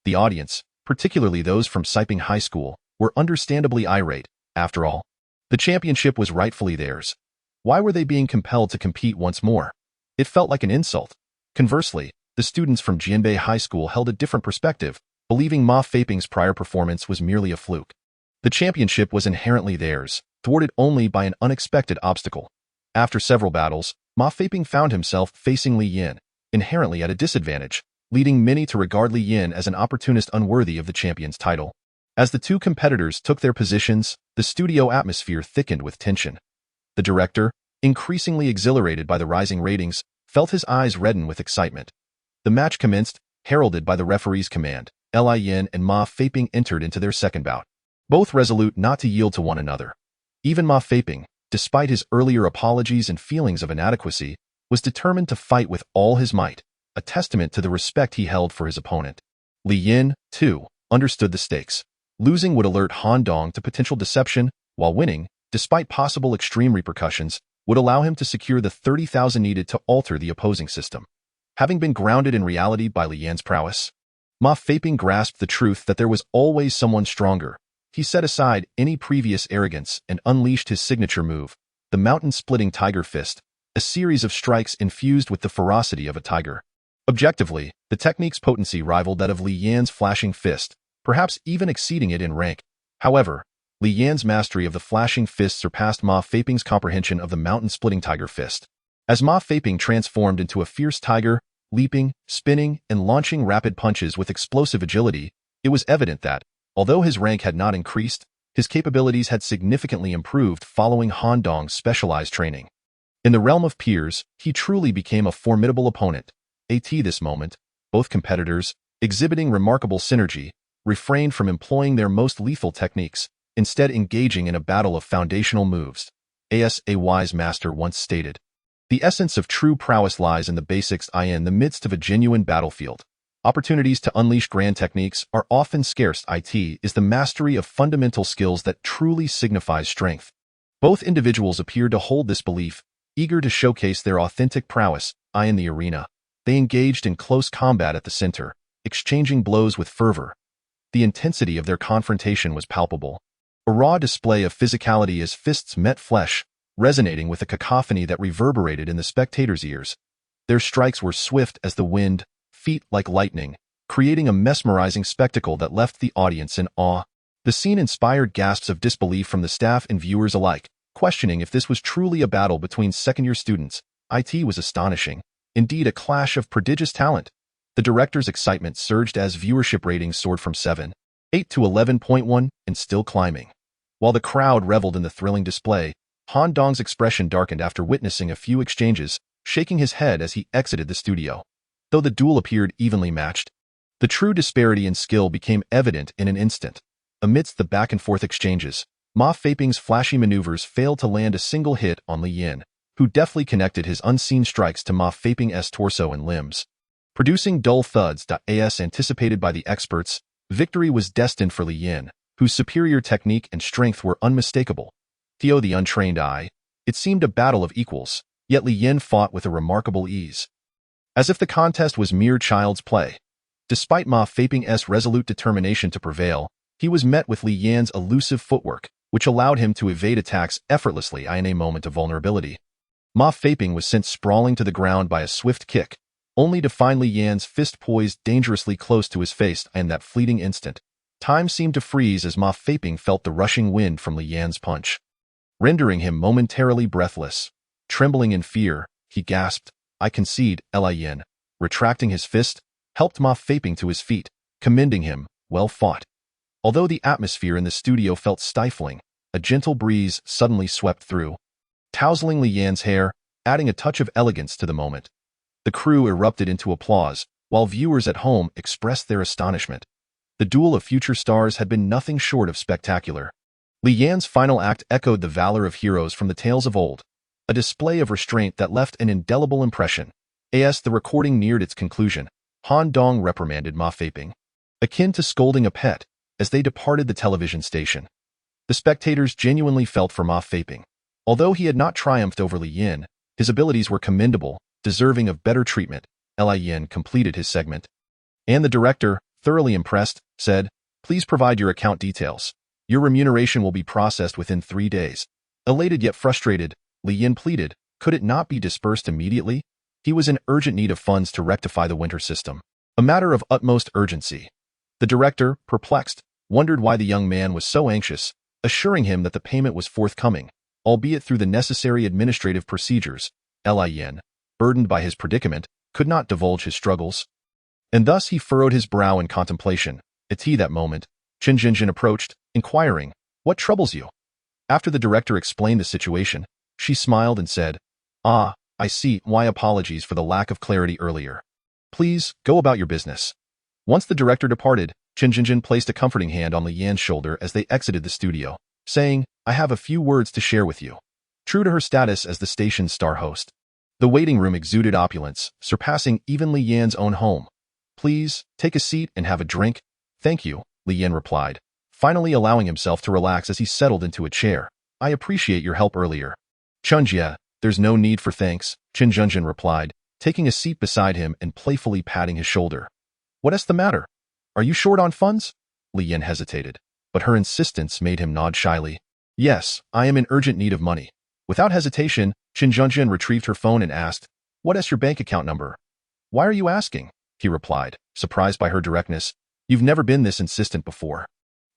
The audience, particularly those from Siping High School, were understandably irate. After all, the championship was rightfully theirs. Why were they being compelled to compete once more? It felt like an insult. Conversely, the students from Jianbei High School held a different perspective, believing Ma Feiping's prior performance was merely a fluke. The championship was inherently theirs, thwarted only by an unexpected obstacle. After several battles, Ma Feiping found himself facing Li Yin, inherently at a disadvantage, leading many to regard Li Yin as an opportunist unworthy of the champion's title. As the two competitors took their positions, the studio atmosphere thickened with tension. The director, increasingly exhilarated by the rising ratings, felt his eyes redden with excitement. The match commenced, heralded by the referee's command. Li Yin and Ma Feiping entered into their second bout, both resolute not to yield to one another. Even Ma Feiping, despite his earlier apologies and feelings of inadequacy, was determined to fight with all his might, a testament to the respect he held for his opponent. Li Yin, too, understood the stakes. Losing would alert Han Dong to potential deception, while winning, despite possible extreme repercussions, would allow him to secure the 30,000 needed to alter the opposing system. Having been grounded in reality by Li Yan's prowess, Ma Feiping grasped the truth that there was always someone stronger. He set aside any previous arrogance and unleashed his signature move, the mountain-splitting tiger fist, a series of strikes infused with the ferocity of a tiger. Objectively, the technique's potency rivaled that of Li Yan's flashing fist, perhaps even exceeding it in rank. However, Li Yan's mastery of the flashing fist surpassed Ma Feiping's comprehension of the mountain-splitting tiger fist. As Ma Feiping transformed into a fierce tiger, leaping, spinning, and launching rapid punches with explosive agility, it was evident that, although his rank had not increased, his capabilities had significantly improved following Han Dong's specialized training. In the realm of peers, he truly became a formidable opponent. At this moment, both competitors, exhibiting remarkable synergy, refrained from employing their most lethal techniques, instead engaging in a battle of foundational moves. As a wise master once stated, the essence of true prowess lies in the basics, in the midst of a genuine battlefield. Opportunities to unleash grand techniques are often scarce. It is the mastery of fundamental skills that truly signifies strength. Both individuals appeared to hold this belief, eager to showcase their authentic prowess. In the arena, they engaged in close combat at the center, exchanging blows with fervor. The intensity of their confrontation was palpable. A raw display of physicality as fists met flesh, resonating with a cacophony that reverberated in the spectators' ears. Their strikes were swift as the wind, feet like lightning, creating a mesmerizing spectacle that left the audience in awe. The scene inspired gasps of disbelief from the staff and viewers alike, questioning if this was truly a battle between second-year students. It was astonishing, indeed a clash of prodigious talent. The director's excitement surged as viewership ratings soared from 7.8 to 11.1 and still climbing. While the crowd reveled in the thrilling display, Han Dong's expression darkened after witnessing a few exchanges, shaking his head as he exited the studio. Though the duel appeared evenly matched, the true disparity in skill became evident in an instant. Amidst the back-and-forth exchanges, Ma Feiping's flashy maneuvers failed to land a single hit on Li Yin, who deftly connected his unseen strikes to Ma Feiping's torso and limbs. Producing dull thuds. As anticipated by the experts, victory was destined for Li Yin, whose superior technique and strength were unmistakable. To the untrained eye, it seemed a battle of equals, yet Li Yin fought with a remarkable ease, as if the contest was mere child's play. Despite Ma Feiping's resolute determination to prevail, he was met with Li Yan's elusive footwork, which allowed him to evade attacks effortlessly in a moment of vulnerability. Ma Feiping was sent sprawling to the ground by a swift kick, only to find Li Yan's fist poised dangerously close to his face. In that fleeting instant, time seemed to freeze as Ma Feiping felt the rushing wind from Li Yan's punch, rendering him momentarily breathless. Trembling in fear, he gasped, "I concede." Li Yin, retracting his fist, helped Ma Feiping to his feet, commending him, "Well fought." Although the atmosphere in the studio felt stifling, a gentle breeze suddenly swept through, tousling Li Yan's hair, adding a touch of elegance to the moment. The crew erupted into applause, while viewers at home expressed their astonishment. The duel of future stars had been nothing short of spectacular. Li Yan's final act echoed the valor of heroes from the tales of old, a display of restraint that left an indelible impression. As the recording neared its conclusion, Han Dong reprimanded Ma Feiping, akin to scolding a pet, as they departed the television station. The spectators genuinely felt for Ma Feiping. Although he had not triumphed over Li Yin, his abilities were commendable, deserving of better treatment. Li Yin completed his segment, and the director, thoroughly impressed, said, "Please provide your account details. Your remuneration will be processed within 3 days." Elated yet frustrated, Li Yin pleaded, could it not be dispersed immediately? He was in urgent need of funds to rectify the winter system, a matter of utmost urgency. The director, perplexed, wondered why the young man was so anxious, assuring him that the payment was forthcoming, albeit through the necessary administrative procedures. Li Yin, burdened by his predicament, could not divulge his struggles, and thus he furrowed his brow in contemplation. At that moment, Chen Jinjin approached, inquiring, "What troubles you?" After the director explained the situation, she smiled and said, "Ah, I see. My apologies for the lack of clarity earlier. Please, go about your business." Once the director departed, Chen Jinjin placed a comforting hand on Li Yan's shoulder as they exited the studio, saying, "I have a few words to share with you." True to her status as the station's star host, the waiting room exuded opulence, surpassing even Li Yan's own home. Please, take a seat and have a drink. Thank you, Li Yin replied, finally allowing himself to relax as he settled into a chair. I appreciate your help earlier. Chunjie, there's no need for thanks, Qin Zhenjin replied, taking a seat beside him and playfully patting his shoulder. What's the matter? Are you short on funds? Li Yin hesitated, but her insistence made him nod shyly. Yes, I am in urgent need of money. Without hesitation, Qin Zhenjin retrieved her phone and asked, What is your bank account number? Why are you asking? He replied, surprised by her directness. You've never been this insistent before.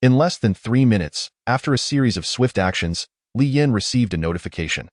In less than 3 minutes, after a series of swift actions, Li Yin received a notification.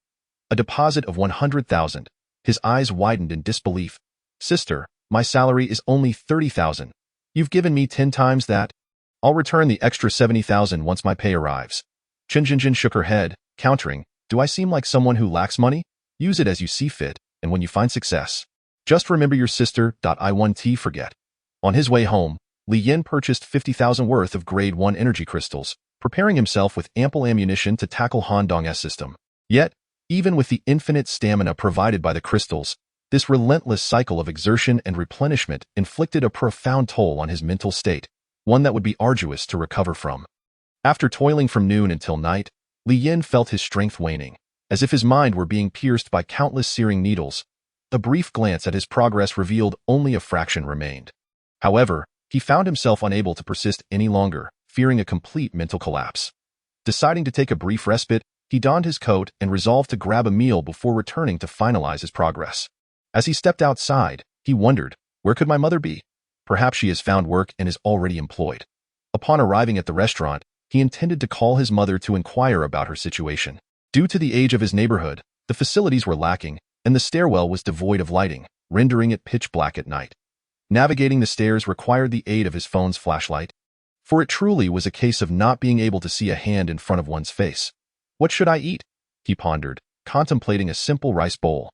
A deposit of 100,000. His eyes widened in disbelief. Sister, my salary is only 30,000. You've given me 10 times that. I'll return the extra 70,000 once my pay arrives. Qin Zhenjin shook her head, countering, Do I seem like someone who lacks money? Use it as you see fit, and when you find success. Just remember your sister. I won't forget. On his way home, Li Yin purchased 50,000 worth of grade 1 energy crystals, preparing himself with ample ammunition to tackle Han Dong's system. Yet, even with the infinite stamina provided by the crystals, this relentless cycle of exertion and replenishment inflicted a profound toll on his mental state, one that would be arduous to recover from. After toiling from noon until night, Li Yin felt his strength waning, as if his mind were being pierced by countless searing needles. A brief glance at his progress revealed only a fraction remained. However, he found himself unable to persist any longer, fearing a complete mental collapse. Deciding to take a brief respite, he donned his coat and resolved to grab a meal before returning to finalize his progress. As he stepped outside, he wondered, where could my mother be? Perhaps she has found work and is already employed. Upon arriving at the restaurant, he intended to call his mother to inquire about her situation. Due to the age of his neighborhood, the facilities were lacking, and the stairwell was devoid of lighting, rendering it pitch black at night. Navigating the stairs required the aid of his phone's flashlight, for it truly was a case of not being able to see a hand in front of one's face. What should I eat? He pondered, contemplating a simple rice bowl.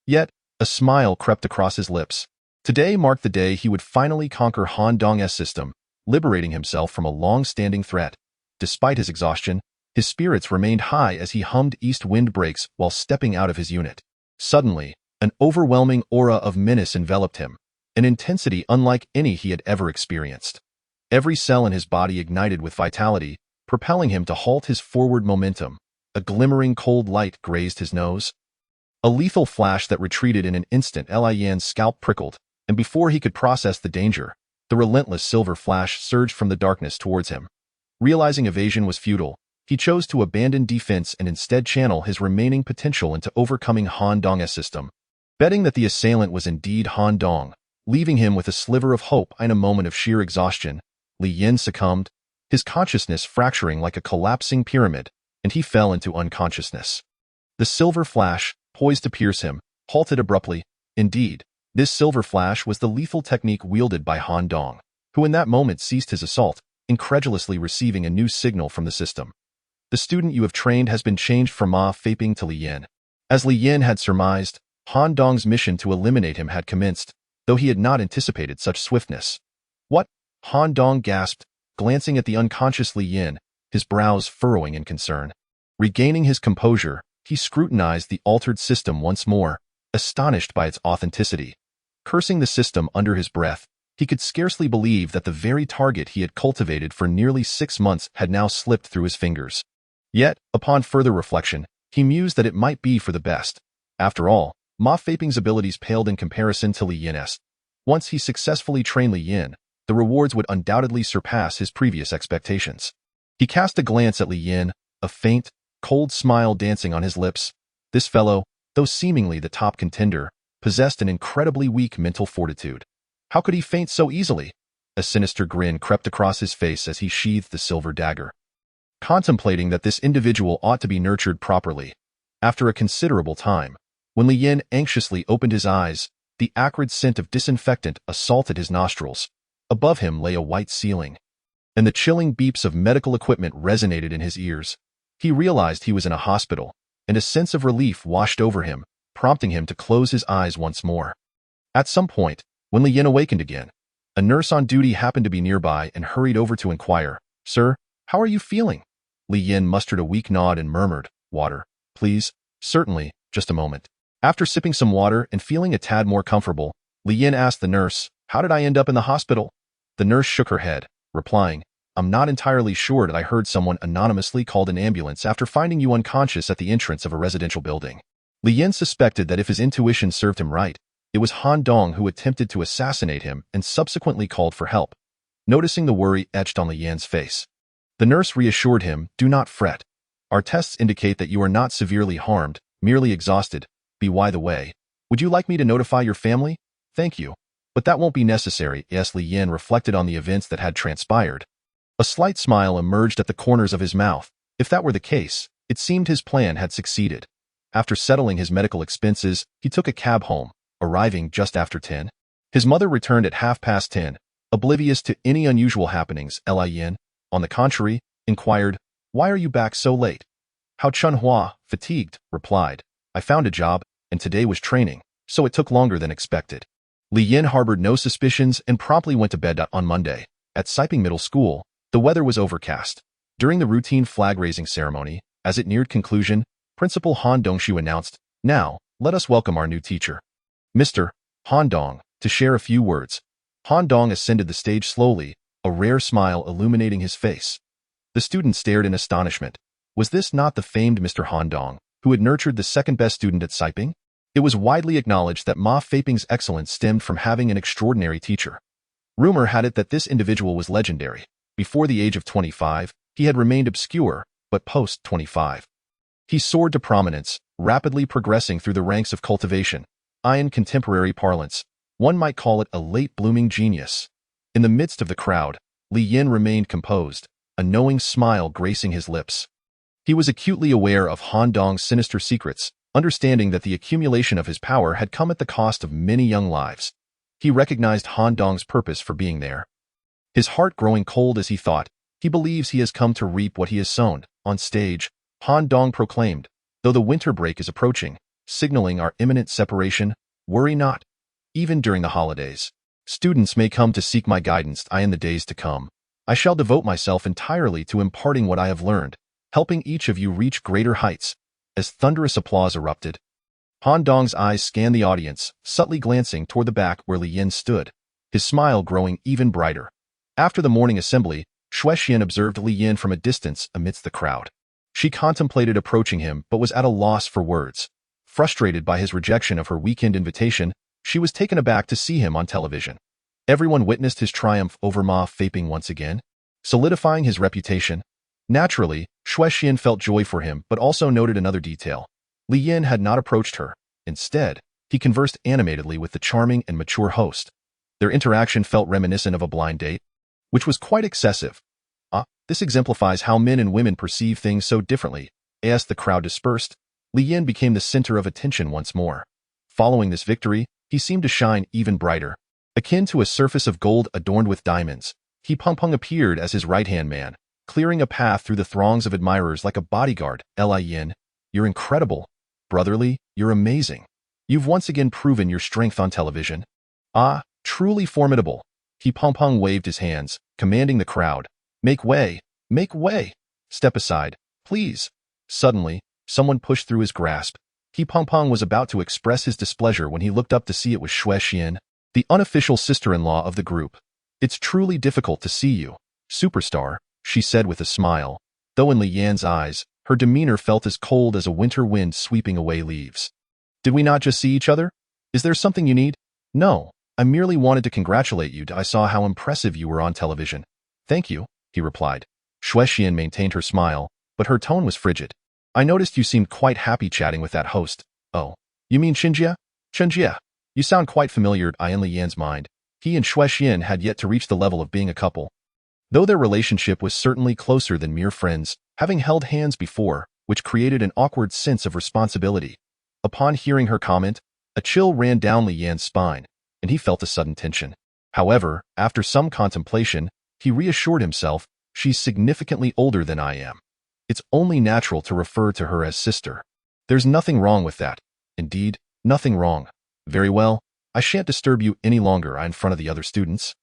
Yet, a smile crept across his lips. Today marked the day he would finally conquer Han Dong's system, liberating himself from a long-standing threat. Despite his exhaustion, his spirits remained high as he hummed East Wind Breaks while stepping out of his unit. Suddenly, an overwhelming aura of menace enveloped him, an intensity unlike any he had ever experienced. Every cell in his body ignited with vitality, propelling him to halt his forward momentum. A glimmering cold light grazed his nose. A lethal flash that retreated in an instant. Li Yan's scalp prickled, and before he could process the danger, the relentless silver flash surged from the darkness towards him. Realizing evasion was futile, he chose to abandon defense and instead channel his remaining potential into overcoming Han Dong's system. Betting that the assailant was indeed Han Dong, leaving him with a sliver of hope in a moment of sheer exhaustion, Li Yin succumbed, his consciousness fracturing like a collapsing pyramid, and he fell into unconsciousness. The silver flash, poised to pierce him, halted abruptly. Indeed, this silver flash was the lethal technique wielded by Han Dong, who in that moment ceased his assault, incredulously receiving a new signal from the system. The student you have trained has been changed from Ma Feiping to Li Yin. As Li Yin had surmised, Han Dong's mission to eliminate him had commenced, though he had not anticipated such swiftness. What? Han Dong gasped, glancing at the unconscious Li Yin, his brows furrowing in concern. Regaining his composure, he scrutinized the altered system once more, astonished by its authenticity. Cursing the system under his breath, he could scarcely believe that the very target he had cultivated for nearly 6 months had now slipped through his fingers. Yet, upon further reflection, he mused that it might be for the best. After all, Ma Feiping's abilities paled in comparison to Li Yin's. Once he successfully trained Li Yin, the rewards would undoubtedly surpass his previous expectations. He cast a glance at Li Yin, a faint, cold smile dancing on his lips. This fellow, though seemingly the top contender, possessed an incredibly weak mental fortitude. How could he faint so easily? A sinister grin crept across his face as he sheathed the silver dagger. Contemplating that this individual ought to be nurtured properly. After a considerable time, when Li Yin anxiously opened his eyes, the acrid scent of disinfectant assaulted his nostrils. Above him lay a white ceiling, and the chilling beeps of medical equipment resonated in his ears. He realized he was in a hospital, and a sense of relief washed over him, prompting him to close his eyes once more. At some point, when Li Yin awakened again, a nurse on duty happened to be nearby and hurried over to inquire, "Sir, how are you feeling?" Li Yin mustered a weak nod and murmured, "Water, please." "Certainly, just a moment." After sipping some water and feeling a tad more comfortable, Li Yin asked the nurse, How did I end up in the hospital? The nurse shook her head, replying, I'm not entirely sure that I heard someone anonymously called an ambulance after finding you unconscious at the entrance of a residential building. Li Yin suspected that if his intuition served him right, it was Han Dong who attempted to assassinate him and subsequently called for help. Noticing the worry etched on Li Yin's face, the nurse reassured him, do not fret. Our tests indicate that you are not severely harmed, merely exhausted. By the way, would you like me to notify your family? Thank you. But that won't be necessary. Yes, Li Yin reflected on the events that had transpired. A slight smile emerged at the corners of his mouth. If that were the case, it seemed his plan had succeeded. After settling his medical expenses, he took a cab home, arriving just after 10. His mother returned at 10:30, oblivious to any unusual happenings. Li Yin, on the contrary, inquired, why are you back so late? Hao Chunhua, fatigued, replied, I found a job, and today was training, so it took longer than expected. Li Yin harbored no suspicions and promptly went to bed on Monday. At Siping Middle School, the weather was overcast. During the routine flag-raising ceremony, as it neared conclusion, Principal Han Dongshu announced, now, let us welcome our new teacher. Mr. Han Dong, to share a few words. Han Dong ascended the stage slowly, a rare smile illuminating his face. The student stared in astonishment. Was this not the famed Mr. Han Dong, who had nurtured the second-best student at Siping? It was widely acknowledged that Ma Feiping's excellence stemmed from having an extraordinary teacher. Rumor had it that this individual was legendary. Before the age of 25, he had remained obscure, but post-25, he soared to prominence, rapidly progressing through the ranks of cultivation. In contemporary parlance, one might call it a late-blooming genius. In the midst of the crowd, Li Yin remained composed, a knowing smile gracing his lips. He was acutely aware of Han Dong's sinister secrets, understanding that the accumulation of his power had come at the cost of many young lives. He recognized Han Dong's purpose for being there. His heart growing cold as he thought, he believes he has come to reap what he has sown. On stage, Han Dong proclaimed, though the winter break is approaching, signaling our imminent separation, worry not. Even during the holidays, students may come to seek my guidance. In the days to come, I shall devote myself entirely to imparting what I have learned, helping each of you reach greater heights. As thunderous applause erupted, Han Dong's eyes scanned the audience, subtly glancing toward the back where Li Yin stood, his smile growing even brighter. After the morning assembly, Xue Xian observed Li Yin from a distance amidst the crowd. She contemplated approaching him but was at a loss for words. Frustrated by his rejection of her weekend invitation, she was taken aback to see him on television. Everyone witnessed his triumph over Ma Feiping once again, solidifying his reputation. Naturally, Xue Xian felt joy for him but also noted another detail. Li Yin had not approached her. Instead, he conversed animatedly with the charming and mature host. Their interaction felt reminiscent of a blind date, which was quite excessive. This exemplifies how men and women perceive things so differently. As the crowd dispersed, Li Yin became the center of attention once more. Following this victory, he seemed to shine even brighter. Akin to a surface of gold adorned with diamonds, He Peng appeared as his right-hand man, clearing a path through the throngs of admirers like a bodyguard. Li Yin, you're incredible. Brotherly, you're amazing. You've once again proven your strength on television. Truly formidable. He Peng waved his hands, commanding the crowd. Make way, make way. Step aside, please. Suddenly, someone pushed through his grasp. He Peng was about to express his displeasure when he looked up to see it was Xue Xian, the unofficial sister-in-law of the group. It's truly difficult to see you, superstar, she said with a smile, though in Li Yan's eyes, her demeanor felt as cold as a winter wind sweeping away leaves. Did we not just see each other? Is there something you need? No, I merely wanted to congratulate you. I saw how impressive you were on television. Thank you, he replied. Xue Xian maintained her smile, but her tone was frigid. I noticed you seemed quite happy chatting with that host. Oh, you mean Xinjie? Xinjie, you sound quite familiar. In Li Yan's mind, he and Xue Xian had yet to reach the level of being a couple. Though their relationship was certainly closer than mere friends, having held hands before, which created an awkward sense of responsibility. Upon hearing her comment, a chill ran down Li Yan's spine, and he felt a sudden tension. However, after some contemplation, he reassured himself, she's significantly older than I am. It's only natural to refer to her as sister. There's nothing wrong with that. Indeed, nothing wrong. Very well, I shan't disturb you any longer in front of the other students.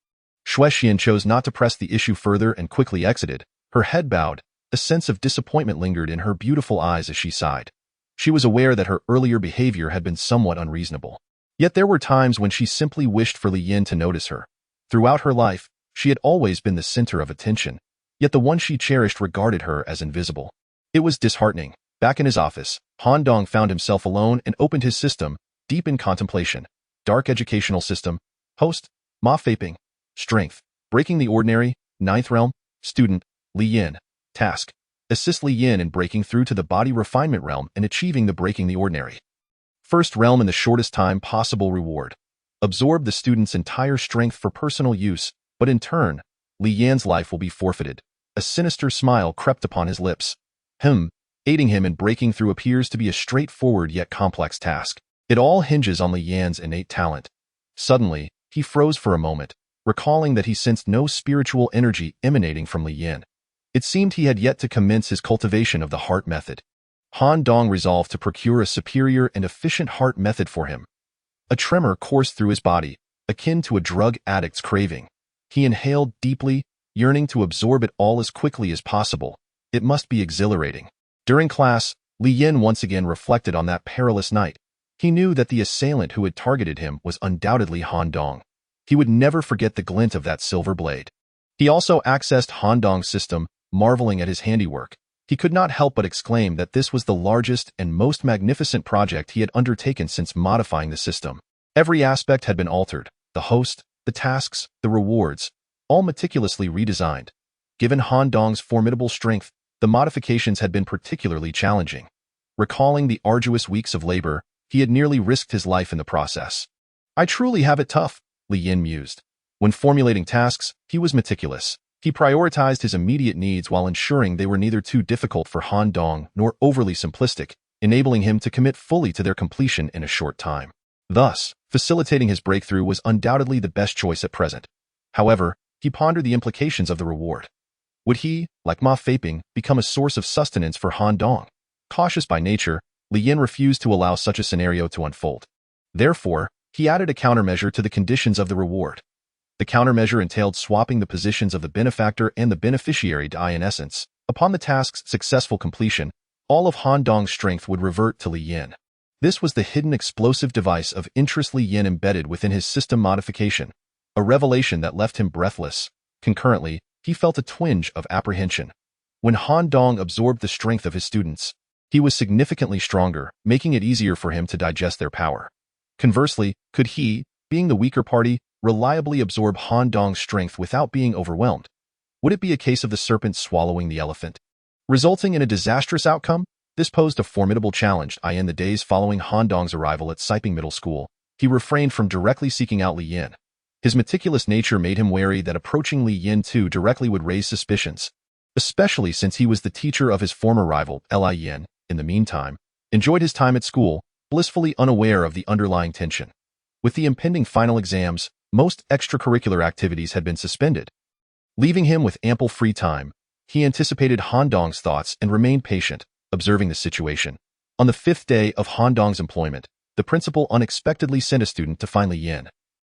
Xue Xian chose not to press the issue further and quickly exited, her head bowed. A sense of disappointment lingered in her beautiful eyes as she sighed. She was aware that her earlier behavior had been somewhat unreasonable. Yet there were times when she simply wished for Li Yin to notice her. Throughout her life, she had always been the center of attention, yet the one she cherished regarded her as invisible. It was disheartening. Back in his office, Han Dong found himself alone and opened his system, deep in contemplation. Dark educational system. Host, Ma Faping. Strength, breaking the ordinary. Ninth realm, student, Li Yin. Task, assist Li Yin in breaking through to the body refinement realm and achieving the breaking the ordinary. First realm in the shortest time possible reward. Absorb the student's entire strength for personal use, but in turn, Li Yan's life will be forfeited. A sinister smile crept upon his lips. Aiding him in breaking through appears to be a straightforward yet complex task. It all hinges on Li Yan's innate talent. Suddenly, he froze for a moment, recalling that he sensed no spiritual energy emanating from Li Yan. It seemed he had yet to commence his cultivation of the heart method. Han Dong resolved to procure a superior and efficient heart method for him. A tremor coursed through his body, akin to a drug addict's craving. He inhaled deeply, yearning to absorb it all as quickly as possible. It must be exhilarating. During class, Li Yin once again reflected on that perilous night. He knew that the assailant who had targeted him was undoubtedly Han Dong. He would never forget the glint of that silver blade. He also accessed Han Dong's system, marveling at his handiwork. He could not help but exclaim that this was the largest and most magnificent project he had undertaken since modifying the system. Every aspect had been altered, the host, the tasks, the rewards, all meticulously redesigned. Given Han Dong's formidable strength, the modifications had been particularly challenging. Recalling the arduous weeks of labor, he had nearly risked his life in the process. I truly have it tough, Li Yin mused. When formulating tasks, he was meticulous. He prioritized his immediate needs while ensuring they were neither too difficult for Han Dong nor overly simplistic, enabling him to commit fully to their completion in a short time. Thus, facilitating his breakthrough was undoubtedly the best choice at present. However, he pondered the implications of the reward. Would he, like Ma Faping, become a source of sustenance for Han Dong? Cautious by nature, Li Yin refused to allow such a scenario to unfold. Therefore, he added a countermeasure to the conditions of the reward. The countermeasure entailed swapping the positions of the benefactor and the beneficiary in essence. Upon the task's successful completion, all of Han Dong's strength would revert to Li Yin. This was the hidden explosive device of interest Li Yin embedded within his system modification, a revelation that left him breathless. Concurrently, he felt a twinge of apprehension. When Han Dong absorbed the strength of his students, he was significantly stronger, making it easier for him to digest their power. Conversely, could he, being the weaker party, reliably absorb Han Dong's strength without being overwhelmed? Would it be a case of the serpent swallowing the elephant, resulting in a disastrous outcome? This posed a formidable challenge. In the days following Han Dong's arrival at Siping Middle School, he refrained from directly seeking out Li Yin. His meticulous nature made him wary that approaching Li Yin too directly would raise suspicions, especially since he was the teacher of his former rival, Li Yin, in the meantime, enjoyed his time at school, blissfully unaware of the underlying tension. With the impending final exams, most extracurricular activities had been suspended. Leaving him with ample free time, he anticipated Han Dong's thoughts and remained patient, observing the situation. On the 5th day of Han Dong's employment, the principal unexpectedly sent a student to find Li Yin.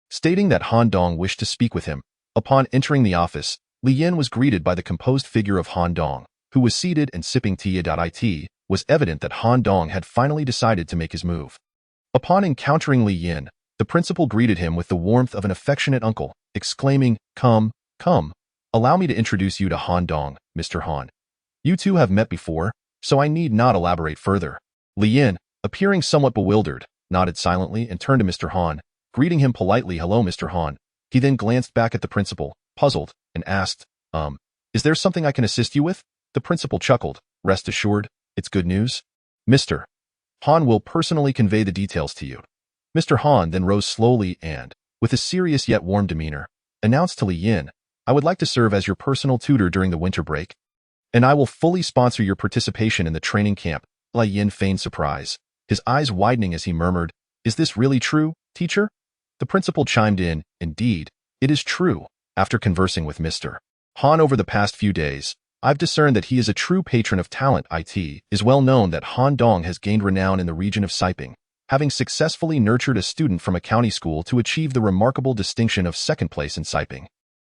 Stating that Han Dong wished to speak with him, upon entering the office, Li Yin was greeted by the composed figure of Han Dong, who was seated and sipping tea. It was evident that Han Dong had finally decided to make his move. Upon encountering Li Yin, the principal greeted him with the warmth of an affectionate uncle, exclaiming, "Come, come. Allow me to introduce you to Han Dong, Mr. Han. You two have met before, so I need not elaborate further." Li Yin, appearing somewhat bewildered, nodded silently and turned to Mr. Han, greeting him politely. "Hello, Mr. Han." He then glanced back at the principal, puzzled, and asked, "Is there something I can assist you with?" The principal chuckled. "Rest assured, it's good news. Mr. Han will personally convey the details to you." Mr. Han then rose slowly and, with a serious yet warm demeanor, announced to Li Yin, "I would like to serve as your personal tutor during the winter break, and I will fully sponsor your participation in the training camp." Li Yin feigned surprise, his eyes widening as he murmured, "Is this really true, teacher?" The principal chimed in, "Indeed, it is true. After conversing with Mr. Han over the past few days, I've discerned that he is a true patron of talent. It is well known that Han Dong has gained renown in the region of Siping, having successfully nurtured a student from a county school to achieve the remarkable distinction of second place in Siping.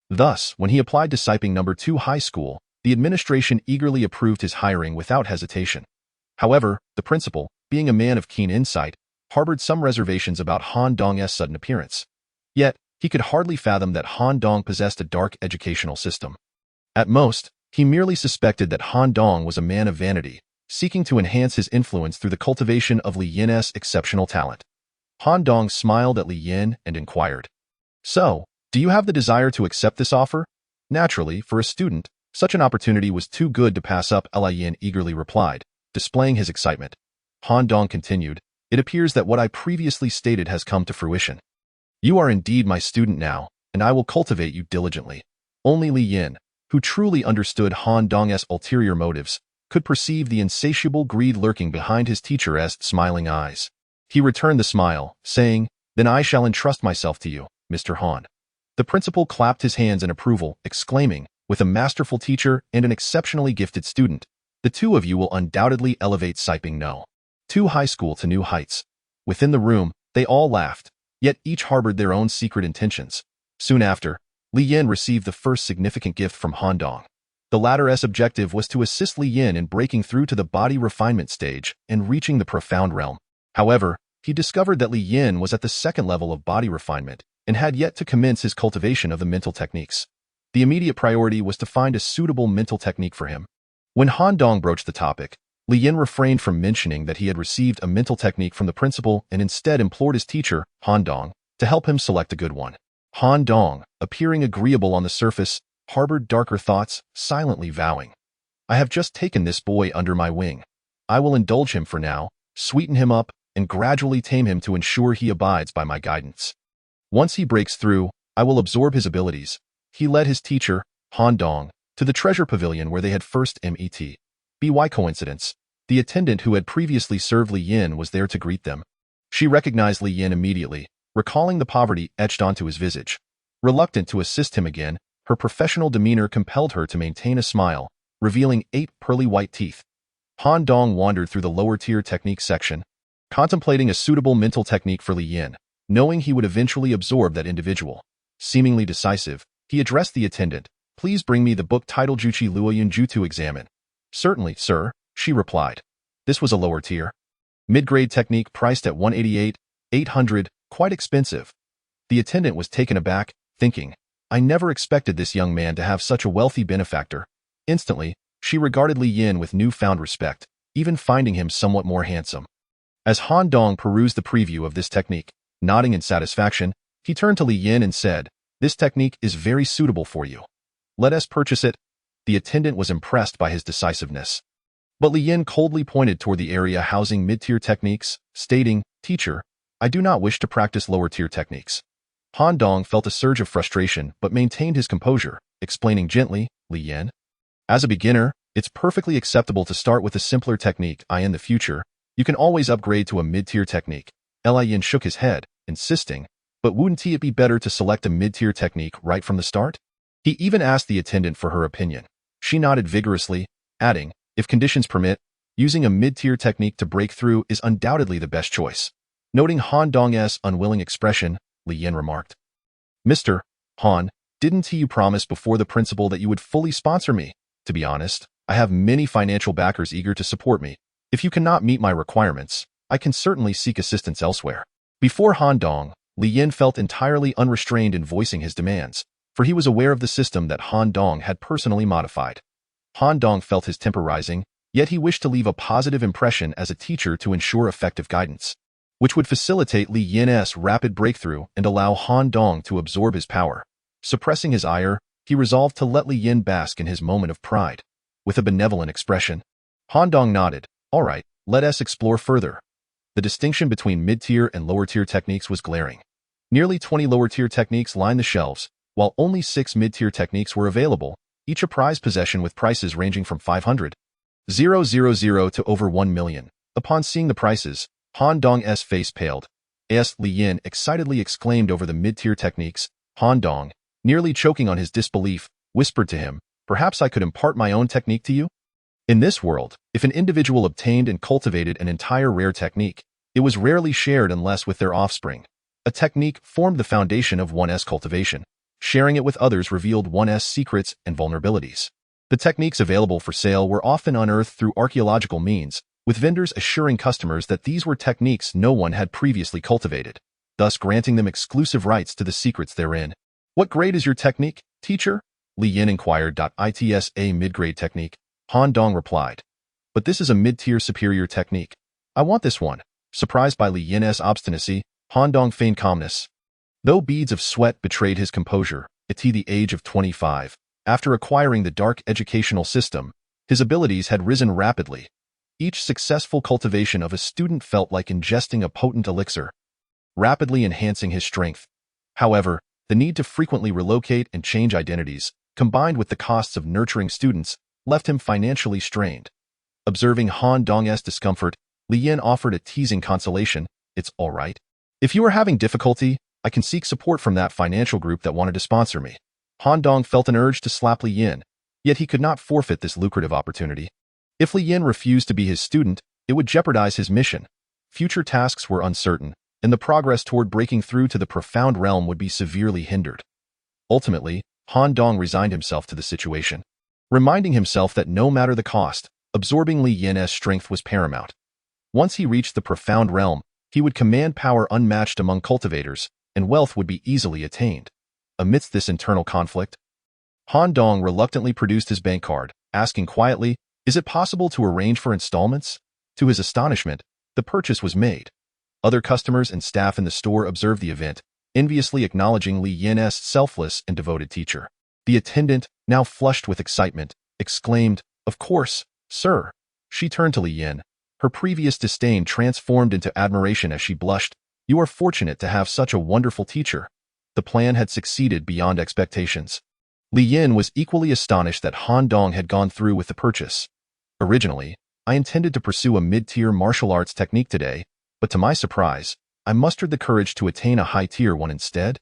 Thus, when he applied to Siping No. 2 High School, the administration eagerly approved his hiring without hesitation. However, the principal, being a man of keen insight, harbored some reservations about Han Dong's sudden appearance. Yet, he could hardly fathom that Han Dong possessed a dark educational system. At most, he merely suspected that Han Dong was a man of vanity, seeking to enhance his influence through the cultivation of Li Yin's exceptional talent. Han Dong smiled at Li Yin and inquired, "So, do you have the desire to accept this offer?" Naturally, for a student, such an opportunity was too good to pass up, Li Yin eagerly replied, displaying his excitement. Han Dong continued, "It appears that what I previously stated has come to fruition. You are indeed my student now, and I will cultivate you diligently." Only Li Yin, who truly understood Han Dong's ulterior motives, could perceive the insatiable greed lurking behind his teacher's smiling eyes. He returned the smile, saying, "Then I shall entrust myself to you, Mr. Han." The principal clapped his hands in approval, exclaiming, "With a masterful teacher and an exceptionally gifted student, the two of you will undoubtedly elevate Siping No. 2 High School to new heights." Within the room, they all laughed, yet each harbored their own secret intentions. Soon after, Li Yin received the first significant gift from Han Dong. The latter's objective was to assist Li Yin in breaking through to the body refinement stage and reaching the profound realm. However, he discovered that Li Yin was at the second level of body refinement and had yet to commence his cultivation of the mental techniques. The immediate priority was to find a suitable mental technique for him. When Han Dong broached the topic, Li Yin refrained from mentioning that he had received a mental technique from the principal and instead implored his teacher, Han Dong, to help him select a good one. Han Dong, appearing agreeable on the surface, harbored darker thoughts, silently vowing, "I have just taken this boy under my wing. I will indulge him for now, sweeten him up, and gradually tame him to ensure he abides by my guidance. Once he breaks through, I will absorb his abilities." He led his teacher, Han Dong, to the treasure pavilion where they had first met. By coincidence, the attendant who had previously served Li Yin was there to greet them. She recognized Li Yin immediately, recalling the poverty etched onto his visage. Reluctant to assist him again, her professional demeanor compelled her to maintain a smile, revealing 8 pearly white teeth. Han Dong wandered through the lower-tier technique section, contemplating a suitable mental technique for Li Yin, knowing he would eventually absorb that individual. Seemingly decisive, he addressed the attendant, "Please bring me the book titled Juchi Luoyun Ju to examine." "Certainly, sir," she replied. This was a lower tier. Mid-grade technique priced at 188,800, quite expensive. The attendant was taken aback, thinking, "I never expected this young man to have such a wealthy benefactor." Instantly, she regarded Li Yin with newfound respect, even finding him somewhat more handsome. As Han Dong perused the preview of this technique, nodding in satisfaction, he turned to Li Yin and said, "This technique is very suitable for you. Let us purchase it." The attendant was impressed by his decisiveness. But Li Yin coldly pointed toward the area housing mid-tier techniques, stating, "Teacher, I do not wish to practice lower-tier techniques." Han Dong felt a surge of frustration but maintained his composure, explaining gently, "Li Yin, as a beginner, it's perfectly acceptable to start with a simpler technique. In the future, you can always upgrade to a mid-tier technique." Li Yin shook his head, insisting, "But wouldn't it be better to select a mid-tier technique right from the start?" He even asked the attendant for her opinion. She nodded vigorously, adding, "If conditions permit, using a mid-tier technique to break through is undoubtedly the best choice." Noting Han Dong's unwilling expression, Li Yin remarked, "Mr. Han, didn't you promise before the principal that you would fully sponsor me? To be honest, I have many financial backers eager to support me. If you cannot meet my requirements, I can certainly seek assistance elsewhere." Before Han Dong, Li Yin felt entirely unrestrained in voicing his demands, for he was aware of the system that Han Dong had personally modified. Han Dong felt his temper rising, yet he wished to leave a positive impression as a teacher to ensure effective guidance, which would facilitate Li Yin's rapid breakthrough and allow Han Dong to absorb his power. Suppressing his ire, he resolved to let Li Yin bask in his moment of pride. With a benevolent expression, Han Dong nodded, "All right, let us explore further." The distinction between mid-tier and lower-tier techniques was glaring. Nearly 20 lower-tier techniques lined the shelves, while only 6 mid-tier techniques were available, each a prized possession with prices ranging from 500,000 to over 1 million. Upon seeing the prices, Han Dong's face paled. As Li Yin excitedly exclaimed over the mid-tier techniques, Han Dong, nearly choking on his disbelief, whispered to him, "Perhaps I could impart my own technique to you?" In this world, if an individual obtained and cultivated an entire rare technique, it was rarely shared unless with their offspring. A technique formed the foundation of one's cultivation. Sharing it with others revealed one's secrets and vulnerabilities. The techniques available for sale were often unearthed through archaeological means, with vendors assuring customers that these were techniques no one had previously cultivated, thus granting them exclusive rights to the secrets therein. What grade is your technique, teacher? Li Yin inquired. It's a mid-grade technique, Han Dong replied. But this is a mid-tier superior technique. I want this one. Surprised by Li Yin's obstinacy, Han Dong feigned calmness. Though beads of sweat betrayed his composure, at the age of 25, after acquiring the dark educational system, his abilities had risen rapidly. Each successful cultivation of a student felt like ingesting a potent elixir, rapidly enhancing his strength. However, the need to frequently relocate and change identities, combined with the costs of nurturing students, left him financially strained. Observing Han Dong's discomfort, Li Yin offered a teasing consolation. It's all right. If you are having difficulty, I can seek support from that financial group that wanted to sponsor me. Han Dong felt an urge to slap Li Yin, yet he could not forfeit this lucrative opportunity. If Li Yin refused to be his student, it would jeopardize his mission. Future tasks were uncertain, and the progress toward breaking through to the profound realm would be severely hindered. Ultimately, Han Dong resigned himself to the situation, reminding himself that no matter the cost, absorbing Li Yin's strength was paramount. Once he reached the profound realm, he would command power unmatched among cultivators, and wealth would be easily attained. Amidst this internal conflict, Han Dong reluctantly produced his bank card, asking quietly, "Is it possible to arrange for installments?" To his astonishment, the purchase was made. Other customers and staff in the store observed the event, enviously acknowledging Li Yin's selfless and devoted teacher. The attendant, now flushed with excitement, exclaimed, "Of course, sir." She turned to Li Yin. Her previous disdain transformed into admiration as she blushed. "You are fortunate to have such a wonderful teacher." The plan had succeeded beyond expectations. Li Yin was equally astonished that Han Dong had gone through with the purchase. "Originally, I intended to pursue a mid-tier martial arts technique today, but to my surprise, I mustered the courage to attain a high-tier one instead,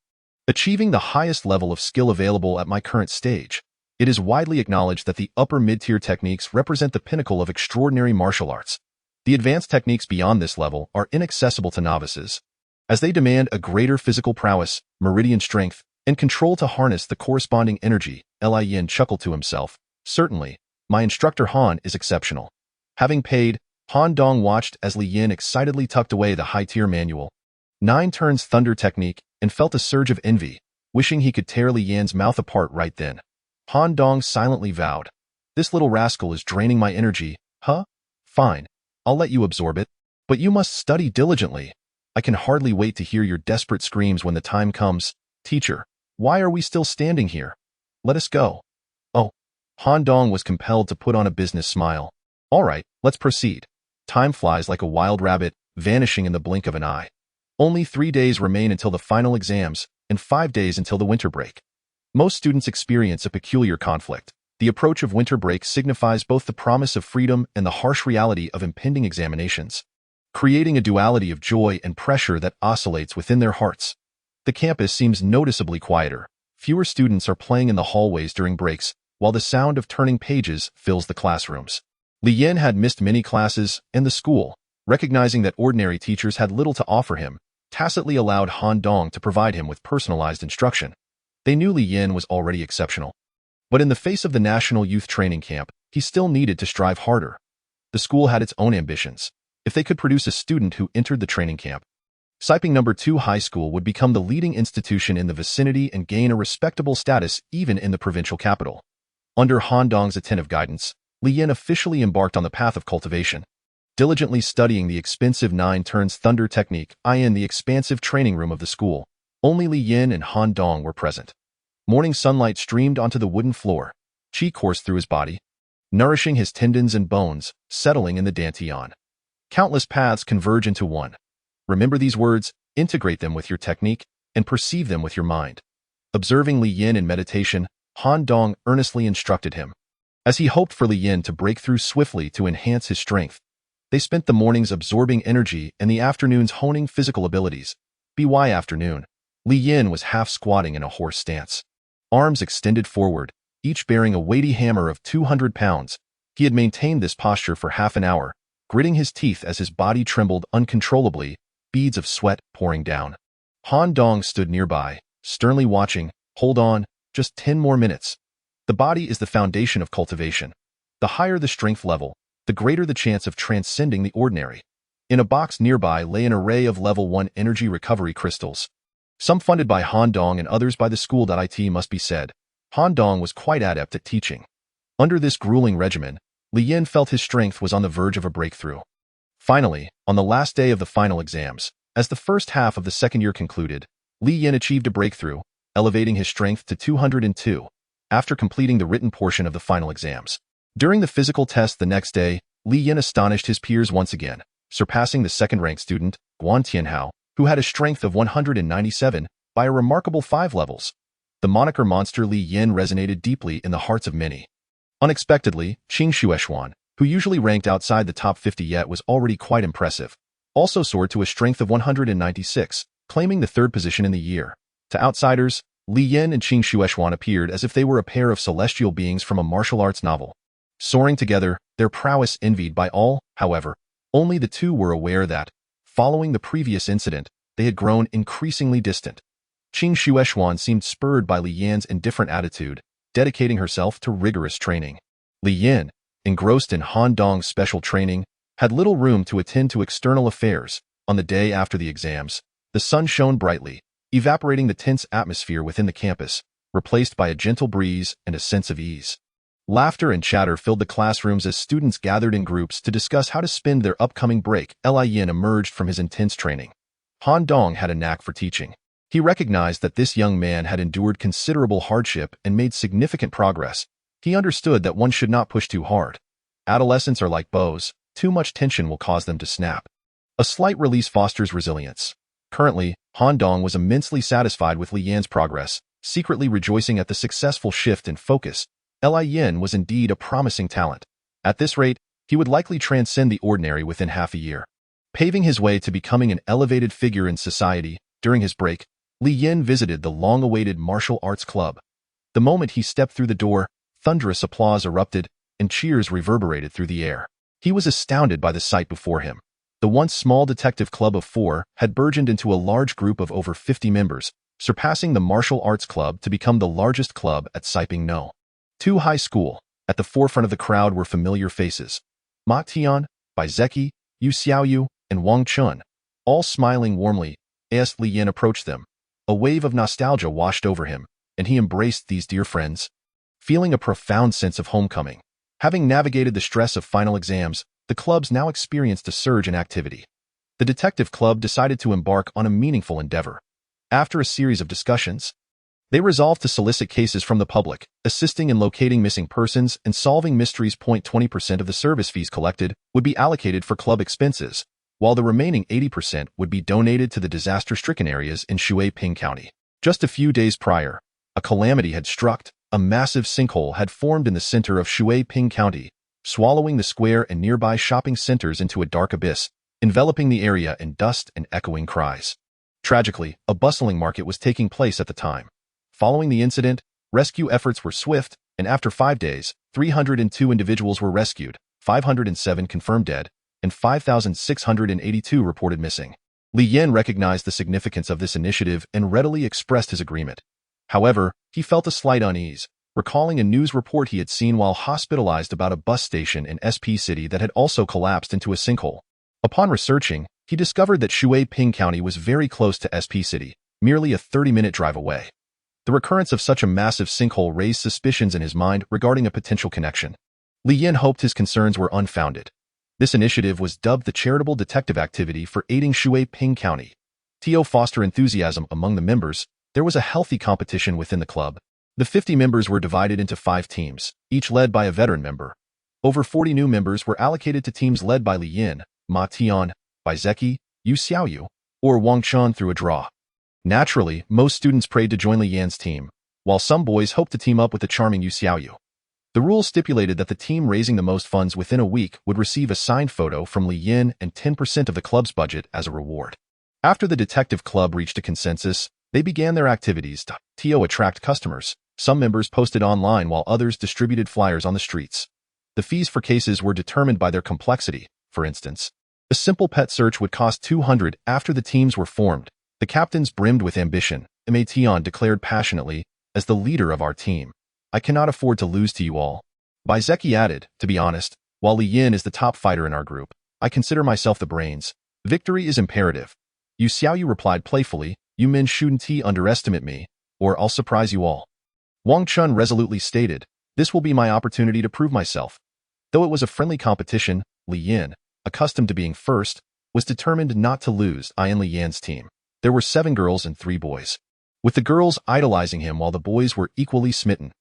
achieving the highest level of skill available at my current stage. It is widely acknowledged that the upper mid-tier techniques represent the pinnacle of extraordinary martial arts. The advanced techniques beyond this level are inaccessible to novices, as they demand a greater physical prowess, meridian strength, and control to harness the corresponding energy." Li Yin chuckled to himself. "Certainly, my instructor Han is exceptional." Having paid, Han Dong watched as Li Yin excitedly tucked away the high-tier manual, 9 turns thunder technique, and felt a surge of envy, wishing he could tear Li Yin's mouth apart right then. Han Dong silently vowed, "This little rascal is draining my energy, huh? Fine, I'll let you absorb it, but you must study diligently. I can hardly wait to hear your desperate screams when the time comes. Teacher, why are we still standing here? Let us go." "Oh." Han Dong was compelled to put on a business smile. "All right, let's proceed." Time flies like a wild rabbit, vanishing in the blink of an eye. Only 3 days remain until the final exams, and 5 days until the winter break. Most students experience a peculiar conflict. The approach of winter break signifies both the promise of freedom and the harsh reality of impending examinations, creating a duality of joy and pressure that oscillates within their hearts. The campus seems noticeably quieter. Fewer students are playing in the hallways during breaks, while the sound of turning pages fills the classrooms. Li Yin had missed many classes, and the school, recognizing that ordinary teachers had little to offer him, tacitly allowed Han Dong to provide him with personalized instruction. They knew Li Yin was already exceptional, but in the face of the National Youth Training Camp, he still needed to strive harder. The school had its own ambitions. If they could produce a student who entered the training camp, Siping No. 2 High School would become the leading institution in the vicinity and gain a respectable status even in the provincial capital. Under Han Dong's attentive guidance, Li Yin officially embarked on the path of cultivation, diligently studying the expensive 9 turns thunder technique in the expansive training room of the school. Only Li Yin and Han Dong were present. Morning sunlight streamed onto the wooden floor. Qi coursed through his body, nourishing his tendons and bones, settling in the dantian. Countless paths converge into one. Remember these words, integrate them with your technique, and perceive them with your mind. Observing Li Yin in meditation, Han Dong earnestly instructed him. As he hoped for Li Yin to break through swiftly to enhance his strength, they spent the mornings absorbing energy and the afternoons honing physical abilities. By afternoon, Li Yin was half squatting in a horse stance, arms extended forward, each bearing a weighty hammer of 200 pounds. He had maintained this posture for half an hour, gritting his teeth as his body trembled uncontrollably, beads of sweat pouring down. Han Dong stood nearby, sternly watching. "Hold on, just 10 more minutes. The body is the foundation of cultivation. The higher the strength level, the greater the chance of transcending the ordinary. In a box nearby lay an array of level 1 energy recovery crystals, some funded by Han Dong and others by the school. It must be said, Han Dong was quite adept at teaching. Under this grueling regimen, Li Yin felt his strength was on the verge of a breakthrough. Finally, on the last day of the final exams, as the first half of the second year concluded, Li Yin achieved a breakthrough, elevating his strength to 202, after completing the written portion of the final exams. During the physical test the next day, Li Yin astonished his peers once again, surpassing the second-ranked student, Guan Tianhao, who had a strength of 197, by a remarkable 5 levels. The moniker Monster Li Yin resonated deeply in the hearts of many. Unexpectedly, Qing Xuexuan, who usually ranked outside the top 50 yet was already quite impressive, also soared to a strength of 196, claiming the 3rd position in the year. To outsiders, Li Yin and Qing Xuexuan appeared as if they were a pair of celestial beings from a martial arts novel. Soaring together, their prowess envied by all, however, only the two were aware that, following the previous incident, they had grown increasingly distant. Qing Xuexuan seemed spurred by Li Yin's indifferent attitude, dedicating herself to rigorous training. Li Yin, engrossed in Han Dong's special training, had little room to attend to external affairs. On the day after the exams, the sun shone brightly, evaporating the tense atmosphere within the campus, replaced by a gentle breeze and a sense of ease. Laughter and chatter filled the classrooms as students gathered in groups to discuss how to spend their upcoming break. Li Yin emerged from his intense training. Han Dong had a knack for teaching. He recognized that this young man had endured considerable hardship and made significant progress. He understood that one should not push too hard. Adolescents are like bows, too much tension will cause them to snap. A slight release fosters resilience. Currently, Han Dong was immensely satisfied with Li Yin's progress, secretly rejoicing at the successful shift in focus. Li Yin was indeed a promising talent. At this rate, he would likely transcend the ordinary within half a year. Paving his way to becoming an elevated figure in society, during his break, Li Yin visited the long-awaited martial arts club. The moment he stepped through the door, thunderous applause erupted, and cheers reverberated through the air. He was astounded by the sight before him. The once small detective club of 4 had burgeoned into a large group of over 50 members, surpassing the martial arts club to become the largest club at Siping No. 2 High School. At the forefront of the crowd were familiar faces. Ma Tian, Bai Zeki, Yu Xiaoyu, and Wang Chun, all smiling warmly, as Li Yin approached them. A wave of nostalgia washed over him, and he embraced these dear friends, feeling a profound sense of homecoming. Having navigated the stress of final exams, the clubs now experienced a surge in activity. The detective club decided to embark on a meaningful endeavor. After a series of discussions, they resolved to solicit cases from the public, assisting in locating missing persons and solving mysteries. 20% of the service fees collected would be allocated for club expenses, while the remaining 80% would be donated to the disaster-stricken areas in Shuiping County. Just a few days prior, a calamity had struck. A massive sinkhole had formed in the center of Shuiping County, swallowing the square and nearby shopping centers into a dark abyss, enveloping the area in dust and echoing cries. Tragically, a bustling market was taking place at the time. Following the incident, rescue efforts were swift, and after 5 days, 302 individuals were rescued, 507 confirmed dead, and 5,682 reported missing. Li Yin recognized the significance of this initiative and readily expressed his agreement. However, he felt a slight unease, recalling a news report he had seen while hospitalized about a bus station in SP City that had also collapsed into a sinkhole. Upon researching, he discovered that Shuiping County was very close to SP City, merely a 30-minute drive away. The recurrence of such a massive sinkhole raised suspicions in his mind regarding a potential connection. Li Yin hoped his concerns were unfounded. This initiative was dubbed the Charitable Detective Activity for Aiding Shuiping County. To foster enthusiasm among the members, there was a healthy competition within the club. The 50 members were divided into 5 teams, each led by a veteran member. Over 40 new members were allocated to teams led by Li Yin, Ma Tian, Bai Zeki, Yu Xiaoyu, or Wang Chun through a draw. Naturally, most students prayed to join Li Yin's team, while some boys hoped to team up with the charming Yu Xiaoyu. The rules stipulated that the team raising the most funds within a week would receive a signed photo from Li Yin and 10% of the club's budget as a reward. After the detective club reached a consensus, they began their activities to attract customers. Some members posted online while others distributed flyers on the streets. The fees for cases were determined by their complexity. For instance, a simple pet search would cost 200. After the teams were formed, the captains brimmed with ambition. Ma Tian declared passionately, "As the leader of our team, I cannot afford to lose to you all." Bai Zeki added, "To be honest, While Li Yin is the top fighter in our group, I consider myself the brains. Victory is imperative. Yu Xiaoyu replied playfully, "You men shouldn't underestimate me, or I'll surprise you all." Wang Chun resolutely stated, "This will be my opportunity to prove myself." Though it was a friendly competition, Li Yin, accustomed to being first, was determined not to lose. In Li Yan's team, there were 7 girls and 3 boys, with the girls idolizing him while the boys were equally smitten.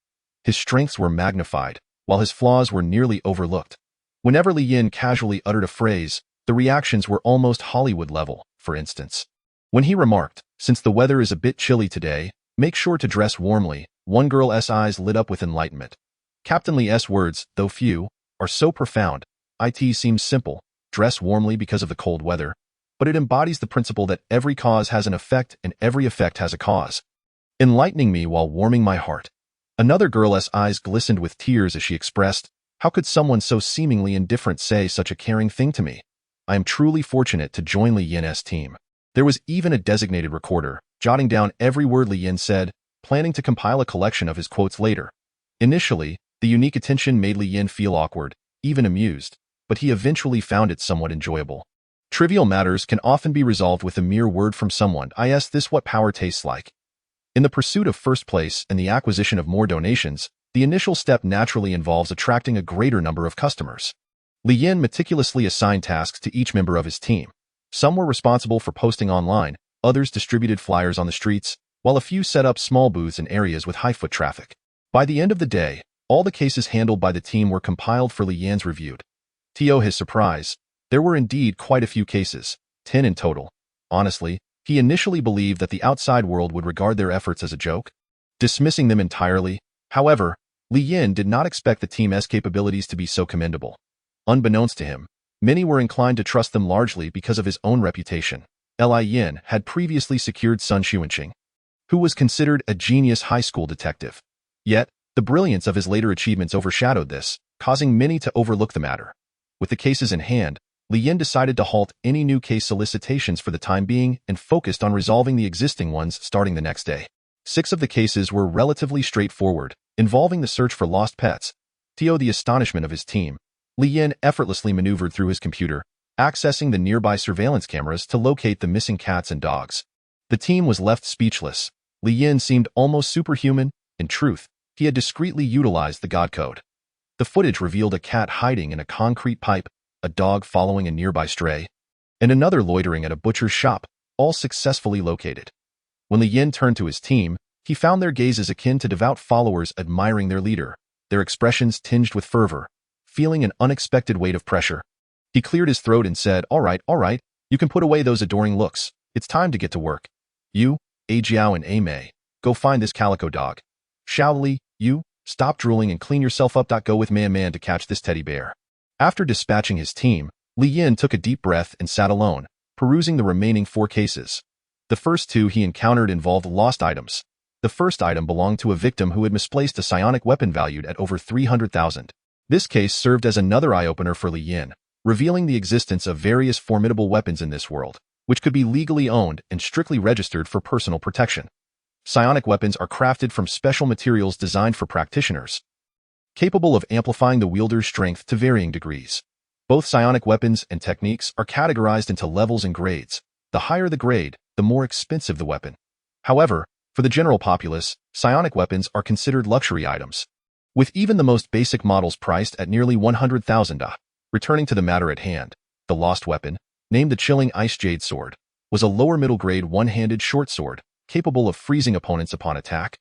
His strengths were magnified, while his flaws were nearly overlooked. Whenever Li Yin casually uttered a phrase, the reactions were almost Hollywood level. For instance, when he remarked, "Since the weather is a bit chilly today, make sure to dress warmly," one girl's eyes lit up with enlightenment. Captain Li's words, though few, are so profound. It seems simple, dress warmly because of the cold weather, but it embodies the principle that every cause has an effect and every effect has a cause, enlightening me while warming my heart. Another girl's eyes glistened with tears as she expressed, "How could someone so seemingly indifferent say such a caring thing to me? I am truly fortunate to join Li Yin's team." There was even a designated recorder, jotting down every word Li Yin said, planning to compile a collection of his quotes later. Initially, the unique attention made Li Yin feel awkward, even amused, but he eventually found it somewhat enjoyable. Trivial matters can often be resolved with a mere word from someone. This what power tastes like. In the pursuit of first place and the acquisition of more donations, the initial step naturally involves attracting a greater number of customers. Li Yin meticulously assigned tasks to each member of his team. Some were responsible for posting online, others distributed flyers on the streets, while a few set up small booths in areas with high foot traffic. By the end of the day, all the cases handled by the team were compiled for Li Yin's reviewed. To his surprise, there were indeed quite a few cases, 10 in total. Honestly, he initially believed that the outside world would regard their efforts as a joke, dismissing them entirely. However, Li Yin did not expect the team's capabilities to be so commendable. Unbeknownst to him, many were inclined to trust them largely because of his own reputation. Li Yin had previously secured Sun Xuanqing, who was considered a genius high school detective. Yet, the brilliance of his later achievements overshadowed this, causing many to overlook the matter. With the cases in hand, Li Yin decided to halt any new case solicitations for the time being and focused on resolving the existing ones starting the next day. 6 of the cases were relatively straightforward, involving the search for lost pets. To the astonishment of his team, Li Yin effortlessly maneuvered through his computer, accessing the nearby surveillance cameras to locate the missing cats and dogs. The team was left speechless. Li Yin seemed almost superhuman. In truth, he had discreetly utilized the God code. The footage revealed a cat hiding in a concrete pipe, a dog following a nearby stray, and another loitering at a butcher's shop, all successfully located. When Li Yin turned to his team, he found their gazes akin to devout followers admiring their leader, their expressions tinged with fervor. Feeling an unexpected weight of pressure, he cleared his throat and said, all right, you can put away those adoring looks. It's time to get to work. You, A Jiao and A Mei, go find this calico dog. Xiao Li, you, stop drooling and clean yourself up. Go with Man to catch this teddy bear." After dispatching his team, Li Yin took a deep breath and sat alone, perusing the remaining 4 cases. The first 2 he encountered involved lost items. The first item belonged to a victim who had misplaced a psionic weapon valued at over 300,000. This case served as another eye-opener for Li Yin, revealing the existence of various formidable weapons in this world, which could be legally owned and strictly registered for personal protection. Psionic weapons are crafted from special materials designed for practitioners, capable of amplifying the wielder's strength to varying degrees. Both psionic weapons and techniques are categorized into levels and grades. The higher the grade, the more expensive the weapon. However, for the general populace, psionic weapons are considered luxury items, with even the most basic models priced at nearly 100,000. Returning to the matter at hand, the lost weapon, named the Chilling Ice Jade Sword, was a lower middle grade one-handed short sword, capable of freezing opponents upon attack,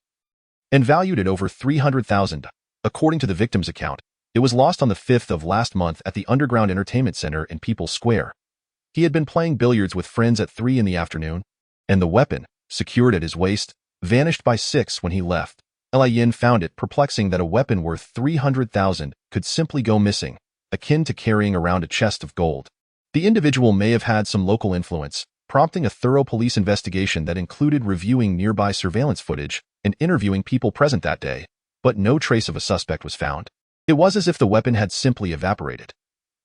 and valued at over 300,000. According to the victim's account, it was lost on the 5th of last month at the Underground Entertainment Center in People's Square. He had been playing billiards with friends at 3 in the afternoon, and the weapon, secured at his waist, vanished by 6 when he left. Li Yin found it perplexing that a weapon worth 300,000 could simply go missing, akin to carrying around a chest of gold. The individual may have had some local influence, prompting a thorough police investigation that included reviewing nearby surveillance footage and interviewing people present that day, but no trace of a suspect was found. It was as if the weapon had simply evaporated.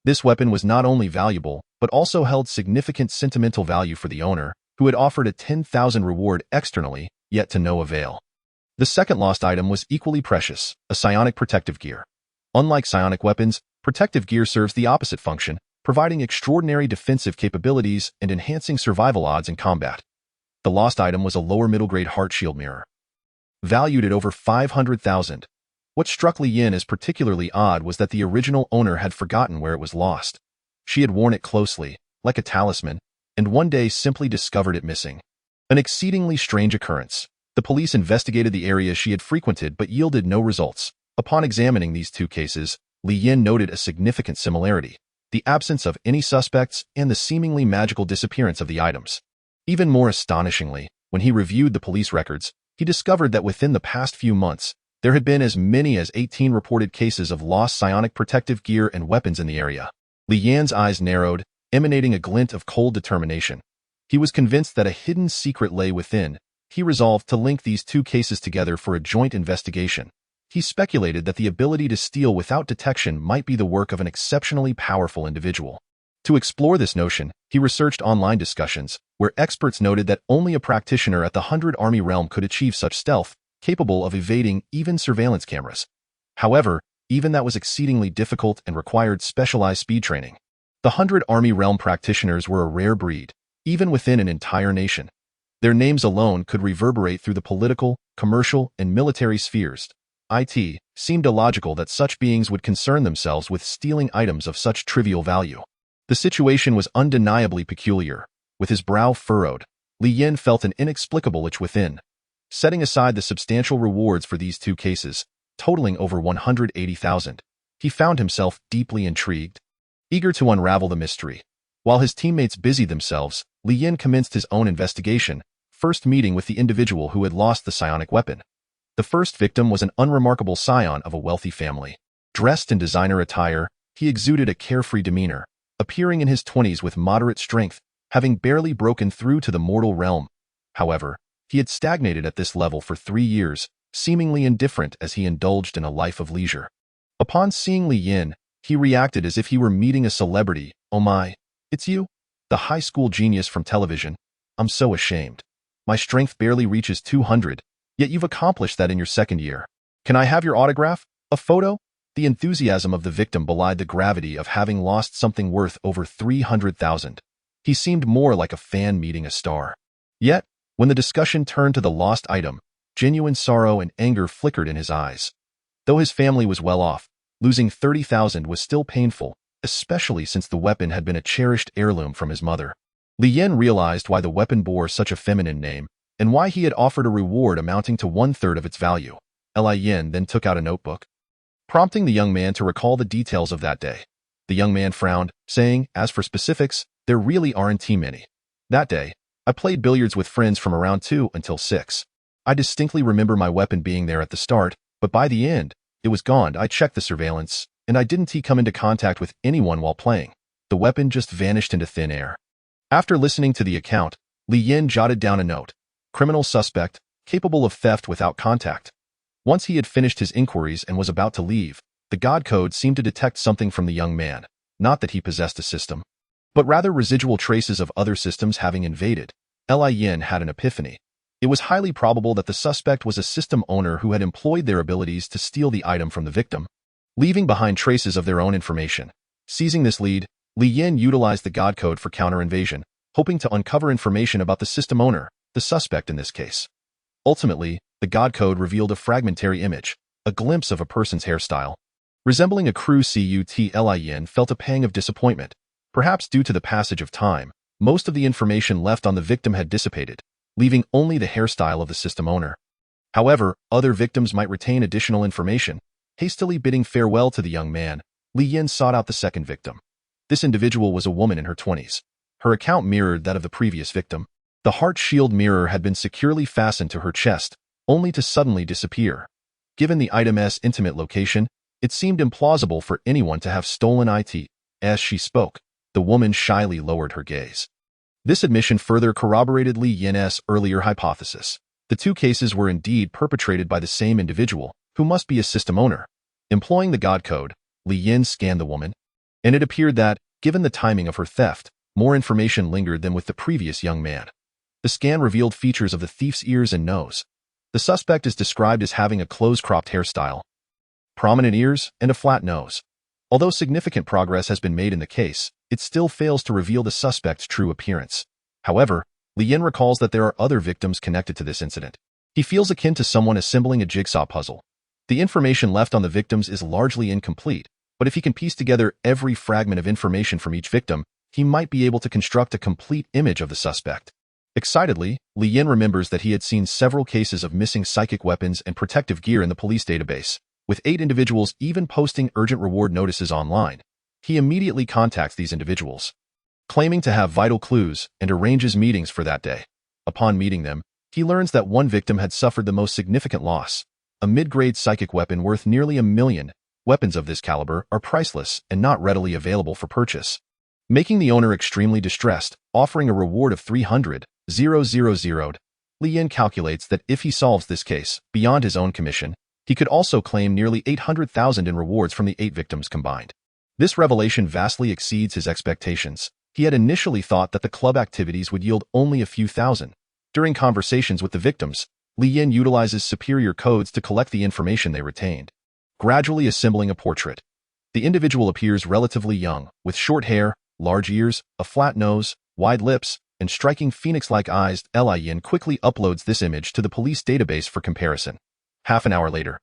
This weapon was not only valuable, but also held significant sentimental value for the owner, who had offered a 10,000 reward externally, yet to no avail. The second lost item was equally precious, a psionic protective gear. Unlike psionic weapons, Protective gear serves the opposite function, providing extraordinary defensive capabilities and enhancing survival odds in combat. The lost item was a lower middle-grade heart shield mirror, valued at over 500,000. What struck Li Yin as particularly odd was that the original owner had forgotten where it was lost. She had worn it closely, like a talisman, and one day simply discovered it missing. An exceedingly strange occurrence. The police investigated the area she had frequented but yielded no results. Upon examining these two cases, Li Yin noted a significant similarity: the absence of any suspects and the seemingly magical disappearance of the items. Even more astonishingly, when he reviewed the police records, he discovered that within the past few months, there had been as many as 18 reported cases of lost psionic protective gear and weapons in the area. Li Yan's eyes narrowed, emanating a glint of cold determination. He was convinced that a hidden secret lay within. He resolved to link these two cases together for a joint investigation. He speculated that the ability to steal without detection might be the work of an exceptionally powerful individual. To explore this notion, he researched online discussions, where experts noted that only a practitioner at the 100 Army realm could achieve such stealth, capable of evading even surveillance cameras. However, even that was exceedingly difficult and required specialized speed training. The 100 Army realm practitioners were a rare breed, even within an entire nation. Their names alone could reverberate through the political, commercial, and military spheres. It seemed illogical that such beings would concern themselves with stealing items of such trivial value. The situation was undeniably peculiar. With his brow furrowed, Li Yin felt an inexplicable itch within. Setting aside the substantial rewards for these two cases, totaling over 180,000, he found himself deeply intrigued. Eager to unravel the mystery. While his teammates busied themselves, Li Yin commenced his own investigation, first meeting with the individual who had lost the psionic weapon. The first victim was an unremarkable scion of a wealthy family. Dressed in designer attire, he exuded a carefree demeanor, appearing in his 20s with moderate strength, having barely broken through to the mortal realm. However, he had stagnated at this level for 3 years, seemingly indifferent as he indulged in a life of leisure. Upon seeing Li Yin, he reacted as if he were meeting a celebrity. "Oh my, it's you? The high school genius from television. I'm so ashamed. My strength barely reaches 200, yet you've accomplished that in your second year. Can I have your autograph? A photo?" The enthusiasm of the victim belied the gravity of having lost something worth over 300,000. He seemed more like a fan meeting a star. Yet, when the discussion turned to the lost item, genuine sorrow and anger flickered in his eyes. Though his family was well off, losing 30,000 was still painful, especially since the weapon had been a cherished heirloom from his mother. Li Yin realized why the weapon bore such a feminine name, and why he had offered a reward amounting to 1/3 of its value. Li Yin then took out a notebook, prompting the young man to recall the details of that day. The young man frowned, saying, "As for specifics, there really aren't too many. That day, I played billiards with friends from around 2 until 6. I distinctly remember my weapon being there at the start, but by the end, it was gone. I checked the surveillance, and I didn't come into contact with anyone while playing. The weapon just vanished into thin air." After listening to the account, Li Yin jotted down a note: "Criminal suspect, capable of theft without contact." Once he had finished his inquiries and was about to leave, the God Code seemed to detect something from the young man, not that he possessed a system, but rather residual traces of other systems having invaded. Li Yin had an epiphany. It was highly probable that the suspect was a system owner who had employed their abilities to steal the item from the victim, leaving behind traces of their own information. Seizing this lead, Li Yin utilized the God Code for counter-invasion, hoping to uncover information about the system owner, the suspect in this case. Ultimately, the God Code revealed a fragmentary image, a glimpse of a person's hairstyle. Resembling a crew cut, Li Yin felt a pang of disappointment. Perhaps due to the passage of time, most of the information left on the victim had dissipated, leaving only the hairstyle of the system owner. However, other victims might retain additional information. Hastily bidding farewell to the young man, Li Yin sought out the second victim. This individual was a woman in her 20s. Her account mirrored that of the previous victim. The heart shield mirror had been securely fastened to her chest, only to suddenly disappear. Given the item's intimate location, it seemed implausible for anyone to have stolen it. As she spoke, the woman shyly lowered her gaze. This admission further corroborated Li Yin's earlier hypothesis. The two cases were indeed perpetrated by the same individual, who must be a system owner. Employing the God Code, Li Yin scanned the woman, and it appeared that, given the timing of her theft, more information lingered than with the previous young man. The scan revealed features of the thief's ears and nose. The suspect is described as having a close-cropped hairstyle, prominent ears, and a flat nose. Although significant progress has been made in the case, it still fails to reveal the suspect's true appearance. However, Li Yin recalls that there are other victims connected to this incident. He feels akin to someone assembling a jigsaw puzzle. The information left on the victims is largely incomplete, but if he can piece together every fragment of information from each victim, he might be able to construct a complete image of the suspect. Excitedly, Li Yin remembers that he had seen several cases of missing psychic weapons and protective gear in the police database, with 8 individuals even posting urgent reward notices online. He immediately contacts these individuals, claiming to have vital clues, and arranges meetings for that day. Upon meeting them, he learns that one victim had suffered the most significant loss, a mid-grade psychic weapon worth nearly $1 million. Weapons of this caliber are priceless and not readily available for purchase, making the owner extremely distressed, offering a reward of 300,000. Li Yin calculates that if he solves this case, beyond his own commission, he could also claim nearly 800,000 in rewards from the 8 victims combined. This revelation vastly exceeds his expectations. He had initially thought that the club activities would yield only a few thousand. During conversations with the victims, Li Yin utilizes superior codes to collect the information they retained, gradually assembling a portrait. The individual appears relatively young, with short hair, large ears, a flat nose, wide lips, and striking phoenix-like eyes. Li Yin quickly uploads this image to the police database for comparison. Half an hour later,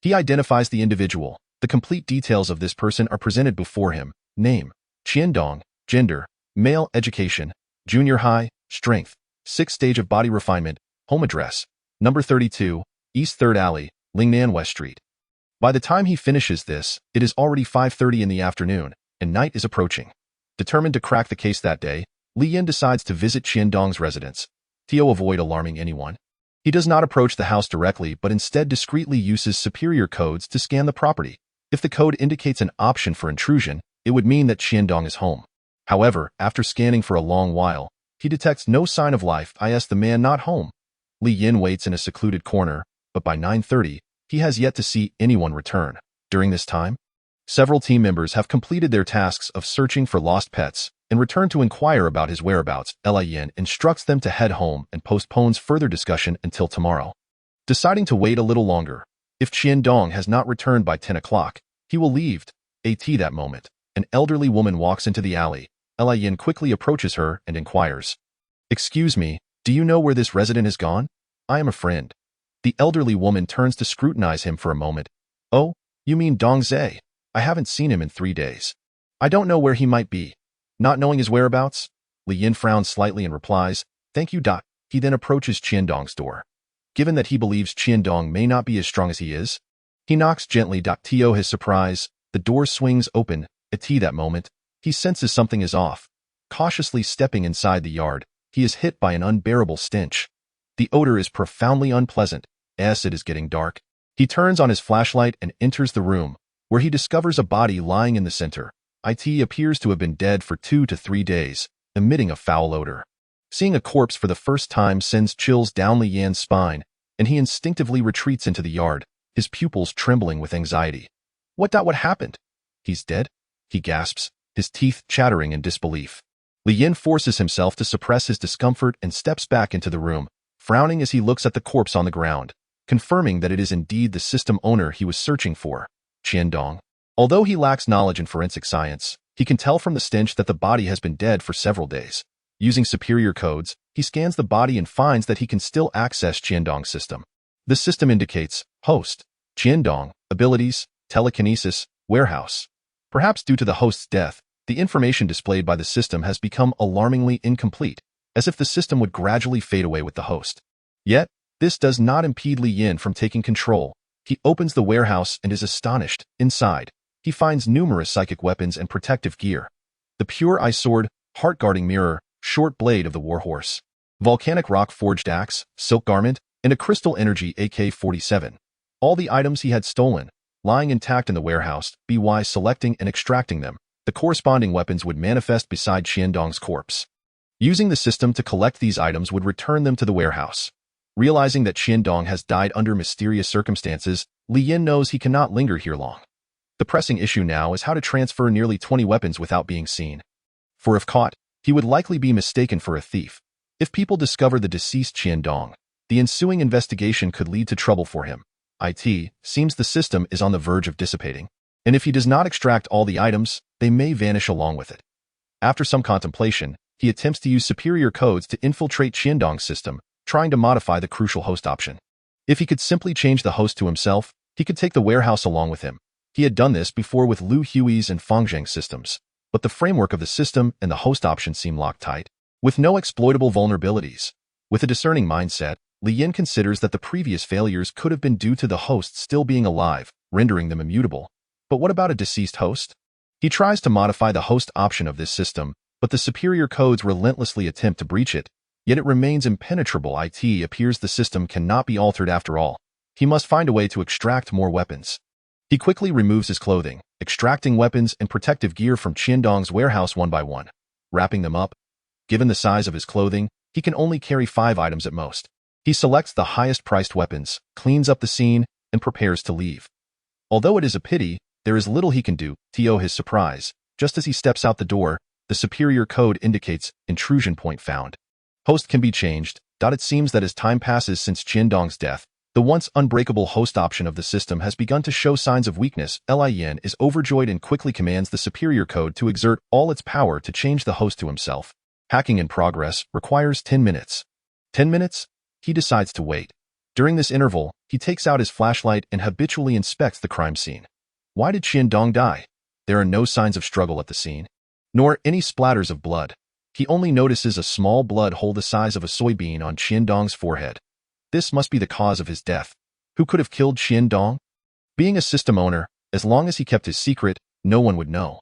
he identifies the individual. The complete details of this person are presented before him. Name: Qiandong. Gender: male. Education: junior high. Strength: 6th stage of body refinement. Home address: number 32, East 3rd Alley, Lingnan West Street. By the time he finishes this, it is already 5:30 in the afternoon, and night is approaching. Determined to crack the case that day, Li Yin decides to visit Qiandong's residence. To avoid alarming anyone, he does not approach the house directly but instead discreetly uses superior codes to scan the property. If the code indicates an option for intrusion, it would mean that Qiandong is home. However, after scanning for a long while, he detects no sign of life. The man not home. Li Yin waits in a secluded corner, but by 9:30, he has yet to see anyone return. During this time, several team members have completed their tasks of searching for lost pets and return to inquire about his whereabouts. Li Yin instructs them to head home and postpones further discussion until tomorrow. Deciding to wait a little longer, if Qiandong has not returned by 10 o'clock, he will leave. At that moment, an elderly woman walks into the alley. Li Yin quickly approaches her and inquires, "Excuse me, do you know where this resident has gone? I am a friend." The elderly woman turns to scrutinize him for a moment. "Oh, you mean Dong Zhe? I haven't seen him in 3 days. I don't know where he might be." Not knowing his whereabouts, Li Yin frowns slightly and replies, "Thank you, Doc." He then approaches Qiandong's door. Given that he believes Qiandong may not be as strong as he is, he knocks gently. To his surprise, the door swings open. At that moment, he senses something is off. Cautiously stepping inside the yard, he is hit by an unbearable stench. The odor is profoundly unpleasant. As it is getting dark, he turns on his flashlight and enters the room, where he discovers a body lying in the center. It appears to have been dead for 2 to 3 days, emitting a foul odor. Seeing a corpse for the first time sends chills down Li Yin's spine, and he instinctively retreats into the yard, his pupils trembling with anxiety. What happened? He's dead? He gasps, his teeth chattering in disbelief. Li Yin forces himself to suppress his discomfort and steps back into the room, frowning as he looks at the corpse on the ground, confirming that it is indeed the system owner he was searching for, Qiandong. Although he lacks knowledge in forensic science, he can tell from the stench that the body has been dead for several days. Using superior codes, he scans the body and finds that he can still access Qiandong's system. The system indicates host, Qiandong, abilities, telekinesis, warehouse. Perhaps due to the host's death, the information displayed by the system has become alarmingly incomplete, as if the system would gradually fade away with the host. Yet, this does not impede Li Yin from taking control. He opens the warehouse and is astonished. Inside, he finds numerous psychic weapons and protective gear. The pure eye sword, heart-guarding mirror, short blade of the warhorse, volcanic rock forged axe, silk garment, and a crystal energy AK-47. All the items he had stolen, lying intact in the warehouse. By selecting and extracting them, the corresponding weapons would manifest beside Qiandong's corpse. Using the system to collect these items would return them to the warehouse. Realizing that Qiandong has died under mysterious circumstances, Li Yin knows he cannot linger here long. The pressing issue now is how to transfer nearly 20 weapons without being seen. For if caught, he would likely be mistaken for a thief. If people discover the deceased Qiandong, the ensuing investigation could lead to trouble for him. It seems the system is on the verge of dissipating. And if he does not extract all the items, they may vanish along with it. After some contemplation, he attempts to use superior codes to infiltrate Qiandong's system, trying to modify the crucial host option. If he could simply change the host to himself, he could take the warehouse along with him. He had done this before with Lu Hui's and Fangzheng's systems, but the framework of the system and the host option seem locked tight, with no exploitable vulnerabilities. With a discerning mindset, Li Yin considers that the previous failures could have been due to the hosts still being alive, rendering them immutable. But what about a deceased host? He tries to modify the host option of this system, but the superior codes relentlessly attempt to breach it, yet it remains impenetrable. It appears the system cannot be altered after all. He must find a way to extract more weapons. He quickly removes his clothing, extracting weapons and protective gear from Qiandong's warehouse one by one, wrapping them up. Given the size of his clothing, he can only carry 5 items at most. He selects the highest-priced weapons, cleans up the scene, and prepares to leave. Although it is a pity, there is little he can do. To his surprise, just as he steps out the door, the superior code indicates intrusion point found. Host can be changed. It seems that as time passes since Qiandong's death, the once unbreakable host option of the system has begun to show signs of weakness. Li Yin is overjoyed and quickly commands the superior code to exert all its power to change the host to himself. Hacking in progress requires 10 minutes. 10 minutes? He decides to wait. During this interval, he takes out his flashlight and habitually inspects the crime scene. Why did Qiandong die? There are no signs of struggle at the scene, nor any splatters of blood. He only notices a small blood hole the size of a soybean on Qiandong's forehead. This must be the cause of his death. Who could have killed Qiandong? Being a system owner, as long as he kept his secret, no one would know.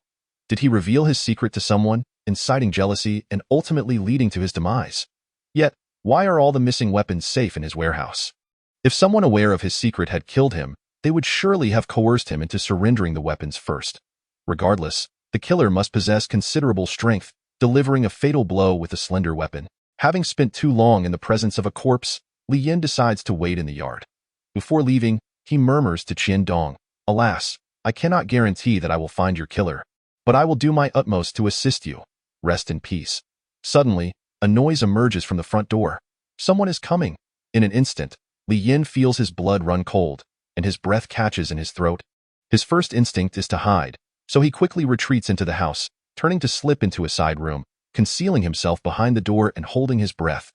Did he reveal his secret to someone, inciting jealousy and ultimately leading to his demise? Yet, why are all the missing weapons safe in his warehouse? If someone aware of his secret had killed him, they would surely have coerced him into surrendering the weapons first. Regardless, the killer must possess considerable strength, delivering a fatal blow with a slender weapon. Having spent too long in the presence of a corpse, Li Yin decides to wait in the yard. Before leaving, he murmurs to Qiandong, "Alas, I cannot guarantee that I will find your killer, but I will do my utmost to assist you. Rest in peace." Suddenly, a noise emerges from the front door. Someone is coming. In an instant, Li Yin feels his blood run cold, and his breath catches in his throat. His first instinct is to hide, so he quickly retreats into the house, turning to slip into a side room, concealing himself behind the door and holding his breath.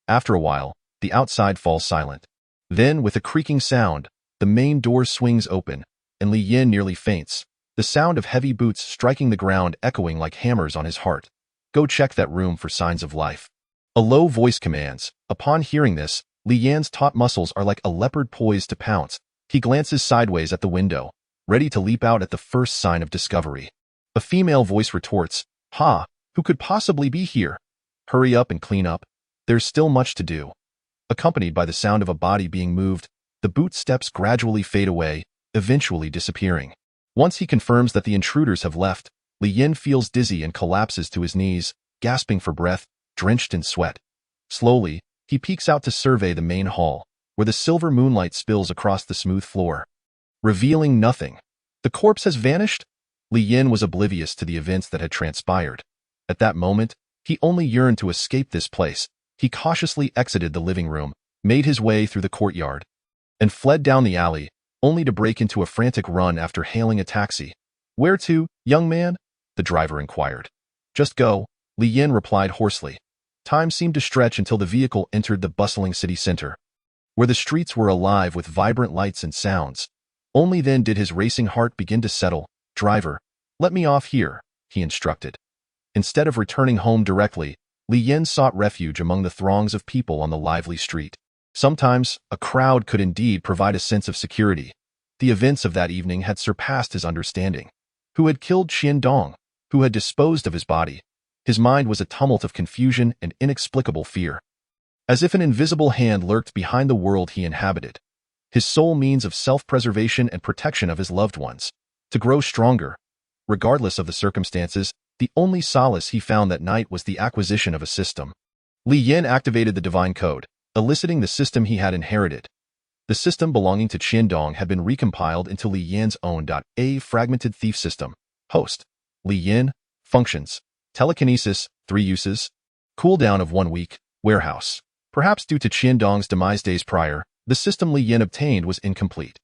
After a while, the outside falls silent. Then, with a creaking sound, the main door swings open, and Li Yin nearly faints, the sound of heavy boots striking the ground echoing like hammers on his heart. "Go check that room for signs of life." A low voice commands. Upon hearing this, Li Yan's taut muscles are like a leopard poised to pounce. He glances sideways at the window, ready to leap out at the first sign of discovery. A female voice retorts, "Ha, who could possibly be here? Hurry up and clean up. There's still much to do." Accompanied by the sound of a body being moved, the boot steps gradually fade away, eventually disappearing. Once he confirms that the intruders have left, Li Yin feels dizzy and collapses to his knees, gasping for breath, drenched in sweat. Slowly, he peeks out to survey the main hall, where the silver moonlight spills across the smooth floor, revealing nothing. The corpse has vanished? Li Yin was oblivious to the events that had transpired. At that moment, he only yearned to escape this place. He cautiously exited the living room, made his way through the courtyard, and fled down the alley, only to break into a frantic run after hailing a taxi. "Where to, young man?" the driver inquired. "Just go," Li Yin replied hoarsely. Time seemed to stretch until the vehicle entered the bustling city center, where the streets were alive with vibrant lights and sounds. Only then did his racing heart begin to settle. "Driver, let me off here," he instructed. Instead of returning home directly, Li Yin sought refuge among the throngs of people on the lively street. Sometimes, a crowd could indeed provide a sense of security. The events of that evening had surpassed his understanding. Who had killed Qiandong? Who had disposed of his body? His mind was a tumult of confusion and inexplicable fear, as if an invisible hand lurked behind the world he inhabited. His sole means of self-preservation and protection of his loved ones. To grow stronger, regardless of the circumstances, the only solace he found that night was the acquisition of a system. Li Yin activated the divine code, eliciting the system he had inherited. The system belonging to Qiandong had been recompiled into Li Yin's own A fragmented thief system. Host: Li Yin. Functions: telekinesis, 3 uses. Cooldown of 1 week. Warehouse. Perhaps due to Qiandong's demise days prior, the system Li Yin obtained was incomplete.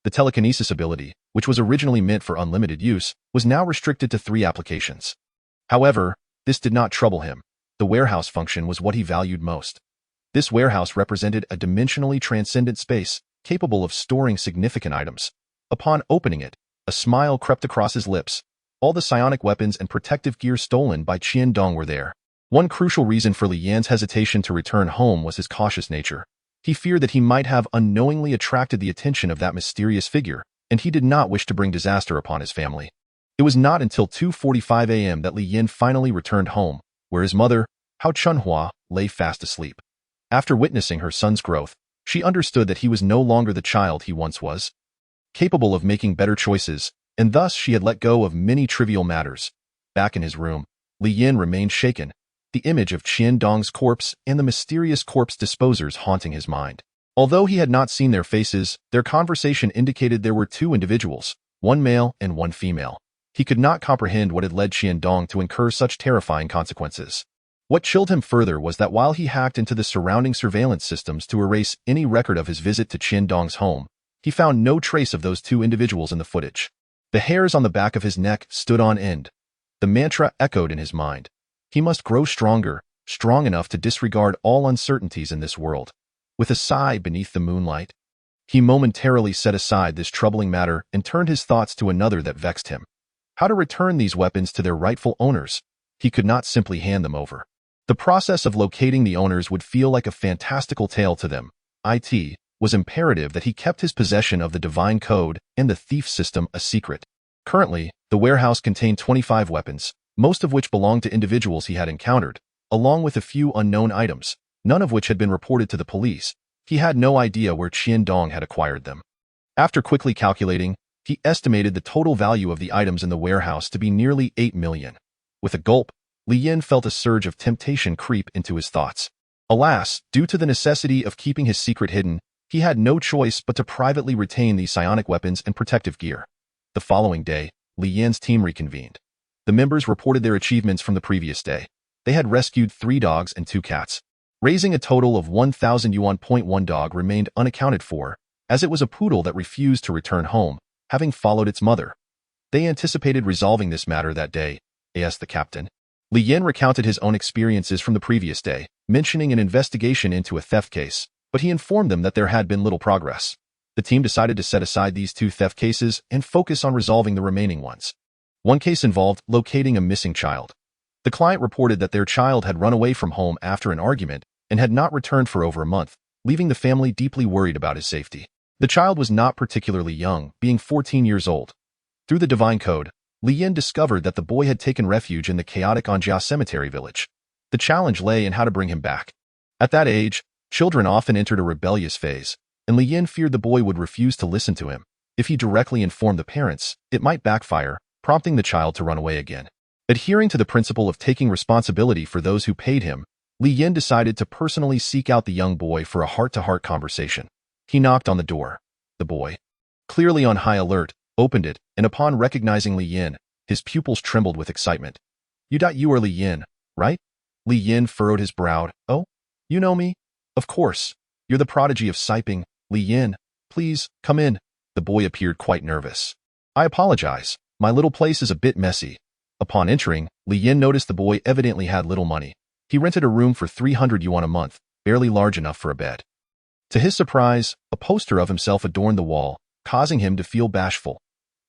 The telekinesis ability, which was originally meant for unlimited use, was now restricted to 3 applications. However, this did not trouble him. The warehouse function was what he valued most. This warehouse represented a dimensionally transcendent space, capable of storing significant items. Upon opening it, a smile crept across his lips. All the psionic weapons and protective gear stolen by Qian Dong were there. One crucial reason for Li Yan's hesitation to return home was his cautious nature. He feared that he might have unknowingly attracted the attention of that mysterious figure, and he did not wish to bring disaster upon his family. It was not until 2:45 a.m. that Li Yan finally returned home, where his mother, Hao Chunhua, lay fast asleep. After witnessing her son's growth, she understood that he was no longer the child he once was, capable of making better choices, and thus she had let go of many trivial matters. Back in his room, Li Yan remained shaken, the image of Qian Dong's corpse and the mysterious corpse disposers haunting his mind. Although he had not seen their faces, their conversation indicated there were 2 individuals, one male and one female. He could not comprehend what had led Qian Dong to incur such terrifying consequences. What chilled him further was that while he hacked into the surrounding surveillance systems to erase any record of his visit to Qian Dong's home, he found no trace of those 2 individuals in the footage. The hairs on the back of his neck stood on end. The mantra echoed in his mind. He must grow stronger, strong enough to disregard all uncertainties in this world. With a sigh beneath the moonlight, he momentarily set aside this troubling matter and turned his thoughts to another that vexed him. How to return these weapons to their rightful owners? He could not simply hand them over. The process of locating the owners would feel like a fantastical tale to them. It was imperative that he kept his possession of the divine code and the thief system a secret. Currently, the warehouse contained 25 weapons, most of which belonged to individuals he had encountered, along with a few unknown items, none of which had been reported to the police. He had no idea where Qian Dong had acquired them. After quickly calculating, he estimated the total value of the items in the warehouse to be nearly 8 million. With a gulp, Li Yan felt a surge of temptation creep into his thoughts. Alas, due to the necessity of keeping his secret hidden, he had no choice but to privately retain these psionic weapons and protective gear. The following day, Li Yan's team reconvened. The members reported their achievements from the previous day. They had rescued 3 dogs and 2 cats. Raising a total of 1,000 yuan. One dog remained unaccounted for, as it was a poodle that refused to return home, having followed its mother. They anticipated resolving this matter that day, asked the captain. Li Yan recounted his own experiences from the previous day, mentioning an investigation into a theft case, but he informed them that there had been little progress. The team decided to set aside these 2 theft cases and focus on resolving the remaining ones. One case involved locating a missing child. The client reported that their child had run away from home after an argument and had not returned for over a month, leaving the family deeply worried about his safety. The child was not particularly young, being 14 years old. Through the divine code, Li Yan discovered that the boy had taken refuge in the chaotic Anjia cemetery village. The challenge lay in how to bring him back. At that age, children often entered a rebellious phase, and Li Yan feared the boy would refuse to listen to him. If he directly informed the parents, it might backfire, prompting the child to run away again. Adhering to the principle of taking responsibility for those who paid him, Li Yan decided to personally seek out the young boy for a heart-to-heart conversation. He knocked on the door. The boy, clearly on high alert, opened it, and upon recognizing Li Yan, his pupils trembled with excitement. You are Li Yan, right? Li Yan furrowed his brow. Oh, you know me? Of course. You're the prodigy of Siping. Li Yan, please, come in. The boy appeared quite nervous. I apologize. My little place is a bit messy. Upon entering, Li Yan noticed the boy evidently had little money. He rented a room for 300 yuan a month, barely large enough for a bed. To his surprise, a poster of himself adorned the wall, causing him to feel bashful.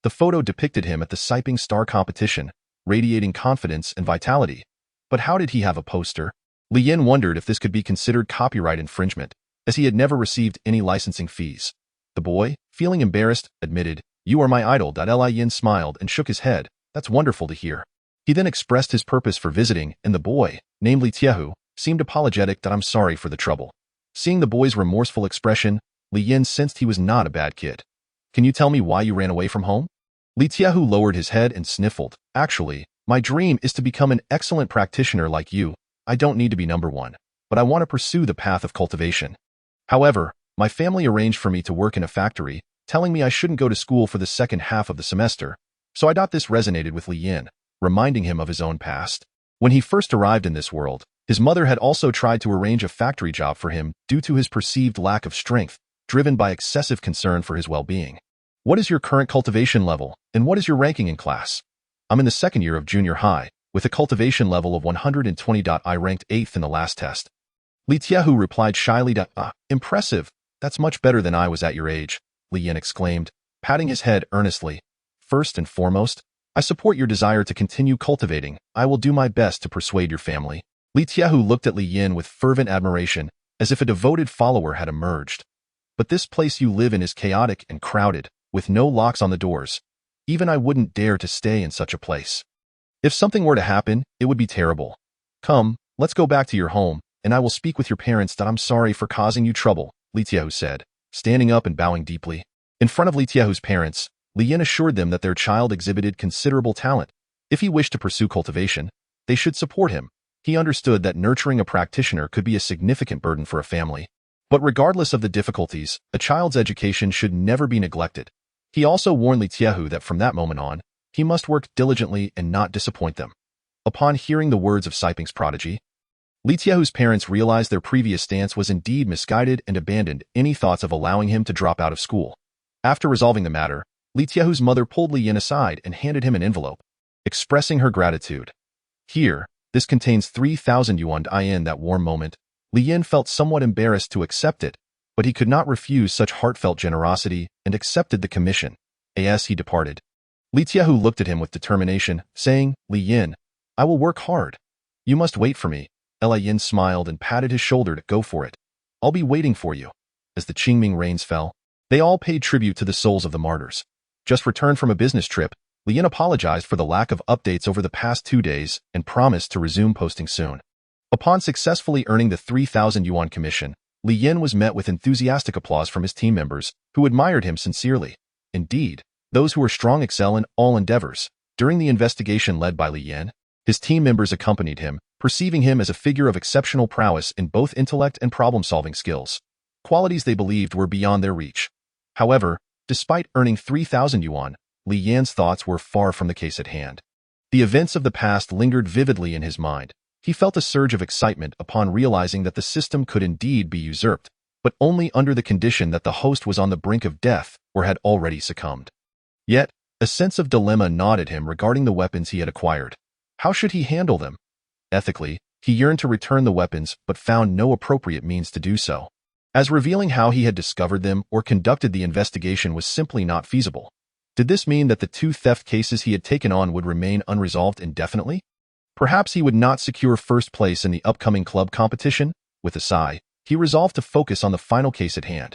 The photo depicted him at the Siping Star competition, radiating confidence and vitality. But how did he have a poster? Li Yan wondered if this could be considered copyright infringement, as he had never received any licensing fees. The boy, feeling embarrassed, admitted, "You are my idol." Li Yan smiled and shook his head. That's wonderful to hear. He then expressed his purpose for visiting, and the boy, namely Tiehu, seemed apologetic that I'm sorry for the trouble. Seeing the boy's remorseful expression, Li Yan sensed he was not a bad kid. Can you tell me why you ran away from home? Li Tiehu lowered his head and sniffled. Actually, my dream is to become an excellent practitioner like you. I don't need to be number 1, but I want to pursue the path of cultivation. However, my family arranged for me to work in a factory, telling me I shouldn't go to school for the second half of the semester, so I thought this resonated with Li Yan, reminding him of his own past. When he first arrived in this world, his mother had also tried to arrange a factory job for him due to his perceived lack of strength, driven by excessive concern for his well-being. What is your current cultivation level, and what is your ranking in class? I'm in the second year of junior high, with a cultivation level of 120. I ranked 8th in the last test. Li Tiahu replied shyly, impressive. That's much better than I was at your age, Li Yin exclaimed, patting his head earnestly. First and foremost, I support your desire to continue cultivating. I will do my best to persuade your family. Li Tiahu looked at Li Yin with fervent admiration, as if a devoted follower had emerged. But this place you live in is chaotic and crowded, with no locks on the doors. Even I wouldn't dare to stay in such a place. If something were to happen, it would be terrible. Come, let's go back to your home, and I will speak with your parents that I'm sorry for causing you trouble, Li Tiahu said, standing up and bowing deeply. In front of Li Tiahu's parents, Li Yin assured them that their child exhibited considerable talent. If he wished to pursue cultivation, they should support him. He understood that nurturing a practitioner could be a significant burden for a family. But regardless of the difficulties, a child's education should never be neglected. He also warned Li Tiahu that from that moment on, he must work diligently and not disappoint them. Upon hearing the words of Siping's prodigy, Li Tiahu's parents realized their previous stance was indeed misguided and abandoned any thoughts of allowing him to drop out of school. After resolving the matter, Li Tiahu's mother pulled Li Yin aside and handed him an envelope, expressing her gratitude. Here, this contains 3,000 yuan. In that warm moment, Li Yin felt somewhat embarrassed to accept it, but he could not refuse such heartfelt generosity and accepted the commission. As he departed, Li Tiahu looked at him with determination, saying, Li Yin, I will work hard. You must wait for me. Li Yin smiled and patted his shoulder to go for it. I'll be waiting for you. As the Qingming rains fell, they all paid tribute to the souls of the martyrs. Just returned from a business trip, Li Yin apologized for the lack of updates over the past 2 days and promised to resume posting soon. Upon successfully earning the 3,000 yuan commission, Li Yin was met with enthusiastic applause from his team members, who admired him sincerely. Indeed, those who were strong excel in all endeavors. During the investigation led by Li Yin, his team members accompanied him, perceiving him as a figure of exceptional prowess in both intellect and problem-solving skills, qualities they believed were beyond their reach. However, despite earning 3,000 yuan, Li Yan's thoughts were far from the case at hand. The events of the past lingered vividly in his mind. He felt a surge of excitement upon realizing that the system could indeed be usurped, but only under the condition that the host was on the brink of death or had already succumbed. Yet, a sense of dilemma gnawed at him regarding the weapons he had acquired. How should he handle them? Ethically, he yearned to return the weapons but found no appropriate means to do so, as revealing how he had discovered them or conducted the investigation was simply not feasible. Did this mean that the 2 theft cases he had taken on would remain unresolved indefinitely? Perhaps he would not secure first place in the upcoming club competition? With a sigh, he resolved to focus on the final case at hand.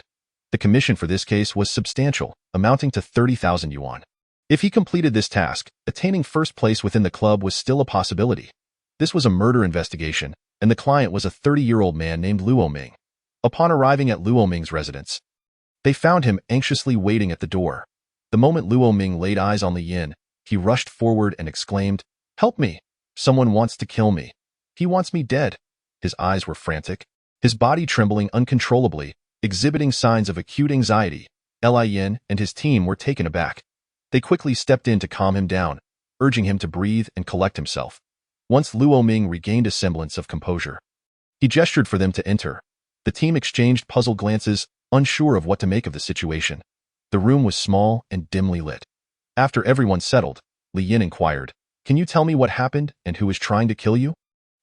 The commission for this case was substantial, amounting to 30,000 yuan. If he completed this task, attaining first place within the club was still a possibility. This was a murder investigation, and the client was a 30-year-old man named Luo Ming. Upon arriving at Luo Ming's residence, they found him anxiously waiting at the door. The moment Luo Ming laid eyes on Li Yin, he rushed forward and exclaimed, "Help me! Someone wants to kill me. He wants me dead." His eyes were frantic, his body trembling uncontrollably, exhibiting signs of acute anxiety. Li Yin and his team were taken aback. They quickly stepped in to calm him down, urging him to breathe and collect himself. Once Luo Ming regained a semblance of composure, he gestured for them to enter. The team exchanged puzzled glances, unsure of what to make of the situation. The room was small and dimly lit. After everyone settled, Li Yin inquired, "Can you tell me what happened and who is trying to kill you?"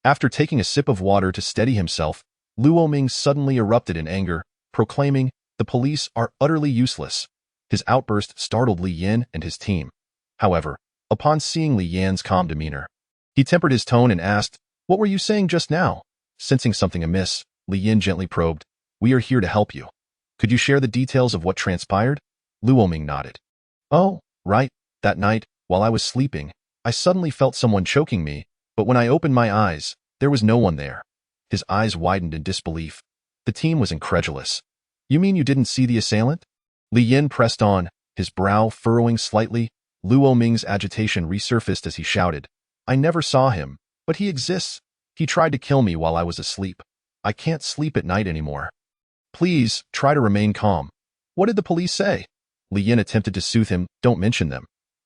After taking a sip of water to steady himself, Luo Ming suddenly erupted in anger, proclaiming, "The police are utterly useless." His outburst startled Li Yin and his team. However, upon seeing Li Yan's calm demeanor, he tempered his tone and asked, "What were you saying just now?" Sensing something amiss, Li Yin gently probed, "We are here to help you. Could you share the details of what transpired?" Luo Ming nodded. "Oh, right. That night, while I was sleeping, I suddenly felt someone choking me, but when I opened my eyes, there was no one there." His eyes widened in disbelief. The team was incredulous. "You mean you didn't see the assailant?" Li Yin pressed on, his brow furrowing slightly. Luo Ming's agitation resurfaced as he shouted, "I never saw him, but he exists. He tried to kill me while I was asleep. I can't sleep at night anymore. Please, try to remain calm. What did the police say?" Li Yin attempted to soothe him. "Don't mention them.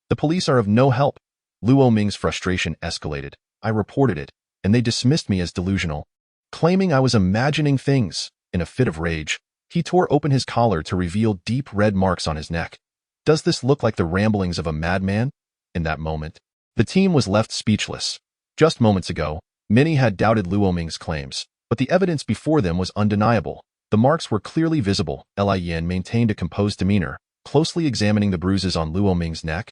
The police are of no help." Luo Ming's frustration escalated. "I reported it, and they dismissed me as delusional, claiming I was imagining things." In a fit of rage, he tore open his collar to reveal deep red marks on his neck. Does this look like the ramblings of a madman? In that moment, the team was left speechless. Just moments ago, many had doubted Luo Ming's claims, but the evidence before them was undeniable. The marks were clearly visible. Li Yin maintained a composed demeanor, closely examining the bruises on Luo Ming's neck,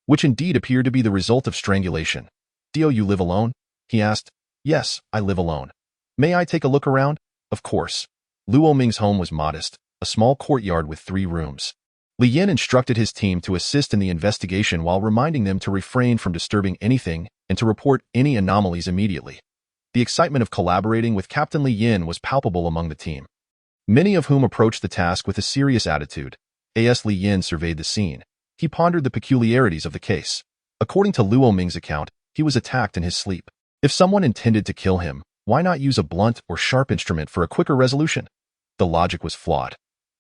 which indeed appeared to be the result of strangulation. "Do you live alone?" he asked. "Yes, I live alone." "May I take a look around?" "Of course." Luo Ming's home was modest, a small courtyard with 3 rooms. Li Yin instructed his team to assist in the investigation while reminding them to refrain from disturbing anything and to report any anomalies immediately. The excitement of collaborating with Captain Li Yin was palpable among the team, many of whom approached the task with a serious attitude. As Li Yin surveyed the scene, he pondered the peculiarities of the case. According to Luo Ming's account, he was attacked in his sleep. If someone intended to kill him, why not use a blunt or sharp instrument for a quicker resolution? The logic was flawed.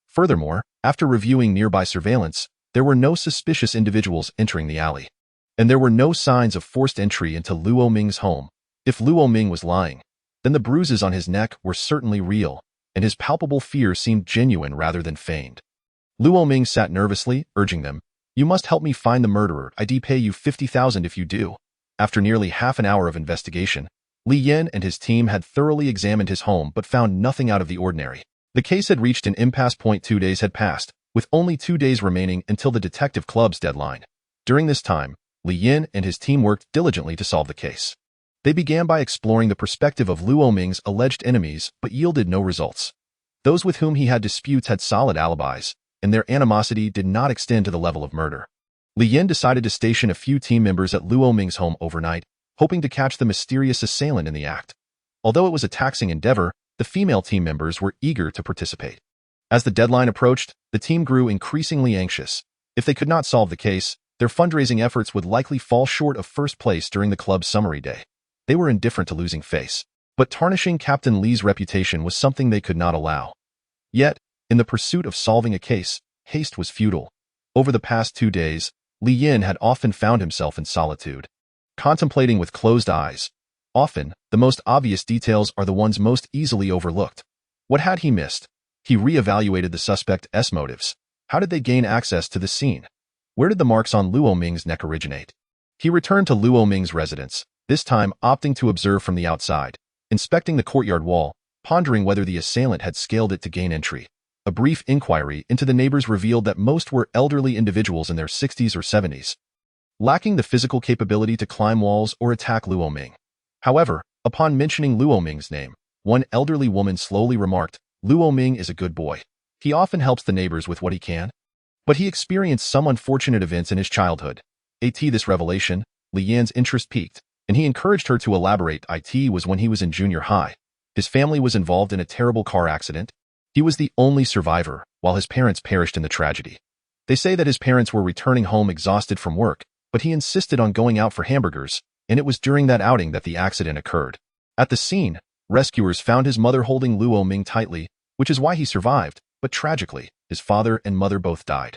Furthermore, after reviewing nearby surveillance, there were no suspicious individuals entering the alley, and there were no signs of forced entry into Luo Ming's home. If Luo Ming was lying, then the bruises on his neck were certainly real, and his palpable fear seemed genuine rather than feigned. Luo Ming sat nervously, urging them, "You must help me find the murderer. I'd pay you 50,000 if you do." After nearly half an hour of investigation, Li Yin and his team had thoroughly examined his home but found nothing out of the ordinary. The case had reached an impasse point. 2 days had passed, with only 2 days remaining until the detective club's deadline. During this time, Li Yin and his team worked diligently to solve the case. They began by exploring the perspective of Luo Ming's alleged enemies but yielded no results. Those with whom he had disputes had solid alibis, and their animosity did not extend to the level of murder. Li Yin decided to station a few team members at Luo Ming's home overnight, hoping to catch the mysterious assailant in the act. Although it was a taxing endeavor, the female team members were eager to participate. As the deadline approached, the team grew increasingly anxious. If they could not solve the case, their fundraising efforts would likely fall short of first place during the club's summary day. They were indifferent to losing face, but tarnishing Captain Li's reputation was something they could not allow. Yet, in the pursuit of solving a case, haste was futile. Over the past 2 days, Li Yin had often found himself in solitude, contemplating with closed eyes. Often, the most obvious details are the ones most easily overlooked. What had he missed? He re-evaluated the suspect's motives. How did they gain access to the scene? Where did the marks on Luo Ming's neck originate? He returned to Luo Ming's residence, this time opting to observe from the outside, inspecting the courtyard wall, pondering whether the assailant had scaled it to gain entry. A brief inquiry into the neighbors revealed that most were elderly individuals in their 60s or 70s, lacking the physical capability to climb walls or attack Luo Ming. However, upon mentioning Luo Ming's name, one elderly woman slowly remarked, "Luo Ming is a good boy. He often helps the neighbors with what he can. But he experienced some unfortunate events in his childhood." At this revelation, Li Yin's interest peaked, and he encouraged her to elaborate. It was when he was in junior high. His family was involved in a terrible car accident. He was the only survivor, while his parents perished in the tragedy. They say that his parents were returning home exhausted from work, but he insisted on going out for hamburgers, and it was during that outing that the accident occurred. At the scene, rescuers found his mother holding Luo Ming tightly, which is why he survived, but tragically, his father and mother both died.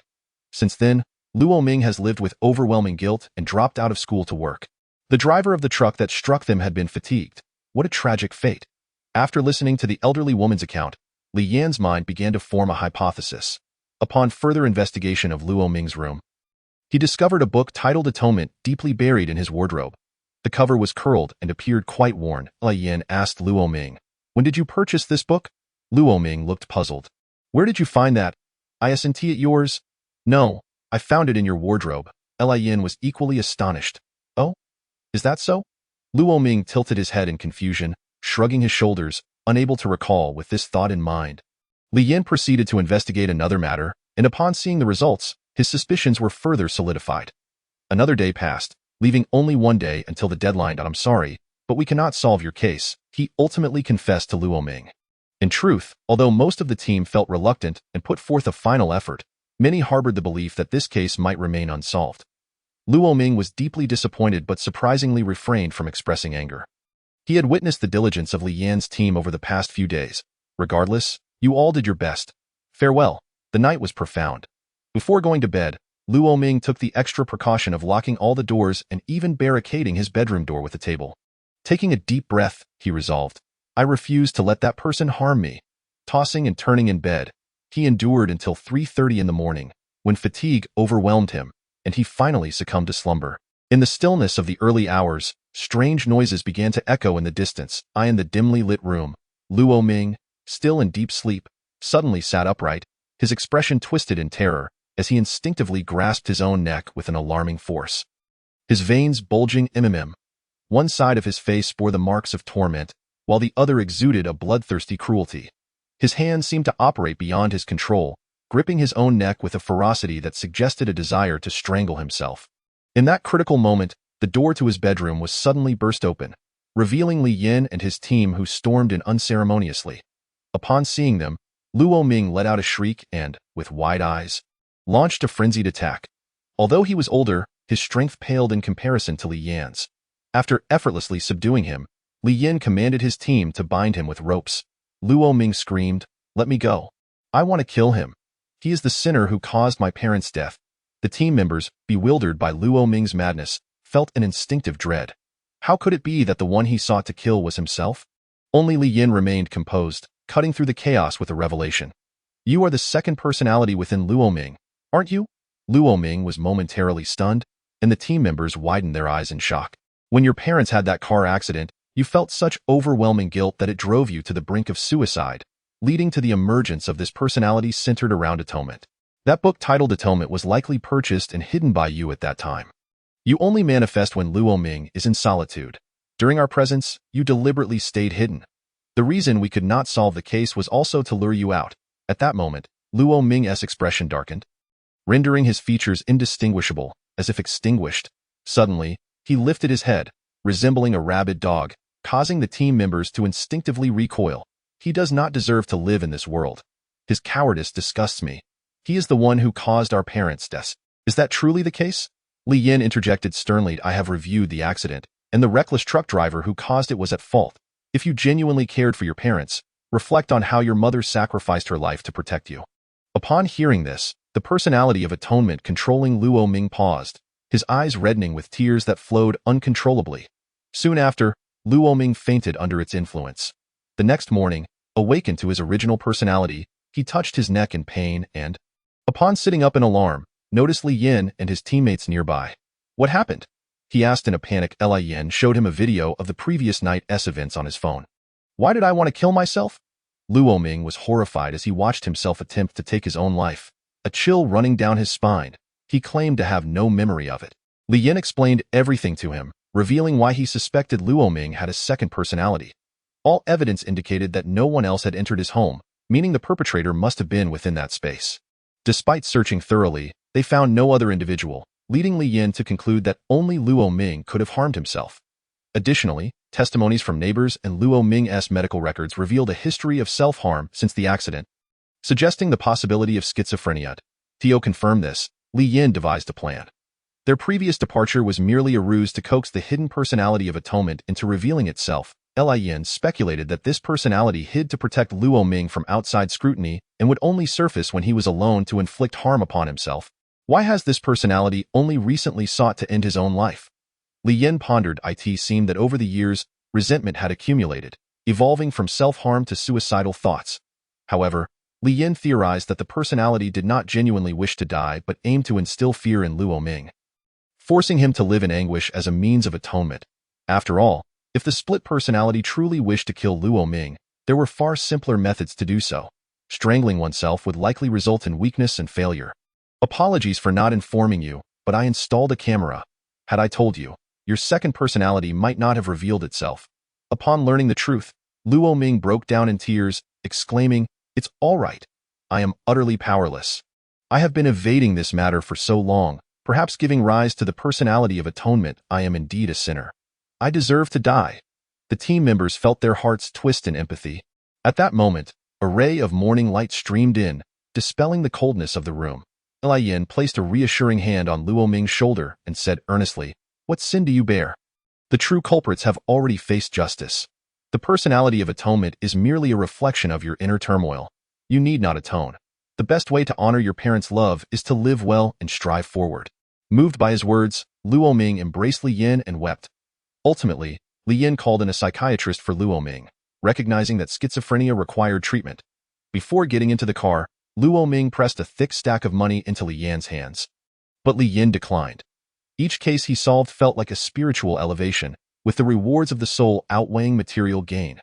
Since then, Luo Ming has lived with overwhelming guilt and dropped out of school to work. The driver of the truck that struck them had been fatigued. What a tragic fate. After listening to the elderly woman's account, Li Yin's mind began to form a hypothesis. Upon further investigation of Luo Ming's room, he discovered a book titled Atonement deeply buried in his wardrobe. The cover was curled and appeared quite worn. Li Yin asked Luo Ming, "When did you purchase this book?" Luo Ming looked puzzled. "Where did you find that? Isn't it yours?" "No, I found it in your wardrobe." Li Yin was equally astonished. "Oh? Is that so?" Luo Ming tilted his head in confusion, shrugging his shoulders, unable to recall with this thought in mind. Li Yin proceeded to investigate another matter, and upon seeing the results, his suspicions were further solidified. Another day passed, leaving only 1 day until the deadline. "I'm sorry, but we cannot solve your case," he ultimately confessed to Luo Ming. In truth, although most of the team felt reluctant and put forth a final effort, many harbored the belief that this case might remain unsolved. Luo Ming was deeply disappointed but surprisingly refrained from expressing anger. He had witnessed the diligence of Li Yan's team over the past few days. "Regardless, you all did your best. Farewell." The night was profound. Before going to bed, Luo Ming took the extra precaution of locking all the doors and even barricading his bedroom door with a table. Taking a deep breath, he resolved, "I refuse to let that person harm me." Tossing and turning in bed, he endured until 3:30 in the morning, when fatigue overwhelmed him, and he finally succumbed to slumber. In the stillness of the early hours, strange noises began to echo in the distance. In the dimly lit room, Luo Ming, still in deep sleep, suddenly sat upright, his expression twisted in terror, as he instinctively grasped his own neck with an alarming force. His veins bulging one side of his face bore the marks of torment, while the other exuded a bloodthirsty cruelty. His hands seemed to operate beyond his control, gripping his own neck with a ferocity that suggested a desire to strangle himself. In that critical moment, the door to his bedroom was suddenly burst open, revealing Li Yin and his team, who stormed in unceremoniously. Upon seeing them, Luo Ming let out a shriek and, with wide eyes, launched a frenzied attack. Although he was older, his strength paled in comparison to Li Yan's. After effortlessly subduing him, Li Yin commanded his team to bind him with ropes. Luo Ming screamed, "Let me go. I want to kill him. He is the sinner who caused my parents' death." The team members, bewildered by Luo Ming's madness, felt an instinctive dread. How could it be that the one he sought to kill was himself? Only Li Yin remained composed, cutting through the chaos with a revelation. "You are the second personality within Luo Ming, aren't you?" Luo Ming was momentarily stunned, and the team members widened their eyes in shock. "When your parents had that car accident, you felt such overwhelming guilt that it drove you to the brink of suicide, leading to the emergence of this personality centered around atonement. That book titled Atonement was likely purchased and hidden by you at that time. You only manifest when Luo Ming is in solitude. During our presence, you deliberately stayed hidden. The reason we could not solve the case was also to lure you out." At that moment, Luo Ming's expression darkened, rendering his features indistinguishable, as if extinguished. Suddenly, he lifted his head, resembling a rabid dog, causing the team members to instinctively recoil. "He does not deserve to live in this world. His cowardice disgusts me. He is the one who caused our parents' deaths." "Is that truly the case?" Li Yin interjected sternly. "I have reviewed the accident, and the reckless truck driver who caused it was at fault. If you genuinely cared for your parents, reflect on how your mother sacrificed her life to protect you." Upon hearing this, the personality of atonement controlling Luo Ming paused, his eyes reddening with tears that flowed uncontrollably. Soon after, Luo Ming fainted under its influence. The next morning, awakened to his original personality, he touched his neck in pain and, upon sitting up in alarm, noticed Li Yin and his teammates nearby. "What happened?" he asked in a panic. Li Yin showed him a video of the previous night's events on his phone. "Why did I want to kill myself?" Luo Ming was horrified as he watched himself attempt to take his own life, a chill running down his spine. He claimed to have no memory of it. Li Yin explained everything to him, revealing why he suspected Luo Ming had a second personality. All evidence indicated that no one else had entered his home, meaning the perpetrator must have been within that space. Despite searching thoroughly, they found no other individual, leading Li Yin to conclude that only Luo Ming could have harmed himself. Additionally, testimonies from neighbors and Luo Ming's medical records revealed a history of self-harm since the accident, suggesting the possibility of schizophrenia. To confirm this, Li Yin devised a plan. Their previous departure was merely a ruse to coax the hidden personality of atonement into revealing itself. Li Yin speculated that this personality hid to protect Luo Ming from outside scrutiny and would only surface when he was alone to inflict harm upon himself. Why has this personality only recently sought to end his own life? Li Yin pondered. It seemed that over the years, resentment had accumulated, evolving from self-harm to suicidal thoughts. However, Li Yin theorized that the personality did not genuinely wish to die but aimed to instill fear in Luo Ming, forcing him to live in anguish as a means of atonement. After all, if the split personality truly wished to kill Luo Ming, there were far simpler methods to do so. Strangling oneself would likely result in weakness and failure. "Apologies for not informing you, but I installed a camera. Had I told you, your second personality might not have revealed itself." Upon learning the truth, Luo Ming broke down in tears, exclaiming, "It's all right. I am utterly powerless. I have been evading this matter for so long, perhaps giving rise to the personality of atonement. I am indeed a sinner. I deserve to die." The team members felt their hearts twist in empathy. At that moment, a ray of morning light streamed in, dispelling the coldness of the room. Li Yin placed a reassuring hand on Luo Ming's shoulder and said earnestly, "What sin do you bear? The true culprits have already faced justice. The personality of atonement is merely a reflection of your inner turmoil. You need not atone. The best way to honor your parents' love is to live well and strive forward." Moved by his words, Luo Ming embraced Li Yin and wept. Ultimately, Li Yin called in a psychiatrist for Luo Ming, recognizing that schizophrenia required treatment. Before getting into the car, Luo Ming pressed a thick stack of money into Li Yan's hands. But Li Yan declined. Each case he solved felt like a spiritual elevation, with the rewards of the soul outweighing material gain.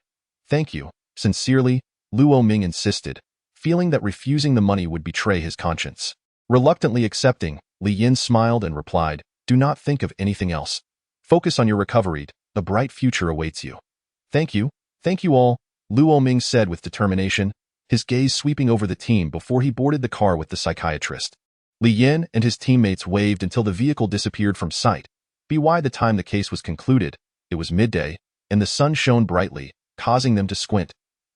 Thank you, sincerely, Luo Ming insisted, feeling that refusing the money would betray his conscience. Reluctantly accepting, Li Yan smiled and replied, do not think of anything else. Focus on your recovery. A bright future awaits you. Thank you all, Luo Ming said with determination, his gaze sweeping over the team before he boarded the car with the psychiatrist. Li Yan and his teammates waved until the vehicle disappeared from sight. By the time the case was concluded, it was midday, and the sun shone brightly, causing them to squint.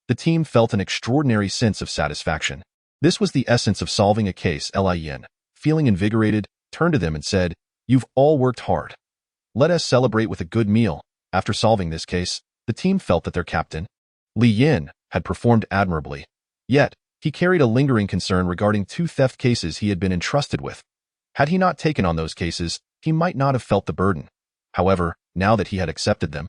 The team felt an extraordinary sense of satisfaction. This was the essence of solving a case. Li Yan, feeling invigorated, turned to them and said, you've all worked hard. Let us celebrate with a good meal. After solving this case, the team felt that their captain, Li Yan, had performed admirably. Yet, he carried a lingering concern regarding 2 theft cases he had been entrusted with. Had he not taken on those cases, he might not have felt the burden. However, now that he had accepted them,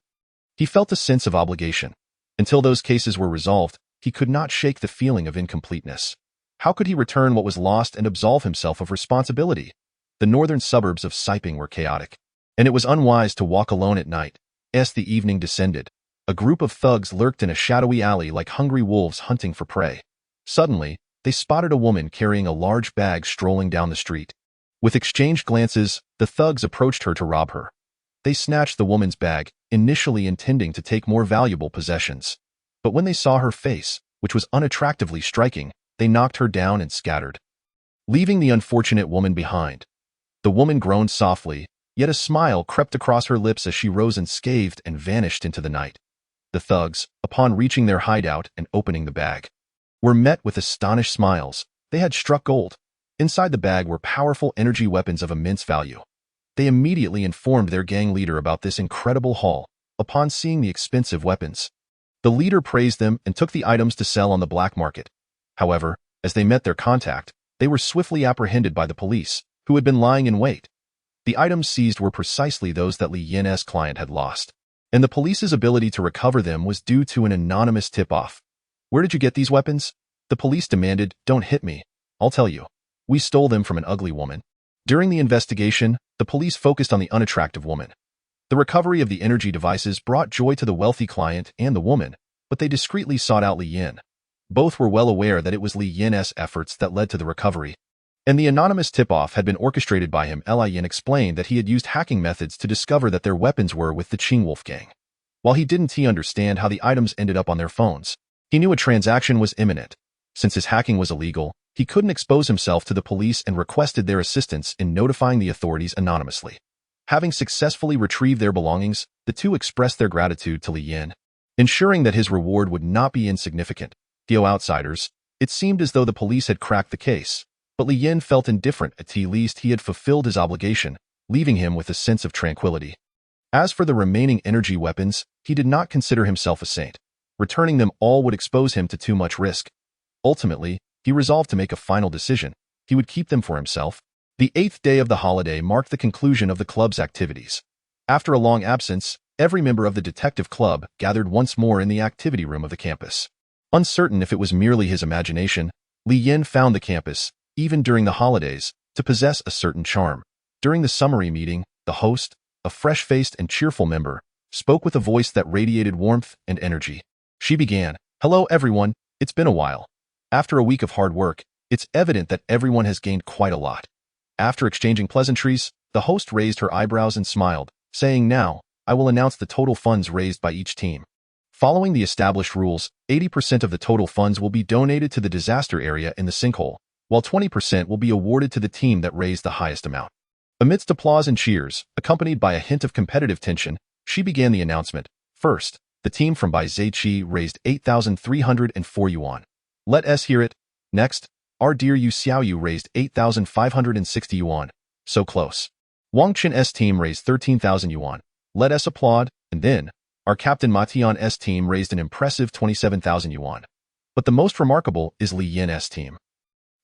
he felt a sense of obligation. Until those cases were resolved, he could not shake the feeling of incompleteness. How could he return what was lost and absolve himself of responsibility? The northern suburbs of Siping were chaotic, and it was unwise to walk alone at night. As the evening descended, a group of thugs lurked in a shadowy alley like hungry wolves hunting for prey. Suddenly, they spotted a woman carrying a large bag strolling down the street. With exchanged glances, the thugs approached her to rob her. They snatched the woman's bag, initially intending to take more valuable possessions. But when they saw her face, which was unattractively striking, they knocked her down and scattered, leaving the unfortunate woman behind. The woman groaned softly, yet a smile crept across her lips as she rose unscathed and vanished into the night. The thugs, upon reaching their hideout and opening the bag, were met with astonished smiles. They had struck gold. Inside the bag were powerful energy weapons of immense value. They immediately informed their gang leader about this incredible haul. Upon seeing the expensive weapons, the leader praised them and took the items to sell on the black market. However, as they met their contact, they were swiftly apprehended by the police, who had been lying in wait. The items seized were precisely those that Li Yan's client had lost, and the police's ability to recover them was due to an anonymous tip-off. Where did you get these weapons? The police demanded. Don't hit me. I'll tell you. We stole them from an ugly woman. During the investigation, the police focused on the unattractive woman. The recovery of the energy devices brought joy to the wealthy client and the woman, but they discreetly sought out Li Yan. Both were well aware that it was Li Yan's efforts that led to the recovery, and the anonymous tip-off had been orchestrated by him. Li Yan explained that he had used hacking methods to discover that their weapons were with the Qing Wolf gang. While he didn't understand how the items ended up on their phones, he knew a transaction was imminent. Since his hacking was illegal, he couldn't expose himself to the police and requested their assistance in notifying the authorities anonymously. Having successfully retrieved their belongings, the two expressed their gratitude to Li Yan, ensuring that his reward would not be insignificant. To outsiders, it seemed as though the police had cracked the case, but Li Yan felt indifferent. At least he had fulfilled his obligation, leaving him with a sense of tranquility. As for the remaining energy weapons, he did not consider himself a saint. Returning them all would expose him to too much risk. Ultimately, he resolved to make a final decision. He would keep them for himself. The 8th day of the holiday marked the conclusion of the club's activities. After a long absence, every member of the detective club gathered once more in the activity room of the campus. Uncertain if it was merely his imagination, Li Yan found the campus, even during the holidays, to possess a certain charm. During the summary meeting, the host, a fresh-faced and cheerful member, spoke with a voice that radiated warmth and energy. She began, "Hello everyone, it's been a while. After a week of hard work, it's evident that everyone has gained quite a lot." After exchanging pleasantries, the host raised her eyebrows and smiled, saying, "Now, I will announce the total funds raised by each team. Following the established rules, 80% of the total funds will be donated to the disaster area in the sinkhole, while 20% will be awarded to the team that raised the highest amount." Amidst applause and cheers, accompanied by a hint of competitive tension, she began the announcement. First, the team from Bai Zaiqi raised 8,304 yuan. Let us hear it. Next, our dear Yu Xiaoyu raised 8,560 yuan. So close. Wang Chen's team raised 13,000 yuan. Let us applaud. And then, our Captain Ma Tian's team raised an impressive 27,000 yuan. But the most remarkable is Li Yan's team,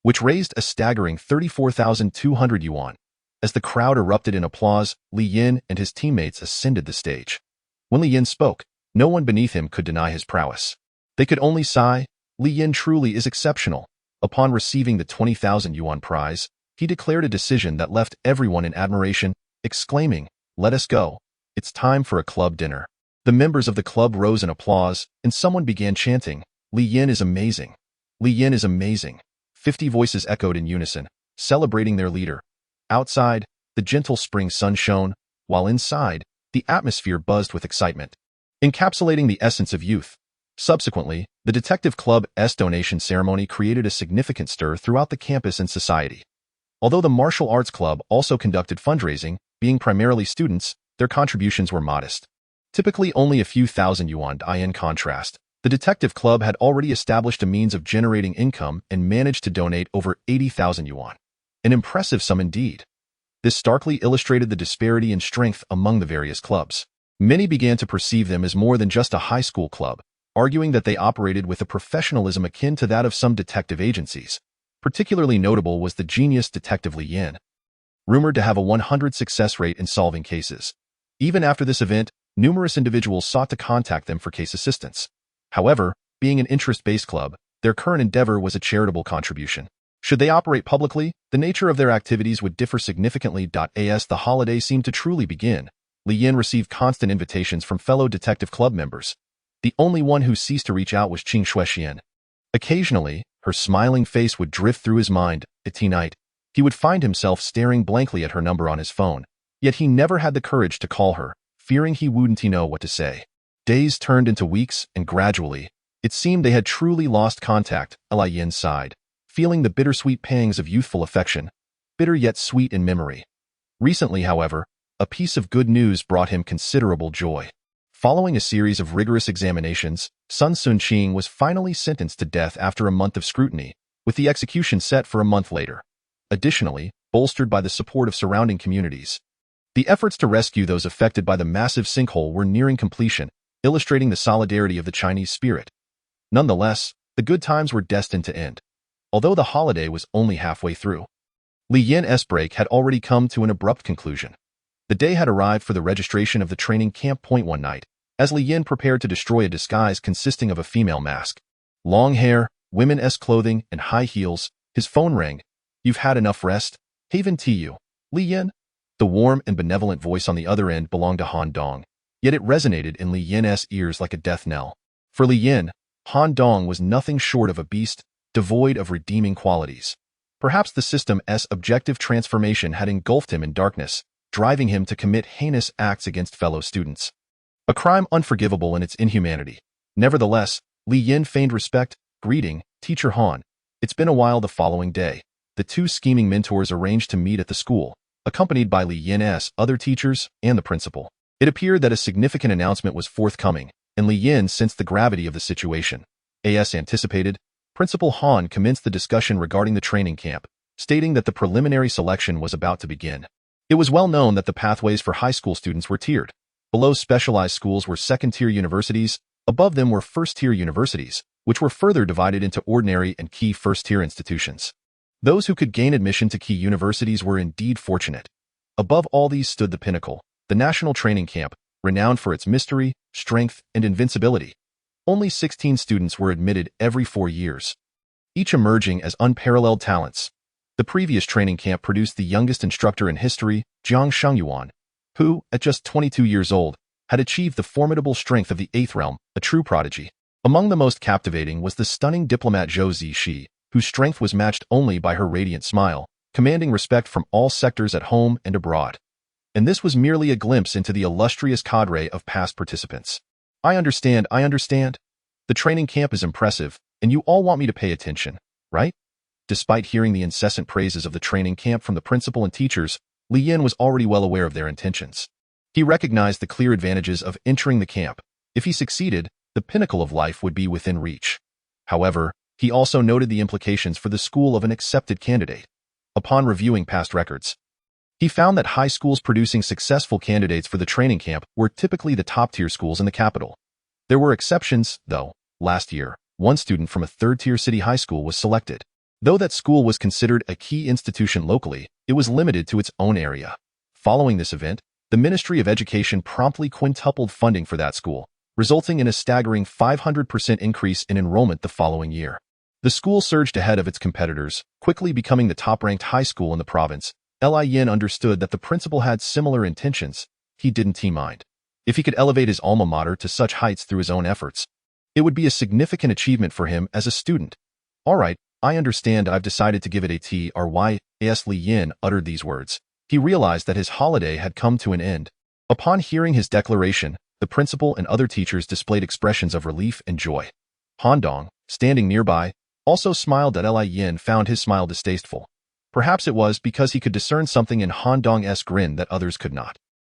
which raised a staggering 34,200 yuan. As the crowd erupted in applause, Li Yan and his teammates ascended the stage. When Li Yan spoke, no one beneath him could deny his prowess. They could only sigh. Li Yan truly is exceptional. Upon receiving the 20,000 yuan prize, he declared a decision that left everyone in admiration, exclaiming, "Let us go. It's time for a club dinner." The members of the club rose in applause, and someone began chanting, "Li Yin is amazing. Li Yin is amazing." 50 voices echoed in unison, celebrating their leader. Outside, the gentle spring sun shone, while inside, the atmosphere buzzed with excitement, encapsulating the essence of youth. Subsequently, the Detective Club's donation ceremony created a significant stir throughout the campus and society. Although the Martial Arts Club also conducted fundraising, being primarily students, their contributions were modest. Typically only a few thousand yuan. In contrast, the Detective Club had already established a means of generating income and managed to donate over 80,000 yuan. An impressive sum indeed. This starkly illustrated the disparity in strength among the various clubs. Many began to perceive them as more than just a high school club, arguing that they operated with a professionalism akin to that of some detective agencies. Particularly notable was the genius Detective Li Yin, rumored to have a 100% success rate in solving cases. Even after this event, numerous individuals sought to contact them for case assistance. However, being an interest-based club, their current endeavor was a charitable contribution. Should they operate publicly, the nature of their activities would differ significantly. As the holiday seemed to truly begin, Li Yin received constant invitations from fellow Detective Club members. The only one who ceased to reach out was Qing Shuexian. Occasionally, her smiling face would drift through his mind. At night, he would find himself staring blankly at her number on his phone, yet he never had the courage to call her, fearing he wouldn't know what to say. Days turned into weeks, and gradually, it seemed they had truly lost contact. Li Yin sighed, feeling the bittersweet pangs of youthful affection, bitter yet sweet in memory. Recently, however, a piece of good news brought him considerable joy. Following a series of rigorous examinations, Sun Sunqing was finally sentenced to death after a month of scrutiny, with the execution set for a month later. Additionally, bolstered by the support of surrounding communities, the efforts to rescue those affected by the massive sinkhole were nearing completion, illustrating the solidarity of the Chinese spirit. Nonetheless, the good times were destined to end. Although the holiday was only halfway through, Li Yin's break had already come to an abrupt conclusion. The day had arrived for the registration of the training camp. One night, as Li Yin prepared to destroy a disguise consisting of a female mask, long hair, women's clothing, and high heels, his phone rang. "You've had enough rest? Haven to you, Li Yin." The warm and benevolent voice on the other end belonged to Han Dong, yet it resonated in Li Yin's ears like a death knell. For Li Yin, Han Dong was nothing short of a beast, devoid of redeeming qualities. Perhaps the system's objective transformation had engulfed him in darkness, driving him to commit heinous acts against fellow students. A crime unforgivable in its inhumanity. Nevertheless, Li Yin feigned respect, greeting, "Teacher Han." It's been a while. The following day, the two scheming mentors arranged to meet at the school, accompanied by Li Yin's other teachers and the principal. It appeared that a significant announcement was forthcoming, and Li Yin sensed the gravity of the situation. As anticipated, Principal Han commenced the discussion regarding the training camp, stating that the preliminary selection was about to begin. It was well known that the pathways for high school students were tiered. Below specialized schools were second-tier universities, above them were first-tier universities, which were further divided into ordinary and key first-tier institutions. Those who could gain admission to key universities were indeed fortunate. Above all these stood the pinnacle, the National Training Camp, renowned for its mystery, strength, and invincibility. Only 16 students were admitted every 4 years, each emerging as unparalleled talents. The previous training camp produced the youngest instructor in history, Jiang Shangyuan, who, at just 22 years old, had achieved the formidable strength of the Eighth Realm, a true prodigy. Among the most captivating was the stunning diplomat Zhou Zixi, whose strength was matched only by her radiant smile, commanding respect from all sectors at home and abroad. And this was merely a glimpse into the illustrious cadre of past participants. I understand. The training camp is impressive, and you all want me to pay attention, right? Despite hearing the incessant praises of the training camp from the principal and teachers, Li Yin was already well aware of their intentions. He recognized the clear advantages of entering the camp. If he succeeded, the pinnacle of life would be within reach. However, he also noted the implications for the school of an accepted candidate. Upon reviewing past records, he found that high schools producing successful candidates for the training camp were typically the top-tier schools in the capital. There were exceptions, though. Last year, one student from a third-tier city high school was selected. Though that school was considered a key institution locally, it was limited to its own area. Following this event, the Ministry of Education promptly quintupled funding for that school, resulting in a staggering 500% increase in enrollment the following year. The school surged ahead of its competitors, quickly becoming the top-ranked high school in the province. Li Yin understood that the principal had similar intentions. He didn't mind. If he could elevate his alma mater to such heights through his own efforts, it would be a significant achievement for him as a student. All right, I understand. I've decided to give it a try. As Li Yin uttered these words, he realized that his holiday had come to an end. Upon hearing his declaration, the principal and other teachers displayed expressions of relief and joy. Han Dong, standing nearby, also smiled. Li Yin found his smile distasteful. Perhaps it was because he could discern something in Han Dong's grin that others could not.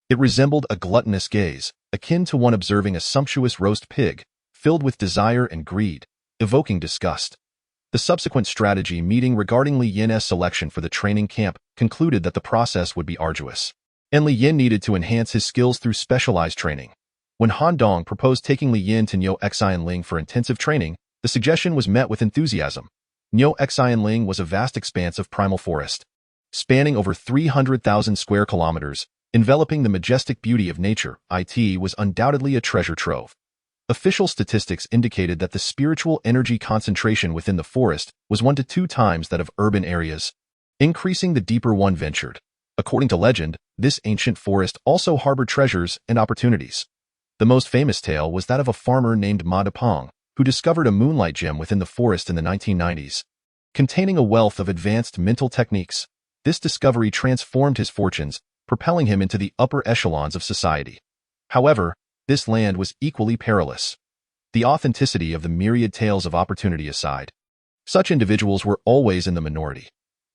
It resembled a gluttonous gaze, akin to one observing a sumptuous roast pig, filled with desire and greed, evoking disgust. The subsequent strategy meeting regarding Li Yin's selection for the training camp concluded that the process would be arduous, and Li Yin needed to enhance his skills through specialized training. When Han Dong proposed taking Li Yin to Niu Xianling for intensive training, the suggestion was met with enthusiasm. Niu Xianling was a vast expanse of primal forest, spanning over 300,000 square kilometers, enveloping the majestic beauty of nature. It was undoubtedly a treasure trove. Official statistics indicated that the spiritual energy concentration within the forest was 1 to 2 times that of urban areas, increasing the deeper one ventured. According to legend, this ancient forest also harbored treasures and opportunities. The most famous tale was that of a farmer named Ma Depong, who discovered a moonlight gem within the forest in the 1990s, containing a wealth of advanced mental techniques. This discovery transformed his fortunes, propelling him into the upper echelons of society. However, this land was equally perilous. The authenticity of the myriad tales of opportunity aside, such individuals were always in the minority.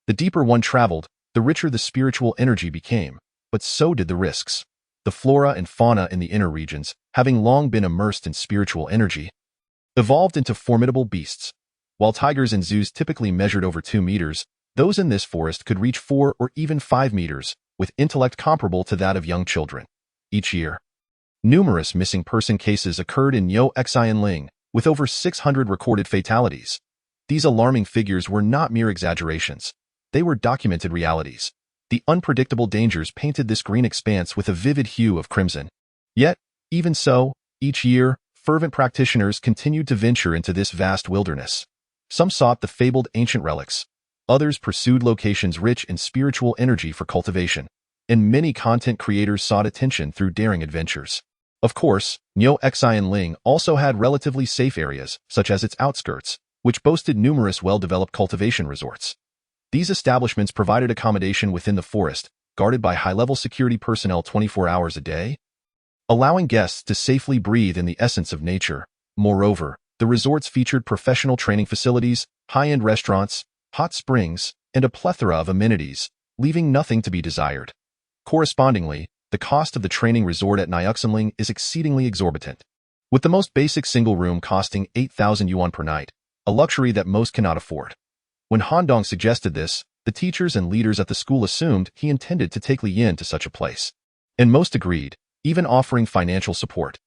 The deeper one traveled, the richer the spiritual energy became, but so did the risks. The flora and fauna in the inner regions, having long been immersed in spiritual energy, evolved into formidable beasts. While tigers in zoos typically measured over 2 meters, those in this forest could reach 4 or even 5 meters, with intellect comparable to that of young children. Each year, numerous missing person cases occurred in Niu Xianling, with over 600 recorded fatalities. These alarming figures were not mere exaggerations. They were documented realities. The unpredictable dangers painted this green expanse with a vivid hue of crimson. Yet, even so, each year, fervent practitioners continued to venture into this vast wilderness. Some sought the fabled ancient relics. Others pursued locations rich in spiritual energy for cultivation. And many content creators sought attention through daring adventures. Of course, Niu Xianling also had relatively safe areas, such as its outskirts, which boasted numerous well-developed cultivation resorts. These establishments provided accommodation within the forest, guarded by high-level security personnel 24 hours a day, allowing guests to safely breathe in the essence of nature. Moreover, the resorts featured professional training facilities, high-end restaurants, hot springs, and a plethora of amenities, leaving nothing to be desired. Correspondingly, the cost of the training resort at Niu Xianling is exceedingly exorbitant, with the most basic single room costing 8,000 yuan per night, a luxury that most cannot afford. When Han Dong suggested this, the teachers and leaders at the school assumed he intended to take Li Yin to such a place, and most agreed, even offering financial support.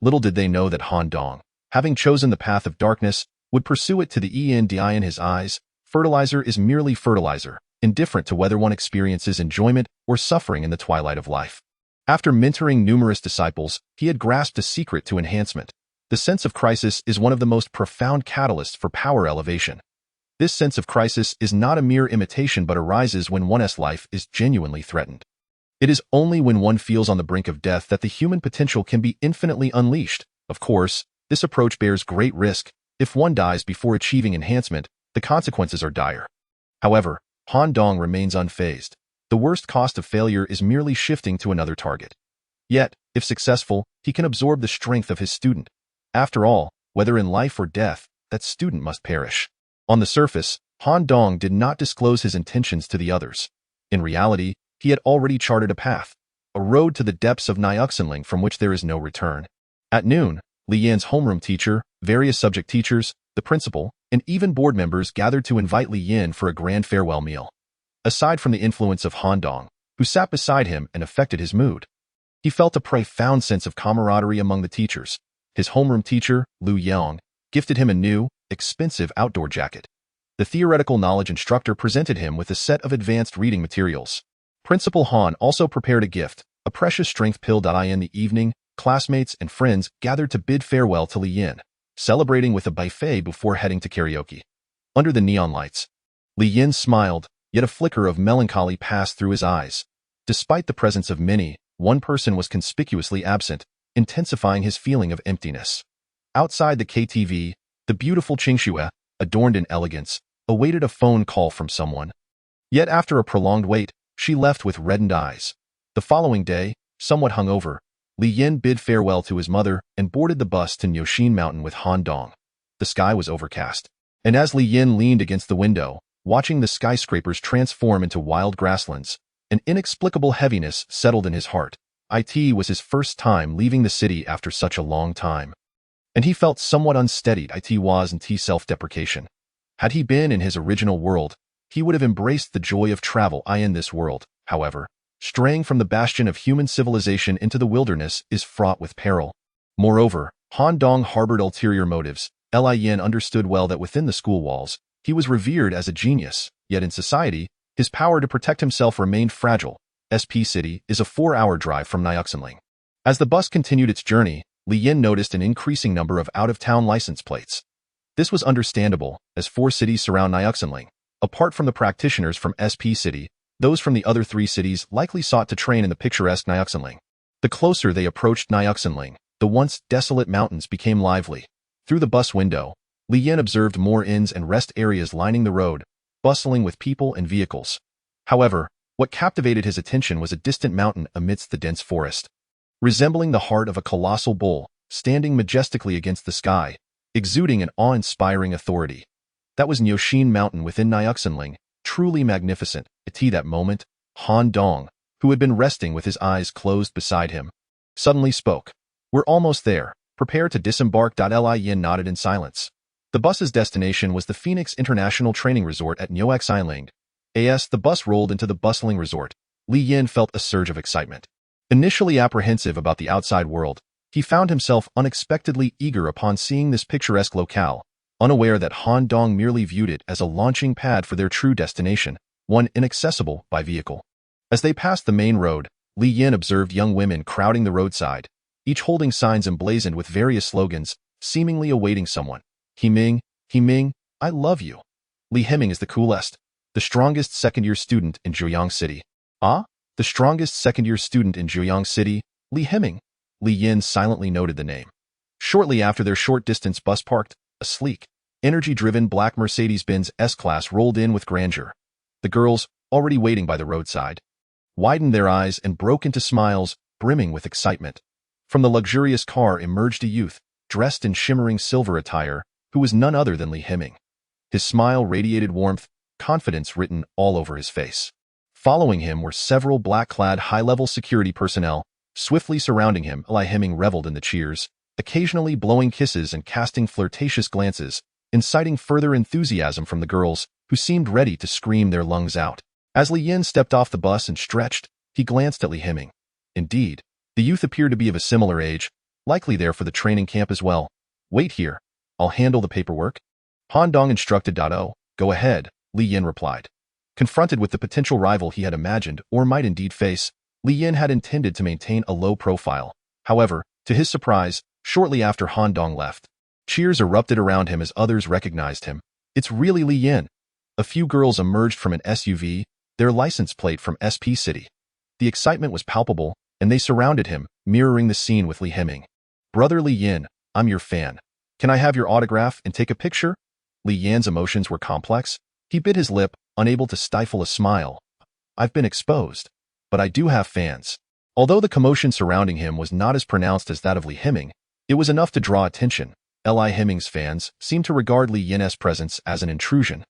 Little did they know that Han Dong, having chosen the path of darkness, would pursue it to the end. In his eyes, fertilizer is merely fertilizer, indifferent to whether one experiences enjoyment or suffering in the twilight of life. After mentoring numerous disciples, he had grasped a secret to enhancement. The sense of crisis is one of the most profound catalysts for power elevation. This sense of crisis is not a mere imitation but arises when one's life is genuinely threatened. It is only when one feels on the brink of death that the human potential can be infinitely unleashed. Of course, this approach bears great risk. If one dies before achieving enhancement, the consequences are dire. However, Han Dong remains unfazed. The worst cost of failure is merely shifting to another target. Yet, if successful, he can absorb the strength of his student. After all, whether in life or death, that student must perish. On the surface, Han Dong did not disclose his intentions to the others. In reality, he had already charted a path, a road to the depths of Niu Xianling from which there is no return. At noon, Li Yin's homeroom teacher, various subject teachers, the principal, and even board members gathered to invite Li Yin for a grand farewell meal. Aside from the influence of Han Dong, who sat beside him and affected his mood, he felt a profound sense of camaraderie among the teachers. His homeroom teacher, Lu Yang, gifted him a new, expensive outdoor jacket. The theoretical knowledge instructor presented him with a set of advanced reading materials. Principal Han also prepared a gift, a precious strength pill. In the evening, classmates and friends gathered to bid farewell to Li Yin, celebrating with a buffet before heading to karaoke. under the neon lights. Li Yin smiled, yet a flicker of melancholy passed through his eyes. Despite the presence of many, one person was conspicuously absent, intensifying his feeling of emptiness. Outside the KTV, the beautiful Qingxue, adorned in elegance, awaited a phone call from someone. Yet after a prolonged wait, she left with reddened eyes. The following day, somewhat hungover, Li Yin bid farewell to his mother and boarded the bus to Nyoshin Mountain with Han Dong. The sky was overcast, and as Li Yin leaned against the window, watching the skyscrapers transform into wild grasslands, an inexplicable heaviness settled in his heart. It was his first time leaving the city after such a long time, and he felt somewhat unsteadied. It was and self-deprecation. Had he been in his original world, he would have embraced the joy of travel. In this world, however, straying from the bastion of human civilization into the wilderness is fraught with peril. Moreover, Han Dong harbored ulterior motives. Li Yin understood well that within the school walls, he was revered as a genius, yet in society, his power to protect himself remained fragile. SP City is a 4-hour drive from Nyuxinling. As the bus continued its journey, Li Yin noticed an increasing number of out-of-town license plates. This was understandable, as 4 cities surround Nyuxinling. Apart from the practitioners from SP City, those from the other 3 cities likely sought to train in the picturesque Nyuxinling. The closer they approached Nyuxinling, the once desolate mountains became lively. Through the bus window, Li Yin observed more inns and rest areas lining the road, bustling with people and vehicles. However, what captivated his attention was a distant mountain amidst the dense forest. Resembling the heart of a colossal bull, standing majestically against the sky, exuding an awe-inspiring authority. That was Nyoshin Mountain within Nyuxinling, truly magnificent. At that moment, Han Dong, who had been resting with his eyes closed beside him, suddenly spoke. "We're almost there. Prepare to disembark." Li Yin nodded in silence. The bus's destination was the Phoenix International Training Resort at Nyuxinling. As the bus rolled into the bustling resort, Li Yin felt a surge of excitement. Initially apprehensive about the outside world, he found himself unexpectedly eager upon seeing this picturesque locale, unaware that Han Dong merely viewed it as a launching pad for their true destination, one inaccessible by vehicle. As they passed the main road, Li Yin observed young women crowding the roadside, each holding signs emblazoned with various slogans, seemingly awaiting someone. He Ming, I love you. Li Heming is the coolest, the strongest second-year student in Zhujiang City. Ah? The strongest second-year student in Zhujiang City, Li Heming. Li Yin silently noted the name. Shortly after their short-distance bus parked, a sleek, energy-driven black Mercedes-Benz S-Class rolled in with grandeur. The girls, already waiting by the roadside, widened their eyes and broke into smiles, brimming with excitement. From the luxurious car emerged a youth, dressed in shimmering silver attire, who was none other than Li Heming. His smile radiated warmth, confidence written all over his face. Following him were several black-clad high-level security personnel, swiftly surrounding him. Li Heming reveled in the cheers, occasionally blowing kisses and casting flirtatious glances, inciting further enthusiasm from the girls, who seemed ready to scream their lungs out. As Li Yin stepped off the bus and stretched, he glanced at Li Heming. Indeed, the youth appeared to be of a similar age, likely there for the training camp as well. Wait here. I'll handle the paperwork. Han Dong instructed. Oh, go ahead, Li Yin replied. Confronted with the potential rival he had imagined or might indeed face, Li Yin had intended to maintain a low profile. However, to his surprise, shortly after Han Dong left, cheers erupted around him as others recognized him. It's really Li Yin. A few girls emerged from an SUV, their license plate from SP City. The excitement was palpable, and they surrounded him, mirroring the scene with Li Heming. Brother Li Yin, I'm your fan. Can I have your autograph and take a picture? Li Yin's emotions were complex. He bit his lip, unable to stifle a smile. I've been exposed, but I do have fans. Although the commotion surrounding him was not as pronounced as that of Li Heming, it was enough to draw attention. Li Heming's fans seemed to regard Li Yin's presence as an intrusion,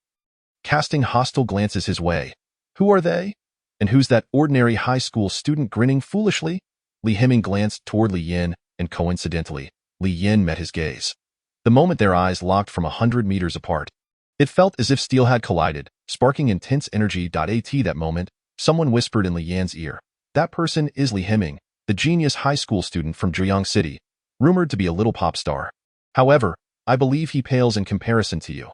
casting hostile glances his way. Who are they? And who's that ordinary high school student grinning foolishly? Li Heming glanced toward Li Yin, and coincidentally, Li Yin met his gaze. The moment their eyes locked from 100 meters apart, it felt as if steel had collided, sparking intense energy. At that moment, someone whispered in Li Yin's ear. That person is Li Heming, the genius high school student from Zhujiang City, rumored to be a little pop star. However, I believe he pales in comparison to you.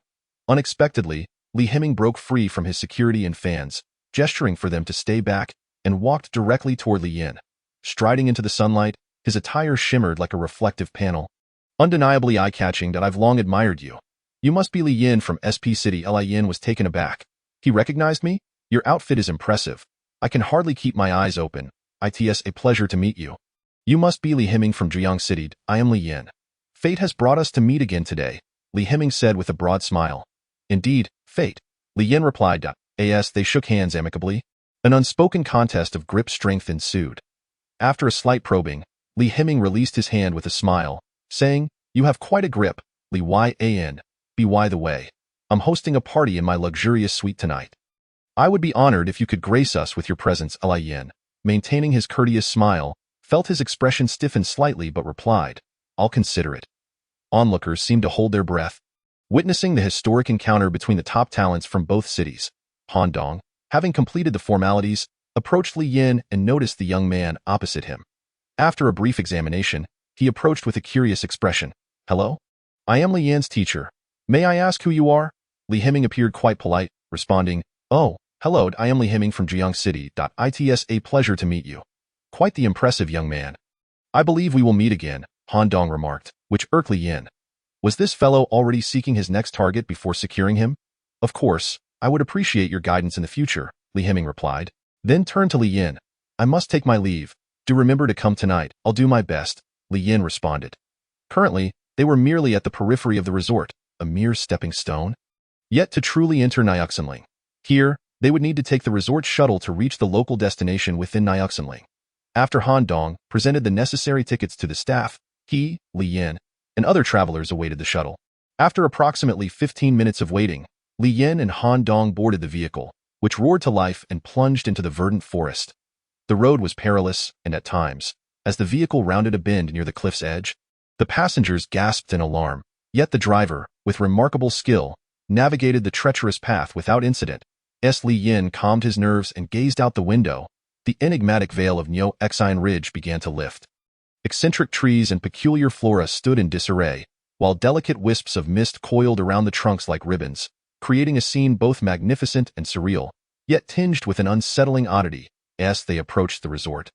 Unexpectedly, Li Heming broke free from his security and fans, gesturing for them to stay back, and walked directly toward Li Yin. Striding into the sunlight, his attire shimmered like a reflective panel. Undeniably eye-catching. I've long admired you. You must be Li Yin from SP City. Li Yin was taken aback. He recognized me? Your outfit is impressive. I can hardly keep my eyes open. It's a pleasure to meet you. You must be Li Himing from Zhejiang City. I am Li Yin. Fate has brought us to meet again today, Li Himing said with a broad smile. Indeed, fate, Li Yin replied. As they shook hands amicably, an unspoken contest of grip strength ensued. After a slight probing, Li Himing released his hand with a smile, saying, You have quite a grip, Li Yan. By the way, I'm hosting a party in my luxurious suite tonight. I would be honored if you could grace us with your presence. Li Yin, maintaining his courteous smile, felt his expression stiffen slightly but replied, I'll consider it. Onlookers seemed to hold their breath, witnessing the historic encounter between the top talents from both cities. Han Dong, having completed the formalities, approached Li Yin and noticed the young man opposite him. After a brief examination, he approached with a curious expression. Hello? I am Li Yin's teacher. May I ask who you are? Li Himing appeared quite polite, responding, Oh, hello, I am Li Himing from Zhejiang City. It's a pleasure to meet you. Quite the impressive young man. I believe we will meet again, Han Dong remarked, which irked Li Yin. Was this fellow already seeking his next target before securing him? Of course, I would appreciate your guidance in the future, Li Himing replied. Then turned to Li Yin. I must take my leave. Do remember to come tonight. I'll do my best, Li Yin responded. Currently, they were merely at the periphery of the resort, a mere stepping stone. Yet to truly enter Nyuxinling. Here, they would need to take the resort shuttle to reach the local destination within Nyuxinling. After Han Dong presented the necessary tickets to the staff, he, Li Yin, and other travelers awaited the shuttle. After approximately 15 minutes of waiting, Li Yin and Han Dong boarded the vehicle, which roared to life and plunged into the verdant forest. The road was perilous, and at times, as the vehicle rounded a bend near the cliff's edge, the passengers gasped in alarm, yet the driver, with remarkable skill, navigated the treacherous path without incident. Li Yin calmed his nerves and gazed out the window. The enigmatic veil of Nyuxin Ridge began to lift. Eccentric trees and peculiar flora stood in disarray, while delicate wisps of mist coiled around the trunks like ribbons, creating a scene both magnificent and surreal, yet tinged with an unsettling oddity as they approached the resort.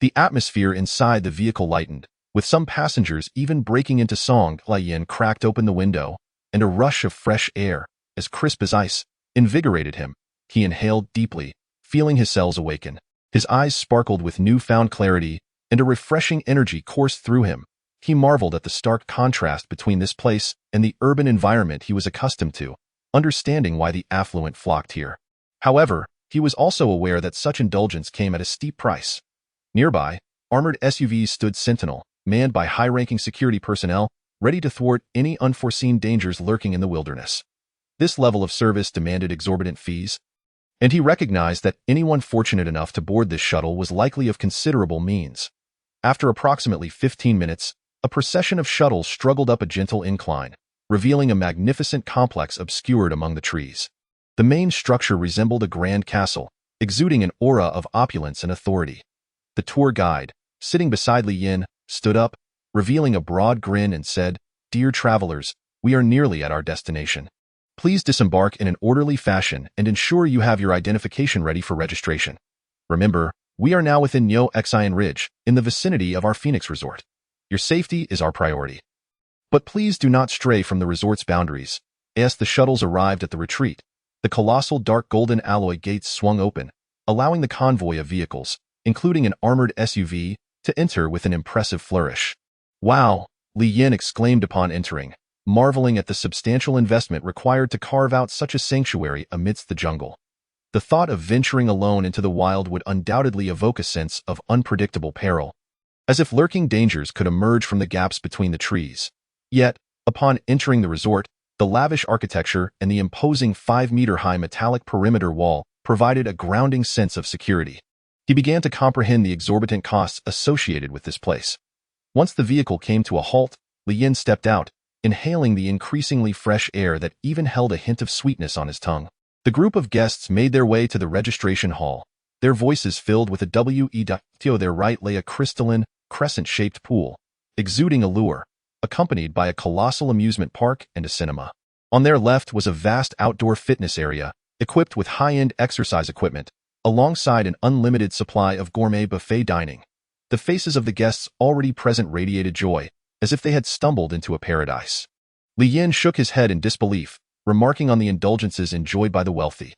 The atmosphere inside the vehicle lightened, with some passengers even breaking into song. Li Yin cracked open the window, and a rush of fresh air, as crisp as ice, invigorated him. He inhaled deeply, feeling his cells awaken. His eyes sparkled with newfound clarity, and a refreshing energy coursed through him. He marveled at the stark contrast between this place and the urban environment he was accustomed to, understanding why the affluent flocked here. However, he was also aware that such indulgence came at a steep price. Nearby, armored SUVs stood sentinel, manned by high-ranking security personnel, ready to thwart any unforeseen dangers lurking in the wilderness. This level of service demanded exorbitant fees, and he recognized that anyone fortunate enough to board this shuttle was likely of considerable means. After approximately 15 minutes, a procession of shuttles struggled up a gentle incline, revealing a magnificent complex obscured among the trees. The main structure resembled a grand castle, exuding an aura of opulence and authority. The tour guide, sitting beside Li Yin, stood up, revealing a broad grin and said, Dear travelers, we are nearly at our destination. Please disembark in an orderly fashion and ensure you have your identification ready for registration. Remember, we are now within Nyuxin Ridge, in the vicinity of our Phoenix Resort. Your safety is our priority. But please do not stray from the resort's boundaries. As the shuttles arrived at the retreat, the colossal dark golden alloy gates swung open, allowing the convoy of vehicles, including an armored SUV, to enter with an impressive flourish. Wow, Li Yin exclaimed upon entering, marveling at the substantial investment required to carve out such a sanctuary amidst the jungle. The thought of venturing alone into the wild would undoubtedly evoke a sense of unpredictable peril, as if lurking dangers could emerge from the gaps between the trees. Yet, upon entering the resort, the lavish architecture and the imposing 5-meter-high metallic perimeter wall provided a grounding sense of security. He began to comprehend the exorbitant costs associated with this place. Once the vehicle came to a halt, Li Yin stepped out, inhaling the increasingly fresh air that even held a hint of sweetness on his tongue. The group of guests made their way to the registration hall, their voices filled with a to their right lay a crystalline, crescent-shaped pool, exuding allure, accompanied by a colossal amusement park and a cinema. On their left was a vast outdoor fitness area, equipped with high-end exercise equipment, alongside an unlimited supply of gourmet buffet dining. The faces of the guests already present radiated joy, as if they had stumbled into a paradise. Li Yin shook his head in disbelief, remarking on the indulgences enjoyed by the wealthy.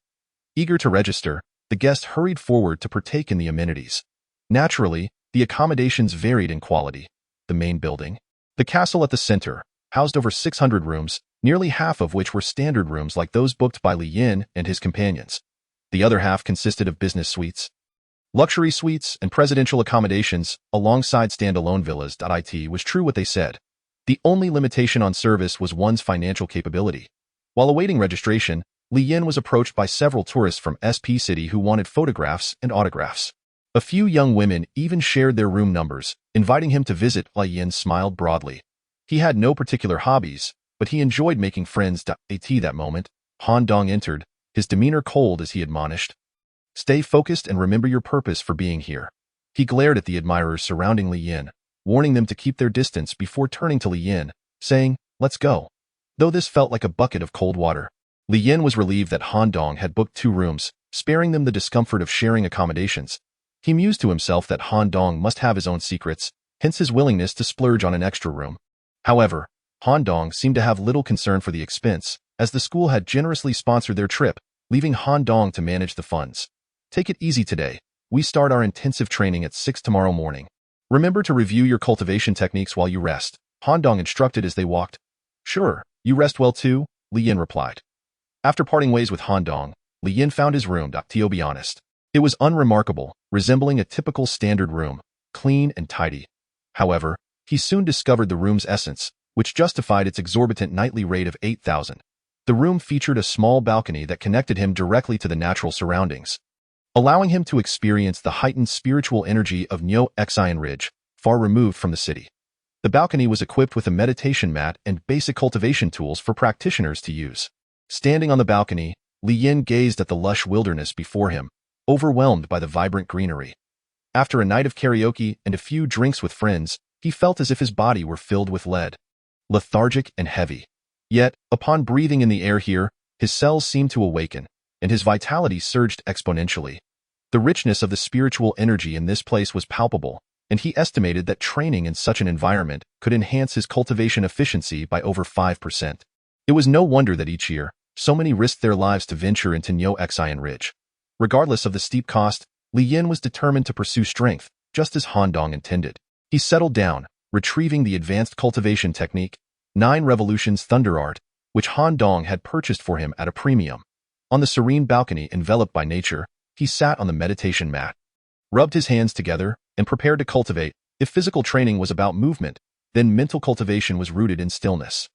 Eager to register, the guest hurried forward to partake in the amenities. Naturally, the accommodations varied in quality. The main building, the castle at the center, housed over 600 rooms, nearly half of which were standard rooms like those booked by Li Yin and his companions. The other half consisted of business suites, luxury suites, and presidential accommodations, alongside standalone villas. It was true what they said. The only limitation on service was one's financial capability. While awaiting registration, Li Yin was approached by several tourists from SP City who wanted photographs and autographs. A few young women even shared their room numbers, inviting him to visit. Li Yin smiled broadly. He had no particular hobbies, but he enjoyed making friends. At that moment, Han Dong entered, his demeanor cold as he admonished. Stay focused and remember your purpose for being here. He glared at the admirers surrounding Li Yin, warning them to keep their distance before turning to Li Yin, saying, "Let's go." Though this felt like a bucket of cold water, Li Yin was relieved that Han Dong had booked 2 rooms, sparing them the discomfort of sharing accommodations. He mused to himself that Han Dong must have his own secrets, hence his willingness to splurge on an extra room. However, Han Dong seemed to have little concern for the expense, as the school had generously sponsored their trip, leaving Han Dong to manage the funds. Take it easy today. We start our intensive training at 6 tomorrow morning. Remember to review your cultivation techniques while you rest, Han Dong instructed as they walked. Sure, you rest well too, Li Yin replied. After parting ways with Han Dong, Li Yin found his room. To be honest, it was unremarkable, resembling a typical standard room, clean and tidy. However, he soon discovered the room's essence, which justified its exorbitant nightly rate of 8,000. The room featured a small balcony that connected him directly to the natural surroundings, allowing him to experience the heightened spiritual energy of Nyo Xian Ridge, far removed from the city. The balcony was equipped with a meditation mat and basic cultivation tools for practitioners to use. Standing on the balcony, Li Yin gazed at the lush wilderness before him, overwhelmed by the vibrant greenery. After a night of karaoke and a few drinks with friends, he felt as if his body were filled with lead, lethargic and heavy. Yet, upon breathing in the air here, his cells seemed to awaken, and his vitality surged exponentially. The richness of the spiritual energy in this place was palpable, and he estimated that training in such an environment could enhance his cultivation efficiency by over 5%. It was no wonder that each year, so many risked their lives to venture into Nyo Xian Ridge. Regardless of the steep cost, Li Yin was determined to pursue strength, just as Han Dong intended. He settled down, retrieving the advanced cultivation technique, 9 Revolutions Thunder Art, which Han Dong had purchased for him at a premium. On the serene balcony enveloped by nature, he sat on the meditation mat, rubbed his hands together, and prepared to cultivate. If physical training was about movement, then mental cultivation was rooted in stillness.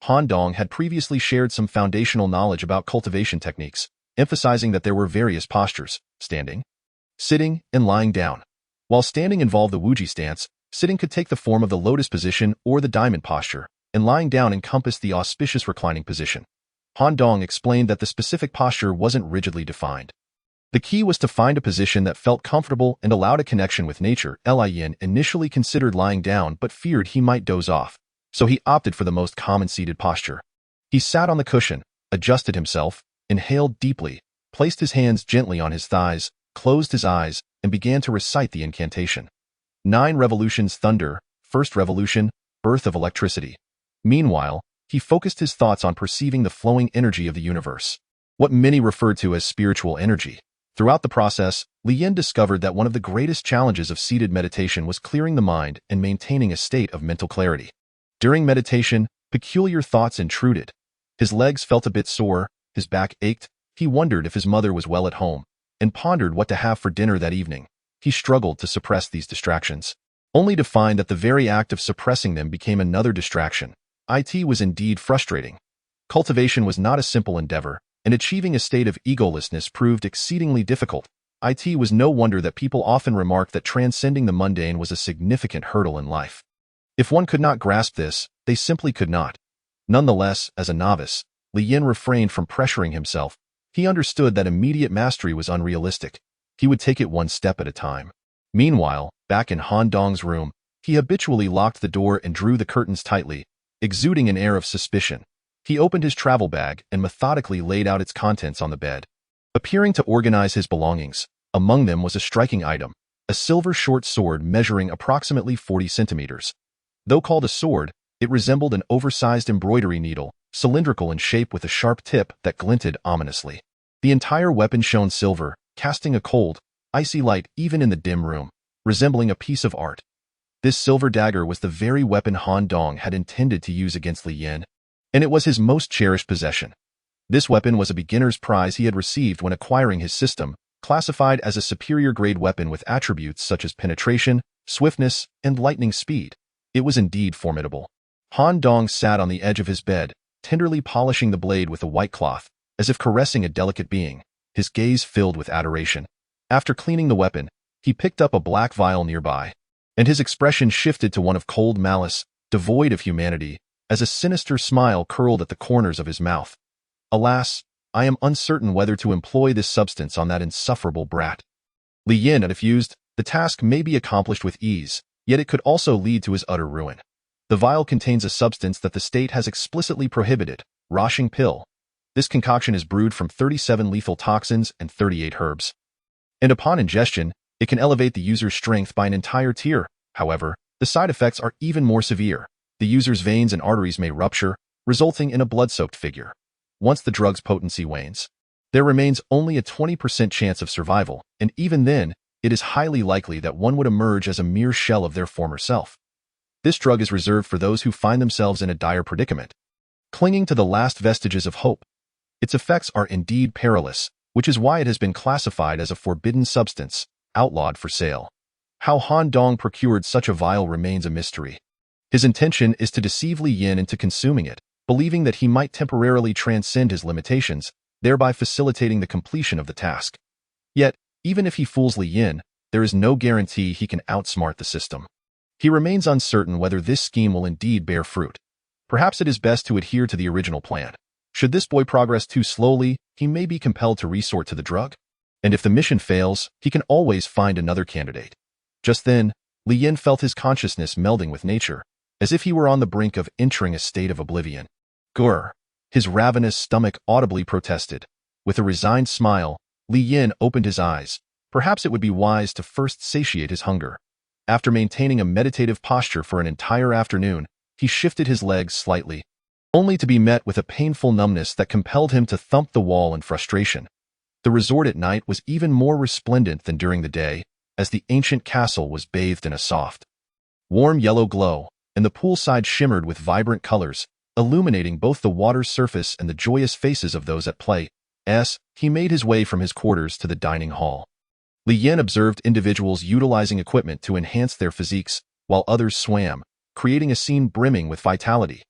Han Dong had previously shared some foundational knowledge about cultivation techniques, emphasizing that there were various postures: standing, sitting, and lying down. While standing involved the Wuji stance, sitting could take the form of the lotus position or the diamond posture, and lying down encompassed the auspicious reclining position. Han Dong explained that the specific posture wasn't rigidly defined. The key was to find a position that felt comfortable and allowed a connection with nature. Li Yin initially considered lying down but feared he might doze off, so he opted for the most common seated posture. He sat on the cushion, adjusted himself, inhaled deeply, placed his hands gently on his thighs, closed his eyes, and began to recite the incantation. 9 Revolutions Thunder, First Revolution, Birth of Electricity. Meanwhile, he focused his thoughts on perceiving the flowing energy of the universe, what many refer to as spiritual energy. Throughout the process, Li Yin discovered that one of the greatest challenges of seated meditation was clearing the mind and maintaining a state of mental clarity. During meditation, peculiar thoughts intruded. His legs felt a bit sore, his back ached, he wondered if his mother was well at home, and pondered what to have for dinner that evening. He struggled to suppress these distractions, only to find that the very act of suppressing them became another distraction. It was indeed frustrating. Cultivation was not a simple endeavor, and achieving a state of egolessness proved exceedingly difficult. It was no wonder that people often remarked that transcending the mundane was a significant hurdle in life. If one could not grasp this, they simply could not. Nonetheless, as a novice, Li Yin refrained from pressuring himself. He understood that immediate mastery was unrealistic. He would take it one step at a time. Meanwhile, back in Han Dong's room, he habitually locked the door and drew the curtains tightly, exuding an air of suspicion. He opened his travel bag and methodically laid out its contents on the bed, appearing to organize his belongings. Among them was a striking item, a silver short sword measuring approximately 40 centimeters. Though called a sword, It resembled an oversized embroidery needle, cylindrical in shape with a sharp tip that glinted ominously. The entire weapon shone silver, casting a cold, icy light even in the dim room, resembling a piece of art. This silver dagger was the very weapon Han Dong had intended to use against Li Yin, and it was his most cherished possession. This weapon was a beginner's prize he had received when acquiring his system, classified as a superior-grade weapon with attributes such as penetration, swiftness, and lightning speed. It was indeed formidable. Han Dong sat on the edge of his bed, tenderly polishing the blade with a white cloth, as if caressing a delicate being, his gaze filled with adoration. After cleaning the weapon, he picked up a black vial nearby, and his expression shifted to one of cold malice, devoid of humanity, as a sinister smile curled at the corners of his mouth. Alas, I am uncertain whether to employ this substance on that insufferable brat. Li Yin, if used, the task may be accomplished with ease, yet it could also lead to his utter ruin. The vial contains a substance that the state has explicitly prohibited, Roshing pill. This concoction is brewed from 37 lethal toxins and 38 herbs. And upon ingestion, it can elevate the user's strength by an entire tier. However, the side effects are even more severe. The user's veins and arteries may rupture, resulting in a blood-soaked figure. Once the drug's potency wanes, there remains only a 20% chance of survival, and even then, it is highly likely that one would emerge as a mere shell of their former self. This drug is reserved for those who find themselves in a dire predicament, clinging to the last vestiges of hope. Its effects are indeed perilous, which is why it has been classified as a forbidden substance, outlawed for sale. How Han Dong procured such a vial remains a mystery. His intention is to deceive Li Yin into consuming it, believing that he might temporarily transcend his limitations, thereby facilitating the completion of the task. Yet, even if he fools Li Yin, there is no guarantee he can outsmart the system. He remains uncertain whether this scheme will indeed bear fruit. Perhaps it is best to adhere to the original plan. Should this boy progress too slowly, he may be compelled to resort to the drug. And if the mission fails, he can always find another candidate. Just then, Li Yin felt his consciousness melding with nature, as if he were on the brink of entering a state of oblivion. Grr! His ravenous stomach audibly protested. With a resigned smile, Li Yin opened his eyes. Perhaps it would be wise to first satiate his hunger. After maintaining a meditative posture for an entire afternoon, he shifted his legs slightly, only to be met with a painful numbness that compelled him to thump the wall in frustration. The resort at night was even more resplendent than during the day, as the ancient castle was bathed in a soft, warm yellow glow, and the poolside shimmered with vibrant colors, illuminating both the water's surface and the joyous faces of those at play. He made his way from his quarters to the dining hall. Li Yin observed individuals utilizing equipment to enhance their physiques, while others swam, creating a scene brimming with vitality.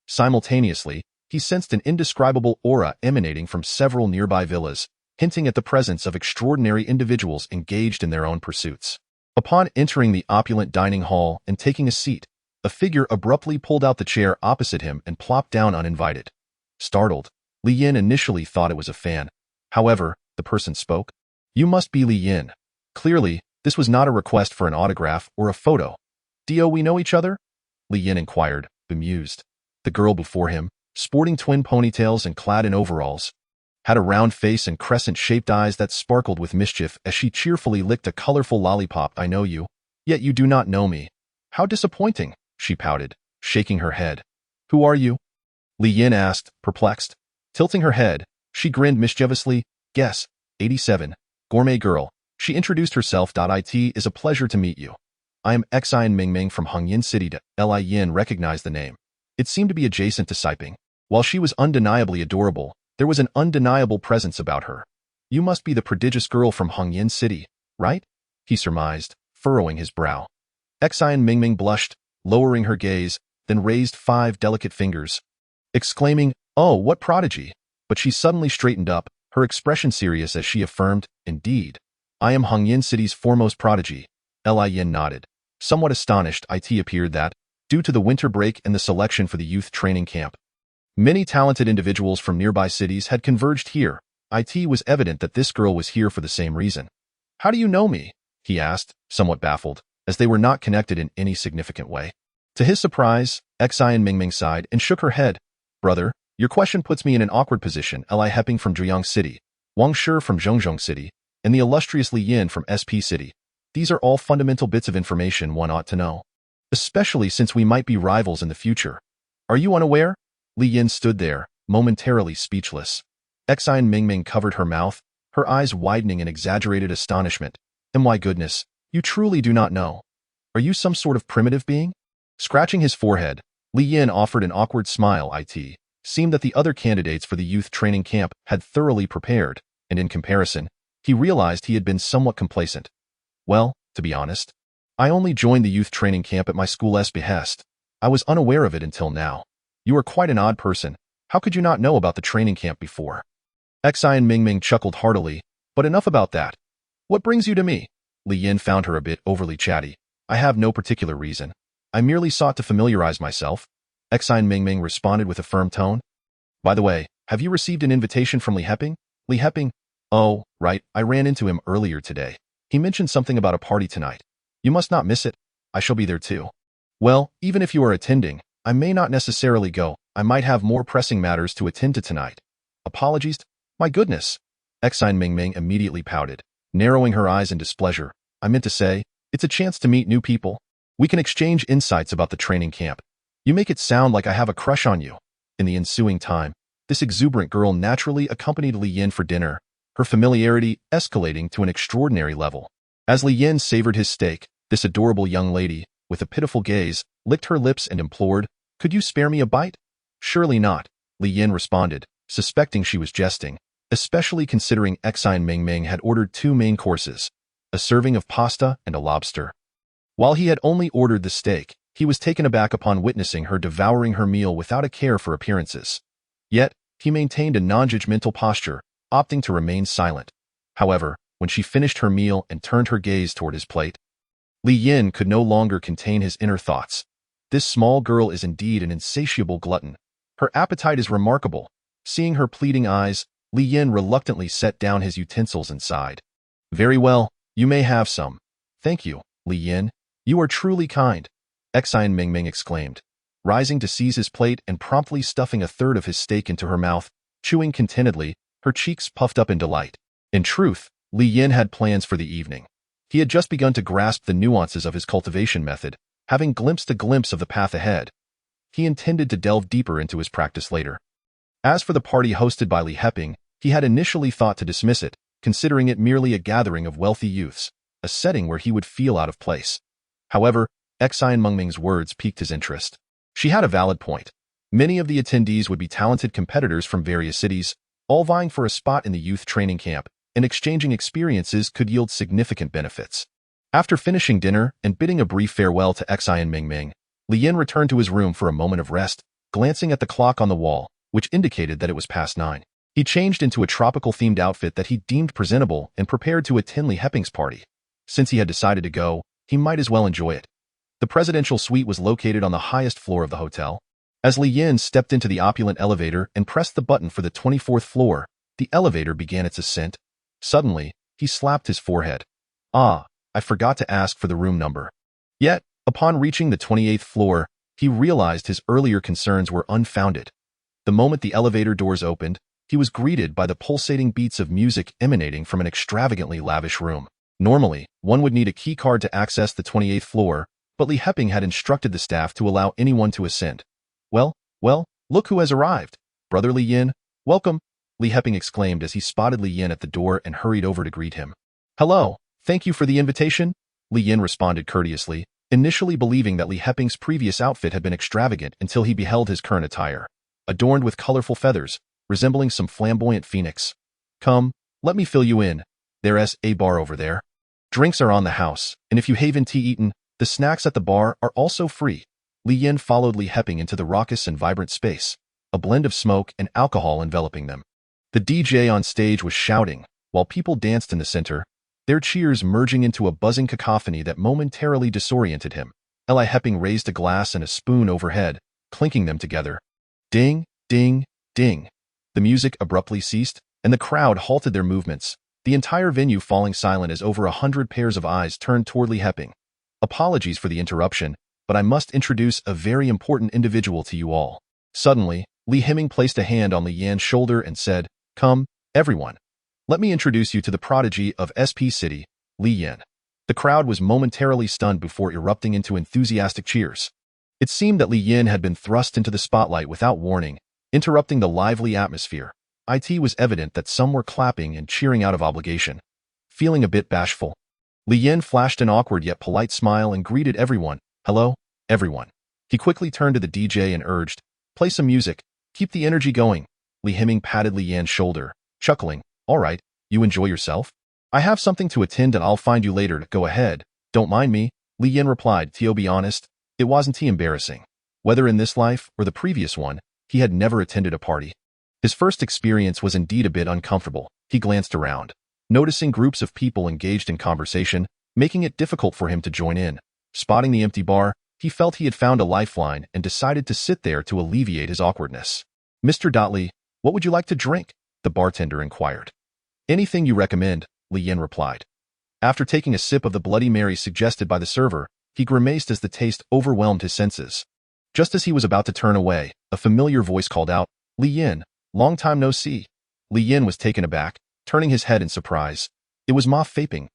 Simultaneously, he sensed an indescribable aura emanating from several nearby villas, hinting at the presence of extraordinary individuals engaged in their own pursuits. Upon entering the opulent dining hall and taking a seat, a figure abruptly pulled out the chair opposite him and plopped down uninvited. Startled, Li Yin initially thought it was a fan. However, the person spoke. "You must be Li Yin." Clearly, this was not a request for an autograph or a photo. "Do we know each other?" Li Yin inquired, bemused. The girl before him, sporting twin ponytails and clad in overalls, had a round face and crescent-shaped eyes that sparkled with mischief as she cheerfully licked a colorful lollipop. "I know you, yet you do not know me. How disappointing," she pouted, shaking her head. "Who are you?" Li Yin asked, perplexed. Tilting her head, she grinned mischievously. "Guess, 87, gourmet girl." She introduced herself. "It is a pleasure to meet you. I am Xian Mingming from Hongyin City." Li Yin recognized the name. It seemed to be adjacent to Siping. While she was undeniably adorable, there was an undeniable presence about her. "You must be the prodigious girl from Hongyin City, right?" he surmised, furrowing his brow. Xian Mingming blushed, lowering her gaze, then raised 5 delicate fingers, exclaiming, "Oh, what prodigy!" But she suddenly straightened up, her expression serious as she affirmed, "Indeed, I am Hongyin City's foremost prodigy." Li Yin nodded. Somewhat astonished, it appeared that, due to the winter break and the selection for the youth training camp, many talented individuals from nearby cities had converged here. It was evident that this girl was here for the same reason. "How do you know me?" he asked, somewhat baffled, as they were not connected in any significant way. To his surprise, Xian Mingming sighed and shook her head. "Brother, your question puts me in an awkward position." Li Heping from Zhujiang City, Wang Shi from Zhongzhong City, and the illustrious Li Yin from SP City. These are all fundamental bits of information one ought to know. especially since we might be rivals in the future. Are you unaware? Li Yin stood there, momentarily speechless. Exine Mingming covered her mouth, her eyes widening in exaggerated astonishment. My goodness, you truly do not know. Are you some sort of primitive being? Scratching his forehead, Li Yin offered an awkward smile. It seemed that the other candidates for the youth training camp had thoroughly prepared, and in comparison, he realized he had been somewhat complacent. Well, to be honest, I only joined the youth training camp at my school's behest. I was unaware of it until now. You are quite an odd person. How could you not know about the training camp before? Exine Mingming chuckled heartily, but enough about that. What brings you to me? Li Yin found her a bit overly chatty. I have no particular reason. I merely sought to familiarize myself. Exine Mingming responded with a firm tone. By the way, have you received an invitation from Li Heping? Li Heping? Oh, right, I ran into him earlier today. He mentioned something about a party tonight. You must not miss it. I shall be there too. Well, even if you are attending, I may not necessarily go. I might have more pressing matters to attend to tonight. Apologies? My goodness. Exine Mingming immediately pouted, narrowing her eyes in displeasure. I meant to say, it's a chance to meet new people. We can exchange insights about the training camp. You make it sound like I have a crush on you. In the ensuing time, this exuberant girl naturally accompanied Li Yin for dinner, her familiarity escalating to an extraordinary level. As Li Yin savored his steak, this adorable young lady, with a pitiful gaze, licked her lips and implored, "Could you spare me a bite?" "Surely not," Li Yin responded, suspecting she was jesting, especially considering Exine Mingming had ordered 2 main courses, a serving of pasta and a lobster. While he had only ordered the steak, he was taken aback upon witnessing her devouring her meal without a care for appearances. Yet, he maintained a non-judgmental posture, opting to remain silent. However, when she finished her meal and turned her gaze toward his plate, Li Yin could no longer contain his inner thoughts. This small girl is indeed an insatiable glutton. Her appetite is remarkable. Seeing her pleading eyes, Li Yin reluctantly set down his utensils and sighed. Very well, you may have some. Thank you, Li Yin. You are truly kind, Exine Mingming exclaimed, rising to seize his plate and promptly stuffing a third of his steak into her mouth, chewing contentedly, her cheeks puffed up in delight. In truth, Li Yin had plans for the evening. He had just begun to grasp the nuances of his cultivation method, having glimpsed a glimpse of the path ahead. He intended to delve deeper into his practice later. As for the party hosted by Li Heping, he had initially thought to dismiss it, considering it merely a gathering of wealthy youths, a setting where he would feel out of place. However, Exine Mingming's words piqued his interest. She had a valid point. Many of the attendees would be talented competitors from various cities, all vying for a spot in the youth training camp, and exchanging experiences could yield significant benefits. After finishing dinner and bidding a brief farewell to Exine Mingming, Li Yin returned to his room for a moment of rest, glancing at the clock on the wall, which indicated that it was past 9. He changed into a tropical-themed outfit that he deemed presentable and prepared to attend Li Heping's party. Since he had decided to go, he might as well enjoy it. The presidential suite was located on the highest floor of the hotel. As Li Yin stepped into the opulent elevator and pressed the button for the 24th floor, the elevator began its ascent. Suddenly, he slapped his forehead. Ah, I forgot to ask for the room number. Yet, upon reaching the 28th floor, he realized his earlier concerns were unfounded. The moment the elevator doors opened, he was greeted by the pulsating beats of music emanating from an extravagantly lavish room. Normally, one would need a key card to access the 28th floor, but Li Heping had instructed the staff to allow anyone to ascend. Well, look who has arrived. Brother Li Yin, welcome, Li Heping exclaimed as he spotted Li Yin at the door and hurried over to greet him. Hello, thank you for the invitation, Li Yin responded courteously, initially believing that Li Heping's previous outfit had been extravagant until he beheld his current attire, adorned with colorful feathers, resembling some flamboyant phoenix. Come, let me fill you in. There's a bar over there. Drinks are on the house, and if you haven't eaten, the snacks at the bar are also free. Li Yin followed Li Heping into the raucous and vibrant space, a blend of smoke and alcohol enveloping them. The DJ on stage was shouting, while people danced in the center, their cheers merging into a buzzing cacophony that momentarily disoriented him. Li Heping raised a glass and a spoon overhead, clinking them together. Ding, ding, ding. The music abruptly ceased, and the crowd halted their movements, the entire venue falling silent as over 100 pairs of eyes turned toward Li Heping. Apologies for the interruption, but I must introduce a very important individual to you all. Suddenly, Li Heping placed a hand on Li Yan's shoulder and said, Come, everyone. Let me introduce you to the prodigy of SP City, Li Yan. The crowd was momentarily stunned before erupting into enthusiastic cheers. It seemed that Li Yin had been thrust into the spotlight without warning, interrupting the lively atmosphere. It was evident that some were clapping and cheering out of obligation. Feeling a bit bashful, Li Yin flashed an awkward yet polite smile and greeted everyone. Hello, everyone. He quickly turned to the DJ and urged, play some music, keep the energy going. Li Himing patted Li Yan's shoulder, chuckling, all right, you enjoy yourself? I have something to attend and I'll find you later. Go ahead, don't mind me, Li Yin replied. To be honest, it wasn't too embarrassing. Whether in this life or the previous one, he had never attended a party. His first experience was indeed a bit uncomfortable. He glanced around, noticing groups of people engaged in conversation, making it difficult for him to join in. Spotting the empty bar, he felt he had found a lifeline and decided to sit there to alleviate his awkwardness. Mr. Dottley, what would you like to drink? The bartender inquired. Anything you recommend, Li Yin replied. After taking a sip of the Bloody Mary suggested by the server, he grimaced as the taste overwhelmed his senses. Just as he was about to turn away, a familiar voice called out, Li Yin, long time no see. Li Yin was taken aback, turning his head in surprise. It was Ma Faping.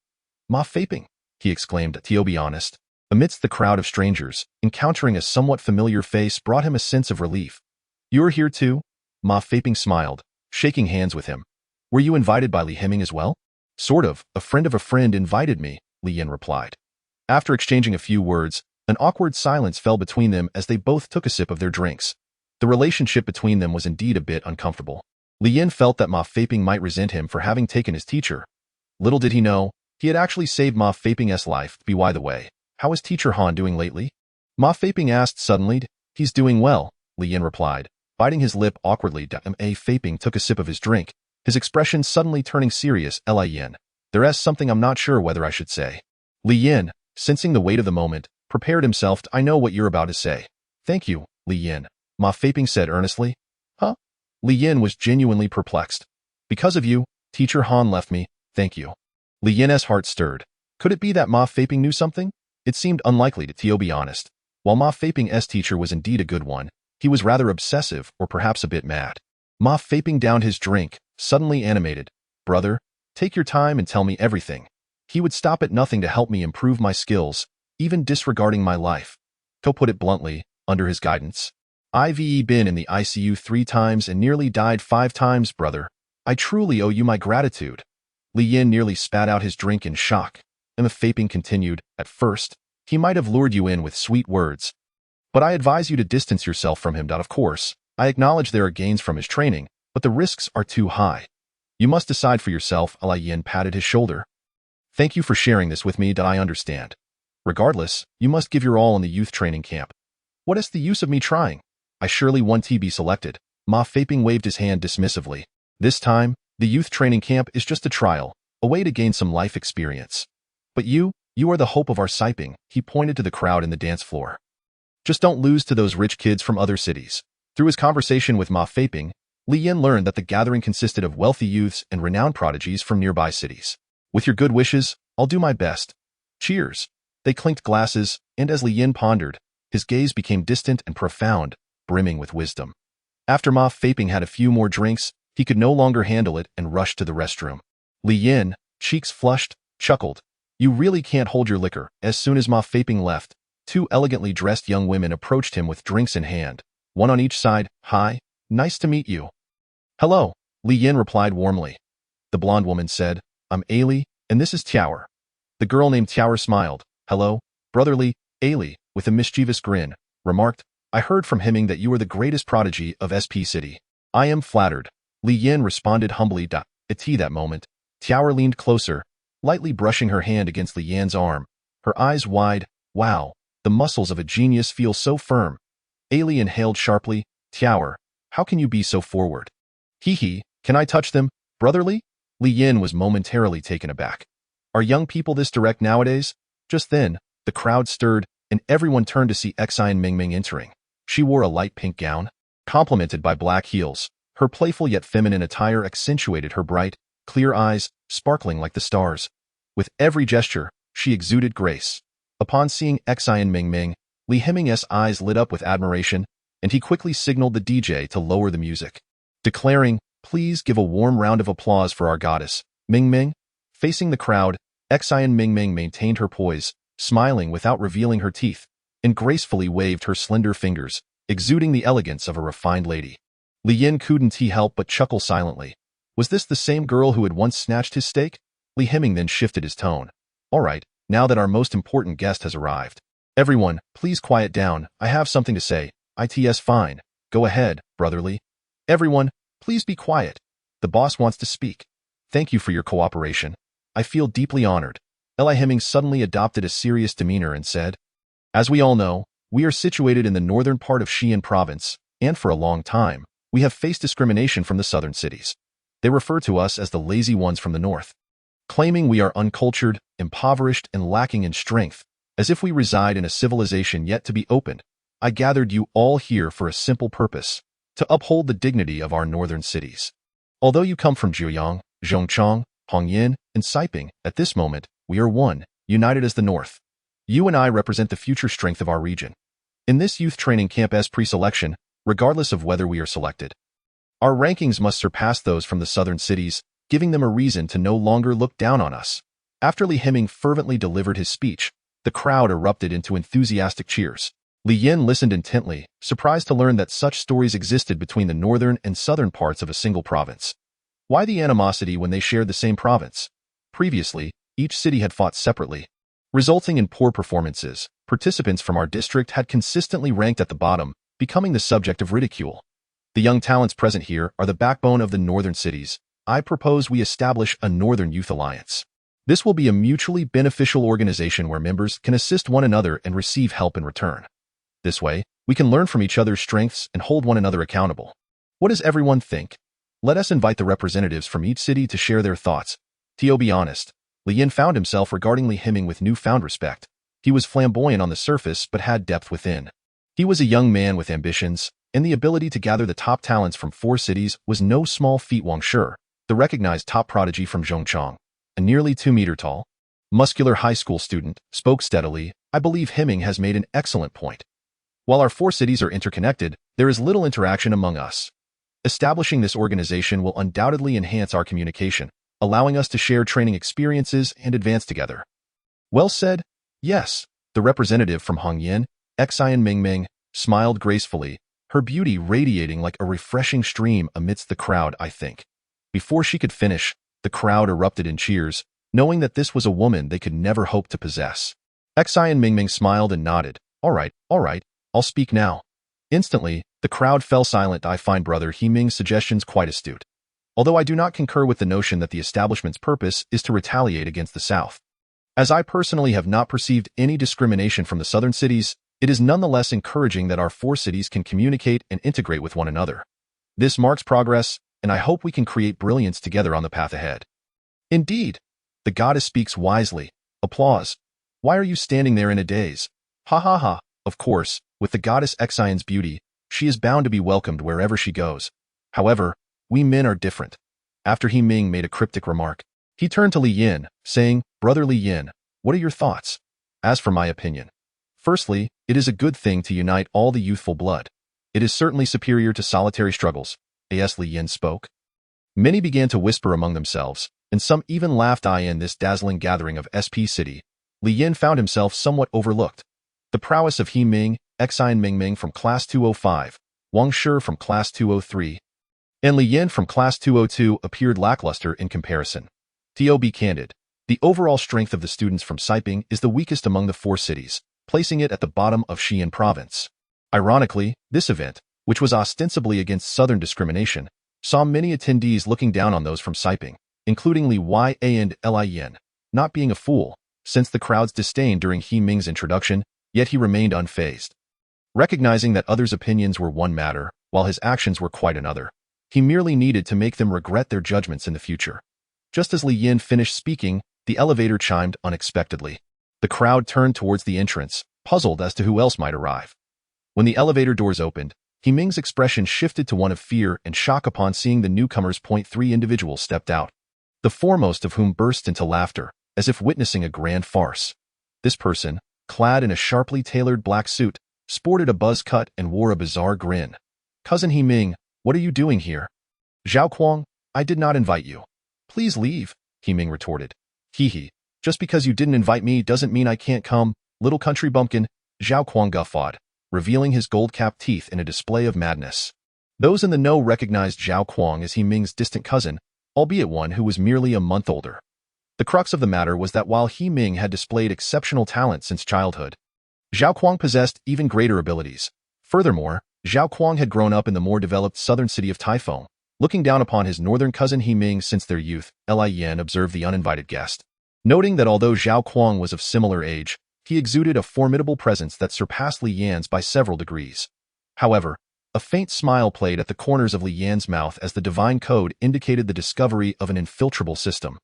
Ma Faping, he exclaimed. To be honest, amidst the crowd of strangers, encountering a somewhat familiar face brought him a sense of relief. You're here too? Ma Faping smiled, shaking hands with him. Were you invited by Li Himing as well? Sort of, a friend of a friend invited me, Li Yin replied. After exchanging a few words, an awkward silence fell between them as they both took a sip of their drinks. The relationship between them was indeed a bit uncomfortable. Li Yin felt that Ma Faping might resent him for having taken his teacher. Little did he know, he had actually saved Ma Faping's life. By the way, how is Teacher Han doing lately? Ma Faping asked suddenly. He's doing well, Li Yin replied, biting his lip awkwardly. Ma Faping took a sip of his drink, his expression suddenly turning serious. Li Yin, there's something I'm not sure whether I should say. Li Yin, sensing the weight of the moment, prepared himself. I know what you're about to say. Thank you, Li Yin, Ma Faping said earnestly. Huh? Li Yin was genuinely perplexed. Because of you, Teacher Han left me, thank you. Li Yin's heart stirred. Could it be that Ma Faping knew something? It seemed unlikely to be honest. While Ma Faping's teacher was indeed a good one, he was rather obsessive or perhaps a bit mad. Ma Faping downed his drink, suddenly animated. Brother, take your time and tell me everything. He would stop at nothing to help me improve my skills, even disregarding my life. To put it bluntly, under his guidance, I've been in the ICU 3 times and nearly died 5 times, brother. I truly owe you my gratitude. Li Yin nearly spat out his drink in shock. Ma Faping continued, at first, he might have lured you in with sweet words. But I advise you to distance yourself from him. Of course, I acknowledge there are gains from his training, but the risks are too high. You must decide for yourself. Li Yin patted his shoulder. Thank you for sharing this with me. I understand. Regardless, you must give your all in the youth training camp. What is the use of me trying? I surely want to be selected. Ma Faping waved his hand dismissively. This time, the youth training camp is just a trial, a way to gain some life experience. But you are the hope of our Siping, he pointed to the crowd in the dance floor. Just don't lose to those rich kids from other cities. Through his conversation with Ma Faping, Li Yin learned that the gathering consisted of wealthy youths and renowned prodigies from nearby cities. With your good wishes, I'll do my best. Cheers. They clinked glasses, and as Li Yin pondered, his gaze became distant and profound, brimming with wisdom. After Ma Faping had a few more drinks, he could no longer handle it and rushed to the restroom. Li Yin, cheeks flushed, chuckled. You really can't hold your liquor. As soon as Ma Faping left, 2 elegantly dressed young women approached him with drinks in hand, one on each side. Hi, nice to meet you. Hello, Li Yin replied warmly. The blonde woman said, I'm Ailey, and this is Tiawer. The girl named Tiawer smiled. Hello, brotherly, Ailey, with a mischievous grin, remarked, I heard from Himing that you are the greatest prodigy of SP City. I am flattered. Li Yin responded humbly. At that moment, Tiawer leaned closer, lightly brushing her hand against Li Yan's arm, her eyes wide. Wow, the muscles of a genius feel so firm. Ailey inhaled sharply. Tiawer, how can you be so forward? Hee, can I touch them, brotherly? Li Yin was momentarily taken aback. Are young people this direct nowadays? Just then, the crowd stirred, and everyone turned to see Xian Mingming entering. She wore a light pink gown, complemented by black heels. Her playful yet feminine attire accentuated her bright, clear eyes, sparkling like the stars. With every gesture, she exuded grace. Upon seeing Xian Mingming, Li Himing's eyes lit up with admiration, and he quickly signaled the DJ to lower the music, declaring, Please give a warm round of applause for our goddess. Mingming, facing the crowd, Xian Mingming maintained her poise, smiling without revealing her teeth, and gracefully waved her slender fingers, exuding the elegance of a refined lady. Li Yin couldn't help but chuckle silently. Was this the same girl who had once snatched his steak? Li Himing then shifted his tone. All right, now that our most important guest has arrived. Everyone, please quiet down, I have something to say. It's fine. Go ahead, brotherly. Everyone, please be quiet. The boss wants to speak. Thank you for your cooperation. I feel deeply honored. Li Himing suddenly adopted a serious demeanor and said, as we all know, we are situated in the northern part of Xi'an province, and for a long time, we have faced discrimination from the southern cities. They refer to us as the lazy ones from the north, claiming we are uncultured, impoverished, and lacking in strength, as if we reside in a civilization yet to be opened. I gathered you all here for a simple purpose, to uphold the dignity of our northern cities. Although you come from Jiuyang, Zhongchang, Hongyan, and Siping, at this moment, we are one, united as the North. You and I represent the future strength of our region. In this youth training camp as pre-selection, regardless of whether we are selected, our rankings must surpass those from the southern cities, giving them a reason to no longer look down on us. After Li Himing fervently delivered his speech, the crowd erupted into enthusiastic cheers. Li Yin listened intently, surprised to learn that such stories existed between the northern and southern parts of a single province. Why the animosity when they shared the same province? Previously, each city had fought separately, resulting in poor performances. Participants from our district had consistently ranked at the bottom, becoming the subject of ridicule. The young talents present here are the backbone of the northern cities. I propose we establish a Northern Youth Alliance. This will be a mutually beneficial organization where members can assist one another and receive help in return. This way, we can learn from each other's strengths and hold one another accountable. What does everyone think? Let us invite the representatives from each city to share their thoughts. To be honest, Li Yin found himself regarding Li Himing with newfound respect. He was flamboyant on the surface but had depth within. He was a young man with ambitions, and the ability to gather the top talents from 4 cities was no small feat. Wang Shi, the recognized top prodigy from Zhongchang, a nearly 2-meter-tall, muscular high school student, spoke steadily. I believe Himing has made an excellent point. While our 4 cities are interconnected, there is little interaction among us. Establishing this organization will undoubtedly enhance our communication, allowing us to share training experiences and advance together. Well said. Yes, the representative from Hongyan, Xian Mingming, smiled gracefully, her beauty radiating like a refreshing stream amidst the crowd. I think. Before she could finish, the crowd erupted in cheers, knowing that this was a woman they could never hope to possess. Xian Mingming smiled and nodded. All right, I'll speak now. Instantly, the crowd fell silent. I find Brother Himing's suggestions quite astute. Although I do not concur with the notion that the establishment's purpose is to retaliate against the South. As I personally have not perceived any discrimination from the southern cities, it is nonetheless encouraging that our 4 cities can communicate and integrate with one another. This marks progress, and I hope we can create brilliance together on the path ahead. Indeed, the goddess speaks wisely. Applause. Why are you standing there in a daze? Ha ha ha. Of course, with the goddess Xian's beauty, she is bound to be welcomed wherever she goes. However, we men are different. After Himing made a cryptic remark, he turned to Li Yin, saying, Brother Li Yin, what are your thoughts? As for my opinion, firstly, it is a good thing to unite all the youthful blood. It is certainly superior to solitary struggles. As Li Yin spoke, many began to whisper among themselves, and some even laughed. In this dazzling gathering of SP City, Li Yin found himself somewhat overlooked. The prowess of Himing, Xian Mingming from Class 205, Wang Shi from Class 203, and Li Yin from Class 202 appeared lackluster in comparison. To be candid, the overall strength of the students from Siping is the weakest among the 4 cities, placing it at the bottom of Xi'an province. Ironically, this event, which was ostensibly against southern discrimination, saw many attendees looking down on those from Siping, including Li Yue and Li Yin. Not being a fool, sensed the crowd's disdain during Himing's introduction, yet he remained unfazed. Recognizing that others' opinions were one matter, while his actions were quite another, he merely needed to make them regret their judgments in the future. Just as Li Yin finished speaking, the elevator chimed unexpectedly. The crowd turned towards the entrance, puzzled as to who else might arrive. When the elevator doors opened, Himing's expression shifted to one of fear and shock upon seeing the newcomers. 3 individuals stepped out, the foremost of whom burst into laughter, as if witnessing a grand farce. This person, clad in a sharply tailored black suit, sported a buzz cut and wore a bizarre grin. Cousin Himing, what are you doing here? Zhao Kuang, I did not invite you. Please leave, Himing retorted. Hee hee, Just because you didn't invite me doesn't mean I can't come, little country bumpkin, Zhao Kuang guffawed, revealing his gold-capped teeth in a display of madness. Those in the know recognized Zhao Kuang as He Ming's distant cousin, albeit one who was merely a month older. The crux of the matter was that while He Ming had displayed exceptional talent since childhood, Zhao Kuang possessed even greater abilities. Furthermore, Zhao Kuang had grown up in the more developed southern city of Taifeng, looking down upon his northern cousin He Ming since their youth. Li Yan observed the uninvited guest, noting that although Zhao Kuang was of similar age, he exuded a formidable presence that surpassed Li Yan's by several degrees. However, a faint smile played at the corners of Li Yan's mouth as the divine code indicated the discovery of an infiltrable system,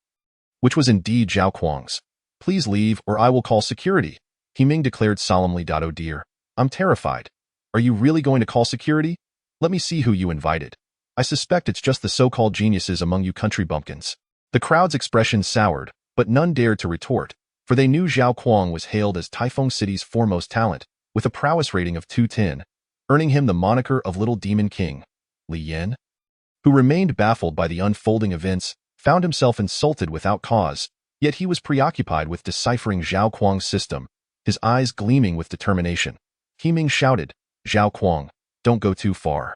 which was indeed Zhao Kuang's. Please leave or I will call security, He Ming declared solemnly. Oh dear, I'm terrified. Are you really going to call security? Let me see who you invited. I suspect it's just the so-called geniuses among you country bumpkins. The crowd's expression soured, but none dared to retort, for they knew Zhao Kuang was hailed as Taifeng City's foremost talent, with a prowess rating of 210, earning him the moniker of Little Demon King. Li Yan, who remained baffled by the unfolding events, found himself insulted without cause, yet he was preoccupied with deciphering Zhao Kuang's system, his eyes gleaming with determination. He Ming shouted, Zhao Kuang, don't go too far.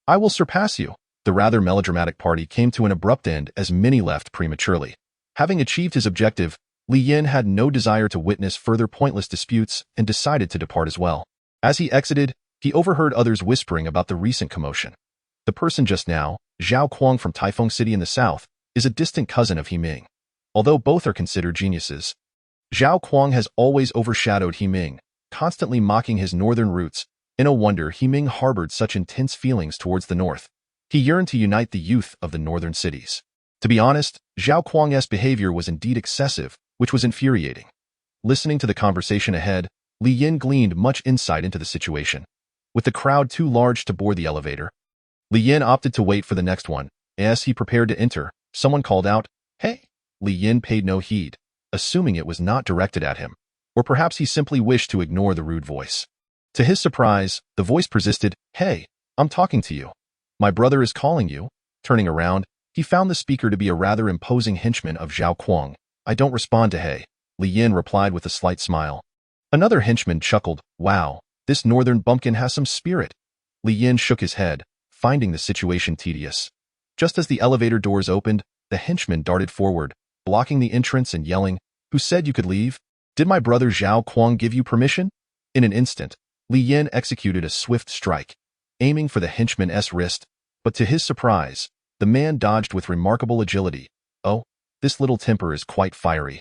I will surpass you. The rather melodramatic party came to an abrupt end as many left prematurely. Having achieved his objective, Li Yan had no desire to witness further pointless disputes and decided to depart as well. As he exited, he overheard others whispering about the recent commotion. The person just now, Zhao Kuang from Taifeng City in the south, is a distant cousin of He Ming. Although both are considered geniuses, Zhao Kuang has always overshadowed He Ming, constantly mocking his northern roots. No wonder He Ming harbored such intense feelings towards the north. He yearned to unite the youth of the northern cities. To be honest, Zhao Kuang's behavior was indeed excessive, which was infuriating. Listening to the conversation ahead, Li Yan gleaned much insight into the situation. With the crowd too large to board the elevator, Li Yan opted to wait for the next one. As he prepared to enter, someone called out, Hey! Li Yan paid no heed, assuming it was not directed at him, or perhaps he simply wished to ignore the rude voice. To his surprise, the voice persisted, Hey, I'm talking to you. My brother is calling you. Turning around, he found the speaker to be a rather imposing henchman of Zhao Kuang. I don't respond to hey, Li Yan replied with a slight smile. Another henchman chuckled, Wow, this northern bumpkin has some spirit. Li Yan shook his head, finding the situation tedious. Just as the elevator doors opened, the henchman darted forward, blocking the entrance and yelling, Who said you could leave? Did my brother Zhao Kuang give you permission? In an instant, Li Yan executed a swift strike, aiming for the henchman's wrist, but to his surprise, the man dodged with remarkable agility. Oh, this little temper is quite fiery.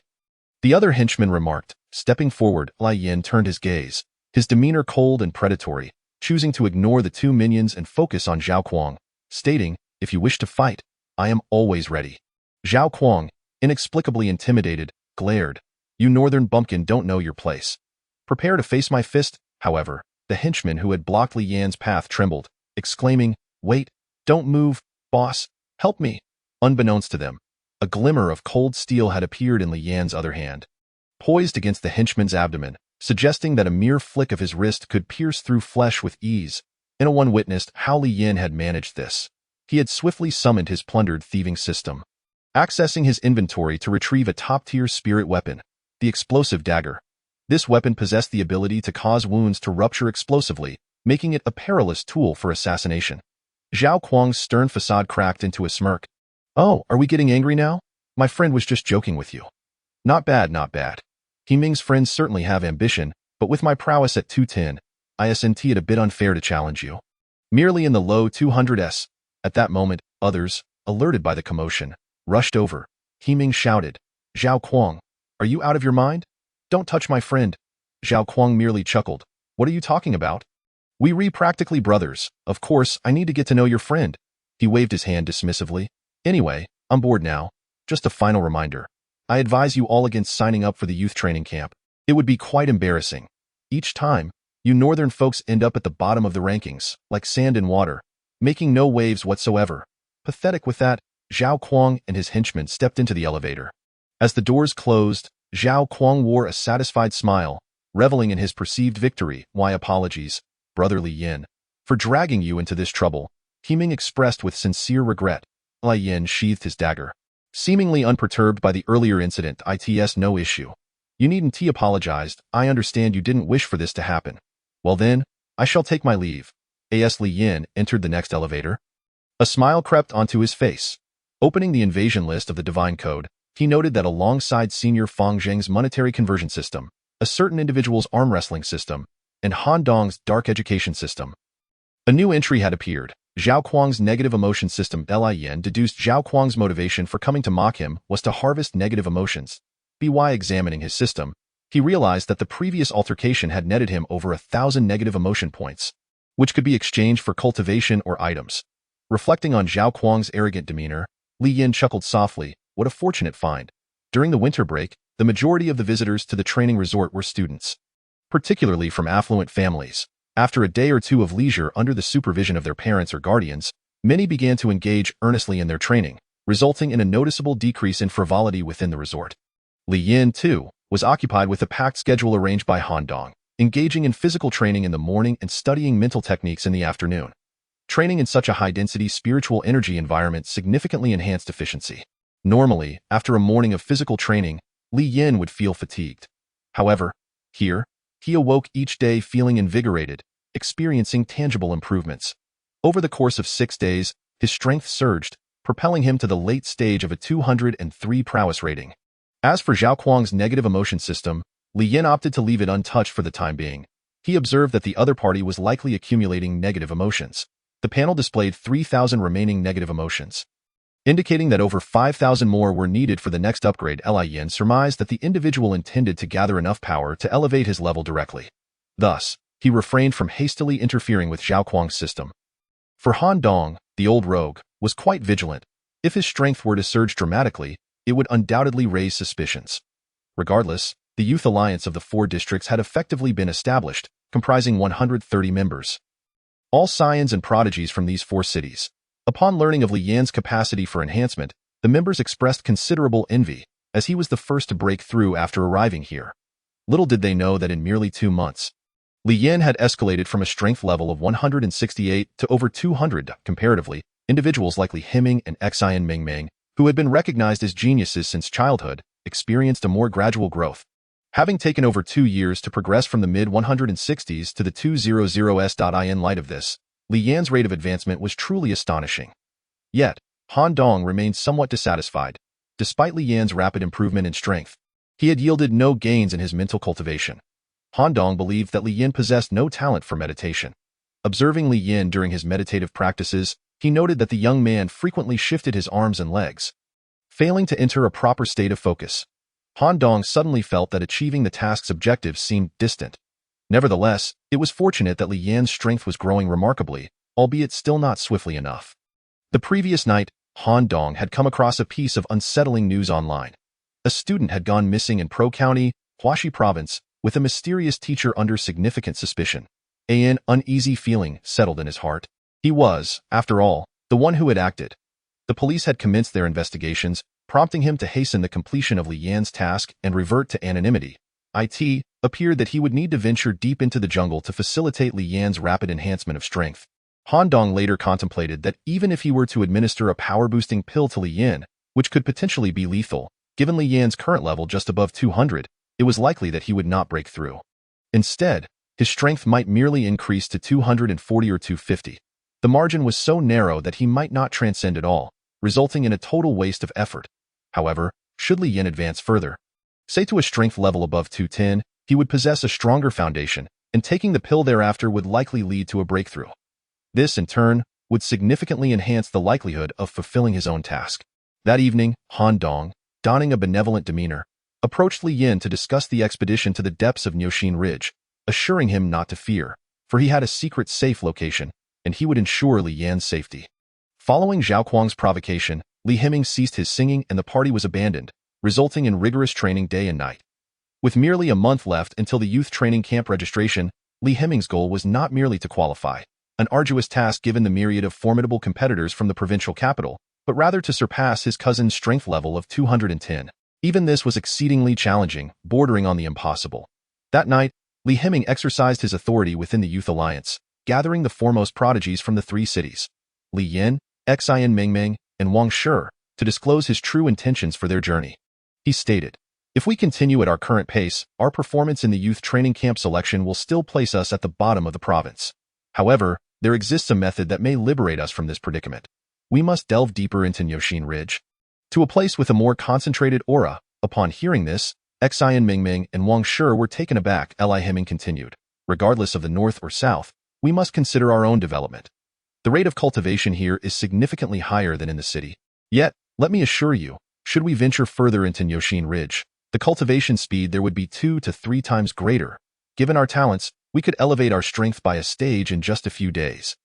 The other henchman remarked, stepping forward. Li Yan turned his gaze, his demeanor cold and predatory, choosing to ignore the two minions and focus on Zhao Kuang, stating, If you wish to fight, I am always ready. Zhao Kuang, inexplicably intimidated, glared, You northern bumpkin don't know your place. Prepare to face my fist. However, the henchman who had blocked Li Yan's path trembled, exclaiming, Wait, don't move, boss, help me. Unbeknownst to them, a glimmer of cold steel had appeared in Li Yan's other hand, poised against the henchman's abdomen, suggesting that a mere flick of his wrist could pierce through flesh with ease. No one witnessed how Li Yan had managed this. He had swiftly summoned his plundered thieving system, accessing his inventory to retrieve a top-tier spirit weapon, the explosive dagger. This weapon possessed the ability to cause wounds to rupture explosively, making it a perilous tool for assassination. Zhao Kuang's stern facade cracked into a smirk. Oh, are we getting angry now? My friend was just joking with you. Not bad, not bad. He Ming's friends certainly have ambition, but with my prowess at 210, isn't it a bit unfair to challenge you? Merely in the low 200s. At that moment, others, alerted by the commotion, rushed over. He Ming shouted, Zhao Kuang, are you out of your mind? Don't touch my friend. Zhao Kuang merely chuckled. What are you talking about? We practically brothers. Of course, I need to get to know your friend. He waved his hand dismissively. Anyway, I'm bored now. Just a final reminder. I advise you all against signing up for the youth training camp. It would be quite embarrassing. Each time, you northern folks end up at the bottom of the rankings, like sand in water, making no waves whatsoever. Pathetic. With that, Zhao Kuang and his henchmen stepped into the elevator. As the doors closed, Zhao Kuang wore a satisfied smile, reveling in his perceived victory. Why apologies, brother Li Yan, for dragging you into this trouble, He Ming expressed with sincere regret. Li Yan sheathed his dagger. Seemingly unperturbed by the earlier incident, "It's no issue. You needn't he apologized. I understand you didn't wish for this to happen. Well then, I shall take my leave." As Li Yin entered the next elevator, a smile crept onto his face. Opening the invasion list of the Divine Code, he noted that alongside Senior Fang Zheng's monetary conversion system, a certain individual's arm wrestling system, and Han Dong's dark education system, a new entry had appeared. Zhao Kuang's negative emotion system. Li Yin deduced Zhao Kuang's motivation for coming to mock him was to harvest negative emotions. By examining his system, he realized that the previous altercation had netted him over 1,000 negative emotion points, which could be exchanged for cultivation or items. Reflecting on Zhao Kuang's arrogant demeanor, Li Yin chuckled softly. What a fortunate find. During the winter break, the majority of the visitors to the training resort were students, particularly from affluent families. After a day or two of leisure under the supervision of their parents or guardians, many began to engage earnestly in their training, resulting in a noticeable decrease in frivolity within the resort. Li Yin, too, was occupied with a packed schedule arranged by Han Dong, engaging in physical training in the morning and studying mental techniques in the afternoon. Training in such a high-density spiritual energy environment significantly enhanced efficiency. Normally, after a morning of physical training, Li Yin would feel fatigued. However, here, he awoke each day feeling invigorated, experiencing tangible improvements. Over the course of 6 days, his strength surged, propelling him to the late stage of a 203 prowess rating. As for Zhao Kuang's negative emotion system, Li Yin opted to leave it untouched for the time being. He observed that the other party was likely accumulating negative emotions. The panel displayed 3,000 remaining negative emotions, indicating that over 5,000 more were needed for the next upgrade. Li Yin surmised that the individual intended to gather enough power to elevate his level directly. Thus, he refrained from hastily interfering with Zhao Kuang's system. For Han Dong, the old rogue, was quite vigilant. If his strength were to surge dramatically, it would undoubtedly raise suspicions. Regardless, the Youth Alliance of the 4 districts had effectively been established, comprising 130 members, all scions and prodigies from these 4 cities. Upon learning of Li Yin's capacity for enhancement, the members expressed considerable envy, as he was the first to break through after arriving here. Little did they know that in merely 2 months, Li Yin had escalated from a strength level of 168 to over 200. Comparatively, individuals like Li Himing and Xian Mingming, who had been recognized as geniuses since childhood, experienced a more gradual growth. Having taken over 2 years to progress from the mid-160s to the 200s. In light of this, Li Yin's rate of advancement was truly astonishing. Yet, Han Dong remained somewhat dissatisfied. Despite Li Yin's rapid improvement in strength, he had yielded no gains in his mental cultivation. Han Dong believed that Li Yin possessed no talent for meditation. Observing Li Yin during his meditative practices, he noted that the young man frequently shifted his arms and legs, failing to enter a proper state of focus. Han Dong suddenly felt that achieving the task's objectives seemed distant. Nevertheless, it was fortunate that Li Yin's strength was growing remarkably, albeit still not swiftly enough. The previous night, Han Dong had come across a piece of unsettling news online. A student had gone missing in Pro County, Huaxi Province, with a mysterious teacher under significant suspicion. An uneasy feeling settled in his heart. He was, after all, the one who had acted. The police had commenced their investigations, prompting him to hasten the completion of Li Yin's task and revert to anonymity. It appeared that he would need to venture deep into the jungle to facilitate Li Yin's rapid enhancement of strength. Han Dong later contemplated that even if he were to administer a power-boosting pill to Li Yin, which could potentially be lethal, given Li Yin's current level just above 200, it was likely that he would not break through. Instead, his strength might merely increase to 240 or 250. The margin was so narrow that he might not transcend at all, resulting in a total waste of effort. However, should Li Yin advance further, say to a strength level above 210, he would possess a stronger foundation, and taking the pill thereafter would likely lead to a breakthrough. This, in turn, would significantly enhance the likelihood of fulfilling his own task. That evening, Han Dong, donning a benevolent demeanor, approached Li Yin to discuss the expedition to the depths of Niuxin Ridge, assuring him not to fear, for he had a secret safe location, and he would ensure Li Yin's safety. Following Zhao Kuang's provocation, Li Himing ceased his singing and the party was abandoned, resulting in rigorous training day and night. With merely a month left until the youth training camp registration, Li Himing's goal was not merely to qualify, an arduous task given the myriad of formidable competitors from the provincial capital, but rather to surpass his cousin's strength level of 210. Even this was exceedingly challenging, bordering on the impossible. That night, Li Himing exercised his authority within the Youth Alliance, gathering the foremost prodigies from the 3 cities. Li Yin, Xian Mingming, and Wang Shi, to disclose his true intentions for their journey. He stated, "If we continue at our current pace, our performance in the youth training camp selection will still place us at the bottom of the province. However, there exists a method that may liberate us from this predicament. We must delve deeper into Nyoshin Ridge, to a place with a more concentrated aura." Upon hearing this, Xian Mingming and Wang Shi were taken aback. Li Heming continued, "Regardless of the north or south, we must consider our own development. The rate of cultivation here is significantly higher than in the city. Yet, let me assure you, should we venture further into Nyoshin Ridge, the cultivation speed there would be 2 to 3 times greater. Given our talents, we could elevate our strength by a stage in just a few days."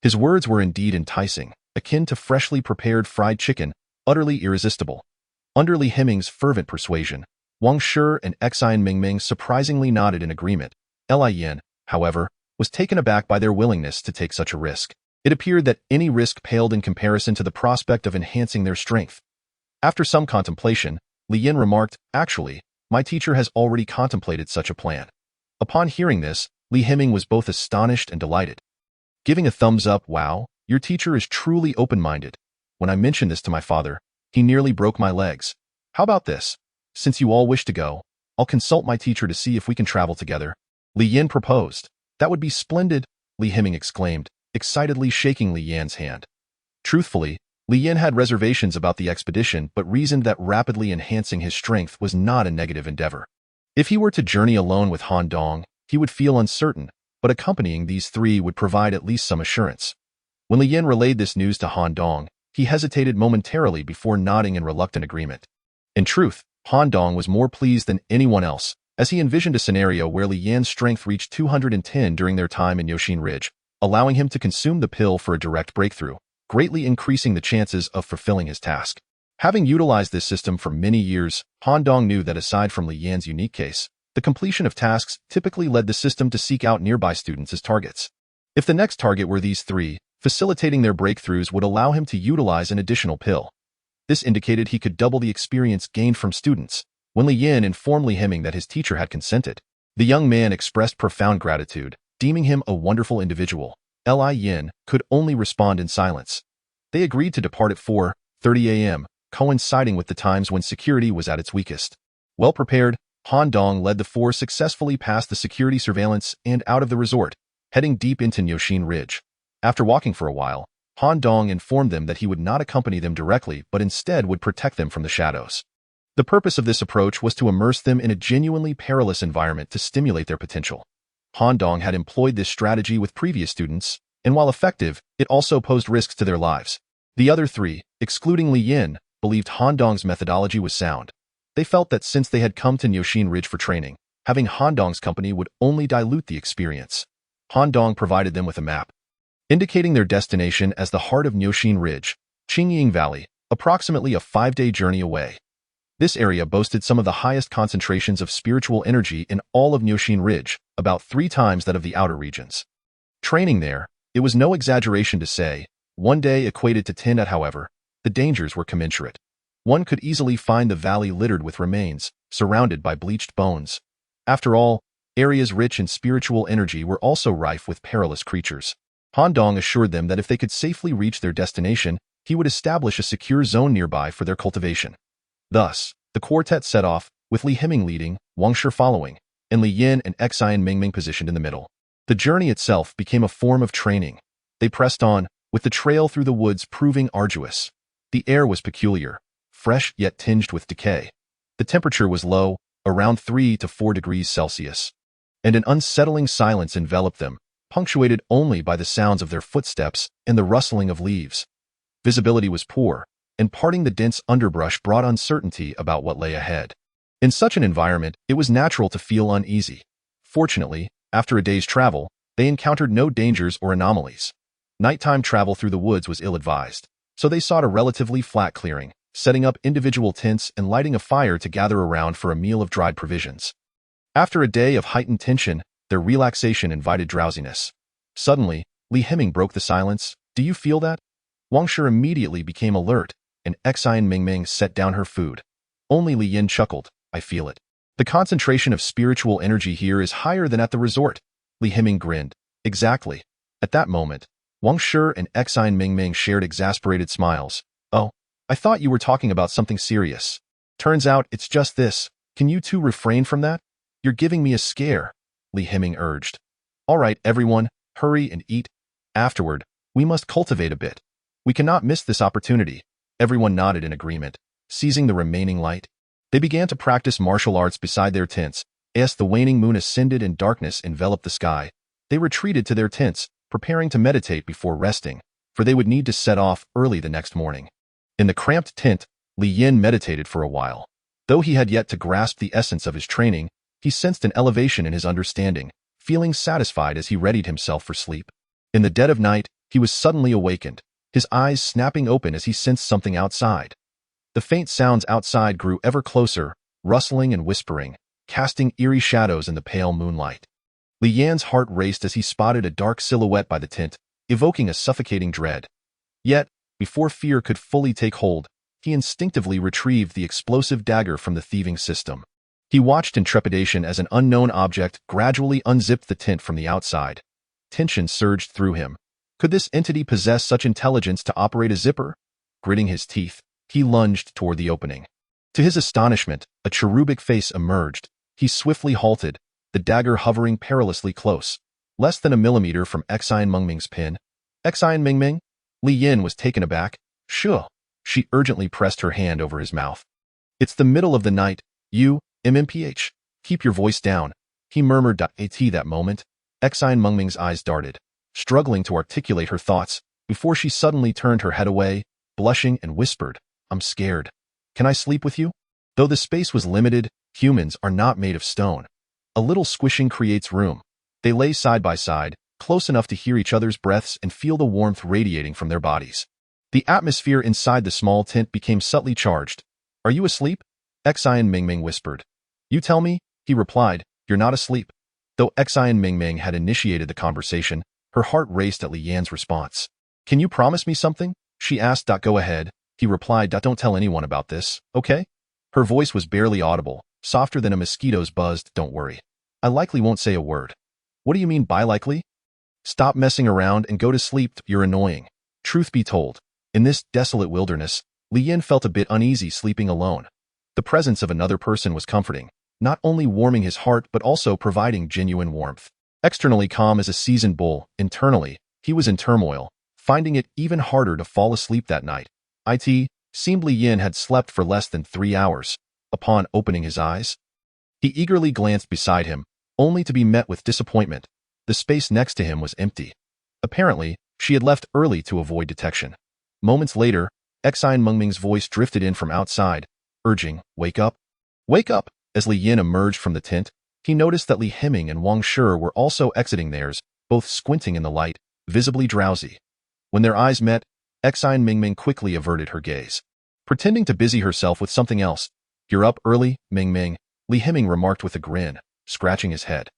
His words were indeed enticing, akin to freshly prepared fried chicken, utterly irresistible. Under Li Heming's fervent persuasion, Wang Shi and Xian Mingming surprisingly nodded in agreement. Li Yin, however, was taken aback by their willingness to take such a risk. It appeared that any risk paled in comparison to the prospect of enhancing their strength. After some contemplation, Li Yin remarked, "Actually, my teacher has already contemplated such a plan." Upon hearing this, Li Heming was both astonished and delighted. Giving a thumbs up, "Wow, your teacher is truly open-minded. When I mentioned this to my father, he nearly broke my legs. How about this? Since you all wish to go, I'll consult my teacher to see if we can travel together." Li Yin proposed. "That would be splendid," Li Heming exclaimed, excitedly shaking Li Yan's hand. Truthfully, Li Yin had reservations about the expedition but reasoned that rapidly enhancing his strength was not a negative endeavor. If he were to journey alone with Han Dong, he would feel uncertain, but accompanying these three would provide at least some assurance. When Li Yin relayed this news to Han Dong, he hesitated momentarily before nodding in reluctant agreement. In truth, Han Dong was more pleased than anyone else, as he envisioned a scenario where Li Yan's strength reached 210 during their time in Nyoshin Ridge, allowing him to consume the pill for a direct breakthrough, greatly increasing the chances of fulfilling his task. Having utilized this system for many years, Han Dong knew that aside from Li Yan's unique case, the completion of tasks typically led the system to seek out nearby students as targets. If the next target were these three, facilitating their breakthroughs would allow him to utilize an additional pill. This indicated he could double the experience gained from students. When Li Yin informed Li Heming that his teacher had consented, the young man expressed profound gratitude, deeming him a wonderful individual. Li Yin could only respond in silence. They agreed to depart at 4:30 a.m., coinciding with the times when security was at its weakest. Well prepared, Han Dong led the four successfully past the security surveillance and out of the resort, heading deep into Nyoshin Ridge. After walking for a while, Han Dong informed them that he would not accompany them directly but instead would protect them from the shadows. The purpose of this approach was to immerse them in a genuinely perilous environment to stimulate their potential. Han Dong had employed this strategy with previous students, and while effective, it also posed risks to their lives. The other three, excluding Li Yin, believed Han Dong's methodology was sound. They felt that since they had come to Nyoshin Ridge for training, having Han Dong's company would only dilute the experience. Han Dong provided them with a map, indicating their destination as the heart of Nyoshin Ridge, Qingying Valley, approximately a 5-day journey away. This area boasted some of the highest concentrations of spiritual energy in all of Nyoshin Ridge, about 3 times that of the outer regions. Training there, it was no exaggeration to say, one day equated to 10 at. However, the dangers were commensurate. One could easily find the valley littered with remains, surrounded by bleached bones. After all, areas rich in spiritual energy were also rife with perilous creatures. Han Dong assured them that if they could safely reach their destination, he would establish a secure zone nearby for their cultivation. Thus, the quartet set off, with Li Heming leading, Wang Shi following, and Li Yin and Xian Mingming positioned in the middle. The journey itself became a form of training. They pressed on, with the trail through the woods proving arduous. The air was peculiar, fresh yet tinged with decay. The temperature was low, around 3 to 4 degrees Celsius, and an unsettling silence enveloped them, punctuated only by the sounds of their footsteps and the rustling of leaves. Visibility was poor, and parting the dense underbrush brought uncertainty about what lay ahead. In such an environment, it was natural to feel uneasy. Fortunately, after a day's travel, they encountered no dangers or anomalies. Nighttime travel through the woods was ill-advised, so they sought a relatively flat clearing, setting up individual tents and lighting a fire to gather around for a meal of dried provisions. After a day of heightened tension, their relaxation invited drowsiness. Suddenly, Li Heming broke the silence. "Do you feel that?" Wang Shi immediately became alert, and Xian Mingming set down her food. Only Li Yin chuckled. "I feel it. The concentration of spiritual energy here is higher than at the resort." Li Heming grinned. "Exactly." At that moment, Wang Shi and Xian Mingming shared exasperated smiles. "Oh, I thought you were talking about something serious. Turns out it's just this. Can you two refrain from that? You're giving me a scare, Li Himing urged. All right, everyone, hurry and eat. Afterward, we must cultivate a bit. We cannot miss this opportunity. Everyone nodded in agreement, seizing the remaining light. They began to practice martial arts beside their tents. As the waning moon ascended and darkness enveloped the sky, they retreated to their tents, preparing to meditate before resting, for they would need to set off early the next morning. In the cramped tent, Li Yin meditated for a while. Though he had yet to grasp the essence of his training, he sensed an elevation in his understanding, feeling satisfied as he readied himself for sleep. In the dead of night, he was suddenly awakened, his eyes snapping open as he sensed something outside. The faint sounds outside grew ever closer, rustling and whispering, casting eerie shadows in the pale moonlight. Li Yan's heart raced as he spotted a dark silhouette by the tent, evoking a suffocating dread. Yet, before fear could fully take hold, he instinctively retrieved the explosive dagger from the thieving system. He watched in trepidation as an unknown object gradually unzipped the tent from the outside. Tension surged through him. Could this entity possess such intelligence to operate a zipper? Gritting his teeth, he lunged toward the opening. To his astonishment, a cherubic face emerged. He swiftly halted, the dagger hovering perilously close, less than a millimeter from Exine Mengming's pin. Exine Mengming? Li Yin was taken aback. Sure. She urgently pressed her hand over his mouth. It's the middle of the night. You, MMPH. Keep your voice down. He murmured at that moment. Exine Mengming's eyes darted, struggling to articulate her thoughts, before she suddenly turned her head away, blushing and whispered, I'm scared. Can I sleep with you? Though the space was limited, humans are not made of stone. A little squishing creates room. They lay side by side, close enough to hear each other's breaths and feel the warmth radiating from their bodies. The atmosphere inside the small tent became subtly charged. Are you asleep? Exine Mingming whispered. You tell me, he replied, you're not asleep. Though Exine Mingming had initiated the conversation, her heart raced at Li Yan's response. Can you promise me something? She asked. Go ahead. He replied. Don't tell anyone about this, okay? Her voice was barely audible, softer than a mosquito's buzzed. Don't worry. I likely won't say a word. What do you mean by likely? Stop messing around and go to sleep. You're annoying. Truth be told, in this desolate wilderness, Li Yin felt a bit uneasy sleeping alone. The presence of another person was comforting, not only warming his heart but also providing genuine warmth. Externally calm as a seasoned bull, internally, he was in turmoil, finding it even harder to fall asleep that night. It seemed Li Yin had slept for less than 3 hours. Upon opening his eyes, he eagerly glanced beside him, only to be met with disappointment. The space next to him was empty. Apparently, she had left early to avoid detection. Moments later, Exine Mengming's voice drifted in from outside, urging, wake up. Wake up! As Li Yin emerged from the tent, he noticed that Li Himing and Wang Shi were also exiting theirs, both squinting in the light, visibly drowsy. When their eyes met, Exine Mingming quickly averted her gaze, pretending to busy herself with something else. You're up early, Mingming, Li Himing remarked with a grin, scratching his head.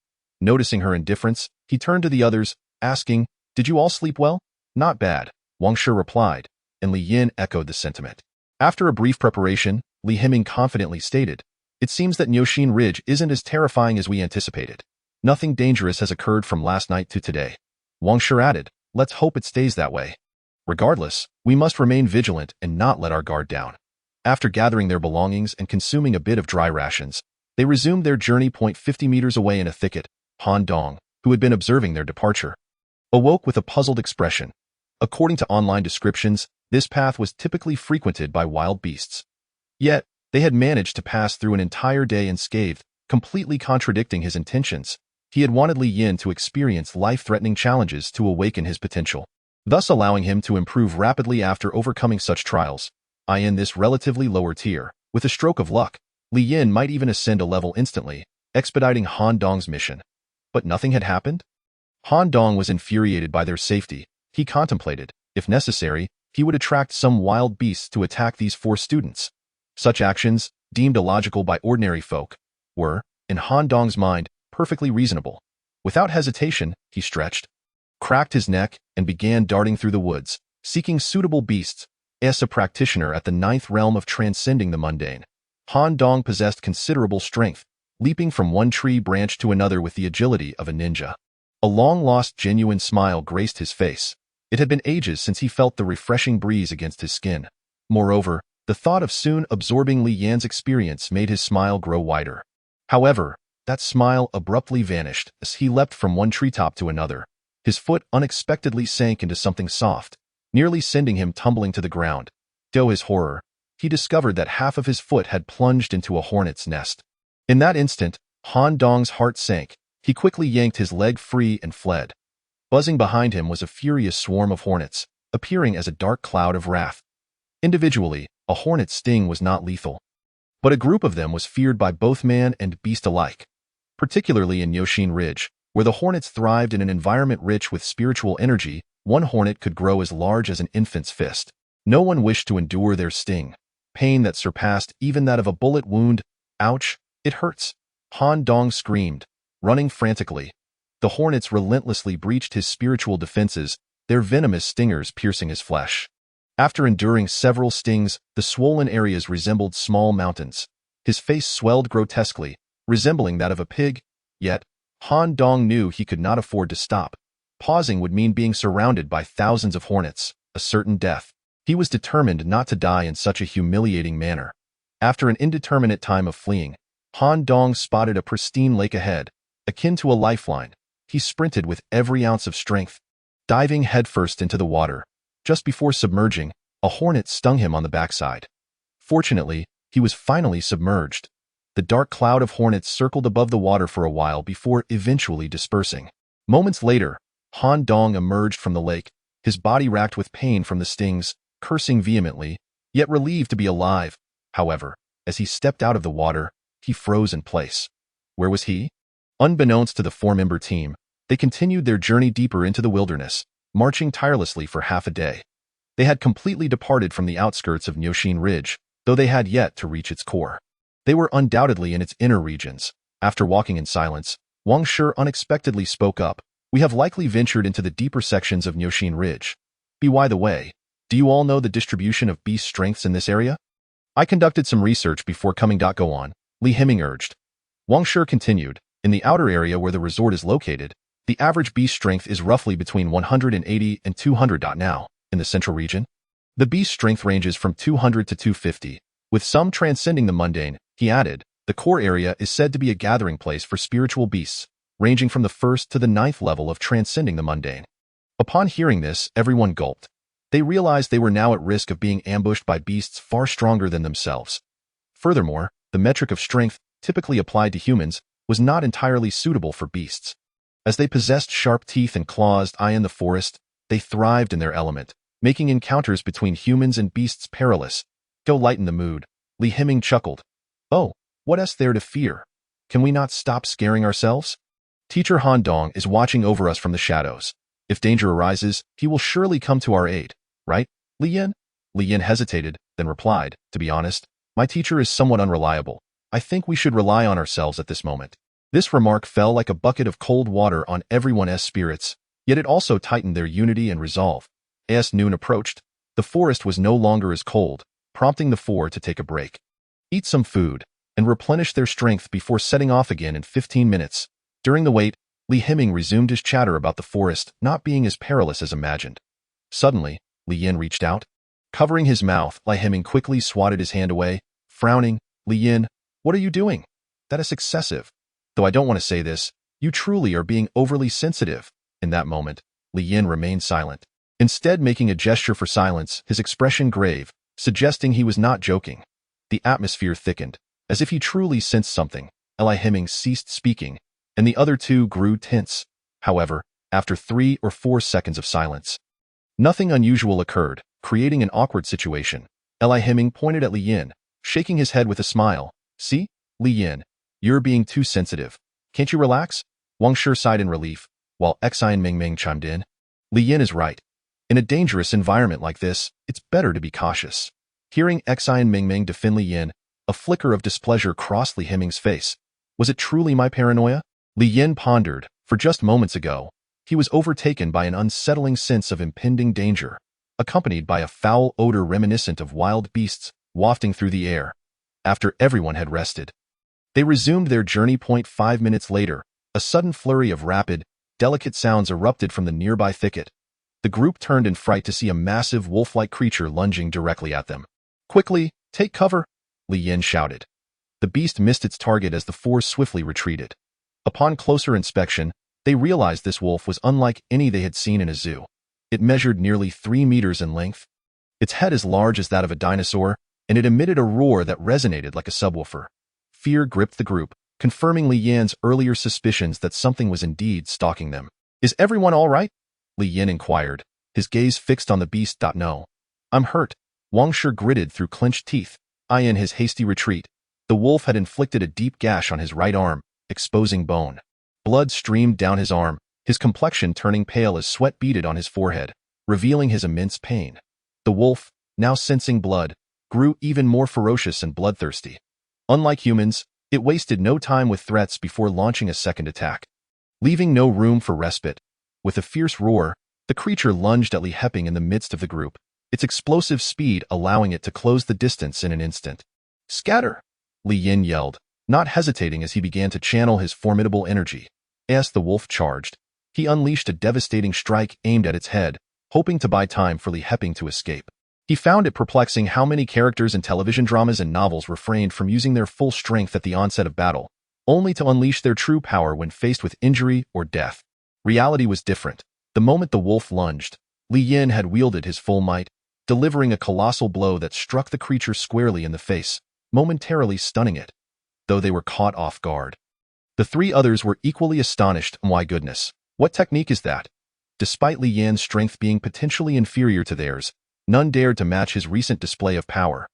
Noticing her indifference, he turned to the others, asking, did you all sleep well? Not bad, Wang Shi replied, and Li Yin echoed the sentiment. After a brief preparation, Li Himing confidently stated, it seems that Niuxin Ridge isn't as terrifying as we anticipated. Nothing dangerous has occurred from last night to today. Wang Shi added, let's hope it stays that way. Regardless, we must remain vigilant and not let our guard down. After gathering their belongings and consuming a bit of dry rations, they resumed their journey. 50 meters away in a thicket, Han Dong, who had been observing their departure, awoke with a puzzled expression. According to online descriptions, this path was typically frequented by wild beasts. Yet, they had managed to pass through an entire day unscathed, completely contradicting his intentions. He had wanted Li Yin to experience life-threatening challenges to awaken his potential, thus allowing him to improve rapidly after overcoming such trials. In this relatively lower tier, with a stroke of luck, Li Yin might even ascend a level instantly, expediting Han Dong's mission. But nothing had happened? Han Dong was infuriated by their safety. He contemplated, if necessary, he would attract some wild beasts to attack these 4 students. Such actions, deemed illogical by ordinary folk, were, in Han Dong's mind, perfectly reasonable. Without hesitation, he stretched, cracked his neck, and began darting through the woods, seeking suitable beasts. As a practitioner at the 9th realm of transcending the mundane, Han Dong possessed considerable strength, leaping from one tree branch to another with the agility of a ninja. A long-lost genuine smile graced his face. It had been ages since he felt the refreshing breeze against his skin. Moreover, the thought of soon absorbing Li Yan's experience made his smile grow wider. However, that smile abruptly vanished as he leapt from one treetop to another. His foot unexpectedly sank into something soft, nearly sending him tumbling to the ground. To his horror, he discovered that half of his foot had plunged into a hornet's nest. In that instant, Han Dong's heart sank. He quickly yanked his leg free and fled. Buzzing behind him was a furious swarm of hornets, appearing as a dark cloud of wrath. Individually, a hornet's sting was not lethal, but a group of them was feared by both man and beast alike, particularly in Yoshin Ridge, where the hornets thrived in an environment rich with spiritual energy. One hornet could grow as large as an infant's fist. No one wished to endure their sting, pain that surpassed even that of a bullet wound. Ouch, it hurts, Han Dong screamed, running frantically. The hornets relentlessly breached his spiritual defenses, their venomous stingers piercing his flesh. After enduring several stings, the swollen areas resembled small mountains. His face swelled grotesquely, resembling that of a pig. Yet, Han Dong knew he could not afford to stop. Pausing would mean being surrounded by thousands of hornets, a certain death. He was determined not to die in such a humiliating manner. After an indeterminate time of fleeing, Han Dong spotted a pristine lake ahead, akin to a lifeline. He sprinted with every ounce of strength, diving headfirst into the water. Just before submerging, a hornet stung him on the backside. Fortunately, he was finally submerged. The dark cloud of hornets circled above the water for a while before eventually dispersing. Moments later, Han Dong emerged from the lake, his body racked with pain from the stings, cursing vehemently, yet relieved to be alive. However, as he stepped out of the water, he froze in place. Where was he? Unbeknownst to the four-member team, they continued their journey deeper into the wilderness, marching tirelessly for half a day. They had completely departed from the outskirts of Yoshin Ridge, though they had yet to reach its core. They were undoubtedly in its inner regions. After walking in silence, Wang Shi unexpectedly spoke up. We have likely ventured into the deeper sections of Yoshin Ridge. By the way, do you all know the distribution of beast strengths in this area? I conducted some research before coming. Go on, Li Heming urged. Wang Shi continued. In the outer area where the resort is located, the average beast strength is roughly between 180 and 200. Now, in the central region, the beast strength ranges from 200 to 250, with some transcending the mundane. He added, the core area is said to be a gathering place for spiritual beasts, ranging from the 1st to the 9th level of transcending the mundane. Upon hearing this, everyone gulped. They realized they were now at risk of being ambushed by beasts far stronger than themselves. Furthermore, the metric of strength, typically applied to humans, was not entirely suitable for beasts. As they possessed sharp teeth and claws in the forest, they thrived in their element, making encounters between humans and beasts perilous. To lighten the mood, Li Heming chuckled. Oh, what is there to fear? Can we not stop scaring ourselves? Teacher Han Dong is watching over us from the shadows. If danger arises, he will surely come to our aid, right, Li Yan? Li Yan hesitated, then replied, to be honest, my teacher is somewhat unreliable. I think we should rely on ourselves at this moment. This remark fell like a bucket of cold water on everyone's spirits, yet it also tightened their unity and resolve. As noon approached, the forest was no longer as cold, prompting the four to take a break, eat some food, and replenish their strength before setting off again in 15 minutes. During the wait, Li Heming resumed his chatter about the forest not being as perilous as imagined. Suddenly, Li Yan reached out. Covering his mouth, Li Heming quickly swatted his hand away, frowning. Li Yan, what are you doing? That is excessive. Though I don't want to say this, you truly are being overly sensitive. In that moment, Li Yan remained silent, instead making a gesture for silence, his expression grave, suggesting he was not joking. The atmosphere thickened, as if he truly sensed something. Li Heming ceased speaking, and the other two grew tense. However, after 3 or 4 seconds of silence, nothing unusual occurred, creating an awkward situation. Li Heming pointed at Li Yan, shaking his head with a smile. See, Li Yan, you're being too sensitive. Can't you relax? Wang Shi sighed in relief, while Xian Mingming chimed in. Li Yan is right. In a dangerous environment like this, it's better to be cautious. Hearing Xian Mingming defend Li Yan, a flicker of displeasure crossed Li Heming's face. Was it truly my paranoia? Li Yan pondered. For just moments ago, he was overtaken by an unsettling sense of impending danger, accompanied by a foul odor reminiscent of wild beasts wafting through the air. After everyone had rested, they resumed their journey. 5 minutes later, a sudden flurry of rapid, delicate sounds erupted from the nearby thicket. The group turned in fright to see a massive wolf-like creature lunging directly at them. Quickly, take cover, Li Yin shouted. The beast missed its target as the four swiftly retreated. Upon closer inspection, they realized this wolf was unlike any they had seen in a zoo. It measured nearly 3 meters in length. Its head as large as that of a dinosaur, and it emitted a roar that resonated like a subwoofer. Fear gripped the group, confirming Li Yin's earlier suspicions that something was indeed stalking them. Is everyone all right? Li Yin inquired, his gaze fixed on the beast. No. I'm hurt, Wang Shi gritted through clenched teeth, eyeing his hasty retreat. The wolf had inflicted a deep gash on his right arm, exposing bone. Blood streamed down his arm, his complexion turning pale as sweat beaded on his forehead, revealing his immense pain. The wolf, now sensing blood, grew even more ferocious and bloodthirsty. Unlike humans, it wasted no time with threats before launching a second attack. Leaving no room for respite, with a fierce roar, the creature lunged at Li Heping in the midst of the group, its explosive speed allowing it to close the distance in an instant. Scatter! Li Yin yelled, not hesitating as he began to channel his formidable energy. As the wolf charged, he unleashed a devastating strike aimed at its head, hoping to buy time for Li Heping to escape. He found it perplexing how many characters in television dramas and novels refrained from using their full strength at the onset of battle, only to unleash their true power when faced with injury or death. Reality was different. The moment the wolf lunged, Li Yin had wielded his full might, delivering a colossal blow that struck the creature squarely in the face, momentarily stunning it, though they were caught off guard. The three others were equally astonished. My goodness, what technique is that? Despite Li Yan's strength being potentially inferior to theirs, none dared to match his recent display of power.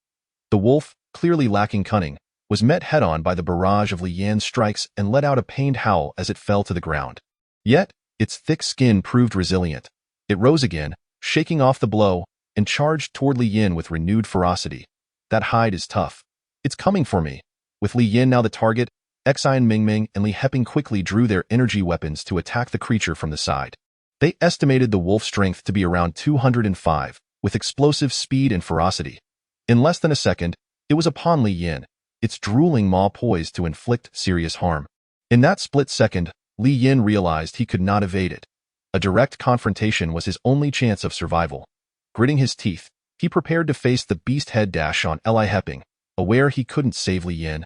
The wolf, clearly lacking cunning, was met head-on by the barrage of Li Yan's strikes and let out a pained howl as it fell to the ground. Yet, its thick skin proved resilient. It rose again, shaking off the blow, and charged toward Li Yin with renewed ferocity. That hide is tough. It's coming for me. With Li Yin now the target, Xian Mingming and Li Heping quickly drew their energy weapons to attack the creature from the side. They estimated the wolf's strength to be around 205, with explosive speed and ferocity. In less than a second, it was upon Li Yin, its drooling maw poised to inflict serious harm. In that split second, Li Yin realized he could not evade it. A direct confrontation was his only chance of survival. Gritting his teeth, he prepared to face the beast head dash on Li Heping, aware he couldn't save Li Yin.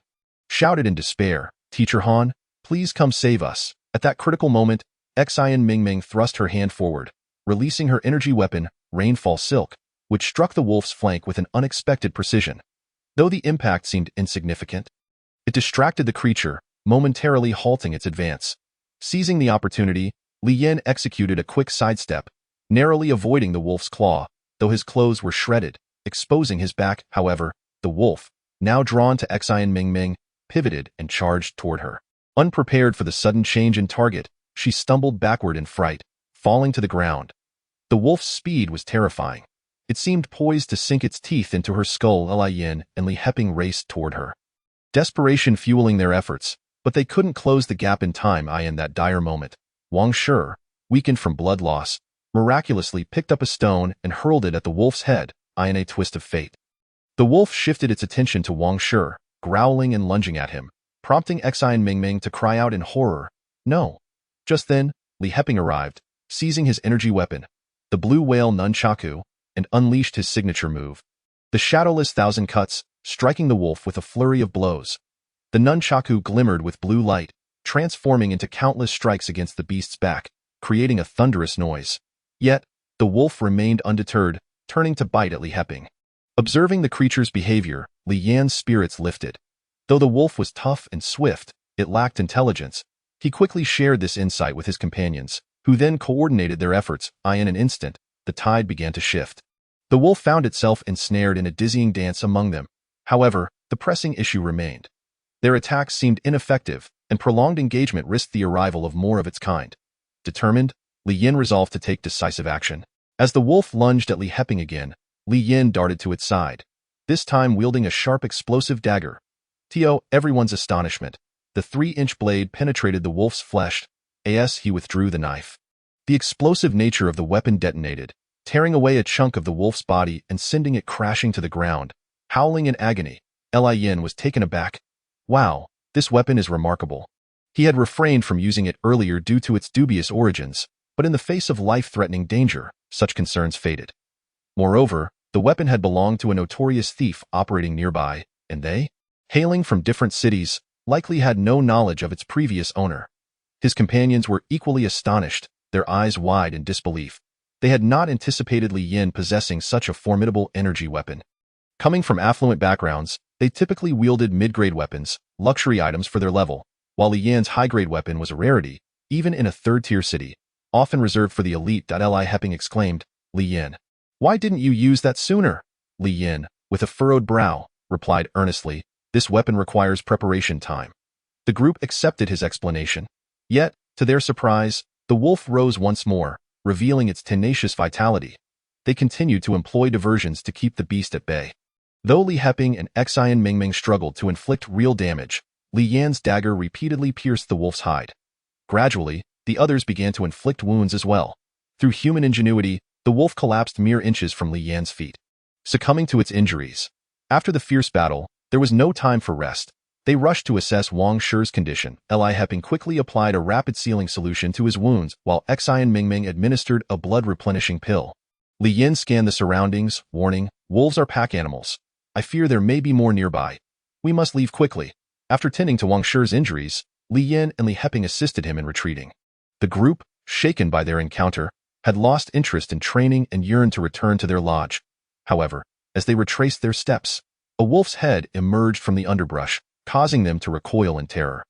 Shouted in despair, Teacher Han, please come save us. At that critical moment, Xian Mingming thrust her hand forward, releasing her energy weapon, Rainfall Silk, which struck the wolf's flank with an unexpected precision. Though the impact seemed insignificant, it distracted the creature, momentarily halting its advance. Seizing the opportunity, Li Yin executed a quick sidestep, narrowly avoiding the wolf's claw, though his clothes were shredded, exposing his back. However, the wolf, now drawn to Xian Mingming, pivoted and charged toward her. Unprepared for the sudden change in target, she stumbled backward in fright, falling to the ground. The wolf's speed was terrifying. It seemed poised to sink its teeth into her skull. Li Yin and Li Heping raced toward her, desperation fueling their efforts, but they couldn't close the gap in time. In that dire moment, Wang Shi, weakened from blood loss, miraculously picked up a stone and hurled it at the wolf's head, in a twist of fate. The wolf shifted its attention to Wang Shi, growling and lunging at him, prompting Xian Mingming to cry out in horror, "No!" Just then, Li Heping arrived, seizing his energy weapon, the blue whale nunchaku, and unleashed his signature move, the Shadowless Thousand Cuts, striking the wolf with a flurry of blows. The nunchaku glimmered with blue light, transforming into countless strikes against the beast's back, creating a thunderous noise. Yet, the wolf remained undeterred, turning to bite at Li Heping. Observing the creature's behavior, Li Yan's spirits lifted. Though the wolf was tough and swift, it lacked intelligence. He quickly shared this insight with his companions, who then coordinated their efforts. In an instant, the tide began to shift. The wolf found itself ensnared in a dizzying dance among them. However, the pressing issue remained. Their attacks seemed ineffective, and prolonged engagement risked the arrival of more of its kind. Determined, Li Yin resolved to take decisive action. As the wolf lunged at Li Heping again, Li Yin darted to its side, this time wielding a sharp explosive dagger. To everyone's astonishment, the 3-inch blade penetrated the wolf's flesh, as he withdrew the knife. The explosive nature of the weapon detonated, tearing away a chunk of the wolf's body and sending it crashing to the ground. Howling in agony, Li Yin was taken aback. Wow, this weapon is remarkable. He had refrained from using it earlier due to its dubious origins, but in the face of life-threatening danger, such concerns faded. Moreover, The weapon had belonged to a notorious thief operating nearby, and they, hailing from different cities, likely had no knowledge of its previous owner. His companions were equally astonished, their eyes wide in disbelief. They had not anticipated Li Yin possessing such a formidable energy weapon. Coming from affluent backgrounds, they typically wielded mid-grade weapons, luxury items for their level, while Li Yin's high-grade weapon was a rarity, even in a third-tier city, often reserved for the elite. Li Heping exclaimed, "Li Yin, why didn't you use that sooner?" Li Yin, with a furrowed brow, replied earnestly, "This weapon requires preparation time." The group accepted his explanation. Yet, to their surprise, the wolf rose once more, revealing its tenacious vitality. They continued to employ diversions to keep the beast at bay. Though Li Heping and Xian Mingming struggled to inflict real damage, Li Yan's dagger repeatedly pierced the wolf's hide. Gradually, the others began to inflict wounds as well. Through human ingenuity, the wolf collapsed mere inches from Li Yan's feet, succumbing to its injuries. After the fierce battle, there was no time for rest. They rushed to assess Wang Shi's condition. Li Heping quickly applied a rapid sealing solution to his wounds, while Xian Mingming administered a blood-replenishing pill. Li Yin scanned the surroundings, warning, "Wolves are pack animals. I fear there may be more nearby. We must leave quickly." After tending to Wang Shi's injuries, Li Yin and Li Heping assisted him in retreating. The group, shaken by their encounter, had lost interest in training and yearned to return to their lodge. However, as they retraced their steps, a wolf's head emerged from the underbrush, causing them to recoil in terror.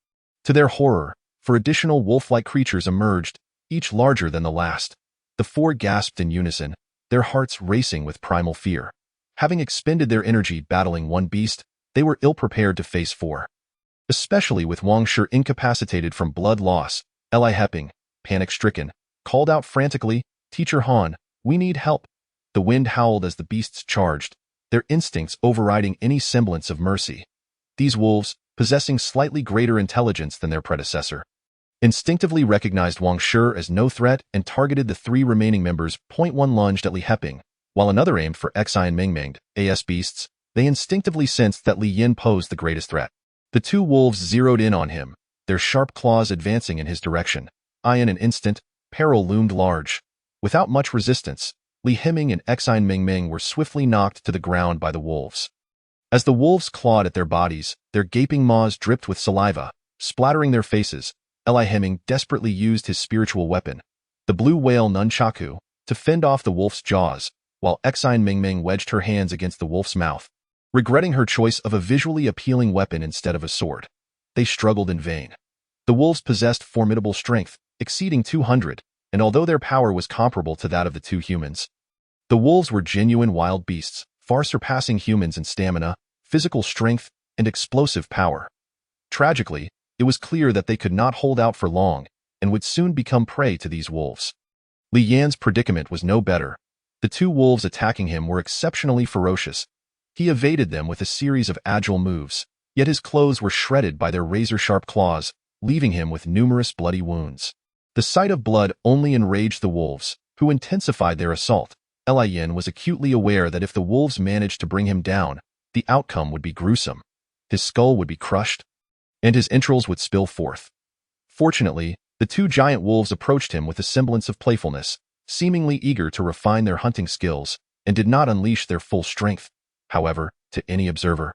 To their horror, 4 additional wolf-like creatures emerged, each larger than the last. The 4 gasped in unison, their hearts racing with primal fear. Having expended their energy battling one beast, they were ill-prepared to face 4. Especially with Wang Shi incapacitated from blood loss, Li Heping, panic-stricken, called out frantically, "Teacher Han, we need help." The wind howled as the beasts charged, their instincts overriding any semblance of mercy. These wolves, possessing slightly greater intelligence than their predecessor, instinctively recognized Wang Shi as no threat and targeted the 3 remaining members. One lunged at Li Heping, while another aimed for Xian Mingming. As beasts, they instinctively sensed that Li Yin posed the greatest threat. The 2 wolves zeroed in on him, their sharp claws advancing in his direction. In an instant, peril loomed large. Without much resistance, Li Heping and Xian Mingming were swiftly knocked to the ground by the wolves. As the wolves clawed at their bodies, their gaping maws dripped with saliva, splattering their faces. Li Heping desperately used his spiritual weapon, the blue whale nunchaku, to fend off the wolf's jaws, while Xian Mingming wedged her hands against the wolf's mouth, regretting her choice of a visually appealing weapon instead of a sword. They struggled in vain. The wolves possessed formidable strength, exceeding 200, and although their power was comparable to that of the 2 humans, the wolves were genuine wild beasts, far surpassing humans in stamina, physical strength, and explosive power. Tragically, it was clear that they could not hold out for long and would soon become prey to these wolves. Li Yan's predicament was no better. The 2 wolves attacking him were exceptionally ferocious. He evaded them with a series of agile moves, yet his clothes were shredded by their razor-sharp claws, leaving him with numerous bloody wounds. The sight of blood only enraged the wolves, who intensified their assault. Li Yin was acutely aware that if the wolves managed to bring him down, the outcome would be gruesome. His skull would be crushed, and his entrails would spill forth. Fortunately, the 2 giant wolves approached him with a semblance of playfulness, seemingly eager to refine their hunting skills, and did not unleash their full strength. However, to any observer,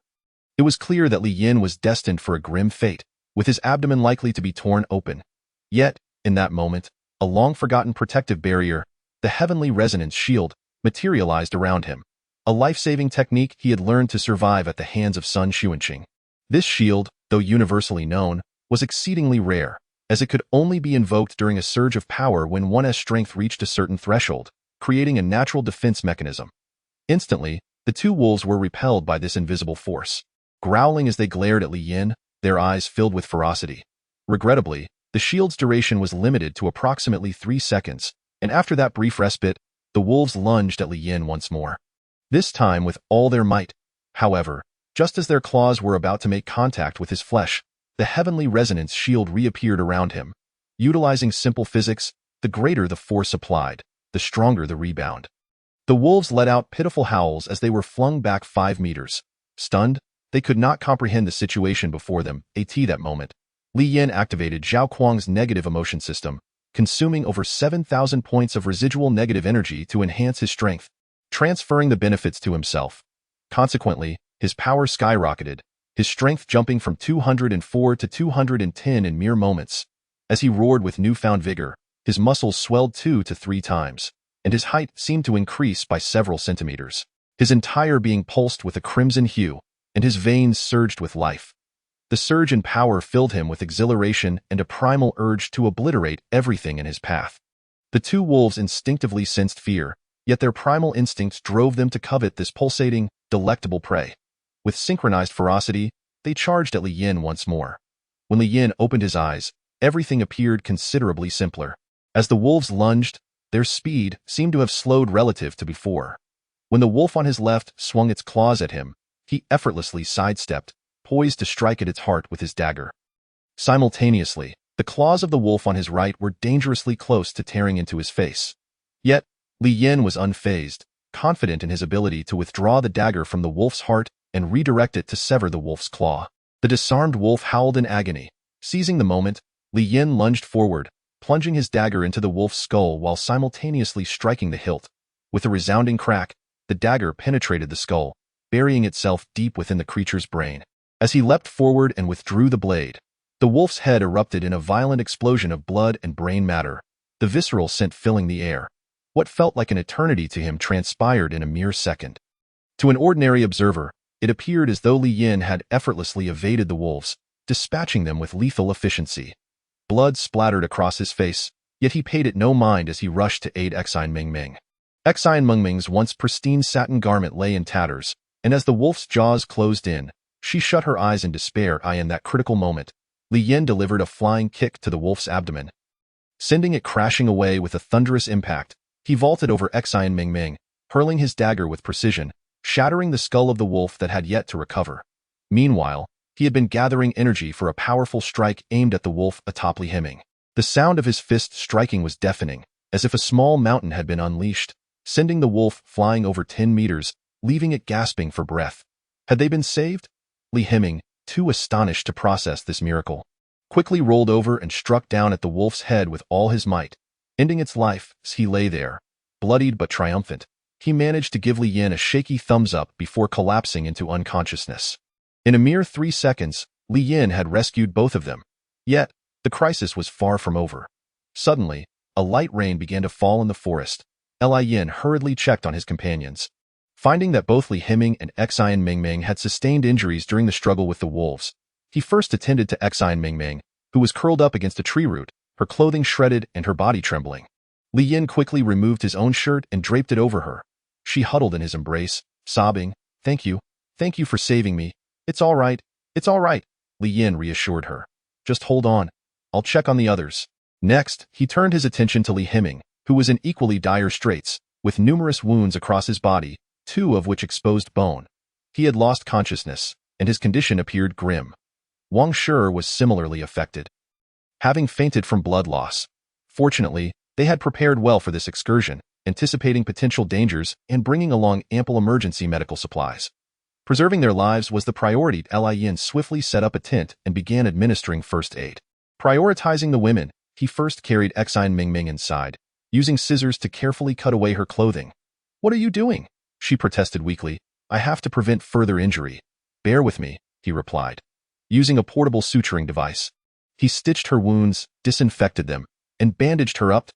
it was clear that Li Yin was destined for a grim fate, with his abdomen likely to be torn open. Yet, in that moment, a long-forgotten protective barrier, the heavenly resonance shield, materialized around him, a life-saving technique he had learned to survive at the hands of Sun Xuanqing. This shield, though universally known, was exceedingly rare, as it could only be invoked during a surge of power when one's strength reached a certain threshold, creating a natural defense mechanism. Instantly, the 2 wolves were repelled by this invisible force, growling as they glared at Li Yin, their eyes filled with ferocity. Regrettably, the shield's duration was limited to approximately 3 seconds, and after that brief respite, the wolves lunged at Li Yin once more. This time with all their might. However, just as their claws were about to make contact with his flesh, the heavenly resonance shield reappeared around him. Utilizing simple physics, the greater the force applied, the stronger the rebound. The wolves let out pitiful howls as they were flung back 5 meters. Stunned, they could not comprehend the situation before them. At that moment, Li Yin activated Zhao Kuang's negative emotion system, consuming over 7,000 points of residual negative energy to enhance his strength. transferring the benefits to himself. Consequently, his power skyrocketed, his strength jumping from 204 to 210 in mere moments. As he roared with newfound vigor, his muscles swelled 2 to 3 times, and his height seemed to increase by several centimeters. His entire being pulsed with a crimson hue, and his veins surged with life. The surge in power filled him with exhilaration and a primal urge to obliterate everything in his path. The two wolves instinctively sensed fear, yet their primal instincts drove them to covet this pulsating, delectable prey. With synchronized ferocity, they charged at Li Yin once more. When Li Yin opened his eyes, everything appeared considerably simpler. As the wolves lunged, their speed seemed to have slowed relative to before. When the wolf on his left swung its claws at him, he effortlessly sidestepped, poised to strike at its heart with his dagger. Simultaneously, the claws of the wolf on his right were dangerously close to tearing into his face. Yet, Li Yin was unfazed, confident in his ability to withdraw the dagger from the wolf's heart and redirect it to sever the wolf's claw. The disarmed wolf howled in agony. Seizing the moment, Li Yin lunged forward, plunging his dagger into the wolf's skull while simultaneously striking the hilt. With a resounding crack, the dagger penetrated the skull, burying itself deep within the creature's brain. As he leapt forward and withdrew the blade, the wolf's head erupted in a violent explosion of blood and brain matter, the visceral scent filling the air. What felt like an eternity to him transpired in a mere second. To an ordinary observer, it appeared as though Li Yin had effortlessly evaded the wolves, dispatching them with lethal efficiency. Blood splattered across his face, yet he paid it no mind as he rushed to aid Exine Mingming. Exine Mingming's once pristine satin garment lay in tatters, and as the wolf's jaws closed in, she shut her eyes in despair. In that critical moment, Li Yin delivered a flying kick to the wolf's abdomen. Sending it crashing away with a thunderous impact, he vaulted over Exine Mingming, hurling his dagger with precision, shattering the skull of the wolf that had yet to recover. Meanwhile, he had been gathering energy for a powerful strike aimed at the wolf atop Li Himing. The sound of his fist striking was deafening, as if a small mountain had been unleashed, sending the wolf flying over 10 meters, leaving it gasping for breath. Had they been saved? Li Himing, too astonished to process this miracle, quickly rolled over and struck down at the wolf's head with all his might, ending its life as he lay there, bloodied but triumphant. He managed to give Li Yin a shaky thumbs up before collapsing into unconsciousness. In a mere 3 seconds, Li Yin had rescued both of them. Yet, the crisis was far from over. Suddenly, a light rain began to fall in the forest. Li Yin hurriedly checked on his companions. Finding that both Li Himing and Exine Mingming had sustained injuries during the struggle with the wolves, he first attended to Exine Mingming, who was curled up against a tree root, her clothing shredded and her body trembling. Li Yin quickly removed his own shirt and draped it over her. She huddled in his embrace, sobbing, Thank you for saving me. It's all right, Li Yin reassured her. Just hold on, I'll check on the others. Next, he turned his attention to Li Himing, who was in equally dire straits, with numerous wounds across his body, 2 of which exposed bone. He had lost consciousness, and his condition appeared grim. Wang Shi was similarly affected, having fainted from blood loss. Fortunately, they had prepared well for this excursion, anticipating potential dangers and bringing along ample emergency medical supplies. Preserving their lives was the priority. Li Yin swiftly set up a tent and began administering first aid. Prioritizing the women, he first carried Exine Mingming inside, using scissors to carefully cut away her clothing. What are you doing? She protested weakly. I have to prevent further injury. Bear with me, he replied. Using a portable suturing device, he stitched her wounds, disinfected them, and bandaged her up.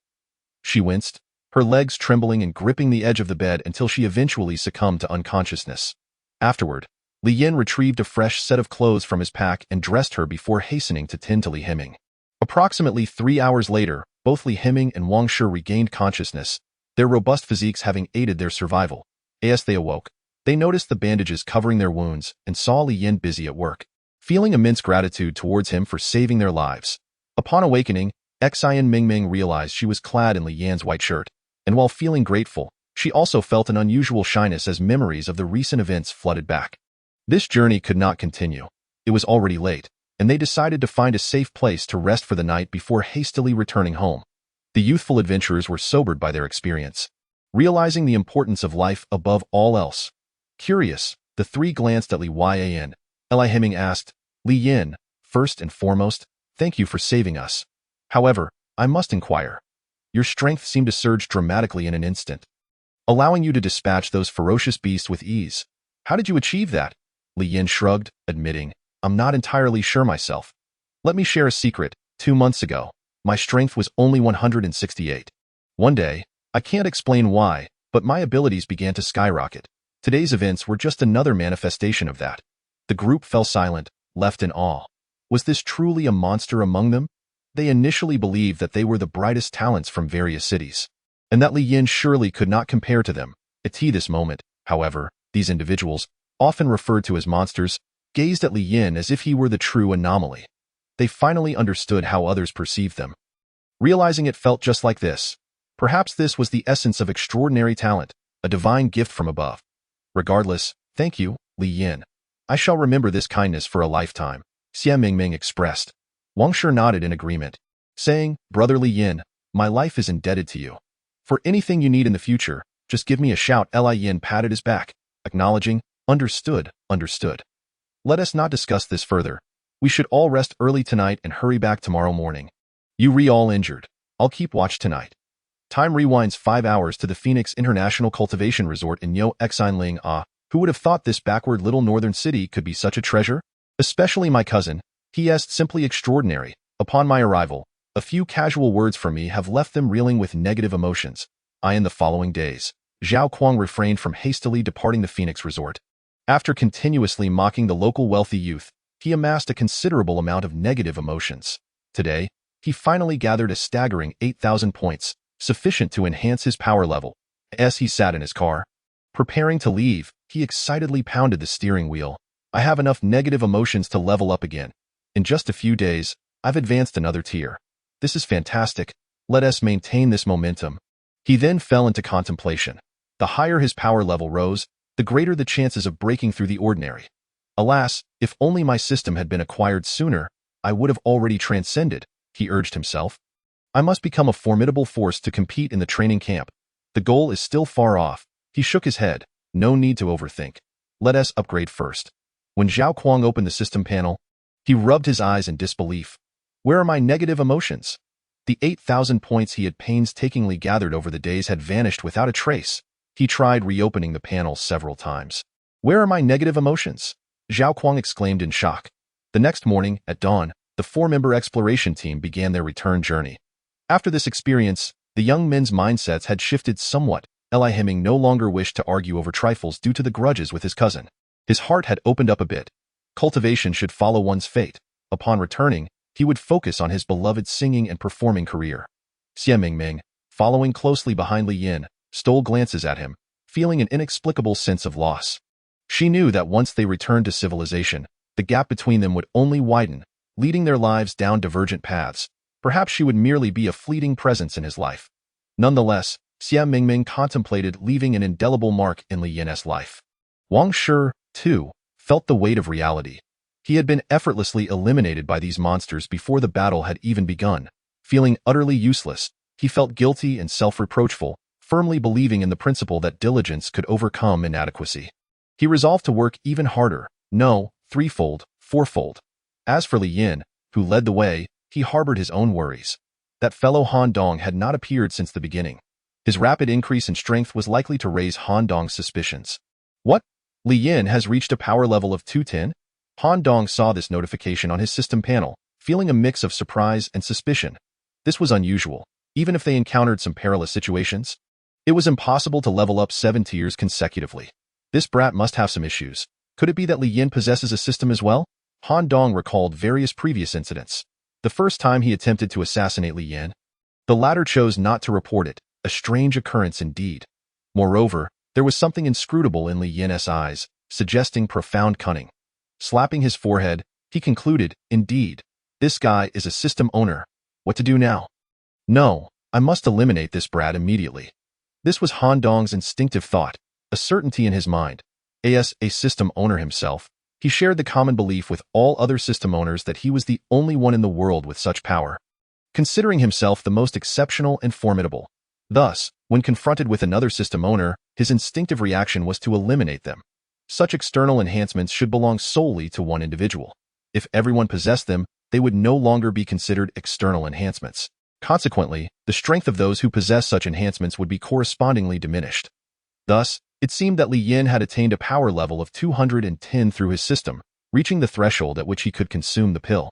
She winced, her legs trembling and gripping the edge of the bed until she eventually succumbed to unconsciousness. Afterward, Li Yin retrieved a fresh set of clothes from his pack and dressed her before hastening to tend to Li Himing. Approximately 3 hours later, both Li Himing and Wang Shi regained consciousness, their robust physiques having aided their survival. As they awoke, they noticed the bandages covering their wounds and saw Li Yin busy at work, feeling immense gratitude towards him for saving their lives. Upon awakening, Exine Mingming realized she was clad in Li Yan's white shirt, and while feeling grateful, she also felt an unusual shyness as memories of the recent events flooded back. This journey could not continue. It was already late, and they decided to find a safe place to rest for the night before hastily returning home. The youthful adventurers were sobered by their experience, realizing the importance of life above all else. Curious, the 3 glanced at Li Yin. Li Himing asked, Li Yin, first and foremost, thank you for saving us. However, I must inquire. Your strength seemed to surge dramatically in an instant. allowing you to dispatch those ferocious beasts with ease. How did you achieve that? Li Yin shrugged, admitting, I'm not entirely sure myself. Let me share a secret. 2 months ago, my strength was only 168. One day, I can't explain why, but my abilities began to skyrocket. Today's events were just another manifestation of that. The group fell silent, left in awe. Was this truly a monster among them? They initially believed that they were the brightest talents from various cities, and that Li Yin surely could not compare to them. At this moment, however, these individuals, often referred to as monsters, gazed at Li Yin as if he were the true anomaly. They finally understood how others perceived them. Realizing it felt just like this. Perhaps this was the essence of extraordinary talent, a divine gift from above. Regardless, thank you, Li Yin. I shall remember this kindness for a lifetime, Xia Mingming expressed. Wang Shi nodded in agreement, saying, Brother Li Yin, my life is indebted to you. For anything you need in the future, just give me a shout. Li Yin patted his back, acknowledging, understood. Let us not discuss this further. We should all rest early tonight and hurry back tomorrow morning. You all injured. I'll keep watch tonight. Time rewinds 5 hours to the Phoenix International Cultivation Resort in Yo Xinling. Who would have thought this backward little northern city could be such a treasure? Especially my cousin. He is simply extraordinary. Upon my arrival, a few casual words from me have left them reeling with negative emotions. In the following days, Zhao Kuang refrained from hastily departing the Phoenix Resort. After continuously mocking the local wealthy youth, he amassed a considerable amount of negative emotions. Today, he finally gathered a staggering 8,000 points, sufficient to enhance his power level. As he sat in his car, preparing to leave, he excitedly pounded the steering wheel. I have enough negative emotions to level up again. In just a few days, I've advanced another tier. This is fantastic. Let us maintain this momentum. He then fell into contemplation. The higher his power level rose, the greater the chances of breaking through the ordinary. Alas, if only my system had been acquired sooner, I would have already transcended, he urged himself. I must become a formidable force to compete in the training camp. The goal is still far off. He shook his head. No need to overthink. Let us upgrade first. When Zhao Kuang opened the system panel, he rubbed his eyes in disbelief. Where are my negative emotions? The 8,000 points he had painstakingly gathered over the days had vanished without a trace. He tried reopening the panel several times. Where are my negative emotions? Zhao Kuang exclaimed in shock. The next morning, at dawn, the 4-member exploration team began their return journey. After this experience, the young men's mindsets had shifted somewhat. Eli Hemming no longer wished to argue over trifles due to the grudges with his cousin. His heart had opened up a bit. Cultivation should follow one's fate. Upon returning, he would focus on his beloved singing and performing career. Xia Mingming, following closely behind Li Yin, stole glances at him, feeling an inexplicable sense of loss. She knew that once they returned to civilization, the gap between them would only widen, leading their lives down divergent paths. Perhaps she would merely be a fleeting presence in his life. Nonetheless, Xia Mingming contemplated leaving an indelible mark in Li Yin's life. Wang Shi, too, felt the weight of reality. He had been effortlessly eliminated by these monsters before the battle had even begun. Feeling utterly useless, he felt guilty and self-reproachful, firmly believing in the principle that diligence could overcome inadequacy. He resolved to work even harder, no, threefold, fourfold. As for Li Yin, who led the way, he harbored his own worries. That fellow Han Dong had not appeared since the beginning. His rapid increase in strength was likely to raise Han Dong's suspicions. What? Li Yin has reached a power level of 210? Han Dong saw this notification on his system panel, feeling a mix of surprise and suspicion. This was unusual, even if they encountered some perilous situations. It was impossible to level up 7 tiers consecutively. This brat must have some issues. Could it be that Li Yin possesses a system as well? Han Dong recalled various previous incidents. The first time he attempted to assassinate Li Yin, the latter chose not to report it, a strange occurrence indeed. Moreover, there was something inscrutable in Li Yin's eyes, suggesting profound cunning. Slapping his forehead, he concluded, indeed, this guy is a system owner. What to do now? No, I must eliminate this brat immediately. This was Han Dong's instinctive thought, a certainty in his mind. As a system owner himself, he shared the common belief with all other system owners that he was the only one in the world with such power, considering himself the most exceptional and formidable. Thus, when confronted with another system owner, his instinctive reaction was to eliminate them. Such external enhancements should belong solely to one individual. If everyone possessed them, they would no longer be considered external enhancements. Consequently, the strength of those who possess such enhancements would be correspondingly diminished. Thus, it seemed that Li Yin had attained a power level of 210 through his system, reaching the threshold at which he could consume the pill,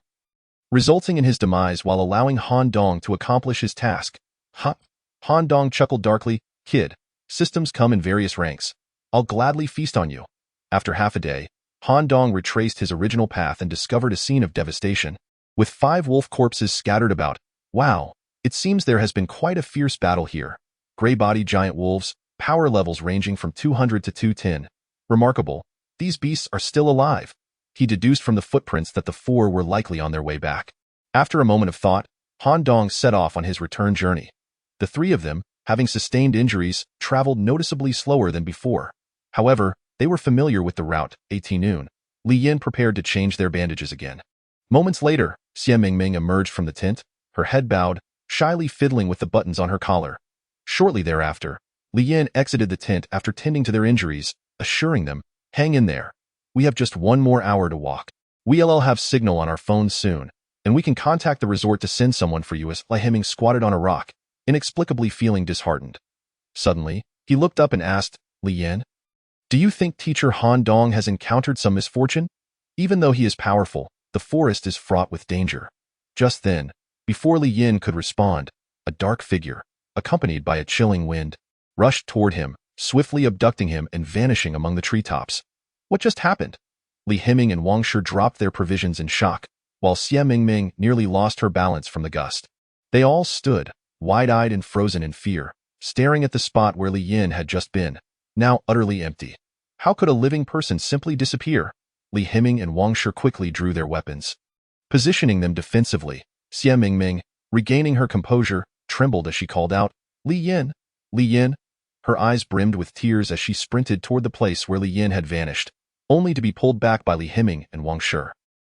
resulting in his demise while allowing Han Dong to accomplish his task. Huh? Han Dong chuckled darkly. Kid, systems come in various ranks. I'll gladly feast on you. After half a day, Han Dong retraced his original path and discovered a scene of devastation, with 5 wolf corpses scattered about. Wow, it seems there has been quite a fierce battle here. Gray-bodied giant wolves, power levels ranging from 200 to 210. Remarkable, these beasts are still alive. He deduced from the footprints that the 4 were likely on their way back. After a moment of thought, Han Dong set off on his return journey. The 3 of them, having sustained injuries, traveled noticeably slower than before. However, they were familiar with the route. 18 noon. Li Yin prepared to change their bandages again. Moments later, Xie Mingming emerged from the tent, her head bowed, shyly fiddling with the buttons on her collar. Shortly thereafter, Li Yin exited the tent after tending to their injuries, assuring them, hang in there. We have just 1 more hour to walk. We'll have signal on our phones soon, and we can contact the resort to send someone for you. As Li Heming squatted on a rock, inexplicably feeling disheartened. Suddenly, he looked up and asked, Li Yin, do you think teacher Han Dong has encountered some misfortune? Even though he is powerful, the forest is fraught with danger. Just then, before Li Yin could respond, a dark figure, accompanied by a chilling wind, rushed toward him, swiftly abducting him and vanishing among the treetops. What just happened? Li Heming and Wang Shi dropped their provisions in shock, while Xie Mingming nearly lost her balance from the gust. They all stood, wide-eyed and frozen in fear, staring at the spot where Li Yin had just been, now utterly empty. How could a living person simply disappear? Li Heming and Wang Shi quickly drew their weapons, positioning them defensively. Xie Mingming, regaining her composure, trembled as she called out, Li Yin, Li Yin. Her eyes brimmed with tears as she sprinted toward the place where Li Yin had vanished, only to be pulled back by Li Heming and Wang Shi.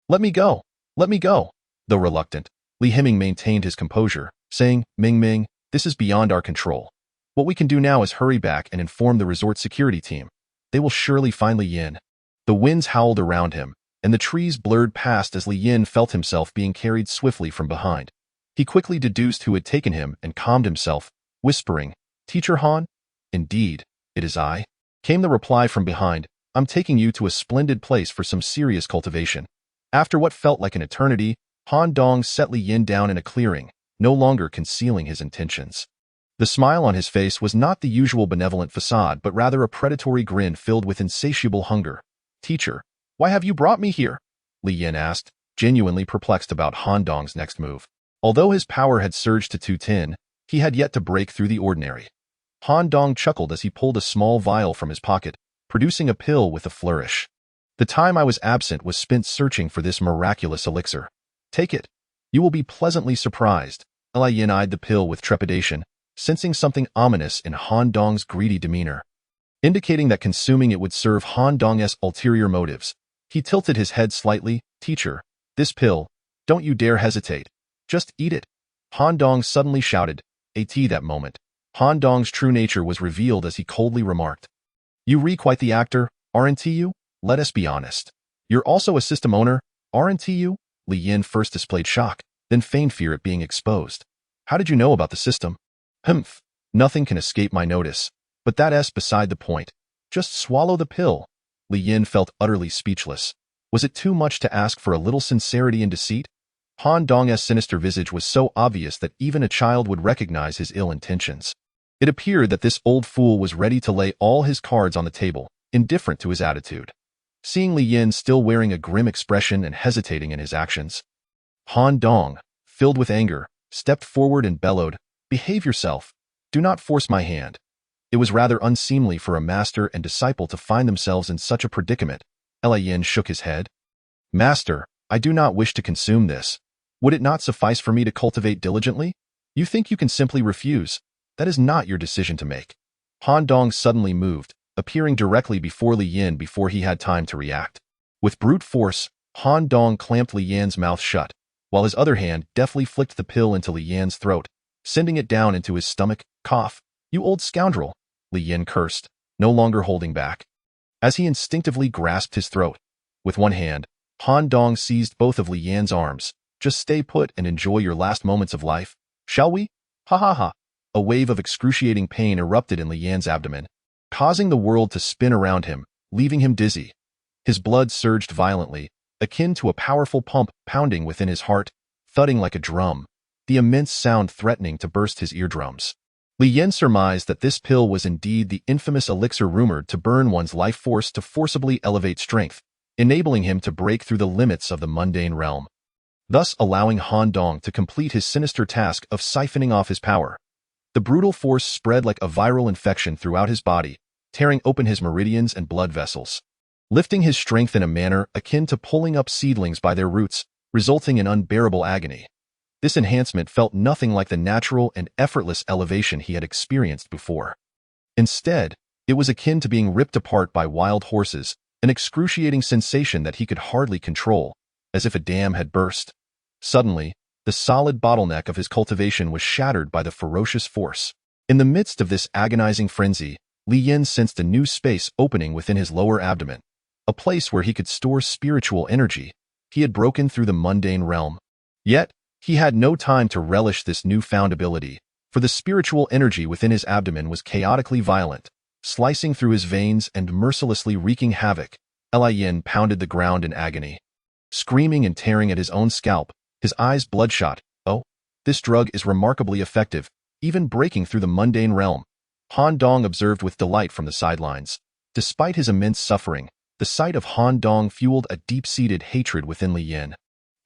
Let me go! Let me go! Though reluctant, Li Heming maintained his composure, saying, Mingming, this is beyond our control. What we can do now is hurry back and inform the resort security team. They will surely find Li Yin. The winds howled around him, and the trees blurred past as Li Yin felt himself being carried swiftly from behind. He quickly deduced who had taken him and calmed himself, whispering, Teacher Han? Indeed, it is I. Came the reply from behind, I'm taking you to a splendid place for some serious cultivation. After what felt like an eternity, Han Dong set Li Yin down in a clearing, no longer concealing his intentions. The smile on his face was not the usual benevolent facade but rather a predatory grin filled with insatiable hunger. Teacher, why have you brought me here? Li Yin asked, genuinely perplexed about Han Dong's next move. Although his power had surged to 210, he had yet to break through the ordinary. Han Dong chuckled as he pulled a small vial from his pocket, producing a pill with a flourish. The time I was absent was spent searching for this miraculous elixir. Take it. You will be pleasantly surprised. Li Yin eyed the pill with trepidation, sensing something ominous in Han Dong's greedy demeanor, indicating that consuming it would serve Han Dong's ulterior motives. He tilted his head slightly. Teacher, this pill, don't you dare hesitate. Just eat it. Han Dong suddenly shouted. At that moment, Han Dong's true nature was revealed as he coldly remarked, You re-quite the actor, aren't you? Let us be honest. You're also a system owner, aren't you? Li Yin first displayed shock, then feigned fear at being exposed. How did you know about the system? Humph, nothing can escape my notice, but that's beside the point. Just swallow the pill. Li Yin felt utterly speechless. Was it too much to ask for a little sincerity and deceit? Han Dong's sinister visage was so obvious that even a child would recognize his ill intentions. It appeared that this old fool was ready to lay all his cards on the table, indifferent to his attitude. Seeing Li Yin still wearing a grim expression and hesitating in his actions, Han Dong, filled with anger, stepped forward and bellowed, Behave yourself. Do not force my hand. It was rather unseemly for a master and disciple to find themselves in such a predicament. Li Yin shook his head. Master, I do not wish to consume this. Would it not suffice for me to cultivate diligently? You think you can simply refuse. That is not your decision to make. Han Dong suddenly moved, appearing directly before Li Yin before he had time to react. With brute force, Han Dong clamped Li Yin's mouth shut, while his other hand deftly flicked the pill into Li Yin's throat, sending it down into his stomach. Cough. You old scoundrel, Li Yin cursed, no longer holding back. As he instinctively grasped his throat, with one hand, Han Dong seized both of Li Yin's arms. Just stay put and enjoy your last moments of life, shall we? Ha ha ha. A wave of excruciating pain erupted in Li Yin's abdomen. causing the world to spin around him, leaving him dizzy. His blood surged violently, akin to a powerful pump pounding within his heart, thudding like a drum, the immense sound threatening to burst his eardrums. Li Yin surmised that this pill was indeed the infamous elixir rumored to burn one's life force to forcibly elevate strength, enabling him to break through the limits of the mundane realm, thus allowing Han Dong to complete his sinister task of siphoning off his power. The brutal force spread like a viral infection throughout his body, tearing open his meridians and blood vessels, lifting his strength in a manner akin to pulling up seedlings by their roots, resulting in unbearable agony. This enhancement felt nothing like the natural and effortless elevation he had experienced before. Instead, it was akin to being ripped apart by wild horses, an excruciating sensation that he could hardly control, as if a dam had burst. Suddenly, the solid bottleneck of his cultivation was shattered by the ferocious force. In the midst of this agonizing frenzy, Li Yin sensed a new space opening within his lower abdomen, a place where he could store spiritual energy. He had broken through the mundane realm. Yet, he had no time to relish this newfound ability, for the spiritual energy within his abdomen was chaotically violent, slicing through his veins and mercilessly wreaking havoc. Li Yin pounded the ground in agony, screaming and tearing at his own scalp, his eyes bloodshot. Oh, this drug is remarkably effective, even breaking through the mundane realm, Han Dong observed with delight from the sidelines. Despite his immense suffering, the sight of Han Dong fueled a deep-seated hatred within Li Yin,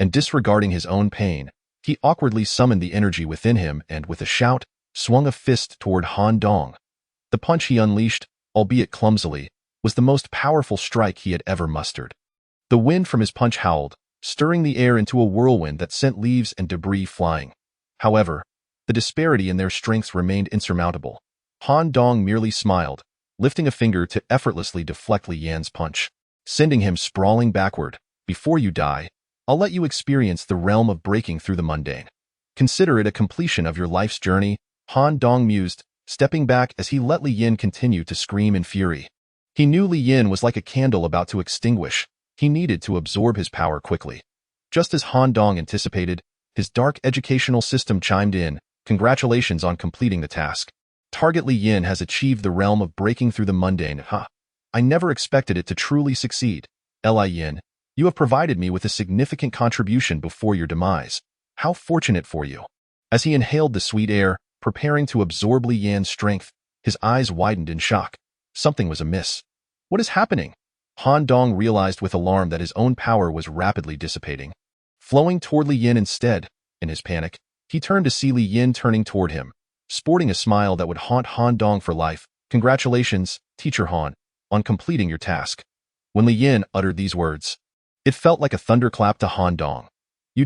and disregarding his own pain, he awkwardly summoned the energy within him and, with a shout, swung a fist toward Han Dong. The punch he unleashed, albeit clumsily, was the most powerful strike he had ever mustered. The wind from his punch howled, stirring the air into a whirlwind that sent leaves and debris flying. However, the disparity in their strengths remained insurmountable. Han Dong merely smiled, lifting a finger to effortlessly deflect Li Yin's punch, sending him sprawling backward. Before you die, I'll let you experience the realm of breaking through the mundane. Consider it a completion of your life's journey, Han Dong mused, stepping back as he let Li Yin continue to scream in fury. He knew Li Yin was like a candle about to extinguish. He needed to absorb his power quickly. Just as Han Dong anticipated, his dark educational system chimed in. Congratulations on completing the task. Target Li Yin has achieved the realm of breaking through the mundane. I never expected it to truly succeed. Li Yin, you have provided me with a significant contribution before your demise. How fortunate for you. As he inhaled the sweet air, preparing to absorb Li Yin's strength, his eyes widened in shock. Something was amiss. What is happening? Han Dong realized with alarm that his own power was rapidly dissipating, flowing toward Li Yin instead. In his panic, he turned to see Li Yin turning toward him, sporting a smile that would haunt Han Dong for life. Congratulations, Teacher Han, on completing your task. When Li Yin uttered these words, it felt like a thunderclap to Han Dong.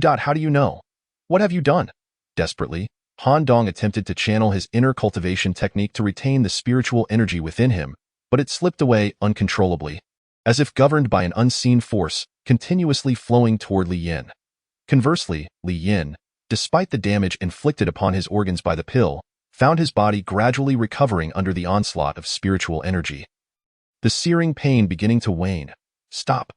How do you know? What have you done? Desperately, Han Dong attempted to channel his inner cultivation technique to retain the spiritual energy within him, but it slipped away uncontrollably, as if governed by an unseen force, continuously flowing toward Li Yin. Conversely, Li Yin, despite the damage inflicted upon his organs by the pill, found his body gradually recovering under the onslaught of spiritual energy, the searing pain beginning to wane. Stop.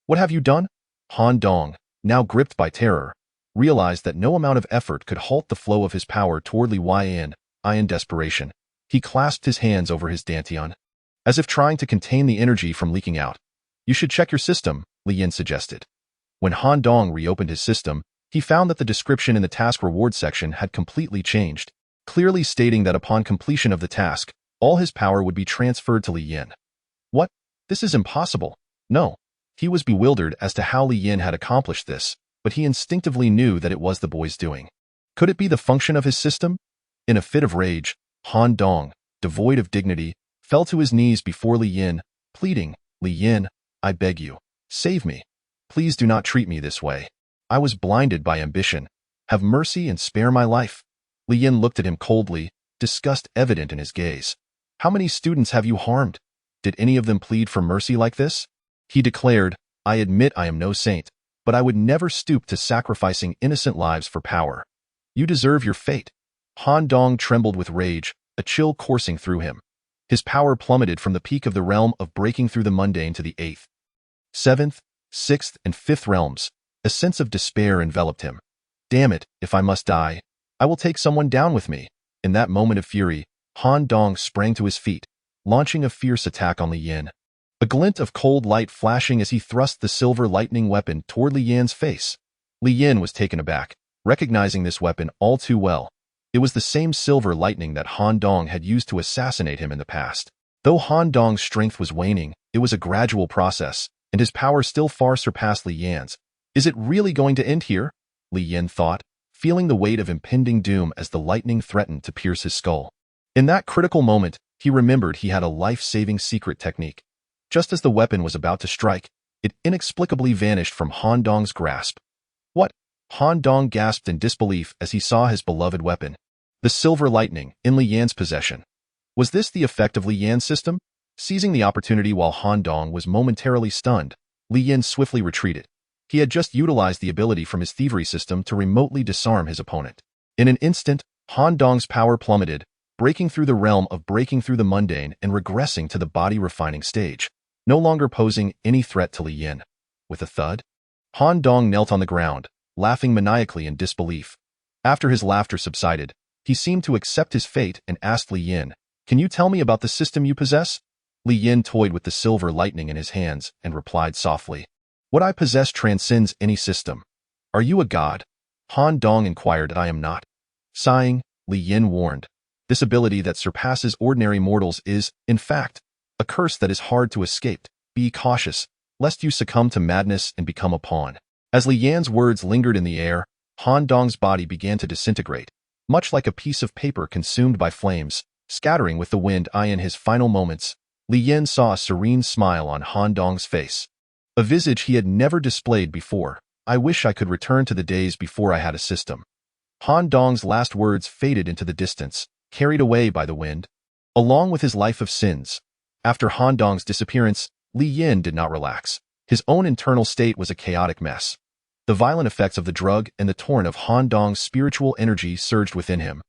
What have you done? Han Dong, now gripped by terror, realized that no amount of effort could halt the flow of his power toward Li Yin. In desperation, he clasped his hands over his dantian, as if trying to contain the energy from leaking out. You should check your system, Li Yin suggested. When Han Dong reopened his system, he found that the description in the task reward section had completely changed, clearly stating that upon completion of the task, all his power would be transferred to Li Yin. What? This is impossible. No. He was bewildered as to how Li Yin had accomplished this, but he instinctively knew that it was the boy's doing. Could it be the function of his system? In a fit of rage, Han Dong, devoid of dignity, fell to his knees before Li Yin, pleading, Li Yin, I beg you, save me. Please do not treat me this way. I was blinded by ambition. Have mercy and spare my life. Li Yin looked at him coldly, disgust evident in his gaze. How many students have you harmed? Did any of them plead for mercy like this? He declared, I admit I am no saint, but I would never stoop to sacrificing innocent lives for power. You deserve your fate. Han Dong trembled with rage, a chill coursing through him. His power plummeted from the peak of the realm of breaking through the mundane to the 8th, 7th, 6th, and 5th realms. A sense of despair enveloped him. Damn it, if I must die, I will take someone down with me. In that moment of fury, Han Dong sprang to his feet, launching a fierce attack on Li Yan. A glint of cold light flashing as he thrust the silver lightning weapon toward Li Yan's face. Li Yan was taken aback, recognizing this weapon all too well. It was the same silver lightning that Han Dong had used to assassinate him in the past. Though Han Dong's strength was waning, it was a gradual process, and his power still far surpassed Li Yan's. Is it really going to end here? Li Yan thought, feeling the weight of impending doom as the lightning threatened to pierce his skull. In that critical moment, he remembered he had a life-saving secret technique. Just as the weapon was about to strike, it inexplicably vanished from Han Dong's grasp. What? Han Dong gasped in disbelief as he saw his beloved weapon. The silver lightning, in Li Yan's possession. Was this the effect of Li Yan's system? Seizing the opportunity while Han Dong was momentarily stunned, Li Yan swiftly retreated. He had just utilized the ability from his thievery system to remotely disarm his opponent. In an instant, Han Dong's power plummeted, breaking through the realm of breaking through the mundane and regressing to the body-refining stage, no longer posing any threat to Li Yan. With a thud, Han Dong knelt on the ground, laughing maniacally in disbelief. After his laughter subsided, he seemed to accept his fate and asked Li Yan, "Can you tell me about the system you possess?" Li Yan toyed with the silver lightning in his hands and replied softly, "What I possess transcends any system." "Are you a god?" Han Dong inquired. "I am not." Sighing, Li Yan warned, "This ability that surpasses ordinary mortals is, in fact, a curse that is hard to escape. Be cautious, lest you succumb to madness and become a pawn." As Li Yan's words lingered in the air, Han Dong's body began to disintegrate, much like a piece of paper consumed by flames, scattering with the wind. In his final moments, Li Yan saw a serene smile on Han Dong's face. A visage he had never displayed before. "I wish I could return to the days before I had a system." Han Dong's last words faded into the distance, carried away by the wind, along with his life of sins. After Han Dong's disappearance, Li Yan did not relax. His own internal state was a chaotic mess. The violent effects of the drug and the torrent of Han Dong's spiritual energy surged within him.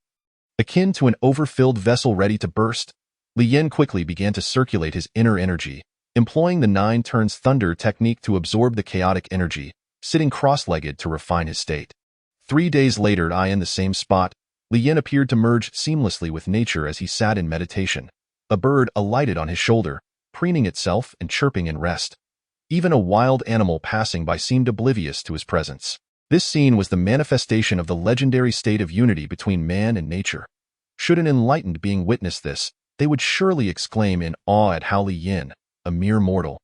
Akin to an overfilled vessel ready to burst, Li Yan quickly began to circulate his inner energy, employing the 9 turns thunder technique to absorb the chaotic energy, sitting cross-legged to refine his state. 3 days later, in the same spot, Li Yan appeared to merge seamlessly with nature as he sat in meditation. A bird alighted on his shoulder, preening itself and chirping in rest. Even a wild animal passing by seemed oblivious to his presence. This scene was the manifestation of the legendary state of unity between man and nature. Should an enlightened being witness this, they would surely exclaim in awe at how Li Yan, a mere mortal,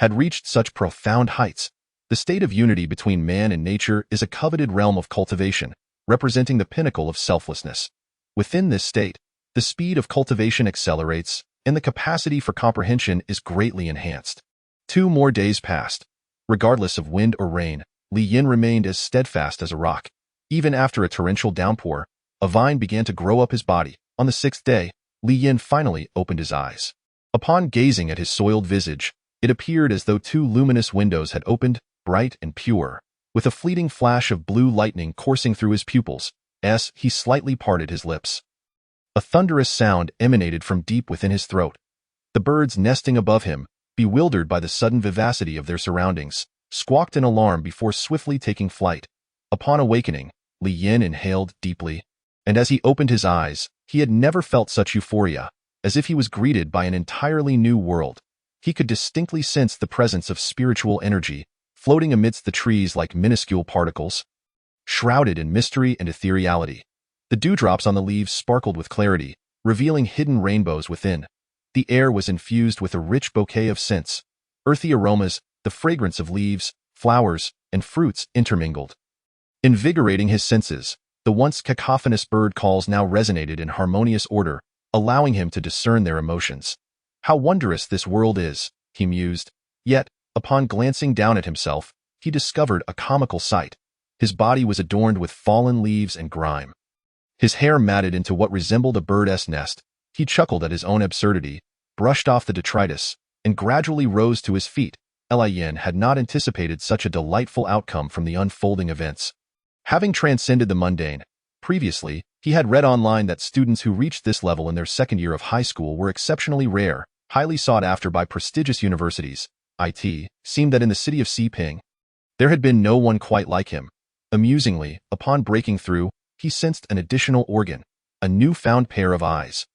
had reached such profound heights. The state of unity between man and nature is a coveted realm of cultivation, representing the pinnacle of selflessness. Within this state, the speed of cultivation accelerates, and the capacity for comprehension is greatly enhanced. 2 more days passed. Regardless of wind or rain, Li Yan remained as steadfast as a rock. Even after a torrential downpour, a vine began to grow up his body. On the 6th day, Li Yan finally opened his eyes. Upon gazing at his soiled visage, it appeared as though 2 luminous windows had opened, bright and pure. With a fleeting flash of blue lightning coursing through his pupils, he slightly parted his lips. A thunderous sound emanated from deep within his throat. The birds nesting above him, bewildered by the sudden vivacity of their surroundings, squawked in alarm before swiftly taking flight. Upon awakening, Li Yan inhaled deeply, and as he opened his eyes, he had never felt such euphoria, as if he was greeted by an entirely new world. He could distinctly sense the presence of spiritual energy, floating amidst the trees like minuscule particles, shrouded in mystery and ethereality. The dewdrops on the leaves sparkled with clarity, revealing hidden rainbows within. The air was infused with a rich bouquet of scents, earthy aromas, the fragrance of leaves, flowers, and fruits intermingled. Invigorating his senses, the once cacophonous bird calls now resonated in harmonious order, allowing him to discern their emotions. "How wondrous this world is," he mused. Yet, upon glancing down at himself, he discovered a comical sight. His body was adorned with fallen leaves and grime. His hair matted into what resembled a bird's nest. He chuckled at his own absurdity, brushed off the detritus, and gradually rose to his feet. Li Yan had not anticipated such a delightful outcome from the unfolding events. Having transcended the mundane, previously, he had read online that students who reached this level in their 2nd year of high school were exceptionally rare, highly sought after by prestigious universities. Seemed that in the city of Xiping, there had been no one quite like him. Amusingly, upon breaking through, he sensed an additional organ, a newfound pair of eyes.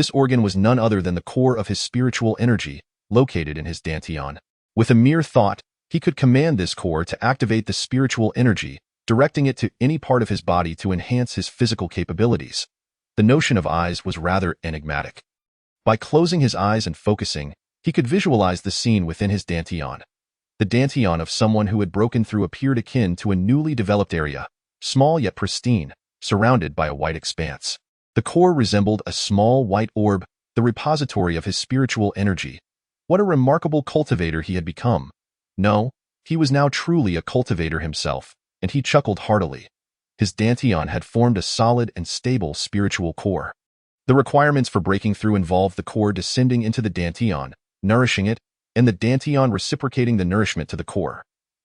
This organ was none other than the core of his spiritual energy, located in his dantian. With a mere thought, he could command this core to activate the spiritual energy, directing it to any part of his body to enhance his physical capabilities. The notion of eyes was rather enigmatic. By closing his eyes and focusing, he could visualize the scene within his dantian. The dantian of someone who had broken through appeared akin to a newly developed area, small yet pristine, surrounded by a white expanse. The core resembled a small white orb, the repository of his spiritual energy. What a remarkable cultivator he had become. No, he was now truly a cultivator himself, and he chuckled heartily. His dantian had formed a solid and stable spiritual core. The requirements for breaking through involved the core descending into the dantian, nourishing it, and the dantian reciprocating the nourishment to the core.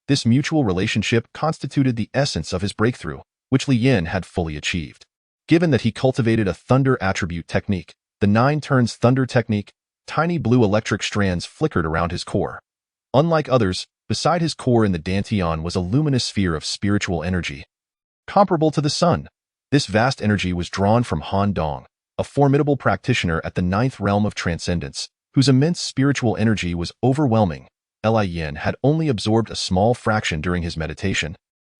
This mutual relationship constituted the essence of his breakthrough, which Li Yin had fully achieved. Given that he cultivated a thunder attribute technique, the 9 turns thunder technique, tiny blue electric strands flickered around his core. Unlike others, beside his core in the dantian was a luminous sphere of spiritual energy. Comparable to the sun, this vast energy was drawn from Han Dong, a formidable practitioner at the 9th realm of transcendence, whose immense spiritual energy was overwhelming. Li Yin had only absorbed a small fraction during his meditation.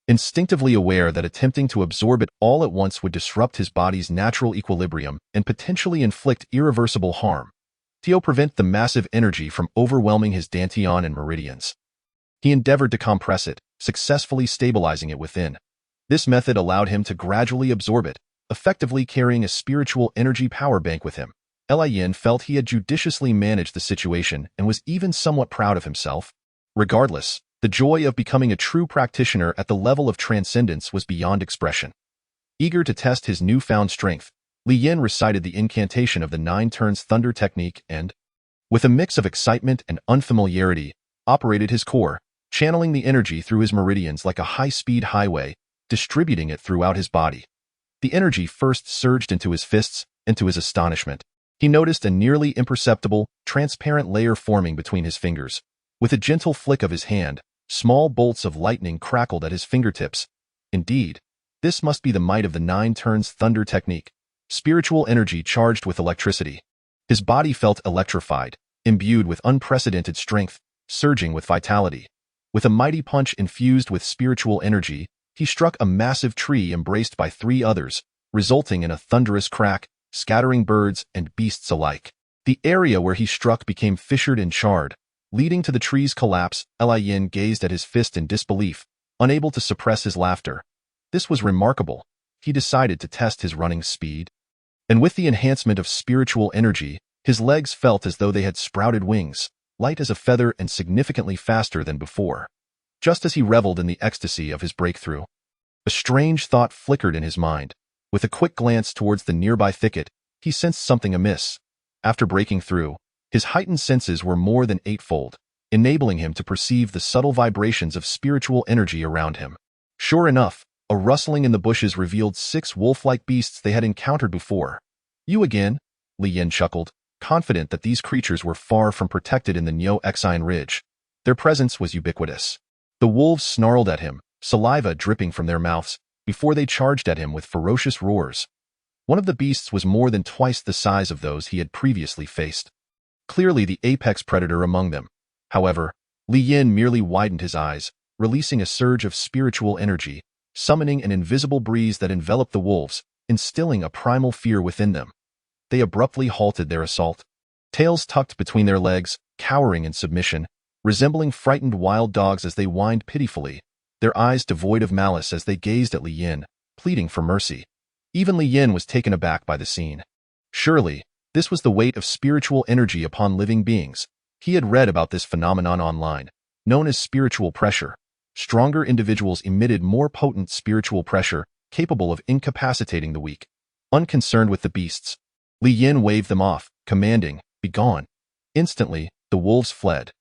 Instinctively aware that attempting to absorb it all at once would disrupt his body's natural equilibrium and potentially inflict irreversible harm, to prevent the massive energy from overwhelming his dantian and meridians. He endeavored to compress it, successfully stabilizing it within. This method allowed him to gradually absorb it, effectively carrying a spiritual energy power bank with him. Li Yin felt he had judiciously managed the situation and was even somewhat proud of himself. Regardless, the joy of becoming a true practitioner at the level of transcendence was beyond expression. Eager to test his newfound strength, Li Yin recited the incantation of the 9 turns thunder technique and, with a mix of excitement and unfamiliarity, operated his core, channeling the energy through his meridians like a high-speed highway, distributing it throughout his body. The energy first surged into his fists, and to his astonishment, he noticed a nearly imperceptible, transparent layer forming between his fingers. With a gentle flick of his hand, small bolts of lightning crackled at his fingertips. Indeed, this must be the might of the 9 turns thunder technique, spiritual energy charged with electricity. His body felt electrified, imbued with unprecedented strength, surging with vitality. With a mighty punch infused with spiritual energy, he struck a massive tree embraced by 3 others, resulting in a thunderous crack, scattering birds and beasts alike. The area where he struck became fissured and charred, leading to the tree's collapse. Li Yin gazed at his fist in disbelief, unable to suppress his laughter. This was remarkable. He decided to test his running speed. And with the enhancement of spiritual energy, his legs felt as though they had sprouted wings, light as a feather and significantly faster than before. Just as he reveled in the ecstasy of his breakthrough, a strange thought flickered in his mind. With a quick glance towards the nearby thicket, he sensed something amiss. After breaking through, his heightened senses were more than 8-fold, enabling him to perceive the subtle vibrations of spiritual energy around him. Sure enough, a rustling in the bushes revealed 6 wolf-like beasts they had encountered before. You again? Li Yin chuckled, confident that these creatures were far from protected in the Neo-Exine Ridge. Their presence was ubiquitous. The wolves snarled at him, saliva dripping from their mouths, before they charged at him with ferocious roars. One of the beasts was more than twice the size of those he had previously faced. Clearly the apex predator among them. However, Li Yin merely widened his eyes, releasing a surge of spiritual energy, summoning an invisible breeze that enveloped the wolves, instilling a primal fear within them. They abruptly halted their assault. Tails tucked between their legs, cowering in submission, resembling frightened wild dogs as they whined pitifully, their eyes devoid of malice as they gazed at Li Yin, pleading for mercy. Even Li Yin was taken aback by the scene. Surely, this was the weight of spiritual energy upon living beings. He had read about this phenomenon online, known as spiritual pressure. Stronger individuals emitted more potent spiritual pressure, capable of incapacitating the weak. Unconcerned with the beasts, Li Yin waved them off, commanding, "Begone." Instantly, the wolves fled.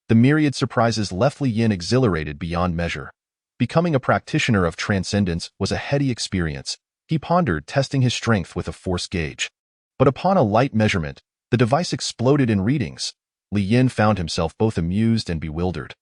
The myriad surprises left Li Yin exhilarated beyond measure. Becoming a practitioner of transcendence was a heady experience. He pondered testing his strength with a force gauge. But upon a light measurement, the device exploded in readings. Li Yin found himself both amused and bewildered.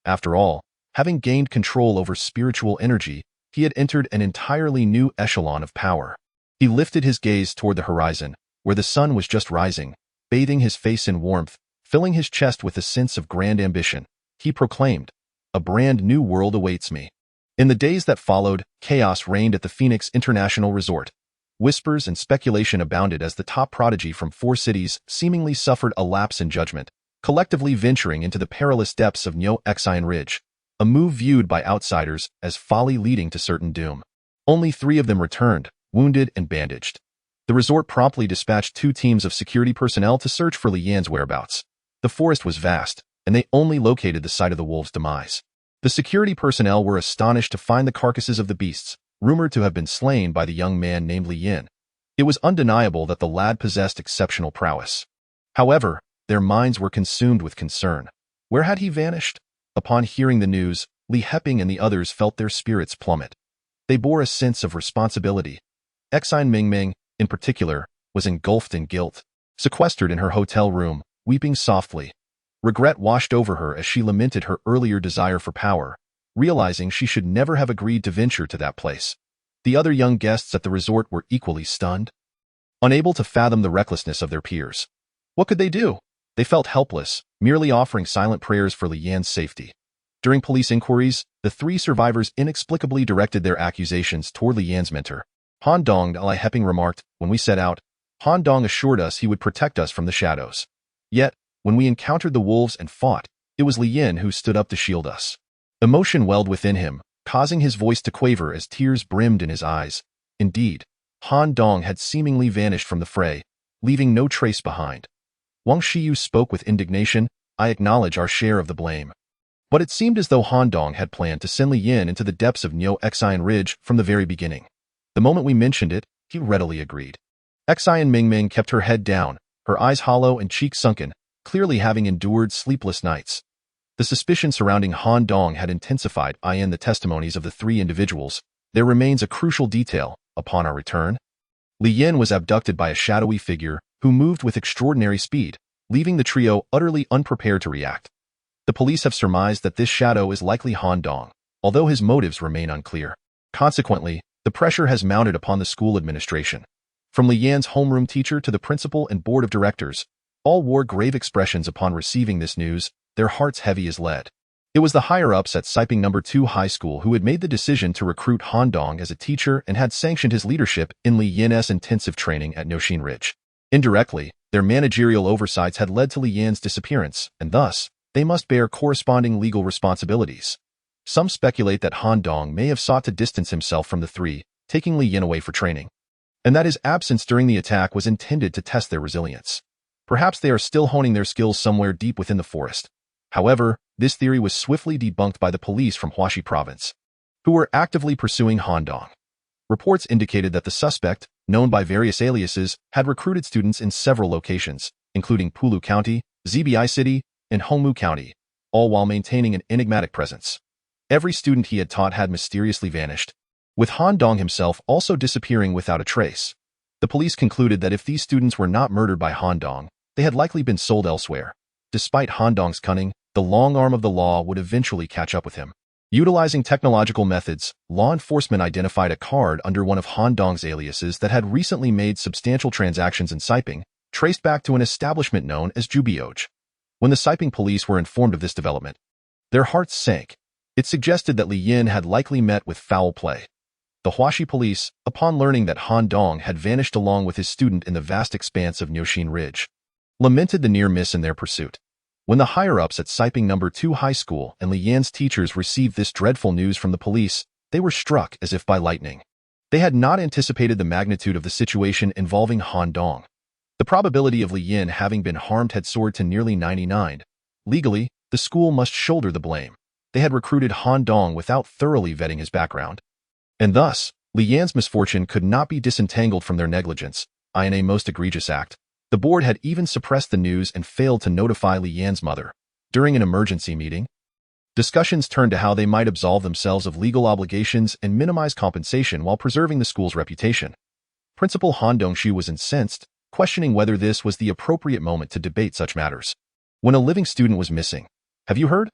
After all, having gained control over spiritual energy, he had entered an entirely new echelon of power. He lifted his gaze toward the horizon, where the sun was just rising, bathing his face in warmth, filling his chest with a sense of grand ambition, he proclaimed, "A brand new world awaits me." In the days that followed, chaos reigned at the Phoenix International Resort. Whispers and speculation abounded as the top prodigy from 4 cities seemingly suffered a lapse in judgment, collectively venturing into the perilous depths of Neo-Exine Ridge, a move viewed by outsiders as folly leading to certain doom. Only 3 of them returned, wounded and bandaged. The resort promptly dispatched 2 teams of security personnel to search for Lian's whereabouts. The forest was vast, and they only located the site of the wolves' demise. The security personnel were astonished to find the carcasses of the beasts, rumored to have been slain by the young man named Lian. It was undeniable that the lad possessed exceptional prowess. However, their minds were consumed with concern. Where had he vanished? Upon hearing the news, Li Heping and the others felt their spirits plummet. They bore a sense of responsibility. Exine Mingming, in particular, was engulfed in guilt, sequestered in her hotel room, weeping softly. Regret washed over her as she lamented her earlier desire for power, realizing she should never have agreed to venture to that place. The other young guests at the resort were equally stunned, unable to fathom the recklessness of their peers. What could they do? They felt helpless, merely offering silent prayers for Lian's safety. During police inquiries, the 3 survivors inexplicably directed their accusations toward Lian's mentor. Han Dong, Li Heping remarked, "When we set out, Han Dong assured us he would protect us from the shadows. Yet, when we encountered the wolves and fought, it was Lian who stood up to shield us." Emotion welled within him, causing his voice to quaver as tears brimmed in his eyes. Indeed, Han Dong had seemingly vanished from the fray, leaving no trace behind. Wang Shiyu spoke with indignation, "I acknowledge our share of the blame." But it seemed as though Han Dong had planned to send Lian into the depths of Neo-Exine Ridge from the very beginning. The moment we mentioned it, he readily agreed. Exine Mingming kept her head down, her eyes hollow and cheeks sunken, clearly having endured sleepless nights. The suspicion surrounding Han Dong had intensified in the testimonies of the 3 individuals. There remains a crucial detail. Upon our return, Lian was abducted by a shadowy figure who moved with extraordinary speed, leaving the trio utterly unprepared to react. The police have surmised that this shadow is likely Han Dong, although his motives remain unclear. Consequently, the pressure has mounted upon the school administration. From Lian's homeroom teacher to the principal and board of directors, all wore grave expressions upon receiving this news, their hearts heavy as lead. It was the higher-ups at Siping No. 2 High School who had made the decision to recruit Han Dong as a teacher and had sanctioned his leadership in Lian's intensive training at Neo-Exine Ridge. Indirectly, their managerial oversights had led to Lian's disappearance, and thus, they must bear corresponding legal responsibilities. Some speculate that Han Dong may have sought to distance himself from the 3, taking Lian away for training, and that his absence during the attack was intended to test their resilience. Perhaps they are still honing their skills somewhere deep within the forest. However, this theory was swiftly debunked by the police from Huaxi Province, who were actively pursuing Han Dong. Reports indicated that the suspect, known by various aliases, had recruited students in several locations, including Pulu County, Zbi City, and Hongmu County, all while maintaining an enigmatic presence. Every student he had taught had mysteriously vanished, with Han Dong himself also disappearing without a trace. The police concluded that if these students were not murdered by Han Dong, they had likely been sold elsewhere. Despite Han Dong's cunning, the long arm of the law would eventually catch up with him. Utilizing technological methods, law enforcement identified a card under one of Han Dong's aliases that had recently made substantial transactions in Siping, traced back to an establishment known as Jubioj. When the Siping police were informed of this development, their hearts sank. It suggested that Lian had likely met with foul play. The Huaxi police, upon learning that Han Dong had vanished along with his student in the vast expanse of Neo-Exine Ridge, lamented the near miss in their pursuit. When the higher-ups at Siping No. 2 High School and Lian's teachers received this dreadful news from the police, they were struck as if by lightning. They had not anticipated the magnitude of the situation involving Han Dong. The probability of Lian having been harmed had soared to nearly 99. Legally, the school must shoulder the blame. They had recruited Han Dong without thoroughly vetting his background. And thus, Lian's misfortune could not be disentangled from their negligence, in a most egregious act. The board had even suppressed the news and failed to notify Lian's mother. During an emergency meeting, discussions turned to how they might absolve themselves of legal obligations and minimize compensation while preserving the school's reputation. Principal Han Dongshu was incensed, questioning whether this was the appropriate moment to debate such matters. When a living student was missing. Have you heard?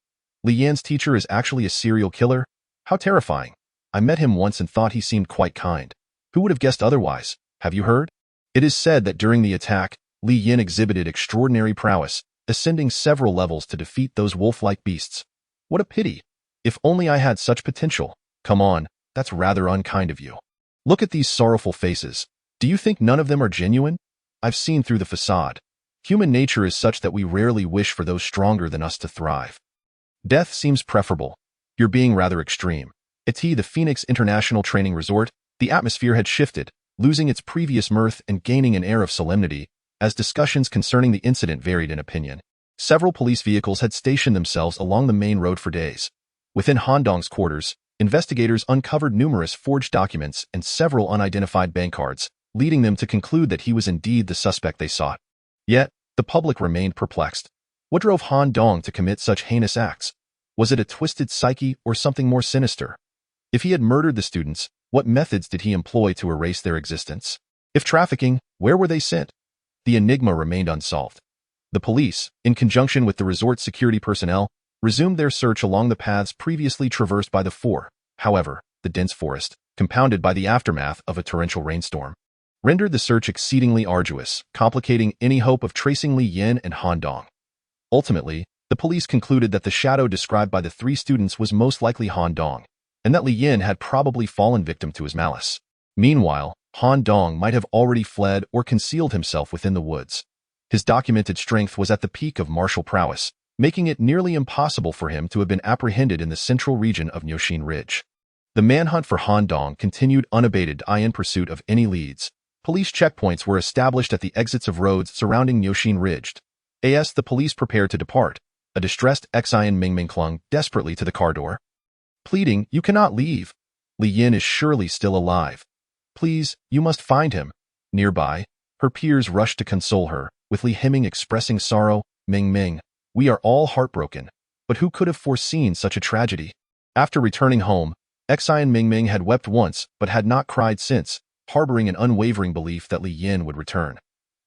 Lian's teacher is actually a serial killer? How terrifying. I met him once and thought he seemed quite kind. Who would have guessed otherwise? Have you heard? It is said that during the attack, Li Yin exhibited extraordinary prowess, ascending several levels to defeat those wolf-like beasts. What a pity! If only I had such potential. Come on, that's rather unkind of you. Look at these sorrowful faces. Do you think none of them are genuine? I've seen through the facade. Human nature is such that we rarely wish for those stronger than us to thrive. Death seems preferable. You're being rather extreme. At the Phoenix International Training Resort, the atmosphere had shifted, losing its previous mirth and gaining an air of solemnity, as discussions concerning the incident varied in opinion. Several police vehicles had stationed themselves along the main road for days. Within Han Dong's quarters, investigators uncovered numerous forged documents and several unidentified bank cards, leading them to conclude that he was indeed the suspect they sought. Yet, the public remained perplexed. What drove Han Dong to commit such heinous acts? Was it a twisted psyche or something more sinister? If he had murdered the students, what methods did he employ to erase their existence? If trafficking, where were they sent? The enigma remained unsolved. The police, in conjunction with the resort security personnel, resumed their search along the paths previously traversed by the four. However, the dense forest, compounded by the aftermath of a torrential rainstorm, rendered the search exceedingly arduous, complicating any hope of tracing Li Yin and Han Dong. Ultimately, the police concluded that the shadow described by the three students was most likely Han Dong, and that Li Yin had probably fallen victim to his malice. Meanwhile, Han Dong might have already fled or concealed himself within the woods. His documented strength was at the peak of martial prowess, making it nearly impossible for him to have been apprehended in the central region of Nyoshin Ridge. The manhunt for Han Dong continued unabated in pursuit of any leads. Police checkpoints were established at the exits of roads surrounding Nyoshin Ridge. As the police prepared to depart, a distressed Xian Mingming clung desperately to the car door, pleading, "You cannot leave. Li Yin is surely still alive. Please, you must find him." Nearby, her peers rushed to console her, with Li Heming expressing sorrow. "Ming, we are all heartbroken, but who could have foreseen such a tragedy?" After returning home, Xian Mingming had wept once but had not cried since, harboring an unwavering belief that Li Yin would return.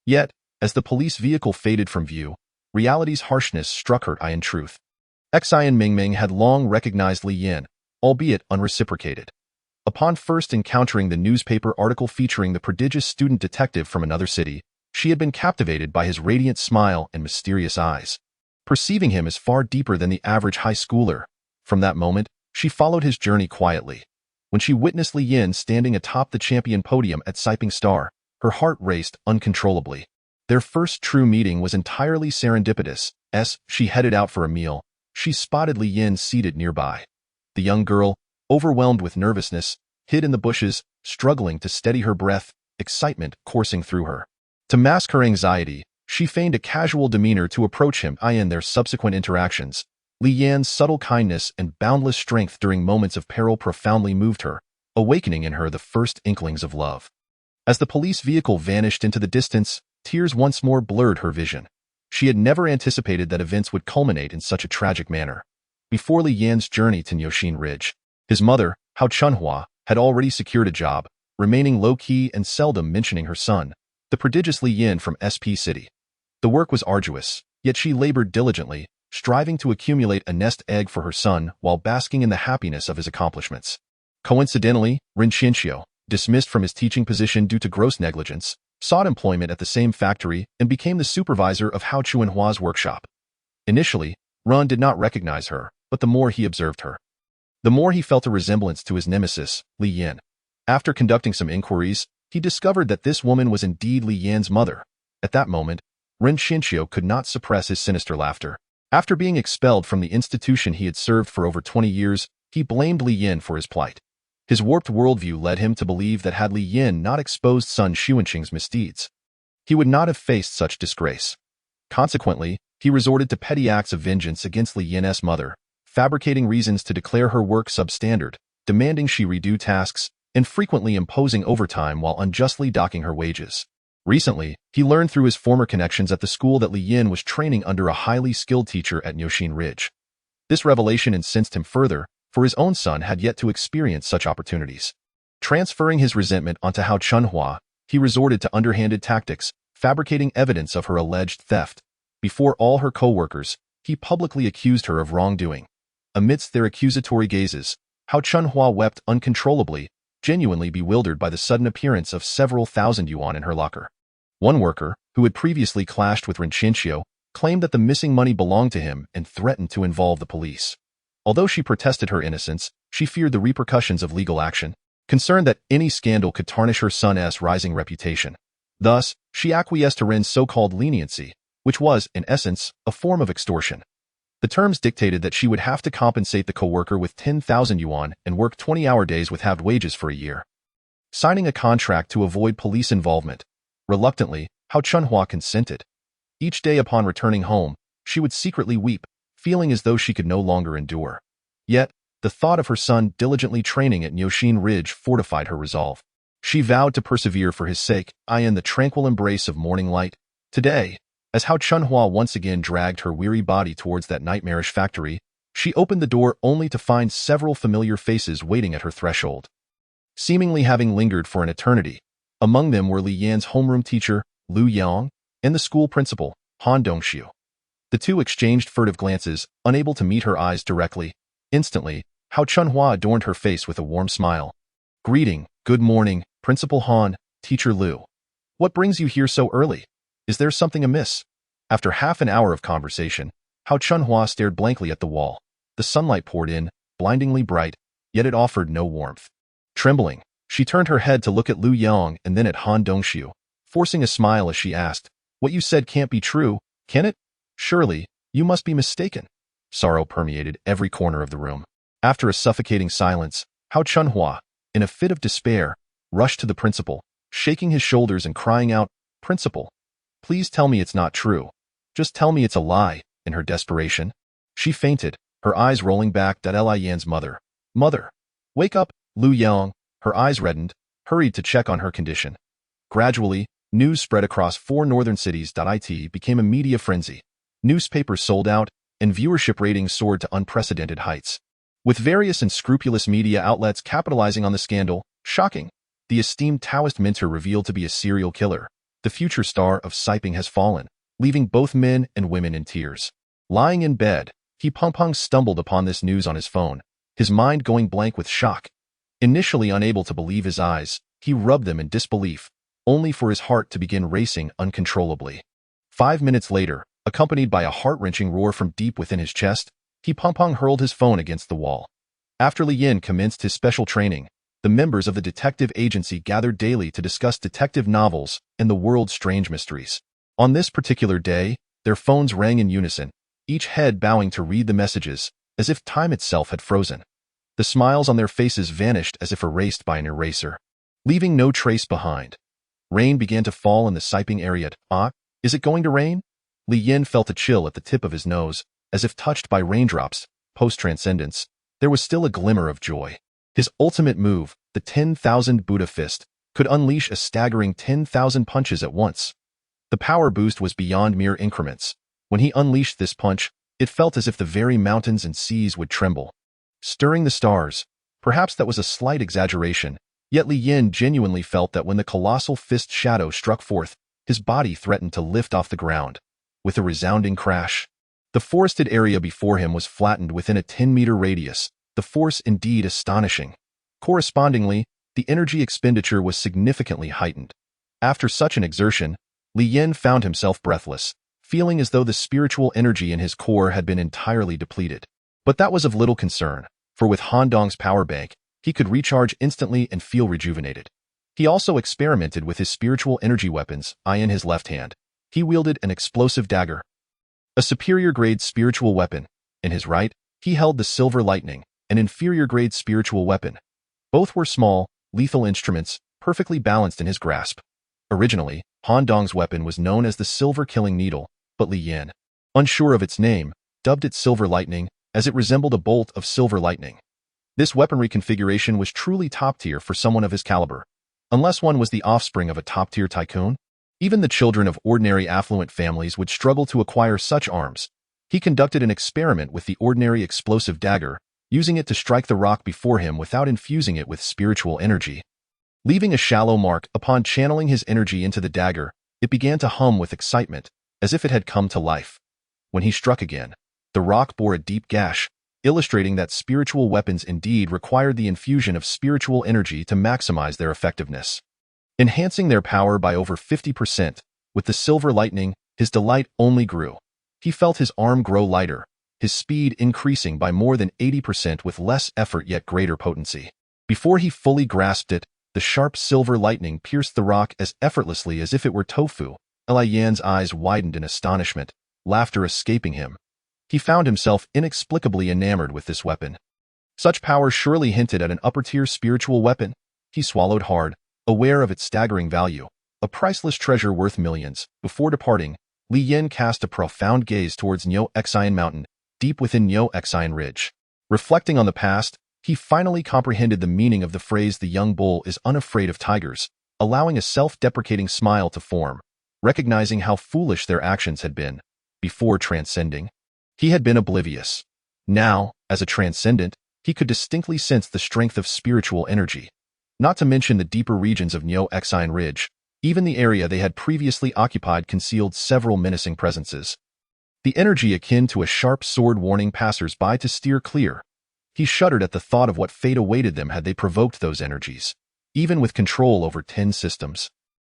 Yet, as the police vehicle faded from view, reality's harshness struck her in truth. Xian Mingming had long recognized Li Yin, albeit unreciprocated. Upon first encountering the newspaper article featuring the prodigious student detective from another city, she had been captivated by his radiant smile and mysterious eyes, perceiving him as far deeper than the average high schooler. From that moment, she followed his journey quietly. When she witnessed Li Yin standing atop the champion podium at Siping Star, her heart raced uncontrollably. Their first true meeting was entirely serendipitous. As she headed out for a meal, she spotted Li Yin seated nearby. The young girl, overwhelmed with nervousness, hid in the bushes, struggling to steady her breath, excitement coursing through her. To mask her anxiety, she feigned a casual demeanor to approach him. In their subsequent interactions, Li Yin's subtle kindness and boundless strength during moments of peril profoundly moved her, awakening in her the first inklings of love. As the police vehicle vanished into the distance, tears once more blurred her vision. She had never anticipated that events would culminate in such a tragic manner. Before Li Yin's journey to Nyoshin Ridge, his mother, Hao Chunhua, had already secured a job, remaining low-key and seldom mentioning her son, the prodigious Li Yin from SP City. The work was arduous, yet she labored diligently, striving to accumulate a nest egg for her son while basking in the happiness of his accomplishments. Coincidentally, Ren Qianxiu, dismissed from his teaching position due to gross negligence, sought employment at the same factory and became the supervisor of Hao Chunhua's workshop. Initially, Ren did not recognize her, but the more he observed her, the more he felt a resemblance to his nemesis, Li Yin. After conducting some inquiries, he discovered that this woman was indeed Li Yin's mother. At that moment, Ren Qianxiu could not suppress his sinister laughter. After being expelled from the institution he had served for over 20 years, he blamed Li Yin for his plight. His warped worldview led him to believe that had Li Yin not exposed Sun Xuanqing's misdeeds, he would not have faced such disgrace. Consequently, he resorted to petty acts of vengeance against Li Yin's mother, fabricating reasons to declare her work substandard, demanding she redo tasks, and frequently imposing overtime while unjustly docking her wages. Recently, he learned through his former connections at the school that Li Yin was training under a highly skilled teacher at Nyoshin Ridge. This revelation incensed him further, for his own son had yet to experience such opportunities. Transferring his resentment onto Hao Chunhua, he resorted to underhanded tactics, fabricating evidence of her alleged theft. Before all her co-workers, he publicly accused her of wrongdoing. Amidst their accusatory gazes, Hao Chunhua wept uncontrollably, genuinely bewildered by the sudden appearance of several thousand yuan in her locker. One worker, who had previously clashed with Rincincio, claimed that the missing money belonged to him and threatened to involve the police. Although she protested her innocence, she feared the repercussions of legal action, concerned that any scandal could tarnish her son's rising reputation. Thus, she acquiesced to Ren's so-called leniency, which was, in essence, a form of extortion. The terms dictated that she would have to compensate the co-worker with 10,000 yuan and work 20-hour days with halved wages for a year. Signing a contract to avoid police involvement. Reluctantly, Hao Chunhua consented. Each day upon returning home, she would secretly weep, feeling as though she could no longer endure. Yet, the thought of her son diligently training at Nyoshin Ridge fortified her resolve. She vowed to persevere for his sake, in the tranquil embrace of morning light. Today, as Hao Chunhua once again dragged her weary body towards that nightmarish factory, she opened the door only to find several familiar faces waiting at her threshold. Seemingly having lingered for an eternity, among them were Li Yan's homeroom teacher, Lu Yang, and the school principal, Han Dongxiu. The two exchanged furtive glances, unable to meet her eyes directly. Instantly, Hao Chunhua adorned her face with a warm smile. "Greeting, good morning, Principal Han, Teacher Lu. What brings you here so early? Is there something amiss?" After half an hour of conversation, Hao Chunhua stared blankly at the wall. The sunlight poured in, blindingly bright, yet it offered no warmth. Trembling, she turned her head to look at Lu Yang and then at Han Dongxiu, forcing a smile as she asked, "What you said can't be true, can it? Surely, you must be mistaken." Sorrow permeated every corner of the room. After a suffocating silence, Hao Chunhua, in a fit of despair, rushed to the principal, shaking his shoulders and crying out, "Principal, please tell me it's not true. Just tell me it's a lie." In her desperation, she fainted, her eyes rolling back at Li Yan's mother. "Mother, wake up!" Lu Yang, her eyes reddened, hurried to check on her condition. Gradually, news spread across 4 northern cities. It became a media frenzy. Newspapers sold out, and viewership ratings soared to unprecedented heights. With various and scrupulous media outlets capitalizing on the scandal, shocking, the esteemed Taoist mentor revealed to be a serial killer. The future star of Siping has fallen, leaving both men and women in tears. Lying in bed, He Pengpeng stumbled upon this news on his phone, his mind going blank with shock. Initially unable to believe his eyes, he rubbed them in disbelief, only for his heart to begin racing uncontrollably. 5 minutes later, accompanied by a heart-wrenching roar from deep within his chest, He Pengpeng hurled his phone against the wall. After Li Yin commenced his special training, the members of the detective agency gathered daily to discuss detective novels and the world's strange mysteries. On this particular day, their phones rang in unison, each head bowing to read the messages, as if time itself had frozen. The smiles on their faces vanished as if erased by an eraser, leaving no trace behind. Rain began to fall in the Siping area. Is it going to rain? Li Yin felt a chill at the tip of his nose, as if touched by raindrops. Post-transcendence, there was still a glimmer of joy. His ultimate move, the 10,000 Buddha fist, could unleash a staggering 10,000 punches at once. The power boost was beyond mere increments. When he unleashed this punch, it felt as if the very mountains and seas would tremble. Stirring the stars, perhaps that was a slight exaggeration, yet Li Yin genuinely felt that when the colossal fist shadow struck forth, his body threatened to lift off the ground. With a resounding crash, the forested area before him was flattened within a 10-meter radius, the force indeed astonishing. Correspondingly, the energy expenditure was significantly heightened. After such an exertion, Li Yin found himself breathless, feeling as though the spiritual energy in his core had been entirely depleted. But that was of little concern, for with Han Dong's power bank, he could recharge instantly and feel rejuvenated. He also experimented with his spiritual energy weapons. In his left hand, he wielded an explosive dagger, a superior-grade spiritual weapon. In his right, he held the silver lightning, an inferior-grade spiritual weapon. Both were small, lethal instruments, perfectly balanced in his grasp. Originally, Han Dong's weapon was known as the Silver Killing Needle, but Li Yin, unsure of its name, dubbed it Silver Lightning, as it resembled a bolt of silver lightning. This weaponry configuration was truly top-tier for someone of his caliber, unless one was the offspring of a top-tier tycoon. Even the children of ordinary affluent families would struggle to acquire such arms. He conducted an experiment with the ordinary explosive dagger, using it to strike the rock before him without infusing it with spiritual energy. Leaving a shallow mark upon channeling his energy into the dagger, it began to hum with excitement, as if it had come to life. When he struck again, the rock bore a deep gash, illustrating that spiritual weapons indeed required the infusion of spiritual energy to maximize their effectiveness. Enhancing their power by over 50%, With the silver lightning, his delight only grew. He felt his arm grow lighter, his speed increasing by more than 80% with less effort yet greater potency. Before he fully grasped it, the sharp silver lightning pierced the rock as effortlessly as if it were tofu. Li Yan's eyes widened in astonishment, laughter escaping him. He found himself inexplicably enamored with this weapon. Such power surely hinted at an upper-tier spiritual weapon. He swallowed hard, aware of its staggering value, a priceless treasure worth millions. Before departing, Li Yan cast a profound gaze towards Nyo Xian Mountain, deep within Nyo Xian Ridge. Reflecting on the past, he finally comprehended the meaning of the phrase "the young bull is unafraid of tigers," allowing a self-deprecating smile to form, recognizing how foolish their actions had been. Before transcending, he had been oblivious. Now, as a transcendent, he could distinctly sense the strength of spiritual energy. Not to mention the deeper regions of Nyo Xian Ridge, even the area they had previously occupied concealed several menacing presences. The energy akin to a sharp sword warning passers-by to steer clear. He shuddered at the thought of what fate awaited them had they provoked those energies. Even with control over 10 systems,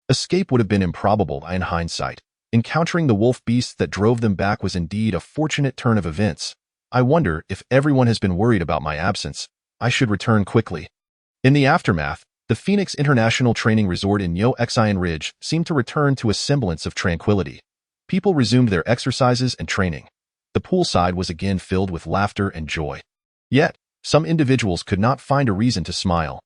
escape would have been improbable in hindsight. Encountering the wolf beasts that drove them back was indeed a fortunate turn of events. I wonder if everyone has been worried about my absence. I should return quickly. In the aftermath, the Phoenix International Training Resort in Nyo Xian Ridge seemed to return to a semblance of tranquility. People resumed their exercises and training. The poolside was again filled with laughter and joy. Yet, some individuals could not find a reason to smile.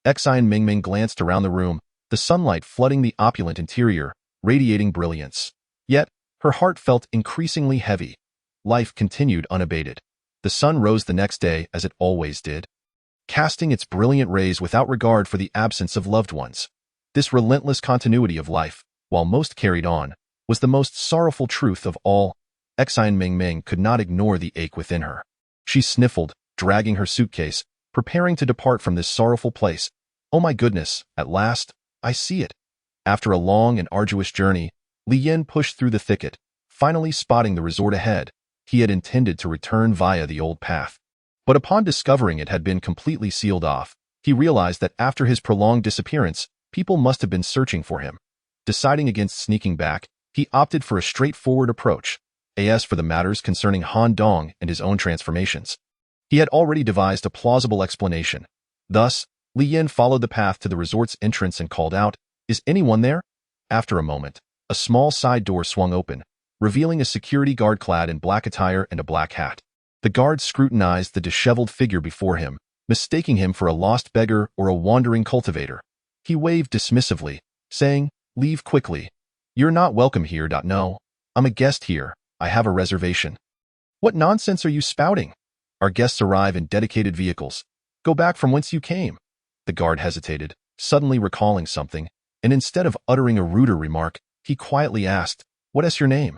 Xian Mingming glanced around the room, the sunlight flooding the opulent interior, radiating brilliance. Yet, her heart felt increasingly heavy. Life continued unabated. The sun rose the next day as it always did, casting its brilliant rays without regard for the absence of loved ones. This relentless continuity of life, while most carried on, was the most sorrowful truth of all. Xian Mingming could not ignore the ache within her. She sniffled, dragging her suitcase, preparing to depart from this sorrowful place. Oh my goodness, at last, I see it. After a long and arduous journey, Li Yan pushed through the thicket, finally spotting the resort ahead. He had intended to return via the old path. But upon discovering it had been completely sealed off, he realized that after his prolonged disappearance, people must have been searching for him. Deciding against sneaking back, he opted for a straightforward approach. As for the matters concerning Han Dong and his own transformations, he had already devised a plausible explanation. Thus, Li Yan followed the path to the resort's entrance and called out, "Is anyone there?" After a moment, a small side door swung open, revealing a security guard clad in black attire and a black hat. The guard scrutinized the disheveled figure before him, mistaking him for a lost beggar or a wandering cultivator. He waved dismissively, saying, "Leave quickly. You're not welcome here. No, I'm a guest here. I have a reservation." "What nonsense are you spouting? Our guests arrive in dedicated vehicles. Go back from whence you came." The guard hesitated, suddenly recalling something, and instead of uttering a ruder remark, he quietly asked, "What is your name?"